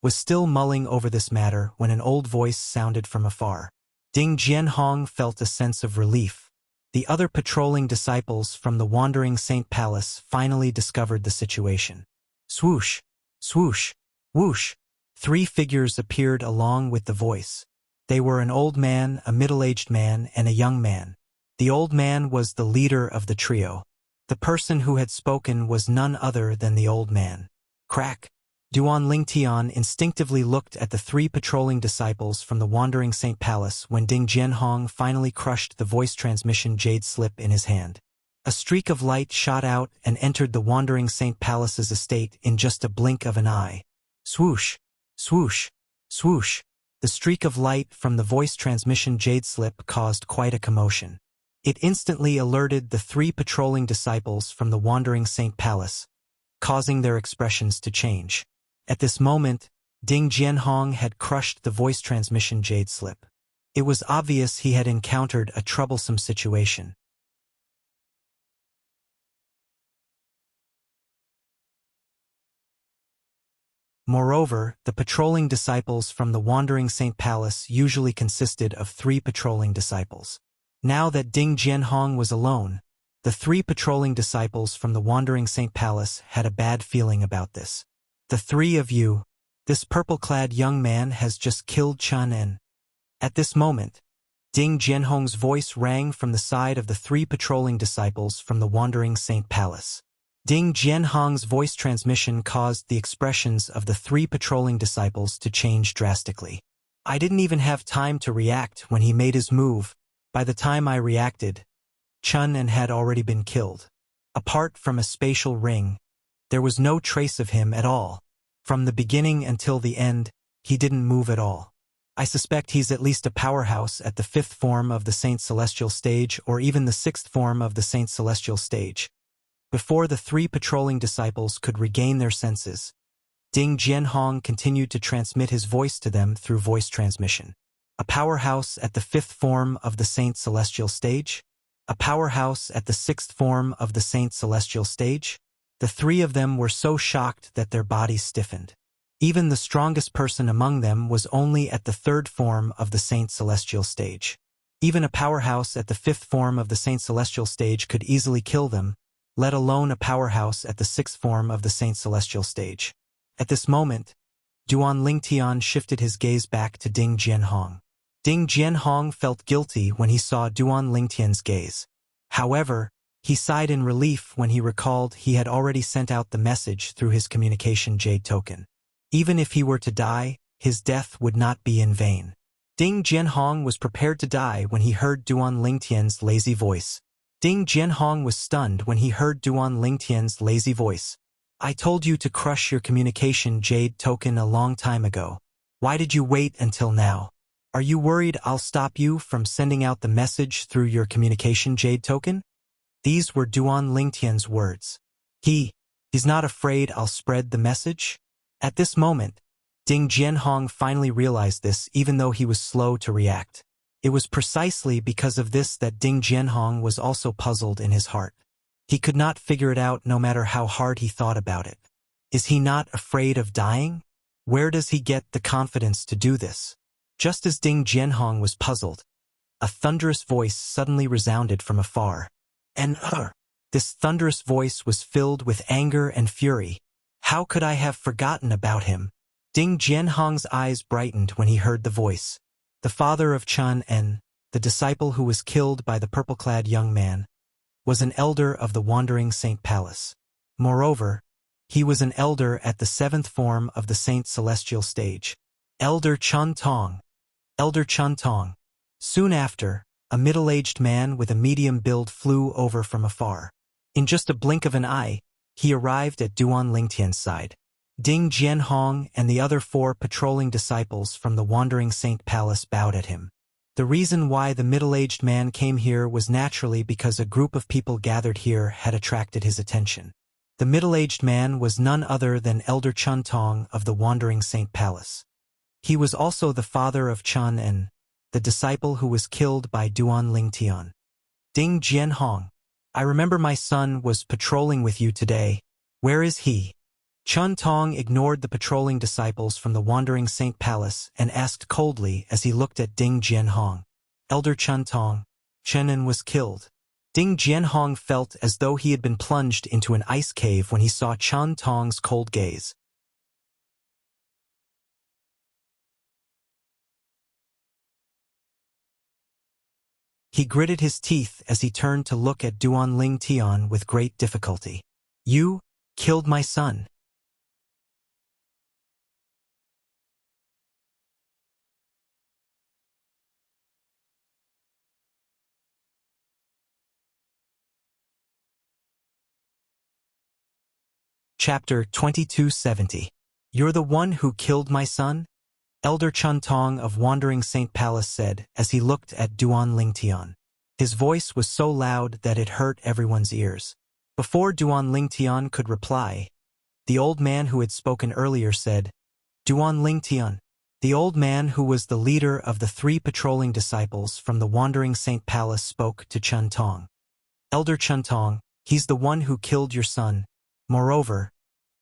was still mulling over this matter when an old voice sounded from afar. Ding Jianhong felt a sense of relief. The other patrolling disciples from the Wandering Saint Palace finally discovered the situation. Swoosh, swoosh, whoosh. 3 figures appeared along with the voice. They were an old man, a middle-aged man, and a young man. The old man was the leader of the trio. The person who had spoken was none other than the old man. Crack! Duan Lingtian instinctively looked at the 3 patrolling disciples from the Wandering Saint Palace when Ding Jianhong finally crushed the voice transmission jade slip in his hand. A streak of light shot out and entered the Wandering Saint Palace's estate in just a blink of an eye. Swoosh! Swoosh! Swoosh! The streak of light from the voice transmission jade slip caused quite a commotion. It instantly alerted the 3 patrolling disciples from the Wandering Saint Palace, causing their expressions to change. At this moment, Ding Jianhong had crushed the voice transmission jade slip. It was obvious he had encountered a troublesome situation. Moreover, the patrolling disciples from the Wandering Saint Palace usually consisted of 3 patrolling disciples. Now that Ding Jianhong was alone, the 3 patrolling disciples from the Wandering Saint Palace had a bad feeling about this. The 3 of you, this purple-clad young man has just killed Chen En. At this moment, Ding Jianhong's voice rang from the side of the 3 patrolling disciples from the Wandering Saint Palace. Ding Jianhong's voice transmission caused the expressions of the 3 patrolling disciples to change drastically. I didn't even have time to react when he made his move. By the time I reacted, Chen En had already been killed. Apart from a spatial ring, there was no trace of him at all. From the beginning until the end, he didn't move at all. I suspect he's at least a powerhouse at the 5th form of the Saint Celestial stage or even the 6th form of the Saint Celestial stage. Before the 3 patrolling disciples could regain their senses, Ding Jianhong continued to transmit his voice to them through voice transmission. A powerhouse at the 5th form of the Saint Celestial stage? A powerhouse at the 6th form of the Saint Celestial stage? The 3 of them were so shocked that their bodies stiffened. Even the strongest person among them was only at the 3rd form of the Saint Celestial stage. Even a powerhouse at the 5th form of the Saint Celestial stage could easily kill them, let alone a powerhouse at the 6th form of the Saint Celestial stage. At this moment, Duan Lingtian shifted his gaze back to Ding Jianhong. Ding Jianhong felt guilty when he saw Duan Lingtian's gaze. However, he sighed in relief when he recalled he had already sent out the message through his communication jade token. Even if he were to die, his death would not be in vain. Ding Jianhong was prepared to die when he heard Duan Lingtian's lazy voice. Ding Jianhong was stunned when he heard Duan Lingtian's lazy voice. I told you to crush your communication jade token a long time ago. Why did you wait until now? Are you worried I'll stop you from sending out the message through your communication jade token? These were Duan Lingtian's words. He's not afraid I'll spread the message? At this moment, Ding Jianhong finally realized this even though he was slow to react. It was precisely because of this that Ding Jianhong was also puzzled in his heart. He could not figure it out no matter how hard he thought about it. Is he not afraid of dying? Where does he get the confidence to do this? Just as Ding Jianhong was puzzled, a thunderous voice suddenly resounded from afar. This thunderous voice was filled with anger and fury. How could I have forgotten about him? Ding Jianhong's eyes brightened when he heard the voice. the father of Chun En, the disciple who was killed by the purple-clad young man, was an elder of the Wandering Saint Palace. Moreover, he was an elder at the 7th form of the Saint Celestial stage. Elder Chun Tong. Elder Chun Tong. Soon after, a middle-aged man with a medium build flew over from afar. In just a blink of an eye, he arrived at Duan Lingtian's side. Ding Jianhong and the other 4 patrolling disciples from the Wandering Saint Palace bowed at him. The reason why the middle-aged man came here was naturally because a group of people gathered here had attracted his attention. The middle-aged man was none other than Elder Chun Tong of the Wandering Saint Palace. He was also the father of Chun En, the disciple who was killed by Duan Lingtian. Ding Jianhong, I remember my son was patrolling with you today. Where is he? Chun Tong ignored the patrolling disciples from the Wandering Saint Palace and asked coldly as he looked at Ding Jianhong. Elder Chun Tong, Chen En was killed. Ding Jianhong felt as though he had been plunged into an ice cave when he saw Chun Tong's cold gaze. He gritted his teeth as he turned to look at Duan Lingtian with great difficulty. You killed my son. Chapter 2270. You're the one who killed my son? Elder Chun Tong of Wandering Saint Palace said as he looked at Duan Lingtian. His voice was so loud that it hurt everyone's ears. Before Duan Lingtian could reply, the old man who had spoken earlier said, Duan Lingtian. The old man who was the leader of the 3 patrolling disciples from the Wandering Saint Palace spoke to Chun Tong. Elder Chun Tong, he's the one who killed your son. Moreover,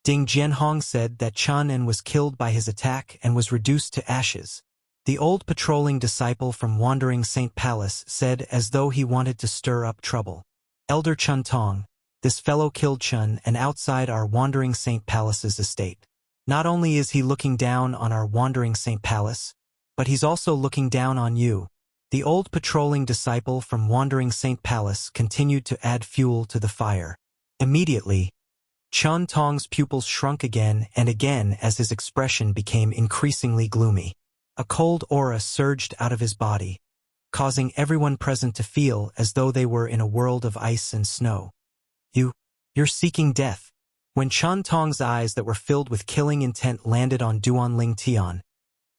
Ding Jianhong said that Chun En was killed by his attack and was reduced to ashes. The old patrolling disciple from Wandering Saint Palace said as though he wanted to stir up trouble. Elder Chun Tong, this fellow killed Chun En outside our Wandering Saint Palace's estate. Not only is he looking down on our Wandering Saint Palace, but he's also looking down on you. The old patrolling disciple from Wandering Saint Palace continued to add fuel to the fire. Immediately, Chun Tong's pupils shrunk again and again as his expression became increasingly gloomy. A cold aura surged out of his body, causing everyone present to feel as though they were in a world of ice and snow. You're seeking death. When Chun Tong's eyes that were filled with killing intent landed on Duan Lingtian,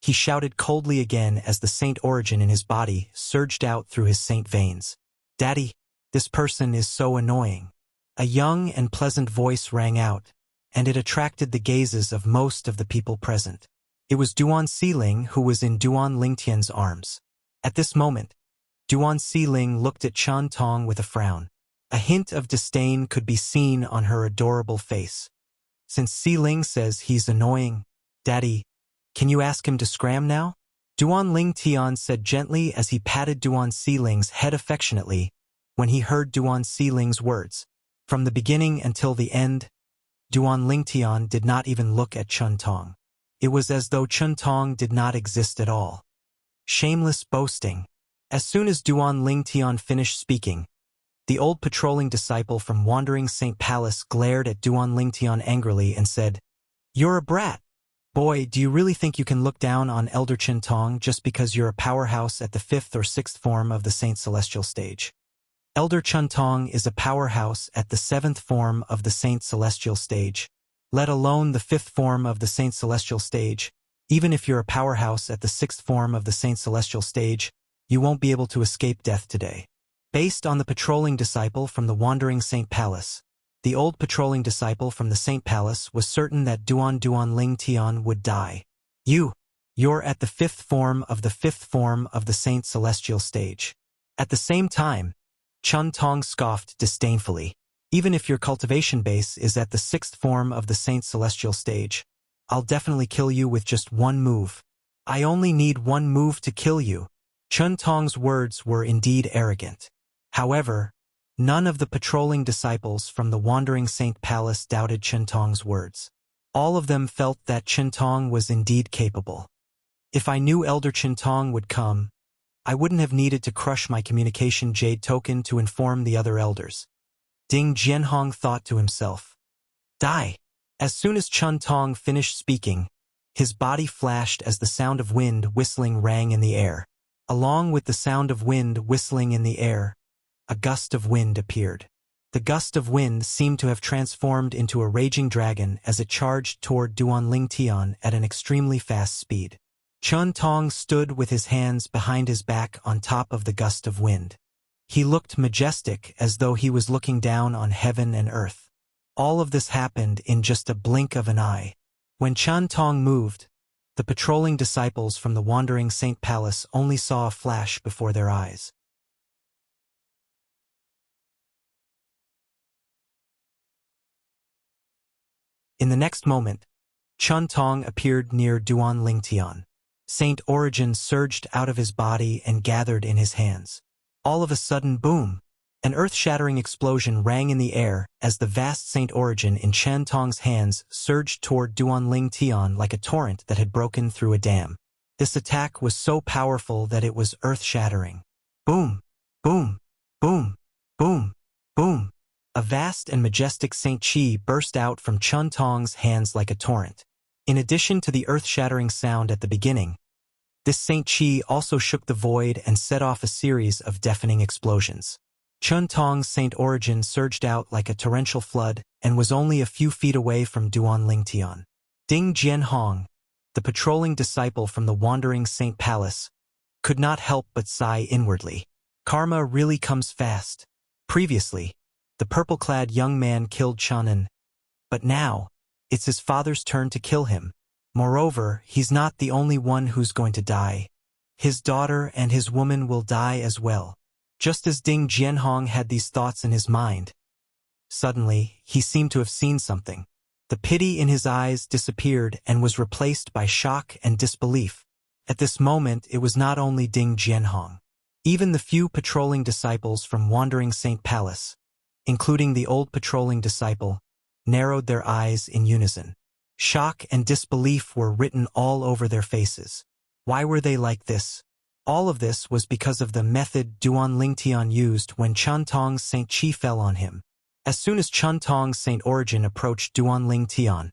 he shouted coldly again as the saint origin in his body surged out through his saint veins. Daddy, this person is so annoying. A young and pleasant voice rang out, and it attracted the gazes of most of the people present. It was Duan Siling who was in Duan Lingtian's arms. At this moment, Duan Siling looked at Chun Tong with a frown. A hint of disdain could be seen on her adorable face. Since Siling says he's annoying, Daddy, can you ask him to scram now? Duan Lingtian said gently as he patted Duan Siling's head affectionately when he heard Duan Siling's words. From the beginning until the end, Duan Lingtian did not even look at Chun Tong. It was as though Chun Tong did not exist at all. Shameless boasting. As soon as Duan Lingtian finished speaking, the old patrolling disciple from Wandering Saint Palace glared at Duan Lingtian angrily and said, You're a brat. Boy, do you really think you can look down on Elder Chun Tong just because you're a powerhouse at the 5th or 6th form of the Saint Celestial stage? Elder Chun Tong is a powerhouse at the 7th form of the Saint Celestial stage, let alone the 5th form of the Saint Celestial stage. Even if you're a powerhouse at the 6th form of the Saint Celestial stage, you won't be able to escape death today. Based on the patrolling disciple from the Wandering Saint Palace, the old patrolling disciple from the Saint Palace was certain that Duan Lingtian would die. You're at the 5th form of the 5th form of the Saint Celestial stage. At the same time, Chun Tong scoffed disdainfully. Even if your cultivation base is at the 6th form of the Saint Celestial stage, I'll definitely kill you with just one move. I only need one move to kill you. Chun Tong's words were indeed arrogant. However, none of the patrolling disciples from the Wandering Saint Palace doubted Chun Tong's words. All of them felt that Chun Tong was indeed capable. If I knew Elder Chintong would come, I wouldn't have needed to crush my communication jade token to inform the other elders. Ding Jianhong thought to himself. Die! As soon as Chun Tong finished speaking, his body flashed as the sound of wind whistling rang in the air. Along with the sound of wind whistling in the air, a gust of wind appeared. The gust of wind seemed to have transformed into a raging dragon as it charged toward Duanling Tian at an extremely fast speed. Chun Tong stood with his hands behind his back on top of the gust of wind. He looked majestic as though he was looking down on heaven and earth. All of this happened in just a blink of an eye. When Chun Tong moved, the patrolling disciples from the Wandering Saint Palace only saw a flash before their eyes. In the next moment, Chun Tong appeared near Duanling Tian. Saint Origin surged out of his body and gathered in his hands. All of a sudden, boom! An earth-shattering explosion rang in the air as the vast Saint Origin in Chun Tong's hands surged toward Duanling Tian like a torrent that had broken through a dam. This attack was so powerful that it was earth-shattering. Boom! Boom! Boom! Boom! Boom! A vast and majestic Saint Chi burst out from Chun Tong's hands like a torrent. In addition to the earth-shattering sound at the beginning, this Saint Chi also shook the void and set off a series of deafening explosions. Chun Tong's Saint Origin surged out like a torrential flood and was only a few feet away from Duanling Tian. Ding Jianhong, the patrolling disciple from the Wandering Saint Palace, could not help but sigh inwardly. Karma really comes fast. Previously, the purple-clad young man killed Chunin, but now, it's his father's turn to kill him. Moreover, he's not the only one who's going to die. His daughter and his woman will die as well. Just as Ding Jianhong had these thoughts in his mind, suddenly, he seemed to have seen something. The pity in his eyes disappeared and was replaced by shock and disbelief. At this moment, it was not only Ding Jianhong. Even the few patrolling disciples from Wandering Saint Palace, including the old patrolling disciple, narrowed their eyes in unison. Shock and disbelief were written all over their faces. Why were they like this? All of this was because of the method Duanling Tian used when Chun Tong's Saint Chi fell on him. As soon as Chun Tong's Saint Origin approached Duanling Tian,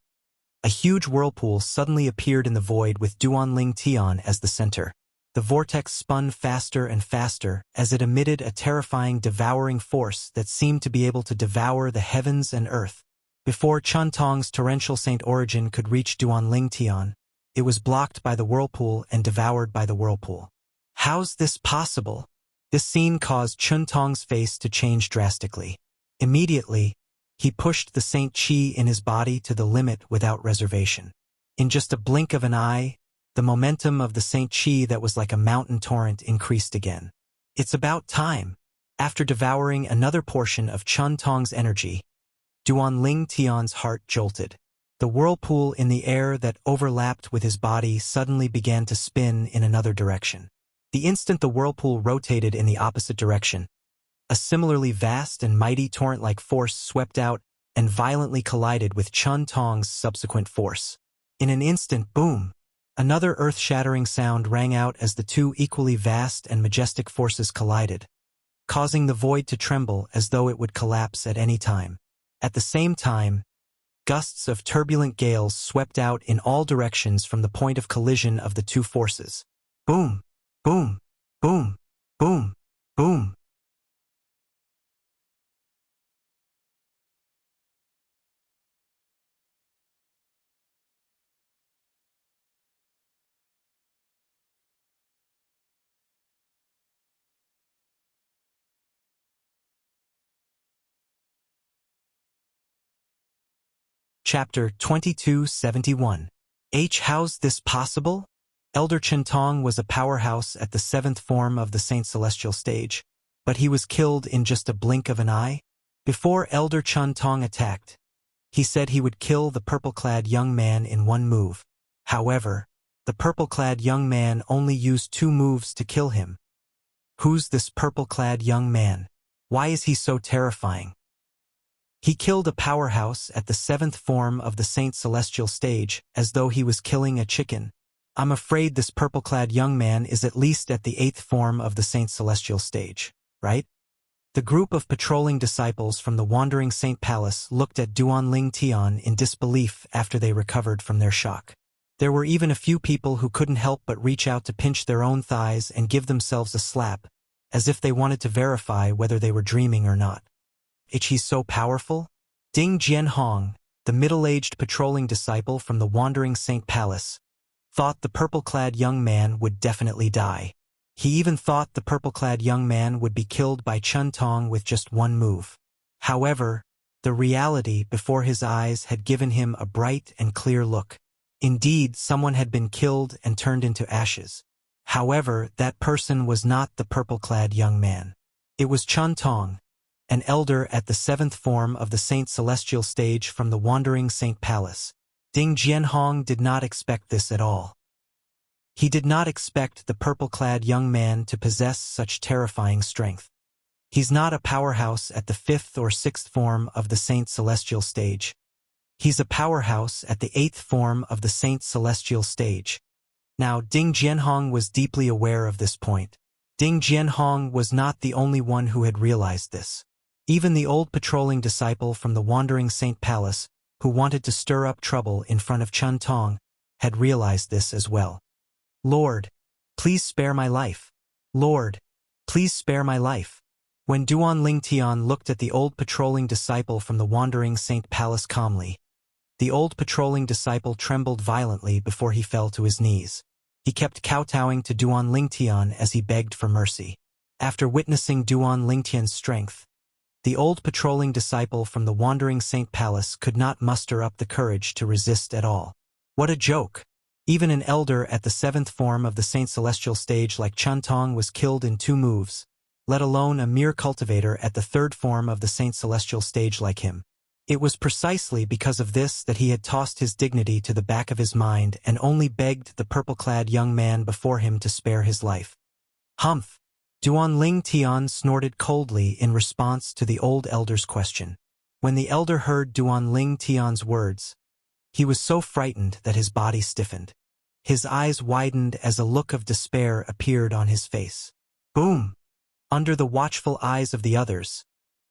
a huge whirlpool suddenly appeared in the void with Duanling Tian as the center. The vortex spun faster and faster as it emitted a terrifying devouring force that seemed to be able to devour the heavens and earth. Before Chun Tong's torrential Saint Origin could reach Duanling Tian, it was blocked by the whirlpool and devoured by the whirlpool. How's this possible? This scene caused Chun Tong's face to change drastically. Immediately, he pushed the Saint Chi in his body to the limit without reservation. In just a blink of an eye, the momentum of the Saint Chi that was like a mountain torrent increased again. It's about time. After devouring another portion of Chun Tong's energy, Duanling Tian's heart jolted. The whirlpool in the air that overlapped with his body suddenly began to spin in another direction. The instant the whirlpool rotated in the opposite direction, a similarly vast and mighty torrent-like force swept out and violently collided with Chun Tong's subsequent force. In an instant, boom! Another earth-shattering sound rang out as the two equally vast and majestic forces collided, causing the void to tremble as though it would collapse at any time. At the same time, gusts of turbulent gales swept out in all directions from the point of collision of the two forces. Boom! Boom! Boom! Boom! Boom! Chapter 2271. How's this possible? Elder Chintong was a powerhouse at the 7th form of the Saint Celestial stage, but he was killed in just a blink of an eye. Before Elder Chintong attacked, he said he would kill the purple-clad young man in one move. However, the purple-clad young man only used 2 moves to kill him. Who's this purple-clad young man? Why is he so terrifying? He killed a powerhouse at the 7th form of the Saint Celestial stage as though he was killing a chicken. I'm afraid this purple-clad young man is at least at the 8th form of the Saint Celestial stage, right? The group of patrolling disciples from the Wandering Saint Palace looked at Duanling Tian in disbelief after they recovered from their shock. There were even a few people who couldn't help but reach out to pinch their own thighs and give themselves a slap, as if they wanted to verify whether they were dreaming or not. He's so powerful? Ding Jianhong, the middle-aged patrolling disciple from the Wandering Saint Palace, thought the purple-clad young man would definitely die. He even thought the purple-clad young man would be killed by Chun Tong with just one move. However, the reality before his eyes had given him a bright and clear look. Indeed, someone had been killed and turned into ashes. However, that person was not the purple-clad young man. It was Chun Tong, an elder at the 7th form of the Saint Celestial stage from the Wandering Saint Palace. Ding Jianhong did not expect this at all. He did not expect the purple-clad young man to possess such terrifying strength. He's not a powerhouse at the 5th or 6th form of the Saint Celestial stage. He's a powerhouse at the 8th form of the Saint Celestial stage. Now, Ding Jianhong was deeply aware of this point. Ding Jianhong was not the only one who had realized this. Even the old patrolling disciple from the Wandering Saint Palace, who wanted to stir up trouble in front of Chun Tong, had realized this as well. Lord, please spare my life. Lord, please spare my life. When Duanling Tian looked at the old patrolling disciple from the Wandering Saint Palace calmly, the old patrolling disciple trembled violently before he fell to his knees. He kept kowtowing to Duanling Tian as he begged for mercy. After witnessing Duanling Tian's strength, the old patrolling disciple from the Wandering Saint Palace could not muster up the courage to resist at all. What a joke! Even an elder at the 7th form of the Saint Celestial stage like Chun Tong was killed in 2 moves, let alone a mere cultivator at the 3rd form of the Saint Celestial stage like him. It was precisely because of this that he had tossed his dignity to the back of his mind and only begged the purple-clad young man before him to spare his life. Humph! Duanling Tian snorted coldly in response to the old elder's question. When the elder heard Duanling Tian's words, he was so frightened that his body stiffened. His eyes widened as a look of despair appeared on his face. Boom! Under the watchful eyes of the others,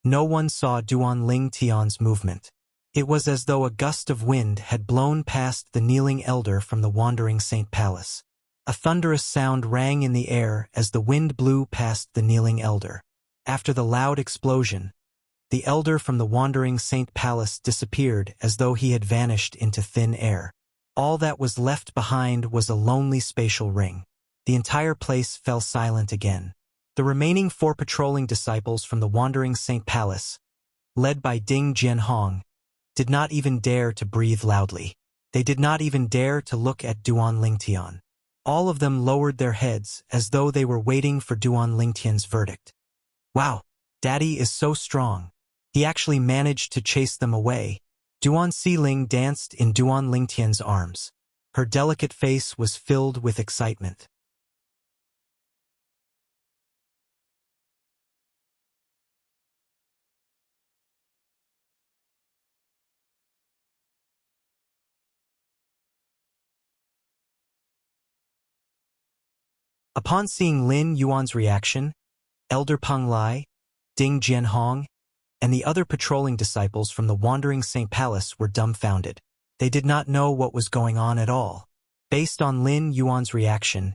no one saw Duanling Tian's movement. It was as though a gust of wind had blown past the kneeling elder from the Wandering Saint Palace. A thunderous sound rang in the air as the wind blew past the kneeling elder. After the loud explosion, the elder from the Wandering Saint Palace disappeared as though he had vanished into thin air. All that was left behind was a lonely spatial ring. The entire place fell silent again. The remaining 4 patrolling disciples from the Wandering Saint Palace, led by Ding Jianhong, did not even dare to breathe loudly. They did not even dare to look at Duanling Tian. All of them lowered their heads as though they were waiting for Duanling Tian's verdict. Wow, Daddy is so strong. He actually managed to chase them away. Duan Xiling danced in Duanling Tian's arms. Her delicate face was filled with excitement. Upon seeing Lin Yuan's reaction, Elder Peng Lai, Ding Jianhong, and the other patrolling disciples from the Wandering Saint Palace were dumbfounded. They did not know what was going on at all. Based on Lin Yuan's reaction,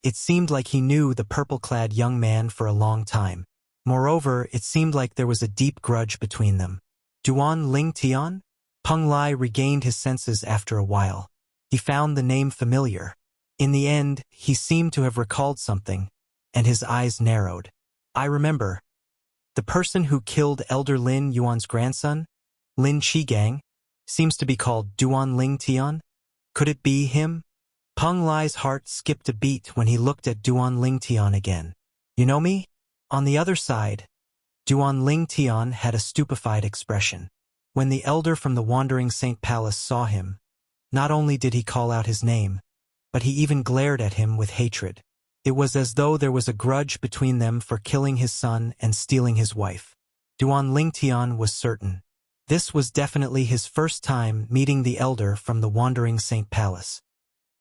it seemed like he knew the purple-clad young man for a long time. Moreover, it seemed like there was a deep grudge between them. Duanling Tian? Peng Lai regained his senses after a while. He found the name familiar. In the end, he seemed to have recalled something, and his eyes narrowed. I remember. The person who killed Elder Lin Yuan's grandson, Lin Qigang, seems to be called Duanling Tian. Could it be him? Peng Lai's heart skipped a beat when he looked at Duanling Tian again. You know me? On the other side, Duanling Tian had a stupefied expression. When the elder from the Wandering Saint Palace saw him, not only did he call out his name, but he even glared at him with hatred. It was as though there was a grudge between them for killing his son and stealing his wife. Duanling Tian was certain. This was definitely his first time meeting the elder from the Wandering Saint Palace.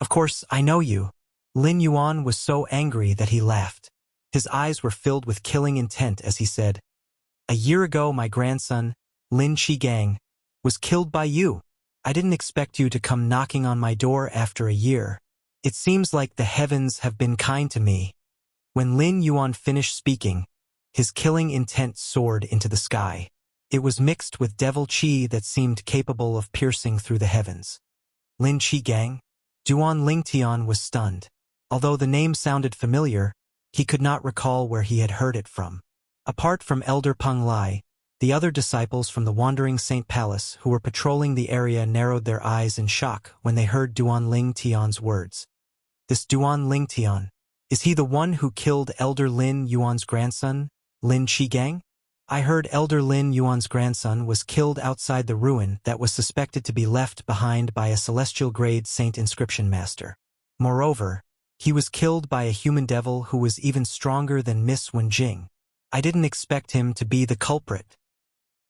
Of course, I know you. Lin Yuan was so angry that he laughed. His eyes were filled with killing intent as he said, "A year ago my grandson, Lin Shigang, was killed by you. I didn't expect you to come knocking on my door after a year. It seems like the heavens have been kind to me." When Lin Yuan finished speaking, his killing intent soared into the sky. It was mixed with devil chi that seemed capable of piercing through the heavens. Lin Shigang? Duan Lingtian was stunned. Although the name sounded familiar, he could not recall where he had heard it from. Apart from Elder Peng Lai, the other disciples from the Wandering Saint Palace who were patrolling the area narrowed their eyes in shock when they heard Duan Lingtian's words. This Duan Lingtian, is he the one who killed Elder Lin Yuan's grandson, Lin Shigang? I heard Elder Lin Yuan's grandson was killed outside the ruin that was suspected to be left behind by a celestial grade saint inscription master. Moreover, he was killed by a human devil who was even stronger than Miss Wenjing. I didn't expect him to be the culprit.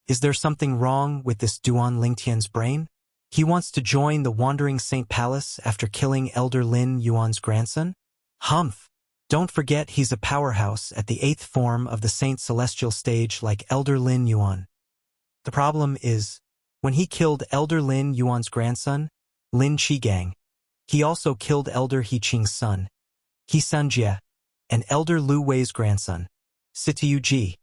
Is there something wrong with this Duan Lingtian's brain? He wants to join the Wandering Saint Palace after killing Elder Lin Yuan's grandson? Humph! Don't forget he's a powerhouse at the 8th form of the Saint Celestial stage like Elder Lin Yuan. The problem is, when he killed Elder Lin Yuan's grandson, Lin Shigang, he also killed Elder He Qing's son, He Sanjie, and Elder Lu Wei's grandson, Sitiu Ji.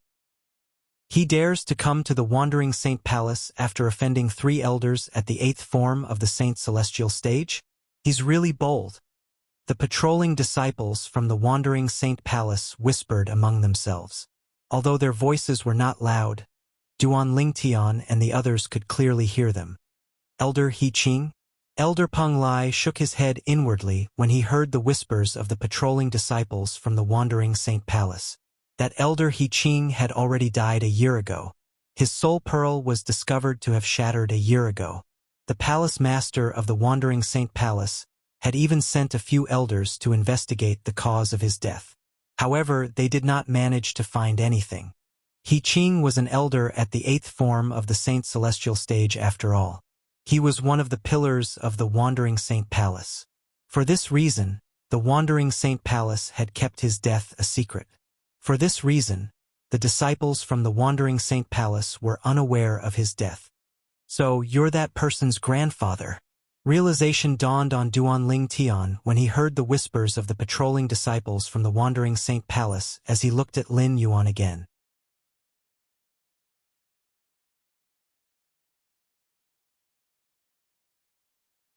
He dares to come to the Wandering Saint Palace after offending 3 elders at the 8th form of the Saint Celestial stage? He's really bold. The patrolling disciples from the Wandering Saint Palace whispered among themselves. Although their voices were not loud, Duan Lingtian and the others could clearly hear them. Elder He Qing? Elder Peng Lai shook his head inwardly when he heard the whispers of the patrolling disciples from the Wandering Saint Palace. That Elder He Qing had already died a year ago. His soul pearl was discovered to have shattered a year ago. The palace master of the Wandering Saint Palace had even sent a few elders to investigate the cause of his death. However, they did not manage to find anything. He Qing was an elder at the 8th form of the Saint Celestial stage after all. He was one of the pillars of the Wandering Saint Palace. For this reason, the Wandering Saint Palace had kept his death a secret. For this reason, the disciples from the Wandering Saint Palace were unaware of his death. So, you're that person's grandfather. Realization dawned on Duan Lingtian when he heard the whispers of the patrolling disciples from the Wandering Saint Palace as he looked at Lin Yuan again.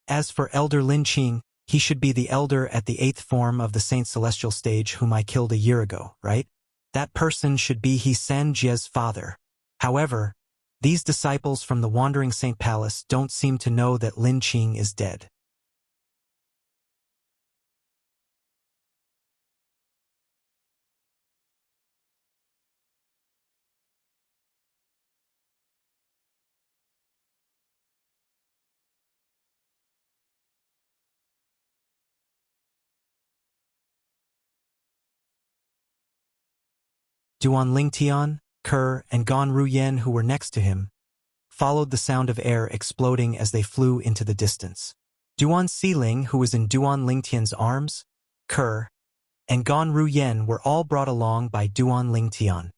As for Elder Lin Qing, he should be the elder at the 8th form of the Saint Celestial stage whom I killed a year ago, right? That person should be He Sanjie's father. However, these disciples from the Wandering Saint Palace don't seem to know that Lin Qing is dead. Duan Lingtian, Ke, and Gan Ruyen, who were next to him, followed the sound of air exploding as they flew into the distance. Duan Siling, who was in Duan Lingtian's arms, Ke, and Gan Ruyen were all brought along by Duan Lingtian.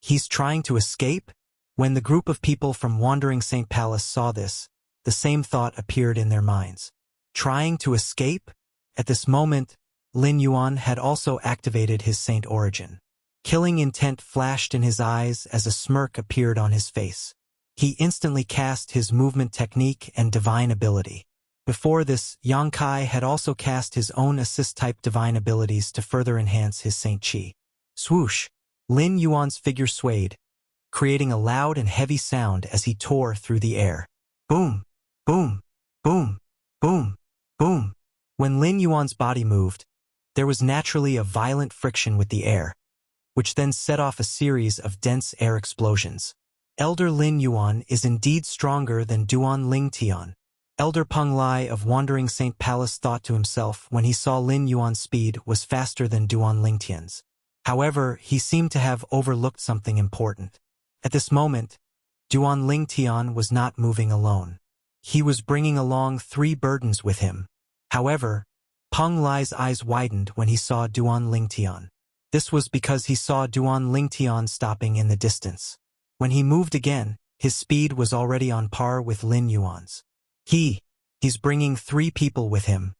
He's trying to escape? When the group of people from Wandering Saint Palace saw this, the same thought appeared in their minds. Trying to escape? At this moment, Lin Yuan had also activated his saint origin. Killing intent flashed in his eyes as a smirk appeared on his face. He instantly cast his movement technique and divine ability. Before this, Yang Kai had also cast his own assist-type divine abilities to further enhance his Saint Chi. Swoosh! Lin Yuan's figure swayed, creating a loud and heavy sound as he tore through the air. Boom! Boom! Boom! Boom! Boom! When Lin Yuan's body moved, there was naturally a violent friction with the air, which then set off a series of dense air explosions. Elder Lin Yuan is indeed stronger than Duan Lingtian. Elder Peng Lai of Wandering Saint Palace thought to himself when he saw Lin Yuan's speed was faster than Duan Lingtian's. However, he seemed to have overlooked something important. At this moment, Duan Lingtian was not moving alone. He was bringing along 3 burdens with him. However, Peng Lai's eyes widened when he saw Duan Lingtian. This was because he saw Duan Lingtian stopping in the distance. When he moved again, his speed was already on par with Lin Yuan's. He's bringing 3 people with him.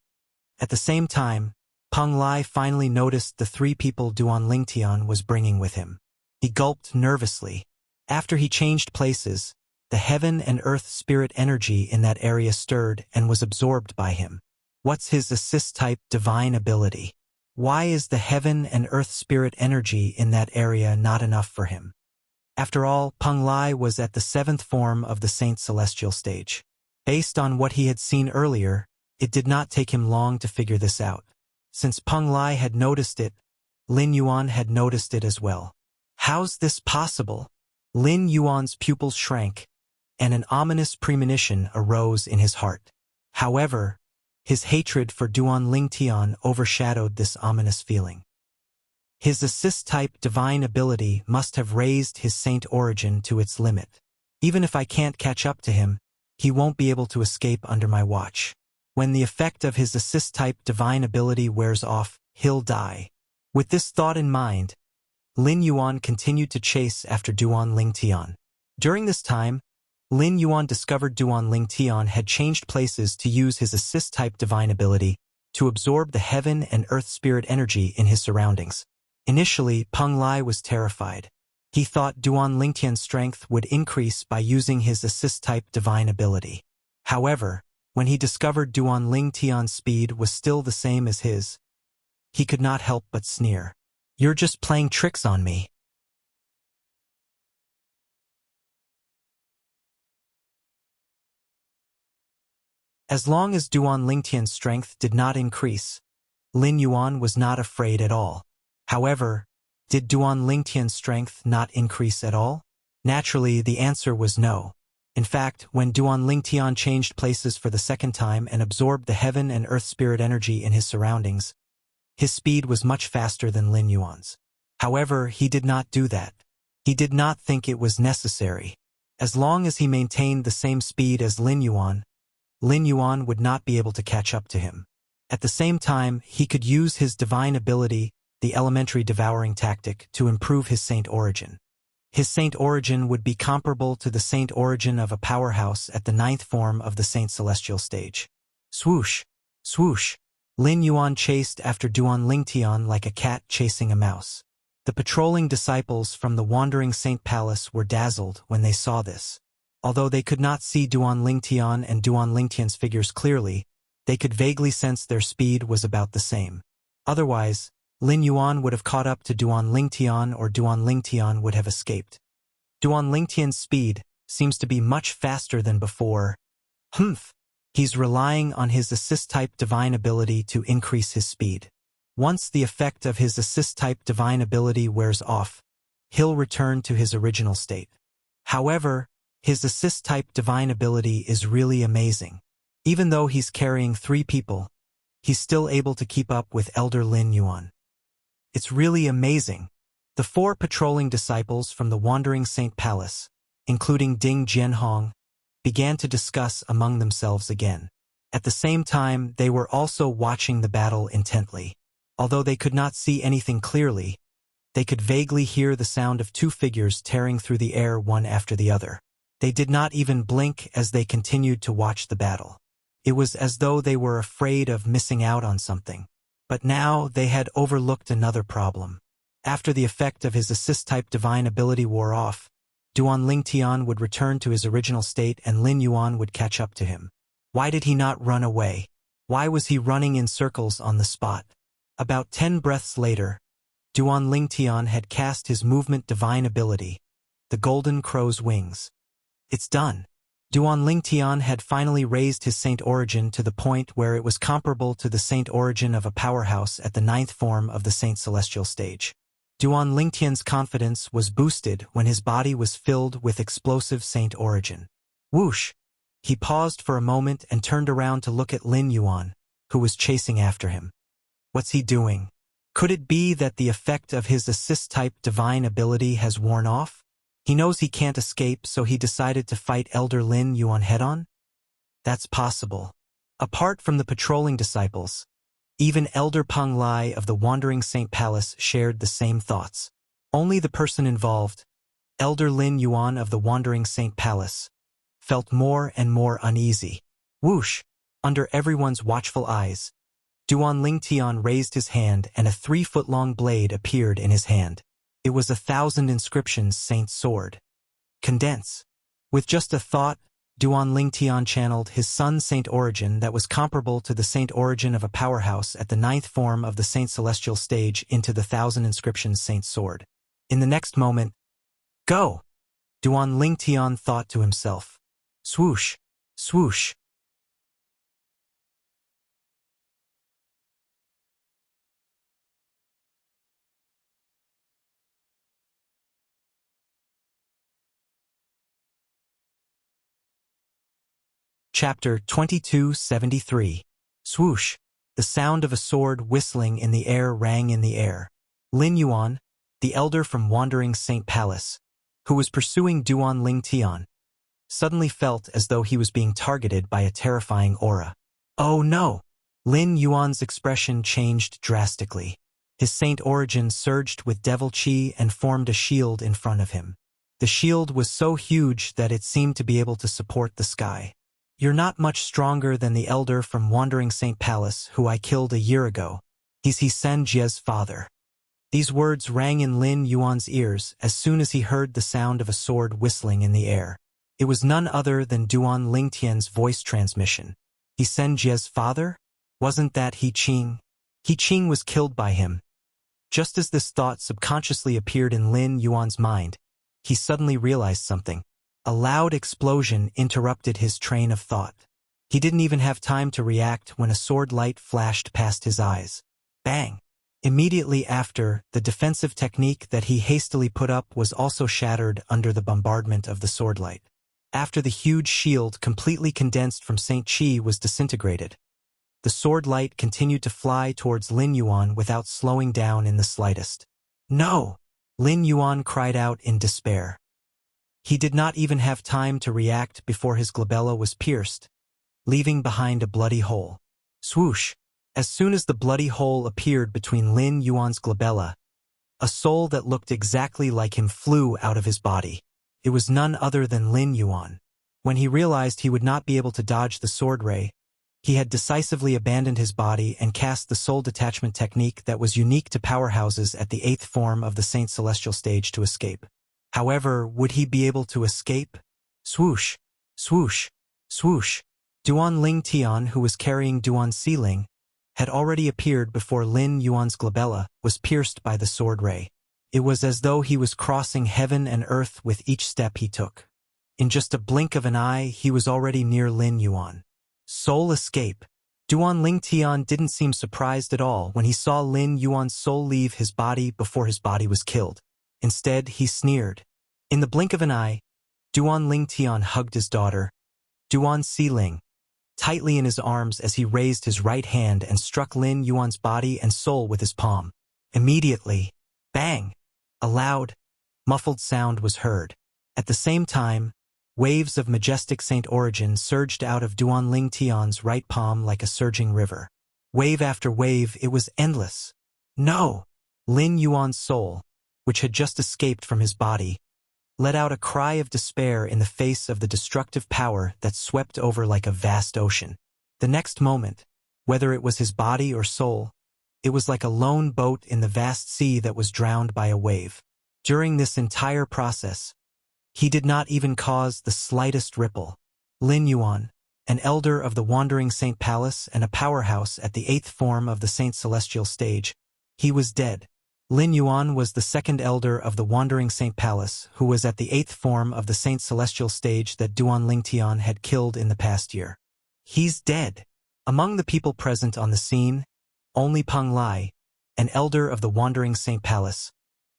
At the same time, Peng Lai finally noticed the 3 people Duan Lingtian was bringing with him. He gulped nervously. After he changed places, the heaven and earth spirit energy in that area stirred and was absorbed by him. What's his assist-type divine ability? Why is the heaven and earth spirit energy in that area not enough for him? After all, Peng Lai was at the 7th form of the Saint Celestial stage. Based on what he had seen earlier, it did not take him long to figure this out. Since Peng Lai had noticed it, Lin Yuan had noticed it as well. How's this possible? Lin Yuan's pupils shrank, and an ominous premonition arose in his heart. However, his hatred for Duan Lingtian overshadowed this ominous feeling. His assist-type divine ability must have raised his saint origin to its limit. Even if I can't catch up to him, he won't be able to escape under my watch. When the effect of his assist-type divine ability wears off, he'll die. With this thought in mind, Lin Yuan continued to chase after Duan Lingtian. During this time, Lin Yuan discovered Duan Lingtian had changed places to use his assist-type divine ability to absorb the heaven and earth spirit energy in his surroundings. Initially, Peng Lai was terrified. He thought Duan Lingtian's strength would increase by using his assist-type divine ability. However, when he discovered Duan Lingtian's speed was still the same as his, he could not help but sneer. "You're just playing tricks on me." As long as Duan Lingtian's strength did not increase, Lin Yuan was not afraid at all. However, did Duan Lingtian's strength not increase at all? Naturally, the answer was no. In fact, when Duan Lingtian changed places for the 2nd time and absorbed the heaven and earth spirit energy in his surroundings, his speed was much faster than Lin Yuan's. However, he did not do that. He did not think it was necessary. As long as he maintained the same speed as Lin Yuan would not be able to catch up to him. At the same time, he could use his divine ability, the elementary devouring tactic, to improve his saint origin. His saint origin would be comparable to the saint origin of a powerhouse at the 9th form of the Saint Celestial stage. Swoosh! Swoosh! Lin Yuan chased after Duan Lingtian like a cat chasing a mouse. The patrolling disciples from the Wandering Saint Palace were dazzled when they saw this. Although they could not see Duan Lingtian and Duan Lingtian's figures clearly, they could vaguely sense their speed was about the same. Otherwise, Lin Yuan would have caught up to Duan Lingtian or Duan Lingtian would have escaped. Duan Lingtian's speed seems to be much faster than before. He's relying on his assist-type divine ability to increase his speed. Once the effect of his assist-type divine ability wears off, he'll return to his original state. However, his assist-type divine ability is really amazing. Even though he's carrying 3 people, he's still able to keep up with Elder Lin Yuan. It's really amazing. The 4 patrolling disciples from the Wandering Saint Palace, including Ding Jianhong, began to discuss among themselves again. At the same time, they were also watching the battle intently. Although they could not see anything clearly, they could vaguely hear the sound of 2 figures tearing through the air one after the other. They did not even blink as they continued to watch the battle. It was as though they were afraid of missing out on something. But now they had overlooked another problem. After the effect of his assist-type divine ability wore off, Duan Lingtian would return to his original state and Lin Yuan would catch up to him. Why did he not run away? Why was he running in circles on the spot? About 10 breaths later, Duan Lingtian had cast his movement divine ability, the Golden Crow's Wings. It's done. Duan Lingtian had finally raised his saint origin to the point where it was comparable to the saint origin of a powerhouse at the 9th form of the Saint Celestial stage. Duan Lingtian's confidence was boosted when his body was filled with explosive saint origin. Whoosh! He paused for a moment and turned around to look at Lin Yuan, who was chasing after him. What's he doing? Could it be that the effect of his assist-type divine ability has worn off? He knows he can't escape, so he decided to fight Elder Lin Yuan head-on? That's possible. Apart from the patrolling disciples, Even Elder Peng Lai of the Wandering Saint Palace shared the same thoughts. Only the person involved, Elder Lin Yuan of the Wandering Saint Palace, felt more and more uneasy. Whoosh! Under everyone's watchful eyes, Duan Lingtian raised his hand and a 3-foot-long blade appeared in his hand. It was 1,000 inscriptions Saint sword. Condense. With just a thought, Duan Lingtian channeled his Sun Saint origin that was comparable to the Saint origin of a powerhouse at the 9th form of the Saint Celestial stage into the 1,000 inscriptions Saint sword. In the next moment, go! Duan Lingtian thought to himself. Swoosh! Swoosh! Chapter 2273. Swoosh! The sound of a sword whistling in the air rang in the air. Lin Yuan, the elder from Wandering Saint Palace, who was pursuing Duan Lingtian, suddenly felt as though he was being targeted by a terrifying aura. Oh no! Lin Yuan's expression changed drastically. His saint origin surged with devil chi and formed a shield in front of him. The shield was so huge that it seemed to be able to support the sky. You're not much stronger than the elder from Wandering Saint Palace who I killed a year ago. He's Sen Jie's father. These words rang in Lin Yuan's ears as soon as he heard the sound of a sword whistling in the air. It was none other than Duan Lingtian's voice transmission. Sen Jie's father? Wasn't that He Qing? He Qing was killed by him. Just as this thought subconsciously appeared in Lin Yuan's mind, he suddenly realized something. A loud explosion interrupted his train of thought. He didn't even have time to react when a sword light flashed past his eyes. Bang! Immediately after, the defensive technique that he hastily put up was also shattered under the bombardment of the sword light. After the huge shield completely condensed from Saint Chi was disintegrated, the sword light continued to fly towards Lin Yuan without slowing down in the slightest. No! Lin Yuan cried out in despair. He did not even have time to react before his glabella was pierced, leaving behind a bloody hole. Swoosh! As soon as the bloody hole appeared between Lin Yuan's glabella, a soul that looked exactly like him flew out of his body. It was none other than Lin Yuan. When he realized he would not be able to dodge the sword ray, he had decisively abandoned his body and cast the soul detachment technique that was unique to powerhouses at the 8th form of the Saint Celestial stage to escape. However, would he be able to escape? Swoosh! Swoosh! Swoosh! Duan Lingtian, who was carrying Duan Siling, had already appeared before Lin Yuan's glabella was pierced by the sword ray. It was as though he was crossing heaven and earth with each step he took. In just a blink of an eye, he was already near Lin Yuan. Soul escape. Duan Lingtian didn't seem surprised at all when he saw Lin Yuan's soul leave his body before his body was killed. Instead, he sneered. In the blink of an eye, Duan Lingtian hugged his daughter, Duan Siling, tightly in his arms as he raised his right hand and struck Lin Yuan's body and soul with his palm. Immediately, bang! A loud, muffled sound was heard. At the same time, waves of majestic saint origin surged out of Duan Lingtian's right palm like a surging river. Wave after wave, it was endless. No! Lin Yuan's soul, which had just escaped from his body, let out a cry of despair in the face of the destructive power that swept over like a vast ocean. The next moment, whether it was his body or soul, it was like a lone boat in the vast sea that was drowned by a wave. During this entire process, he did not even cause the slightest ripple. Lin Yuan, an elder of the Wandering Saint Palace and a powerhouse at the 8th form of the Saint Celestial stage, he was dead. Lin Yuan was the second elder of the Wandering Saint Palace who was at the 8th form of the Saint Celestial stage that Duan Lingtian had killed in the past year. He's dead. Among the people present on the scene, only Peng Lai, an elder of the Wandering Saint Palace,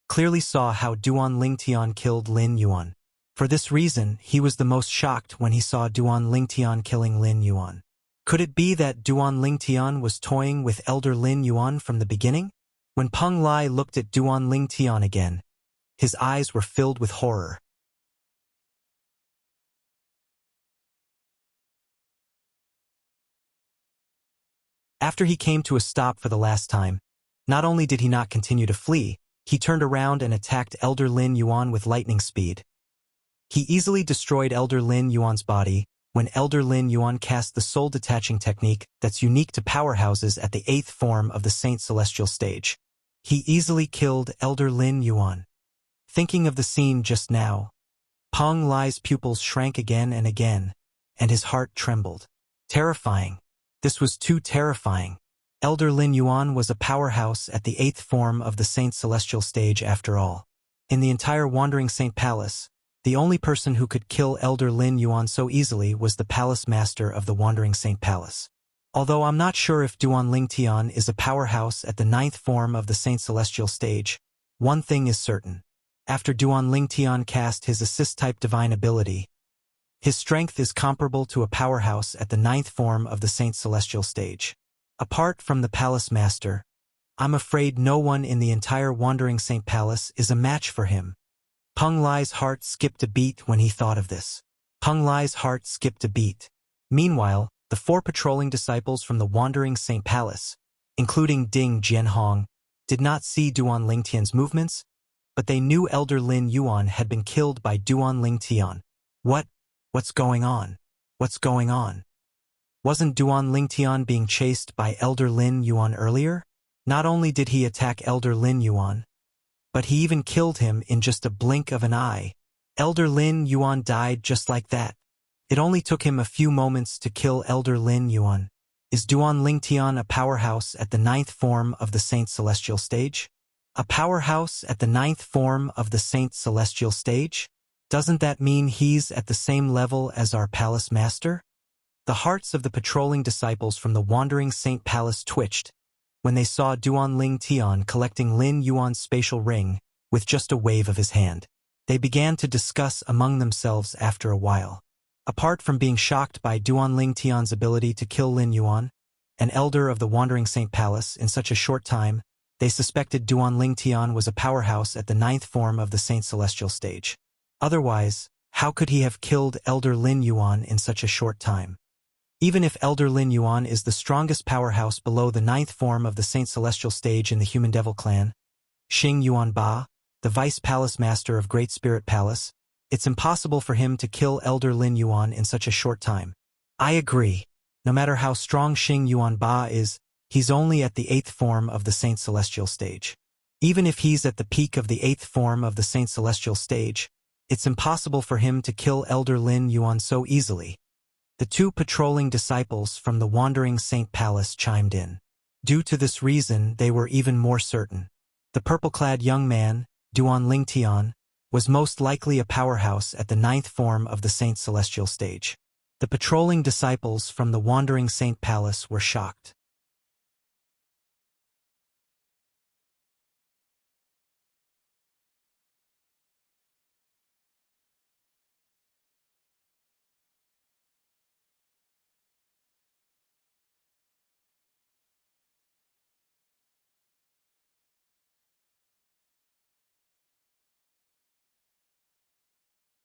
clearly saw how Duan Lingtian killed Lin Yuan. For this reason, he was the most shocked when he saw Duan Lingtian killing Lin Yuan. Could it be that Duan Lingtian was toying with elder Lin Yuan from the beginning? When Peng Lai looked at Duan Lingtian again, his eyes were filled with horror. After he came to a stop for the last time, not only did he not continue to flee, he turned around and attacked Elder Lin Yuan with lightning speed. He easily destroyed Elder Lin Yuan's body when Elder Lin Yuan cast the soul-detaching technique that's unique to powerhouses at the 8th form of the Saint Celestial stage. He easily killed Elder Lin Yuan. Thinking of the scene just now, Peng Lai's pupils shrank again and again, and his heart trembled. Terrifying. This was too terrifying. Elder Lin Yuan was a powerhouse at the 8th form of the Saint Celestial stage after all. In the entire Wandering Saint Palace, the only person who could kill Elder Lin Yuan so easily was the Palace Master of the Wandering Saint Palace. Although I'm not sure if Duan Lingtian is a powerhouse at the 9th form of the Saint Celestial stage, one thing is certain. After Duan Lingtian cast his assist-type divine ability, his strength is comparable to a powerhouse at the 9th form of the Saint Celestial stage. Apart from the Palace Master, I'm afraid no one in the entire Wandering Saint Palace is a match for him. Peng Lai's heart skipped a beat when he thought of this. Peng Lai's heart skipped a beat. Meanwhile, the 4 patrolling disciples from the Wandering Saint Palace, including Ding Jianhong, did not see Duan Lingtian's movements, but they knew Elder Lin Yuan had been killed by Duan Lingtian. What's going on? What's going on? Wasn't Duan Lingtian being chased by Elder Lin Yuan earlier? Not only did he attack Elder Lin Yuan, but he even killed him in just a blink of an eye. Elder Lin Yuan died just like that. It only took him a few moments to kill Elder Lin Yuan. Is Duan Lingtian a powerhouse at the 9th form of the Saint Celestial stage? A powerhouse at the 9th form of the Saint Celestial stage? Doesn't that mean he's at the same level as our Palace Master? The hearts of the patrolling disciples from the Wandering Saint Palace twitched when they saw Duan Lingtian collecting Lin Yuan's spatial ring with just a wave of his hand. They began to discuss among themselves after a while. Apart from being shocked by Duan Lingtian's ability to kill Lin Yuan, an elder of the Wandering Saint Palace, in such a short time, they suspected Duan Lingtian was a powerhouse at the 9th form of the Saint Celestial stage. Otherwise, how could he have killed Elder Lin Yuan in such a short time? Even if Elder Lin Yuan is the strongest powerhouse below the 9th form of the Saint Celestial stage in the Human Devil clan, Xing Yuan Ba, the Vice Palace Master of Great Spirit Palace, it's impossible for him to kill Elder Lin Yuan in such a short time. I agree. No matter how strong Xing Yuan Ba is, he's only at the 8th form of the Saint Celestial stage. Even if he's at the peak of the 8th form of the Saint Celestial stage, it's impossible for him to kill Elder Lin Yuan so easily. The 2 patrolling disciples from the Wandering Saint Palace chimed in. Due to this reason, they were even more certain. The purple-clad young man, Duan Lingtian, was most likely a powerhouse at the 9th form of the Saint Celestial stage. The patrolling disciples from the Wandering Saint Palace were shocked.